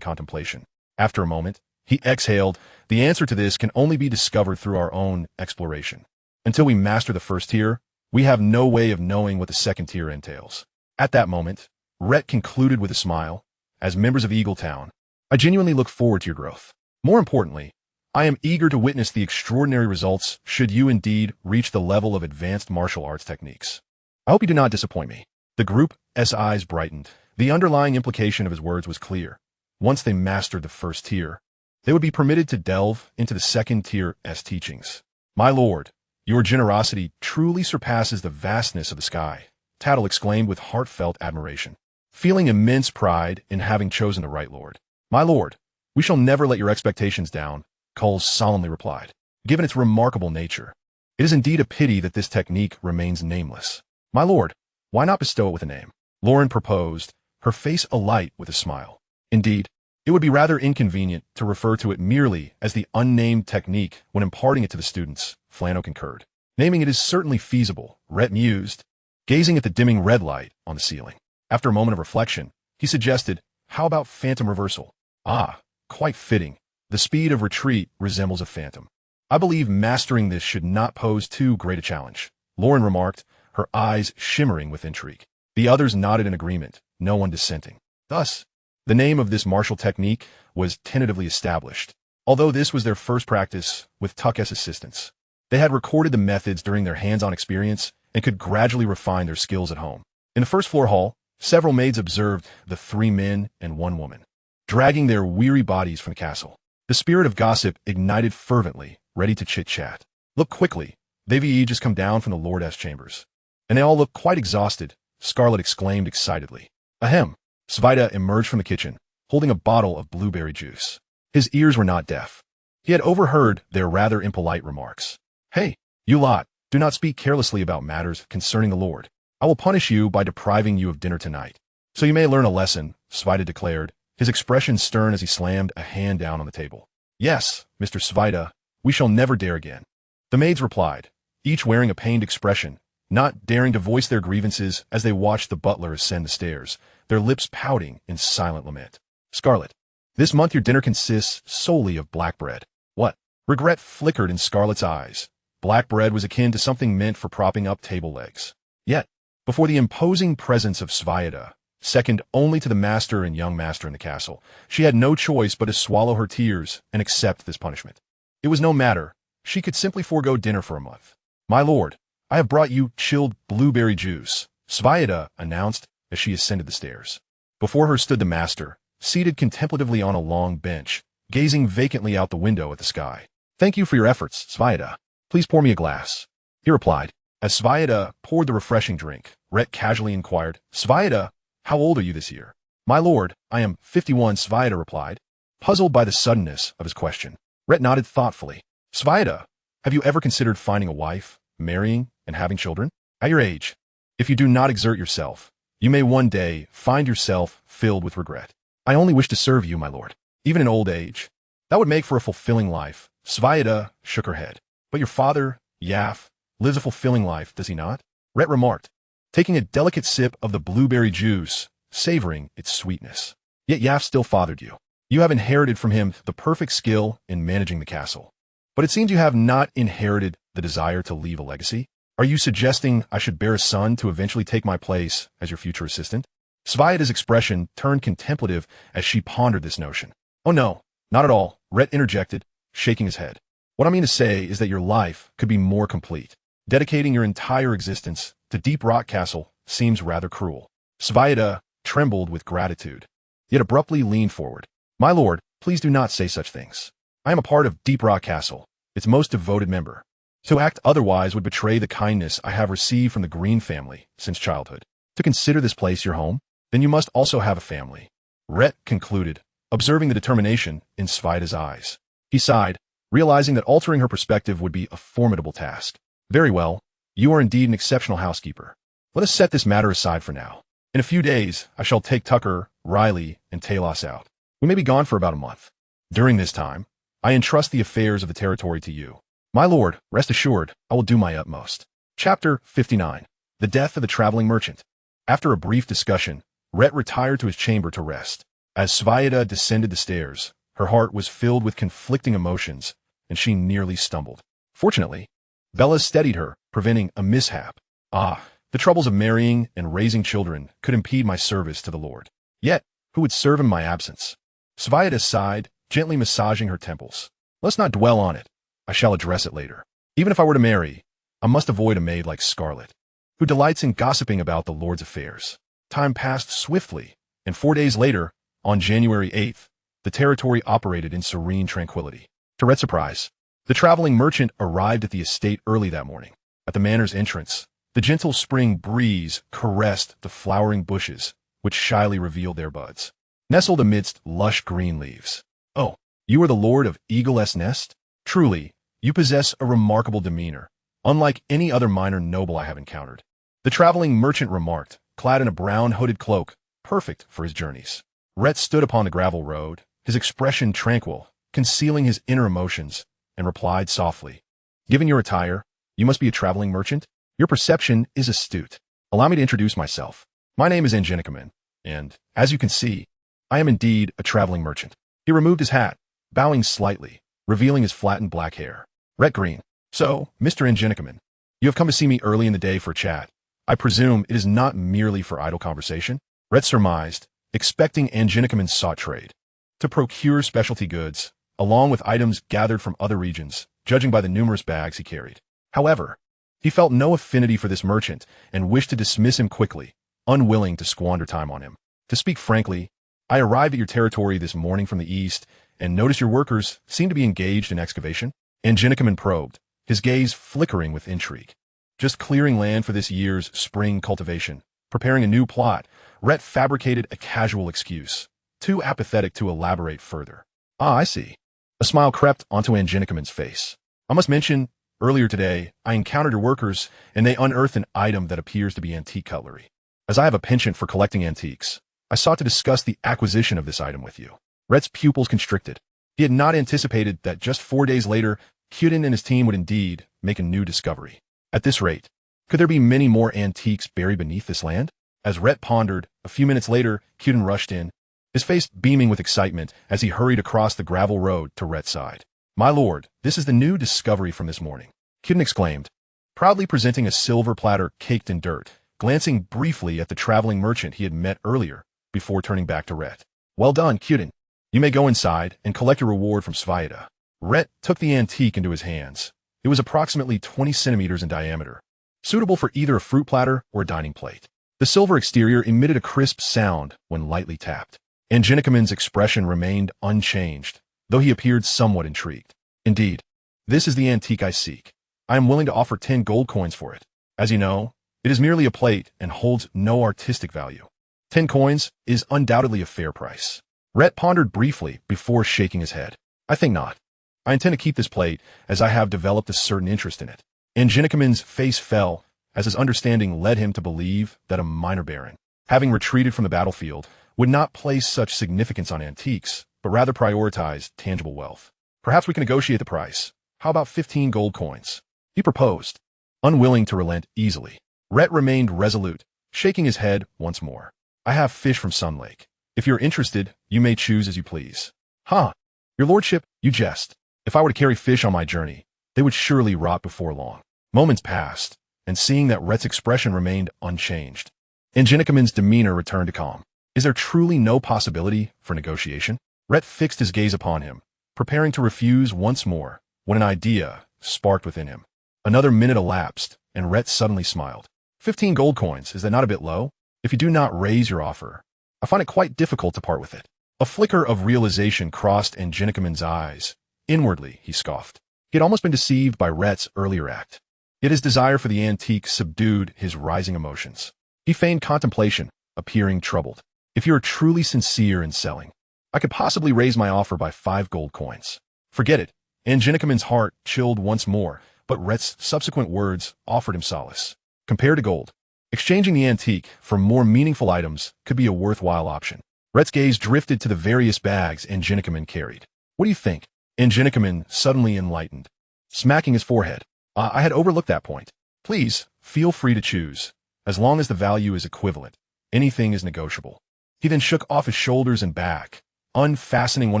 contemplation. After a moment, he exhaled, "The answer to this can only be discovered through our own exploration. Until we master the 1st tier, we have no way of knowing what the 2nd tier entails." At that moment, Rhett concluded with a smile, "As members of Eaglet Town, I genuinely look forward to your growth. More importantly, I am eager to witness the extraordinary results should you indeed reach the level of advanced martial arts techniques. I hope you do not disappoint me." The group's eyes brightened. The underlying implication of his words was clear. Once they mastered the 1st tier, they would be permitted to delve into the 2nd tier's teachings. "My lord, your generosity truly surpasses the vastness of the sky," Tattle exclaimed with heartfelt admiration, feeling immense pride in having chosen the right lord. "My lord, we shall never let your expectations down," Coles solemnly replied. "Given its remarkable nature, it is indeed a pity that this technique remains nameless." "My lord, why not bestow it with a name?" Lauren proposed, her face alight with a smile. "Indeed, it would be rather inconvenient to refer to it merely as the unnamed technique when imparting it to the students," Flano concurred. "Naming it is certainly feasible," Rhett mused, gazing at the dimming red light on the ceiling. After a moment of reflection, he suggested, "How about phantom reversal?" "Ah, quite fitting. The speed of retreat resembles a phantom. I believe mastering this should not pose too great a challenge," Lauren remarked, her eyes shimmering with intrigue. The others nodded in agreement, no one dissenting. Thus, the name of this martial technique was tentatively established. Although this was their first practice with Tuck's assistance, they had recorded the methods during their hands-on experience and could gradually refine their skills at home. In the 1st floor hall, several maids observed the 3 men and 1 woman, dragging their weary bodies from the castle. The spirit of gossip ignited fervently, ready to chit-chat. "Look quickly, they've just come down from the Lord's chambers. And they all look quite exhausted," Scarlet exclaimed excitedly. "Ahem." Svita emerged from the kitchen, holding a bottle of blueberry juice. His ears were not deaf. He had overheard their rather impolite remarks. "Hey, you lot, do not speak carelessly about matters concerning the Lord. I will punish you by depriving you of dinner tonight. So you may learn a lesson," Svita declared, his expression stern as he slammed a hand down on the table. "Yes, Mr. Svita, we shall never dare again." The maids replied, each wearing a pained expression, not daring to voice their grievances as they watched the butler ascend the stairs, their lips pouting in silent lament. Scarlet. This month your dinner consists solely of black bread. What? Regret flickered in Scarlet's eyes. Black bread was akin to something meant for propping up table legs. Yet, before the imposing presence of Sviata, second only to the master and young master in the castle, she had no choice but to swallow her tears and accept this punishment. It was no matter. She could simply forego dinner for a month. My lord, I have brought you chilled blueberry juice, Sviata announced as she ascended the stairs. Before her stood the master, seated contemplatively on a long bench, gazing vacantly out the window at the sky. Thank you for your efforts, Sviata. Please pour me a glass. He replied. As Sviata poured the refreshing drink, Rayt casually inquired, Sviata, how old are you this year? My lord, I am 51, Sviata replied, puzzled by the suddenness of his question. Rayt nodded thoughtfully. Sviata, have you ever considered finding a wife, marrying, and having children? At your age, if you do not exert yourself, you may one day find yourself filled with regret. I only wish to serve you, my lord, even in old age. That would make for a fulfilling life. Sviata shook her head. But your father, Yaf, lives a fulfilling life, does he not? Rayt remarked, taking a delicate sip of the blueberry juice, savoring its sweetness. Yet Yaf still fathered you. You have inherited from him the perfect skill in managing the castle. But it seems you have not inherited the desire to leave a legacy. Are you suggesting I should bear a son to eventually take my place as your future assistant? Sviata's expression turned contemplative as she pondered this notion. Oh no, not at all, Rayt interjected, shaking his head. What I mean to say is that your life could be more complete. Dedicating your entire existence to Deep Rock Castle seems rather cruel. Sviata trembled with gratitude, yet abruptly leaned forward. My lord, please do not say such things. I am a part of Deep Rock Castle, its most devoted member. To act otherwise would betray the kindness I have received from the Green family since childhood. To consider this place your home, then you must also have a family. Rayt concluded, observing the determination in Sviata's eyes. He sighed, realizing that altering her perspective would be a formidable task. Very well, you are indeed an exceptional housekeeper. Let us set this matter aside for now. In a few days, I shall take Tucker, Riley, and Talos out. We may be gone for about a month. During this time, I entrust the affairs of the territory to you. My lord, rest assured, I will do my utmost. Chapter 59. The Death of the Traveling Merchant. After a brief discussion, Rayt retired to his chamber to rest. As Sviata descended the stairs, her heart was filled with conflicting emotions, and she nearly stumbled. Fortunately, Bella steadied her, preventing a mishap. The troubles of marrying and raising children could impede my service to the Lord. Yet, who would serve in my absence? Sviata sighed, gently massaging her temples. Let's not dwell on it. I shall address it later. Even if I were to marry, I must avoid a maid like Scarlet, who delights in gossiping about the Lord's affairs. Time passed swiftly, and 4 days later, on January 8th, the territory operated in serene tranquility. To Rayt's surprise, the traveling merchant arrived at the estate early that morning. At the manor's entrance, the gentle spring breeze caressed the flowering bushes, which shyly revealed their buds, nestled amidst lush green leaves. Oh, you are the lord of Eaglet's Nest? Truly, you possess a remarkable demeanor, unlike any other minor noble I have encountered. The traveling merchant remarked, clad in a brown hooded cloak, perfect for his journeys. Rayt stood upon the gravel road, his expression tranquil, concealing his inner emotions, and replied softly, given your attire, you must be a traveling merchant? Your perception is astute. Allow me to introduce myself. My name is Angenikaman, and, as you can see, I am indeed a traveling merchant. He removed his hat, bowing slightly, revealing his flattened black hair. Rayt grinned. So, Mr. Angenikaman, you have come to see me early in the day for a chat. I presume it is not merely for idle conversation? Rayt surmised, expecting Angenikaman sought trade. To procure specialty goods, along with items gathered from other regions, judging by the numerous bags he carried. However, he felt no affinity for this merchant and wished to dismiss him quickly, unwilling to squander time on him. To speak frankly, I arrived at your territory this morning from the east and noticed your workers seem to be engaged in excavation. Angenikaman probed, his gaze flickering with intrigue. Just clearing land for this year's spring cultivation, preparing a new plot, Rayt fabricated a casual excuse, too apathetic to elaborate further. I see. A smile crept onto Angenikaman's face. I must mention, earlier today, I encountered your workers, and they unearthed an item that appears to be antique cutlery. As I have a penchant for collecting antiques, I sought to discuss the acquisition of this item with you. Rayt's pupils constricted. He had not anticipated that just 4 days later, Kyudin and his team would indeed make a new discovery. At this rate, could there be many more antiques buried beneath this land? As Rhett pondered, a few minutes later, Cuden rushed in, his face beaming with excitement as he hurried across the gravel road to Rhett's side. "My lord, this is the new discovery from this morning," Cuden exclaimed, proudly presenting a silver platter caked in dirt, glancing briefly at the traveling merchant he had met earlier before turning back to Rhett. "Well done, Cuden. You may go inside and collect your reward from Svaida." Rhett took the antique into his hands. It was approximately 20 centimeters in diameter, suitable for either a fruit platter or a dining plate. The silver exterior emitted a crisp sound when lightly tapped. Angenicum's expression remained unchanged, though he appeared somewhat intrigued. "Indeed, this is the antique I seek. I am willing to offer 10 gold coins for it. As you know, it is merely a plate and holds no artistic value. 10 coins is undoubtedly a fair price." Rhett pondered briefly before shaking his head. "I think not. I intend to keep this plate as I have developed a certain interest in it." Angenicum's face fell as his understanding led him to believe that a minor baron, having retreated from the battlefield, would not place such significance on antiques, but rather prioritize tangible wealth. "Perhaps we can negotiate the price. How about 15 gold coins?" he proposed, unwilling to relent easily. Rhett remained resolute, shaking his head once more. "I have fish from Sun Lake. If you're interested, you may choose as you please." "Huh, your lordship, you jest. If I were to carry fish on my journey, they would surely rot before long." Moments passed, and seeing that Rhett's expression remained unchanged, Angenicum's demeanor returned to calm. "Is there truly no possibility for negotiation?" Rhett fixed his gaze upon him, preparing to refuse once more, when an idea sparked within him. Another minute elapsed, and Rhett suddenly smiled. 15 gold coins, is that not a bit low? If you do not raise your offer, I find it quite difficult to part with it." A flicker of realization crossed Angenicum's eyes. Inwardly, he scoffed. He had almost been deceived by Rhett's earlier act. Yet his desire for the antique subdued his rising emotions. He feigned contemplation, appearing troubled. "If you are truly sincere in selling, I could possibly raise my offer by 5 gold coins." "Forget it." Angenicum's heart chilled once more, but Rhett's subsequent words offered him solace. Compared to gold, exchanging the antique for more meaningful items could be a worthwhile option. Rhett's gaze drifted to the various bags Angenicum carried. "What do you think?" Angenicum suddenly enlightened, smacking his forehead. I had overlooked that point. "Please, feel free to choose. As long as the value is equivalent, anything is negotiable." He then shook off his shoulders and back, unfastening one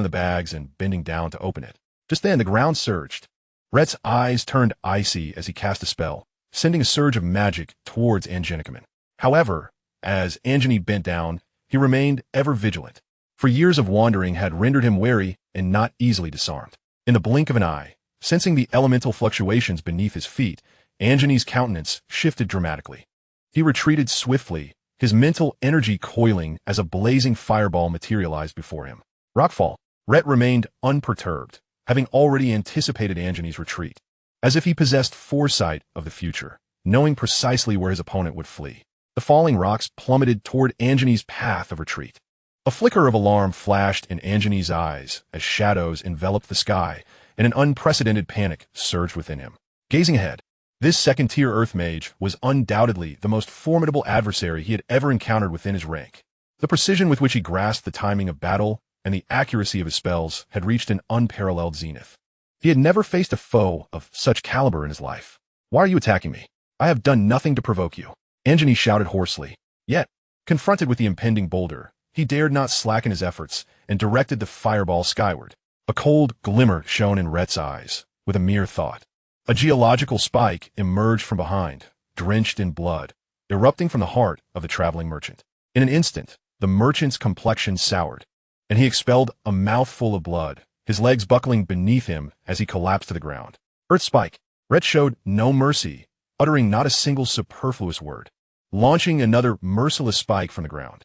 of the bags and bending down to open it. Just then, the ground surged. Rhett's eyes turned icy as he cast a spell, sending a surge of magic towards Angenicum. However, as Angeny bent down, he remained ever vigilant, for years of wandering had rendered him wary and not easily disarmed. In the blink of an eye, sensing the elemental fluctuations beneath his feet, Angeny's countenance shifted dramatically. He retreated swiftly, his mental energy coiling as a blazing fireball materialized before him. Rockfall. Rhett remained unperturbed, having already anticipated Angeny's retreat, as if he possessed foresight of the future, knowing precisely where his opponent would flee. The falling rocks plummeted toward Angeny's path of retreat. A flicker of alarm flashed in Angeny's eyes as shadows enveloped the sky, and an unprecedented panic surged within him. Gazing ahead, this second-tier Earth Mage was undoubtedly the most formidable adversary he had ever encountered within his rank. The precision with which he grasped the timing of battle and the accuracy of his spells had reached an unparalleled zenith. He had never faced a foe of such caliber in his life. "Why are you attacking me? I have done nothing to provoke you," Angeny shouted hoarsely. Yet, confronted with the impending boulder, he dared not slacken his efforts and directed the fireball skyward. A cold glimmer shone in Rhett's eyes, with a mere thought. A geological spike emerged from behind, drenched in blood, erupting from the heart of the traveling merchant. In an instant, the merchant's complexion soured, and he expelled a mouthful of blood, his legs buckling beneath him as he collapsed to the ground. Earth Spike. Rhett showed no mercy, uttering not a single superfluous word, launching another merciless spike from the ground.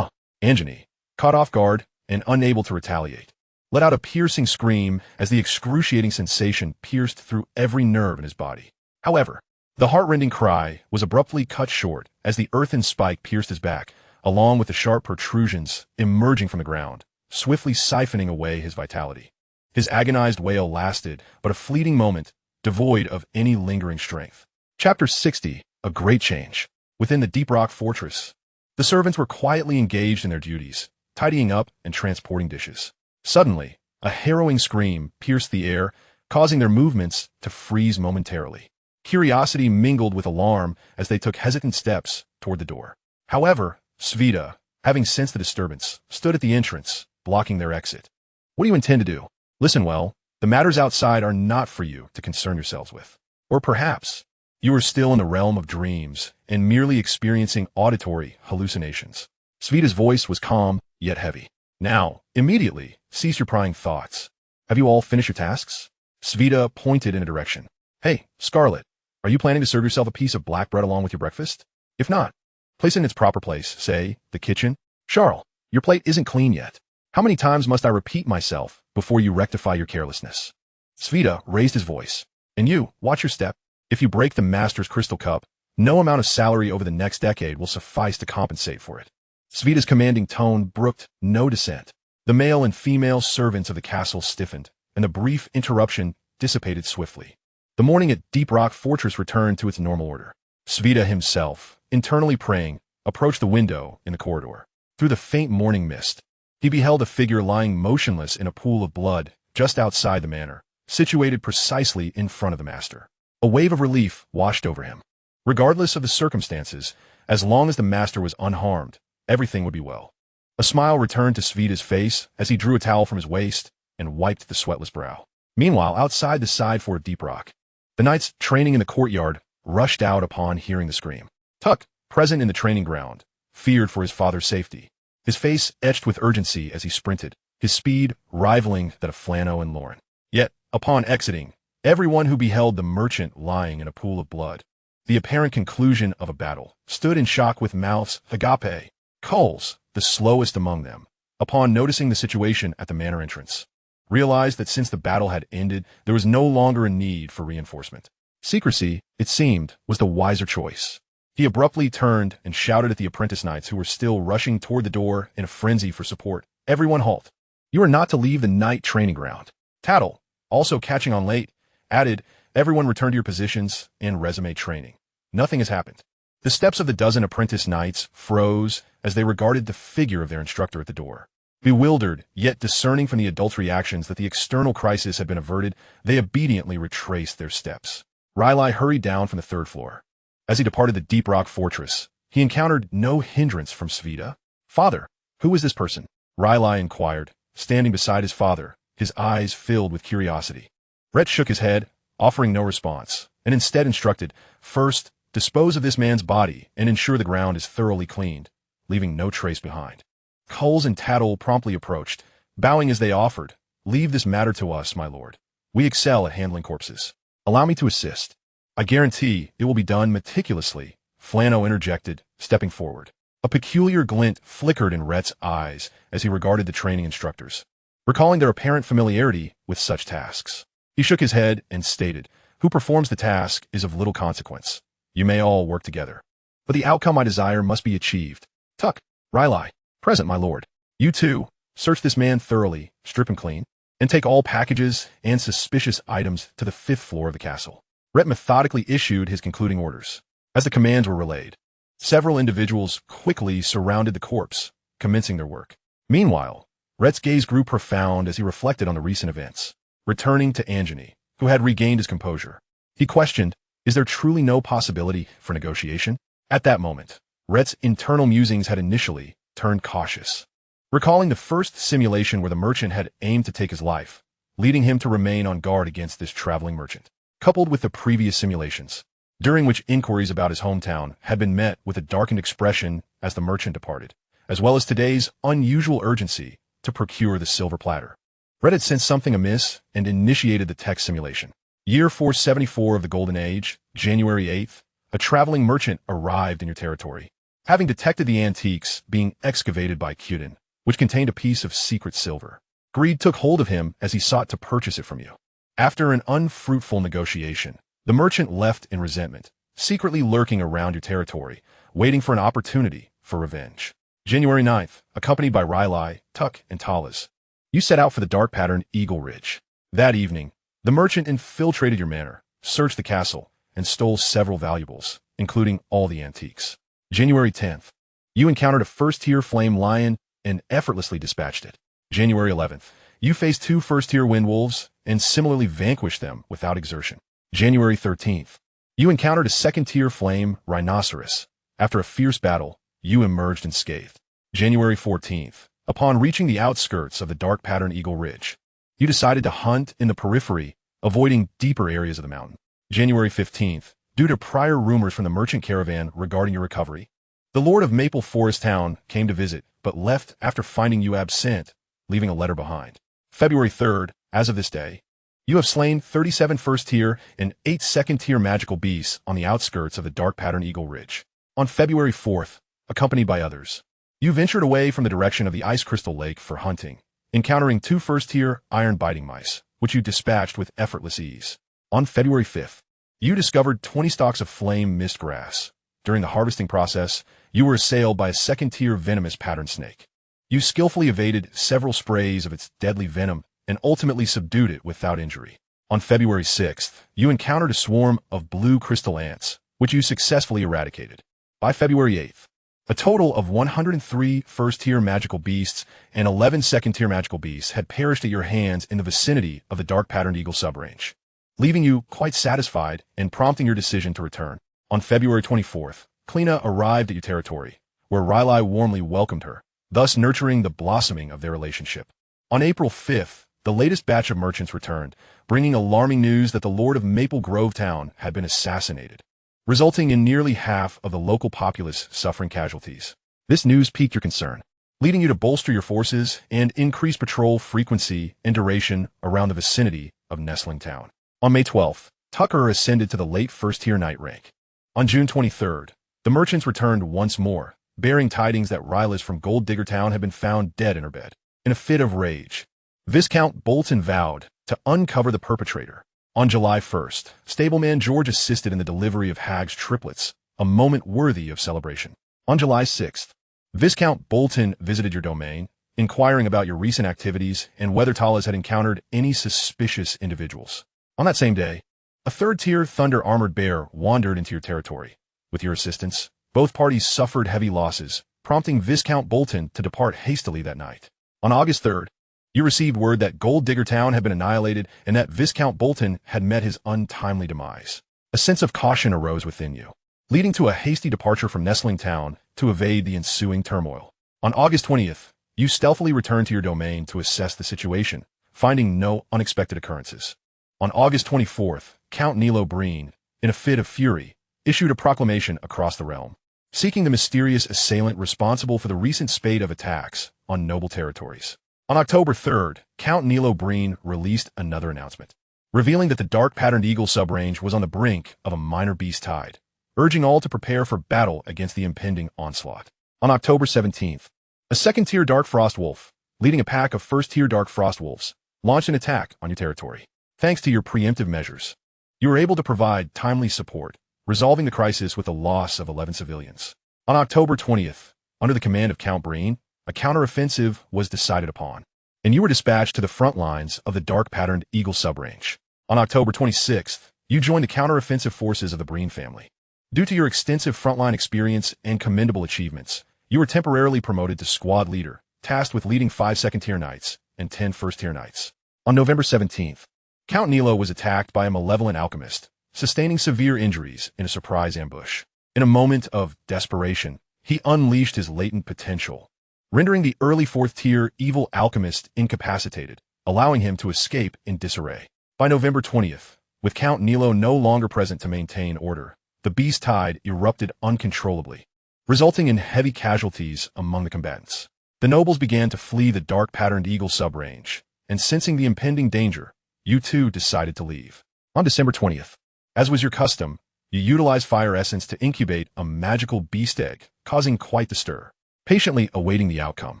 Angeny, caught off guard and unable to retaliate, let out a piercing scream as the excruciating sensation pierced through every nerve in his body. However, the heart-rending cry was abruptly cut short as the earthen spike pierced his back, along with the sharp protrusions emerging from the ground, swiftly siphoning away his vitality. His agonized wail lasted but a fleeting moment, devoid of any lingering strength. Chapter 60, A Great Change. Within the Deep Rock Fortress, the servants were quietly engaged in their duties, tidying up and transporting dishes. Suddenly, a harrowing scream pierced the air, causing their movements to freeze momentarily. Curiosity mingled with alarm as they took hesitant steps toward the door. However, Sveta, having sensed the disturbance, stood at the entrance, blocking their exit. What do you intend to do? Listen well, the matters outside are not for you to concern yourselves with. Or perhaps you are still in the realm of dreams and merely experiencing auditory hallucinations. Sveta's voice was calm, yet heavy. Now, immediately, cease your prying thoughts. Have you all finished your tasks? Sveta pointed in a direction. Hey, Scarlet, are you planning to serve yourself a piece of black bread along with your breakfast? If not, place it in its proper place, say, the kitchen. Charles, your plate isn't clean yet. How many times must I repeat myself before you rectify your carelessness? Sveta raised his voice. And you, watch your step. If you break the master's crystal cup, no amount of salary over the next decade will suffice to compensate for it. Sveta's commanding tone brooked no dissent. The male and female servants of the castle stiffened, and the brief interruption dissipated swiftly. The morning at Deep Rock Fortress returned to its normal order. Sveta himself, internally praying, approached the window in the corridor. Through the faint morning mist, he beheld a figure lying motionless in a pool of blood just outside the manor, situated precisely in front of the master. A wave of relief washed over him. Regardless of the circumstances, as long as the master was unharmed, everything would be well. A smile returned to Sveta's face as he drew a towel from his waist and wiped the sweatless brow. Meanwhile, outside the side fort of Deep Rock, the knights training in the courtyard rushed out upon hearing the scream. Tuck, present in the training ground, feared for his father's safety. His face etched with urgency as he sprinted, his speed rivaling that of Flano and Lauren. Yet, upon exiting, everyone who beheld the merchant lying in a pool of blood, the apparent conclusion of a battle, stood in shock with mouths agape. Coles, the slowest among them, upon noticing the situation at the manor entrance, realized that since the battle had ended, there was no longer a need for reinforcement. Secrecy, it seemed, was the wiser choice. He abruptly turned and shouted at the apprentice knights who were still rushing toward the door in a frenzy for support. Everyone halt. You are not to leave the knight training ground. Tattle, also catching on late, added, everyone return to your positions and resume training. Nothing has happened. The steps of the dozen apprentice knights froze as they regarded the figure of their instructor at the door. Bewildered, yet discerning from the adult's reactions that the external crisis had been averted, they obediently retraced their steps. Rayt hurried down from the third floor. As he departed the Deep Rock Fortress, he encountered no hindrance from Sveta. Father, who is this person? Rayt inquired, standing beside his father, his eyes filled with curiosity. Rayt shook his head, offering no response, and instead instructed, first, dispose of this man's body and ensure the ground is thoroughly cleaned, leaving no trace behind. Coles and Tattle promptly approached, bowing as they offered, leave this matter to us, my lord. We excel at handling corpses. Allow me to assist. I guarantee it will be done meticulously, Flano interjected, stepping forward. A peculiar glint flickered in Rayt's eyes as he regarded the training instructors, recalling their apparent familiarity with such tasks. He shook his head and stated, who performs the task is of little consequence. You may all work together. But the outcome I desire must be achieved. Tuck, Rayt, present, my lord. You too, search this man thoroughly, strip him clean, and take all packages and suspicious items to the 5th floor of the castle. Rayt methodically issued his concluding orders. As the commands were relayed, several individuals quickly surrounded the corpse, commencing their work. Meanwhile, Rayt's gaze grew profound as he reflected on the recent events. Returning to Anjani, who had regained his composure, he questioned, is there truly no possibility for negotiation? At that moment, Rayt's internal musings had initially turned cautious, recalling the first simulation where the merchant had aimed to take his life, leading him to remain on guard against this traveling merchant, coupled with the previous simulations, during which inquiries about his hometown had been met with a darkened expression as the merchant departed, as well as today's unusual urgency to procure the silver platter. Rayt had sensed something amiss and initiated the text simulation. Year 474 of the Golden Age, January 8th, a traveling merchant arrived in your territory, having detected the antiques being excavated by Cuden, which contained a piece of secret silver. Greed took hold of him as he sought to purchase it from you. After an unfruitful negotiation, the merchant left in resentment, secretly lurking around your territory, waiting for an opportunity for revenge. January 9th, accompanied by Rayt, Tuck, and Talas, you set out for the dark pattern Eagle Ridge. That evening, the merchant infiltrated your manor, searched the castle, and stole several valuables, including all the antiques. January 10th, you encountered a first-tier flame lion and effortlessly dispatched it. January 11th, you faced 2 first-tier wind wolves and similarly vanquished them without exertion. January 13th, You encountered a second-tier flame rhinoceros. After a fierce battle, you emerged unscathed. January 14th. Upon reaching the outskirts of the dark pattern Eagle Ridge, you decided to hunt in the periphery, avoiding deeper areas of the mountain. January 15th. Due to prior rumors from the merchant caravan regarding your recovery, the Lord of Maple Forest Town came to visit, but left after finding you absent, leaving a letter behind. February 3rd. As of this day, you have slain 37 first-tier and 8 second-tier magical beasts on the outskirts of the dark pattern Eagle Ridge. On February 4th, accompanied by others, you ventured away from the direction of the Ice Crystal Lake for hunting, encountering 2 first-tier iron-biting mice, which you dispatched with effortless ease. On February 5th, you discovered 20 stalks of flame mist grass. During the harvesting process, you were assailed by a second-tier venomous pattern snake. You skillfully evaded several sprays of its deadly venom and ultimately subdued it without injury. On February 6th, you encountered a swarm of blue crystal ants, which you successfully eradicated. By February 8th, a total of 103 first-tier magical beasts and 11 second-tier magical beasts had perished at your hands in the vicinity of the dark-patterned Eagle subrange, leaving you quite satisfied and prompting your decision to return. On February 24th, Kleena arrived at your territory, where Rayt warmly welcomed her, thus nurturing the blossoming of their relationship. On April 5th, the latest batch of merchants returned, bringing alarming news that the Lord of Maple Grove Town had been assassinated, resulting in nearly half of the local populace suffering casualties. This news piqued your concern, leading you to bolster your forces and increase patrol frequency and duration around the vicinity of Nestling Town. On May 12th, Tucker ascended to the late first-tier knight rank. On June 23rd, the merchants returned once more, bearing tidings that Rayt from Gold Digger Town had been found dead in her bed. In a fit of rage, Viscount Bolton vowed to uncover the perpetrator. On July 1st, stableman George assisted in the delivery of Hag's triplets, a moment worthy of celebration. On July 6th, Viscount Bolton visited your domain, inquiring about your recent activities and whether Talas had encountered any suspicious individuals. On that same day, a third-tier Thunder Armored Bear wandered into your territory. With your assistance, both parties suffered heavy losses, prompting Viscount Bolton to depart hastily that night. On August 3rd, you received word that Gold Digger Town had been annihilated and that Viscount Bolton had met his untimely demise. A sense of caution arose within you, leading to a hasty departure from Nestling Town to evade the ensuing turmoil. On August 20th, you stealthily returned to your domain to assess the situation, finding no unexpected occurrences. On August 24th, Count Nilo Breen, in a fit of fury, issued a proclamation across the realm, seeking the mysterious assailant responsible for the recent spate of attacks on noble territories. On October 3rd, Count Nilo Breen released another announcement, revealing that the dark-patterned Eagle subrange was on the brink of a minor beast tide, urging all to prepare for battle against the impending onslaught. On October 17th, a second-tier Dark Frost Wolf, leading a pack of first-tier Dark Frost Wolves, launched an attack on your territory. Thanks to your preemptive measures, you were able to provide timely support, resolving the crisis with the loss of 11 civilians. On October 20th, under the command of Count Breen, a counteroffensive was decided upon, and you were dispatched to the front lines of the dark-patterned Eagle subrange. On October 26th, you joined the counteroffensive forces of the Breen family. Due to your extensive frontline experience and commendable achievements, you were temporarily promoted to squad leader, tasked with leading 5 second-tier knights and 10 first-tier knights. On November 17th, Count Nilo was attacked by a malevolent alchemist, sustaining severe injuries in a surprise ambush. In a moment of desperation, he unleashed his latent potential, rendering the early 4th-tier evil alchemist incapacitated, allowing him to escape in disarray. By November 20th, with Count Nilo no longer present to maintain order, the beast tide erupted uncontrollably, resulting in heavy casualties among the combatants. The nobles began to flee the dark-patterned Eagle subrange, and sensing the impending danger, you too decided to leave. On December 20th, as was your custom, you utilized fire essence to incubate a magical beast egg, causing quite the stir. Patiently awaiting the outcome,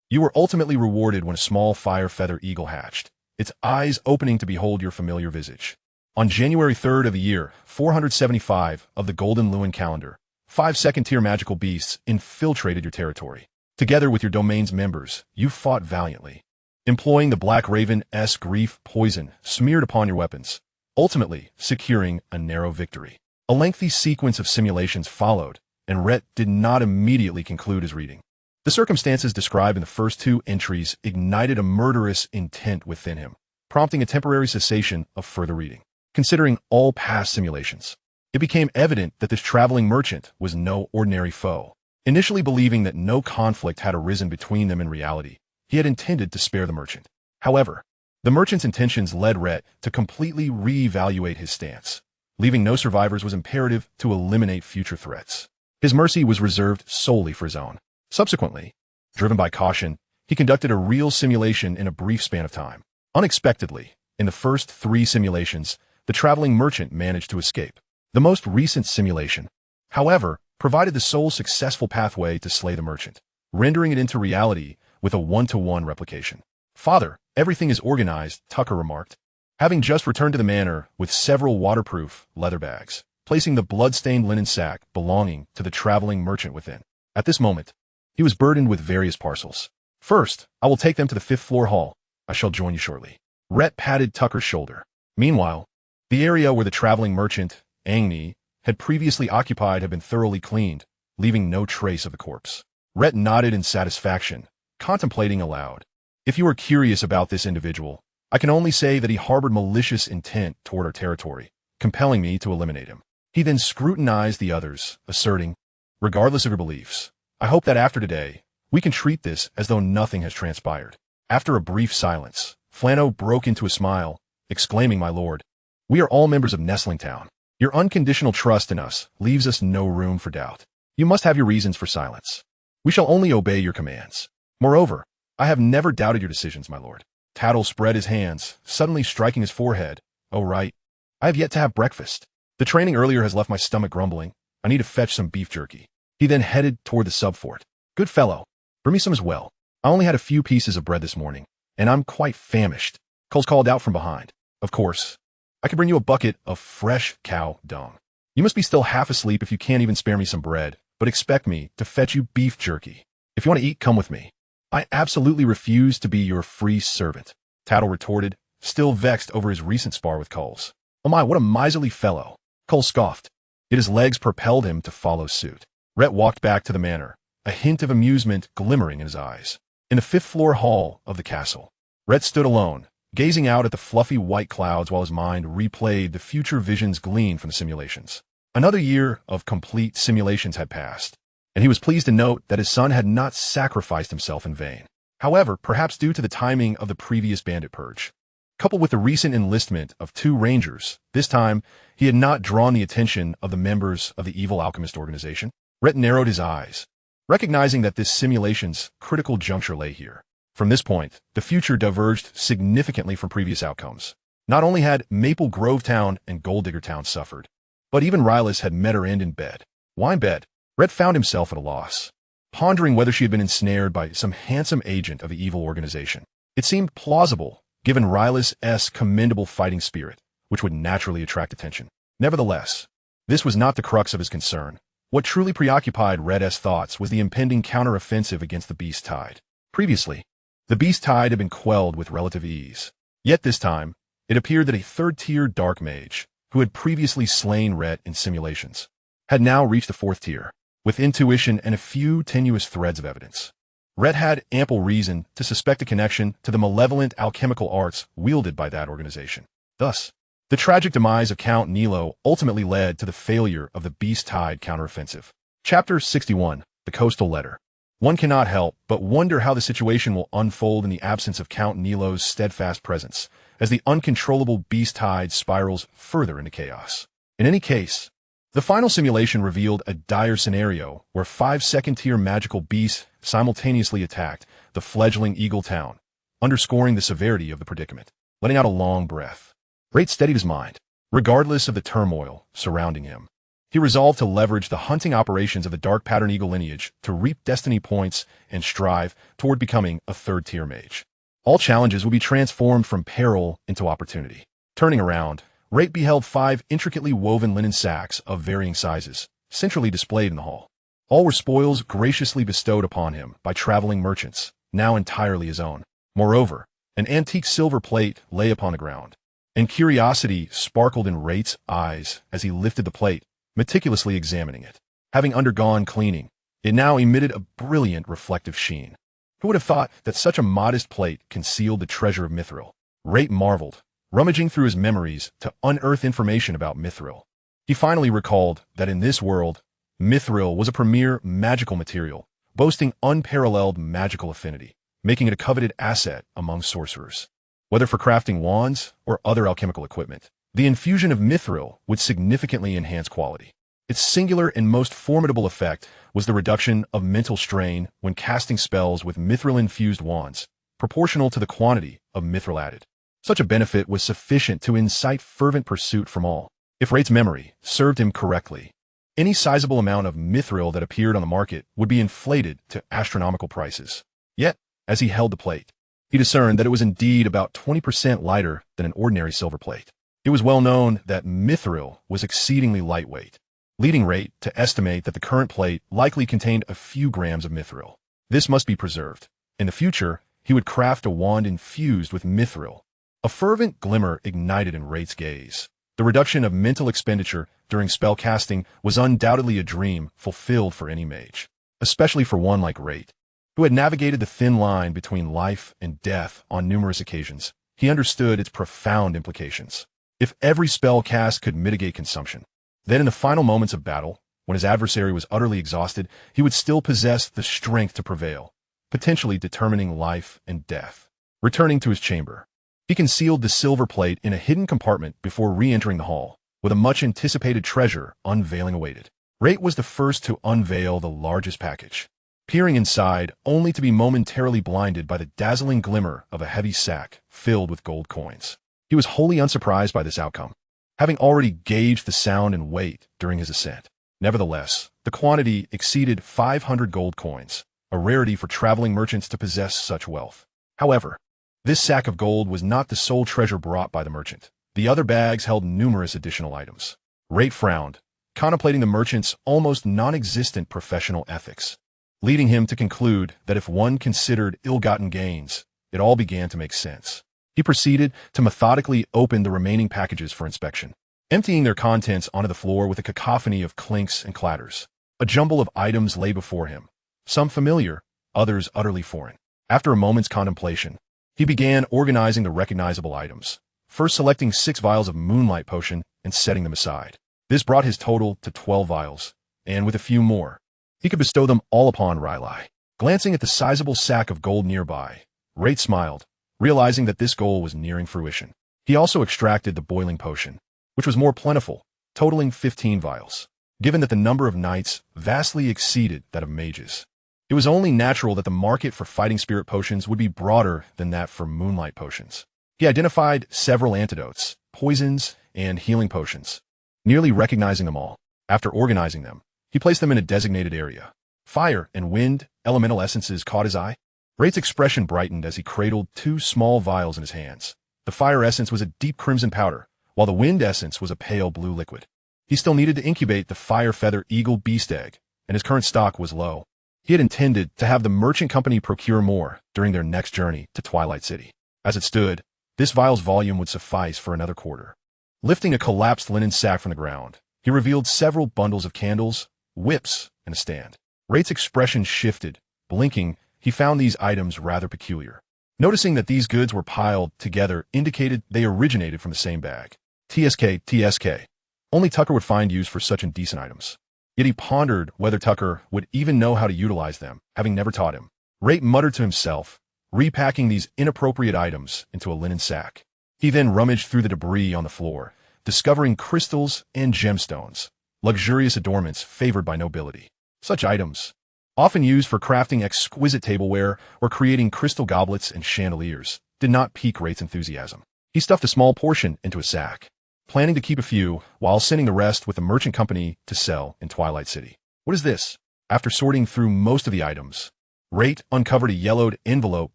you were ultimately rewarded when a small fire feather eagle hatched, its eyes opening to behold your familiar visage. On January 3rd of the year 475 of the Golden Lewin calendar, 5 second-tier magical beasts infiltrated your territory. Together with your domain's members, you fought valiantly, employing the Black Raven-esque grief poison smeared upon your weapons, ultimately securing a narrow victory. A lengthy sequence of simulations followed, and Rayt did not immediately conclude his reading. The circumstances described in the first 2 entries ignited a murderous intent within him, prompting a temporary cessation of further reading. Considering all past simulations, it became evident that this traveling merchant was no ordinary foe. Initially believing that no conflict had arisen between them in reality, he had intended to spare the merchant. However, the merchant's intentions led Rayt to completely reevaluate his stance. Leaving no survivors was imperative to eliminate future threats. His mercy was reserved solely for his own. Subsequently, driven by caution, he conducted a real simulation in a brief span of time. Unexpectedly, in the first 3 simulations, the traveling merchant managed to escape. The most recent simulation, however, provided the sole successful pathway to slay the merchant, rendering it into reality with a 1-to-1 replication. "Father, everything is organized," Tucker remarked, having just returned to the manor with several waterproof leather bags, placing the blood-stained linen sack belonging to the traveling merchant within. At this moment, he was burdened with various parcels. "First, I will take them to the 5th floor hall. I shall join you shortly." Rayt patted Tucker's shoulder. Meanwhile, the area where the traveling merchant, Hinny, had previously occupied had been thoroughly cleaned, leaving no trace of the corpse. Rayt nodded in satisfaction, contemplating aloud. "If you are curious about this individual, I can only say that he harbored malicious intent toward our territory, compelling me to eliminate him." He then scrutinized the others, asserting, "Regardless of your beliefs, I hope that after today, we can treat this as though nothing has transpired." After a brief silence, Flano broke into a smile, exclaiming, "My lord, we are all members of Nestling Town. Your unconditional trust in us leaves us no room for doubt. You must have your reasons for silence. We shall only obey your commands. Moreover, I have never doubted your decisions, my lord." Tattle spread his hands, suddenly striking his forehead. "Oh, right. I have yet to have breakfast. The training earlier has left my stomach grumbling. I need to fetch some beef jerky." He then headed toward the sub-fort. "Good fellow. Bring me some as well. I only had a few pieces of bread this morning, and I'm quite famished." Coles called out from behind. "Of course. I can bring you a bucket of fresh cow dung. You must be still half asleep if you can't even spare me some bread, but expect me to fetch you beef jerky. If you want to eat, come with me." "I absolutely refuse to be your free servant," Tattle retorted, still vexed over his recent spar with Coles. "Oh my, what a miserly fellow." Coles scoffed, yet his legs propelled him to follow suit. Rayt walked back to the manor, a hint of amusement glimmering in his eyes. In the 5th floor hall of the castle, Rayt stood alone, gazing out at the fluffy white clouds while his mind replayed the future visions gleaned from the simulations. Another year of complete simulations had passed, and he was pleased to note that his son had not sacrificed himself in vain. However, perhaps due to the timing of the previous bandit purge, coupled with the recent enlistment of 2 rangers, this time he had not drawn the attention of the members of the evil alchemist organization. Rayt narrowed his eyes, recognizing that this simulation's critical juncture lay here. From this point, the future diverged significantly from previous outcomes. Not only had Maple Grove Town and Gold Digger Town suffered, but even Rylus had met her end in bed. Why in bed? Rayt found himself at a loss, pondering whether she had been ensnared by some handsome agent of the evil organization. It seemed plausible, given Rylus' commendable fighting spirit, which would naturally attract attention. Nevertheless, this was not the crux of his concern. What truly preoccupied Rayt's thoughts was the impending counter-offensive against the Beast Tide. Previously, the Beast Tide had been quelled with relative ease. Yet this time, it appeared that a 3rd-tier Dark Mage, who had previously slain Rayt in simulations, had now reached the 4th tier, with intuition and a few tenuous threads of evidence. Rayt had ample reason to suspect a connection to the malevolent alchemical arts wielded by that organization. Thus, the tragic demise of Count Nilo ultimately led to the failure of the Beast Tide counteroffensive. Chapter 61, The Coastal Letter. One cannot help but wonder how the situation will unfold in the absence of Count Nilo's steadfast presence, as the uncontrollable Beast Tide spirals further into chaos. In any case, the final simulation revealed a dire scenario where 5 second-tier magical beasts simultaneously attacked the fledgling Eaglet Town, underscoring the severity of the predicament. Letting out a long breath, Rayt steadied his mind. Regardless of the turmoil surrounding him, he resolved to leverage the hunting operations of the Dark Pattern Eagle lineage to reap destiny points and strive toward becoming a 3rd-tier mage. All challenges would be transformed from peril into opportunity. Turning around, Rayt beheld 5 intricately woven linen sacks of varying sizes, centrally displayed in the hall. All were spoils graciously bestowed upon him by traveling merchants, now entirely his own. Moreover, an antique silver plate lay upon the ground, and curiosity sparkled in Rayt's eyes as he lifted the plate, meticulously examining it. Having undergone cleaning, it now emitted a brilliant reflective sheen. Who would have thought that such a modest plate concealed the treasure of Mithril? Rayt marveled, rummaging through his memories to unearth information about Mithril. He finally recalled that in this world, mithril was a premier magical material, boasting unparalleled magical affinity, making it a coveted asset among sorcerers. Whether for crafting wands or other alchemical equipment, the infusion of mithril would significantly enhance quality. Its singular and most formidable effect was the reduction of mental strain when casting spells with mithril-infused wands, proportional to the quantity of mithril added. Such a benefit was sufficient to incite fervent pursuit from all. If Rayt's memory served him correctly, any sizable amount of mithril that appeared on the market would be inflated to astronomical prices. Yet, as he held the plate, he discerned that it was indeed about 20% lighter than an ordinary silver plate. It was well known that mithril was exceedingly lightweight, leading Rayt to estimate that the current plate likely contained a few grams of mithril. This must be preserved. In the future, he would craft a wand infused with mithril. A fervent glimmer ignited in Rayt's gaze. The reduction of mental expenditure during spell casting was undoubtedly a dream fulfilled for any mage, especially for one like Rayt, who had navigated the thin line between life and death on numerous occasions. He understood its profound implications. If every spell cast could mitigate consumption, then in the final moments of battle, when his adversary was utterly exhausted, he would still possess the strength to prevail, potentially determining life and death. Returning to his chamber, he concealed the silver plate in a hidden compartment before re-entering the hall, with a much-anticipated treasure unveiling awaited. Rayt was the first to unveil the largest package, peering inside only to be momentarily blinded by the dazzling glimmer of a heavy sack filled with gold coins. He was wholly unsurprised by this outcome, having already gauged the sound and weight during his ascent. Nevertheless, the quantity exceeded 500 gold coins, a rarity for traveling merchants to possess such wealth. However, this sack of gold was not the sole treasure brought by the merchant. The other bags held numerous additional items. Rayt frowned, contemplating the merchant's almost non-existent professional ethics, leading him to conclude that if one considered ill-gotten gains, it all began to make sense. He proceeded to methodically open the remaining packages for inspection, emptying their contents onto the floor with a cacophony of clinks and clatters. A jumble of items lay before him, some familiar, others utterly foreign. After a moment's contemplation, he began organizing the recognizable items, first selecting 6 vials of moonlight potion and setting them aside. This brought his total to 12 vials, and with a few more, he could bestow them all upon Rayt. Glancing at the sizable sack of gold nearby, Rayt smiled, realizing that this goal was nearing fruition. He also extracted the boiling potion, which was more plentiful, totaling 15 vials. Given that the number of knights vastly exceeded that of mages, it was only natural that the market for fighting spirit potions would be broader than that for moonlight potions. He identified several antidotes, poisons, and healing potions, nearly recognizing them all. After organizing them, he placed them in a designated area. Fire and wind elemental essences caught his eye. Rayt's expression brightened as he cradled 2 small vials in his hands. The fire essence was a deep crimson powder, while the wind essence was a pale blue liquid. He still needed to incubate the fire feather eagle beast egg, and his current stock was low. He had intended to have the merchant company procure more during their next journey to Twilight City. As it stood, this vial's volume would suffice for another quarter. Lifting a collapsed linen sack from the ground, he revealed several bundles of candles, whips, and a stand. Rayt's expression shifted. Blinking, he found these items rather peculiar. Noticing that these goods were piled together indicated they originated from the same bag. TSK. Only Tucker would find use for such indecent items. Yet he pondered whether Tucker would even know how to utilize them, having never taught him. Rayt muttered to himself, repacking these inappropriate items into a linen sack. He then rummaged through the debris on the floor, discovering crystals and gemstones, luxurious adornments favored by nobility. Such items, often used for crafting exquisite tableware or creating crystal goblets and chandeliers, did not pique Rayt's enthusiasm. He stuffed a small portion into a sack, planning to keep a few while sending the rest with the merchant company to sell in Twilight City. What is this? After sorting through most of the items, Rayt uncovered a yellowed envelope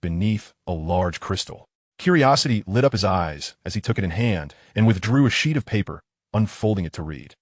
beneath a large crystal. Curiosity lit up his eyes as he took it in hand and withdrew a sheet of paper, unfolding it to read.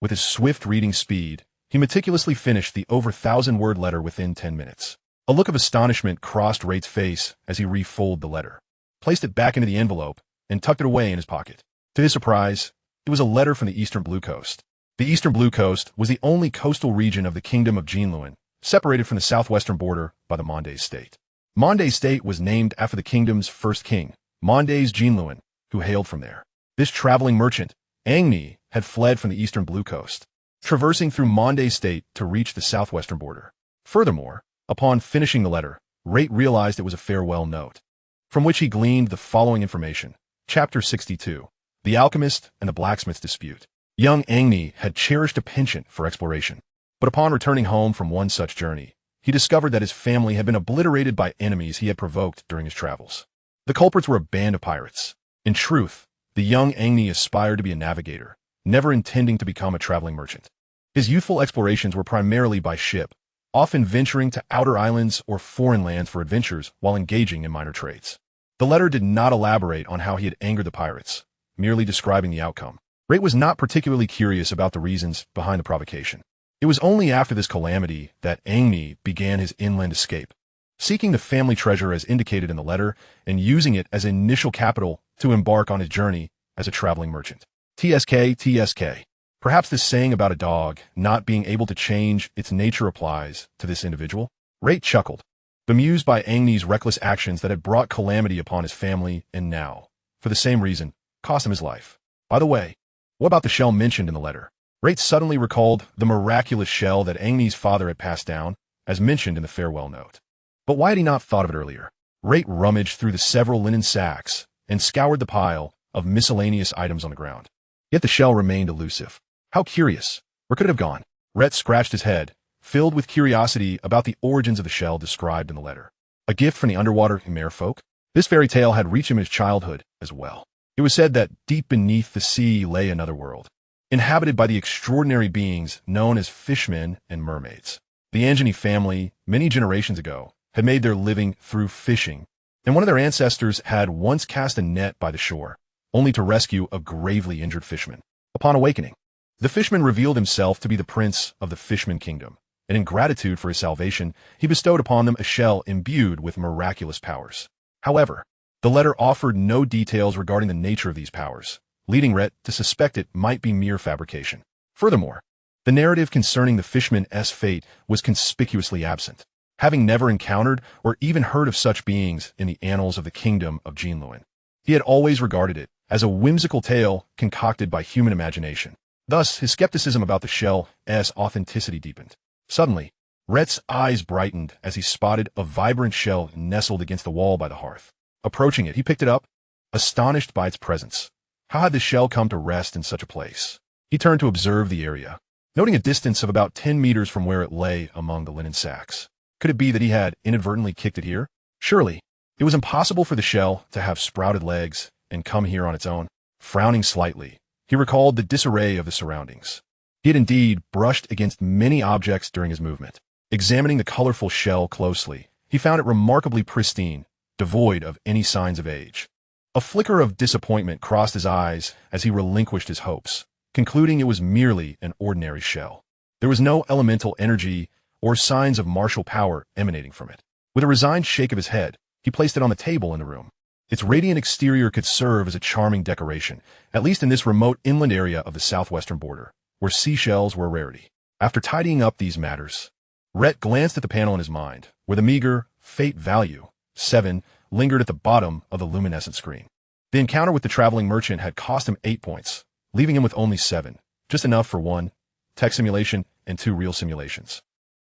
With his swift reading speed, he meticulously finished the over 1,000-word letter within 10 minutes. A look of astonishment crossed Rayt's face as he refolded the letter, placed it back into the envelope, and tucked it away in his pocket. To his surprise, it was a letter from the Eastern Blue Coast. The Eastern Blue Coast was the only coastal region of the Kingdom of Jinluan, separated from the southwestern border by the Monday State. Monday State was named after the kingdom's first king, Mondays Jinluan, who hailed from there. This traveling merchant, Angmi, had fled from the eastern Blue Coast, traversing through Monday State to reach the southwestern border. Furthermore, upon finishing the letter, Rayt realized it was a farewell note, from which he gleaned the following information. Chapter 62. The Alchemist and the Blacksmith's Dispute. Young Hinny had cherished a penchant for exploration, but upon returning home from one such journey, he discovered that his family had been obliterated by enemies he had provoked during his travels. The culprits were a band of pirates. In truth, the young Hinny aspired to be a navigator, never intending to become a traveling merchant. His youthful explorations were primarily by ship, often venturing to outer islands or foreign lands for adventures while engaging in minor trades. The letter did not elaborate on how he had angered the pirates, merely describing the outcome. Rayt was not particularly curious about the reasons behind the provocation. It was only after this calamity that Hinny began his inland escape, seeking the family treasure as indicated in the letter and using it as initial capital to embark on his journey as a traveling merchant. TSK. Perhaps this saying about a dog not being able to change its nature applies to this individual? Rayt chuckled, bemused by Hinny's reckless actions that had brought calamity upon his family and now, for the same reason, cost him his life. By the way, what about the shell mentioned in the letter? Rayt suddenly recalled the miraculous shell that Hinny's father had passed down, as mentioned in the farewell note. But why had he not thought of it earlier? Rayt rummaged through the several linen sacks and scoured the pile of miscellaneous items on the ground. Yet the shell remained elusive. How curious. Where could it have gone? Rhett scratched his head, filled with curiosity about the origins of the shell described in the letter. A gift from the underwater merfolk? This fairy tale had reached him in his childhood as well. It was said that deep beneath the sea lay another world, inhabited by the extraordinary beings known as fishmen and mermaids. The Angeny family, many generations ago, had made their living through fishing, and one of their ancestors had once cast a net by the shore, only to rescue a gravely injured fisherman. Upon awakening, the fisherman revealed himself to be the prince of the Fishman Kingdom, and in gratitude for his salvation, he bestowed upon them a shell imbued with miraculous powers. However, the letter offered no details regarding the nature of these powers, leading Rhett to suspect it might be mere fabrication. Furthermore, the narrative concerning the fishman's fate was conspicuously absent, having never encountered or even heard of such beings in the annals of the kingdom of Jinluan. He had always regarded it as a whimsical tale concocted by human imagination. Thus, his skepticism about the shell's authenticity deepened. Suddenly, Rhett's eyes brightened as he spotted a vibrant shell nestled against the wall by the hearth. Approaching it, he picked it up, astonished by its presence. How had the shell come to rest in such a place? He turned to observe the area, noting a distance of about 10 meters from where it lay among the linen sacks. Could it be that he had inadvertently kicked it here? Surely, it was impossible for the shell to have sprouted legs and come here on its own. Frowning slightly, he recalled the disarray of the surroundings. He had indeed brushed against many objects during his movement. Examining the colorful shell closely, he found it remarkably pristine, devoid of any signs of age. A flicker of disappointment crossed his eyes as he relinquished his hopes, concluding it was merely an ordinary shell. There was no elemental energy or signs of martial power emanating from it. With a resigned shake of his head, he placed it on the table in the room. Its radiant exterior could serve as a charming decoration, at least in this remote inland area of the southwestern border, where seashells were a rarity. After tidying up these matters, Rhett glanced at the panel in his mind, where the meager fate value, 7, lingered at the bottom of the luminescent screen. The encounter with the traveling merchant had cost him 8 points, leaving him with only 7, just enough for 1 tech simulation and 2 real simulations.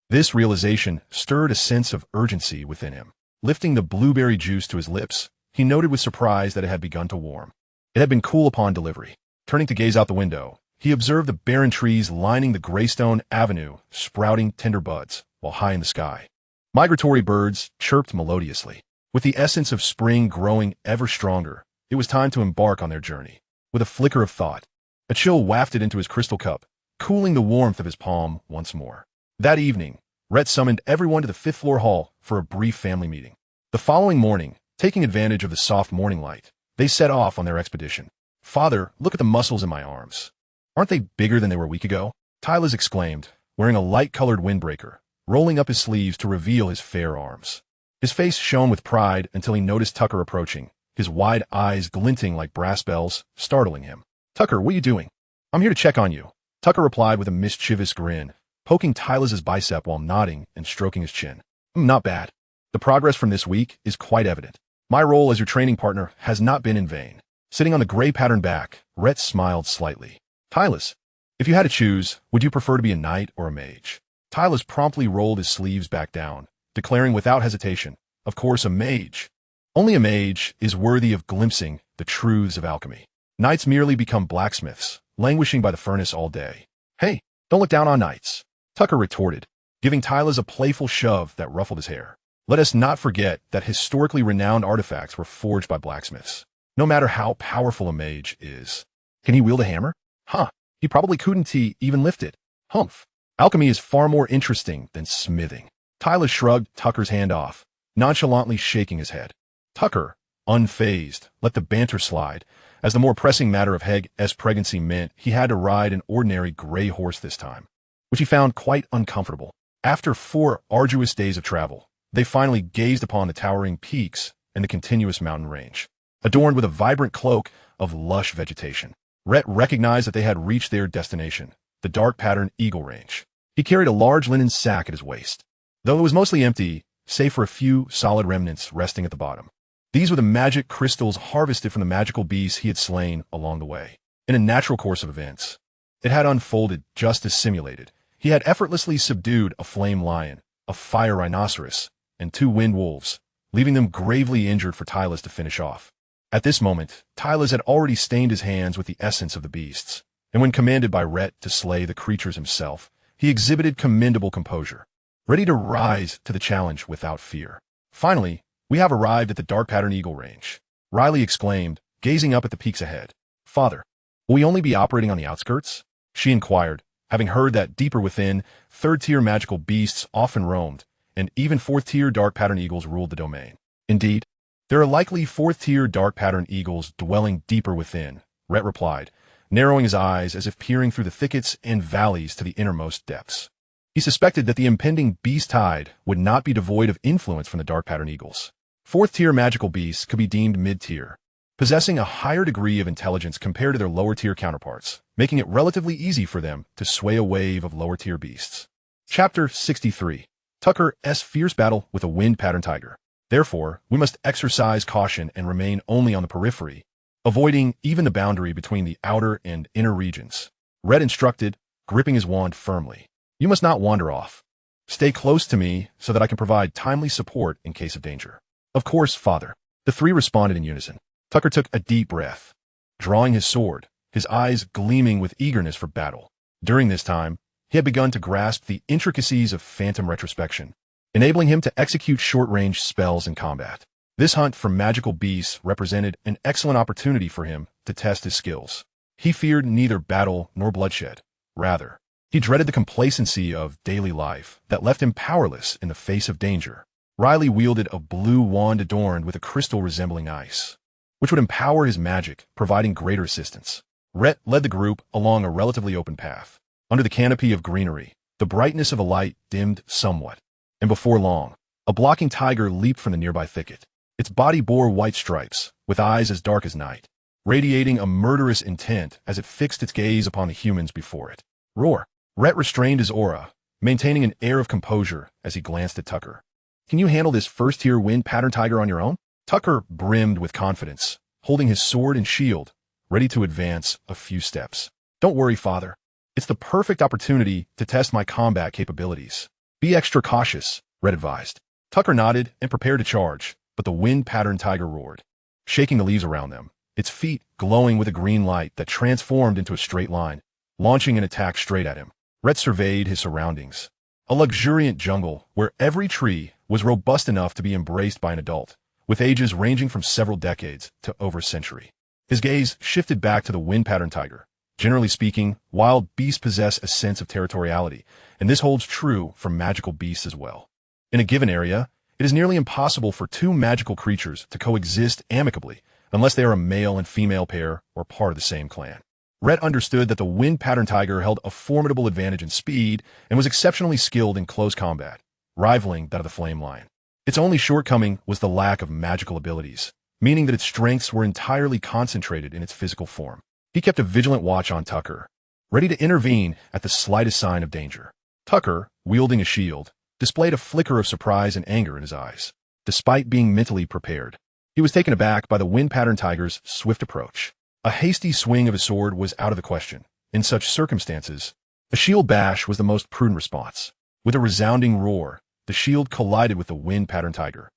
This realization stirred a sense of urgency within him. Lifting the blueberry juice to his lips, he noted with surprise that it had begun to warm. It had been cool upon delivery. Turning to gaze out the window, he observed the barren trees lining the Greystone Avenue sprouting tender buds, while high in the sky, migratory birds chirped melodiously. With the essence of spring growing ever stronger, it was time to embark on their journey. With a flicker of thought, a chill wafted into his crystal cup, cooling the warmth of his palm once more. That evening, Rhett summoned everyone to the 5th floor hall for a brief family meeting. The following morning, taking advantage of the soft morning light, they set off on their expedition. "Father, look at the muscles in my arms. Aren't they bigger than they were a week ago?" Tyler exclaimed, wearing a light-colored windbreaker, rolling up his sleeves to reveal his fair arms. His face shone with pride until he noticed Tucker approaching, his wide eyes glinting like brass bells, startling him. "Tucker, what are you doing?" "I'm here to check on you," Tucker replied with a mischievous grin, poking Tyler's bicep while nodding and stroking his chin. "Not bad. The progress from this week is quite evident. My role as your training partner has not been in vain." Sitting on the gray patterned back, Rhett smiled slightly. Tylus, if you had to choose, would you prefer to be a knight or a mage? Tylus promptly rolled his sleeves back down, declaring without hesitation, of course a mage. Only a mage is worthy of glimpsing the truths of alchemy. Knights merely become blacksmiths, languishing by the furnace all day. Hey, don't look down on knights, Tucker retorted, giving Tylus a playful shove that ruffled his hair. Let us not forget that historically renowned artifacts were forged by blacksmiths. No matter how powerful a mage is. Can he wield a hammer? Huh, he probably couldn't even lift it. Humph. Alchemy is far more interesting than smithing. Tylus shrugged Tucker's hand off, nonchalantly shaking his head. Tucker, unfazed, let the banter slide, as the more pressing matter of Heg's pregnancy meant he had to ride an ordinary gray horse this time, which he found quite uncomfortable. After 4 arduous days of travel, they finally gazed upon the towering peaks and the continuous mountain range, adorned with a vibrant cloak of lush vegetation. Rhett recognized that they had reached their destination, the dark-patterned Eagle Range. He carried a large linen sack at his waist, though it was mostly empty, save for a few solid remnants resting at the bottom. These were the magic crystals harvested from the magical beasts he had slain along the way. In a natural course of events, it had unfolded just as simulated. He had effortlessly subdued a flame lion, a fire rhinoceros, and 2 wind wolves, leaving them gravely injured for Tylus to finish off. At this moment, Tylus had already stained his hands with the essence of the beasts, and when commanded by Rhett to slay the creatures himself, he exhibited commendable composure, ready to rise to the challenge without fear. Finally, we have arrived at the dark-patterned Eagle Range, Riley exclaimed, gazing up at the peaks ahead. Father, will we only be operating on the outskirts? She inquired, having heard that deeper within, 3rd-tier magical beasts often roamed, and even 4th-tier dark-patterned eagles ruled the domain. Indeed, there are likely 4th-tier dark-patterned eagles dwelling deeper within, Rhett replied, narrowing his eyes as if peering through the thickets and valleys to the innermost depths. He suspected that the impending beast tide would not be devoid of influence from the dark-patterned eagles. 4th-tier magical beasts could be deemed mid-tier, possessing a higher degree of intelligence compared to their lower-tier counterparts, making it relatively easy for them to sway a wave of lower-tier beasts. Chapter 63. Tucker's Fierce Battle with a Wind-Patterned Tiger. Therefore, we must exercise caution and remain only on the periphery, avoiding even the boundary between the outer and inner regions. Rhett instructed, gripping his wand firmly. You must not wander off. Stay close to me so that I can provide timely support in case of danger. Of course, Father. The 3 responded in unison. Tucker took a deep breath, drawing his sword, his eyes gleaming with eagerness for battle. During this time, he had begun to grasp the intricacies of phantom retrospection, enabling him to execute short-range spells in combat. This hunt for magical beasts represented an excellent opportunity for him to test his skills. He feared neither battle nor bloodshed. Rather, he dreaded the complacency of daily life that left him powerless in the face of danger. Riley wielded a blue wand adorned with a crystal resembling ice, which would empower his magic, providing greater assistance. Rhett led the group along a relatively open path. Under the canopy of greenery, the brightness of a light dimmed somewhat, and before long, a blocking tiger leaped from the nearby thicket. Its body bore white stripes, with eyes as dark as night, radiating a murderous intent as it fixed its gaze upon the humans before it. Roar! Rhett restrained his aura, maintaining an air of composure as he glanced at Tucker. Can you handle this 1st-tier wind-patterned tiger on your own? Tucker brimmed with confidence, holding his sword and shield, ready to advance a few steps. Don't worry, Father. It's the perfect opportunity to test my combat capabilities. Be extra cautious, Rhett advised. Tucker nodded and prepared to charge, but the wind-patterned tiger roared, shaking the leaves around them, its feet glowing with a green light that transformed into a straight line, launching an attack straight at him. Rhett surveyed his surroundings. A luxuriant jungle where every tree was robust enough to be embraced by an adult, with ages ranging from several decades to over a century. His gaze shifted back to the wind-patterned tiger. Generally speaking, wild beasts possess a sense of territoriality, and this holds true for magical beasts as well. In a given area, it is nearly impossible for 2 magical creatures to coexist amicably unless they are a male and female pair or part of the same clan. Rhett understood that the wind-patterned tiger held a formidable advantage in speed and was exceptionally skilled in close combat, rivaling that of the flame lion. Its only shortcoming was the lack of magical abilities, meaning that its strengths were entirely concentrated in its physical form. He kept a vigilant watch on Tucker, ready to intervene at the slightest sign of danger. Tucker, wielding a shield, displayed a flicker of surprise and anger in his eyes. Despite being mentally prepared, he was taken aback by the wind-patterned tiger's swift approach. A hasty swing of his sword was out of the question, In such circumstances, a shield bash was the most prudent response. With a resounding roar, the shield collided with the wind-patterned tiger,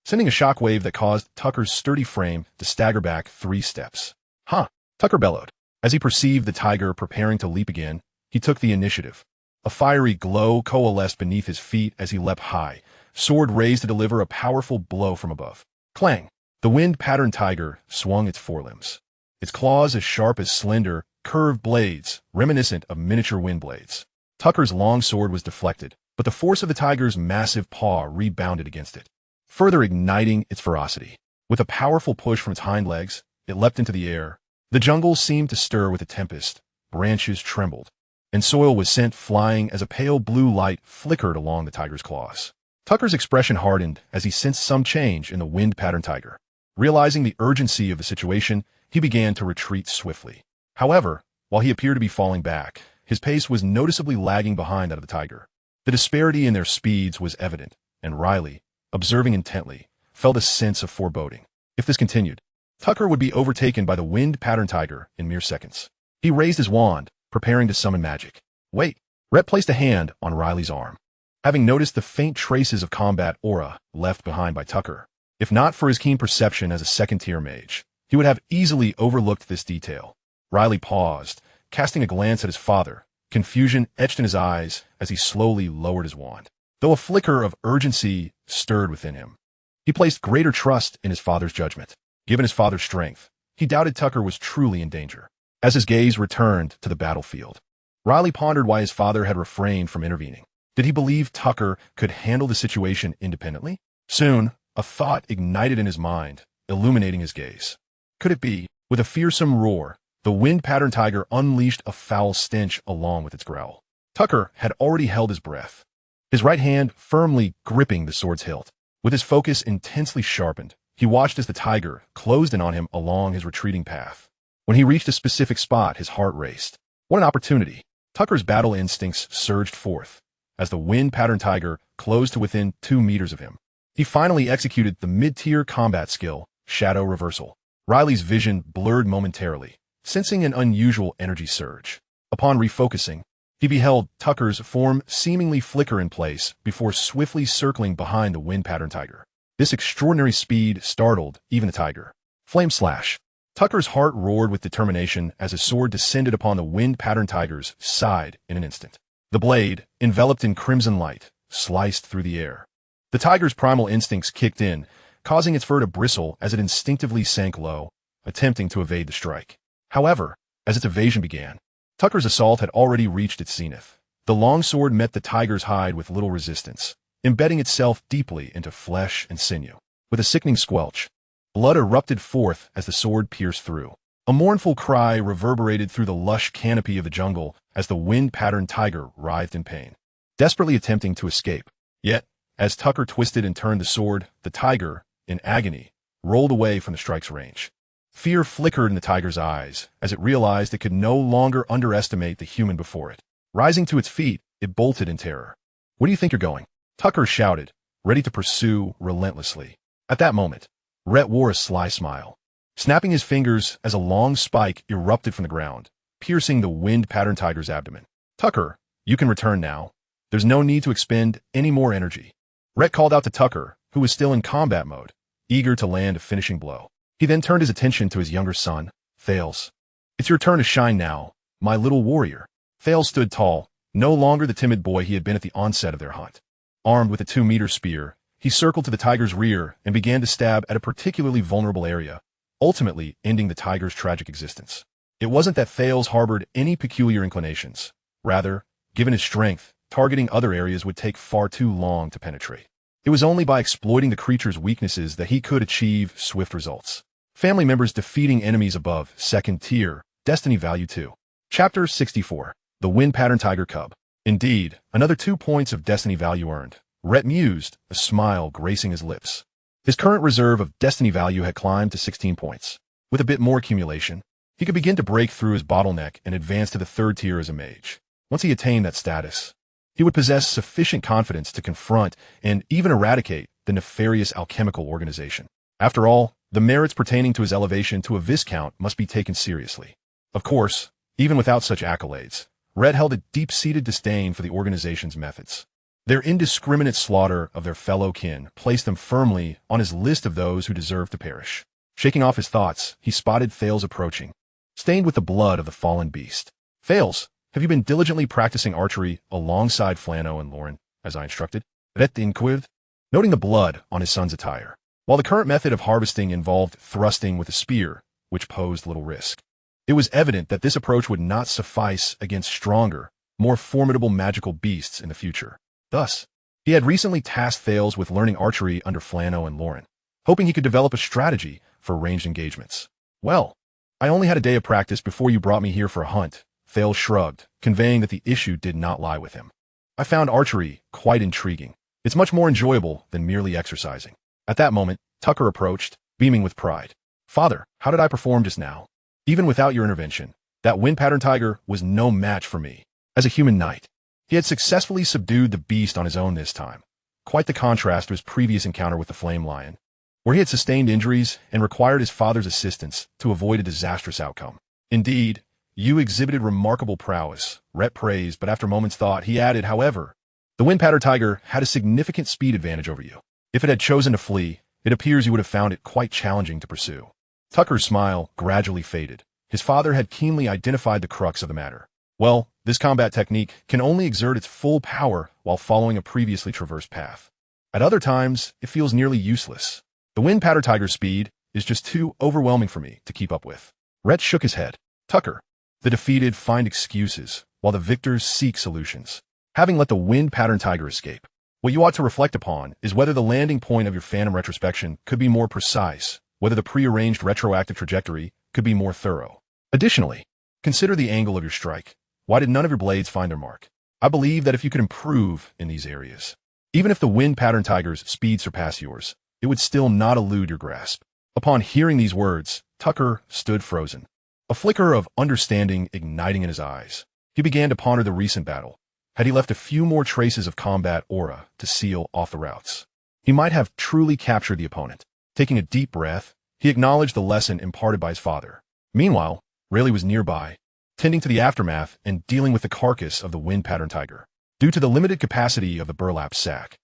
sending a shockwave that caused Tucker's sturdy frame to stagger back 3 steps. "Huh!" Tucker bellowed. As he perceived the tiger preparing to leap again, he took the initiative. A fiery glow coalesced beneath his feet as he leapt high, sword raised to deliver a powerful blow from above. Clang! The wind-patterned tiger swung its forelimbs, its claws as sharp as slender, curved blades, reminiscent of miniature wind blades. Tucker's long sword was deflected, but the force of the tiger's massive paw rebounded against it, further igniting its ferocity. With a powerful push from its hind legs, it leapt into the air. The jungle seemed to stir with a tempest, branches trembled, and soil was sent flying as a pale blue light flickered along the tiger's claws. Tucker's expression hardened as he sensed some change in the wind-patterned tiger. Realizing the urgency of the situation, he began to retreat swiftly. However, while he appeared to be falling back, his pace was noticeably lagging behind that of the tiger. The disparity in their speeds was evident, and Riley, observing intently, felt a sense of foreboding. If this continued, Tucker would be overtaken by the wind-patterned tiger in mere seconds. He raised his wand, preparing to summon magic. Wait! Rhett placed a hand on Riley's arm. Having noticed the faint traces of combat aura left behind by Tucker, if not for his keen perception as a second-tier mage, he would have easily overlooked this detail. Riley paused, casting a glance at his father, confusion etched in his eyes as he slowly lowered his wand. Though a flicker of urgency stirred within him, he placed greater trust in his father's judgment. Given his father's strength, he doubted Tucker was truly in danger. As his gaze returned to the battlefield, Riley pondered why his father had refrained from intervening. Did he believe Tucker could handle the situation independently? Soon, a thought ignited in his mind, illuminating his gaze. Could it be? With a fearsome roar, the wind-patterned tiger unleashed a foul stench along with its growl. Tucker had already held his breath, his right hand firmly gripping the sword's hilt. With his focus intensely sharpened, he watched as the tiger closed in on him along his retreating path. When he reached a specific spot, his heart raced. What an opportunity! Tucker's battle instincts surged forth as the wind-patterned tiger closed to within 2 meters of him. He finally executed the mid-tier combat skill, Shadow Reversal. Riley's vision blurred momentarily, sensing an unusual energy surge. Upon refocusing, he beheld Tucker's form seemingly flicker in place before swiftly circling behind the wind-patterned tiger. This extraordinary speed startled even the tiger. Flame slash! Tucker's heart roared with determination as his sword descended upon the wind-patterned tiger's side in an instant. The blade, enveloped in crimson light, sliced through the air. The tiger's primal instincts kicked in, causing its fur to bristle as it instinctively sank low, attempting to evade the strike. However, as its evasion began, Tucker's assault had already reached its zenith. The long sword met the tiger's hide with little resistance, embedding itself deeply into flesh and sinew. With a sickening squelch, blood erupted forth as the sword pierced through. A mournful cry reverberated through the lush canopy of the jungle as the wind-patterned tiger writhed in pain, desperately attempting to escape. Yet, as Tucker twisted and turned the sword, the tiger, in agony, rolled away from the strike's range. Fear flickered in the tiger's eyes as it realized it could no longer underestimate the human before it. Rising to its feet, it bolted in terror. "Where do you think you're going?" Tucker shouted, ready to pursue relentlessly. At that moment, Rhett wore a sly smile, snapping his fingers as a long spike erupted from the ground, piercing the wind-patterned tiger's abdomen. "Tucker, you can return now. There's no need to expend any more energy." Rhett called out to Tucker, who was still in combat mode, eager to land a finishing blow. He then turned his attention to his younger son, Thales. "It's your turn to shine now, my little warrior." Thales stood tall, no longer the timid boy he had been at the onset of their hunt. Armed with a 2-meter spear, he circled to the tiger's rear and began to stab at a particularly vulnerable area, ultimately ending the tiger's tragic existence. It wasn't that Thales harbored any peculiar inclinations. Rather, given his strength, targeting other areas would take far too long to penetrate. It was only by exploiting the creature's weaknesses that he could achieve swift results. Family members defeating enemies above second tier, Destiny Value 2. Chapter 64. The Wind-Patterned Tiger Cub. Indeed, another 2 points of Destiny Value earned. Rhett mused, a smile gracing his lips. His current reserve of Destiny Value had climbed to 16 points. With a bit more accumulation, he could begin to break through his bottleneck and advance to the 3rd tier as a mage. Once he attained that status, he would possess sufficient confidence to confront and even eradicate the nefarious alchemical organization. After all, the merits pertaining to his elevation to a Viscount must be taken seriously. Of course, Even without such accolades, Rayt held a deep-seated disdain for the organization's methods. Their indiscriminate slaughter of their fellow kin placed them firmly on his list of those who deserved to perish. Shaking off his thoughts, he spotted Thales approaching, stained with the blood of the fallen beast. "Thales, have you been diligently practicing archery alongside Flano and Lauren, as I instructed?" Rayt inquired, noting the blood on his son's attire. While the current method of harvesting involved thrusting with a spear, which posed little risk, it was evident that this approach would not suffice against stronger, more formidable magical beasts in the future. Thus, he had recently tasked Thales with learning archery under Flano and Lauren, hoping he could develop a strategy for ranged engagements. "Well, I only had a day of practice before you brought me here for a hunt," Thales shrugged, conveying that the issue did not lie with him. "I found archery quite intriguing. It's much more enjoyable than merely exercising." At that moment, Tucker approached, beaming with pride. "Father, how did I perform just now? Even without your intervention, that wind pattern tiger was no match for me. As a human knight, he had successfully subdued the beast on his own this time. Quite the contrast to his previous encounter with the flame lion, where he had sustained injuries and required his father's assistance to avoid a disastrous outcome. Indeed, you exhibited remarkable prowess," Rayt praised, but after a moment's thought, he added, "However, the wind pattern tiger had a significant speed advantage over you. If it had chosen to flee, it appears you would have found it quite challenging to pursue." Tucker's smile gradually faded. His father had keenly identified the crux of the matter. "Well, this combat technique can only exert its full power while following a previously traversed path. At other times, it feels nearly useless. The wind pattern tiger's speed is just too overwhelming for me to keep up with." Rayt shook his head. "Tucker, the defeated find excuses, while the victors seek solutions. Having let the wind pattern tiger escape, what you ought to reflect upon is whether the landing point of your Phantom retrospection could be more precise, whether the prearranged retroactive trajectory could be more thorough. Additionally, consider the angle of your strike. Why did none of your blades find their mark? I believe that if you could improve in these areas, even if the wind pattern tiger's speed surpassed yours, it would still not elude your grasp." Upon hearing these words, Tucker stood frozen, a flicker of understanding igniting in his eyes. He began to ponder the recent battle. Had he left a few more traces of combat aura to seal off the routes, he might have truly captured the opponent. Taking a deep breath, he acknowledged the lesson imparted by his father. Meanwhile, Rayleigh was nearby, tending to the aftermath and dealing with the carcass of the wind pattern tiger. Due to the limited capacity of the burlap sack,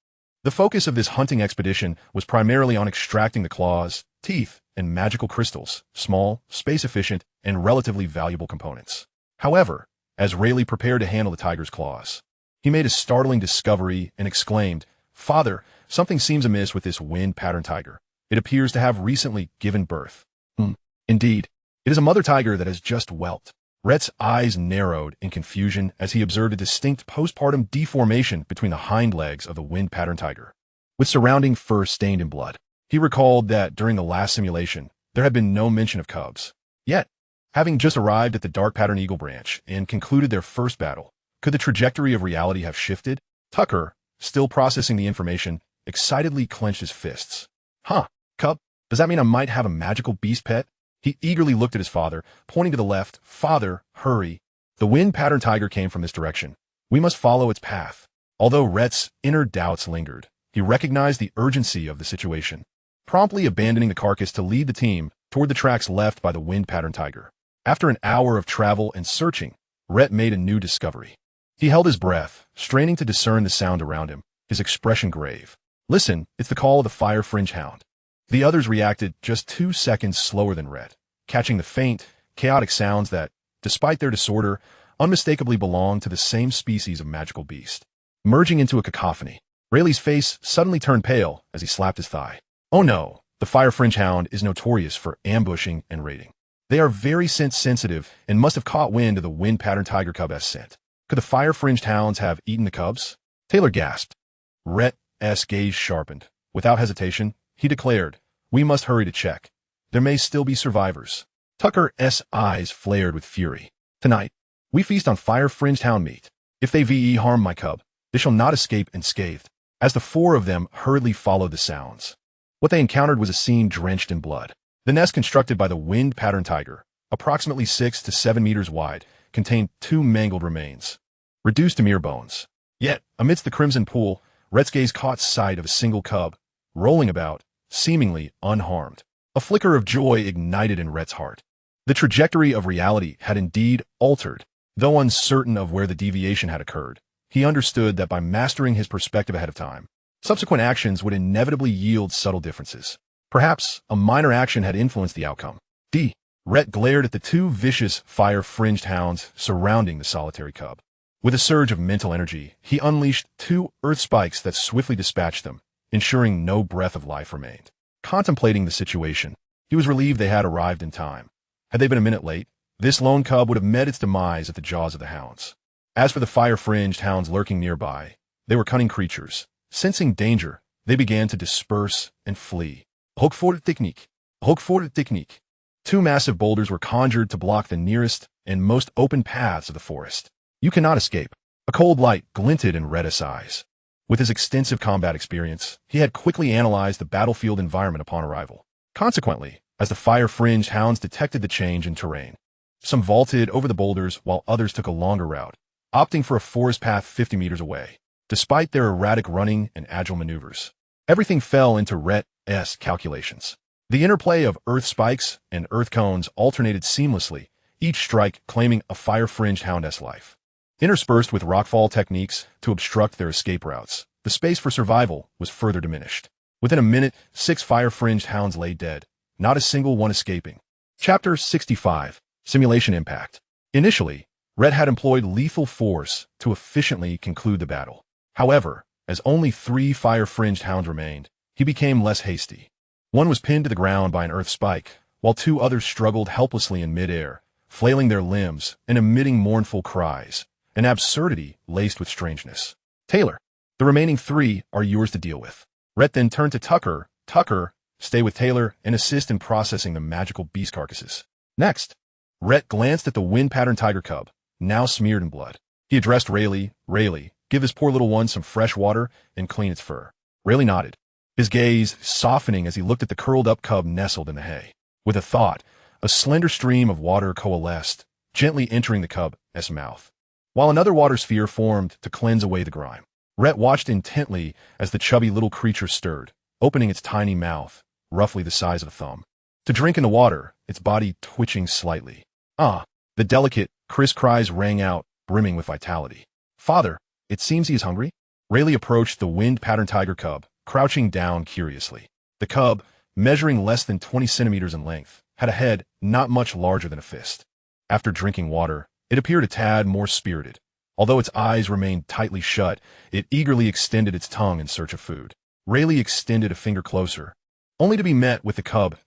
the focus of this hunting expedition was primarily on extracting the claws, teeth, and magical crystals, small, space-efficient, and relatively valuable components. However, as Rayleigh prepared to handle the tiger's claws, he made a startling discovery and exclaimed, "Father, something seems amiss with this wind pattern tiger. It appears to have recently given birth." Indeed, it is a mother tiger that has just whelped." Rayt's eyes narrowed in confusion as he observed a distinct postpartum deformation between the hind legs of the wind pattern tiger, with surrounding fur stained in blood. He recalled that during the last simulation, there had been no mention of cubs. Yet, having just arrived at the Dark Pattern Eagle branch and concluded their first battle, could the trajectory of reality have shifted? Tucker, still processing the information, excitedly clenched his fists. "Huh, cub? Does that mean I might have a magical beast pet?" He eagerly looked at his father, pointing to the left. "Father, hurry. The wind pattern tiger came from this direction. We must follow its path." Although Rayt's inner doubts lingered, he recognized the urgency of the situation, promptly abandoning the carcass to lead the team toward the tracks left by the wind pattern tiger. After an hour of travel and searching, Rayt made a new discovery. He held his breath, straining to discern the sound around him, his expression grave. "Listen, it's the call of the fire-fringed hound." The others reacted just 2 seconds slower than Rayt, catching the faint, chaotic sounds that, despite their disorder, unmistakably belonged to the same species of magical beast. Merging into a cacophony, Rayleigh's face suddenly turned pale as he slapped his thigh. "Oh no, the fire-fringed hound is notorious for ambushing and raiding. They are very sensitive and must have caught wind of the wind pattern tiger cub's scent. Could the fire-fringed hounds have eaten the cubs?" Taylor gasped. Rayt's gaze sharpened. Without hesitation, he declared, "We must hurry to check. There may still be survivors." Tucker's eyes flared with fury. "Tonight, we feast on fire-fringed hound meat. If they harm my cub, they shall not escape unscathed." As the four of them hurriedly followed the sounds, what they encountered was a scene drenched in blood. The nest constructed by the wind pattern tiger, approximately 6 to 7 meters wide, contained 2 mangled remains, reduced to mere bones. Yet, amidst the crimson pool, Rayt's gaze caught sight of a single cub, rolling about, seemingly unharmed. A flicker of joy ignited in Rayt's heart. The trajectory of reality had indeed altered. Though uncertain of where the deviation had occurred, he understood that by mastering his perspective ahead of time, subsequent actions would inevitably yield subtle differences. Perhaps a minor action had influenced the outcome. Rayt glared at the two vicious, fire-fringed hounds surrounding the solitary cub. With a surge of mental energy, he unleashed two earth spikes that swiftly dispatched them, ensuring no breath of life remained. Contemplating the situation, he was relieved they had arrived in time. Had they been a minute late, this lone cub would have met its demise at the jaws of the hounds. As for the fire-fringed hounds lurking nearby, they were cunning creatures. Sensing danger, they began to disperse and flee. Hook for the technique. Hook for the technique. Two massive boulders were conjured to block the nearest and most open paths of the forest. You cannot escape. A cold light glinted in Rayt's eyes. With his extensive combat experience, he had quickly analyzed the battlefield environment upon arrival. Consequently, as the fire-fringed hounds detected the change in terrain, some vaulted over the boulders while others took a longer route, opting for a forest path 50 meters away. Despite their erratic running and agile maneuvers, everything fell into Rayt's calculations. The interplay of earth spikes and earth cones alternated seamlessly, each strike claiming a fire-fringed hound's life. Interspersed with rockfall techniques to obstruct their escape routes, the space for survival was further diminished. Within a minute, 6 fire-fringed hounds lay dead, not a single one escaping. Chapter 65. Simulation Impact. Initially, Rayt had employed lethal force to efficiently conclude the battle. However, as only 3 fire-fringed hounds remained, he became less hasty. One was pinned to the ground by an earth spike, while 2 others struggled helplessly in midair, flailing their limbs and emitting mournful cries, an absurdity laced with strangeness. Taylor, the remaining 3 are yours to deal with. Rayt then turned to Tucker. Tucker, stay with Taylor and assist in processing the magical beast carcasses. Next, Rayt glanced at the wind-patterned tiger cub, now smeared in blood. He addressed Rayleigh. Rayleigh, give this poor little one some fresh water and clean its fur. Rayleigh nodded, his gaze softening as he looked at the curled-up cub nestled in the hay. With a thought, a slender stream of water coalesced, gently entering the cub's mouth, while another water sphere formed to cleanse away the grime. Rayt watched intently as the chubby little creature stirred, opening its tiny mouth, roughly the size of a thumb, to drink in the water, its body twitching slightly. Ah! The delicate, crisp cries rang out, brimming with vitality. Father, it seems he is hungry? Rayleigh approached the wind-patterned tiger cub, crouching down curiously. The cub, measuring less than 20 centimeters in length, had a head not much larger than a fist. After drinking water, it appeared a tad more spirited. Although its eyes remained tightly shut, it eagerly extended its tongue in search of food. Rayleigh extended a finger closer, only to be met with the cub's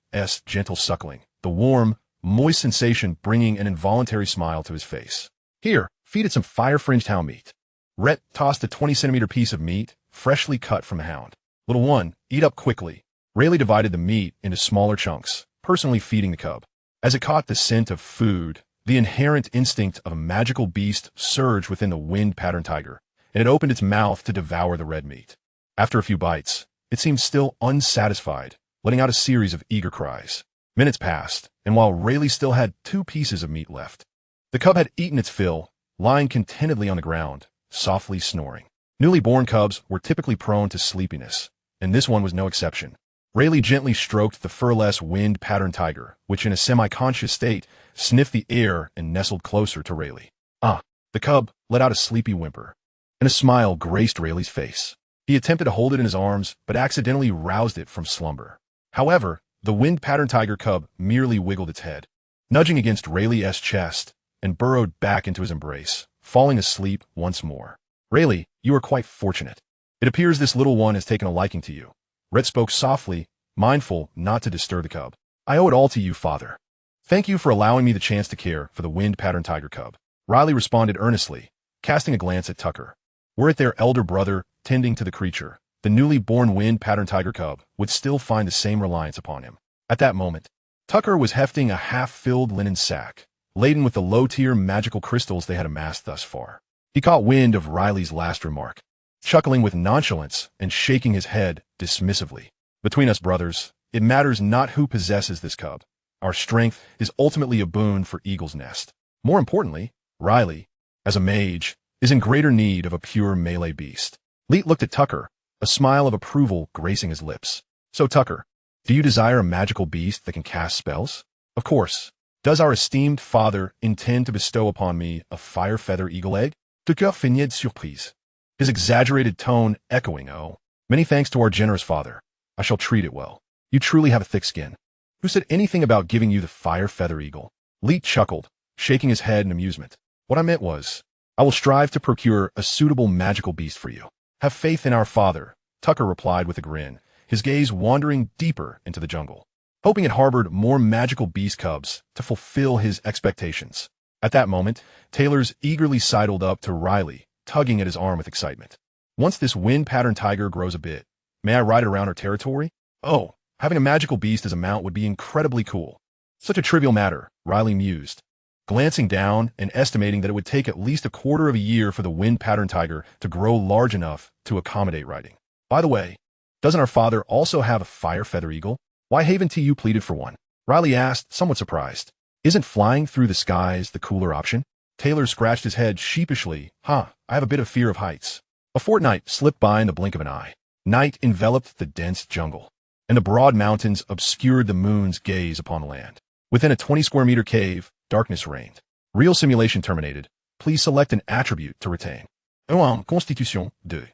gentle suckling, the warm, moist sensation bringing an involuntary smile to his face. Here, feed it some fire-fringed hound meat. Rayt tossed a 20-centimeter piece of meat, freshly cut from the hound. Little one, eat up quickly. Rayleigh divided the meat into smaller chunks, personally feeding the cub. As it caught the scent of food, the inherent instinct of a magical beast surged within the wind-patterned tiger, and it opened its mouth to devour the red meat. After a few bites, it seemed still unsatisfied, letting out a series of eager cries. Minutes passed, and while Rayleigh still had 2 pieces of meat left, the cub had eaten its fill, lying contentedly on the ground, softly snoring. Newly born cubs were typically prone to sleepiness, and this one was no exception. Rayleigh gently stroked the furless wind-patterned tiger, which in a semi-conscious state sniffed the air and nestled closer to Rayleigh. Ah! The cub let out a sleepy whimper, and a smile graced Rayleigh's face. He attempted to hold it in his arms, but accidentally roused it from slumber. However, the wind-patterned tiger cub merely wiggled its head, nudging against Rayleigh's chest, and burrowed back into his embrace, falling asleep once more. Rayleigh, you are quite fortunate. It appears this little one has taken a liking to you. Rayt spoke softly, mindful not to disturb the cub. I owe it all to you, father. Thank you for allowing me the chance to care for the wind-patterned tiger cub. Rayleigh responded earnestly, casting a glance at Tucker. Were it their elder brother tending to the creature, the newly born wind-patterned tiger cub would still find the same reliance upon him. At that moment, Tucker was hefting a half-filled linen sack, laden with the low-tier magical crystals they had amassed thus far. He caught wind of Riley's last remark, chuckling with nonchalance and shaking his head dismissively. Between us brothers, it matters not who possesses this cub. Our strength is ultimately a boon for Eagle's Nest. More importantly, Riley, as a mage, is in greater need of a pure melee beast. Leet looked at Tucker, a smile of approval gracing his lips. So Tucker, do you desire a magical beast that can cast spells? Of course. Does our esteemed father intend to bestow upon me a fire feather eagle egg? De cœur feigné de surprise. His exaggerated tone echoing, oh, many thanks to our generous father. I shall treat it well. You truly have a thick skin. Who said anything about giving you the fire feather eagle? Rayt chuckled, shaking his head in amusement. What I meant was, I will strive to procure a suitable magical beast for you. Have faith in our father, Tucker replied with a grin, his gaze wandering deeper into the jungle, hoping it harbored more magical beast cubs to fulfill his expectations. At that moment, Taylor's eagerly sidled up to Rayt, tugging at his arm with excitement. Once this wind-patterned tiger grows a bit, may I ride around our territory? Oh, having a magical beast as a mount would be incredibly cool. Such a trivial matter, Rayt mused, glancing down and estimating that it would take at least a quarter of a year for the wind-patterned tiger to grow large enough to accommodate riding. By the way, doesn't our father also have a fire feather eagle? Why haven't you pleaded for one? Rayt asked, somewhat surprised. Isn't flying through the skies the cooler option? Taylor scratched his head sheepishly. I have a bit of fear of heights. A fortnight slipped by in the blink of an eye. Night enveloped the dense jungle, and the broad mountains obscured the moon's gaze upon land. Within a 20-square-meter cave, darkness reigned. Real simulation terminated. Please select an attribute to retain. Constitution 2.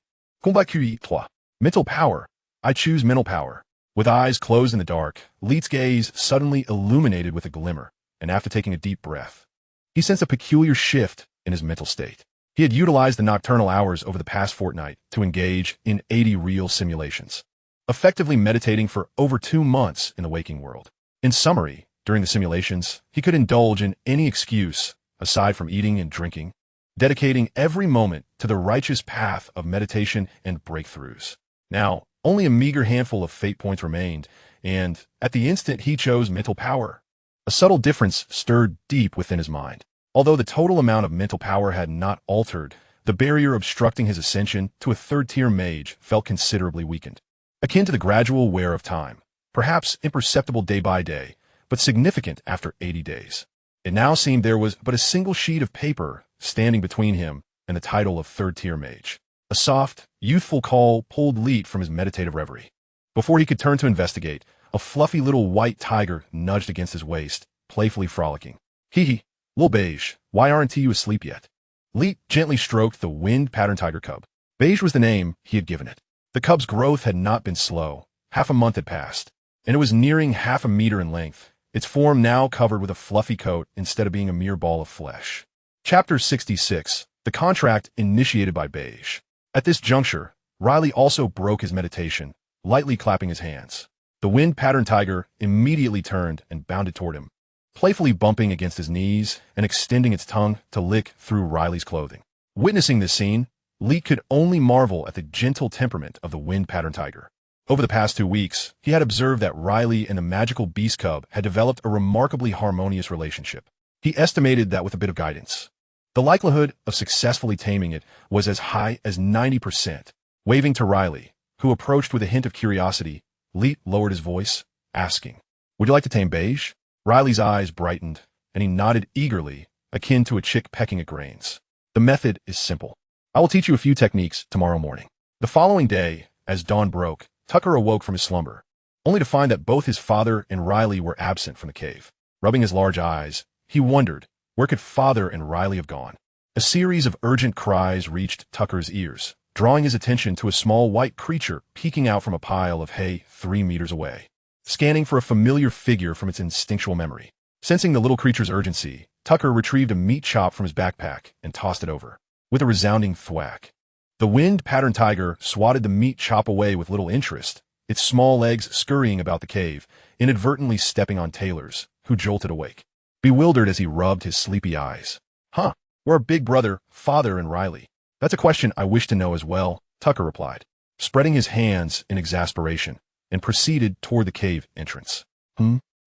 Combat QE 3. Mental power. I choose mental power. With eyes closed in the dark, Rayt's gaze suddenly illuminated with a glimmer, and after taking a deep breath, he sensed a peculiar shift in his mental state. He had utilized the nocturnal hours over the past fortnight to engage in 80 real simulations, effectively meditating for over 2 months in the waking world. In summary, during the simulations, he could indulge in any excuse, aside from eating and drinking, dedicating every moment to the righteous path of meditation and breakthroughs. Now, only a meager handful of fate points remained, and at the instant he chose mental power, a subtle difference stirred deep within his mind. Although the total amount of mental power had not altered, the barrier obstructing his ascension to a third-tier mage felt considerably weakened, akin to the gradual wear of time, perhaps imperceptible day by day, but significant after 80 days. It now seemed there was but a single sheet of paper standing between him and the title of third-tier mage. A soft, youthful call pulled Rayt from his meditative reverie. Before he could turn to investigate, a fluffy little white tiger nudged against his waist, playfully frolicking. Hee, little Beige, why aren't you asleep yet? Rayt gently stroked the wind-patterned tiger cub. Beige was the name he had given it. The cub's growth had not been slow. Half a month had passed, and it was nearing half a meter in length, its form now covered with a fluffy coat instead of being a mere ball of flesh. Chapter 66. The Contract Initiated by Beige. At this juncture, Rayt also broke his meditation, lightly clapping his hands. The wind-patterned tiger immediately turned and bounded toward him, playfully bumping against his knees and extending its tongue to lick through Rayt's clothing. Witnessing this scene, Rayt could only marvel at the gentle temperament of the wind-patterned tiger. Over the past 2 weeks, he had observed that Rayt and the magical beast cub had developed a remarkably harmonious relationship. He estimated that with a bit of guidance, the likelihood of successfully taming it was as high as 90%. Waving to Rayt, who approached with a hint of curiosity, Rayt lowered his voice, asking, "Would you like to tame Beige?" Rayt's eyes brightened, and he nodded eagerly, akin to a chick pecking at grains. The method is simple. I will teach you a few techniques tomorrow morning. The following day, as dawn broke, Tucker awoke from his slumber, only to find that both his father and Rayt were absent from the cave. Rubbing his large eyes, he wondered, where could father and Rayt have gone? A series of urgent cries reached Tucker's ears, drawing his attention to a small white creature peeking out from a pile of hay 3 meters away, scanning for a familiar figure from its instinctual memory. Sensing the little creature's urgency, Tucker retrieved a meat chop from his backpack and tossed it over. With a resounding thwack, the wind-patterned tiger swatted the meat chop away with little interest, its small legs scurrying about the cave, inadvertently stepping on Taylor's, who jolted awake, bewildered as he rubbed his sleepy eyes. Where are Big Brother, Father, and Rayt? That's a question I wish to know as well, Tucker replied, spreading his hands in exasperation, and proceeded toward the cave entrance.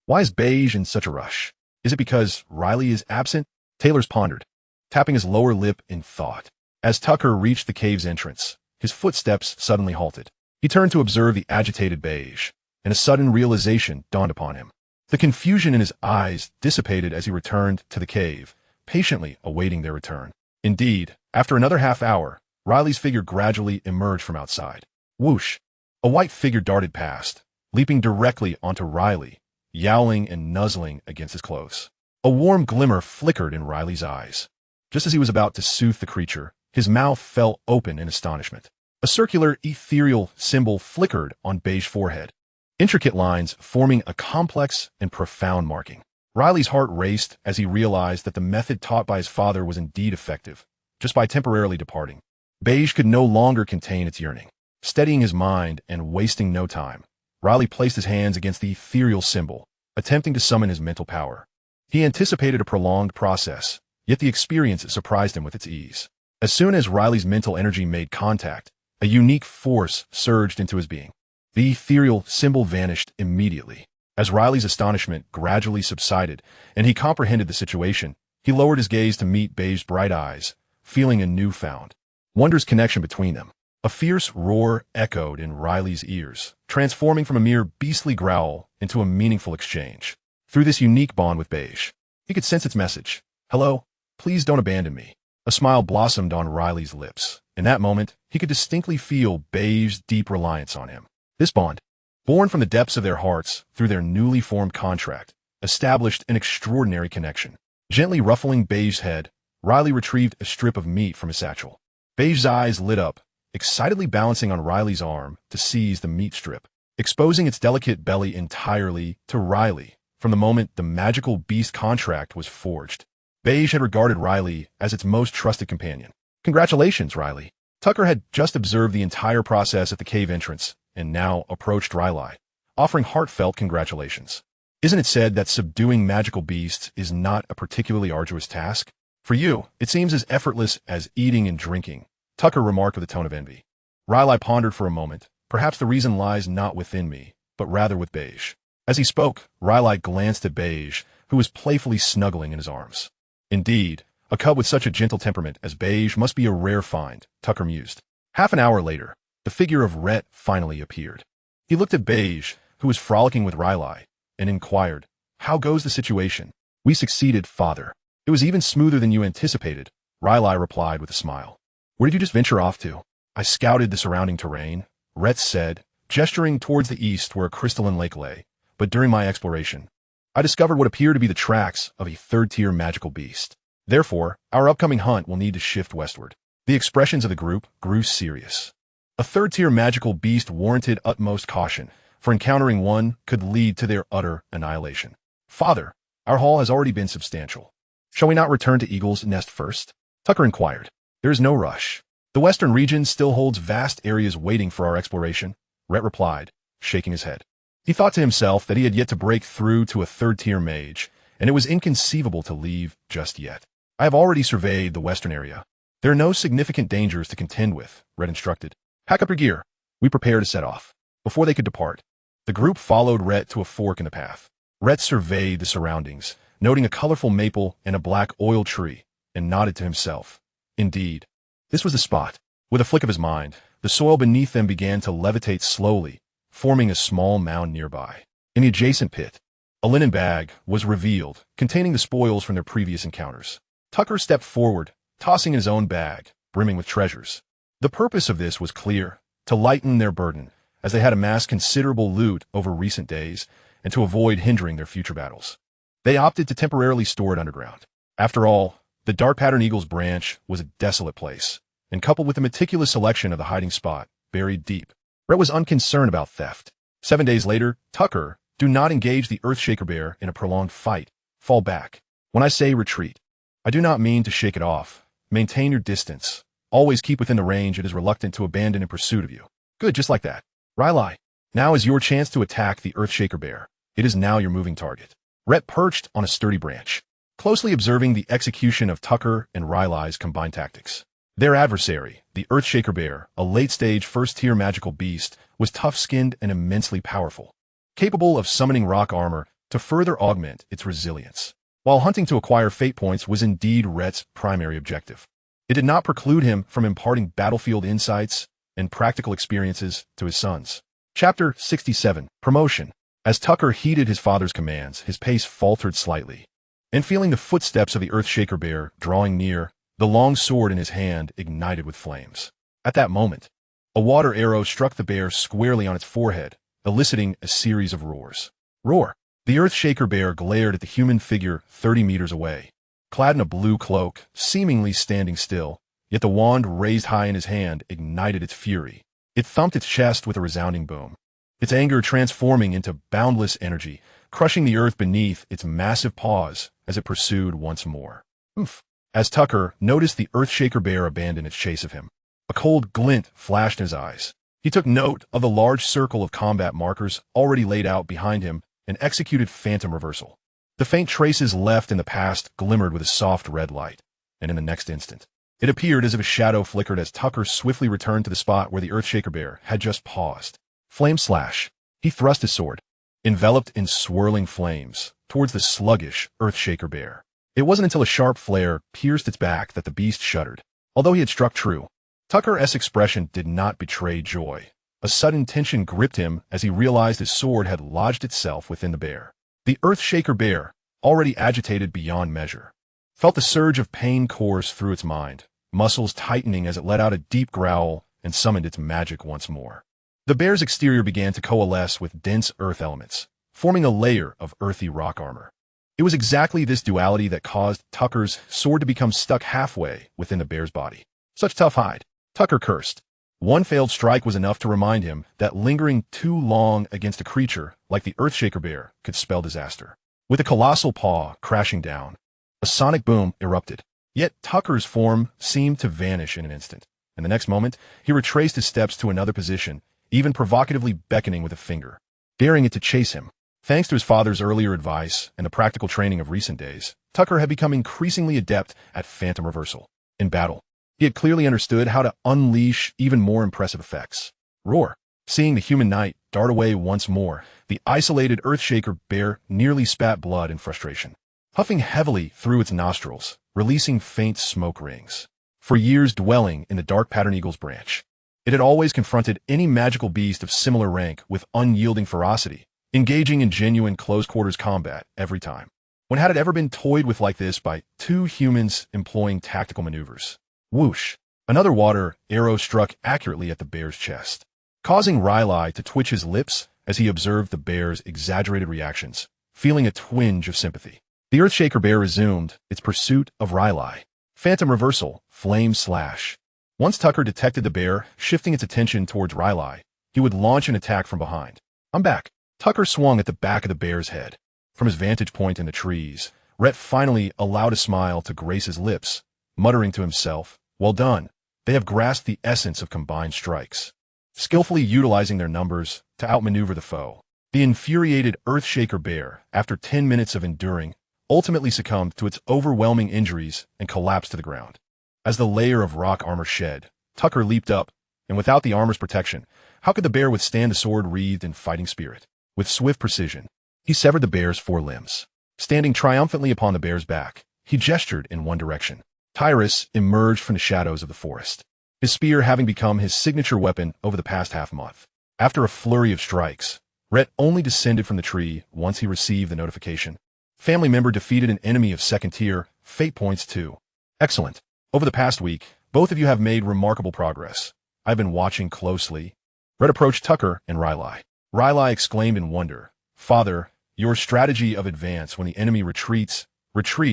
Why is Beige in such a rush? Is it because Rayt is absent? Taylor's pondered, tapping his lower lip in thought. As Tucker reached the cave's entrance, his footsteps suddenly halted. He turned to observe the agitated Beige, and a sudden realization dawned upon him. The confusion in his eyes dissipated as he returned to the cave, patiently awaiting their return. Indeed, after another half hour, Rayt's figure gradually emerged from outside. Whoosh! A white figure darted past, leaping directly onto Rayt, yowling and nuzzling against his clothes. A warm glimmer flickered in Riley's eyes. Just as he was about to soothe the creature, his mouth fell open in astonishment. A circular, ethereal symbol flickered on Beige's forehead, intricate lines forming a complex and profound marking. Riley's heart raced as he realized that the method taught by his father was indeed effective, just by temporarily departing. Beige could no longer contain its yearning. Steadying his mind and wasting no time, Riley placed his hands against the ethereal symbol, attempting to summon his mental power. He anticipated a prolonged process, yet the experience surprised him with its ease. As soon as Riley's mental energy made contact, a unique force surged into his being. The ethereal symbol vanished immediately. As Riley's astonishment gradually subsided and he comprehended the situation, he lowered his gaze to meet Beige's bright eyes, feeling a newfound, wondrous connection between them. A fierce roar echoed in Riley's ears, transforming from a mere beastly growl into a meaningful exchange. Through this unique bond with Beige, he could sense its message. Hello, please don't abandon me. A smile blossomed on Riley's lips. In that moment, he could distinctly feel Beige's deep reliance on him. This bond, born from the depths of their hearts through their newly formed contract, established an extraordinary connection. Gently ruffling Beige's head, Riley retrieved a strip of meat from his satchel. Beige's eyes lit up, excitedly balancing on Riley's arm to seize the meat strip, exposing its delicate belly entirely to Riley. From the moment the magical beast contract was forged, Beige had regarded Riley as its most trusted companion. Congratulations, Riley. Tucker had just observed the entire process at the cave entrance and now approached Riley, offering heartfelt congratulations. Isn't it said that subduing magical beasts is not a particularly arduous task? For you, it seems as effortless as eating and drinking, Tucker remarked with a tone of envy. Riley pondered for a moment. Perhaps the reason lies not within me, but rather with Beige. As he spoke, Riley glanced at Beige, who was playfully snuggling in his arms. Indeed, a cub with such a gentle temperament as Beige must be a rare find, Tucker mused. Half an hour later, the figure of Rayt finally appeared. He looked at Beige, who was frolicking with Riley, and inquired, "How goes the situation?" "We succeeded, father. It was even smoother than you anticipated," Riley replied with a smile. "Where did you just venture off to?" "I scouted the surrounding terrain," Rayt said, gesturing towards the east where a crystalline lake lay. "But during my exploration, I discovered what appeared to be the tracks of a third-tier magical beast. Therefore, our upcoming hunt will need to shift westward." The expressions of the group grew serious. A third-tier magical beast warranted utmost caution, for encountering one could lead to their utter annihilation. "Father, our haul has already been substantial. Shall we not return to Eagle's Nest first?" Tucker inquired. "There is no rush. The western region still holds vast areas waiting for our exploration," Rayt replied, shaking his head. He thought to himself that he had yet to break through to a third-tier mage, and it was inconceivable to leave just yet. "I have already surveyed the western area. There are no significant dangers to contend with," Rayt instructed. "Pack up your gear. We prepare to set off." Before they could depart, the group followed Rayt to a fork in the path. Rayt surveyed the surroundings, noting a colorful maple and a black oil tree, and nodded to himself. Indeed, this was the spot. With a flick of his mind, the soil beneath them began to levitate slowly, forming a small mound nearby. In the adjacent pit, a linen bag was revealed, containing the spoils from their previous encounters. Tucker stepped forward, tossing in his own bag, brimming with treasures. The purpose of this was clear: to lighten their burden, as they had amassed considerable loot over recent days, and to avoid hindering their future battles. They opted to temporarily store it underground. After all, the Dark Pattern Eagle's branch was a desolate place, and coupled with the meticulous selection of the hiding spot, buried deep, Rayt was unconcerned about theft. 7 days later, Tucker, do not engage the Earthshaker bear in a prolonged fight. Fall back. When I say retreat, I do not mean to shake it off. Maintain your distance. Always keep within the range it is reluctant to abandon in pursuit of you. Good, just like that. Riley, now is your chance to attack the Earthshaker bear. It is now your moving target. Rayt perched on a sturdy branch, closely observing the execution of Tucker and Riley's combined tactics. Their adversary, the Earthshaker bear, a late-stage first-tier magical beast, was tough-skinned and immensely powerful, capable of summoning rock armor to further augment its resilience. While hunting to acquire fate points was indeed Rayt's primary objective, it did not preclude him from imparting battlefield insights and practical experiences to his sons. Chapter 67. Promotion. As Tucker heeded his father's commands, his pace faltered slightly, and feeling the footsteps of the Earthshaker bear drawing near, the long sword in his hand ignited with flames. At that moment, a water arrow struck the bear squarely on its forehead, eliciting a series of roars. Roar! The Earthshaker bear glared at the human figure 30 meters away. Clad in a blue cloak, seemingly standing still, yet the wand raised high in his hand ignited its fury. It thumped its chest with a resounding boom, its anger transforming into boundless energy, crushing the earth beneath its massive paws as it pursued once more. Oof. As Tucker noticed the Earthshaker bear abandon its chase of him, a cold glint flashed in his eyes. He took note of the large circle of combat markers already laid out behind him and executed phantom reversal. The faint traces left in the past glimmered with a soft red light, and in the next instant, it appeared as if a shadow flickered as Tucker swiftly returned to the spot where the Earthshaker bear had just paused. Flame slash. He thrust his sword, enveloped in swirling flames, towards the sluggish Earthshaker bear. It wasn't until a sharp flare pierced its back that the beast shuddered. Although he had struck true, Tucker's expression did not betray joy. A sudden tension gripped him as he realized his sword had lodged itself within the bear. The Earthshaker bear, already agitated beyond measure, felt the surge of pain course through its mind, muscles tightening as it let out a deep growl and summoned its magic once more. The bear's exterior began to coalesce with dense earth elements, forming a layer of earthy rock armor. It was exactly this duality that caused Tucker's sword to become stuck halfway within the bear's body. Such tough hide, Tucker cursed. One failed strike was enough to remind him that lingering too long against a creature like the Earthshaker bear could spell disaster. With a colossal paw crashing down, a sonic boom erupted. Yet Tucker's form seemed to vanish in an instant, and the next moment he retraced his steps to another position, even provocatively beckoning with a finger, daring it to chase him. Thanks to his father's earlier advice and the practical training of recent days, Tucker had become increasingly adept at phantom reversal. In battle, he had clearly understood how to unleash even more impressive effects. Roar. Seeing the human knight dart away once more, the isolated Earthshaker bear nearly spat blood in frustration, huffing heavily through its nostrils, releasing faint smoke rings. For years dwelling in the dark pattern eagle's branch, it had always confronted any magical beast of similar rank with unyielding ferocity, engaging in genuine close-quarters combat every time. When had it ever been toyed with like this by two humans employing tactical maneuvers? Whoosh! Another water arrow struck accurately at the bear's chest, causing Rayt to twitch his lips as he observed the bear's exaggerated reactions, feeling a twinge of sympathy. The Earthshaker bear resumed its pursuit of Rayt. Phantom reversal, flame slash. Once Tucker detected the bear shifting its attention towards Rayt, he would launch an attack from behind. I'm back. Tucker swung at the back of the bear's head. From his vantage point in the trees, Rayt finally allowed a smile to grace his lips, muttering to himself, well done. They have grasped the essence of combined strikes, skillfully utilizing their numbers to outmaneuver the foe. The infuriated Earthshaker bear, after 10 minutes of enduring, ultimately succumbed to its overwhelming injuries and collapsed to the ground. As the layer of rock armor shed, Tucker leaped up, and without the armor's protection, how could the bear withstand the sword wreathed in fighting spirit? With swift precision, he severed the bear's forelimbs. Standing triumphantly upon the bear's back, he gestured in one direction. Tyrus emerged from the shadows of the forest, his spear having become his signature weapon over the past half-month. After a flurry of strikes, Rayt only descended from the tree once he received the notification. Family member defeated an enemy of second tier, fate points 2. Excellent. Over the past week, both of you have made remarkable progress. I've been watching closely. Rayt approached Tucker and Rayt. Rayt exclaimed in wonder, Father, your strategy of advance when the enemy retreat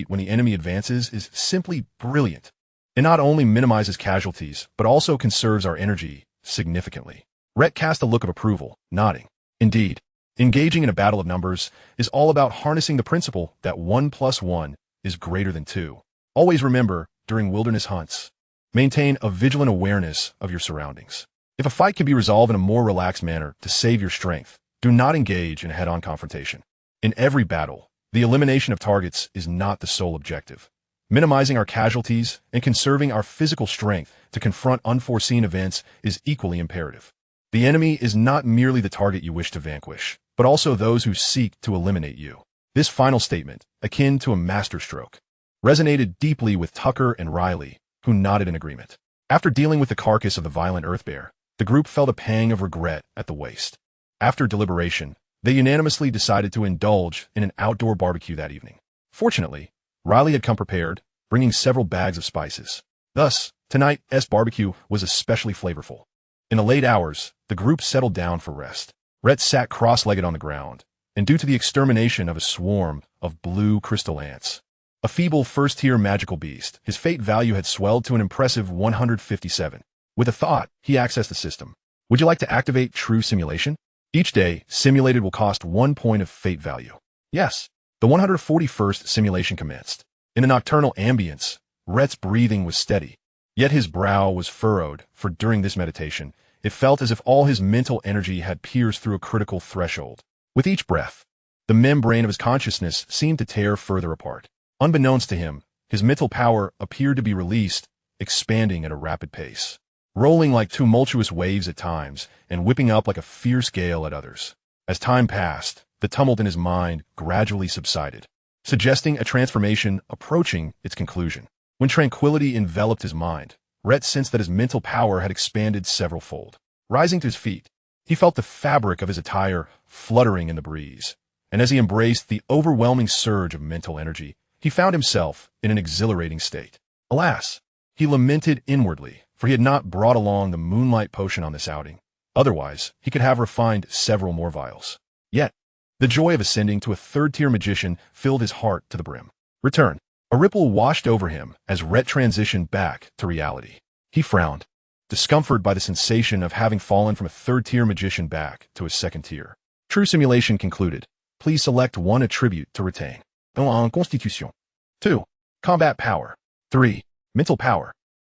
when the enemy advances is simply brilliant. It not only minimizes casualties, but also conserves our energy significantly. Rayt cast a look of approval, nodding. Indeed, engaging in a battle of numbers is all about harnessing the principle that 1 + 1 is greater than 2. Always remember, during wilderness hunts, maintain a vigilant awareness of your surroundings. If a fight can be resolved in a more relaxed manner to save your strength, do not engage in a head-on confrontation. In every battle, the elimination of targets is not the sole objective. Minimizing our casualties and conserving our physical strength to confront unforeseen events is equally imperative. The enemy is not merely the target you wish to vanquish, but also those who seek to eliminate you. This final statement, akin to a masterstroke, resonated deeply with Tucker and Rayt, who nodded in agreement. After dealing with the carcass of the violent earth bear, the group felt a pang of regret at the waste. After deliberation, they unanimously decided to indulge in an outdoor barbecue that evening. Fortunately, Rayt had come prepared, bringing several bags of spices. Thus, tonight's barbecue was especially flavorful. In the late hours, the group settled down for rest. Rayt sat cross-legged on the ground, and due to the extermination of a swarm of blue crystal ants. A feeble first-tier magical beast, his fate value had swelled to an impressive 157. With a thought, he accessed the system. Would you like to activate True Simulation? Each day, simulated will cost 1 point of fate value. Yes. The 141st simulation commenced. In the nocturnal ambience, Rayt's breathing was steady. Yet his brow was furrowed, for during this meditation, it felt as if all his mental energy had pierced through a critical threshold. With each breath, the membrane of his consciousness seemed to tear further apart. Unbeknownst to him, his mental power appeared to be released, expanding at a rapid pace, rolling like tumultuous waves at times and whipping up like a fierce gale at others. As time passed, the tumult in his mind gradually subsided, suggesting a transformation approaching its conclusion. When tranquility enveloped his mind, Rayt sensed that his mental power had expanded several-fold. Rising to his feet, he felt the fabric of his attire fluttering in the breeze, and as he embraced the overwhelming surge of mental energy, he found himself in an exhilarating state. Alas, he lamented inwardly, for he had not brought along the moonlight potion on this outing. Otherwise, he could have refined several more vials. Yet, the joy of ascending to a third-tier magician filled his heart to the brim. Return. A ripple washed over him as Rayt transitioned back to reality. He frowned, discomforted by the sensation of having fallen from a third-tier magician back to a second tier. True simulation concluded. Please select 1 attribute to retain. 1. Constitution. 2. Combat power. 3. Mental power.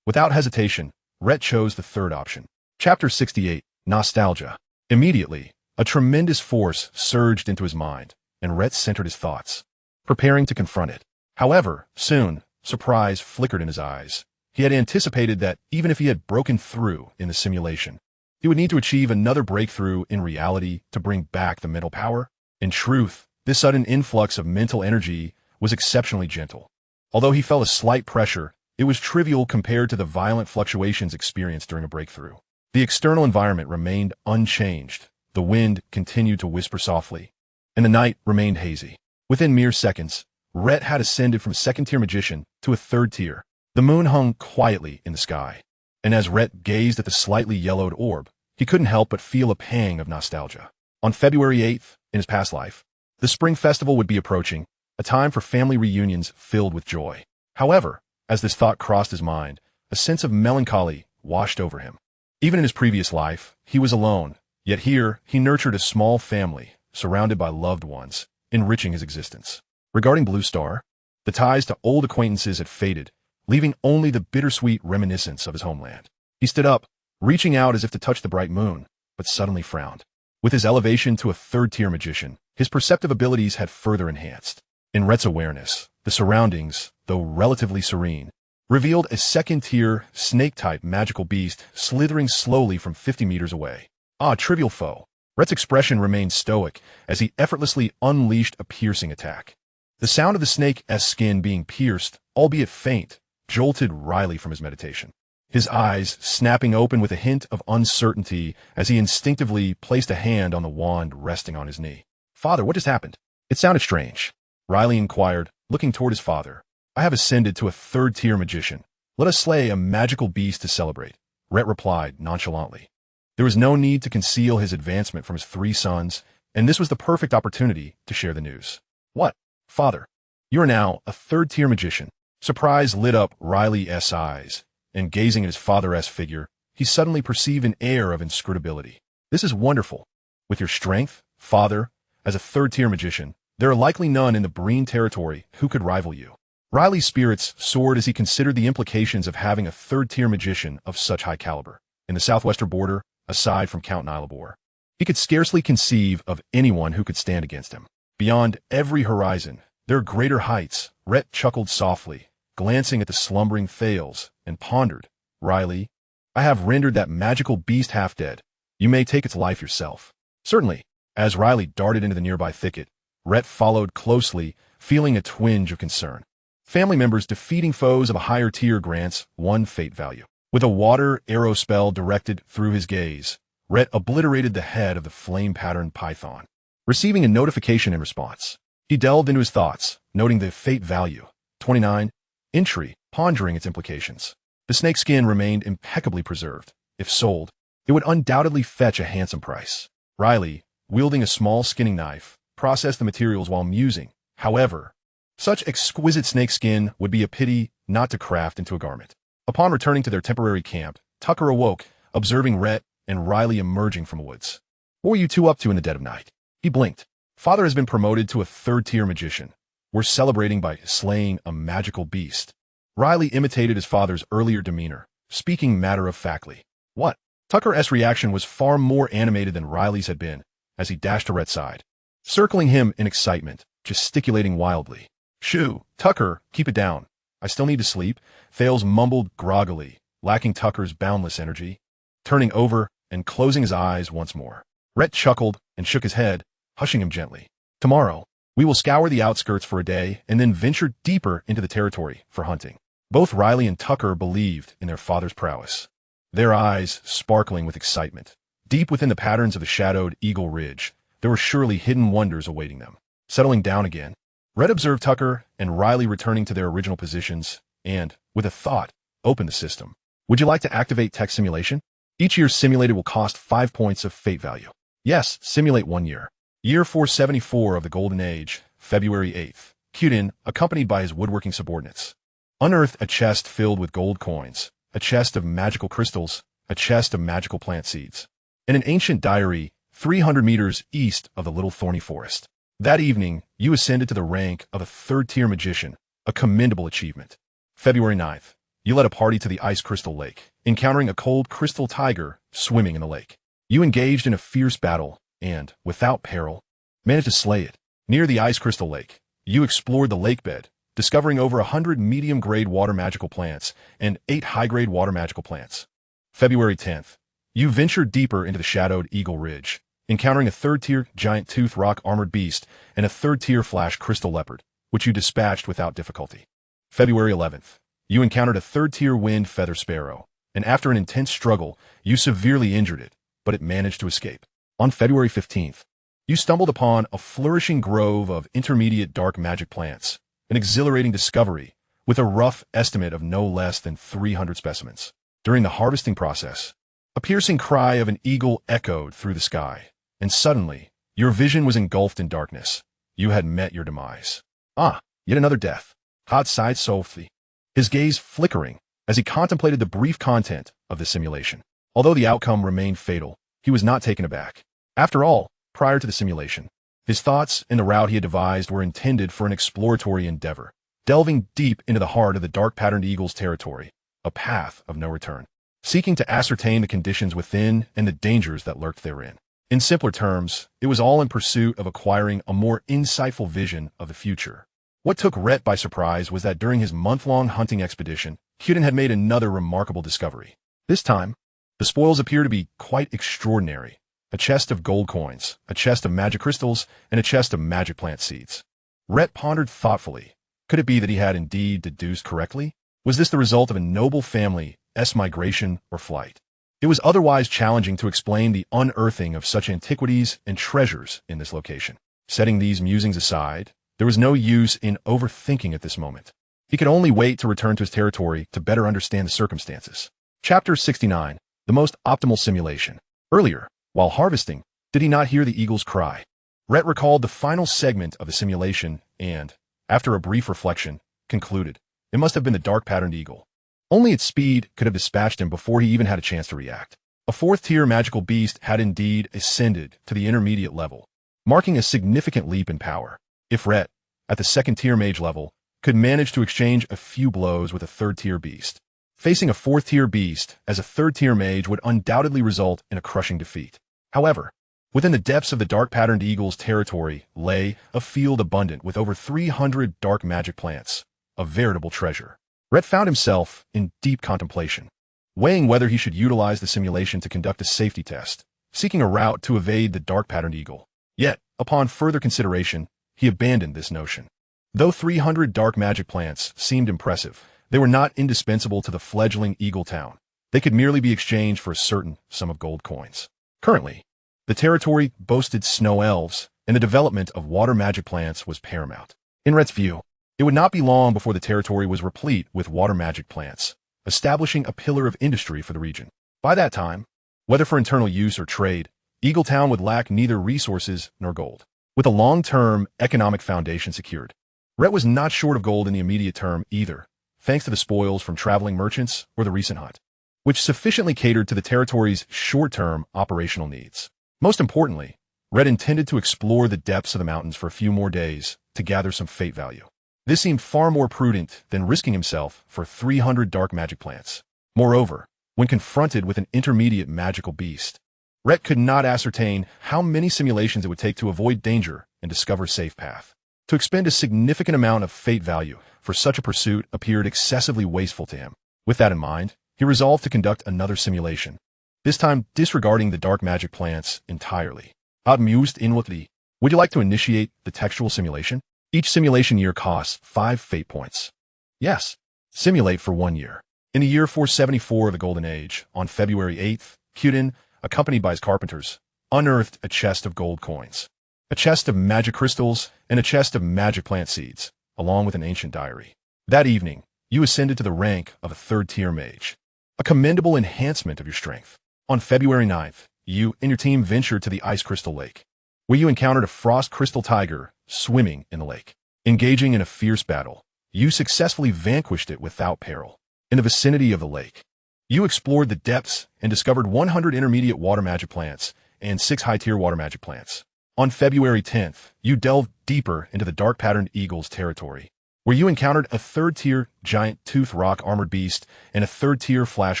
Without hesitation, Rayt chose the third option. Chapter 68. Nostalgia. Immediately, a tremendous force surged into his mind, and Rayt centered his thoughts, preparing to confront it. However, soon, surprise flickered in his eyes. He had anticipated that even if he had broken through in the simulation, he would need to achieve another breakthrough in reality to bring back the mental power. In truth, this sudden influx of mental energy was exceptionally gentle. Although he felt a slight pressure, it was trivial compared to the violent fluctuations experienced during a breakthrough. The external environment remained unchanged. The wind continued to whisper softly, and the night remained hazy. Within mere seconds, Rayt had ascended from second-tier magician to a third tier. The moon hung quietly in the sky, and as Rayt gazed at the slightly yellowed orb, he couldn't help but feel a pang of nostalgia. On February 8th, in his past life, the spring festival would be approaching, a time for family reunions filled with joy. However, as this thought crossed his mind, a sense of melancholy washed over him. Even in his previous life, he was alone, yet here he nurtured a small family, surrounded by loved ones, enriching his existence. Regarding Blue Star, the ties to old acquaintances had faded, leaving only the bittersweet reminiscence of his homeland. He stood up, reaching out as if to touch the bright moon, but suddenly frowned. With his elevation to a third-tier magician, his perceptive abilities had further enhanced. In Rayt's awareness, the surroundings, though relatively serene, revealed a second-tier, snake-type magical beast slithering slowly from 50 meters away. Ah, trivial foe. Rayt's expression remained stoic as he effortlessly unleashed a piercing attack. The sound of the snake's skin being pierced, albeit faint, jolted Riley from his meditation. His eyes snapping open with a hint of uncertainty as he instinctively placed a hand on the wand resting on his knee. Father, what just happened? It sounded strange. Riley inquired, looking toward his father. I have ascended to a third-tier magician. Let us slay a magical beast to celebrate. Rayt replied nonchalantly. There was no need to conceal his advancement from his 3 sons, and this was the perfect opportunity to share the news. What? Father, you are now a third-tier magician. Surprise lit up Riley's eyes, and gazing at his father's figure, he suddenly perceived an air of inscrutability. This is wonderful. With your strength, father, as a third-tier magician, there are likely none in the Breen territory who could rival you. Riley's spirits soared as he considered the implications of having a third-tier magician of such high caliber. In the southwestern border, aside from Count Nilabor, he could scarcely conceive of anyone who could stand against him. Beyond every horizon, there are greater heights. Rayt chuckled softly, glancing at the slumbering Thales, and pondered. Riley, I have rendered that magical beast half dead. You may take its life yourself. Certainly. As Riley darted into the nearby thicket, Rayt followed closely, feeling a twinge of concern. Family members defeating foes of a higher tier grants 1 fate value. With a water arrow spell directed through his gaze, Rayt obliterated the head of the flame-patterned python. Receiving a notification in response, he delved into his thoughts, noting the fate value, 29, entry, pondering its implications. The snake skin remained impeccably preserved. If sold, it would undoubtedly fetch a handsome price. Riley, wielding a small skinning knife, process the materials while musing. However, such exquisite snake skin would be a pity not to craft into a garment. Upon returning to their temporary camp, Tucker awoke, observing Rhett and Riley emerging from the woods. "What were you two up to in the dead of night?" He blinked. "Father has been promoted to a third-tier magician. We're celebrating by slaying a magical beast." Riley imitated his father's earlier demeanor, speaking matter-of-factly. "What?" Tucker's reaction was far more animated than Riley's had been, as he dashed to Rhett's side, circling him in excitement, gesticulating wildly. "Shoo, Tucker, keep it down. I still need to sleep," Thales mumbled groggily, lacking Tucker's boundless energy, turning over and closing his eyes once more. Rhett chuckled and shook his head, hushing him gently. "Tomorrow, we will scour the outskirts for a day and then venture deeper into the territory for hunting." Both Riley and Tucker believed in their father's prowess, their eyes sparkling with excitement. Deep within the patterns of the shadowed Eagle Ridge, there were surely hidden wonders awaiting them. Settling down again, Rhett observed Tucker and Riley returning to their original positions and, with a thought, opened the system. "Would you like to activate tech simulation? Each year simulated will cost 5 points of fate value." "Yes, simulate 1 year." Year 474 of the Golden Age, February 8th. Cudin, accompanied by his woodworking subordinates, unearthed a chest filled with gold coins, a chest of magical crystals, a chest of magical plant seeds, and an ancient diary 300 meters east of the Little Thorny Forest. That evening, you ascended to the rank of a third-tier magician, a commendable achievement. February 9th. You led a party to the Ice Crystal Lake, encountering a cold crystal tiger swimming in the lake. You engaged in a fierce battle and, without peril, managed to slay it. Near the Ice Crystal Lake, you explored the lake bed, discovering over 100 medium-grade water magical plants and 8 high-grade water magical plants. February 10th. You ventured deeper into the shadowed Eagle Ridge, encountering a third-tier giant tooth rock armored beast and a third-tier flash crystal leopard, which you dispatched without difficulty. February 11th. You encountered a third-tier wind feather sparrow, and after an intense struggle, you severely injured it, but it managed to escape. On February 15th, you stumbled upon a flourishing grove of intermediate dark magic plants, an exhilarating discovery, with a rough estimate of no less than 300 specimens. During the harvesting process, a piercing cry of an eagle echoed through the sky, and suddenly, your vision was engulfed in darkness. You had met your demise. "Ah, yet another death," Todd sighed softly, his gaze flickering as he contemplated the brief content of the simulation. Although the outcome remained fatal, he was not taken aback. After all, prior to the simulation, his thoughts and the route he had devised were intended for an exploratory endeavor, delving deep into the heart of the dark-patterned eagle's territory, a path of no return, seeking to ascertain the conditions within and the dangers that lurked therein. In simpler terms, it was all in pursuit of acquiring a more insightful vision of the future. What took Rhett by surprise was that during his month-long hunting expedition, Cudin had made another remarkable discovery. This time, the spoils appear to be quite extraordinary. A chest of gold coins, a chest of magic crystals, and a chest of magic plant seeds. Rhett pondered thoughtfully. Could it be that he had indeed deduced correctly? Was this the result of a noble family's migration or flight? It was otherwise challenging to explain the unearthing of such antiquities and treasures in this location. Setting these musings aside, there was no use in overthinking at this moment. He could only wait to return to his territory to better understand the circumstances. Chapter 69. The most optimal simulation. Earlier, while harvesting, did he not hear the eagle's cry? Rhett recalled the final segment of the simulation and, after a brief reflection, concluded it must have been the dark-patterned eagle. Only its speed could have dispatched him before he even had a chance to react. A fourth-tier magical beast had indeed ascended to the intermediate level, marking a significant leap in power. If Rhett, at the second-tier mage level, could manage to exchange a few blows with a third-tier beast, facing a fourth-tier beast as a third-tier mage would undoubtedly result in a crushing defeat. However, within the depths of the dark-patterned eagle's territory lay a field abundant with over 300 dark magic plants, a veritable treasure. Rhett found himself in deep contemplation, weighing whether he should utilize the simulation to conduct a safety test, seeking a route to evade the dark-patterned eagle. Yet, upon further consideration, he abandoned this notion. Though 300 dark magic plants seemed impressive, they were not indispensable to the fledgling Eaglet Town. They could merely be exchanged for a certain sum of gold coins. Currently, the territory boasted snow elves, and the development of water magic plants was paramount. In Rhett's view, it would not be long before the territory was replete with water magic plants, establishing a pillar of industry for the region. By that time, whether for internal use or trade, Eaglet Town would lack neither resources nor gold. with a long-term economic foundation secured. Rhett was not short of gold in the immediate term either, thanks to the spoils from traveling merchants or the recent hunt, which sufficiently catered to the territory's short-term operational needs. Most importantly, Rhett intended to explore the depths of the mountains for a few more days to gather some fate value. This seemed far more prudent than risking himself for 300 dark magic plants. Moreover, when confronted with an intermediate magical beast, Rhett could not ascertain how many simulations it would take to avoid danger and discover a safe path. To expend a significant amount of fate value for such a pursuit appeared excessively wasteful to him. With that in mind, he resolved to conduct another simulation, this time disregarding the dark magic plants entirely. Amused inwardly, would you like to initiate the textual simulation? Each simulation year costs 5 fate points. Yes, simulate for 1 year. In the year 474 of the Golden Age, on February 8th, Putin, accompanied by his carpenters, unearthed a chest of gold coins, a chest of magic crystals, and a chest of magic plant seeds, along with an ancient diary. That evening, you ascended to the rank of a 3rd-tier mage, a commendable enhancement of your strength. On February 9th, you and your team ventured to the Ice Crystal Lake, where you encountered a frost crystal tiger swimming in the lake. Engaging in a fierce battle, you successfully vanquished it without peril. In the vicinity of the lake, you explored the depths and discovered 100 intermediate water magic plants and 6 high-tier water magic plants. On February 10th, you delved deeper into the dark-patterned eagle's territory, where you encountered a 3rd-tier giant tooth rock armored beast and a 3rd-tier flash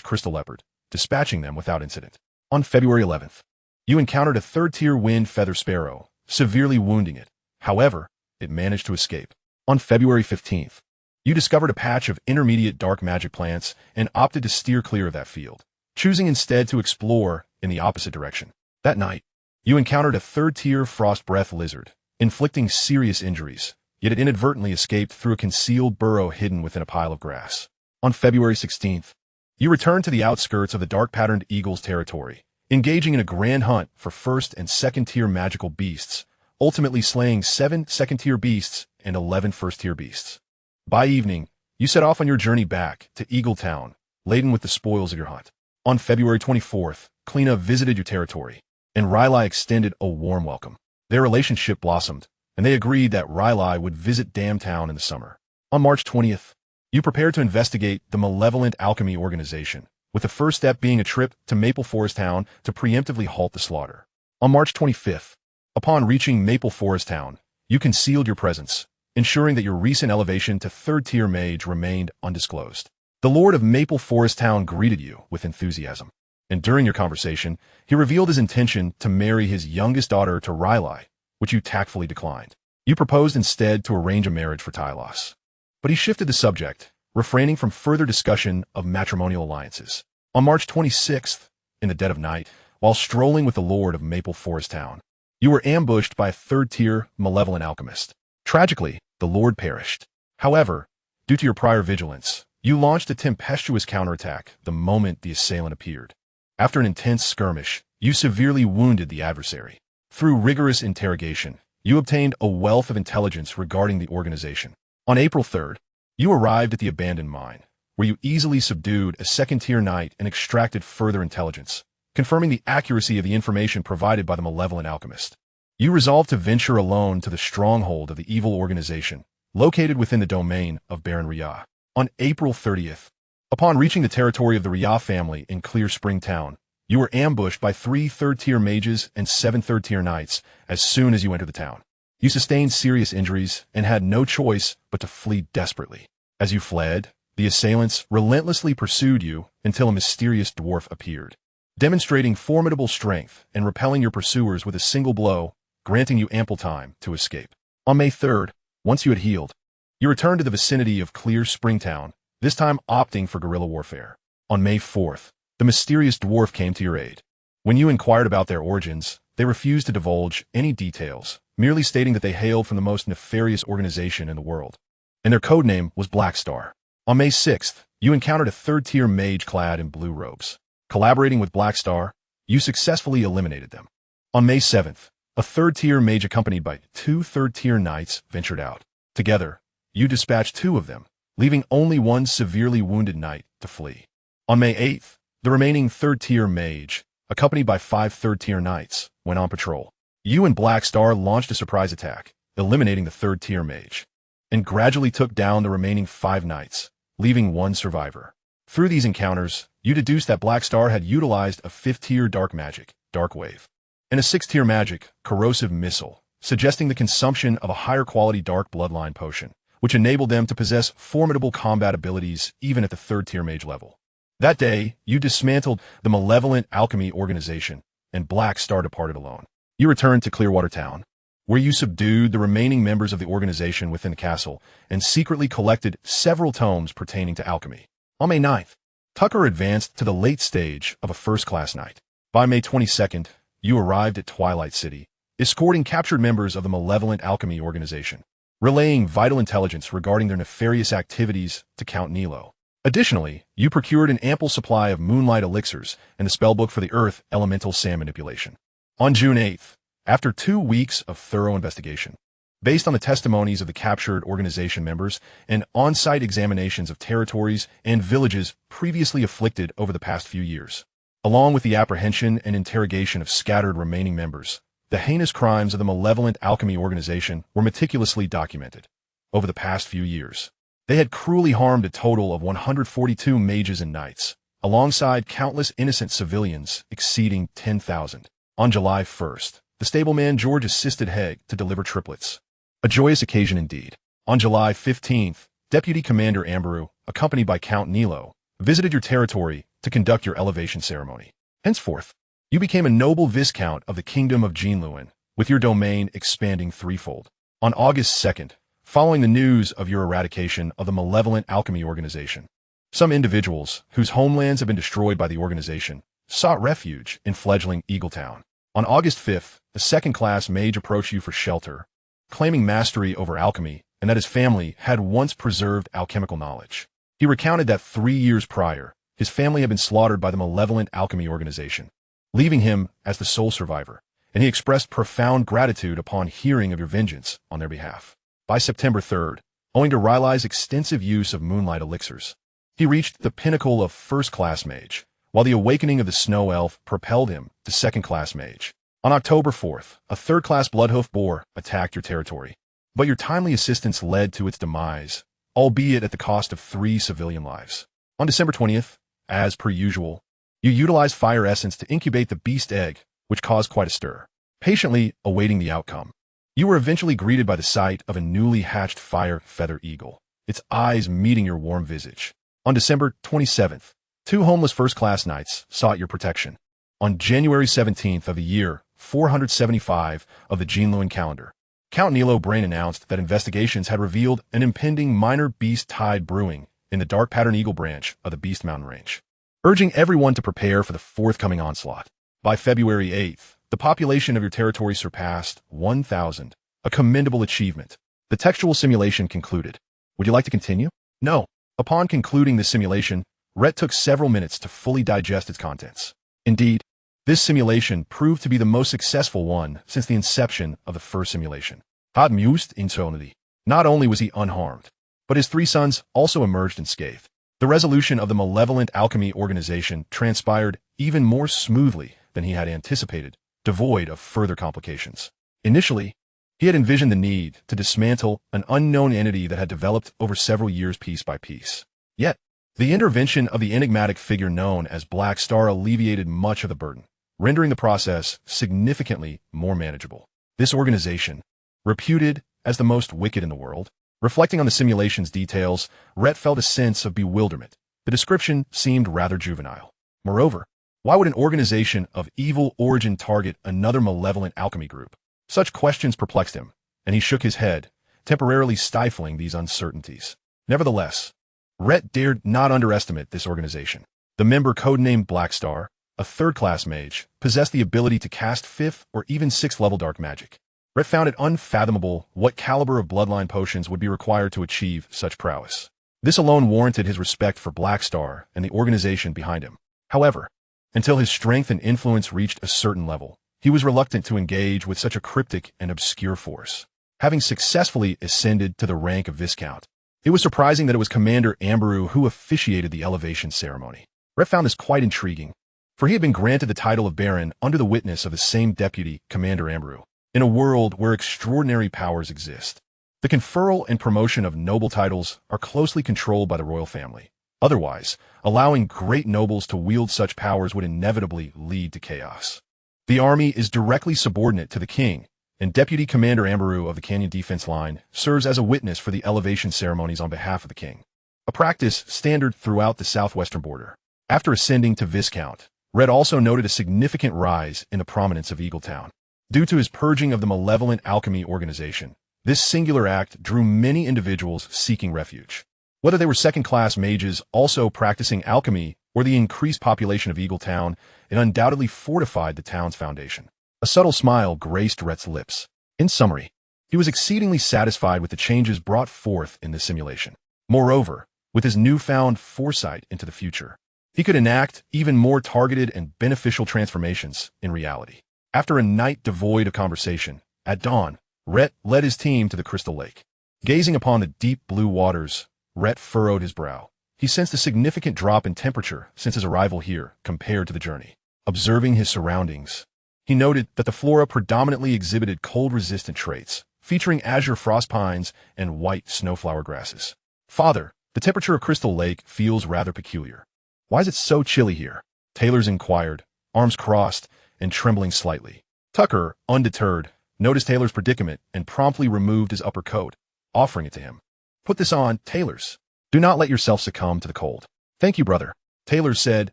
crystal leopard, dispatching them without incident. On February 11th, you encountered a 3rd-tier wind feather sparrow, severely wounding it. However, it managed to escape. On February 15th, you discovered a patch of intermediate dark magic plants and opted to steer clear of that field, choosing instead to explore in the opposite direction. That night, you encountered a 3rd-tier frost breath lizard, inflicting serious injuries, yet it inadvertently escaped through a concealed burrow hidden within a pile of grass. On February 16th, you returned to the outskirts of the dark-patterned eagle's territory, engaging in a grand hunt for 1st and 2nd-tier magical beasts, ultimately slaying 7 2nd-tier beasts and 11 1st-tier beasts. By evening, you set off on your journey back to Eaglet Town, laden with the spoils of your hunt. On February 24th, Kleena visited your territory, and Rayt extended a warm welcome. Their relationship blossomed, and they agreed that Rayt would visit Town in the summer. On March 20th, you prepared to investigate the malevolent alchemy organization, with the first step being a trip to Maple Forest Town to preemptively halt the slaughter. On March 25th, upon reaching Maple Forest Town, you concealed your presence, ensuring that your recent elevation to 3rd-tier mage remained undisclosed. The Lord of Maple Forest Town greeted you with enthusiasm, and during your conversation, he revealed his intention to marry his youngest daughter to Rayt, which you tactfully declined. You proposed instead to arrange a marriage for Tylos, but he shifted the subject, refraining from further discussion of matrimonial alliances. On March 26th, in the dead of night, while strolling with the Lord of Maple Forest Town, you were ambushed by a 3rd-tier malevolent alchemist. Tragically, the Lord perished. However, due to your prior vigilance, you launched a tempestuous counterattack the moment the assailant appeared. After an intense skirmish, you severely wounded the adversary. Through rigorous interrogation, you obtained a wealth of intelligence regarding the organization. On April 3rd, you arrived at the abandoned mine, where you easily subdued a 2nd-tier knight and extracted further intelligence, confirming the accuracy of the information provided by the malevolent alchemist. You resolved to venture alone to the stronghold of the evil organization, located within the domain of Baron Rayt. On April 30th, upon reaching the territory of the Rayt family in Clear Spring Town, you were ambushed by 3 3rd-tier mages and 7 3rd-tier knights as soon as you entered the town. You sustained serious injuries and had no choice but to flee desperately. As you fled, the assailants relentlessly pursued you until a mysterious dwarf appeared, demonstrating formidable strength and repelling your pursuers with a single blow, granting you ample time to escape. On May 3rd, once you had healed, you returned to the vicinity of Clear Springtown, this time opting for guerrilla warfare. On May 4th, the mysterious dwarf came to your aid. When you inquired about their origins, they refused to divulge any details, merely stating that they hailed from the most nefarious organization in the world, and their codename was Black Star. On May 6th, you encountered a 3rd-tier mage clad in blue robes. Collaborating with Black Star, you successfully eliminated them. On May 7th, a 3rd-tier mage accompanied by 2 3rd-tier knights ventured out. Together, you dispatched 2 of them, leaving only 1 severely wounded knight to flee. On May 8th, the remaining 3rd-tier mage, accompanied by 5 3rd-tier knights, went on patrol. you and Black Star launched a surprise attack, eliminating the third-tier mage, and gradually took down the remaining 5 knights, leaving 1 survivor. Through these encounters, you deduced that Black Star had utilized a 5th-tier dark magic, Dark Wave, and a 6th-tier magic, Corrosive Missile, suggesting the consumption of a higher-quality dark bloodline potion, which enabled them to possess formidable combat abilities even at the 3rd-tier mage level. That day, you dismantled the malevolent alchemy organization, and Black Star departed alone. You returned to Clearwater Town, where you subdued the remaining members of the organization within the castle and secretly collected several tomes pertaining to alchemy. On May 9th, Tucker advanced to the late stage of a first-class knight. By May 22nd, you arrived at Twilight City, escorting captured members of the malevolent alchemy organization, relaying vital intelligence regarding their nefarious activities to Count Nilo. Additionally, you procured an ample supply of moonlight elixirs and the spellbook for the earth elemental sand manipulation. On June 8th, after 2 weeks of thorough investigation, based on the testimonies of the captured organization members and on-site examinations of territories and villages previously afflicted over the past few years, along with the apprehension and interrogation of scattered remaining members, the heinous crimes of the malevolent alchemy organization were meticulously documented. Over the past few years, they had cruelly harmed a total of 142 mages and knights, alongside countless innocent civilians exceeding 10,000. On July 1st, the stableman George assisted Heg to deliver triplets. A joyous occasion indeed. On July 15th, Deputy Commander Amberu, accompanied by Count Nilo, visited your territory to conduct your elevation ceremony. Henceforth, you became a noble viscount of the Kingdom of Jinluan, with your domain expanding threefold. On August 2nd, following the news of your eradication of the malevolent alchemy organization, some individuals, whose homelands have been destroyed by the organization, sought refuge in fledgling Eaglet Town. On August 5th, a second-class mage approached you for shelter, claiming mastery over alchemy and that his family had once preserved alchemical knowledge. He recounted that 3 years prior, his family had been slaughtered by the malevolent alchemy organization, leaving him as the sole survivor, and he expressed profound gratitude upon hearing of your vengeance on their behalf. By September 3rd, owing to Rylai's extensive use of moonlight elixirs, he reached the pinnacle of first-class mage, while the awakening of the snow elf propelled him to second-class mage. On October 4th, a third-class bloodhoof boar attacked your territory, but your timely assistance led to its demise, albeit at the cost of 3 civilian lives. On December 20th, as per usual, you utilized fire essence to incubate the beast egg, which caused quite a stir. Patiently awaiting the outcome, you were eventually greeted by the sight of a newly hatched fire feather eagle, its eyes meeting your warm visage. On December 27th, 2 homeless first-class knights sought your protection. On January 17th of the year 475 of the Jinluan calendar, Count Nilo Brain announced that investigations had revealed an impending minor beast tide brewing in the Dark Pattern Eagle branch of the Beast Mountain Range, urging everyone to prepare for the forthcoming onslaught. By February 8th, the population of your territory surpassed 1,000, a commendable achievement. The textual simulation concluded. Would you like to continue? No. Upon concluding the simulation, Rayt took several minutes to fully digest its contents. Indeed, this simulation proved to be the most successful one since the inception of the first simulation. Had mused internally. Not only was he unharmed, but his 3 sons also emerged unscathed. The resolution of the malevolent alchemy organization transpired even more smoothly than he had anticipated, devoid of further complications. Initially, he had envisioned the need to dismantle an unknown entity that had developed over several years piece by piece. Yet, the intervention of the enigmatic figure known as Black Star alleviated much of the burden, rendering the process significantly more manageable. This organization, reputed as the most wicked in the world, reflecting on the simulation's details, Rayt felt a sense of bewilderment. The description seemed rather juvenile. Moreover, why would an organization of evil origin target another malevolent alchemy group? Such questions perplexed him, and he shook his head, temporarily stifling these uncertainties. Nevertheless, Rayt dared not underestimate this organization. The member codenamed Black Star, a third-class mage, possessed the ability to cast 5th or even 6th level dark magic. Rayt found it unfathomable what caliber of bloodline potions would be required to achieve such prowess. This alone warranted his respect for Black Star and the organization behind him. However, until his strength and influence reached a certain level, he was reluctant to engage with such a cryptic and obscure force. Having successfully ascended to the rank of Viscount, it was surprising that it was Commander Amberu who officiated the elevation ceremony. Rayt found this quite intriguing, for he had been granted the title of Baron under the witness of the same deputy, Commander Amberu. in a world where extraordinary powers exist. The conferral and promotion of noble titles are closely controlled by the royal family. Otherwise, allowing great nobles to wield such powers would inevitably lead to chaos. The army is directly subordinate to the king, and Deputy Commander Ambaru of the Canyon Defense Line serves as a witness for the elevation ceremonies on behalf of the king, a practice standard throughout the southwestern border. After ascending to Viscount, Rayt also noted a significant rise in the prominence of Eaglet Town. Due to his purging of the malevolent alchemy organization, this singular act drew many individuals seeking refuge. Whether they were second-class mages also practicing alchemy or the increased population of Eaglet Town, it undoubtedly fortified the town's foundation. A subtle smile graced Rayt's lips. In summary, he was exceedingly satisfied with the changes brought forth in this simulation. Moreover, with his newfound foresight into the future, he could enact even more targeted and beneficial transformations in reality. After a night devoid of conversation, at dawn, Rayt led his team to the Crystal Lake. Gazing upon the deep blue waters, Rayt furrowed his brow. He sensed a significant drop in temperature since his arrival here compared to the journey. Observing his surroundings, he noted that the flora predominantly exhibited cold-resistant traits, featuring azure frost pines and white snowflower grasses. "Father, the temperature of Crystal Lake feels rather peculiar. Why is it so chilly here?" Taylor's inquired, arms crossed and trembling slightly. Tucker, undeterred, noticed Taylor's predicament and promptly removed his upper coat, offering it to him. "Put this on, Taylor's. Do not let yourself succumb to the cold." "Thank you, brother," Taylor said,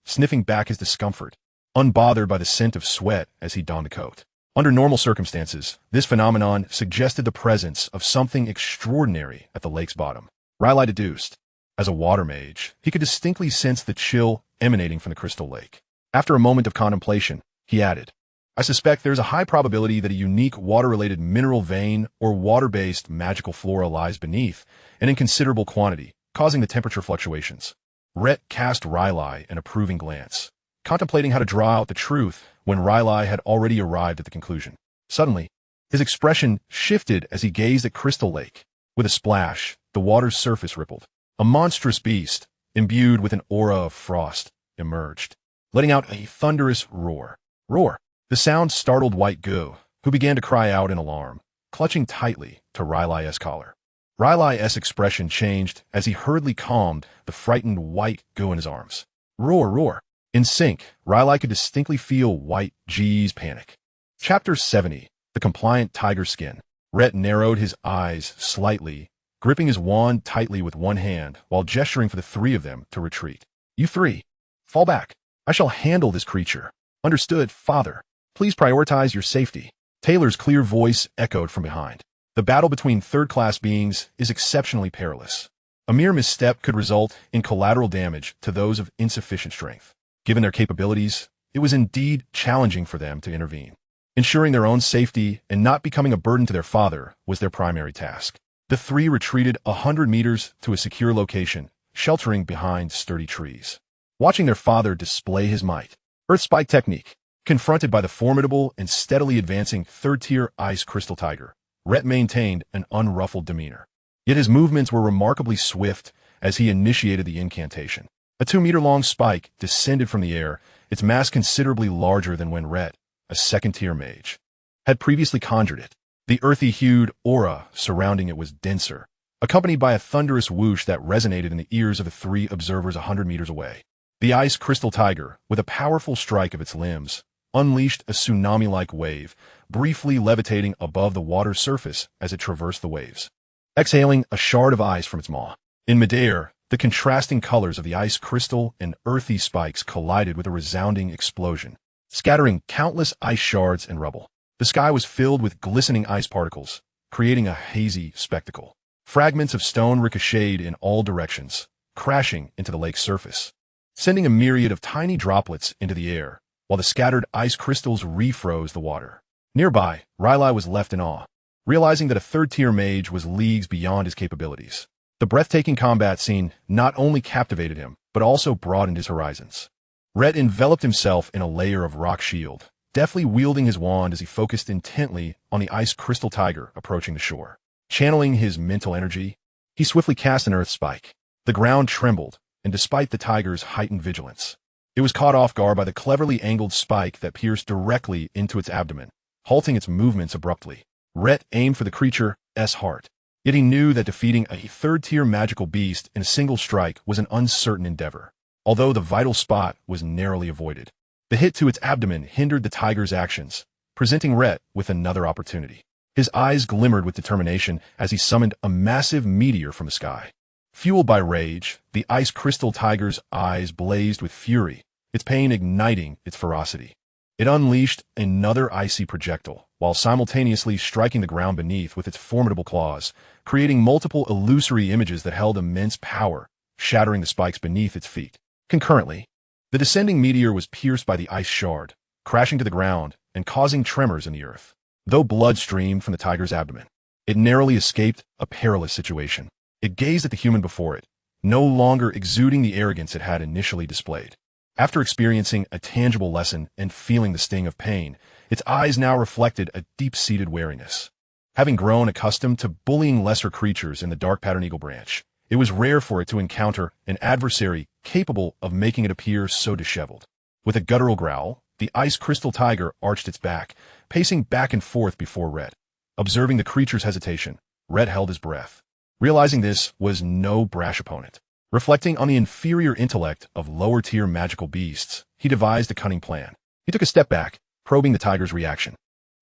sniffing back his discomfort, unbothered by the scent of sweat as he donned the coat. Under normal circumstances, this phenomenon suggested the presence of something extraordinary at the lake's bottom. Rayt deduced. As a water mage, he could distinctly sense the chill emanating from the Crystal Lake. After a moment of contemplation, he added, "I suspect there is a high probability that a unique water-related mineral vein or water-based magical flora lies beneath and in considerable quantity, causing the temperature fluctuations." Rayt cast Rayt an approving glance, contemplating how to draw out the truth when Rayt had already arrived at the conclusion. Suddenly, his expression shifted as he gazed at Crystal Lake. With a splash, the water's surface rippled. A monstrous beast, imbued with an aura of frost, emerged, letting out a thunderous roar. Roar! The sound startled White Goo, who began to cry out in alarm, clutching tightly to Rayt's collar. Rayt's expression changed as he hurriedly calmed the frightened White Goo in his arms. Roar, roar! In sync, Rayt could distinctly feel White G's panic. Chapter 70. The Compliant Tiger Skin. Rayt narrowed his eyes slightly, gripping his wand tightly with one hand while gesturing for the three of them to retreat. "You three, fall back. I shall handle this creature." "Understood, father. Please prioritize your safety." Taylor's clear voice echoed from behind. The battle between third-class beings is exceptionally perilous. A mere misstep could result in collateral damage to those of insufficient strength. Given their capabilities, it was indeed challenging for them to intervene. Ensuring their own safety and not becoming a burden to their father was their primary task. The three retreated 100 meters to a secure location, sheltering behind sturdy trees. Watching their father display his might, Earth Spike technique, confronted by the formidable and steadily advancing third-tier ice crystal tiger, Rayt maintained an unruffled demeanor. Yet his movements were remarkably swift as he initiated the incantation. A 2-meter-long spike descended from the air, its mass considerably larger than when Rayt, a second-tier mage, had previously conjured it. The earthy-hued aura surrounding it was denser, accompanied by a thunderous whoosh that resonated in the ears of the three observers 100 meters away. The ice crystal tiger, with a powerful strike of its limbs, unleashed a tsunami-like wave, briefly levitating above the water's surface as it traversed the waves. Exhaling a shard of ice from its maw. In midair, the contrasting colors of the ice crystal and earthy spikes collided with a resounding explosion, scattering countless ice shards and rubble. The sky was filled with glistening ice particles, creating a hazy spectacle. Fragments of stone ricocheted in all directions, crashing into the lake's surface, sending a myriad of tiny droplets into the air, while the scattered ice crystals refroze the water. Nearby, Rayt was left in awe, realizing that a third-tier mage was leagues beyond his capabilities. The breathtaking combat scene not only captivated him, but also broadened his horizons. Rayt enveloped himself in a layer of rock shield, deftly wielding his wand as he focused intently on the ice crystal tiger approaching the shore. Channeling his mental energy, he swiftly cast an earth spike. The ground trembled, and despite the tiger's heightened vigilance, it was caught off guard by the cleverly angled spike that pierced directly into its abdomen, halting its movements abruptly. Rayt aimed for the creature's heart. Yet he knew that defeating a third-tier magical beast in a single strike was an uncertain endeavor, although the vital spot was narrowly avoided. The hit to its abdomen hindered the tiger's actions, presenting Rayt with another opportunity. His eyes glimmered with determination as he summoned a massive meteor from the sky. Fueled by rage, the ice crystal tiger's eyes blazed with fury, its pain igniting its ferocity. It unleashed another icy projectile, while simultaneously striking the ground beneath with its formidable claws, creating multiple illusory images that held immense power, shattering the spikes beneath its feet. Concurrently, the descending meteor was pierced by the ice shard, crashing to the ground and causing tremors in the earth. Though blood streamed from the tiger's abdomen, it narrowly escaped a perilous situation. It gazed at the human before it, no longer exuding the arrogance it had initially displayed. After experiencing a tangible lesson and feeling the sting of pain, its eyes now reflected a deep-seated wariness. Having grown accustomed to bullying lesser creatures in the dark pattern eagle branch, it was rare for it to encounter an adversary capable of making it appear so disheveled. With a guttural growl, the ice crystal tiger arched its back, pacing back and forth before Rayt. Observing the creature's hesitation, Rayt held his breath. Realizing this was no brash opponent. Reflecting on the inferior intellect of lower-tier magical beasts, he devised a cunning plan. He took a step back, probing the tiger's reaction.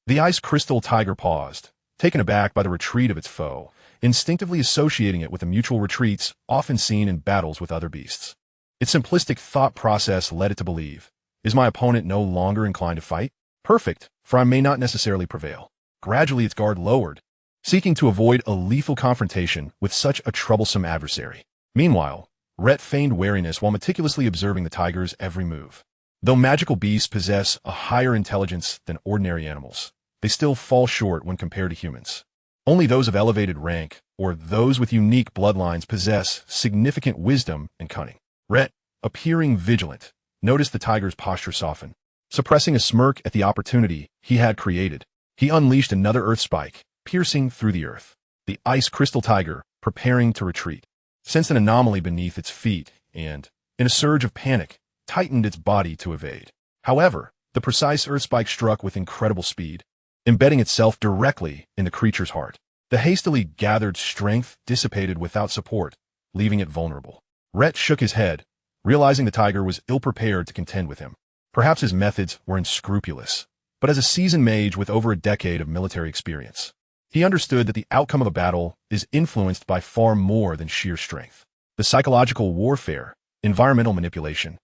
The ice crystal tiger paused, taken aback by the retreat of its foe, instinctively associating it with the mutual retreats often seen in battles with other beasts. Its simplistic thought process led it to believe, is my opponent no longer inclined to fight? Perfect, for I may not necessarily prevail. Gradually its guard lowered, seeking to avoid a lethal confrontation with such a troublesome adversary. Meanwhile, Rayt feigned wariness while meticulously observing the tiger's every move. Though magical beasts possess a higher intelligence than ordinary animals, they still fall short when compared to humans. Only those of elevated rank, or those with unique bloodlines, possess significant wisdom and cunning. Rayt, appearing vigilant, noticed the tiger's posture soften. Suppressing a smirk at the opportunity he had created, he unleashed another earth spike, piercing through the earth. The ice crystal tiger, preparing to retreat, sensed an anomaly beneath its feet and, in a surge of panic, tightened its body to evade. However, the precise earth spike struck with incredible speed, embedding itself directly in the creature's heart. The hastily gathered strength dissipated without support, leaving it vulnerable. Rayt shook his head, realizing the tiger was ill-prepared to contend with him. Perhaps his methods were unscrupulous, but as a seasoned mage with over a decade of military experience, he understood that the outcome of a battle is influenced by far more than sheer strength. The psychological warfare, environmental manipulation,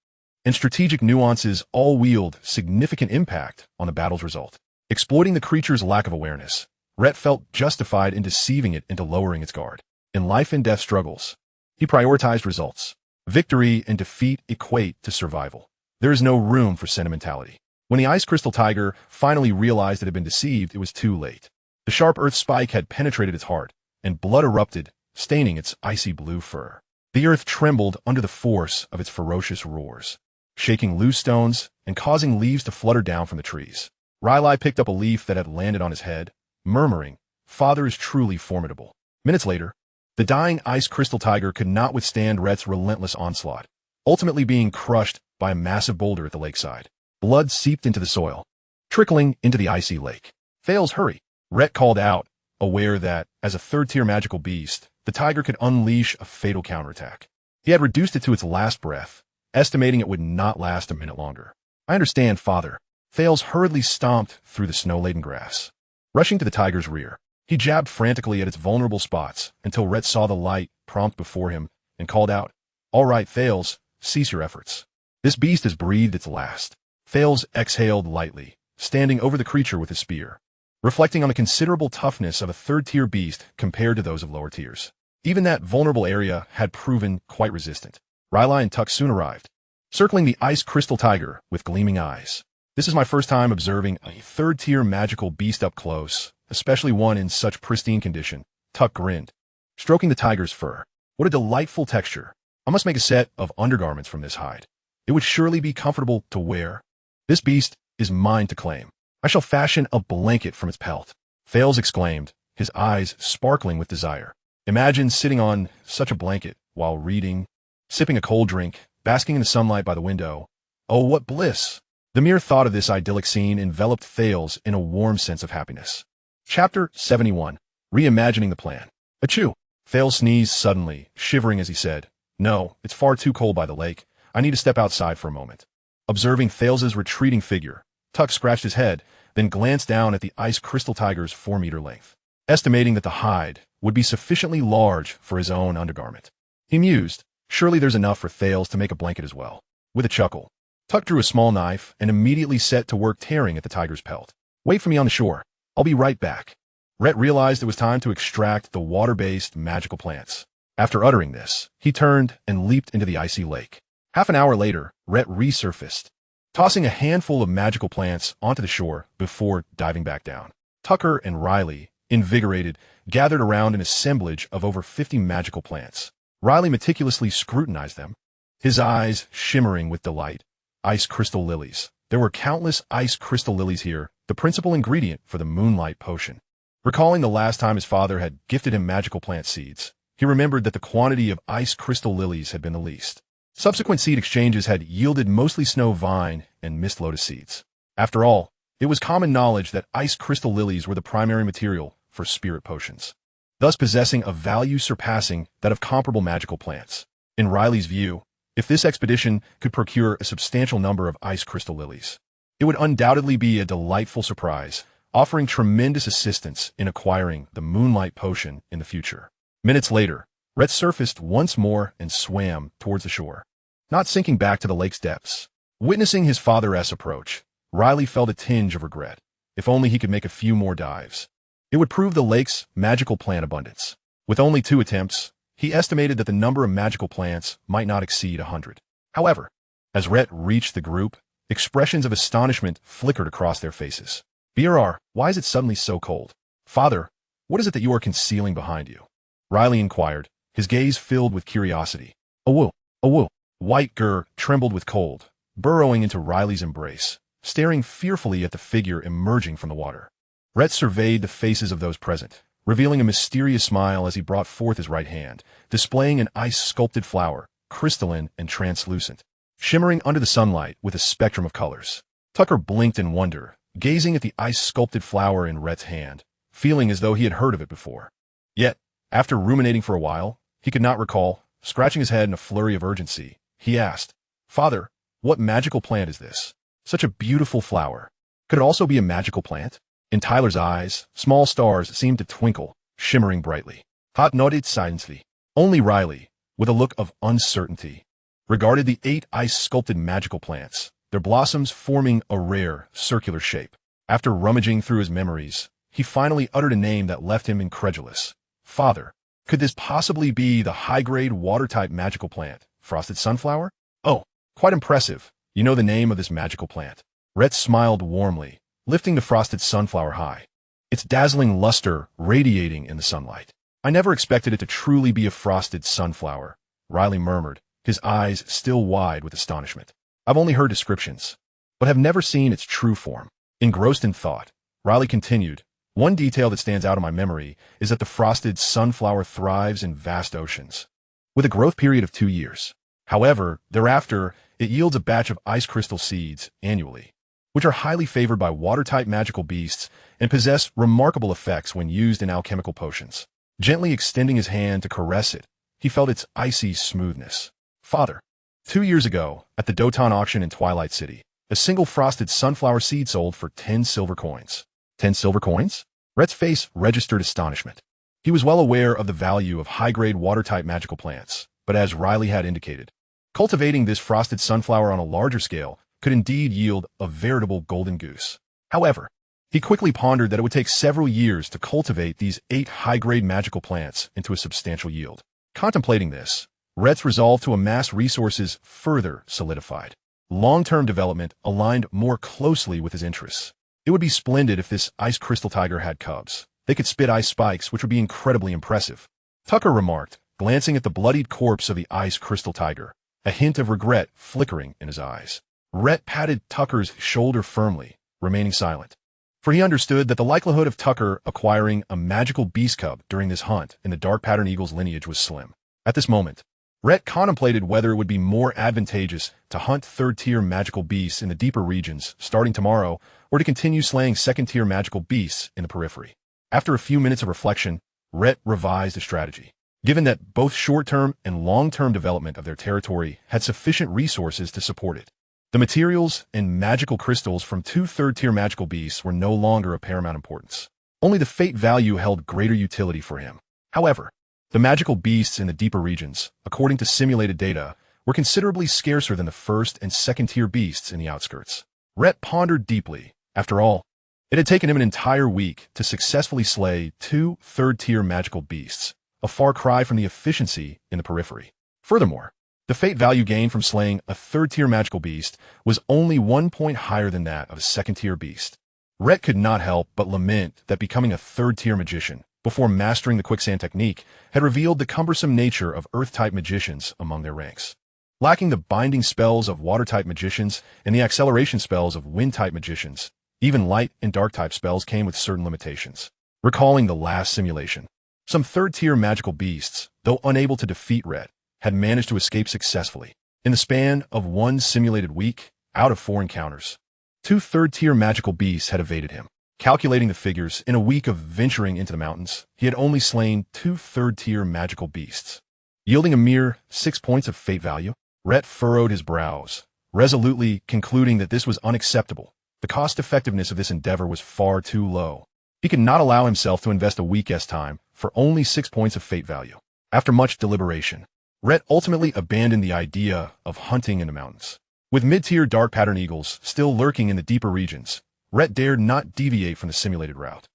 and strategic nuances all wield significant impact on the battle's result. Exploiting the creature's lack of awareness, Rayt felt justified in deceiving it into lowering its guard. In life and death struggles, he prioritized results. Victory and defeat equate to survival. There is no room for sentimentality. When the ice crystal tiger finally realized it had been deceived, it was too late. The sharp earth spike had penetrated its heart, and blood erupted, staining its icy blue fur. The earth trembled under the force of its ferocious roars, shaking loose stones and causing leaves to flutter down from the trees. Rayt picked up a leaf that had landed on his head, murmuring, "Father is truly formidable." Minutes later, the dying ice crystal tiger could not withstand Rayt's relentless onslaught, ultimately being crushed by a massive boulder at the lakeside. Blood seeped into the soil, trickling into the icy lake. "Thales, hurry!" Rayt called out, aware that, as a third-tier magical beast, the tiger could unleash a fatal counterattack. He had reduced it to its last breath, estimating it would not last a minute longer. "I understand, Father." Thales hurriedly stomped through the snow-laden grass. Rushing to the tiger's rear, he jabbed frantically at its vulnerable spots until Rayt saw the light prompt before him and called out, "All right, Thales, cease your efforts. This beast has breathed its last." Thales exhaled lightly, standing over the creature with his spear, reflecting on the considerable toughness of a third-tier beast compared to those of lower tiers. Even that vulnerable area had proven quite resistant. Rayt and Tuck soon arrived, circling the ice crystal tiger with gleaming eyes. "This is my first time observing a third-tier magical beast up close, especially one in such pristine condition." Tuck grinned, stroking the tiger's fur. "What a delightful texture. I must make a set of undergarments from this hide. It would surely be comfortable to wear. This beast is mine to claim. I shall fashion a blanket from its pelt." Thales exclaimed, his eyes sparkling with desire. Imagine sitting on such a blanket while reading, sipping a cold drink, basking in the sunlight by the window. Oh, what bliss! The mere thought of this idyllic scene enveloped Thales in a warm sense of happiness. Chapter 71. Reimagining the plan. Achoo! Thales sneezed suddenly, shivering as he said, "No, it's far too cold by the lake. I need to step outside for a moment." Observing Thales's retreating figure, Tuck scratched his head, then glanced down at the ice crystal tiger's 4-meter length. Estimating that the hide would be sufficiently large for his own undergarment, he mused, surely there's enough for Thales to make a blanket as well. With a chuckle, Tuck drew a small knife and immediately set to work tearing at the tiger's pelt. "Wait for me on the shore. I'll be right back." Rhett realized it was time to extract the water-based magical plants. After uttering this, he turned and leaped into the icy lake. Half an hour later, Rhett resurfaced, tossing a handful of magical plants onto the shore before diving back down. Tucker and Riley, invigorated, gathered around an assemblage of over 50 magical plants. Riley meticulously scrutinized them, his eyes shimmering with delight. Ice crystal lilies. There were countless ice crystal lilies here, the principal ingredient for the moonlight potion. Recalling the last time his father had gifted him magical plant seeds, he remembered that the quantity of ice crystal lilies had been the least. Subsequent seed exchanges had yielded mostly snow vine and mist lotus seeds. After all, it was common knowledge that ice crystal lilies were the primary material for spirit potions, thus possessing a value surpassing that of comparable magical plants. In Riley's view, if this expedition could procure a substantial number of ice crystal lilies, it would undoubtedly be a delightful surprise, offering tremendous assistance in acquiring the moonlight potion in the future. Minutes later, Rhett surfaced once more and swam towards the shore, not sinking back to the lake's depths. Witnessing his father's approach, Riley felt a tinge of regret. If only he could make a few more dives, it would prove the lake's magical plant abundance. With only 2 attempts, he estimated that the number of magical plants might not exceed 100. However, as Rhett reached the group, expressions of astonishment flickered across their faces. "BRR, why is it suddenly so cold? Father, what is it that you are concealing behind you?" Riley inquired, his gaze filled with curiosity. "Awoo, awoo." White Gur trembled with cold, burrowing into Riley's embrace, staring fearfully at the figure emerging from the water. Rhett surveyed the faces of those present, revealing a mysterious smile as he brought forth his right hand, displaying an ice-sculpted flower, crystalline and translucent, shimmering under the sunlight with a spectrum of colors. Tucker blinked in wonder, gazing at the ice-sculpted flower in Rhett's hand, feeling as though he had heard of it before. Yet, after ruminating for a while, he could not recall. Scratching his head in a flurry of urgency, he asked, "Father, what magical plant is this? Such a beautiful flower. Could it also be a magical plant?" In Tyler's eyes, small stars seemed to twinkle, shimmering brightly. Hot nodded silently. Only Riley, with a look of uncertainty, regarded the 8 ice-sculpted magical plants, their blossoms forming a rare, circular shape. After rummaging through his memories, he finally uttered a name that left him incredulous. "Father, could this possibly be the high-grade water-type magical plant, frosted sunflower?" "Oh, quite impressive. You know the name of this magical plant." Rhett smiled warmly, lifting the frosted sunflower high, its dazzling luster radiating in the sunlight. "I never expected it to truly be a frosted sunflower," Riley murmured, his eyes still wide with astonishment. "I've only heard descriptions, but have never seen its true form." Engrossed in thought, Riley continued, "One detail that stands out in my memory is that the frosted sunflower thrives in vast oceans, with a growth period of 2 years. However, thereafter, it yields a batch of ice crystal seeds annually, which are highly favored by water-type magical beasts and possess remarkable effects when used in alchemical potions." Gently extending his hand to caress it, he felt its icy smoothness. "Father, 2 years ago, at the Doton auction in Twilight City, a single frosted sunflower seed sold for 10 silver coins. 10 silver coins? Rhett's face registered astonishment. He was well aware of the value of high-grade water-type magical plants, but as Riley had indicated, cultivating this frosted sunflower on a larger scale could indeed yield a veritable golden goose. However, he quickly pondered that it would take several years to cultivate these 8 high-grade magical plants into a substantial yield. Contemplating this, Rhett's resolve to amass resources further solidified. Long-term development aligned more closely with his interests. It would be splendid if this ice crystal tiger had cubs. They could spit ice spikes, which would be incredibly impressive. Tucker remarked, glancing at the bloodied corpse of the ice crystal tiger, a hint of regret flickering in his eyes. Rhett patted Tucker's shoulder firmly, remaining silent, for he understood that the likelihood of Tucker acquiring a magical beast cub during this hunt in the dark pattern eagle's lineage was slim. At this moment, Rhett contemplated whether it would be more advantageous to hunt third-tier magical beasts in the deeper regions starting tomorrow or to continue slaying second-tier magical beasts in the periphery. After a few minutes of reflection, Rhett revised a strategy. Given that both short-term and long-term development of their territory had sufficient resources to support it, the materials and magical crystals from two third-tier magical beasts were no longer of paramount importance. Only the fate value held greater utility for him. However, the magical beasts in the deeper regions, according to simulated data, were considerably scarcer than the first and second-tier beasts in the outskirts. Rhett pondered deeply. After all, it had taken him an entire week to successfully slay two third-tier magical beasts, a far cry from the efficiency in the periphery. Furthermore, the fate value gained from slaying a third-tier magical beast was only 1 point higher than that of a second-tier beast. Rhett could not help but lament that becoming a third-tier magician, before mastering the quicksand technique, had revealed the cumbersome nature of earth-type magicians among their ranks. Lacking the binding spells of water-type magicians and the acceleration spells of wind-type magicians, even light and dark-type spells came with certain limitations. Recalling the last simulation, some third-tier magical beasts, though unable to defeat Rhett, had managed to escape successfully. In the span of one simulated week, out of 4 encounters, two third-tier magical beasts had evaded him. Calculating the figures, in a week of venturing into the mountains, he had only slain two third-tier magical beasts, yielding a mere 6 points of fate value. Rhett furrowed his brows, resolutely concluding that this was unacceptable. The cost-effectiveness of this endeavor was far too low. He could not allow himself to invest a week's time for only 6 points of fate value. After much deliberation, Rhett ultimately abandoned the idea of hunting in the mountains. With mid-tier dark pattern eagles still lurking in the deeper regions, Rhett dared not deviate from the simulated route.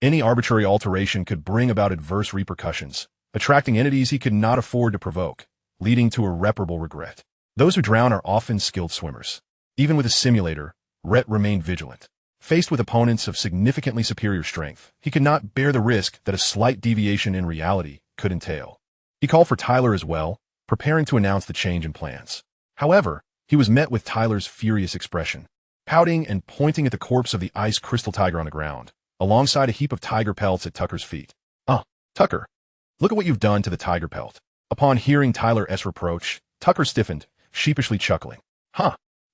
Any arbitrary alteration could bring about adverse repercussions, attracting entities he could not afford to provoke, leading to irreparable regret. Those who drown are often skilled swimmers. Even with a simulator, Rhett remained vigilant. Faced with opponents of significantly superior strength, he could not bear the risk that a slight deviation in reality could entail. He called for Tyler as well, preparing to announce the change in plans. However, he was met with Tyler's furious expression, pouting and pointing at the corpse of the ice crystal tiger on the ground, alongside a heap of tiger pelts at Tucker's feet. Tucker, look at what you've done to the tiger pelt." Upon hearing Tyler's reproach, Tucker stiffened, sheepishly chuckling.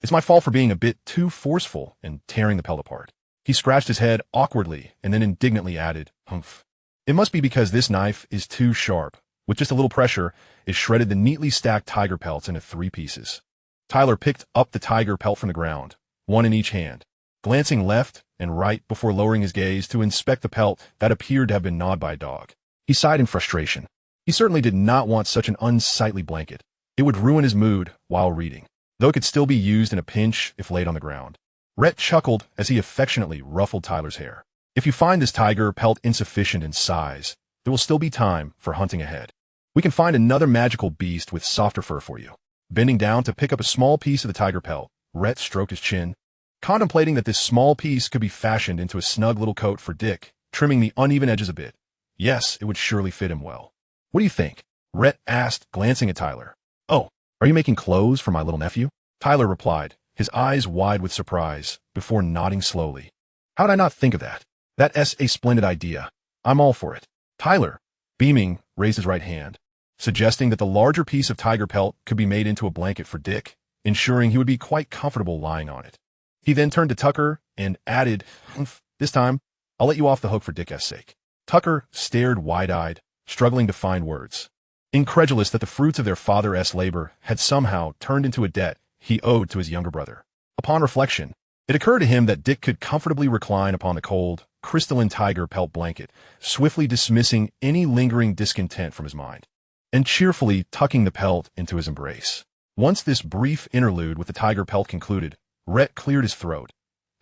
It's my fault for being a bit too forceful and tearing the pelt apart." He scratched his head awkwardly and then indignantly added, "Humph. It must be because this knife is too sharp. With just a little pressure, it shredded the neatly stacked tiger pelts into 3 pieces." Tyler picked up the tiger pelt from the ground, one in each hand, glancing left and right before lowering his gaze to inspect the pelt that appeared to have been gnawed by a dog. He sighed in frustration. He certainly did not want such an unsightly blanket. It would ruin his mood while reading, though it could still be used in a pinch if laid on the ground. Rhett chuckled as he affectionately ruffled Tyler's hair. "If you find this tiger pelt insufficient in size, there will still be time for hunting ahead. We can find another magical beast with softer fur for you." Bending down to pick up a small piece of the tiger pelt, Rhett stroked his chin, contemplating that this small piece could be fashioned into a snug little coat for Dick, trimming the uneven edges a bit. Yes, it would surely fit him well. "What do you think?" Rhett asked, glancing at Tyler. "Oh, are you making clothes for my little nephew?" Tyler replied, his eyes wide with surprise, before nodding slowly. "How did I not think of that? That's a splendid idea. I'm all for it." Tyler, beaming, raised his right hand, suggesting that the larger piece of tiger pelt could be made into a blanket for Dick, ensuring he would be quite comfortable lying on it. He then turned to Tucker and added, "This time, I'll let you off the hook for Dick's sake." Tucker stared wide-eyed, struggling to find words, incredulous that the fruits of their father's labor had somehow turned into a debt he owed to his younger brother. Upon reflection, it occurred to him that Dick could comfortably recline upon the cold, crystalline tiger pelt blanket, swiftly dismissing any lingering discontent from his mind, and cheerfully tucking the pelt into his embrace. Once this brief interlude with the tiger pelt concluded, Rhett cleared his throat.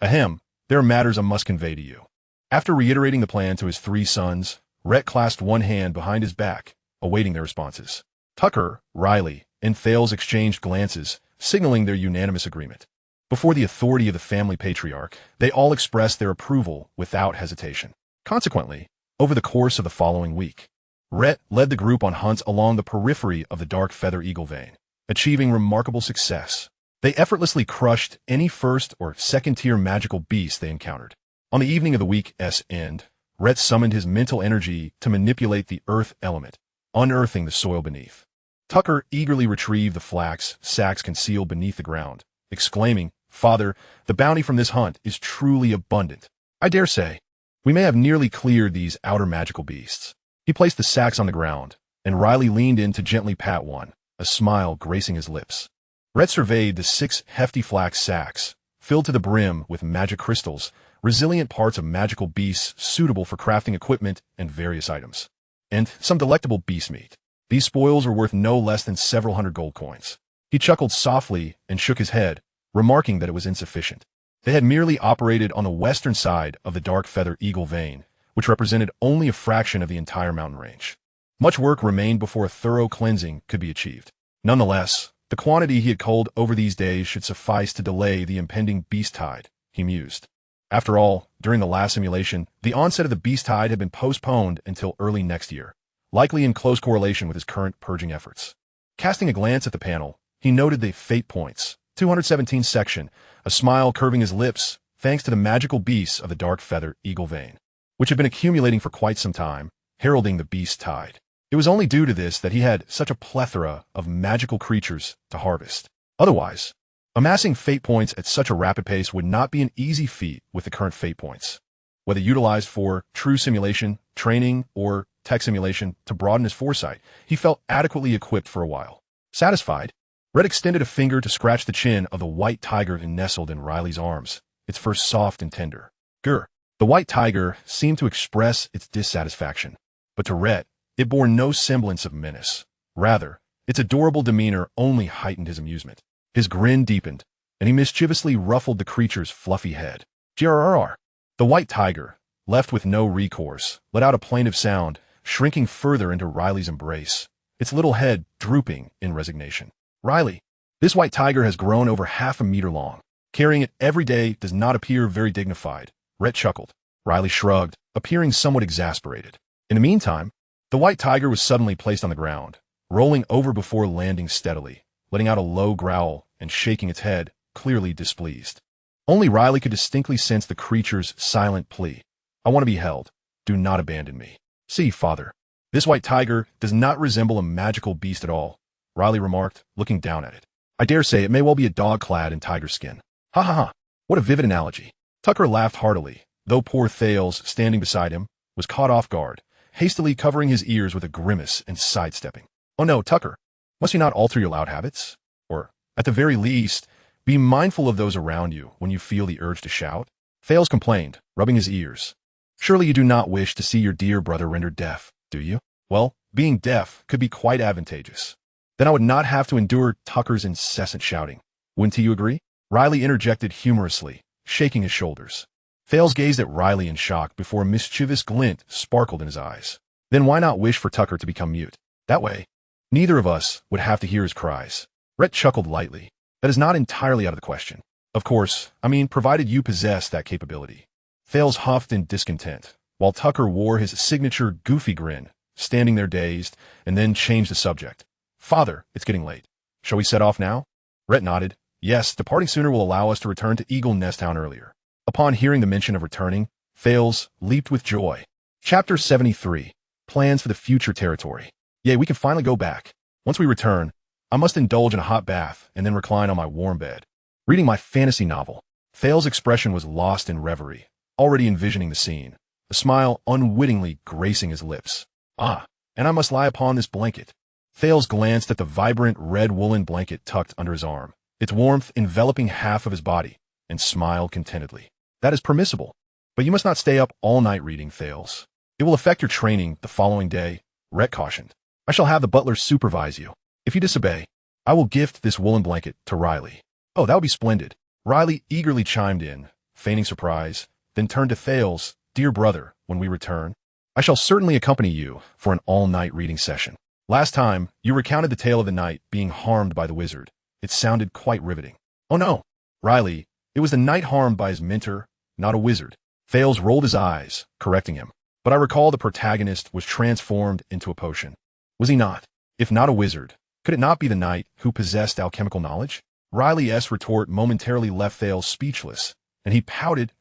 "Ahem, there are matters I must convey to you." After reiterating the plan to his 3 sons, Rhett clasped one hand behind his back, awaiting their responses. Tucker, Riley, and Thales exchanged glances, signaling their unanimous agreement. Before the authority of the family patriarch, they all expressed their approval without hesitation. Consequently, over the course of the following week, Rhett led the group on hunts along the periphery of the dark feather eagle vein, achieving remarkable success. They effortlessly crushed any first or second-tier magical beast they encountered. On the evening of the week's end, Rhett summoned his mental energy to manipulate the earth element, unearthing the soil beneath. Tucker eagerly retrieved the flax sacks concealed beneath the ground, exclaiming, "Father, the bounty from this hunt is truly abundant. I dare say, we may have nearly cleared these outer magical beasts." He placed the sacks on the ground, and Riley leaned in to gently pat one, a smile gracing his lips. Rhett surveyed the 6 hefty flax sacks, filled to the brim with magic crystals, resilient parts of magical beasts suitable for crafting equipment and various items. And some delectable beast meat. These spoils were worth no less than several hundred gold coins. He chuckled softly and shook his head, remarking that it was insufficient. They had merely operated on the western side of the dark feather eagle vein, which represented only a fraction of the entire mountain range. Much work remained before a thorough cleansing could be achieved. Nonetheless, the quantity he had culled over these days should suffice to delay the impending beast tide, he mused. After all, during the last simulation, the onset of the beast tide had been postponed until early next year, likely in close correlation with his current purging efforts. Casting a glance at the panel, he noted the fate points, 217 section, a smile curving his lips, thanks to the magical beasts of the dark feather eagle vein, which had been accumulating for quite some time, heralding the beast tide. It was only due to this that he had such a plethora of magical creatures to harvest. Otherwise, amassing fate points at such a rapid pace would not be an easy feat with the current fate points. Whether utilized for true simulation, training, or tech simulation to broaden his foresight, he felt adequately equipped for a while. Satisfied, Rhett extended a finger to scratch the chin of the white tiger who nestled in Riley's arms, its fur soft and tender. Grr. The white tiger seemed to express its dissatisfaction, but to Rhett, it bore no semblance of menace. Rather, its adorable demeanor only heightened his amusement. His grin deepened, and he mischievously ruffled the creature's fluffy head. Grrr. The white tiger, left with no recourse, let out a plaintive sound, shrinking further into Riley's embrace, its little head drooping in resignation. "Riley, this white tiger has grown over half a meter long. Carrying it every day does not appear very dignified." Rhett chuckled. Riley shrugged, appearing somewhat exasperated. In the meantime, the white tiger was suddenly placed on the ground, rolling over before landing steadily, letting out a low growl and shaking its head, clearly displeased. Only Riley could distinctly sense the creature's silent plea. "I want to be held. Do not abandon me." "See, father, this white tiger does not resemble a magical beast at all," Riley remarked, looking down at it. "I dare say it may well be a dog clad in tiger skin." "Ha ha ha, what a vivid analogy." Tucker laughed heartily, though poor Thales, standing beside him, was caught off guard, hastily covering his ears with a grimace and sidestepping. "Oh no, Tucker, must you not alter your loud habits? Or, at the very least, be mindful of those around you when you feel the urge to shout?" Thales complained, rubbing his ears. "Surely you do not wish to see your dear brother rendered deaf, do you? Well, being deaf could be quite advantageous. Then I would not have to endure Tucker's incessant shouting. Wouldn't you agree?" Riley interjected humorously, shaking his shoulders. Thales gazed at Riley in shock before a mischievous glint sparkled in his eyes. "Then why not wish for Tucker to become mute? That way, neither of us would have to hear his cries." Rhett chuckled lightly. "That is not entirely out of the question. Of course, I mean, provided you possess that capability." Thales huffed in discontent, while Tucker wore his signature goofy grin, standing there dazed, and then changed the subject. "Father, it's getting late. Shall we set off now?" Rhett nodded. "Yes, departing sooner will allow us to return to Eagle Nest Town earlier." Upon hearing the mention of returning, Thales leaped with joy. Chapter 73. Plans for the Future Territory. "Yea, we can finally go back. Once we return, I must indulge in a hot bath and then recline on my warm bed, reading my fantasy novel." Thales' expression was lost in reverie, already envisioning the scene, a smile unwittingly gracing his lips. "Ah, and I must lie upon this blanket." Thales glanced at the vibrant red woolen blanket tucked under his arm, its warmth enveloping half of his body, and smiled contentedly. "That is permissible, but you must not stay up all night reading, Thales. It will affect your training the following day," Rhett cautioned. "I shall have the butler supervise you. If you disobey, I will gift this woolen blanket to Riley." "Oh, that would be splendid." Riley eagerly chimed in, feigning surprise, then turned to Thales. "Dear brother, when we return, I shall certainly accompany you for an all-night reading session. Last time, you recounted the tale of the knight being harmed by the wizard. It sounded quite riveting." "Oh no, Riley, it was the knight harmed by his mentor, not a wizard." Thales rolled his eyes, correcting him. "But I recall the protagonist was transformed into a potion. Was he not? If not a wizard, could it not be the knight who possessed alchemical knowledge?" Riley's retort momentarily left Thales speechless, and he pouted,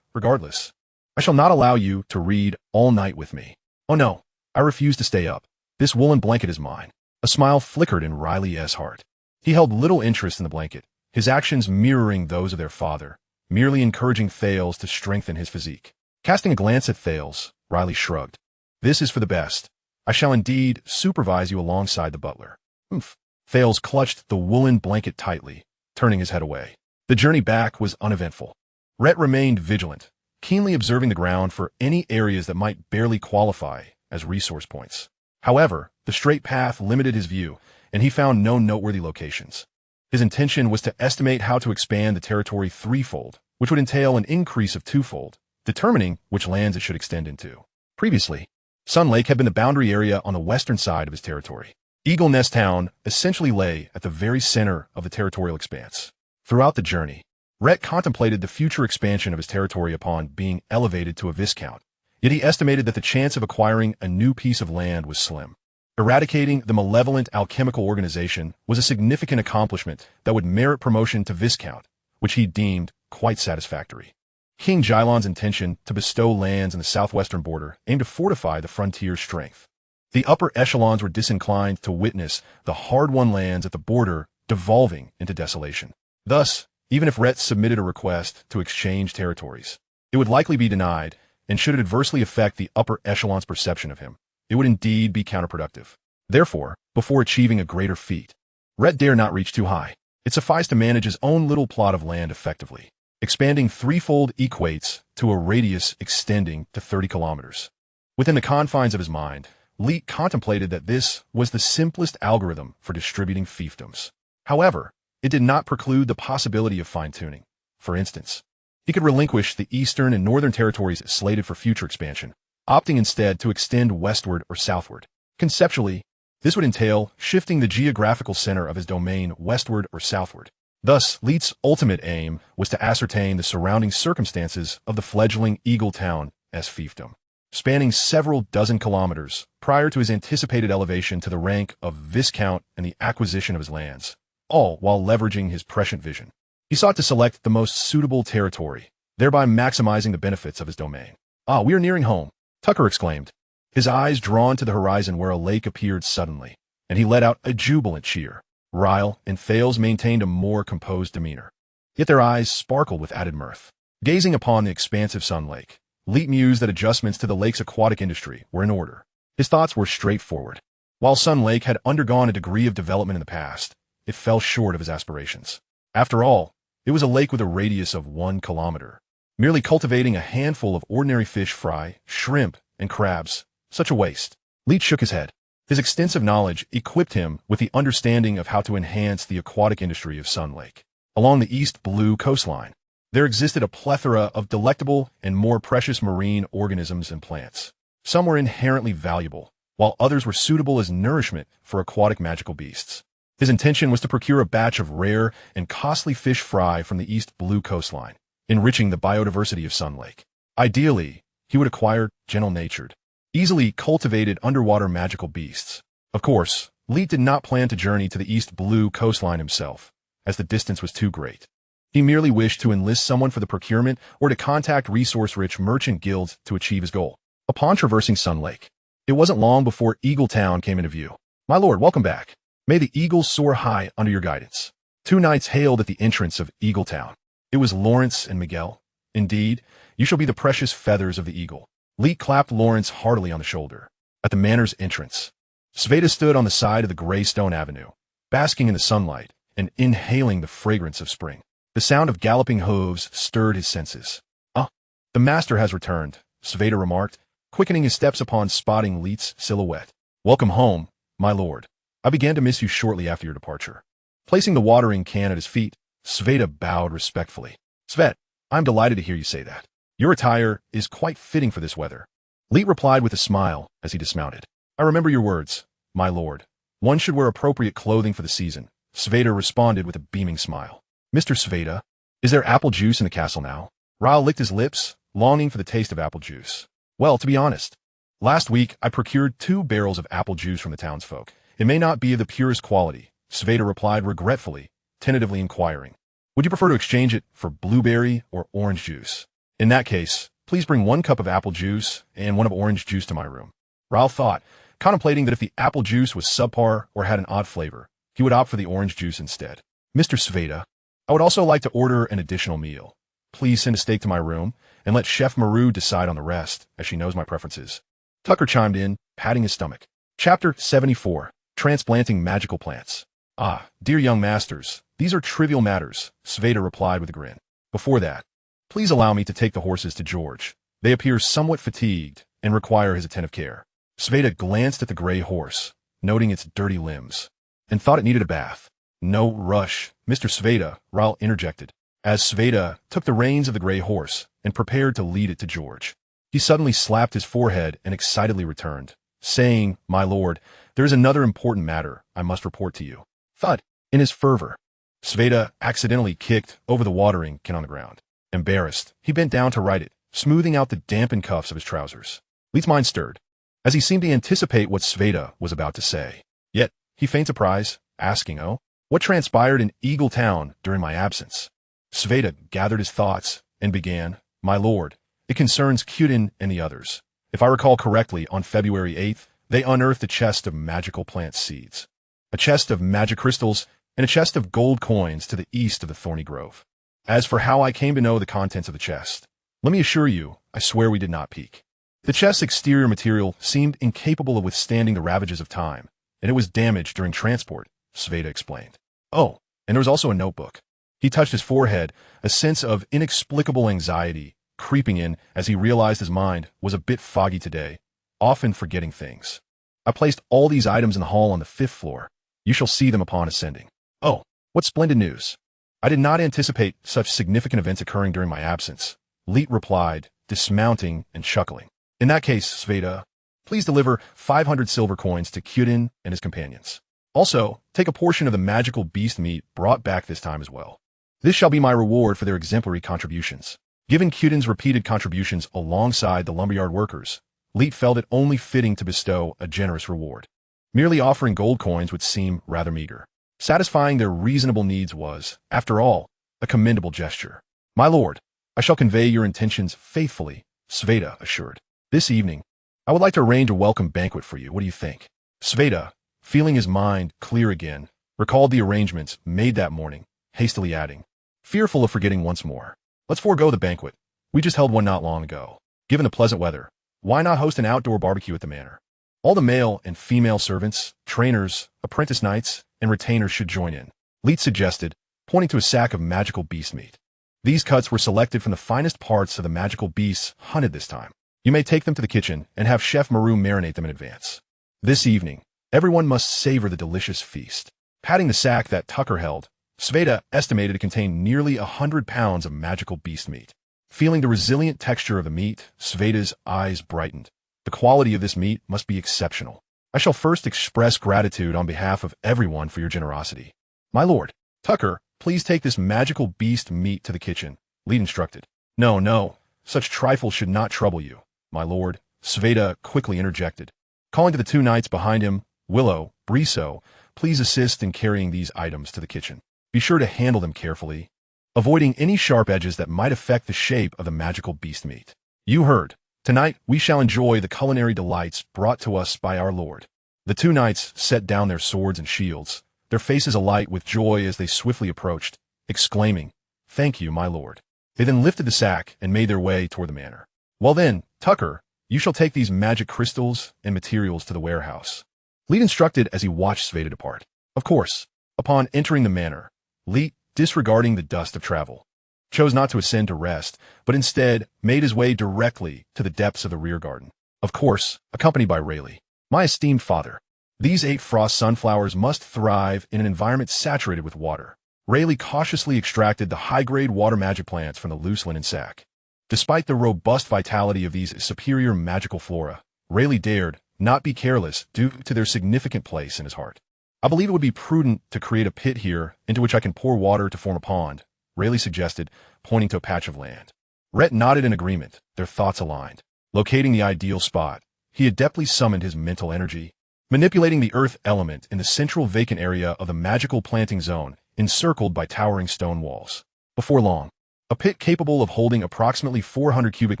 "Regardless, I shall not allow you to read all night with me. Oh no, I refuse to stay up. This woolen blanket is mine." A smile flickered in Riley's heart. He held little interest in the blanket, his actions mirroring those of their father, merely encouraging Thales to strengthen his physique. Casting a glance at Thales, Riley shrugged. This is for the best. I shall indeed supervise you alongside the butler. Oomph. Thales clutched the woolen blanket tightly, turning his head away. The journey back was uneventful. Rhett remained vigilant, keenly observing the ground for any areas that might barely qualify as resource points. However, the straight path limited his view, and he found no noteworthy locations. His intention was to estimate how to expand the territory threefold, which would entail an increase of twofold, determining which lands it should extend into. Previously, Sun Lake had been the boundary area on the western side of his territory. Eaglet Town essentially lay at the very center of the territorial expanse. Throughout the journey, Rhett contemplated the future expansion of his territory upon being elevated to a viscount, yet he estimated that the chance of acquiring a new piece of land was slim. Eradicating the malevolent alchemical organization was a significant accomplishment that would merit promotion to viscount, which he deemed quite satisfactory. King Jylon's intention to bestow lands in the southwestern border aimed to fortify the frontier's strength. The upper echelons were disinclined to witness the hard-won lands at the border devolving into desolation. Thus, even if Rhett submitted a request to exchange territories, it would likely be denied, and should it adversely affect the upper echelon's perception of him, it would indeed be counterproductive. Therefore, before achieving a greater feat, Rhett dare not reach too high. It sufficed to manage his own little plot of land effectively. Expanding threefold equates to a radius extending to 30 kilometers. Within the confines of his mind, Rayt contemplated that this was the simplest algorithm for distributing fiefdoms. However, it did not preclude the possibility of fine-tuning. For instance, he could relinquish the eastern and northern territories slated for future expansion, opting instead to extend westward or southward. Conceptually, this would entail shifting the geographical center of his domain westward or southward. Thus, Rayt's ultimate aim was to ascertain the surrounding circumstances of the fledgling Eaglet Town as fiefdom, spanning several dozen kilometers prior to his anticipated elevation to the rank of viscount and the acquisition of his lands, all while leveraging his prescient vision. He sought to select the most suitable territory, thereby maximizing the benefits of his domain. "Ah, we are nearing home," Tucker exclaimed, his eyes drawn to the horizon where a lake appeared suddenly, and he let out a jubilant cheer. Ryle and Thales maintained a more composed demeanor, yet their eyes sparkled with added mirth. Gazing upon the expansive Sun Lake, Rayt mused that adjustments to the lake's aquatic industry were in order. His thoughts were straightforward. While Sun Lake had undergone a degree of development in the past, it fell short of his aspirations. After all, it was a lake with a radius of 1 kilometer. Merely cultivating a handful of ordinary fish fry, shrimp, and crabs, such a waste. Rayt shook his head. His extensive knowledge equipped him with the understanding of how to enhance the aquatic industry of Sun Lake. Along the East Blue coastline, there existed a plethora of delectable and more precious marine organisms and plants. Some were inherently valuable, while others were suitable as nourishment for aquatic magical beasts. His intention was to procure a batch of rare and costly fish fry from the East Blue coastline, enriching the biodiversity of Sun Lake. Ideally, he would acquire gentle-natured, easily cultivated underwater magical beasts. Of course, Rayt did not plan to journey to the East Blue coastline himself, as the distance was too great. He merely wished to enlist someone for the procurement or to contact resource-rich merchant guilds to achieve his goal. Upon traversing Sun Lake, it wasn't long before Eaglet Town came into view. "My lord, welcome back. May the eagles soar high under your guidance." Two knights hailed at the entrance of Eaglet Town. It was Lawrence and Miguel. "Indeed, you shall be the precious feathers of the eagle." Rayt clapped Lawrence heartily on the shoulder. At the manor's entrance, Sveta stood on the side of the gray stone avenue, basking in the sunlight and inhaling the fragrance of spring. The sound of galloping hooves stirred his senses. "Ah, the master has returned," Sveta remarked, quickening his steps upon spotting Rayt's silhouette. "Welcome home, my lord. I began to miss you shortly after your departure." Placing the watering can at his feet, Sveta bowed respectfully. "Svet, I'm delighted to hear you say that. Your attire is quite fitting for this weather." Rayt replied with a smile as he dismounted. "I remember your words, my lord. One should wear appropriate clothing for the season." Sveta responded with a beaming smile. "Mr. Sveta, is there apple juice in the castle now?" Ryle licked his lips, longing for the taste of apple juice. "Well, to be honest, last week I procured 2 barrels of apple juice from the townsfolk. It may not be of the purest quality," Sveta replied regretfully, tentatively inquiring. "Would you prefer to exchange it for blueberry or orange juice? In that case, please bring 1 cup of apple juice and 1 of orange juice to my room." Ryle thought, contemplating that if the apple juice was subpar or had an odd flavor, he would opt for the orange juice instead. Mr. Sveta, I would also like to order an additional meal. Please send a steak to my room, and let Chef Maru decide on the rest, as she knows my preferences. Tucker chimed in, patting his stomach. Chapter 74. Transplanting Magical Plants. Ah, dear young masters, these are trivial matters, Sveta replied with a grin. Before that, please allow me to take the horses to George. They appear somewhat fatigued and require his attentive care. Sveta glanced at the gray horse, noting its dirty limbs, and thought it needed a bath. No rush, Mr. Sveta, Rayt interjected, as Sveta took the reins of the gray horse and prepared to lead it to George. He suddenly slapped his forehead and excitedly returned, saying, "My lord, there is another important matter I must report to you." Thud! In his fervor, Sveta accidentally kicked over the watering can on the ground. Embarrassed, he bent down to right it, smoothing out the dampened cuffs of his trousers. Rayt's mind stirred, as he seemed to anticipate what Sveta was about to say. Yet, he feigned surprise, asking, "Oh, what transpired in Eaglet Town during my absence?" Sveta gathered his thoughts and began, "My lord, it concerns Kyudin and the others. If I recall correctly, on February 8th, they unearthed a chest of magical plant seeds, a chest of magic crystals, and a chest of gold coins to the east of the thorny grove. As for how I came to know the contents of the chest, let me assure you, I swear we did not peek. The chest's exterior material seemed incapable of withstanding the ravages of time, and it was damaged during transport," Sveta explained. "Oh, and there was also a notebook." He touched his forehead, a sense of inexplicable anxiety creeping in as he realized his mind was a bit foggy today, often forgetting things. "I placed all these items in the hall on the 5th floor. You shall see them upon ascending." "Oh, what splendid news. I did not anticipate such significant events occurring during my absence," Rayt replied, dismounting and chuckling. "In that case, Sveta, please deliver 500 silver coins to Kyudin and his companions. Also, take a portion of the magical beast meat brought back this time as well. This shall be my reward for their exemplary contributions." Given Kyudin's repeated contributions alongside the lumberyard workers, Rayt felt it only fitting to bestow a generous reward. Merely offering gold coins would seem rather meager. Satisfying their reasonable needs was, after all, a commendable gesture. "My lord, I shall convey your intentions faithfully," Sveta assured. "This evening, I would like to arrange a welcome banquet for you. What do you think?" Sveta, feeling his mind clear again, recalled the arrangements made that morning, hastily adding, fearful of forgetting once more, "Let's forego the banquet. We just held one not long ago. Given the pleasant weather, why not host an outdoor barbecue at the manor? All the male and female servants, trainers, apprentice knights, and retainers should join in," Rayt suggested, pointing to a sack of magical beast meat. "These cuts were selected from the finest parts of the magical beasts hunted this time. You may take them to the kitchen and have Chef Maru marinate them in advance. This evening, everyone must savor the delicious feast." Patting the sack that Tucker held, Sveta estimated to contain nearly 100 pounds of magical beast meat. Feeling the resilient texture of the meat, Sveta's eyes brightened. "The quality of this meat must be exceptional. I shall first express gratitude on behalf of everyone for your generosity." "My lord, Tucker, please take this magical beast meat to the kitchen," Rayt instructed. "No, no, such trifles should not trouble you, my lord," Sveta quickly interjected. Calling to the two knights behind him, "Willow, Briso, please assist in carrying these items to the kitchen. Be sure to handle them carefully, avoiding any sharp edges that might affect the shape of the magical beast meat. You heard. Tonight we shall enjoy the culinary delights brought to us by our lord." The two knights set down their swords and shields, their faces alight with joy as they swiftly approached, exclaiming, "Thank you, my lord." They then lifted the sack and made their way toward the manor. "Well then, Tucker, you shall take these magic crystals and materials to the warehouse," Rayt instructed as he watched Sveta depart. Of course, upon entering the manor, Rayt, disregarding the dust of travel, chose not to ascend to rest, but instead made his way directly to the depths of the rear garden. Of course, accompanied by Rayt. "My esteemed father, these 8 frost sunflowers must thrive in an environment saturated with water." Rayt cautiously extracted the high-grade water magic plants from the loose linen sack. Despite the robust vitality of these superior magical flora, Rayt dared not be careless due to their significant place in his heart. "I believe it would be prudent to create a pit here into which I can pour water to form a pond," Rayt suggested, pointing to a patch of land. Rhett nodded in agreement, their thoughts aligned. Locating the ideal spot, he adeptly summoned his mental energy, manipulating the earth element in the central vacant area of the magical planting zone encircled by towering stone walls. Before long, a pit capable of holding approximately 400 cubic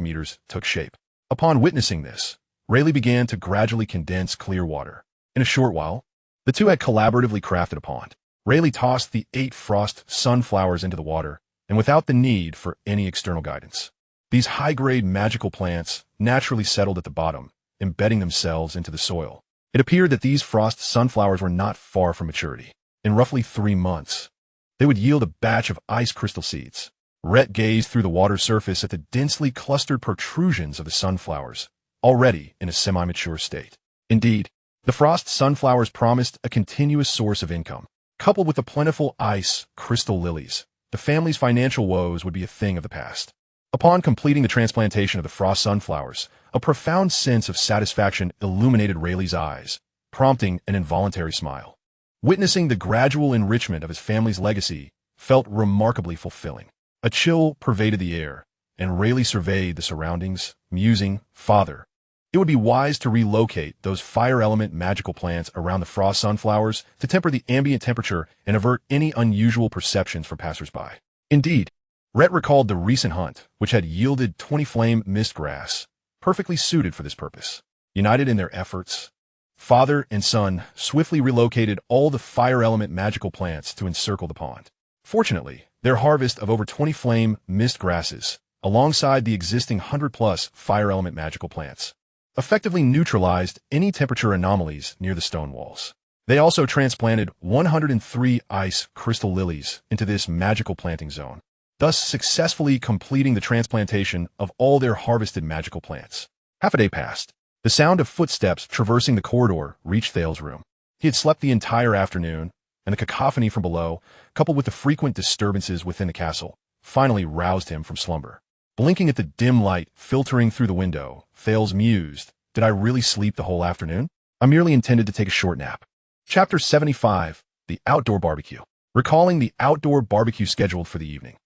meters took shape. Upon witnessing this, Rayleigh began to gradually condense clear water. In a short while, the two had collaboratively crafted a pond. Rayleigh tossed the 8 frost sunflowers into the water, and without the need for any external guidance. These high-grade magical plants naturally settled at the bottom, embedding themselves into the soil. It appeared that these frost sunflowers were not far from maturity. In roughly 3 months, they would yield a batch of ice crystal seeds. Rhett gazed through the water surface at the densely clustered protrusions of the sunflowers, already in a semi-mature state. Indeed, the frost sunflowers promised a continuous source of income. Coupled with the plentiful ice crystal lilies, the family's financial woes would be a thing of the past. Upon completing the transplantation of the frost sunflowers, a profound sense of satisfaction illuminated Rayleigh's eyes, prompting an involuntary smile. Witnessing the gradual enrichment of his family's legacy felt remarkably fulfilling. A chill pervaded the air, and Rayleigh surveyed the surroundings, musing, "Father, it would be wise to relocate those fire element magical plants around the frost sunflowers to temper the ambient temperature and avert any unusual perceptions from passersby." Indeed, Rhett recalled the recent hunt, which had yielded 20 flame mistgrass, perfectly suited for this purpose. United in their efforts, father and son swiftly relocated all the fire element magical plants to encircle the pond. Fortunately, their harvest of over 20 flame mist grasses, alongside the existing 100+ fire element magical plants, effectively neutralized any temperature anomalies near the stone walls. They also transplanted 103 ice crystal lilies into this magical planting zone, thus successfully completing the transplantation of all their harvested magical plants. Half a day passed. The sound of footsteps traversing the corridor reached Thale's room. He had slept the entire afternoon, and the cacophony from below, coupled with the frequent disturbances within the castle, finally roused him from slumber. Blinking at the dim light filtering through the window, Thales mused, "Did I really sleep the whole afternoon? I merely intended to take a short nap." Chapter 75, The Outdoor Barbecue. Recalling the outdoor barbecue scheduled for the evening,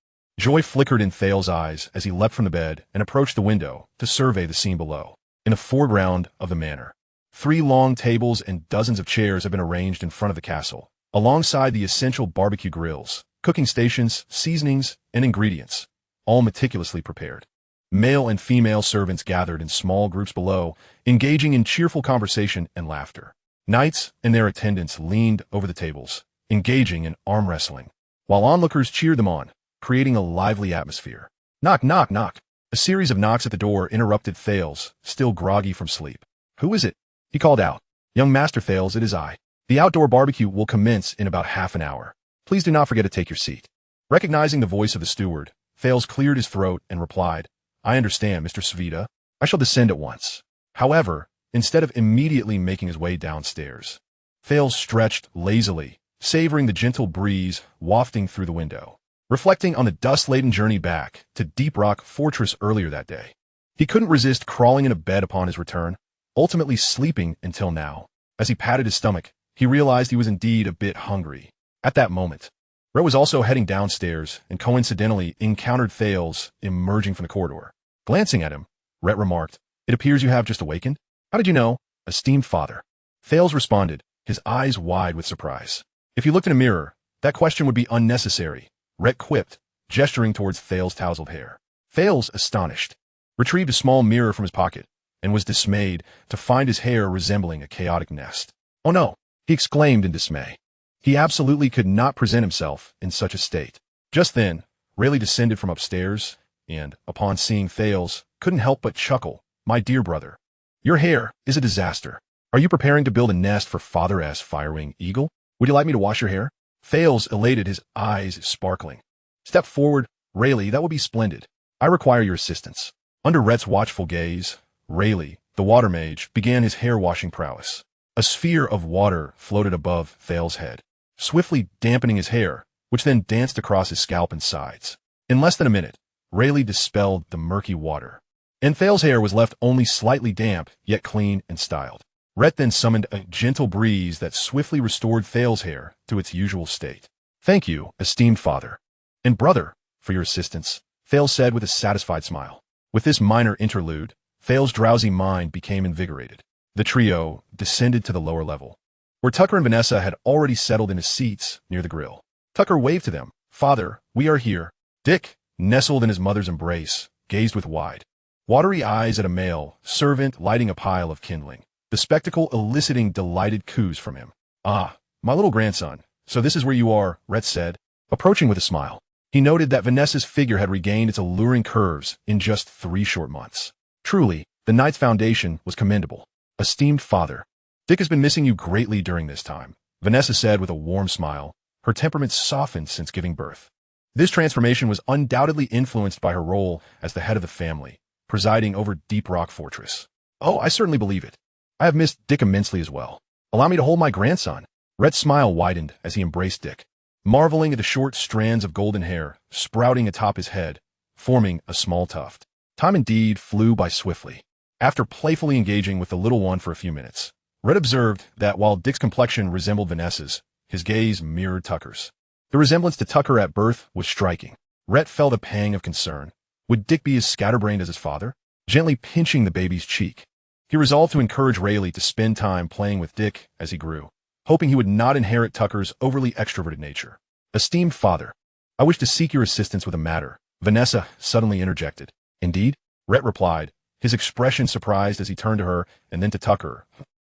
joy flickered in Thale's eyes as he leapt from the bed and approached the window to survey the scene below. In the foreground of the manor, 3 long tables and dozens of chairs have been arranged in front of the castle, alongside the essential barbecue grills, cooking stations, seasonings, and ingredients, all meticulously prepared. Male and female servants gathered in small groups below, engaging in cheerful conversation and laughter. Knights and their attendants leaned over the tables, engaging in arm wrestling, while onlookers cheered them on, creating a lively atmosphere. Knock, knock, knock. A series of knocks at the door interrupted Thales, still groggy from sleep. "Who is it?" he called out. "Young Master Thales, it is I. The outdoor barbecue will commence in about half an hour. Please do not forget to take your seat." Recognizing the voice of the steward, Thales cleared his throat and replied, "I understand, Mr. Svita. I shall descend at once." However, instead of immediately making his way downstairs, Thales stretched lazily, savoring the gentle breeze wafting through the window. Reflecting on the dust-laden journey back to Deep Rock Fortress earlier that day, he couldn't resist crawling into bed upon his return, ultimately sleeping until now. As he patted his stomach, he realized he was indeed a bit hungry. At that moment, Rhett was also heading downstairs and coincidentally encountered Thales emerging from the corridor. Glancing at him, Rhett remarked, "It appears you have just awakened? How did you know, esteemed father?" Thales responded, his eyes wide with surprise. "If you looked in a mirror, that question would be unnecessary," Rhett quipped, gesturing towards Thales' tousled hair. Thales, astonished, retrieved a small mirror from his pocket and was dismayed to find his hair resembling a chaotic nest. "Oh no," he exclaimed in dismay. He absolutely could not present himself in such a state. Just then, Rayleigh descended from upstairs and, upon seeing Thales, couldn't help but chuckle. "My dear brother, your hair is a disaster. Are you preparing to build a nest for Father S. Firewing Eagle? Would you like me to wash your hair?" Thales elated, his eyes sparkling. "Step forward, Rayleigh, that would be splendid. I require your assistance." Under Rhett's watchful gaze, Rayleigh, the water mage, began his hair-washing prowess. A sphere of water floated above Thales' head, swiftly dampening his hair, which then danced across his scalp and sides. In less than a minute, Rayleigh dispelled the murky water, and Thales' hair was left only slightly damp, yet clean and styled. Rhett then summoned a gentle breeze that swiftly restored Thales' hair to its usual state. "Thank you, esteemed father and brother, for your assistance," Thales said with a satisfied smile. With this minor interlude, Thales' drowsy mind became invigorated. The trio descended to the lower level, where Tucker and Vanessa had already settled into seats near the grill. Tucker waved to them. "Father, we are here." Dick, nestled in his mother's embrace, gazed with wide, watery eyes at a male servant lighting a pile of kindling, the spectacle eliciting delighted coos from him. "Ah, my little grandson, so this is where you are," Rhett said, approaching with a smile. He noted that Vanessa's figure had regained its alluring curves in just 3 short months. Truly, the knight's foundation was commendable. "Esteemed father, Dick has been missing you greatly during this time," Vanessa said with a warm smile, her temperament softened since giving birth. This transformation was undoubtedly influenced by her role as the head of the family, presiding over Deep Rock Fortress. "Oh, I certainly believe it. I have missed Dick immensely as well. Allow me to hold my grandson." Rhett's smile widened as he embraced Dick, marveling at the short strands of golden hair sprouting atop his head, forming a small tuft. Time indeed flew by swiftly. After playfully engaging with the little one for a few minutes, Rhett observed that while Dick's complexion resembled Vanessa's, his gaze mirrored Tucker's. The resemblance to Tucker at birth was striking. Rhett felt a pang of concern. Would Dick be as scatterbrained as his father? Gently pinching the baby's cheek, he resolved to encourage Rayt to spend time playing with Dick as he grew, hoping he would not inherit Tucker's overly extroverted nature. "Esteemed father, I wish to seek your assistance with a matter," Vanessa suddenly interjected. "Indeed?" Rhett replied, his expression surprised as he turned to her and then to Tucker.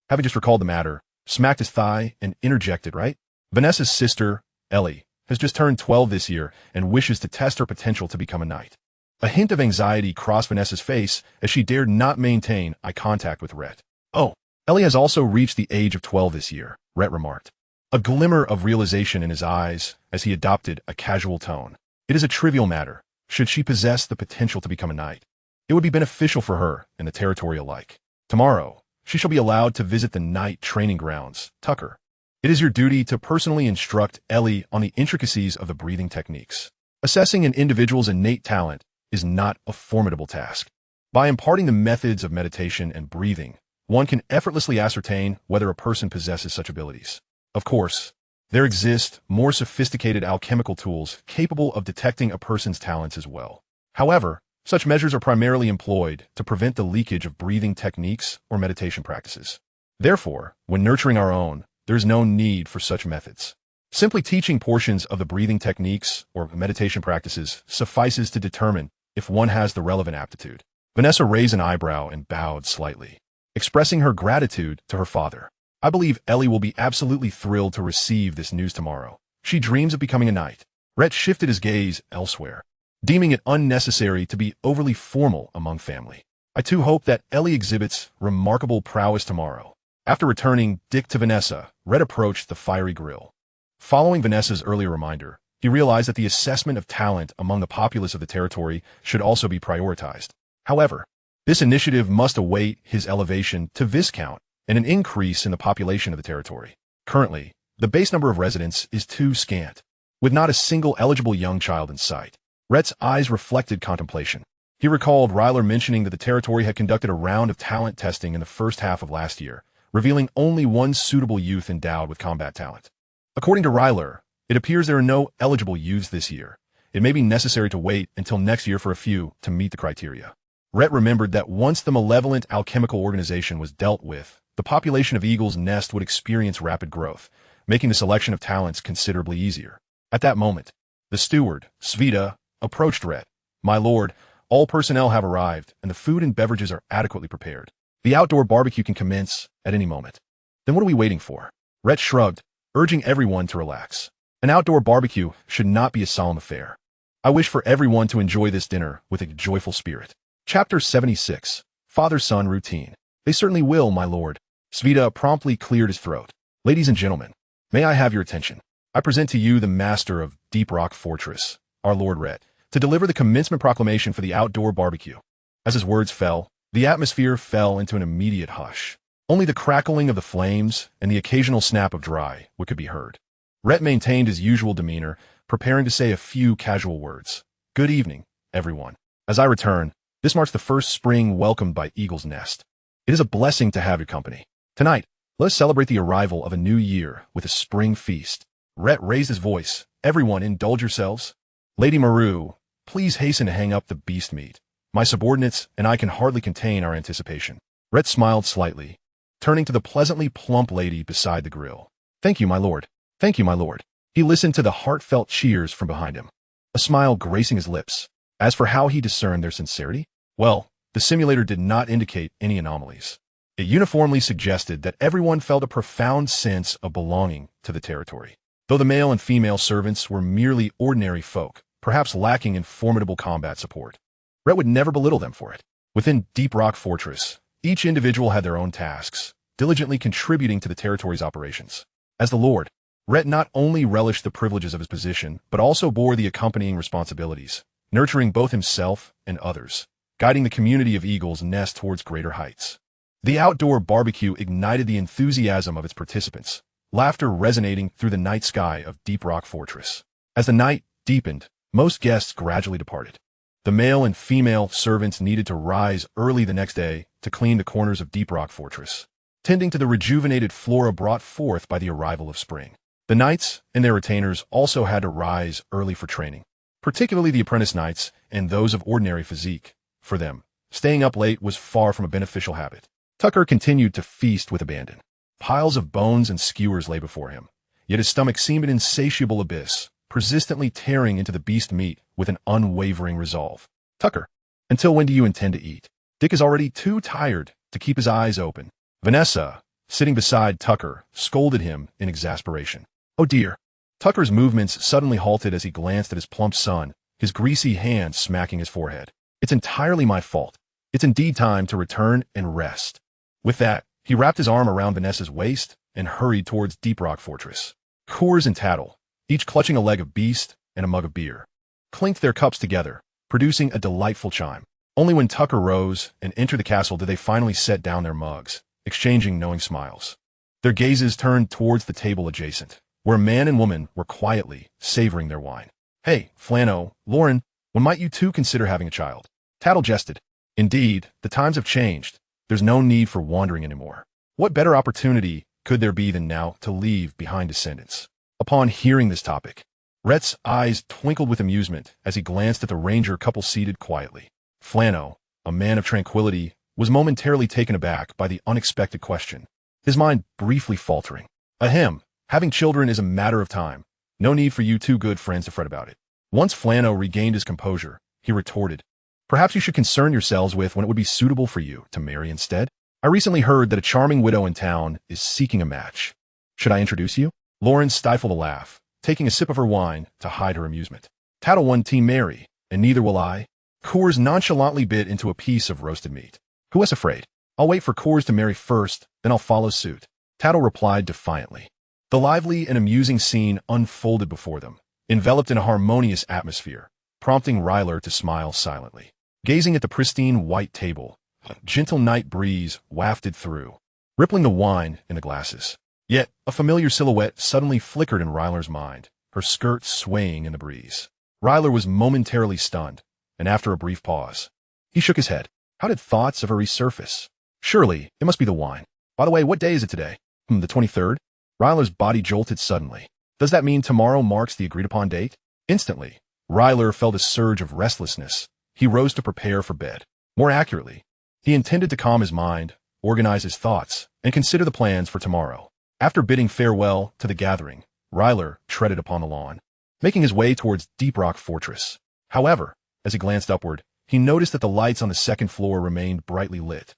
Having just recalled the matter, smacked his thigh and interjected, "Right? Vanessa's sister, Ellie, has just turned 12 this year and wishes to test her potential to become a knight." A hint of anxiety crossed Vanessa's face as she dared not maintain eye contact with Rhett. "Oh, Ellie has also reached the age of 12 this year," Rhett remarked, a glimmer of realization in his eyes as he adopted a casual tone. "It is a trivial matter. Should she possess the potential to become a knight, it would be beneficial for her and the territory alike. Tomorrow, she shall be allowed to visit the knight training grounds. Tucker, it is your duty to personally instruct Ellie on the intricacies of the breathing techniques. Assessing an individual's innate talent is not a formidable task. By imparting the methods of meditation and breathing, one can effortlessly ascertain whether a person possesses such abilities. Of course, there exist more sophisticated alchemical tools capable of detecting a person's talents as well. However, such measures are primarily employed to prevent the leakage of breathing techniques or meditation practices. Therefore, when nurturing our own, there is no need for such methods. Simply teaching portions of the breathing techniques or meditation practices suffices to determine if one has the relevant aptitude." Vanessa raised an eyebrow and bowed slightly, expressing her gratitude to her father. "I believe Ellie will be absolutely thrilled to receive this news tomorrow. She dreams of becoming a knight." Rhett shifted his gaze elsewhere, deeming it unnecessary to be overly formal among family. "I too hope that Ellie exhibits remarkable prowess tomorrow." After returning Dick to Vanessa, Rhett approached the fiery grill. Following Vanessa's earlier reminder, he realized that the assessment of talent among the populace of the territory should also be prioritized. However, this initiative must await his elevation to Viscount and an increase in the population of the territory. Currently, the base number of residents is too scant, with not a single eligible young child in sight. Rhett's eyes reflected contemplation. He recalled Ryler mentioning that the territory had conducted a round of talent testing in the first half of last year, revealing only one suitable youth endowed with combat talent. According to Ryler, it appears there are no eligible youths this year. It may be necessary to wait until next year for a few to meet the criteria. Rhett remembered that once the malevolent alchemical organization was dealt with, the population of Eagle's Nest would experience rapid growth, making the selection of talents considerably easier. At that moment, the steward, Sveta, approached Rhett. "My lord, all personnel have arrived, and the food and beverages are adequately prepared. The outdoor barbecue can commence at any moment." "Then what are we waiting for?" Rhett shrugged, urging everyone to relax. An outdoor barbecue should not be a solemn affair. I wish for everyone to enjoy this dinner with a joyful spirit. Chapter 76. Father-Son Routine. "They certainly will, my lord." Sveta promptly cleared his throat. "Ladies and gentlemen, may I have your attention? I present to you the master of Deep Rock Fortress, our Lord Rhett, to deliver the commencement proclamation for the outdoor barbecue." As his words fell, the atmosphere fell into an immediate hush. Only the crackling of the flames and the occasional snap of dry wood could be heard. Rhett maintained his usual demeanor, preparing to say a few casual words. "Good evening, everyone. As I return, this marks the first spring welcomed by Eagle's Nest. It is a blessing to have your company. Tonight, let us celebrate the arrival of a new year with a spring feast." Rhett raised his voice. "Everyone indulge yourselves. Lady Maru, please hasten to hang up the beast meat. My subordinates and I can hardly contain our anticipation." Rhett smiled slightly, turning to the pleasantly plump lady beside the grill. "Thank you, my lord. Thank you, my lord." He listened to the heartfelt cheers from behind him, a smile gracing his lips. As for how he discerned their sincerity, well, the simulator did not indicate any anomalies. It uniformly suggested that everyone felt a profound sense of belonging to the territory. Though the male and female servants were merely ordinary folk, perhaps lacking in formidable combat support, Rhett would never belittle them for it. Within Deep Rock Fortress, each individual had their own tasks, diligently contributing to the territory's operations. As the Lord, Rhett not only relished the privileges of his position, but also bore the accompanying responsibilities, nurturing both himself and others, guiding the community of Eagle's Nest towards greater heights. The outdoor barbecue ignited the enthusiasm of its participants, laughter resonating through the night sky of Deep Rock Fortress. As the night deepened, most guests gradually departed. The male and female servants needed to rise early the next day to clean the corners of Deep Rock Fortress, tending to the rejuvenated flora brought forth by the arrival of spring. The knights and their retainers also had to rise early for training, particularly the apprentice knights and those of ordinary physique. For them, staying up late was far from a beneficial habit. Tucker continued to feast with abandon. Piles of bones and skewers lay before him, yet his stomach seemed an insatiable abyss, persistently tearing into the beast meat with an unwavering resolve. Tucker, until when do you intend to eat? Dick is already too tired to keep his eyes open. Vanessa, sitting beside Tucker, scolded him in exasperation. Oh dear. Tucker's movements suddenly halted as he glanced at his plump son, his greasy hand smacking his forehead. It's entirely my fault. It's indeed time to return and rest. With that, he wrapped his arm around Vanessa's waist and hurried towards Deep Rock Fortress. Coors and Tattle, each clutching a leg of beast and a mug of beer, clinked their cups together, producing a delightful chime. Only when Tucker rose and entered the castle did they finally set down their mugs, exchanging knowing smiles. Their gazes turned towards the table adjacent, where man and woman were quietly savoring their wine. Hey, Flano, Lauren, when might you two consider having a child? Tattle jested. Indeed, the times have changed. There's no need for wandering anymore. What better opportunity could there be than now to leave behind descendants? Upon hearing this topic, Rhett's eyes twinkled with amusement as he glanced at the ranger couple seated quietly. Flano, a man of tranquility, was momentarily taken aback by the unexpected question, his mind briefly faltering. Ahem, having children is a matter of time. No need for you two good friends to fret about it. Once Flano regained his composure, he retorted, perhaps you should concern yourselves with when it would be suitable for you to marry instead. I recently heard that a charming widow in town is seeking a match. Should I introduce you? Lauren stifled a laugh, taking a sip of her wine to hide her amusement. Tattle won Team Mary, and neither will I. Coors nonchalantly bit into a piece of roasted meat. Who was afraid? I'll wait for Coors to marry first, then I'll follow suit. Tattle replied defiantly. The lively and amusing scene unfolded before them, enveloped in a harmonious atmosphere, prompting Ryler to smile silently. Gazing at the pristine white table, a gentle night breeze wafted through, rippling the wine in the glasses. Yet, a familiar silhouette suddenly flickered in Ryler's mind, her skirt swaying in the breeze. Ryler was momentarily stunned, and after a brief pause, he shook his head. How did thoughts of her resurface? Surely, it must be the wine. By the way, what day is it today? The 23rd? Ryler's body jolted suddenly. Does that mean tomorrow marks the agreed-upon date? Instantly, Ryler felt a surge of restlessness. He rose to prepare for bed. More accurately, he intended to calm his mind, organize his thoughts, and consider the plans for tomorrow. After bidding farewell to the gathering, Ryler treaded upon the lawn, making his way towards Deep Rock Fortress. However, as he glanced upward, he noticed that the lights on the second floor remained brightly lit.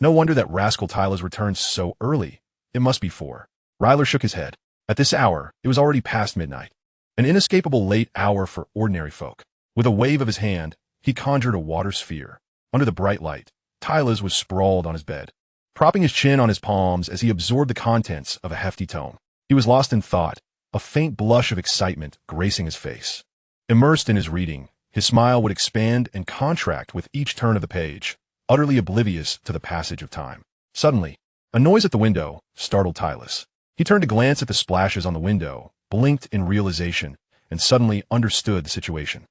No wonder that rascal Tyler's returned so early. It must be 4. Ryler shook his head. At this hour, it was already past midnight. An inescapable late hour for ordinary folk. With a wave of his hand, he conjured a water sphere. Under the bright light, Tyler's was sprawled on his bed, propping his chin on his palms as he absorbed the contents of a hefty tome. He was lost in thought, a faint blush of excitement gracing his face. Immersed in his reading, his smile would expand and contract with each turn of the page, utterly oblivious to the passage of time. Suddenly, a noise at the window startled Tyler. He turned to glance at the splashes on the window, blinked in realization, and suddenly understood the situation.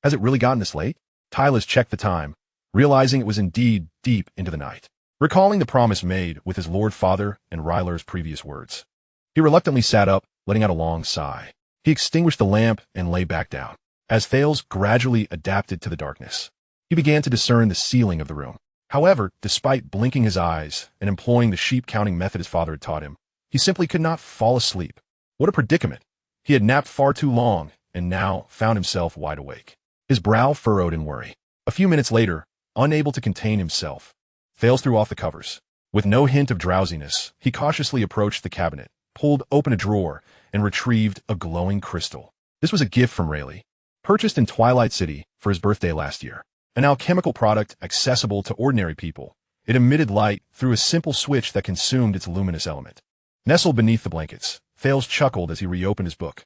Has it really gotten this late? Tyler checked the time, realizing it was indeed deep into the night. Recalling the promise made with his Lord Father and Ryler's previous words, he reluctantly sat up, letting out a long sigh. He extinguished the lamp and lay back down. As Thales gradually adapted to the darkness, he began to discern the ceiling of the room. However, despite blinking his eyes and employing the sheep-counting method his father had taught him, he simply could not fall asleep. What a predicament! He had napped far too long, and now found himself wide awake, his brow furrowed in worry. A few minutes later, Unable to contain himself, Thales threw off the covers. With no hint of drowsiness, he cautiously approached the cabinet, pulled open a drawer, and retrieved a glowing crystal. This was a gift from Rayt, purchased in Twilight City for his birthday last year. An alchemical product accessible to ordinary people, it emitted light through a simple switch that consumed its luminous element. Nestled beneath the blankets, Thales chuckled as he reopened his book.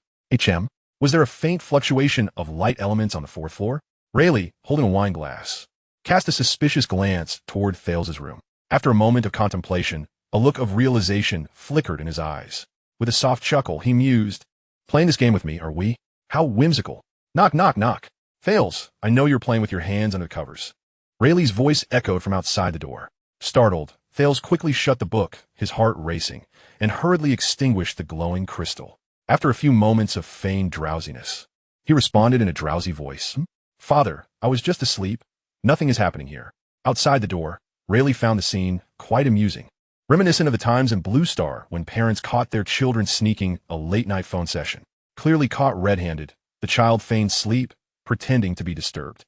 Was there a faint fluctuation of light elements on the fourth floor? Rayt, holding a wine glass, cast a suspicious glance toward Thales's room. After a moment of contemplation, a look of realization flickered in his eyes. With a soft chuckle, he mused, "Playing this game with me, are we? How whimsical. Knock, knock, knock. Thales, I know you're playing with your hands under the covers." Rayleigh's voice echoed from outside the door. Startled, Thales quickly shut the book, his heart racing, and hurriedly extinguished the glowing crystal. After a few moments of feigned drowsiness, he responded in a drowsy voice, "Father, I was just asleep. Nothing is happening here." Outside the door, Rayleigh found the scene quite amusing. Reminiscent of the times in Blue Star when parents caught their children sneaking a late-night phone session. Clearly caught red-handed, the child feigned sleep, pretending to be disturbed.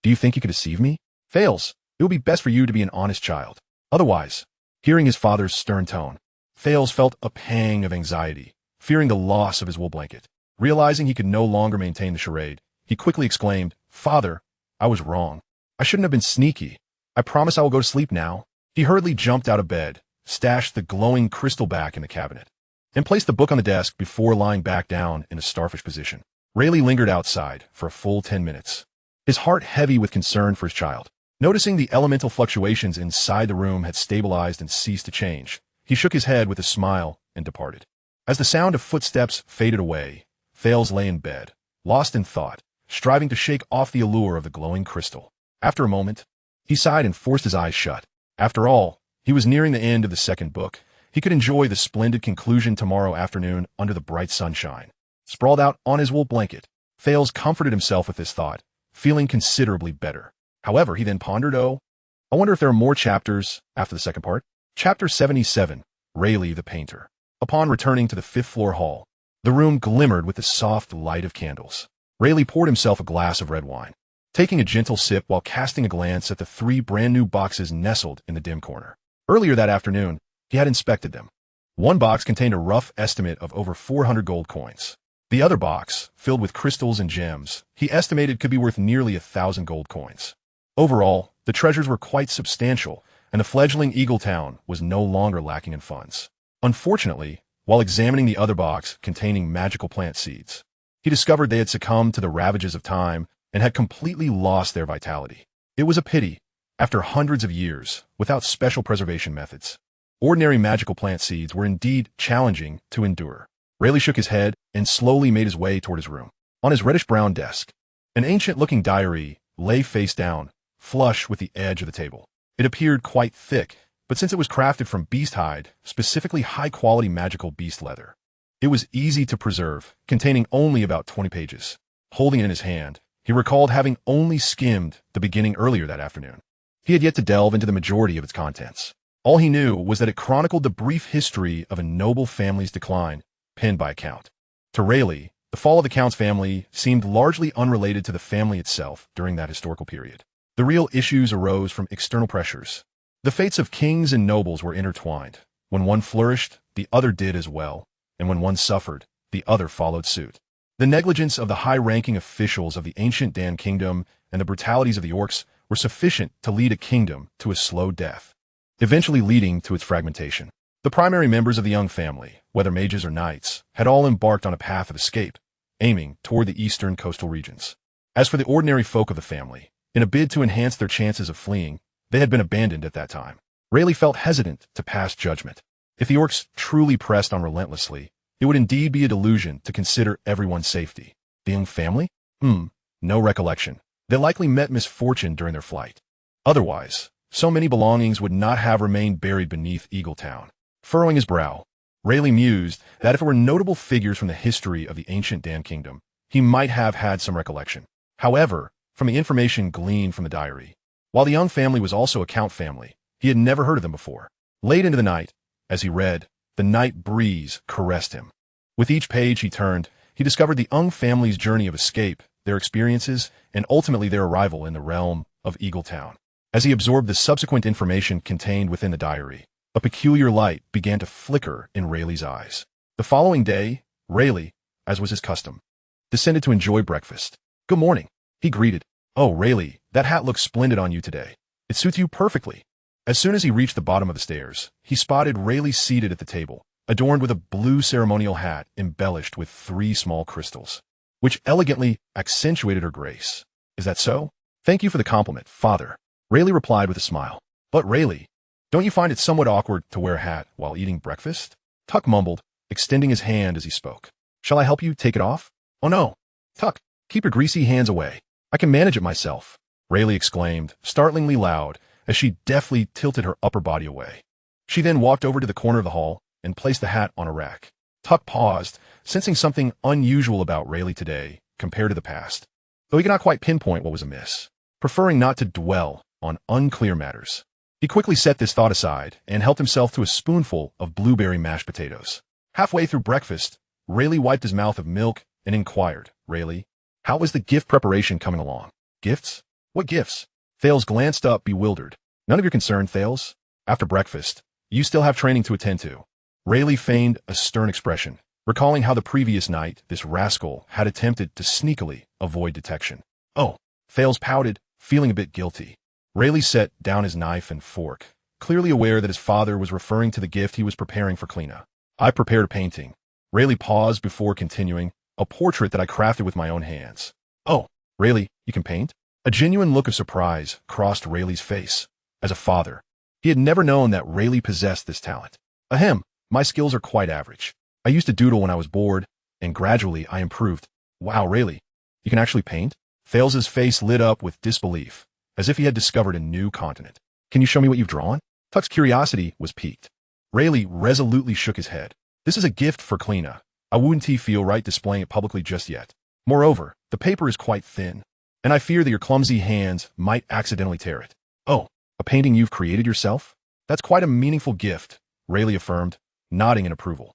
Do you think you could deceive me? Thales, it would be best for you to be an honest child. Otherwise, hearing his father's stern tone, Thales felt a pang of anxiety, fearing the loss of his wool blanket. Realizing he could no longer maintain the charade, he quickly exclaimed, "Father, I was wrong. I shouldn't have been sneaky. I promise I will go to sleep now." He hurriedly jumped out of bed, stashed the glowing crystal back in the cabinet, and placed the book on the desk before lying back down in a starfish position. Rayleigh lingered outside for a full 10 minutes, his heart heavy with concern for his child. Noticing the elemental fluctuations inside the room had stabilized and ceased to change, he shook his head with a smile and departed. As the sound of footsteps faded away, Thales lay in bed, lost in thought, striving to shake off the allure of the glowing crystal. After a moment, he sighed and forced his eyes shut. After all, he was nearing the end of the second book. He could enjoy the splendid conclusion tomorrow afternoon under the bright sunshine. Sprawled out on his wool blanket, Thales comforted himself with this thought, feeling considerably better. However, he then pondered, I wonder if there are more chapters after the second part. Chapter 77, Rayleigh the Painter. Upon returning to the fifth-floor hall, the room glimmered with the soft light of candles. Rayleigh poured himself a glass of red wine, taking a gentle sip while casting a glance at the 3 brand-new boxes nestled in the dim corner. Earlier that afternoon, he had inspected them. One box contained a rough estimate of over 400 gold coins. The other box, filled with crystals and gems, he estimated could be worth nearly 1,000 gold coins. Overall, the treasures were quite substantial, and the fledgling Eaglet Town was no longer lacking in funds. Unfortunately, while examining the other box containing magical plant seeds, he discovered they had succumbed to the ravages of time and had completely lost their vitality. It was a pity, after hundreds of years, without special preservation methods. Ordinary magical plant seeds were indeed challenging to endure. Rayleigh shook his head and slowly made his way toward his room. On his reddish-brown desk, an ancient-looking diary lay face down, flush with the edge of the table. It appeared quite thick, but since it was crafted from beast hide, specifically high-quality magical beast leather, it was easy to preserve, containing only about 20 pages. Holding it in his hand, he recalled having only skimmed the beginning earlier that afternoon. He had yet to delve into the majority of its contents. All he knew was that it chronicled the brief history of a noble family's decline, penned by a count. To Rayleigh, the fall of the Count's family seemed largely unrelated to the family itself during that historical period. The real issues arose from external pressures. The fates of kings and nobles were intertwined. When one flourished, the other did as well, and when one suffered, the other followed suit. The negligence of the high-ranking officials of the ancient Dan kingdom and the brutalities of the orcs were sufficient to lead a kingdom to a slow death, eventually leading to its fragmentation. The primary members of the young family, whether mages or knights, had all embarked on a path of escape, aiming toward the eastern coastal regions. As for the ordinary folk of the family, in a bid to enhance their chances of fleeing, they had been abandoned at that time. Rayleigh felt hesitant to pass judgment. If the orcs truly pressed on relentlessly, it would indeed be a delusion to consider everyone's safety. The young family? No recollection. They likely met misfortune during their flight. Otherwise, so many belongings would not have remained buried beneath Eaglet Town. Furrowing his brow, Rayleigh mused that if it were notable figures from the history of the ancient Dan kingdom, he might have had some recollection. However, from the information gleaned from the diary, while the young family was also a Count family, he had never heard of them before. Late into the night, as he read, the night breeze caressed him. With each page he turned, he discovered the Ung family's journey of escape, their experiences, and ultimately their arrival in the realm of Eaglet Town. As he absorbed the subsequent information contained within the diary, a peculiar light began to flicker in Rayleigh's eyes. The following day, Rayleigh, as was his custom, descended to enjoy breakfast. "Good morning," he greeted. "Oh, Rayleigh, that hat looks splendid on you today. It suits you perfectly." As soon as he reached the bottom of the stairs, he spotted Rayleigh seated at the table, adorned with a blue ceremonial hat embellished with 3 small crystals, which elegantly accentuated her grace. "Is that so? Thank you for the compliment, father," Rayleigh replied with a smile. "But Rayleigh, don't you find it somewhat awkward to wear a hat while eating breakfast?" Tuck mumbled, extending his hand as he spoke. "Shall I help you take it off?" "Oh no, Tuck, keep your greasy hands away. I can manage it myself," Rayleigh exclaimed, startlingly loud, as she deftly tilted her upper body away. She then walked over to the corner of the hall and placed the hat on a rack. Tuck paused, sensing something unusual about Rayleigh today compared to the past, though he could not quite pinpoint what was amiss. Preferring not to dwell on unclear matters, he quickly set this thought aside and helped himself to a spoonful of blueberry mashed potatoes. Halfway through breakfast, Rayleigh wiped his mouth of milk and inquired, "Rayleigh, how was the gift preparation coming along?" "Gifts? What gifts?" Thales glanced up, bewildered. "None of your concern, Thales. After breakfast, you still have training to attend to." Rayleigh feigned a stern expression, recalling how the previous night this rascal had attempted to sneakily avoid detection. "Oh," Thales pouted, feeling a bit guilty. Rayleigh set down his knife and fork, clearly aware that his father was referring to the gift he was preparing for Kleena. "I prepared a painting." Rayleigh paused before continuing, "A portrait that I crafted with my own hands." "Oh, Rayleigh, you can paint?" A genuine look of surprise crossed Rayleigh's face. As a father, he had never known that Rayleigh possessed this talent. "Ahem, my skills are quite average. I used to doodle when I was bored, and gradually I improved." "Wow, Rayleigh, you can actually paint?" Thales's face lit up with disbelief, as if he had discovered a new continent. "Can you show me what you've drawn?" Tuck's curiosity was piqued. Rayleigh resolutely shook his head. "This is a gift for Kleena. I wouldn't feel right displaying it publicly just yet. Moreover, the paper is quite thin, and I fear that your clumsy hands might accidentally tear it." "Oh, a painting you've created yourself? That's quite a meaningful gift," Rayleigh affirmed, nodding in approval.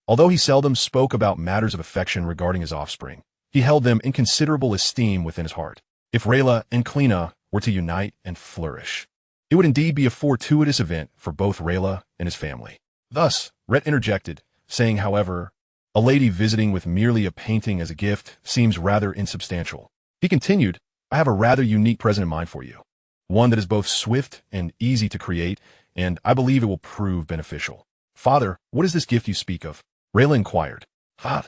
Although he seldom spoke about matters of affection regarding his offspring, he held them in considerable esteem within his heart. If Rayla and Kleena were to unite and flourish, it would indeed be a fortuitous event for both Rayla and his family. Thus, Rhett interjected, saying, however, "A lady visiting with merely a painting as a gift seems rather insubstantial." He continued, "I have a rather unique present in mind for you. One that is both swift and easy to create, and I believe it will prove beneficial." "Father, what is this gift you speak of?" Rayla inquired. "Ah,"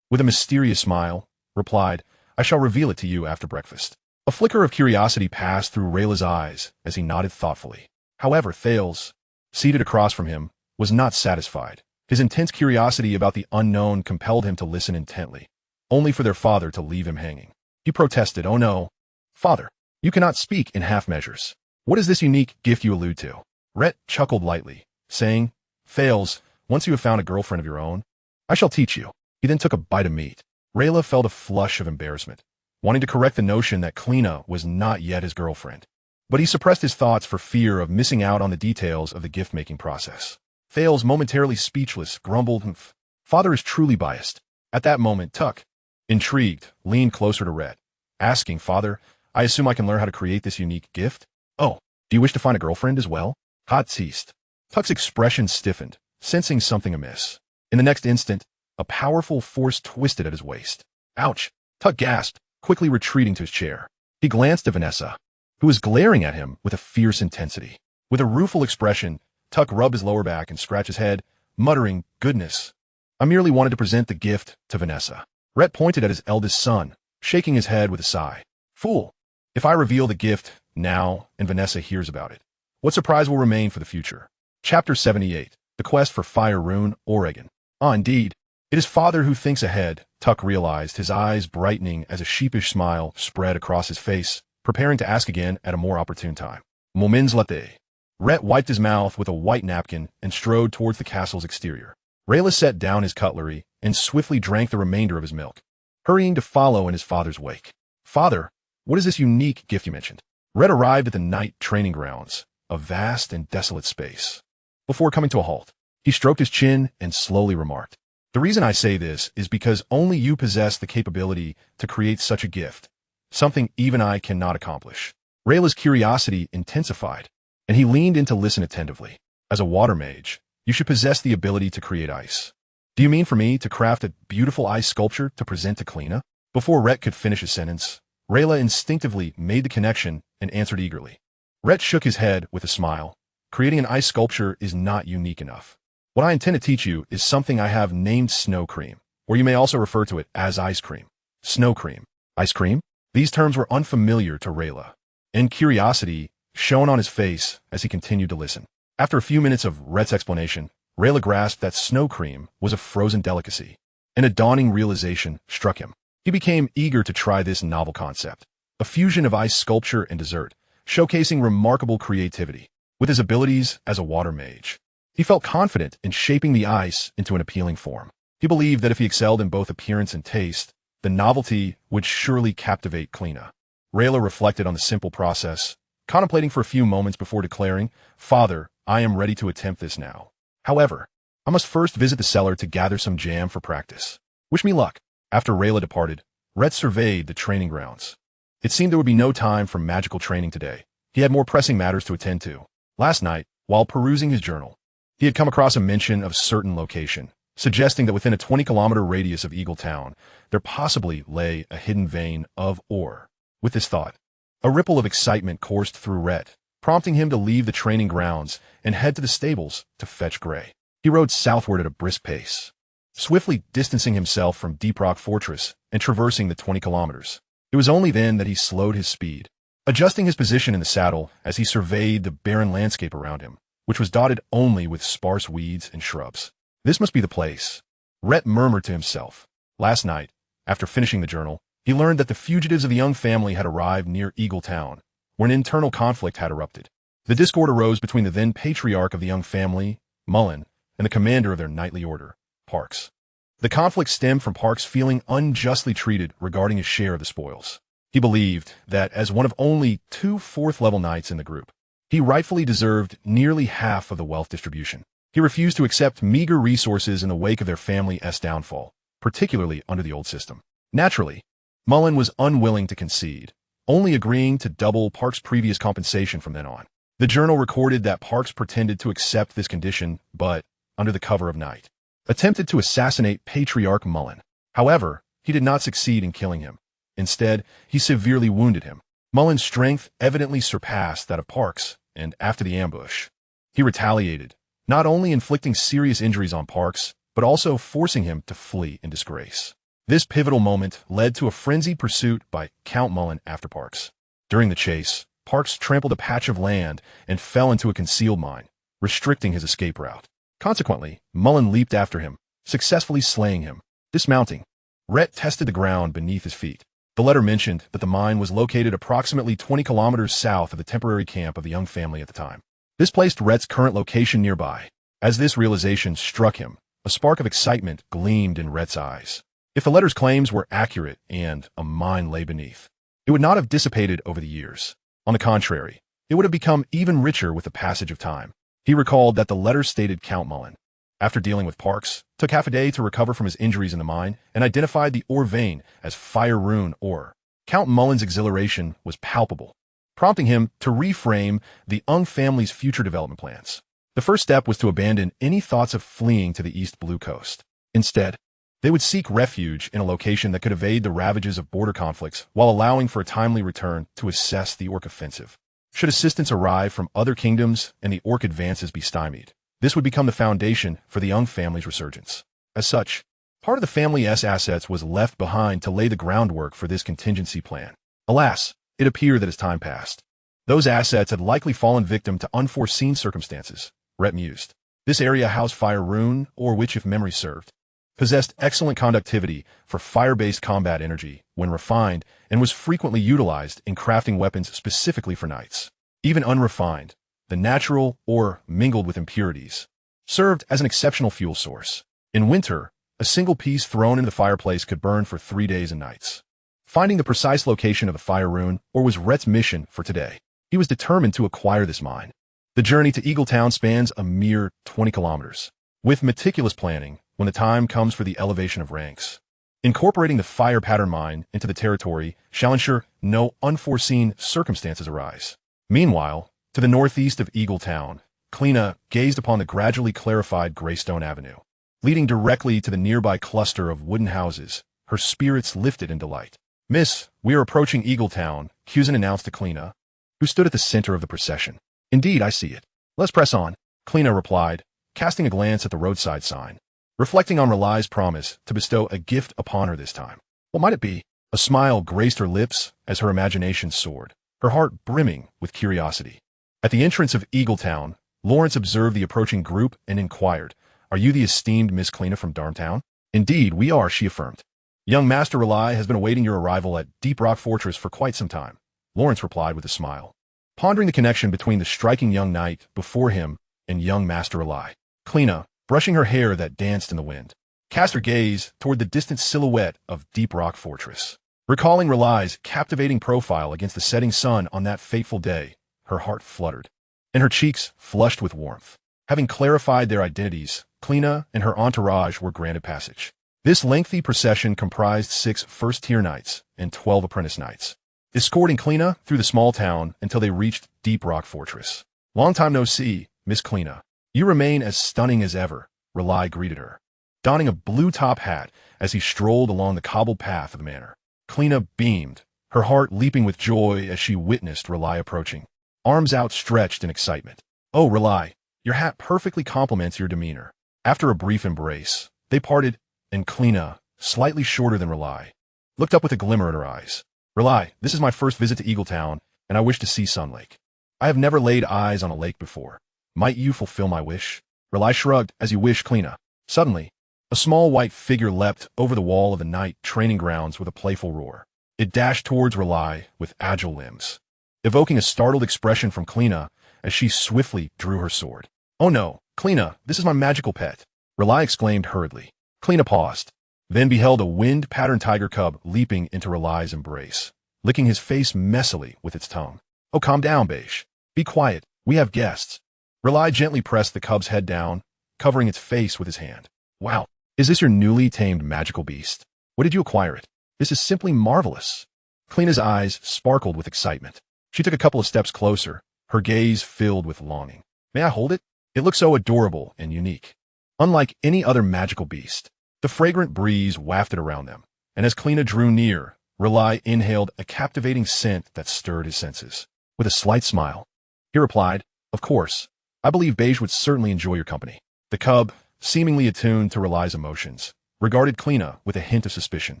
with a mysterious smile, replied, "I shall reveal it to you after breakfast." A flicker of curiosity passed through Rayla's eyes as he nodded thoughtfully. However, Thales, seated across from him, was not satisfied. His intense curiosity about the unknown compelled him to listen intently, only for their father to leave him hanging. He protested, "Oh no, father, you cannot speak in half measures. What is this unique gift you allude to?" Rhett chuckled lightly, saying, "Thales, once you have found a girlfriend of your own, I shall teach you." He then took a bite of meat. Rayla felt a flush of embarrassment, wanting to correct the notion that Kleena was not yet his girlfriend. But he suppressed his thoughts for fear of missing out on the details of the gift-making process. Thales, momentarily speechless, grumbled, "Humph. Father is truly biased." At that moment, Tuck, intrigued, leaned closer to Rhett, asking, "Father, I assume I can learn how to create this unique gift?" "Oh, do you wish to find a girlfriend as well?" Hot ceased. Tuck's expression stiffened, sensing something amiss. In the next instant, a powerful force twisted at his waist. "Ouch!" Tuck gasped, quickly retreating to his chair. He glanced at Vanessa, who was glaring at him with a fierce intensity. With a rueful expression, Tuck rubbed his lower back and scratched his head, muttering, "Goodness, I merely wanted to present the gift to Vanessa." Rhett pointed at his eldest son, shaking his head with a sigh. "Fool, if I reveal the gift now and Vanessa hears about it, what surprise will remain for the future?" Chapter 78, The Quest for Fire Rune, Oregon. Ah, indeed, it is father who thinks ahead, Tuck realized, his eyes brightening as a sheepish smile spread across his face, preparing to ask again at a more opportune time. "Moments latte." Rhett wiped his mouth with a white napkin and strode towards the castle's exterior. Rayla set down his cutlery and swiftly drank the remainder of his milk, hurrying to follow in his father's wake. "Father, what is this unique gift you mentioned?" Rhett arrived at the night training grounds, a vast and desolate space. Before coming to a halt, he stroked his chin and slowly remarked, "The reason I say this is because only you possess the capability to create such a gift, something even I cannot accomplish." Rayla's curiosity intensified, and he leaned in to listen attentively. As a water mage, you should possess the ability to create ice. Do you mean for me to craft a beautiful ice sculpture to present to Kleena? Before Rhett could finish his sentence, Rayla instinctively made the connection and answered eagerly. Rhett shook his head with a smile. Creating an ice sculpture is not unique enough. What I intend to teach you is something I have named snow cream, or you may also refer to it as ice cream. Snow cream. Ice cream? These terms were unfamiliar to Rayla, and curiosity shone on his face as he continued to listen. After a few minutes of Rhett's explanation, Rayla grasped that snow cream was a frozen delicacy, and a dawning realization struck him. He became eager to try this novel concept, a fusion of ice sculpture and dessert, showcasing remarkable creativity. With his abilities as a water mage, he felt confident in shaping the ice into an appealing form. He believed that if he excelled in both appearance and taste, the novelty would surely captivate Kleena. Rayla reflected on the simple process, contemplating for a few moments before declaring, "Father, I am ready to attempt this now. However, I must first visit the cellar to gather some jam for practice. Wish me luck." After Rayla departed, Rhett surveyed the training grounds. It seemed there would be no time for magical training today. He had more pressing matters to attend to. Last night, while perusing his journal, he had come across a mention of a certain location, suggesting that within a 20-kilometer radius of Eaglet Town, there possibly lay a hidden vein of ore. With this thought, a ripple of excitement coursed through Rhett, prompting him to leave the training grounds and head to the stables to fetch Gray. He rode southward at a brisk pace, swiftly distancing himself from Deep Rock Fortress and traversing the 20 kilometers. It was only then that he slowed his speed, adjusting his position in the saddle as he surveyed the barren landscape around him, which was dotted only with sparse weeds and shrubs. This must be the place, Rhett murmured to himself. Last night, after finishing the journal, he learned that the fugitives of the young family had arrived near Eaglet Town, where an internal conflict had erupted. The discord arose between the then patriarch of the young family, Mullen, and the commander of their knightly order, Parks. The conflict stemmed from Parks feeling unjustly treated regarding his share of the spoils. He believed that as one of only 2 fourth-level knights in the group, he rightfully deserved nearly half of the wealth distribution. He refused to accept meager resources in the wake of their family's downfall, particularly under the old system. Naturally, Mullen was unwilling to concede, only agreeing to double Parks' previous compensation from then on. The journal recorded that Parks pretended to accept this condition, but, under the cover of night, attempted to assassinate Patriarch Mullen. However, he did not succeed in killing him. Instead, he severely wounded him. Mullen's strength evidently surpassed that of Parks, and after the ambush, he retaliated, not only inflicting serious injuries on Parks, but also forcing him to flee in disgrace. This pivotal moment led to a frenzied pursuit by Count Mullen after Parks. During the chase, Parks trampled a patch of land and fell into a concealed mine, restricting his escape route. Consequently, Mullen leaped after him, successfully slaying him. Dismounting, Rhett tested the ground beneath his feet. The letter mentioned that the mine was located approximately 20 kilometers south of the temporary camp of the young family at the time. This placed Rhett's current location nearby. As this realization struck him, a spark of excitement gleamed in Rhett's eyes. If the letter's claims were accurate and a mine lay beneath, it would not have dissipated over the years. On the contrary, it would have become even richer with the passage of time. He recalled that the letter stated Count Mullen, after dealing with Parks, took half a day to recover from his injuries in the mine and identified the ore vein as Fire Rune ore. Count Mullen's exhilaration was palpable, prompting him to reframe the Ung family's future development plans. The first step was to abandon any thoughts of fleeing to the East Blue Coast. Instead, they would seek refuge in a location that could evade the ravages of border conflicts while allowing for a timely return to assess the Orc offensive. Should assistance arrive from other kingdoms and the Orc advances be stymied, this would become the foundation for the Ung family's resurgence. As such, part of the family's assets was left behind to lay the groundwork for this contingency plan. Alas, it appeared that as time passed, those assets had likely fallen victim to unforeseen circumstances, Rhett mused. This area housed Fire Rune, or which, if memory served, possessed excellent conductivity for fire-based combat energy when refined and was frequently utilized in crafting weapons specifically for knights. Even unrefined, the natural or mingled with impurities served as an exceptional fuel source. In winter, a single piece thrown into the fireplace could burn for 3 days and nights. Finding the precise location of the Fire Rune or was Rhett's mission for today. He was determined to acquire this mine. The journey to Eaglet Town spans a mere 20 kilometers. With meticulous planning, when the time comes for the elevation of ranks, Incorporating the fire pattern mine into the territory shall ensure no unforeseen circumstances arise. Meanwhile, to the northeast of Eaglet Town, Kleena gazed upon the gradually clarified Greystone Avenue. Leading directly to the nearby cluster of wooden houses, her spirits lifted in delight. "Miss, we are approaching Eaglet Town," Cusin announced to Kleena, who stood at the center of the procession. "Indeed, I see it. Let's press on," Kleena replied, casting a glance at the roadside sign, reflecting on Rayt's promise to bestow a gift upon her this time. What might it be? A smile graced her lips as her imagination soared, her heart brimming with curiosity. At the entrance of Eaglet Town, Lawrence observed the approaching group and inquired, "Are you the esteemed Miss Kleena from Darmtown?" "Indeed, we are," she affirmed. "Young Master Rayt has been awaiting your arrival at Deep Rock Fortress for quite some time," Lawrence replied with a smile, pondering the connection between the striking young knight before him and young Master Rayt. Kleena, brushing her hair that danced in the wind, cast her gaze toward the distant silhouette of Deep Rock Fortress. Recalling Rayt's captivating profile against the setting sun on that fateful day, her heart fluttered, and her cheeks flushed with warmth. Having clarified their identities, Kleena and her entourage were granted passage. This lengthy procession comprised 6 first-tier knights and 12 apprentice knights, escorting Kleena through the small town until they reached Deep Rock Fortress. "Long time no see, Miss Kleena. You remain as stunning as ever," Rayt greeted her, donning a blue top hat as he strolled along the cobbled path of the manor. Kleena beamed, her heart leaping with joy as she witnessed Rayt approaching, arms outstretched in excitement. "Oh, Rayt, your hat perfectly complements your demeanor." After a brief embrace, they parted, and Kleena, slightly shorter than Rayt, looked up with a glimmer in her eyes. "Rayt, this is my first visit to Eaglet Town, and I wish to see Sun Lake. I have never laid eyes on a lake before. Might you fulfill my wish?" Rayt shrugged. "As you wish, Kleena." Suddenly, a small white figure leapt over the wall of the night training grounds with a playful roar. It dashed towards Rayt with agile limbs, evoking a startled expression from Kleena as she swiftly drew her sword. "Oh no, Kleena, this is my magical pet," Rayt exclaimed hurriedly. Kleena paused, then beheld a wind-patterned tiger cub leaping into Rayt's embrace, licking his face messily with its tongue. "Oh, calm down, Beige. Be quiet. We have guests." Rayt gently pressed the cub's head down, covering its face with his hand. "Wow, is this your newly tamed magical beast? What did you acquire it? This is simply marvelous." Kleena's eyes sparkled with excitement. She took a couple of steps closer, her gaze filled with longing. "May I hold it? It looks so adorable and unique. Unlike any other magical beast." The fragrant breeze wafted around them, and as Kleena drew near, Rayt inhaled a captivating scent that stirred his senses. With a slight smile, he replied, "Of course. I believe Beige would certainly enjoy your company." The cub, seemingly attuned to Rayt's emotions, regarded Kleena with a hint of suspicion,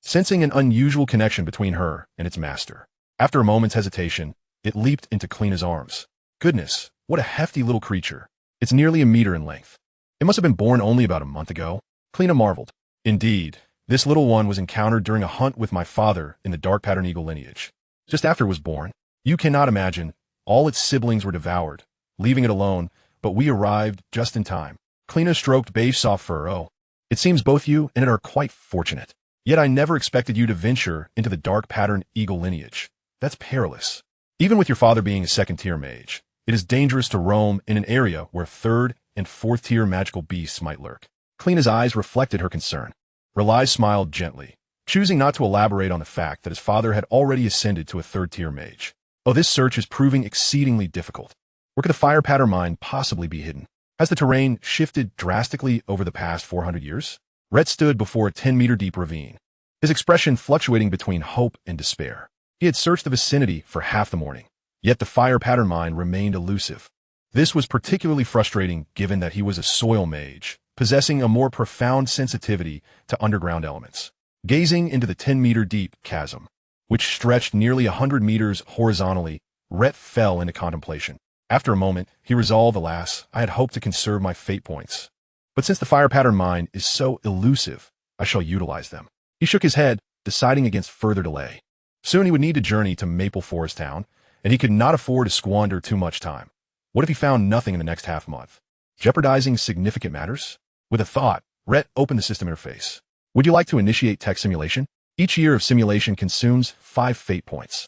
sensing an unusual connection between her and its master. After a moment's hesitation, it leaped into Kleena's arms. Goodness, what a hefty little creature. It's nearly a meter in length. It must have been born only about a month ago. Kleena marveled. "Indeed, this little one was encountered during a hunt with my father in the dark pattern eagle lineage. Just after it was born. You cannot imagine, all its siblings were devoured, leaving it alone, but we arrived just in time." Kleena stroked Beige's soft fur. "Oh, it seems both you and it are quite fortunate. Yet I never expected you to venture into the dark pattern eagle lineage. That's perilous. Even with your father being a second-tier mage, it is dangerous to roam in an area where third and fourth-tier magical beasts might lurk." Kleena's eyes reflected her concern. Rayt smiled gently, choosing not to elaborate on the fact that his father had already ascended to a third-tier mage. "Oh, this search is proving exceedingly difficult. Where could the fire pattern mine possibly be hidden? Has the terrain shifted drastically over the past 400 years?" Rhett stood before a 10-meter-deep ravine, his expression fluctuating between hope and despair. He had searched the vicinity for half the morning, yet the fire pattern mine remained elusive. This was particularly frustrating given that he was a soil mage, possessing a more profound sensitivity to underground elements. Gazing into the 10-meter-deep chasm, which stretched nearly 100 meters horizontally, Rhett fell into contemplation. After a moment, he resolved, "Alas, I had hoped to conserve my fate points. But since the fire pattern mine is so elusive, I shall utilize them." He shook his head, deciding against further delay. Soon he would need to journey to Maple Forest Town, and he could not afford to squander too much time. What if he found nothing in the next half-month? Jeopardizing significant matters? With a thought, Rhett opened the system interface. "Would you like to initiate tech simulation? Each year of simulation consumes 5 fate points."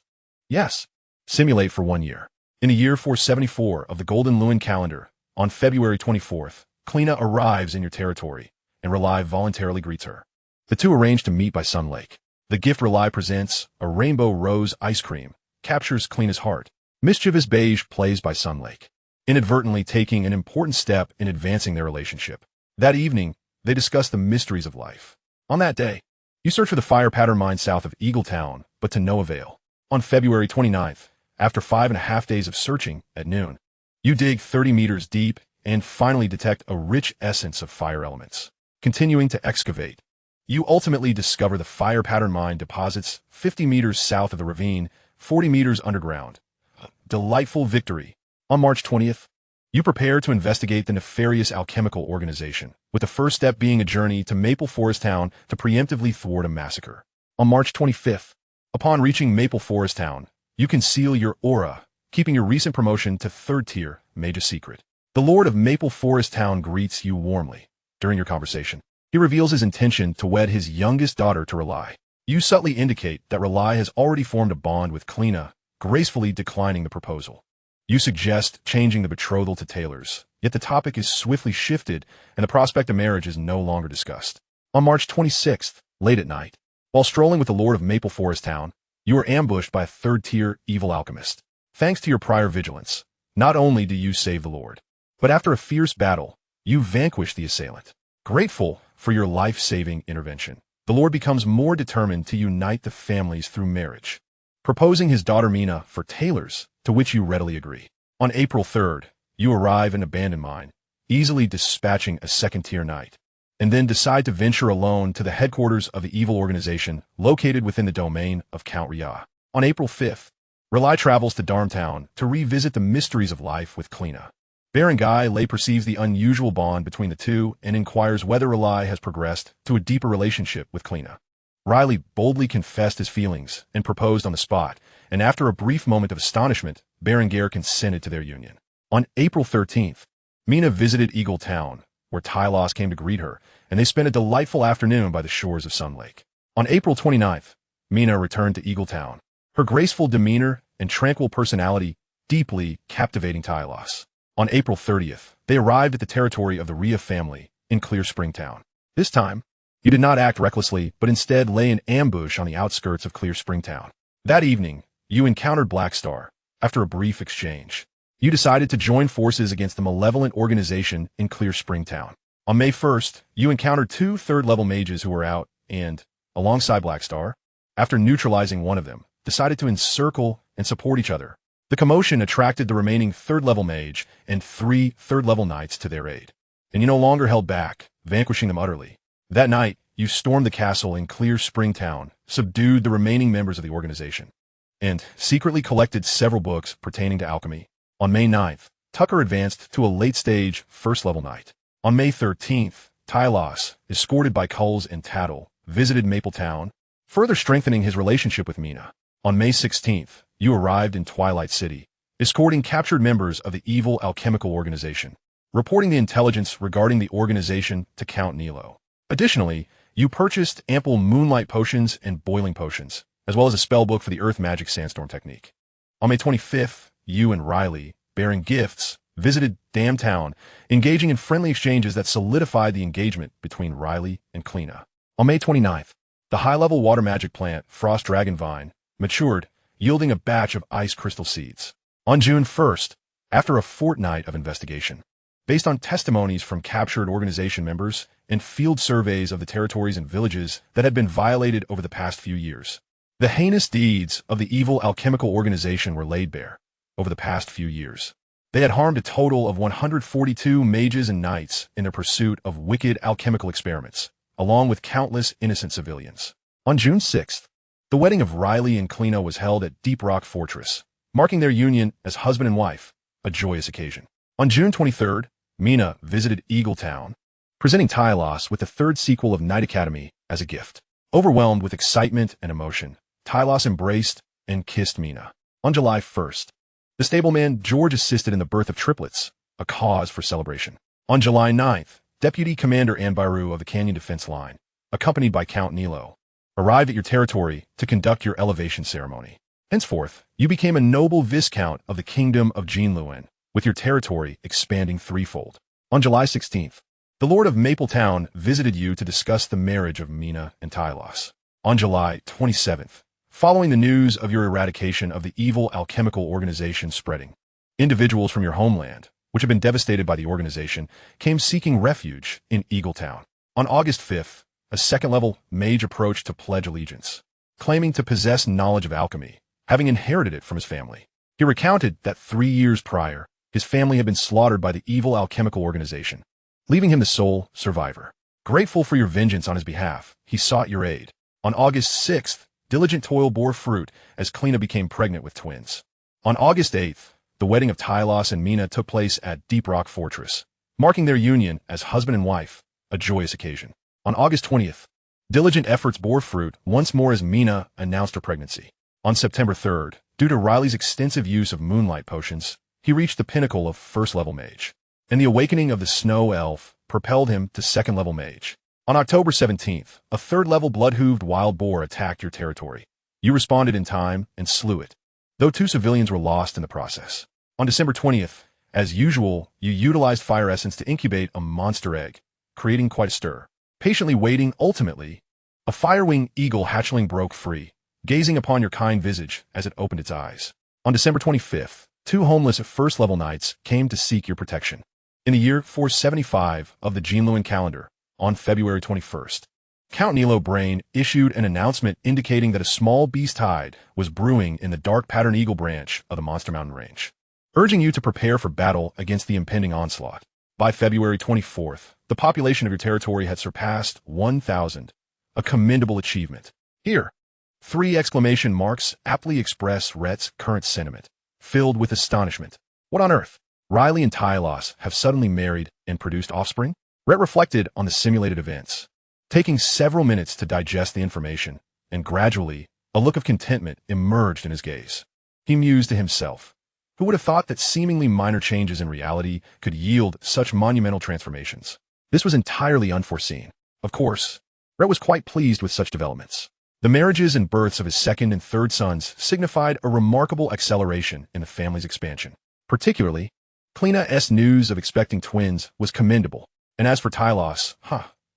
"Yes." Simulate for 1 year. In the year 474 of the Golden Lewin calendar, on February 24th, Kleena arrives in your territory, and Rayt voluntarily greets her. The two arrange to meet by Sun Lake. The gift Rayt presents, a rainbow rose ice cream, captures Clina's heart. Mischievous Beige plays by Sun Lake, inadvertently taking an important step in advancing their relationship. That evening, they discuss the mysteries of life. On that day, you search for the fire pattern mine south of Eaglet Town, but to no avail. On February 29th, after 5.5 days of searching, at noon, you dig 30 meters deep and finally detect a rich essence of fire elements. Continuing to excavate, you ultimately discover the fire pattern mine deposits 50 meters south of the ravine, 40 meters underground. Delightful victory. On March 20th, you prepare to investigate the nefarious alchemical organization, with the first step being a journey to Maple Forest Town to preemptively thwart a massacre. On March 25th, upon reaching Maple Forest Town, you conceal your aura, keeping your recent promotion to 3rd tier mage a secret. The Lord of Maple Forest Town greets you warmly. During your conversation, he reveals his intention to wed his youngest daughter to Rayt. You subtly indicate that Rayt has already formed a bond with Clina, gracefully declining the proposal. You suggest changing the betrothal to Taylor's, yet the topic is swiftly shifted and the prospect of marriage is no longer discussed. On March 26th, late at night, while strolling with the Lord of Maple Forest Town, you are ambushed by a 3rd-tier evil alchemist. Thanks to your prior vigilance, not only do you save the Lord, but after a fierce battle, you vanquish the assailant. Grateful for your life-saving intervention, the Lord becomes more determined to unite the families through marriage, proposing his daughter Mina for Taylor's, to which you readily agree. On April 3rd, you arrive in abandoned mine, easily dispatching a 2nd-tier knight, and then decide to venture alone to the headquarters of the evil organization located within the domain of Count Rayt. On April 5th, Rayt travels to Dramione to revisit the mysteries of life with Clina. Baron Guy Lay perceives the unusual bond between the two and inquires whether Rayt has progressed to a deeper relationship with Clina. Riley boldly confessed his feelings and proposed on the spot, and after a brief moment of astonishment, Berengar consented to their union. On April 13th, Mina visited Eaglet Town, where Tylos came to greet her, and they spent a delightful afternoon by the shores of Sun Lake. On April 29th, Mina returned to Eaglet Town, her graceful demeanor and tranquil personality deeply captivating Tylos. On April 30th, they arrived at the territory of the Rhea family in Clear Spring Town. This time, you did not act recklessly, but instead lay in ambush on the outskirts of Clear Spring Town. That evening, you encountered Blackstar. After a brief exchange, you decided to join forces against the malevolent organization in Clear Spring Town. On May 1st, you encountered 2 3rd-level mages who were out and, alongside Blackstar, after neutralizing one of them, decided to encircle and support each other. The commotion attracted the remaining 3rd-level mage and 3 3rd-level knights to their aid, and you no longer held back, vanquishing them utterly. That night, you stormed the castle in Clear Spring Town, subdued the remaining members of the organization, and secretly collected several books pertaining to alchemy. On May 9th, Tucker advanced to a late-stage 1st-level knight. On May 13th, Tylos, escorted by Culls and Tattle, visited Maple Town, further strengthening his relationship with Mina. On May 16th, you arrived in Twilight City, escorting captured members of the evil alchemical organization, reporting the intelligence regarding the organization to Count Nilo. Additionally, you purchased ample moonlight potions and boiling potions, as well as a spellbook for the Earth Magic Sandstorm technique. On May 25th, you and Riley, bearing gifts, visited Dam Town, engaging in friendly exchanges that solidified the engagement between Riley and Clina. On May 29th, the high-level water magic plant, Frost Dragonvine, matured, yielding a batch of ice crystal seeds. On June 1st, after a fortnight of investigation, based on testimonies from captured organization members and field surveys of the territories and villages that had been violated over the past few years, the heinous deeds of the evil alchemical organization were laid bare. Over the past few years, they had harmed a total of 142 mages and knights in their pursuit of wicked alchemical experiments, along with countless innocent civilians. On June 6th, the wedding of Riley and Clina was held at Deep Rock Fortress, marking their union as husband and wife, a joyous occasion. On June 23rd, Mina visited Eaglet Town, presenting Tylos with the 3rd sequel of Knight Academy as a gift. Overwhelmed with excitement and emotion, Tylos embraced and kissed Mina. On July 1st, the stableman George assisted in the birth of triplets, a cause for celebration. On July 9th, Deputy Commander Anbiru of the Canyon Defense Line, accompanied by Count Nilo, arrived at your territory to conduct your elevation ceremony. Henceforth, you became a noble Viscount of the Kingdom of Jean Luen, with your territory expanding threefold. On July 16th, The Lord of Maple Town visited you to discuss the marriage of Mina and Tylos. On July 27th, following the news of your eradication of the evil alchemical organization spreading, individuals from your homeland, which had been devastated by the organization, came seeking refuge in Eaglet Town. On August 5th, a second-level mage approached to pledge allegiance, claiming to possess knowledge of alchemy, having inherited it from his family. He recounted that 3 years prior, his family had been slaughtered by the evil alchemical organization, leaving him the sole survivor. Grateful for your vengeance on his behalf, he sought your aid. On August 6th, diligent toil bore fruit as Kleena became pregnant with twins. On August 8th, the wedding of Tylos and Mina took place at Deep Rock Fortress, marking their union as husband and wife, a joyous occasion. On August 20th, diligent efforts bore fruit once more as Mina announced her pregnancy. On September 3rd, due to Riley's extensive use of moonlight potions, he reached the pinnacle of first-level mage, and the awakening of the snow elf propelled him to second-level mage. On October 17th, a third-level blood-hooved wild boar attacked your territory. You responded in time and slew it, though 2 civilians were lost in the process. On December 20th, as usual, you utilized fire essence to incubate a monster egg, creating quite a stir. Patiently waiting, ultimately, a fire-winged eagle hatchling broke free, gazing upon your kind visage as it opened its eyes. On December 25th, 2 homeless first-level knights came to seek your protection. In the year 475 of the Jinluan calendar, on February 21st, Count Nilo Brain issued an announcement indicating that a small beast tide was brewing in the dark pattern eagle branch of the Monster Mountain Range, urging you to prepare for battle against the impending onslaught. By February 24th, the population of your territory had surpassed 1,000, a commendable achievement. Here, 3 exclamation marks aptly express Rayt's current sentiment, filled with astonishment. What on earth? Riley and Tylos have suddenly married and produced offspring? Rayt reflected on the simulated events, taking several minutes to digest the information, and gradually, a look of contentment emerged in his gaze. He mused to himself, who would have thought that seemingly minor changes in reality could yield such monumental transformations? This was entirely unforeseen. Of course, Rayt was quite pleased with such developments. The marriages and births of his second and third sons signified a remarkable acceleration in the family's expansion. Particularly, Kleena's news of expecting twins was commendable. And as for Tylos,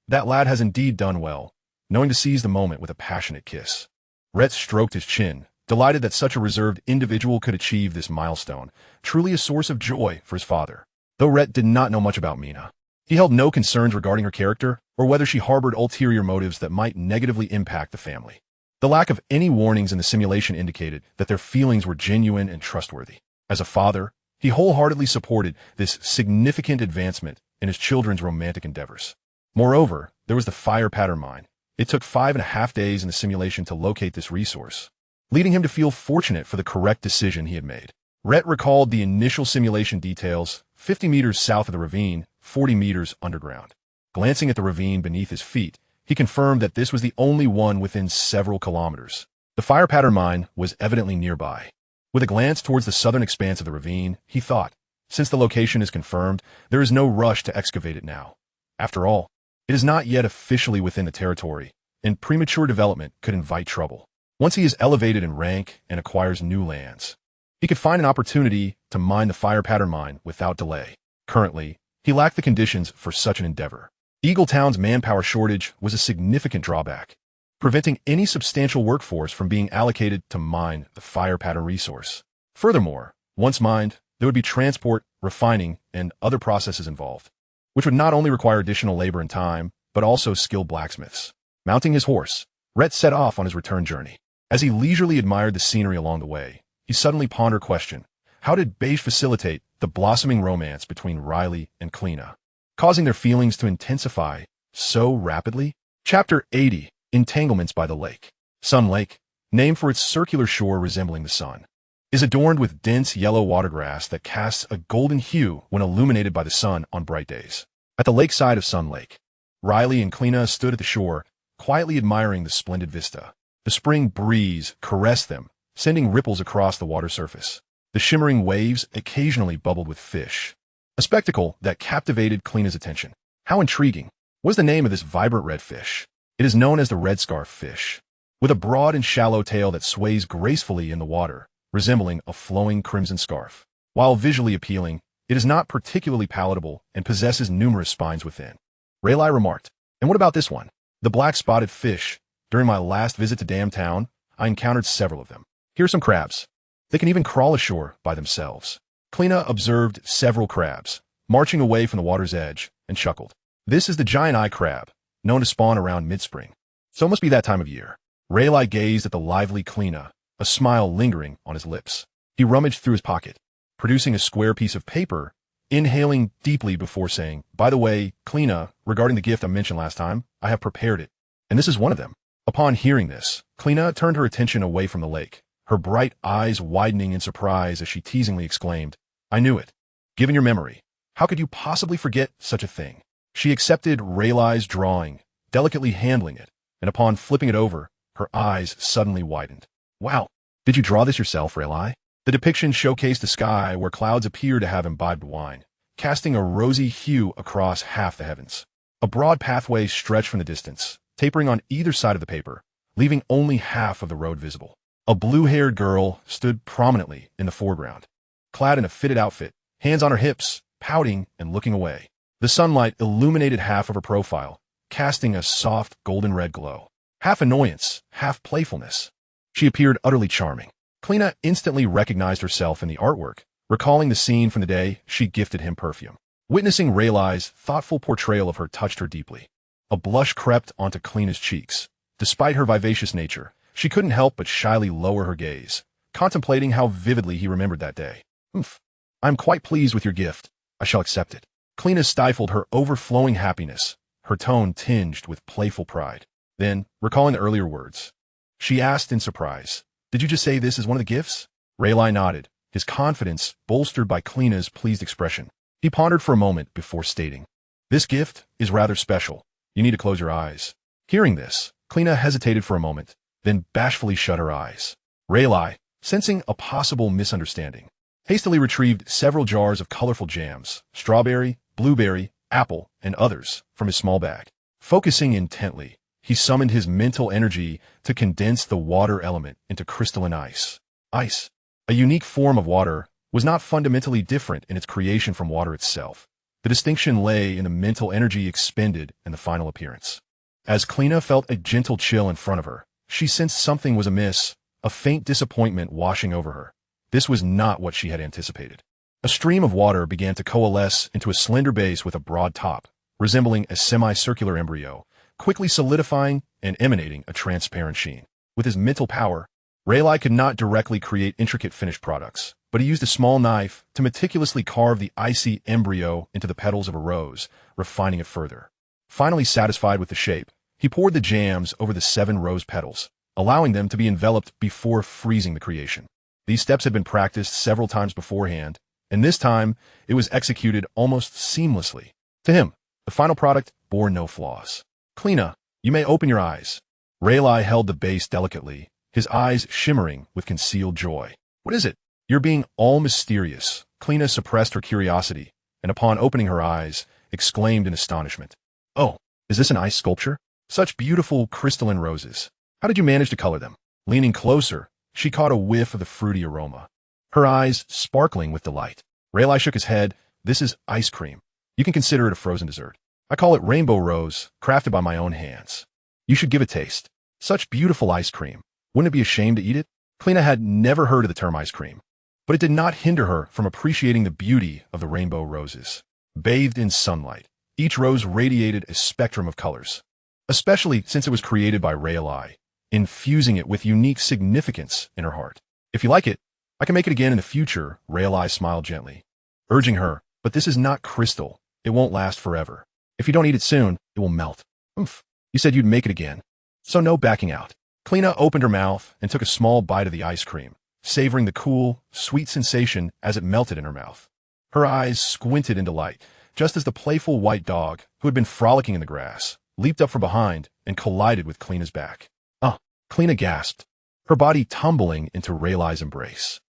that lad has indeed done well, knowing to seize the moment with a passionate kiss. Rayt stroked his chin, delighted that such a reserved individual could achieve this milestone, truly a source of joy for his father. Though Rayt did not know much about Mina, he held no concerns regarding her character or whether she harbored ulterior motives that might negatively impact the family. The lack of any warnings in the simulation indicated that their feelings were genuine and trustworthy. As a father, he wholeheartedly supported this significant advancement in his children's romantic endeavors. Moreover, there was the fire pattern mine. It took 5.5 days in the simulation to locate this resource, leading him to feel fortunate for the correct decision he had made. Rayt recalled the initial simulation details: 50 meters south of the ravine, 40 meters underground. Glancing at the ravine beneath his feet, he confirmed that this was the only one within several kilometers. The fire pattern mine was evidently nearby. With a glance towards the southern expanse of the ravine, he thought, since the location is confirmed, there is no rush to excavate it now. After all, it is not yet officially within the territory, and premature development could invite trouble. Once he is elevated in rank and acquires new lands, he could find an opportunity to mine the fire pattern mine without delay. Currently, he lacked the conditions for such an endeavor. Eaglet Town's manpower shortage was a significant drawback, preventing any substantial workforce from being allocated to mine the fire pattern resource. Furthermore, once mined, there would be transport, refining, and other processes involved, which would not only require additional labor and time, but also skilled blacksmiths. Mounting his horse, Rayt set off on his return journey. As he leisurely admired the scenery along the way, he suddenly pondered a question: how did Beige facilitate the blossoming romance between Riley and Kleena, causing their feelings to intensify so rapidly? Chapter 80: Entanglements by the Lake. Sun Lake, named for its circular shore resembling the sun, is adorned with dense yellow watergrass that casts a golden hue when illuminated by the sun on bright days. At the lakeside of Sun Lake, Riley and Kleena stood at the shore, quietly admiring the splendid vista. The spring breeze caressed them, sending ripples across the water surface. The shimmering waves occasionally bubbled with fish, a spectacle that captivated Kleena's attention. How intriguing! What is the name of this vibrant red fish? It is known as the red scarf fish, with a broad and shallow tail that sways gracefully in the water, resembling a flowing crimson scarf. While visually appealing, it is not particularly palatable and possesses numerous spines within. Rayt remarked. And what about this one? The black-spotted fish. During my last visit to Town, I encountered several of them. Here are some crabs. They can even crawl ashore by themselves. Kleena observed several crabs, marching away from the water's edge, and chuckled. This is the giant eye crab, known to spawn around mid-spring. So it must be that time of year. Rayt gazed at the lively Kleena, a smile lingering on his lips. He rummaged through his pocket, producing a square piece of paper, inhaling deeply before saying, "By the way, Kleena, regarding the gift I mentioned last time, I have prepared it, and this is one of them." Upon hearing this, Kleena turned her attention away from the lake, her bright eyes widening in surprise as she teasingly exclaimed, "I knew it. Given your memory, how could you possibly forget such a thing?" She accepted Rayt's drawing, delicately handling it, and upon flipping it over, her eyes suddenly widened. "Wow, did you draw this yourself, Rayt?" The depiction showcased a sky where clouds appear to have imbibed wine, casting a rosy hue across half the heavens. A broad pathway stretched from the distance, tapering on either side of the paper, leaving only half of the road visible. A blue-haired girl stood prominently in the foreground, clad in a fitted outfit, hands on her hips, pouting and looking away. The sunlight illuminated half of her profile, casting a soft golden-red glow. Half annoyance, half playfulness. She appeared utterly charming. Kleena instantly recognized herself in the artwork, recalling the scene from the day she gifted him perfume. Witnessing Rayt's thoughtful portrayal of her touched her deeply. A blush crept onto Kleena's cheeks. Despite her vivacious nature, she couldn't help but shyly lower her gaze, contemplating how vividly he remembered that day. I'm quite pleased with your gift. I shall accept it." Kleena stifled her overflowing happiness, her tone tinged with playful pride. Then, recalling the earlier words, she asked in surprise, "Did you just say this is one of the gifts?" Rayt nodded, his confidence bolstered by Kleena's pleased expression. He pondered for a moment before stating, "This gift is rather special. You need to close your eyes." Hearing this, Kleena hesitated for a moment, then bashfully shut her eyes. Rayt, sensing a possible misunderstanding, hastily retrieved several jars of colorful jams, strawberry, blueberry, apple, and others, from his small bag. Focusing intently, he summoned his mental energy to condense the water element into crystalline ice. Ice, a unique form of water, was not fundamentally different in its creation from water itself. The distinction lay in the mental energy expended in the final appearance. As Kleena felt a gentle chill in front of her, she sensed something was amiss, a faint disappointment washing over her. This was not what she had anticipated. A stream of water began to coalesce into a slender base with a broad top, resembling a semicircular embryo, quickly solidifying and emanating a transparent sheen. With his mental power, Rayt could not directly create intricate finished products, but he used a small knife to meticulously carve the icy embryo into the petals of a rose, refining it further. Finally satisfied with the shape, he poured the jams over the 7 rose petals, allowing them to be enveloped before freezing the creation. These steps had been practiced several times beforehand, and this time it was executed almost seamlessly. To him, the final product bore no flaws. "Kleena, you may open your eyes." Rayt held the base delicately, his eyes shimmering with concealed joy. "What is it?" "You're being all mysterious." Kleena suppressed her curiosity, and upon opening her eyes, exclaimed in astonishment, "Oh, is this an ice sculpture? Such beautiful crystalline roses. How did you manage to color them?" Leaning closer, she caught a whiff of the fruity aroma, her eyes sparkling with delight. Rayt shook his head. "This is ice cream. You can consider it a frozen dessert. I call it rainbow rose, crafted by my own hands. You should give it a taste. Such beautiful ice cream. Wouldn't it be a shame to eat it?" Kleena had never heard of the term ice cream, but it did not hinder her from appreciating the beauty of the rainbow roses. Bathed in sunlight, each rose radiated a spectrum of colors, especially since it was created by Rayt, infusing it with unique significance in her heart. "If you like it, I can make it again in the future," Rayt smiled gently, urging her, "But this is not crystal. It won't last forever. If you don't eat it soon, it will melt." You said you'd make it again, so no backing out." Kleena opened her mouth and took a small bite of the ice cream, savoring the cool, sweet sensation as it melted in her mouth. Her eyes squinted in delight, just as the playful white dog, who had been frolicking in the grass, leaped up from behind and collided with Kleena's back. Kleena gasped, her body tumbling into Rayt's embrace.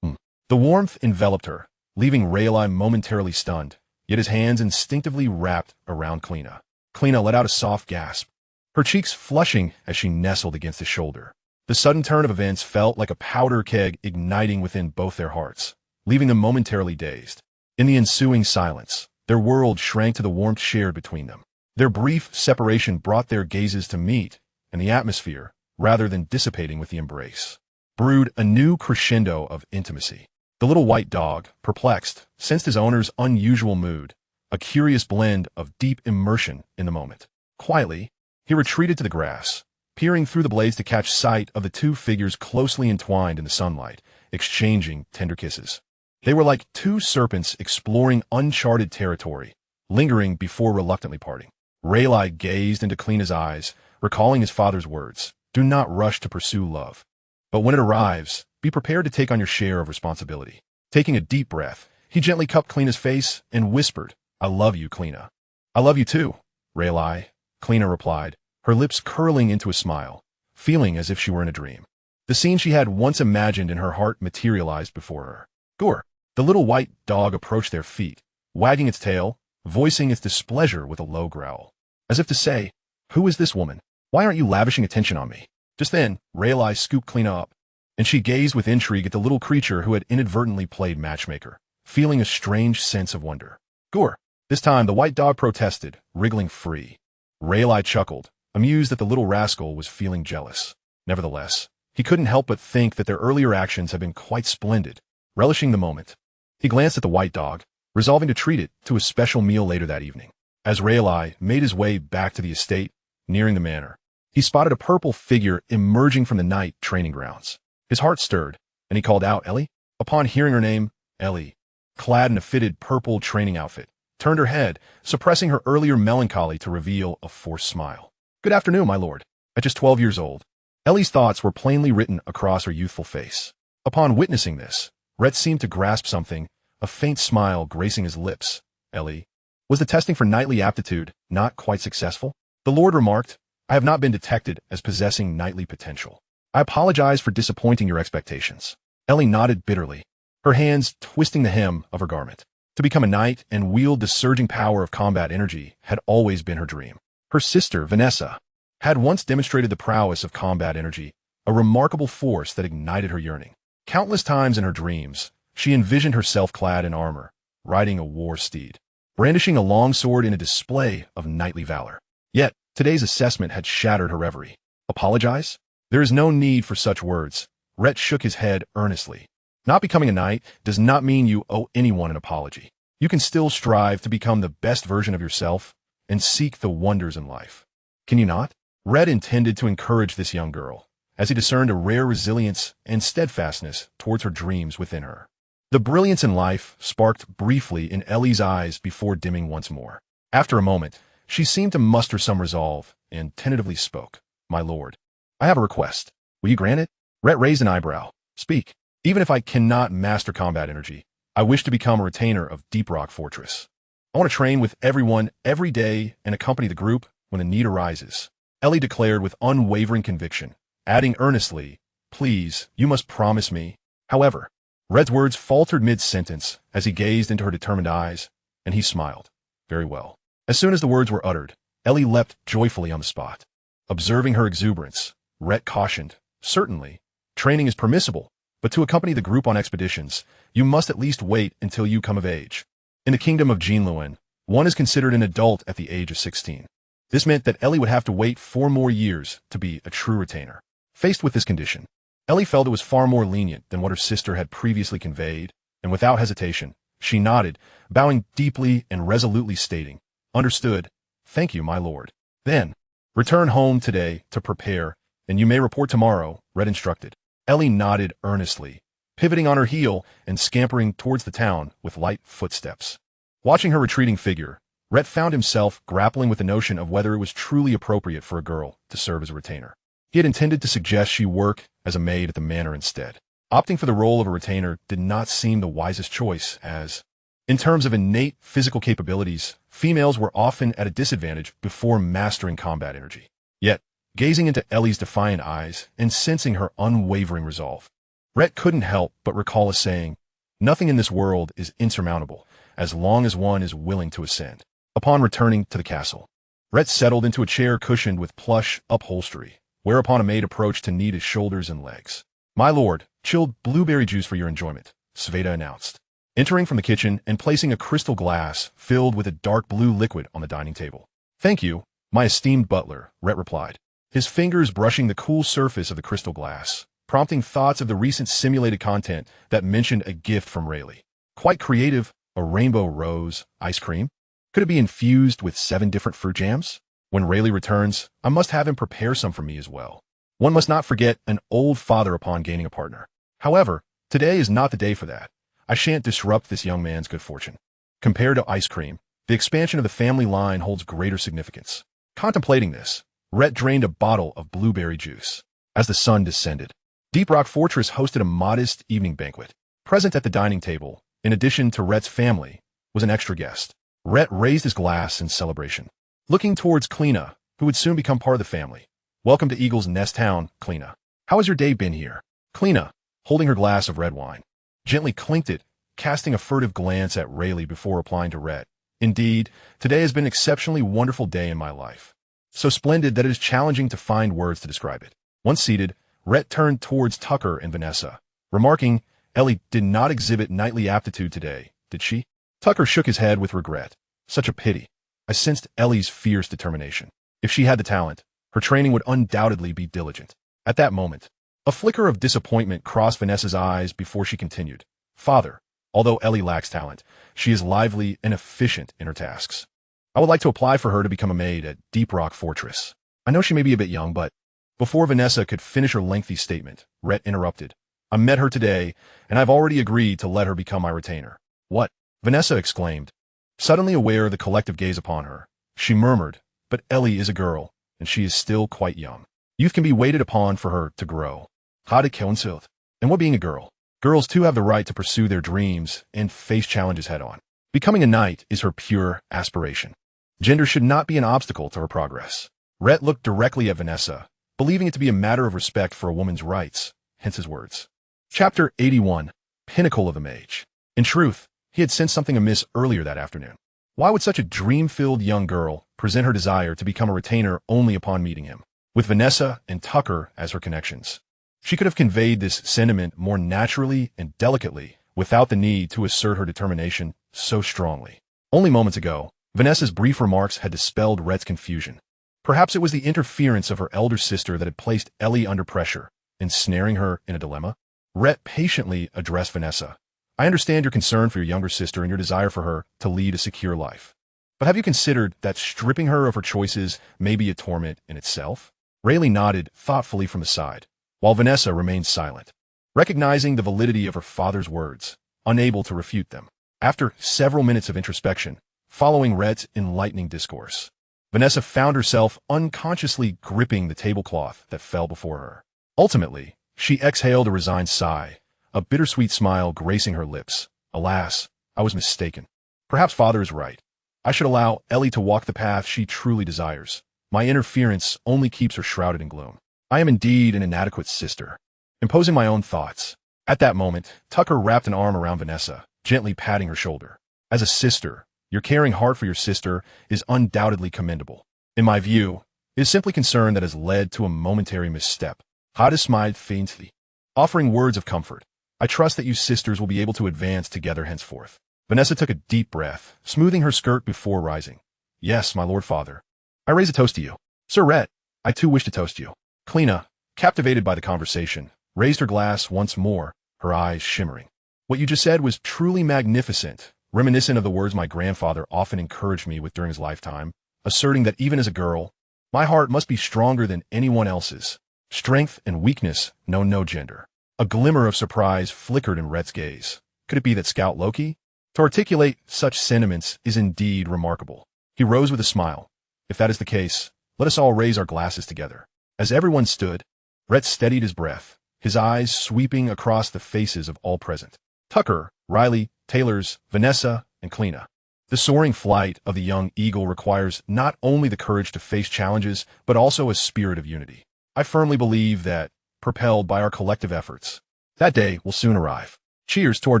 The warmth enveloped her, leaving Rayt momentarily stunned, yet his hands instinctively wrapped around Kleena. Kleena let out a soft gasp, her cheeks flushing as she nestled against his shoulder. The sudden turn of events felt like a powder keg igniting within both their hearts, leaving them momentarily dazed. In the ensuing silence, their world shrank to the warmth shared between them. Their brief separation brought their gazes to meet, and the atmosphere, rather than dissipating with the embrace, brewed a new crescendo of intimacy. The little white dog, perplexed, sensed his owner's unusual mood, a curious blend of deep immersion in the moment. Quietly, he retreated to the grass, peering through the blades to catch sight of the two figures closely entwined in the sunlight, exchanging tender kisses. They were like two serpents exploring uncharted territory, lingering before reluctantly parting. Rayt gazed into Kleena's eyes, recalling his father's words, "Do not rush to pursue love. But when it arrives, be prepared to take on your share of responsibility." Taking a deep breath, he gently cupped Kleena's face and whispered, "I love you, Kleena." "I love you too, Rayt," Kleena replied, her lips curling into a smile, feeling as if she were in a dream. The scene she had once imagined in her heart materialized before her. Gur, the little white dog, approached their feet, wagging its tail, voicing its displeasure with a low growl, as if to say, "Who is this woman? Why aren't you lavishing attention on me?" Just then, Rayt scooped Kleena up, and she gazed with intrigue at the little creature who had inadvertently played matchmaker, feeling a strange sense of wonder. "Gur." This time the white dog protested, wriggling free. Rayt chuckled, amused that the little rascal was feeling jealous. Nevertheless, he couldn't help but think that their earlier actions had been quite splendid. Relishing the moment, he glanced at the white dog, resolving to treat it to a special meal later that evening. As Rayt made his way back to the estate, nearing the manor, he spotted a purple figure emerging from the night training grounds. His heart stirred, and he called out, "Ellie?" Upon hearing her name, Ellie, clad in a fitted purple training outfit, turned her head, suppressing her earlier melancholy to reveal a forced smile. "Good afternoon, my lord." At just 12 years old, Ellie's thoughts were plainly written across her youthful face. Upon witnessing this, Rhett seemed to grasp something, a faint smile gracing his lips. "Ellie, was the testing for knightly aptitude not quite successful?" The lord remarked, "I have not been detected as possessing knightly potential. I apologize for disappointing your expectations." Ellie nodded bitterly, her hands twisting the hem of her garment. To become a knight and wield the surging power of combat energy had always been her dream. Her sister, Vanessa, had once demonstrated the prowess of combat energy, a remarkable force that ignited her yearning. Countless times in her dreams, she envisioned herself clad in armor, riding a war steed, brandishing a long sword in a display of knightly valor. Yet, today's assessment had shattered her reverie. Apologize? There is no need for such words. Rhett shook his head earnestly. Not becoming a knight does not mean you owe anyone an apology. You can still strive to become the best version of yourself and seek the wonders in life. Can you not? Rhett intended to encourage this young girl, as he discerned a rare resilience and steadfastness towards her dreams within her. The brilliance in life sparked briefly in Ellie's eyes before dimming once more. After a moment, she seemed to muster some resolve and tentatively spoke. "My lord, I have a request. Will you grant it?" Rhett raised an eyebrow. "Speak. Even if I cannot master combat energy, I wish to become a retainer of Deep Rock Fortress. I want to train with everyone every day and accompany the group when a need arises," Ellie declared with unwavering conviction, adding earnestly, "Please, you must promise me." However, Red's words faltered mid-sentence as he gazed into her determined eyes, and he smiled. "Very well." As soon as the words were uttered, Ellie leapt joyfully on the spot. Observing her exuberance, Rhett cautioned, "Certainly, training is permissible, but to accompany the group on expeditions, you must at least wait until you come of age. In the kingdom of Jinluan, one is considered an adult at the age of 16. This meant that Ellie would have to wait 4 more years to be a true retainer. Faced with this condition, Ellie felt it was far more lenient than what her sister had previously conveyed, and without hesitation, she nodded, bowing deeply and resolutely stating, "Understood. Thank you, my lord." Then, "Return home today to prepare, and you may report tomorrow," Rhett instructed. Ellie nodded earnestly, pivoting on her heel and scampering towards the town with light footsteps. Watching her retreating figure, Rhett found himself grappling with the notion of whether it was truly appropriate for a girl to serve as a retainer. He had intended to suggest she work as a maid at the manor instead. Opting for the role of a retainer did not seem the wisest choice, as, in terms of innate physical capabilities, females were often at a disadvantage before mastering combat energy. Yet, gazing into Ellie's defiant eyes and sensing her unwavering resolve, Rhett couldn't help but recall a saying, "Nothing in this world is insurmountable, as long as one is willing to ascend." Upon returning to the castle, Rhett settled into a chair cushioned with plush upholstery, whereupon a maid approached to knead his shoulders and legs. "My lord, chilled blueberry juice for your enjoyment," Sveta announced, entering from the kitchen and placing a crystal glass filled with a dark blue liquid on the dining table. Thank you, my esteemed butler, Rhett replied, his fingers brushing the cool surface of the crystal glass, prompting thoughts of the recent simulated content that mentioned a gift from Rayleigh. Quite creative, a rainbow rose ice cream? Could it be infused with 7 different fruit jams? When Rayleigh returns, I must have him prepare some for me as well. One must not forget an old father upon gaining a partner. However, today is not the day for that. I shan't disrupt this young man's good fortune. Compared to ice cream, the expansion of the family line holds greater significance. Contemplating this, Rhett drained a bottle of blueberry juice. As the sun descended, Deep Rock Fortress hosted a modest evening banquet. Present at the dining table, in addition to Rhett's family, was an extra guest. Rhett raised his glass in celebration, looking towards Kleena, who would soon become part of the family. Welcome to Eagle's Nest Town, Kleena. How has your day been here? Kleena, holding her glass of red wine, gently clinked it, casting a furtive glance at Rayleigh before replying to Rhett. Indeed, today has been an exceptionally wonderful day in my life. So splendid that it is challenging to find words to describe it. Once seated, Rhett turned towards Tucker and Vanessa, remarking, Ellie did not exhibit knightly aptitude today, did she? Tucker shook his head with regret. Such a pity. I sensed Ellie's fierce determination. If she had the talent, her training would undoubtedly be diligent. At that moment, a flicker of disappointment crossed Vanessa's eyes before she continued. Father, although Ellie lacks talent, she is lively and efficient in her tasks. I would like to apply for her to become a maid at Deep Rock Fortress. I know she may be a bit young, but... Before Vanessa could finish her lengthy statement, Rhett interrupted. I met her today, and I've already agreed to let her become my retainer. What? Vanessa exclaimed. Suddenly aware of the collective gaze upon her, she murmured, but Ellie is a girl, and she is still quite young. Youth can be waited upon for her to grow. And what being a girl? Girls too have the right to pursue their dreams and face challenges head-on. Becoming a knight is her pure aspiration. Gender should not be an obstacle to her progress. Rhett looked directly at Vanessa, believing it to be a matter of respect for a woman's rights, hence his words. Chapter 81, Pinnacle of the Mage. In truth, he had sensed something amiss earlier that afternoon. Why would such a dream-filled young girl present her desire to become a retainer only upon meeting him, with Vanessa and Tucker as her connections? She could have conveyed this sentiment more naturally and delicately without the need to assert her determination so strongly. Only moments ago, Vanessa's brief remarks had dispelled Rhett's confusion. Perhaps it was the interference of her elder sister that had placed Ellie under pressure, ensnaring her in a dilemma. Rhett patiently addressed Vanessa. I understand your concern for your younger sister and your desire for her to lead a secure life. But have you considered that stripping her of her choices may be a torment in itself? Rayleigh nodded thoughtfully from the side, while Vanessa remained silent, recognizing the validity of her father's words, unable to refute them. After several minutes of introspection, following Rhett's enlightening discourse, Vanessa found herself unconsciously gripping the tablecloth that fell before her. Ultimately, she exhaled a resigned sigh, a bittersweet smile gracing her lips. Alas, I was mistaken. Perhaps father is right. I should allow Ellie to walk the path she truly desires. My interference only keeps her shrouded in gloom. I am indeed an inadequate sister, imposing my own thoughts. At that moment, Tucker wrapped an arm around Vanessa, gently patting her shoulder. As a sister, your caring heart for your sister is undoubtedly commendable. In my view, it is simply concern that has led to a momentary misstep. Hada smiled faintly, offering words of comfort. I trust that you sisters will be able to advance together henceforth. Vanessa took a deep breath, smoothing her skirt before rising. Yes, my lord father. I raise a toast to you. Sir Rhett, I too wish to toast you. Kleena, captivated by the conversation, raised her glass once more, her eyes shimmering. What you just said was truly magnificent, reminiscent of the words my grandfather often encouraged me with during his lifetime, asserting that even as a girl, my heart must be stronger than anyone else's. Strength and weakness know no gender. A glimmer of surprise flickered in Rhett's gaze. Could it be that Scout Loki? To articulate such sentiments is indeed remarkable. He rose with a smile. If that is the case, let us all raise our glasses together. As everyone stood, Rhett steadied his breath, his eyes sweeping across the faces of all present. Tucker, Riley, Taylors, Vanessa, and Kleena. The soaring flight of the young eagle requires not only the courage to face challenges, but also a spirit of unity. I firmly believe that, propelled by our collective efforts, that day will soon arrive. Cheers to our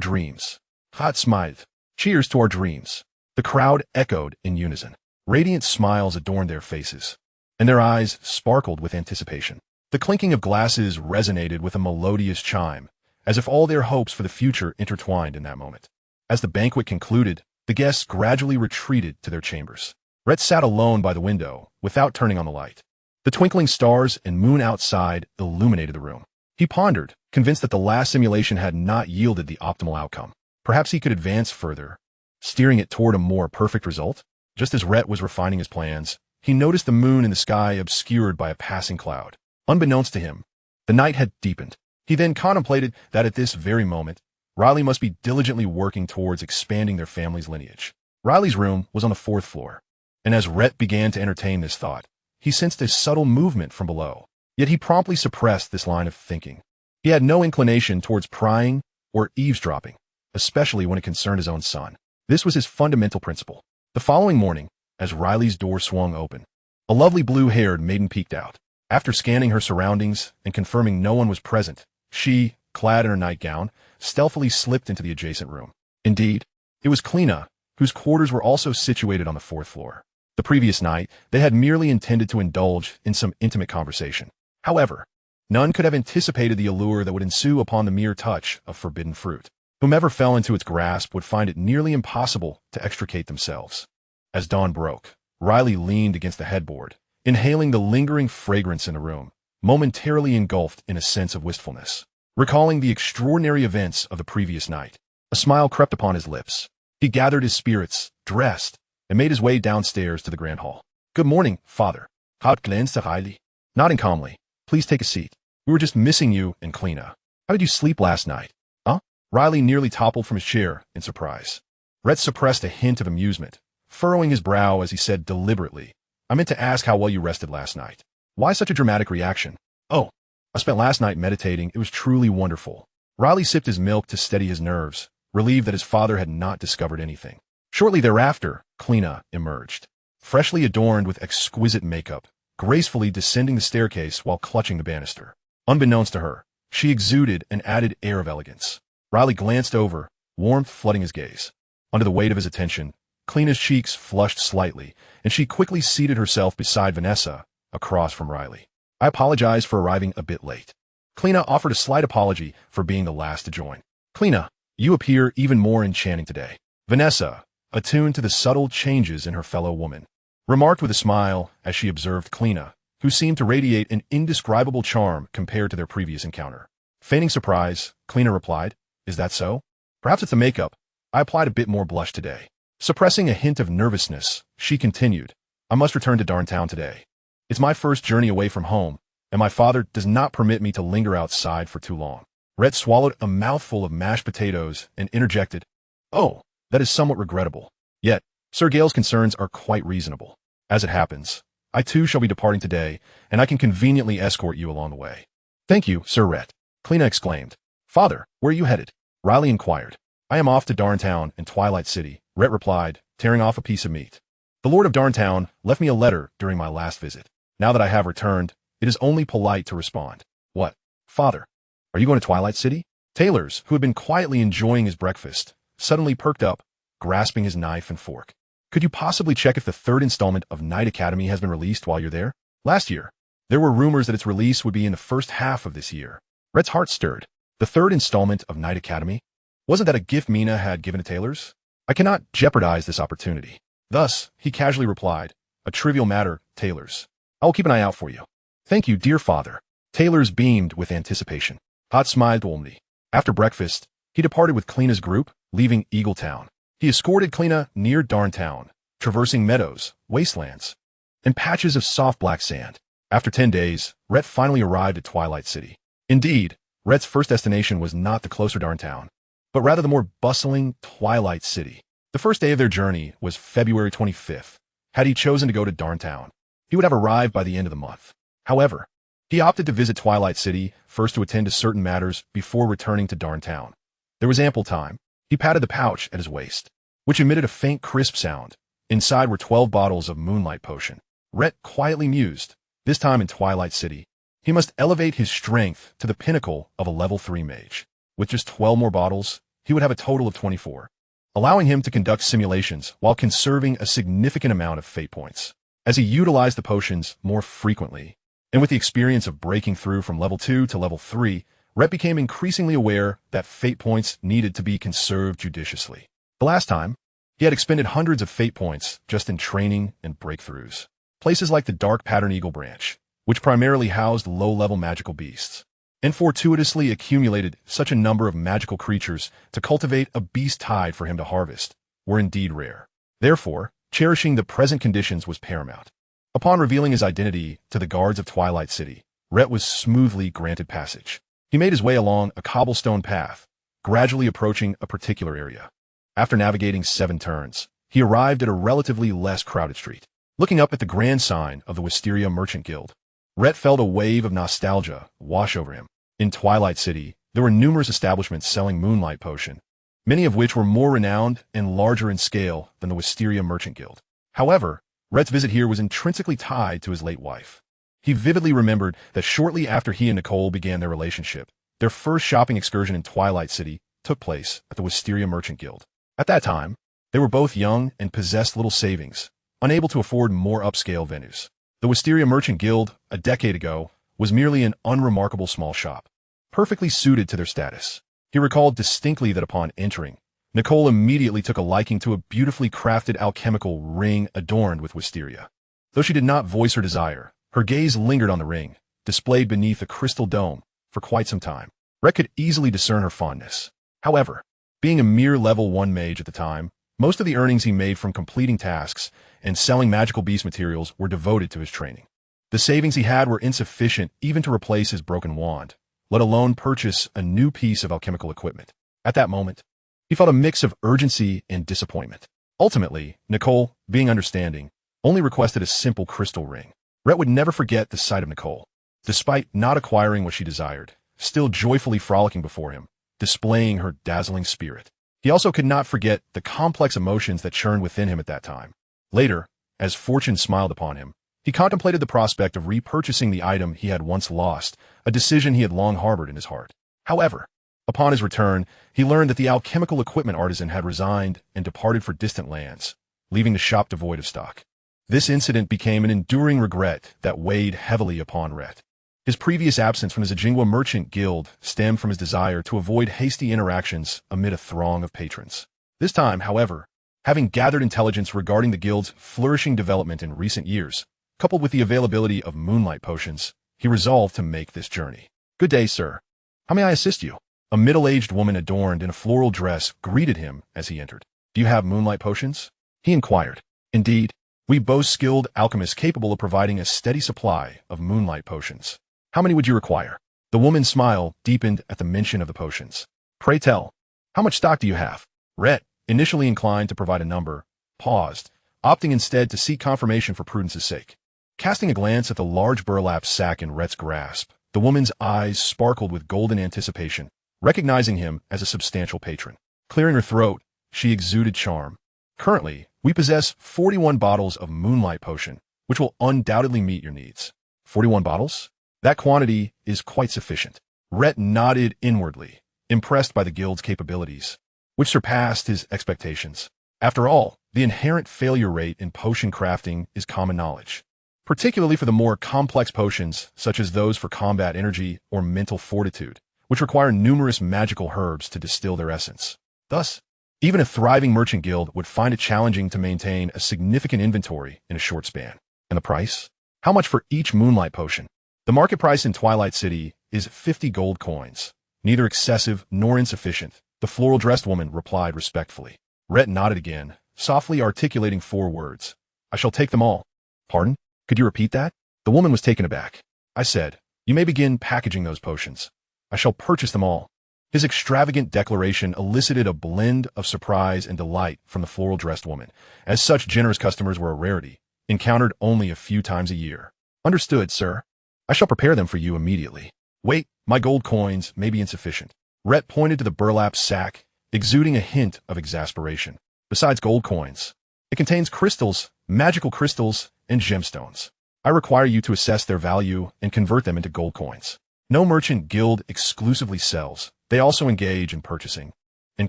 dreams. Hot smiled. Cheers to our dreams. The crowd echoed in unison. Radiant smiles adorned their faces, and their eyes sparkled with anticipation. The clinking of glasses resonated with a melodious chime, as if all their hopes for the future intertwined in that moment. As the banquet concluded, the guests gradually retreated to their chambers. Rhett sat alone by the window, without turning on the light. The twinkling stars and moon outside illuminated the room. He pondered, convinced that the last simulation had not yielded the optimal outcome. Perhaps he could advance further, steering it toward a more perfect result? Just as Rhett was refining his plans, he noticed the moon in the sky obscured by a passing cloud. Unbeknownst to him, the night had deepened. He then contemplated that at this very moment, Riley must be diligently working towards expanding their family's lineage. Riley's room was on the 4th floor, and as Rhett began to entertain this thought, he sensed a subtle movement from below. Yet he promptly suppressed this line of thinking. He had no inclination towards prying or eavesdropping, especially when it concerned his own son. This was his fundamental principle. The following morning, as Riley's door swung open, a lovely blue-haired maiden peeked out. After scanning her surroundings and confirming no one was present, she, clad in her nightgown, stealthily slipped into the adjacent room. Indeed, it was Kleena, whose quarters were also situated on the 4th floor. The previous night, they had merely intended to indulge in some intimate conversation. However, none could have anticipated the allure that would ensue upon the mere touch of forbidden fruit. Whomever fell into its grasp would find it nearly impossible to extricate themselves. As dawn broke, Riley leaned against the headboard, inhaling the lingering fragrance in the room, momentarily engulfed in a sense of wistfulness. Recalling the extraordinary events of the previous night, a smile crept upon his lips. He gathered his spirits, dressed, and made his way downstairs to the grand hall. "Good morning, father." "Hot glens to Riley." Nodding calmly, "Please take a seat. We were just missing you and Kleena. How did you sleep last night?" "Huh?" Riley nearly toppled from his chair in surprise. Rhett suppressed a hint of amusement, furrowing his brow as he said deliberately, "I meant to ask how well you rested last night." "Why such a dramatic reaction?" "Oh, I spent last night meditating. It was truly wonderful." Riley sipped his milk to steady his nerves, relieved that his father had not discovered anything. Shortly thereafter, Kleena emerged, freshly adorned with exquisite makeup, gracefully descending the staircase while clutching the banister. Unbeknownst to her, she exuded an added air of elegance. Riley glanced over, warmth flooding his gaze. Under the weight of his attention, Kleena's cheeks flushed slightly, and she quickly seated herself beside Vanessa, across from Riley. "I apologize for arriving a bit late." Kleena offered a slight apology for being the last to join. "Kleena, you appear even more enchanting today." Vanessa, attuned to the subtle changes in her fellow woman, remarked with a smile as she observed Kleena, who seemed to radiate an indescribable charm compared to their previous encounter. Feigning surprise, Kleena replied, "Is that so? Perhaps it's the makeup. I applied a bit more blush today." Suppressing a hint of nervousness, she continued, "I must return to Darntown today. It's my first journey away from home, and my father does not permit me to linger outside for too long." Rhett swallowed a mouthful of mashed potatoes and interjected, "Oh, that is somewhat regrettable. Yet, Sir Gale's concerns are quite reasonable. As it happens, I too shall be departing today, and I can conveniently escort you along the way." "Thank you, Sir Rhett," Kleena exclaimed. "Father, where are you headed?" Riley inquired. "I am off to Darntown and Twilight City," Rhett replied, tearing off a piece of meat. "The Lord of Darntown left me a letter during my last visit. Now that I have returned, it is only polite to respond." "What? Father, are you going to Twilight City?" Taylors, who had been quietly enjoying his breakfast, suddenly perked up, grasping his knife and fork. "Could you possibly check if the 3rd installment of Night Academy has been released while you're there? Last year, there were rumors that its release would be in the first half of this year." Rhett's heart stirred. The 3rd installment of Night Academy? Wasn't that a gift Mina had given to Taylors? "I cannot jeopardize this opportunity." Thus, he casually replied, "A trivial matter, Taylors. I will keep an eye out for you." "Thank you, dear father." Taylors beamed with anticipation. Hot smiled warmly. After breakfast, he departed with Kleena's group, leaving Eaglet Town. He escorted Kleena near Darntown, traversing meadows, wastelands, and patches of soft black sand. After 10 days, Rhett finally arrived at Twilight City. Indeed, Rhett's first destination was not the closer Darntown, but rather the more bustling Twilight City. The first day of their journey was February 25th. Had he chosen to go to Darntown, he would have arrived by the end of the month. However, he opted to visit Twilight City first to attend to certain matters before returning to Darntown. There was ample time. He patted the pouch at his waist, which emitted a faint crisp sound. Inside were 12 bottles of Moonlight Potion. Rhett quietly mused, this time in Twilight City, he must elevate his strength to the pinnacle of a level 3 mage. With just 12 more bottles, he would have a total of 24, allowing him to conduct simulations while conserving a significant amount of fate points. As he utilized the potions more frequently, and with the experience of breaking through from level 2 to level 3, Rhett became increasingly aware that fate points needed to be conserved judiciously. The last time, He had expended hundreds of fate points just in training and breakthroughs. Places like the Dark Pattern Eagle Branch, which primarily housed low-level magical beasts, and fortuitously accumulated such a number of magical creatures to cultivate a beast tide for him to harvest, were indeed rare. Therefore, cherishing the present conditions was paramount. Upon revealing his identity to the guards of Twilight City, Rayt was smoothly granted passage. He made his way along a cobblestone path, gradually approaching a particular area. After navigating 7 turns, he arrived at a relatively less crowded street. Looking up at the grand sign of the Wisteria Merchant Guild, Rayt felt a wave of nostalgia wash over him. In Twilight City, there were numerous establishments selling Moonlight Potion, many of which were more renowned and larger in scale than the Wisteria Merchant Guild. However, Rayt's visit here was intrinsically tied to his late wife. He vividly remembered that shortly after he and Nicole began their relationship, their first shopping excursion in Twilight City took place at the Wisteria Merchant Guild. At that time, they were both young and possessed little savings, unable to afford more upscale venues. The Wisteria Merchant Guild, a decade ago, was merely an unremarkable small shop, perfectly suited to their status. He recalled distinctly that upon entering, Nicole immediately took a liking to a beautifully crafted alchemical ring adorned with wisteria. Though she did not voice her desire, her gaze lingered on the ring, displayed beneath a crystal dome, for quite some time. Rayt could easily discern her fondness. However, being a mere level 1 mage at the time, most of the earnings he made from completing tasks and selling magical beast materials were devoted to his training. The savings he had were insufficient even to replace his broken wand, let alone purchase a new piece of alchemical equipment. At that moment, he felt a mix of urgency and disappointment. Ultimately, Nicole, being understanding, only requested a simple crystal ring. Rayt would never forget the sight of Nicole, despite not acquiring what she desired, still joyfully frolicking before him, displaying her dazzling spirit. He also could not forget the complex emotions that churned within him at that time. Later, as fortune smiled upon him, he contemplated the prospect of repurchasing the item he had once lost, a decision he had long harbored in his heart. However, upon his return, he learned that the alchemical equipment artisan had resigned and departed for distant lands, leaving the shop devoid of stock. This incident became an enduring regret that weighed heavily upon Rayt. His previous absence from the Zajingwa Merchant Guild stemmed from his desire to avoid hasty interactions amid a throng of patrons. This time, however, having gathered intelligence regarding the guild's flourishing development in recent years, coupled with the availability of moonlight potions, he resolved to make this journey. "Good day, sir. How may I assist you?" A middle-aged woman adorned in a floral dress greeted him as he entered. "Do you have moonlight potions?" he inquired. "Indeed, we boast skilled alchemists capable of providing a steady supply of moonlight potions. How many would you require?" The woman's smile deepened at the mention of the potions. "Pray tell, how much stock do you have?" Rayt, initially inclined to provide a number, paused, opting instead to seek confirmation for prudence's sake. Casting a glance at the large burlap sack in Rayt's grasp, the woman's eyes sparkled with golden anticipation, recognizing him as a substantial patron. Clearing her throat, she exuded charm. "Currently, we possess 41 bottles of moonlight potion, which will undoubtedly meet your needs." 41 bottles? That quantity is quite sufficient. Rayt nodded inwardly, impressed by the guild's capabilities, which surpassed his expectations. After all, the inherent failure rate in potion crafting is common knowledge, particularly for the more complex potions such as those for combat energy or mental fortitude, which require numerous magical herbs to distill their essence. Thus, even a thriving merchant guild would find it challenging to maintain a significant inventory in a short span. And the price? How much for each moonlight potion? The market price in Twilight City is 50 gold coins. Neither excessive nor insufficient, the floral-dressed woman replied respectfully. Rayt nodded again, softly articulating 4 words. "I shall take them all." "Pardon? Could you repeat that?" The woman was taken aback. "I said, you may begin packaging those potions. I shall purchase them all." His extravagant declaration elicited a blend of surprise and delight from the floral-dressed woman, as such generous customers were a rarity, encountered only a few times a year. "Understood, sir. I shall prepare them for you immediately." "Wait, my gold coins may be insufficient." Rayt pointed to the burlap sack, exuding a hint of exasperation. "Besides gold coins, it contains crystals, magical crystals, and gemstones. I require you to assess their value and convert them into gold coins. No merchant guild exclusively sells. They also engage in purchasing. And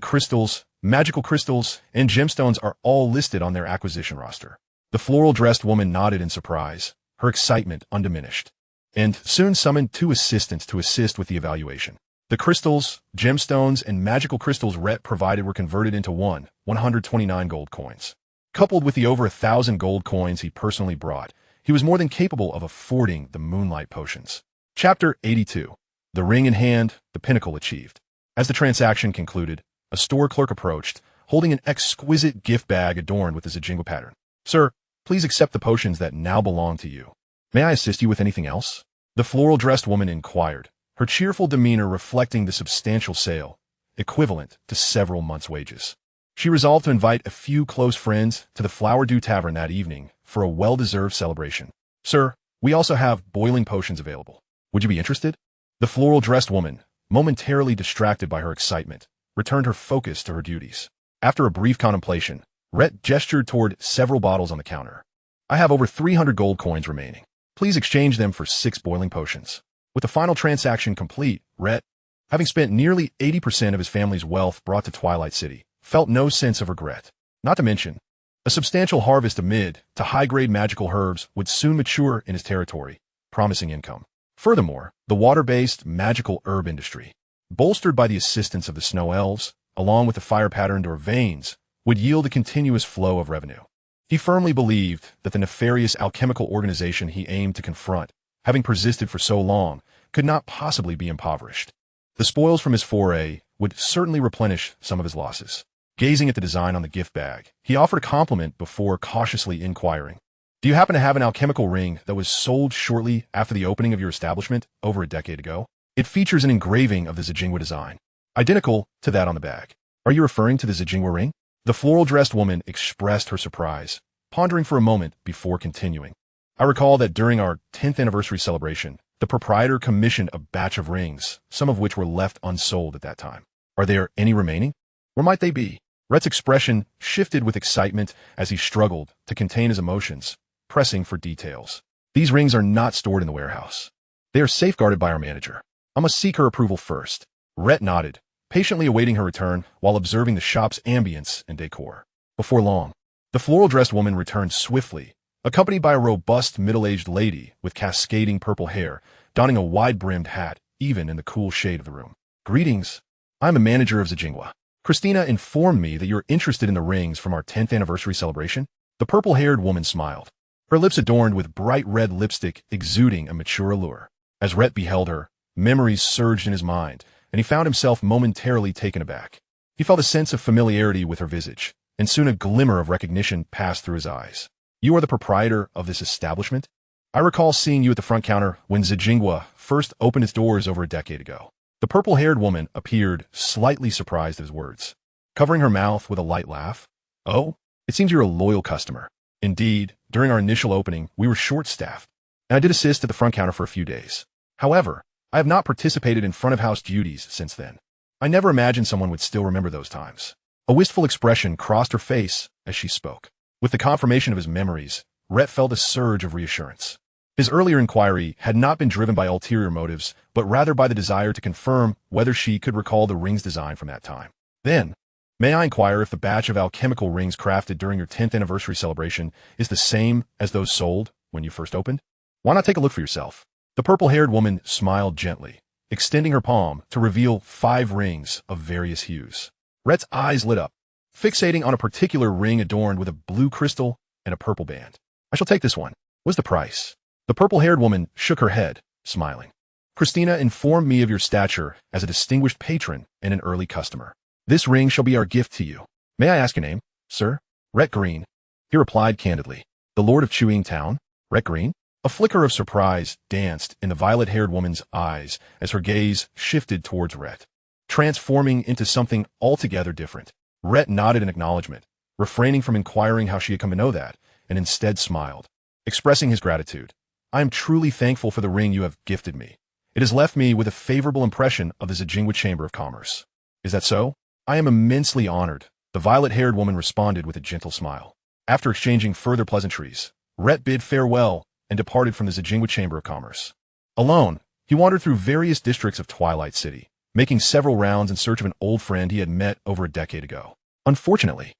crystals, magical crystals, and gemstones are all listed on their acquisition roster." The floral-dressed woman nodded in surprise, her excitement undiminished, and soon summoned 2 assistants to assist with the evaluation. The crystals, gemstones, and magical crystals Rhett provided were converted into 129 gold coins. Coupled with the over 1,000 gold coins he personally brought, he was more than capable of affording the moonlight potions. Chapter 82. The ring in hand, the pinnacle achieved. As the transaction concluded, a store clerk approached, holding an exquisite gift bag adorned with the Zajingwa pattern. Sir, please accept the potions that now belong to you. May I assist you with anything else? The floral-dressed woman inquired, her cheerful demeanor reflecting the substantial sale, equivalent to several months' wages. She resolved to invite a few close friends to the Flower Dew Tavern that evening for a well-deserved celebration. Sir, we also have boiling potions available. Would you be interested? The floral-dressed woman, momentarily distracted by her excitement, returned her focus to her duties. After a brief contemplation, Rhett gestured toward several bottles on the counter. I have over 300 gold coins remaining. Please exchange them for 6 boiling potions. With the final transaction complete, Rhett, having spent nearly 80% of his family's wealth brought to Twilight City, felt no sense of regret. Not to mention, a substantial harvest of mid to high-grade magical herbs would soon mature in his territory, promising income. Furthermore, the water-based magical herb industry, bolstered by the assistance of the snow elves, along with the fire-patterned or veins, would yield a continuous flow of revenue. He firmly believed that the nefarious alchemical organization he aimed to confront, having persisted for so long, could not possibly be impoverished. The spoils from his foray would certainly replenish some of his losses. Gazing at the design on the gift bag, he offered a compliment before cautiously inquiring, "Do you happen to have an alchemical ring that was sold shortly after the opening of your establishment over a decade ago? It features an engraving of the Zajingwa design, identical to that on the bag. Are you referring to the Zajingwa ring?" The floral-dressed woman expressed her surprise, pondering for a moment before continuing. I recall that during our 10th anniversary celebration, the proprietor commissioned a batch of rings, some of which were left unsold at that time. Are there any remaining? Where might they be? Rhett's expression shifted with excitement as he struggled to contain his emotions, pressing for details. These rings are not stored in the warehouse. They are safeguarded by our manager. I must seek her approval first. Rhett nodded, patiently awaiting her return while observing the shop's ambience and decor. Before long, the floral-dressed woman returned swiftly, accompanied by a robust middle-aged lady with cascading purple hair, donning a wide-brimmed hat even in the cool shade of the room. Greetings. I'm a manager of Zajingwa. Christina informed me that you're interested in the rings from our 10th anniversary celebration. The purple-haired woman smiled, her lips adorned with bright red lipstick exuding a mature allure. As Rhett beheld her, memories surged in his mind, and he found himself momentarily taken aback. He felt a sense of familiarity with her visage, and soon a glimmer of recognition passed through his eyes. You are the proprietor of this establishment? I recall seeing you at the front counter when Zajingwa first opened its doors over a decade ago. The purple-haired woman appeared slightly surprised at his words, covering her mouth with a light laugh. Oh, it seems you're a loyal customer. Indeed, during our initial opening, we were short-staffed, and I did assist at the front counter for a few days. However, I have not participated in front-of-house duties since then. I never imagined someone would still remember those times. A wistful expression crossed her face as she spoke. With the confirmation of his memories, Rhett felt a surge of reassurance. His earlier inquiry had not been driven by ulterior motives, but rather by the desire to confirm whether she could recall the ring's design from that time. Then, may I inquire if the batch of alchemical rings crafted during your 10th anniversary celebration is the same as those sold when you first opened? Why not take a look for yourself? The purple-haired woman smiled gently, extending her palm to reveal 5 rings of various hues. Rhett's eyes lit up, fixating on a particular ring adorned with a blue crystal and a purple band. I shall take this one. What's the price? The purple-haired woman shook her head, smiling. Christina informed me of your stature as a distinguished patron and an early customer. This ring shall be our gift to you. May I ask your name, sir? Rhett Green. He replied candidly. The Lord of Chewing Town? Rhett Green? A flicker of surprise danced in the violet-haired woman's eyes as her gaze shifted towards Rhett, transforming into something altogether different. Rhett nodded in acknowledgement, refraining from inquiring how she had come to know that, and instead smiled, expressing his gratitude. I am truly thankful for the ring you have gifted me. It has left me with a favorable impression of the Zajingwa Chamber of Commerce. Is that so? I am immensely honored, the violet-haired woman responded with a gentle smile. After exchanging further pleasantries, Rhett bid farewell and departed from the Zajingwa Chamber of Commerce. Alone, he wandered through various districts of Twilight City, making several rounds in search of an old friend he had met over a decade ago. Unfortunately,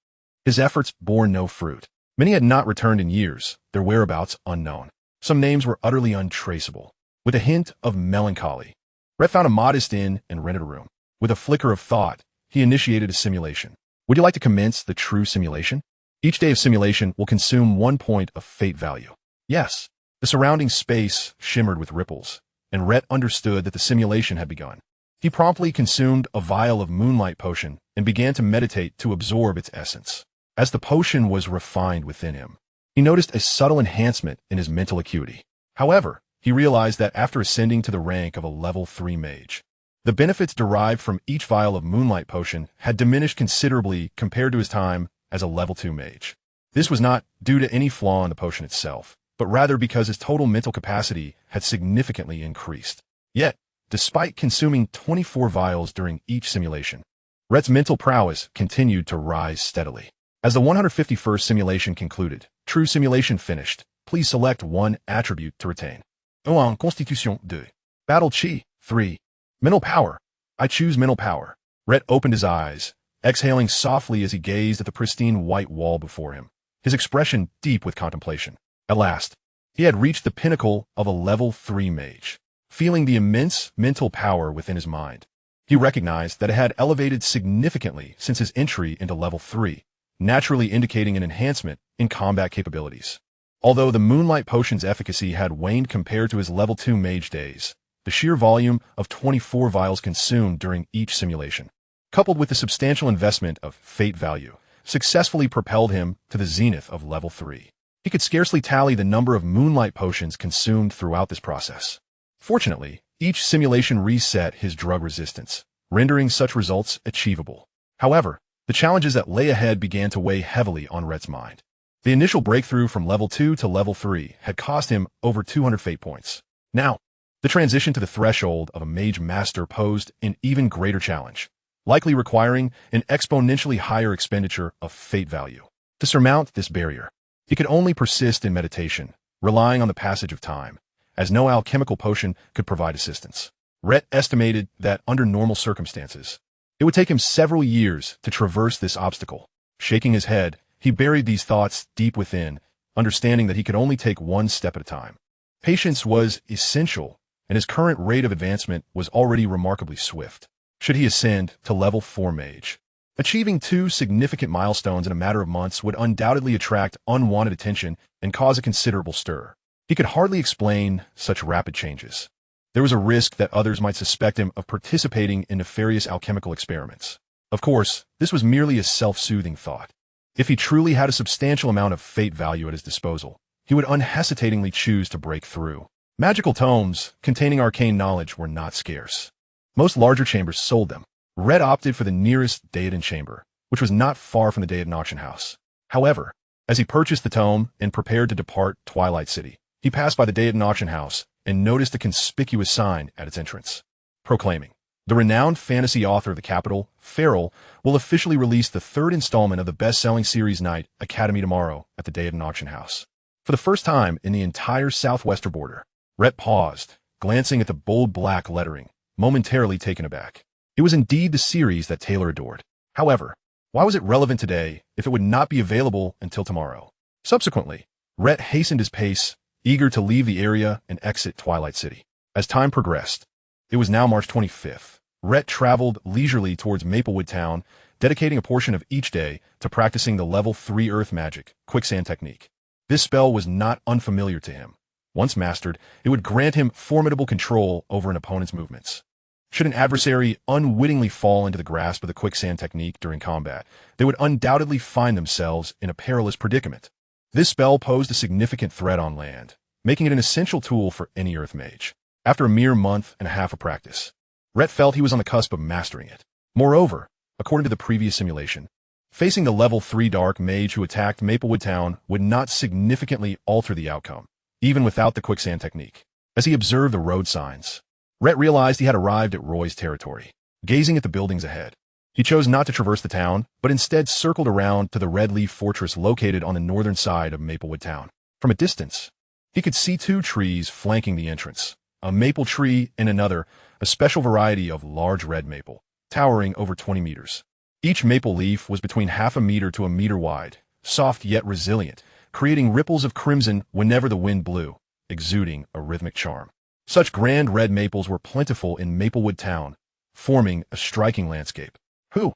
his efforts bore no fruit. Many had not returned in years, their whereabouts unknown. Some names were utterly untraceable, with a hint of melancholy. Rhett found a modest inn and rented a room. With a flicker of thought, he initiated a simulation. Would you like to commence the true simulation? Each day of simulation will consume 1 point of fate value. Yes. The surrounding space shimmered with ripples, and Rhett understood that the simulation had begun. He promptly consumed a vial of moonlight potion and began to meditate to absorb its essence. As the potion was refined within him, he noticed a subtle enhancement in his mental acuity. However, he realized that after ascending to the rank of a level 3 mage, the benefits derived from each vial of moonlight potion had diminished considerably compared to his time as a level 2 mage. This was not due to any flaw in the potion itself, but rather because his total mental capacity had significantly increased. Yet, despite consuming 24 vials during each simulation, Rhett's mental prowess continued to rise steadily. As the 151st simulation concluded, true simulation finished. Please select one attribute to retain. En Constitution 2. Battle Chi 3. Mental power. I choose mental power. Rhett opened his eyes, exhaling softly as he gazed at the pristine white wall before him, his expression deep with contemplation. At last, he had reached the pinnacle of a level 3 mage. Feeling the immense mental power within his mind, he recognized that it had elevated significantly since his entry into level 3, naturally indicating an enhancement in combat capabilities. Although the moonlight potion's efficacy had waned compared to his level 2 mage days, the sheer volume of 24 vials consumed during each simulation, coupled with the substantial investment of fate value, successfully propelled him to the zenith of level 3. He could scarcely tally the number of moonlight potions consumed throughout this process. Fortunately, each simulation reset his drug resistance, rendering such results achievable. However, the challenges that lay ahead began to weigh heavily on Rhett's mind. The initial breakthrough from level 2 to level 3 had cost him over 200 fate points. Now, the transition to the threshold of a mage master posed an even greater challenge, likely requiring an exponentially higher expenditure of fate value. To surmount this barrier, he could only persist in meditation, relying on the passage of time, as no alchemical potion could provide assistance. Rhett estimated that under normal circumstances, it would take him several years to traverse this obstacle. Shaking his head, he buried these thoughts deep within, understanding that he could only take one step at a time. Patience was essential, and his current rate of advancement was already remarkably swift. Should he ascend to level 4 mage, achieving 2 significant milestones in a matter of months would undoubtedly attract unwanted attention and cause a considerable stir. He could hardly explain such rapid changes. There was a risk that others might suspect him of participating in nefarious alchemical experiments. Of course, this was merely a self-soothing thought. If he truly had a substantial amount of fate value at his disposal, he would unhesitatingly choose to break through. Magical tomes containing arcane knowledge were not scarce. Most larger chambers sold them. Rhett opted for the nearest Daedon chamber, which was not far from the Daedon auction house. However, as he purchased the tome and prepared to depart Twilight City, he passed by the Daedon auction house and noticed a conspicuous sign at its entrance, proclaiming, "The renowned fantasy author of the capital, Farrell, will officially release the 3rd installment of the best-selling series Knight Academy tomorrow at the Daedon auction house." For the first time in the entire southwestern border, Rhett paused, glancing at the bold black lettering, momentarily taken aback. It was indeed the series that Taylor adored. However, why was it relevant today if it would not be available until tomorrow? Subsequently, Rhett hastened his pace, eager to leave the area and exit Twilight City. As time progressed, it was now March 25th. Rhett traveled leisurely towards Maplewood Town, dedicating a portion of each day to practicing the level 3 earth magic, quicksand technique. This spell was not unfamiliar to him. Once mastered, it would grant him formidable control over an opponent's movements. Should an adversary unwittingly fall into the grasp of the quicksand technique during combat, they would undoubtedly find themselves in a perilous predicament. This spell posed a significant threat on land, making it an essential tool for any earth mage. After a mere month and a half of practice, Rhett felt he was on the cusp of mastering it. Moreover, according to the previous simulation, facing the level 3 dark mage who attacked Maplewood Town would not significantly alter the outcome, even without the quicksand technique. As he observed the road signs, Rhett realized he had arrived at Roy's territory. Gazing at the buildings ahead, he chose not to traverse the town, but instead circled around to the Red Leaf Fortress located on the northern side of Maplewood Town. From a distance, he could see 2 trees flanking the entrance, a maple tree and another, a special variety of large red maple, towering over 20 meters. Each maple leaf was between half a meter to a meter wide, soft yet resilient, creating ripples of crimson whenever the wind blew, exuding a rhythmic charm. Such grand red maples were plentiful in Maplewood Town, forming a striking landscape. Who?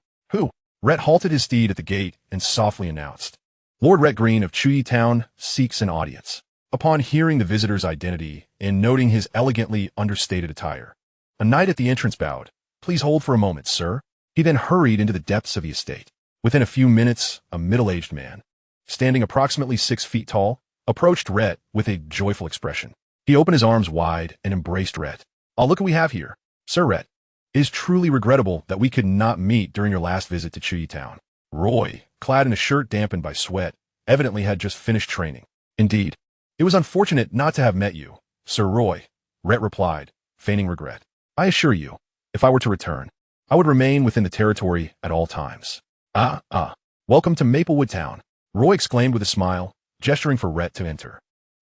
Rhett halted his steed at the gate and softly announced, Lord Rhett Green of Eaglet Town seeks an audience. Upon hearing the visitor's identity and noting his elegantly understated attire, a knight at the entrance bowed. Please hold for a moment, sir. He then hurried into the depths of the estate. Within a few minutes, a middle-aged man, standing approximately 6 feet tall, approached Rhett with a joyful expression. He opened his arms wide and embraced Rhett. Oh, look what we have here. Sir Rhett, it is truly regrettable that we could not meet during your last visit to Eaglet Town. Roy, clad in a shirt dampened by sweat, evidently had just finished training. Indeed, it was unfortunate not to have met you, Sir Roy, Rhett replied, feigning regret. I assure you, if I were to return, I would remain within the territory at all times. Welcome to Maplewood Town, Roy exclaimed with a smile, gesturing for Rhett to enter.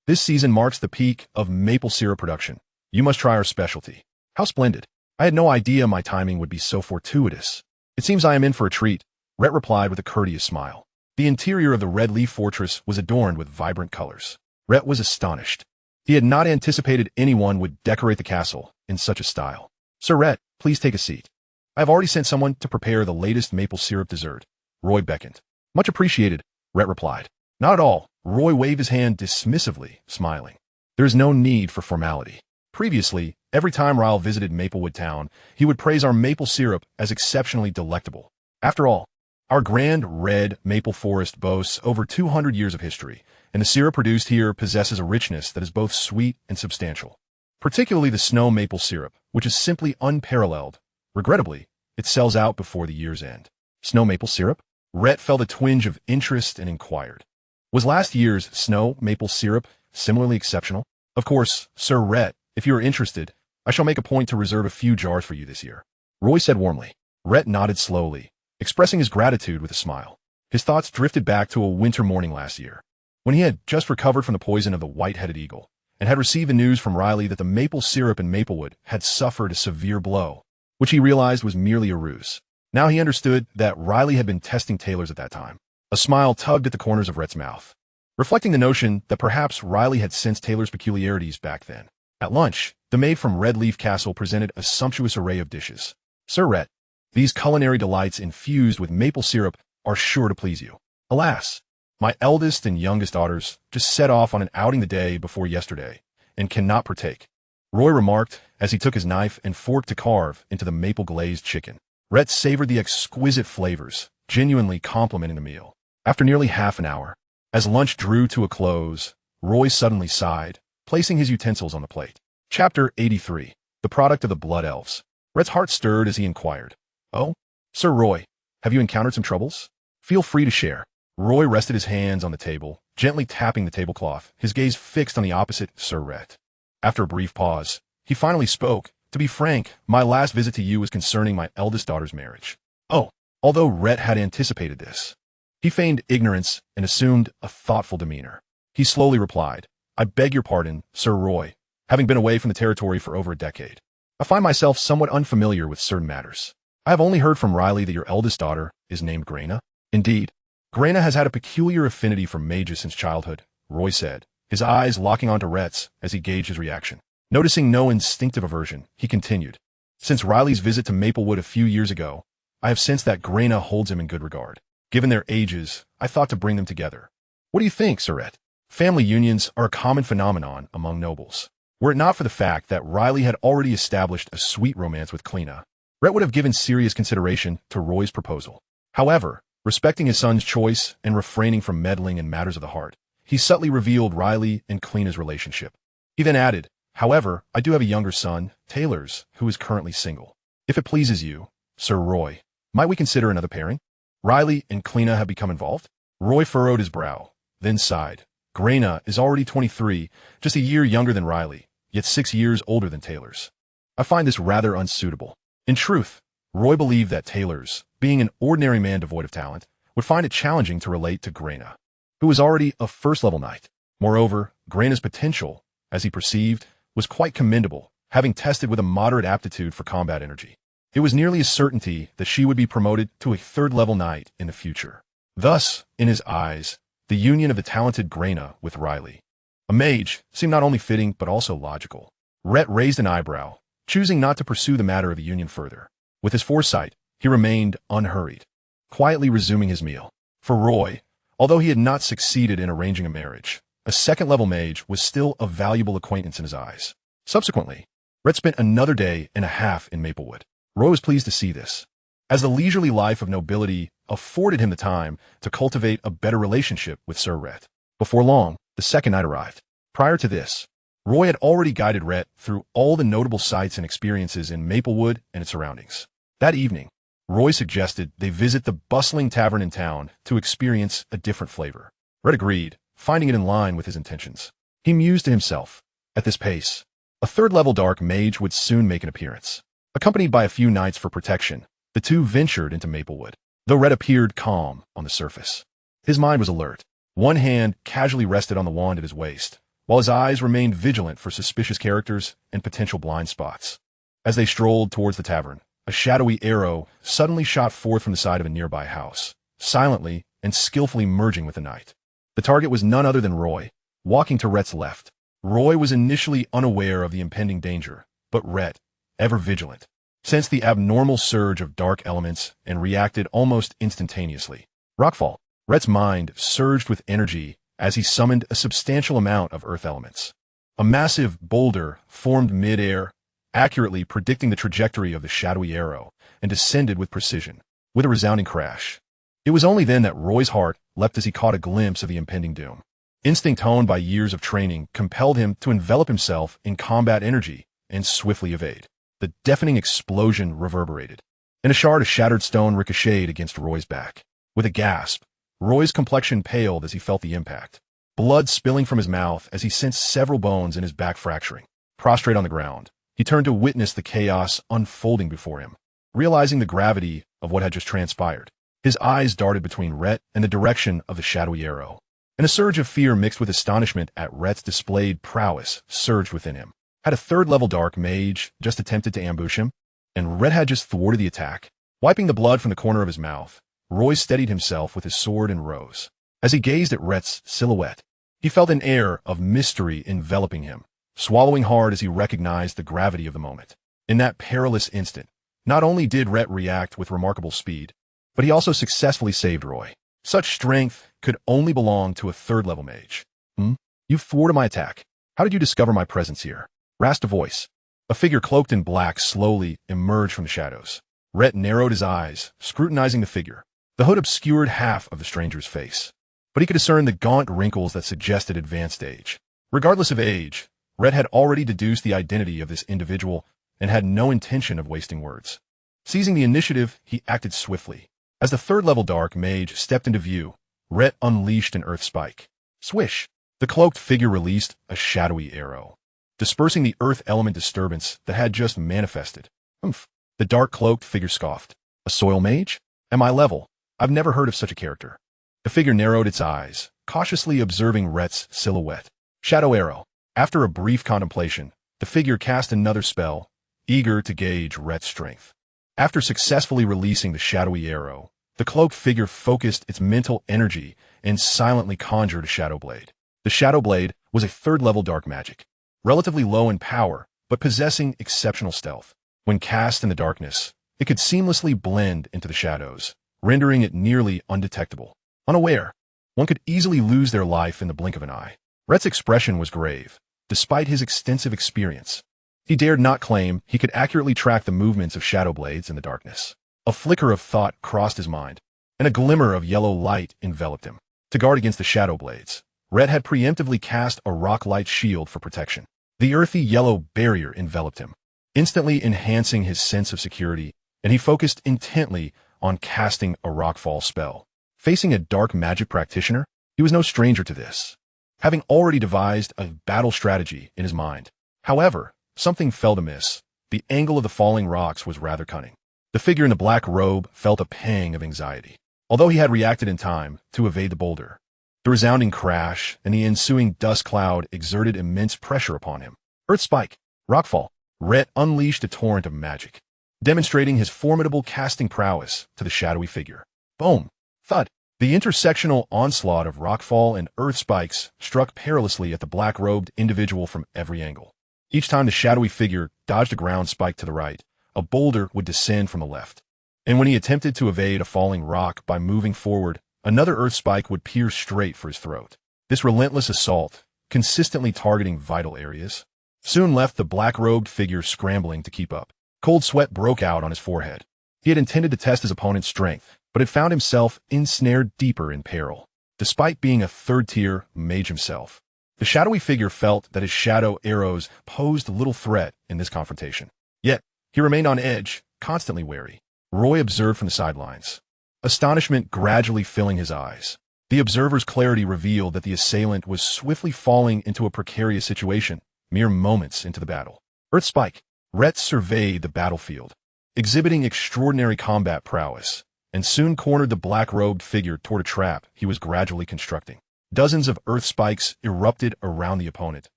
This season marks the peak of maple syrup production. You must try our specialty. How splendid. I had no idea my timing would be so fortuitous. It seems I am in for a treat, Rhett replied with a courteous smile. The interior of the Red Leaf Fortress was adorned with vibrant colors. Rhett was astonished. He had not anticipated anyone would decorate the castle in such a style. Sir Rhett, please take a seat. I have already sent someone to prepare the latest maple syrup dessert. Roy beckoned. Much appreciated, Rhett replied. Not at all. Roy waved his hand dismissively, smiling. There is no need for formality. Previously, every time Ryle visited Maplewood Town, he would praise our maple syrup as exceptionally delectable. After all, our grand red maple forest boasts over 200 years of history, and the syrup produced here possesses a richness that is both sweet and substantial. Particularly the snow maple syrup, which is simply unparalleled. Regrettably, it sells out before the year's end. Snow maple syrup? Rhett felt a twinge of interest and inquired. Was last year's snow maple syrup similarly exceptional? Of course, Sir Rhett, if you are interested, I shall make a point to reserve a few jars for you this year. Roy said warmly. Rhett nodded slowly, expressing his gratitude with a smile. His thoughts drifted back to a winter morning last year, when he had just recovered from the poison of the white-headed eagle, and had received the news from Riley that the maple syrup in Maplewood had suffered a severe blow, which he realized was merely a ruse. Now he understood that Riley had been testing tailors at that time. A smile tugged at the corners of Rhett's mouth, reflecting the notion that perhaps Riley had sensed Taylor's peculiarities back then. At lunch, the maid from Red Leaf Castle presented a sumptuous array of dishes. Sir Rhett, these culinary delights infused with maple syrup are sure to please you. Alas, my eldest and youngest daughters just set off on an outing the day before yesterday and cannot partake, Roy remarked as he took his knife and fork to carve into the maple glazed chicken. Rhett savored the exquisite flavors, genuinely complimenting the meal. After nearly half an hour, as lunch drew to a close, Roy suddenly sighed, placing his utensils on the plate. Chapter 83. The Product of the Blood Elves. Rhett's heart stirred as he inquired, Oh, Sir Roy, have you encountered some troubles? Feel free to share. Roy rested his hands on the table, gently tapping the tablecloth, his gaze fixed on the opposite Sir Rhett. After a brief pause, he finally spoke. To be frank, my last visit to you was concerning my eldest daughter's marriage. Oh, although Rhett had anticipated this, he feigned ignorance and assumed a thoughtful demeanor. He slowly replied, I beg your pardon, Sir Roy, having been away from the territory for over a decade. I find myself somewhat unfamiliar with certain matters. I have only heard from Riley that your eldest daughter is named Graina. Indeed, Graina has had a peculiar affinity for mages since childhood, Roy said, his eyes locking onto Rhett's as he gauged his reaction. Noticing no instinctive aversion, he continued, Since Riley's visit to Maplewood a few years ago, I have sensed that Graina holds him in good regard. Given their ages, I thought to bring them together. What do you think, Sir Rhett? Family unions are a common phenomenon among nobles. Were it not for the fact that Riley had already established a sweet romance with Kleena, Rhett would have given serious consideration to Roy's proposal. However, respecting his son's choice and refraining from meddling in matters of the heart, he subtly revealed Riley and Kleena's relationship. He then added, However, I do have a younger son, Taylor's, who is currently single. If it pleases you, Sir Roy, might we consider another pairing? Riley and Kleena have become involved? Roy furrowed his brow, then sighed. Graina is already 23, just a year younger than Riley, yet 6 years older than Taylor's. I find this rather unsuitable. In truth, Roy believed that Taylor's, being an ordinary man devoid of talent, would find it challenging to relate to Graina, who was already a first-level knight. Moreover, Graina's potential, as he perceived, was quite commendable, having tested with a moderate aptitude for combat energy. It was nearly a certainty that she would be promoted to a third-level knight in the future. Thus, in his eyes, the union of the talented Graina with Riley, a mage, seemed not only fitting but also logical. Rhett raised an eyebrow, choosing not to pursue the matter of the union further. With his foresight, he remained unhurried, quietly resuming his meal. For Roy, although he had not succeeded in arranging a marriage, a second-level mage was still a valuable acquaintance in his eyes. Subsequently, Rhett spent another day and a half in Maplewood. Roy was pleased to see this, as the leisurely life of nobility afforded him the time to cultivate a better relationship with Sir Rhett. Before long, the second night arrived. Prior to this, Roy had already guided Rhett through all the notable sights and experiences in Maplewood and its surroundings. That evening, Roy suggested they visit the bustling tavern in town to experience a different flavor. Rhett agreed, finding it in line with his intentions. He mused to himself, at this pace, a third-level dark mage would soon make an appearance. Accompanied by a few knights for protection, the two ventured into Maplewood. Though Rhett appeared calm on the surface, his mind was alert. One hand casually rested on the wand at his waist, while his eyes remained vigilant for suspicious characters and potential blind spots. As they strolled towards the tavern, a shadowy arrow suddenly shot forth from the side of a nearby house, silently and skillfully merging with the night. The target was none other than Roy, walking to Rhett's left. Roy was initially unaware of the impending danger, but Rhett, ever vigilant, sensed the abnormal surge of dark elements and reacted almost instantaneously. Rockfall. Rhett's mind surged with energy as he summoned a substantial amount of earth elements. A massive boulder formed mid-air, accurately predicting the trajectory of the shadowy arrow, and descended with precision, with a resounding crash. It was only then that Roy's heart leapt as he caught a glimpse of the impending doom. Instinct honed by years of training compelled him to envelop himself in combat energy and swiftly evade. The deafening explosion reverberated, and a shard of shattered stone ricocheted against Roy's back. With a gasp, Roy's complexion paled as he felt the impact, blood spilling from his mouth as he sensed several bones in his back fracturing. Prostrate on the ground, he turned to witness the chaos unfolding before him. Realizing the gravity of what had just transpired, his eyes darted between Rhett and the direction of the shadowy arrow, and a surge of fear mixed with astonishment at Rhett's displayed prowess surged within him. Had a third-level dark mage just attempted to ambush him, and Rhett had just thwarted the attack? Wiping the blood from the corner of his mouth, Roy steadied himself with his sword and rose. As he gazed at Rhett's silhouette, he felt an air of mystery enveloping him, swallowing hard as he recognized the gravity of the moment. In that perilous instant, not only did Rhett react with remarkable speed, but he also successfully saved Roy. Such strength could only belong to a third-level mage. You thwarted my attack. How did you discover my presence here? Rasped a voice. A figure cloaked in black slowly emerged from the shadows. Rhett narrowed his eyes, scrutinizing the figure. The hood obscured half of the stranger's face, but he could discern the gaunt wrinkles that suggested advanced age. Regardless of age, Rhett had already deduced the identity of this individual and had no intention of wasting words. Seizing the initiative, he acted swiftly. As the third-level dark mage stepped into view, Rhett unleashed an earth spike. Swish! The cloaked figure released a shadowy arrow, dispersing the earth element disturbance that had just manifested. Humph! The dark cloaked figure scoffed. A soil mage? Am I level? I've never heard of such a character. The figure narrowed its eyes, cautiously observing Rhett's silhouette. Shadow arrow. After a brief contemplation, the figure cast another spell, eager to gauge Rhett's strength. After successfully releasing the shadowy arrow, the cloaked figure focused its mental energy and silently conjured a shadow blade. The shadow blade was a third-level dark magic, relatively low in power, but possessing exceptional stealth. When cast in the darkness, it could seamlessly blend into the shadows, rendering it nearly undetectable. Unaware, one could easily lose their life in the blink of an eye. Rhett's expression was grave, despite his extensive experience. He dared not claim he could accurately track the movements of shadow blades in the darkness. A flicker of thought crossed his mind, and a glimmer of yellow light enveloped him. To guard against the shadow blades, Rhett had preemptively cast a rock-light shield for protection. The earthy yellow barrier enveloped him, instantly enhancing his sense of security, and he focused intently on casting a rockfall spell. Facing a dark magic practitioner, he was no stranger to this, having already devised a battle strategy in his mind. However, something felt amiss. The angle of the falling rocks was rather cunning. The figure in the black robe felt a pang of anxiety, although he had reacted in time to evade the boulder. The resounding crash and the ensuing dust cloud exerted immense pressure upon him. Earth spike, rockfall. Rhett unleashed a torrent of magic, demonstrating his formidable casting prowess to the shadowy figure. Boom! Thud! The intersectional onslaught of rockfall and earth spikes struck perilously at the black-robed individual from every angle. Each time the shadowy figure dodged a ground spike to the right, a boulder would descend from the left. And when he attempted to evade a falling rock by moving forward, another earth spike would pierce straight for his throat. This relentless assault, consistently targeting vital areas, soon left the black-robed figure scrambling to keep up. Cold sweat broke out on his forehead. He had intended to test his opponent's strength, but had found himself ensnared deeper in peril. Despite being a third-tier mage himself, the shadowy figure felt that his shadow arrows posed little threat in this confrontation. Yet, he remained on edge, constantly wary. Roy observed from the sidelines, astonishment gradually filling his eyes. The observer's clarity revealed that the assailant was swiftly falling into a precarious situation, mere moments into the battle. Earth Spike. Rayt surveyed the battlefield, exhibiting extraordinary combat prowess, and soon cornered the black-robed figure toward a trap he was gradually constructing. Dozens of earth spikes erupted around the opponent,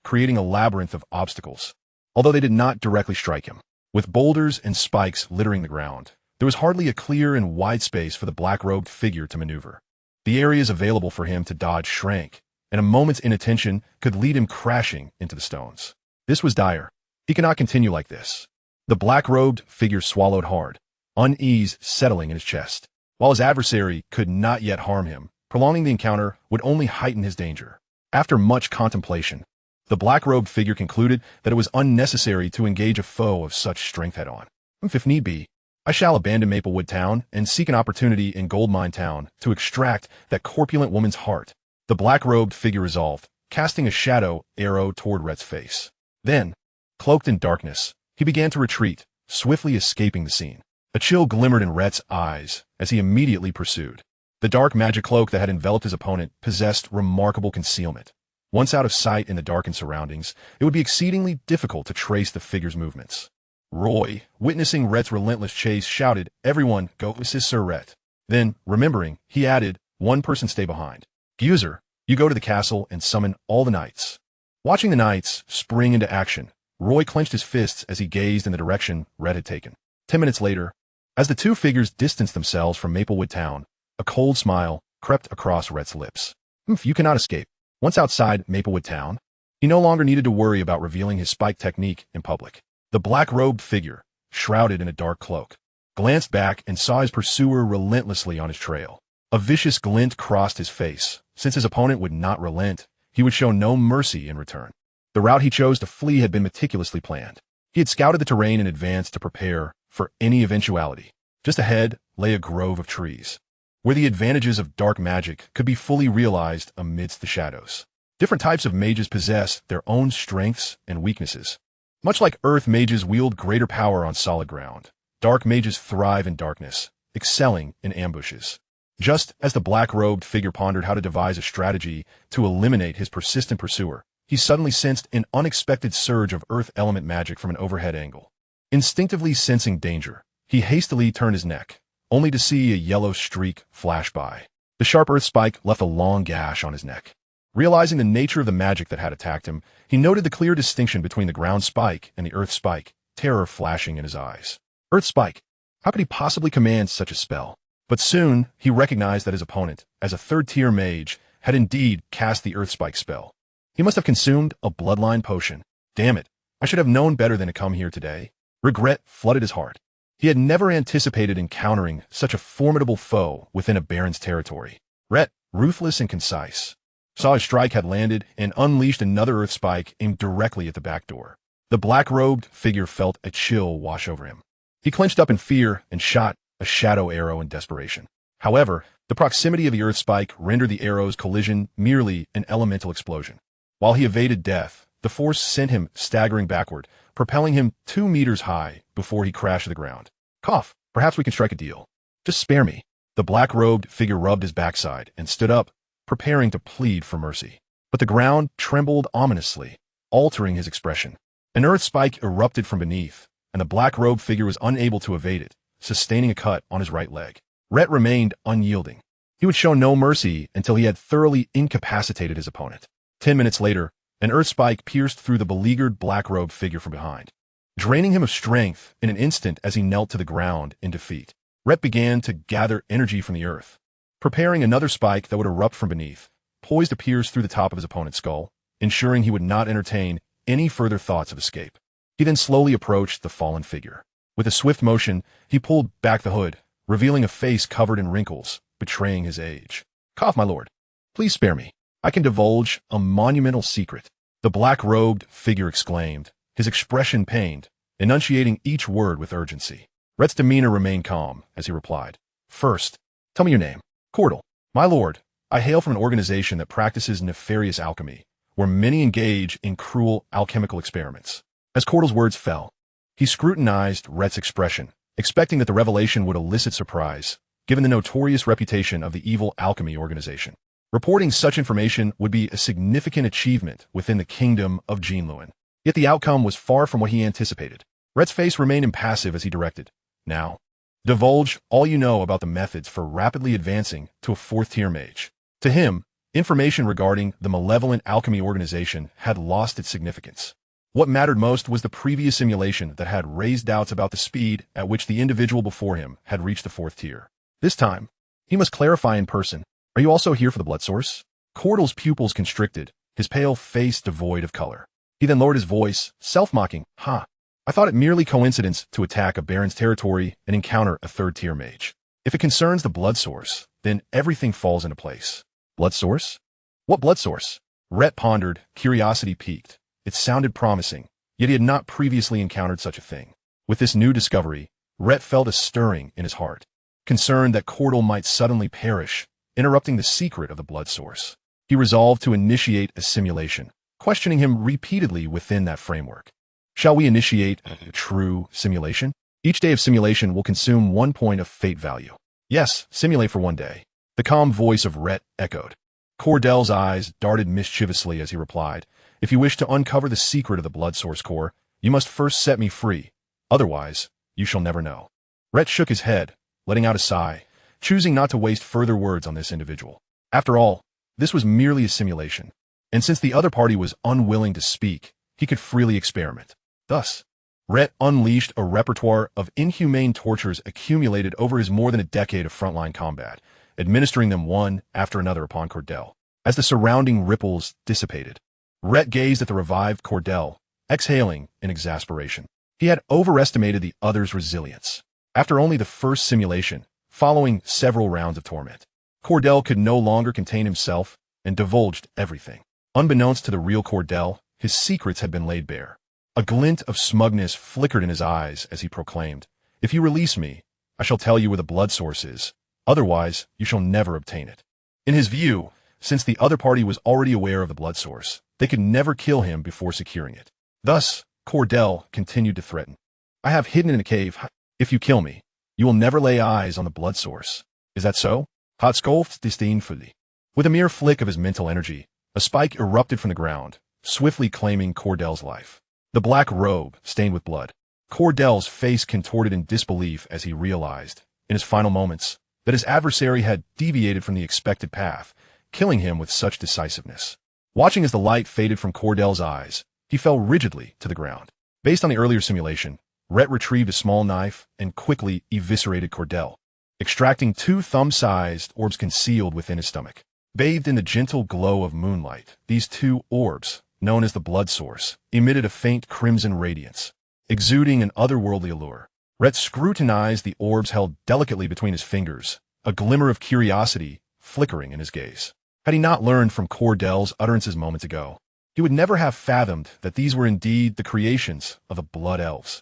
creating a labyrinth of obstacles, although they did not directly strike him. With boulders and spikes littering the ground, there was hardly a clear and wide space for the black-robed figure to maneuver. The areas available for him to dodge shrank, and a moment's inattention could lead him crashing into the stones. This was dire. He cannot continue like this. The black-robed figure swallowed hard, unease settling in his chest. While his adversary could not yet harm him, prolonging the encounter would only heighten his danger. After much contemplation, the black-robed figure concluded that it was unnecessary to engage a foe of such strength head-on. If need be, I shall abandon Maplewood Town and seek an opportunity in Goldmine Town to extract that corpulent woman's heart. The black-robed figure resolved, casting a shadow arrow toward Rayt's face. Then, cloaked in darkness, he began to retreat, swiftly escaping the scene. A chill glimmered in Rayt's eyes as he immediately pursued. The dark magic cloak that had enveloped his opponent possessed remarkable concealment. Once out of sight in the darkened surroundings, it would be exceedingly difficult to trace the figure's movements. Roy, witnessing Rayt's relentless chase, shouted, "Everyone, go assist Sir Rayt." Then, remembering, he added, "One person stay behind. User, you go to the castle and summon all the knights." Watching the knights spring into action, Roy clenched his fists as he gazed in the direction Rayt had taken. 10 minutes later, as the two figures distanced themselves from Maplewood Town, a cold smile crept across Rayt's lips. You cannot escape. Once outside Maplewood Town, he no longer needed to worry about revealing his spike technique in public. The black-robed figure, shrouded in a dark cloak, glanced back and saw his pursuer relentlessly on his trail. A vicious glint crossed his face. Since his opponent would not relent, he would show no mercy in return. The route he chose to flee had been meticulously planned. He had scouted the terrain in advance to prepare for any eventuality. Just ahead lay a grove of trees, where the advantages of dark magic could be fully realized amidst the shadows. Different types of mages possess their own strengths and weaknesses. Much like earth mages wield greater power on solid ground, dark mages thrive in darkness, excelling in ambushes. Just as the black-robed figure pondered how to devise a strategy to eliminate his persistent pursuer, he suddenly sensed an unexpected surge of earth element magic from an overhead angle. Instinctively sensing danger, he hastily turned his neck, only to see a yellow streak flash by. The sharp earth spike left a long gash on his neck. Realizing the nature of the magic that had attacked him, he noted the clear distinction between the ground spike and the earth spike, terror flashing in his eyes. Earth spike. How could he possibly command such a spell? But soon, he recognized that his opponent, as a third-tier mage, had indeed cast the earth spike spell. He must have consumed a bloodline potion. Damn it, I should have known better than to come here today. Regret flooded his heart. He had never anticipated encountering such a formidable foe within a baron's territory. Rayt, ruthless and concise, saw his strike had landed and unleashed another earth spike aimed directly at the back door. The black-robed figure felt a chill wash over him. He clenched up in fear and shot a shadow arrow in desperation. However, the proximity of the earth spike rendered the arrow's collision merely an elemental explosion. While he evaded death, the force sent him staggering backward, propelling him 2 meters high before he crashed to the ground. Cough, perhaps we can strike a deal. Just spare me. The black-robed figure rubbed his backside and stood up, preparing to plead for mercy. But the ground trembled ominously, altering his expression. An earth spike erupted from beneath, and the black-robed figure was unable to evade it, sustaining a cut on his right leg. Rayt remained unyielding. He would show no mercy until he had thoroughly incapacitated his opponent. 10 minutes later, an earth spike pierced through the beleaguered black-robed figure from behind, draining him of strength in an instant as he knelt to the ground in defeat. Rayt began to gather energy from the earth, preparing another spike that would erupt from beneath, poised to pierce through the top of his opponent's skull, ensuring he would not entertain any further thoughts of escape. He then slowly approached the fallen figure. With a swift motion, he pulled back the hood, revealing a face covered in wrinkles, betraying his age. "Cough, my lord. Please spare me. I can divulge a monumental secret," the black-robed figure exclaimed, his expression pained, enunciating each word with urgency. Rayt's demeanor remained calm as he replied. "First, tell me your name." "Cordell. My lord, I hail from an organization that practices nefarious alchemy, where many engage in cruel alchemical experiments." As Cordell's words fell, he scrutinized Rayt's expression, expecting that the revelation would elicit surprise, given the notorious reputation of the evil alchemy organization. Reporting such information would be a significant achievement within the kingdom of Jinluan. Yet the outcome was far from what he anticipated. Rayt's face remained impassive as he directed. "Now, divulge all you know about the methods for rapidly advancing to a fourth-tier mage." To him, information regarding the malevolent alchemy organization had lost its significance. What mattered most was the previous simulation that had raised doubts about the speed at which the individual before him had reached the fourth tier. This time, he must clarify in person. "Are you also here for the blood source?" Cordell's pupils constricted, his pale face devoid of color. He then lowered his voice, self-mocking. "Ha! I thought it merely coincidence to attack a baron's territory and encounter a third-tier mage. If it concerns the blood source, then everything falls into place." "Blood source? What blood source?" Rayt pondered, curiosity piqued. It sounded promising, yet he had not previously encountered such a thing. With this new discovery, Rayt felt a stirring in his heart, concerned that Cordell might suddenly perish, interrupting the secret of the blood source. He resolved to initiate a simulation, questioning him repeatedly within that framework. "Shall we initiate a true simulation? Each day of simulation will consume 1 point of fate value." "Yes, simulate for 1 day." The calm voice of Rayt echoed. Cordell's eyes darted mischievously as he replied, "If you wish to uncover the secret of the blood source core, you must first set me free. Otherwise, you shall never know." Rayt shook his head, letting out a sigh, choosing not to waste further words on this individual. After all, this was merely a simulation, and since the other party was unwilling to speak, he could freely experiment. Thus, Rayt unleashed a repertoire of inhumane tortures accumulated over his more than a decade of frontline combat, administering them one after another upon Cordell. As the surrounding ripples dissipated, Rayt gazed at the revived Cordell, exhaling in exasperation. He had overestimated the other's resilience. After only the first simulation, following several rounds of torment, Cordell could no longer contain himself and divulged everything. Unbeknownst to the real Cordell, his secrets had been laid bare. A glint of smugness flickered in his eyes as he proclaimed, "If you release me, I shall tell you where the blood source is. Otherwise, you shall never obtain it." In his view, since the other party was already aware of the blood source, they could never kill him before securing it. Thus, Cordell continued to threaten. "I have hidden in a cave. If you kill me, you will never lay eyes on the blood source. Is that so?" Hot scoffed disdainfully. With a mere flick of his mental energy, a spike erupted from the ground, swiftly claiming Cordell's life. The black robe stained with blood. Cordell's face contorted in disbelief as he realized, in his final moments, that his adversary had deviated from the expected path, killing him with such decisiveness. Watching as the light faded from Cordell's eyes, he fell rigidly to the ground. Based on the earlier simulation, Rayt retrieved a small knife and quickly eviscerated Cordell, extracting 2 thumb-sized orbs concealed within his stomach. Bathed in the gentle glow of moonlight, these 2 orbs, known as the blood source, emitted a faint crimson radiance, exuding an otherworldly allure. Rayt scrutinized the orbs held delicately between his fingers, a glimmer of curiosity flickering in his gaze. Had he not learned from Cordell's utterances moments ago, he would never have fathomed that these were indeed the creations of the Blood Elves.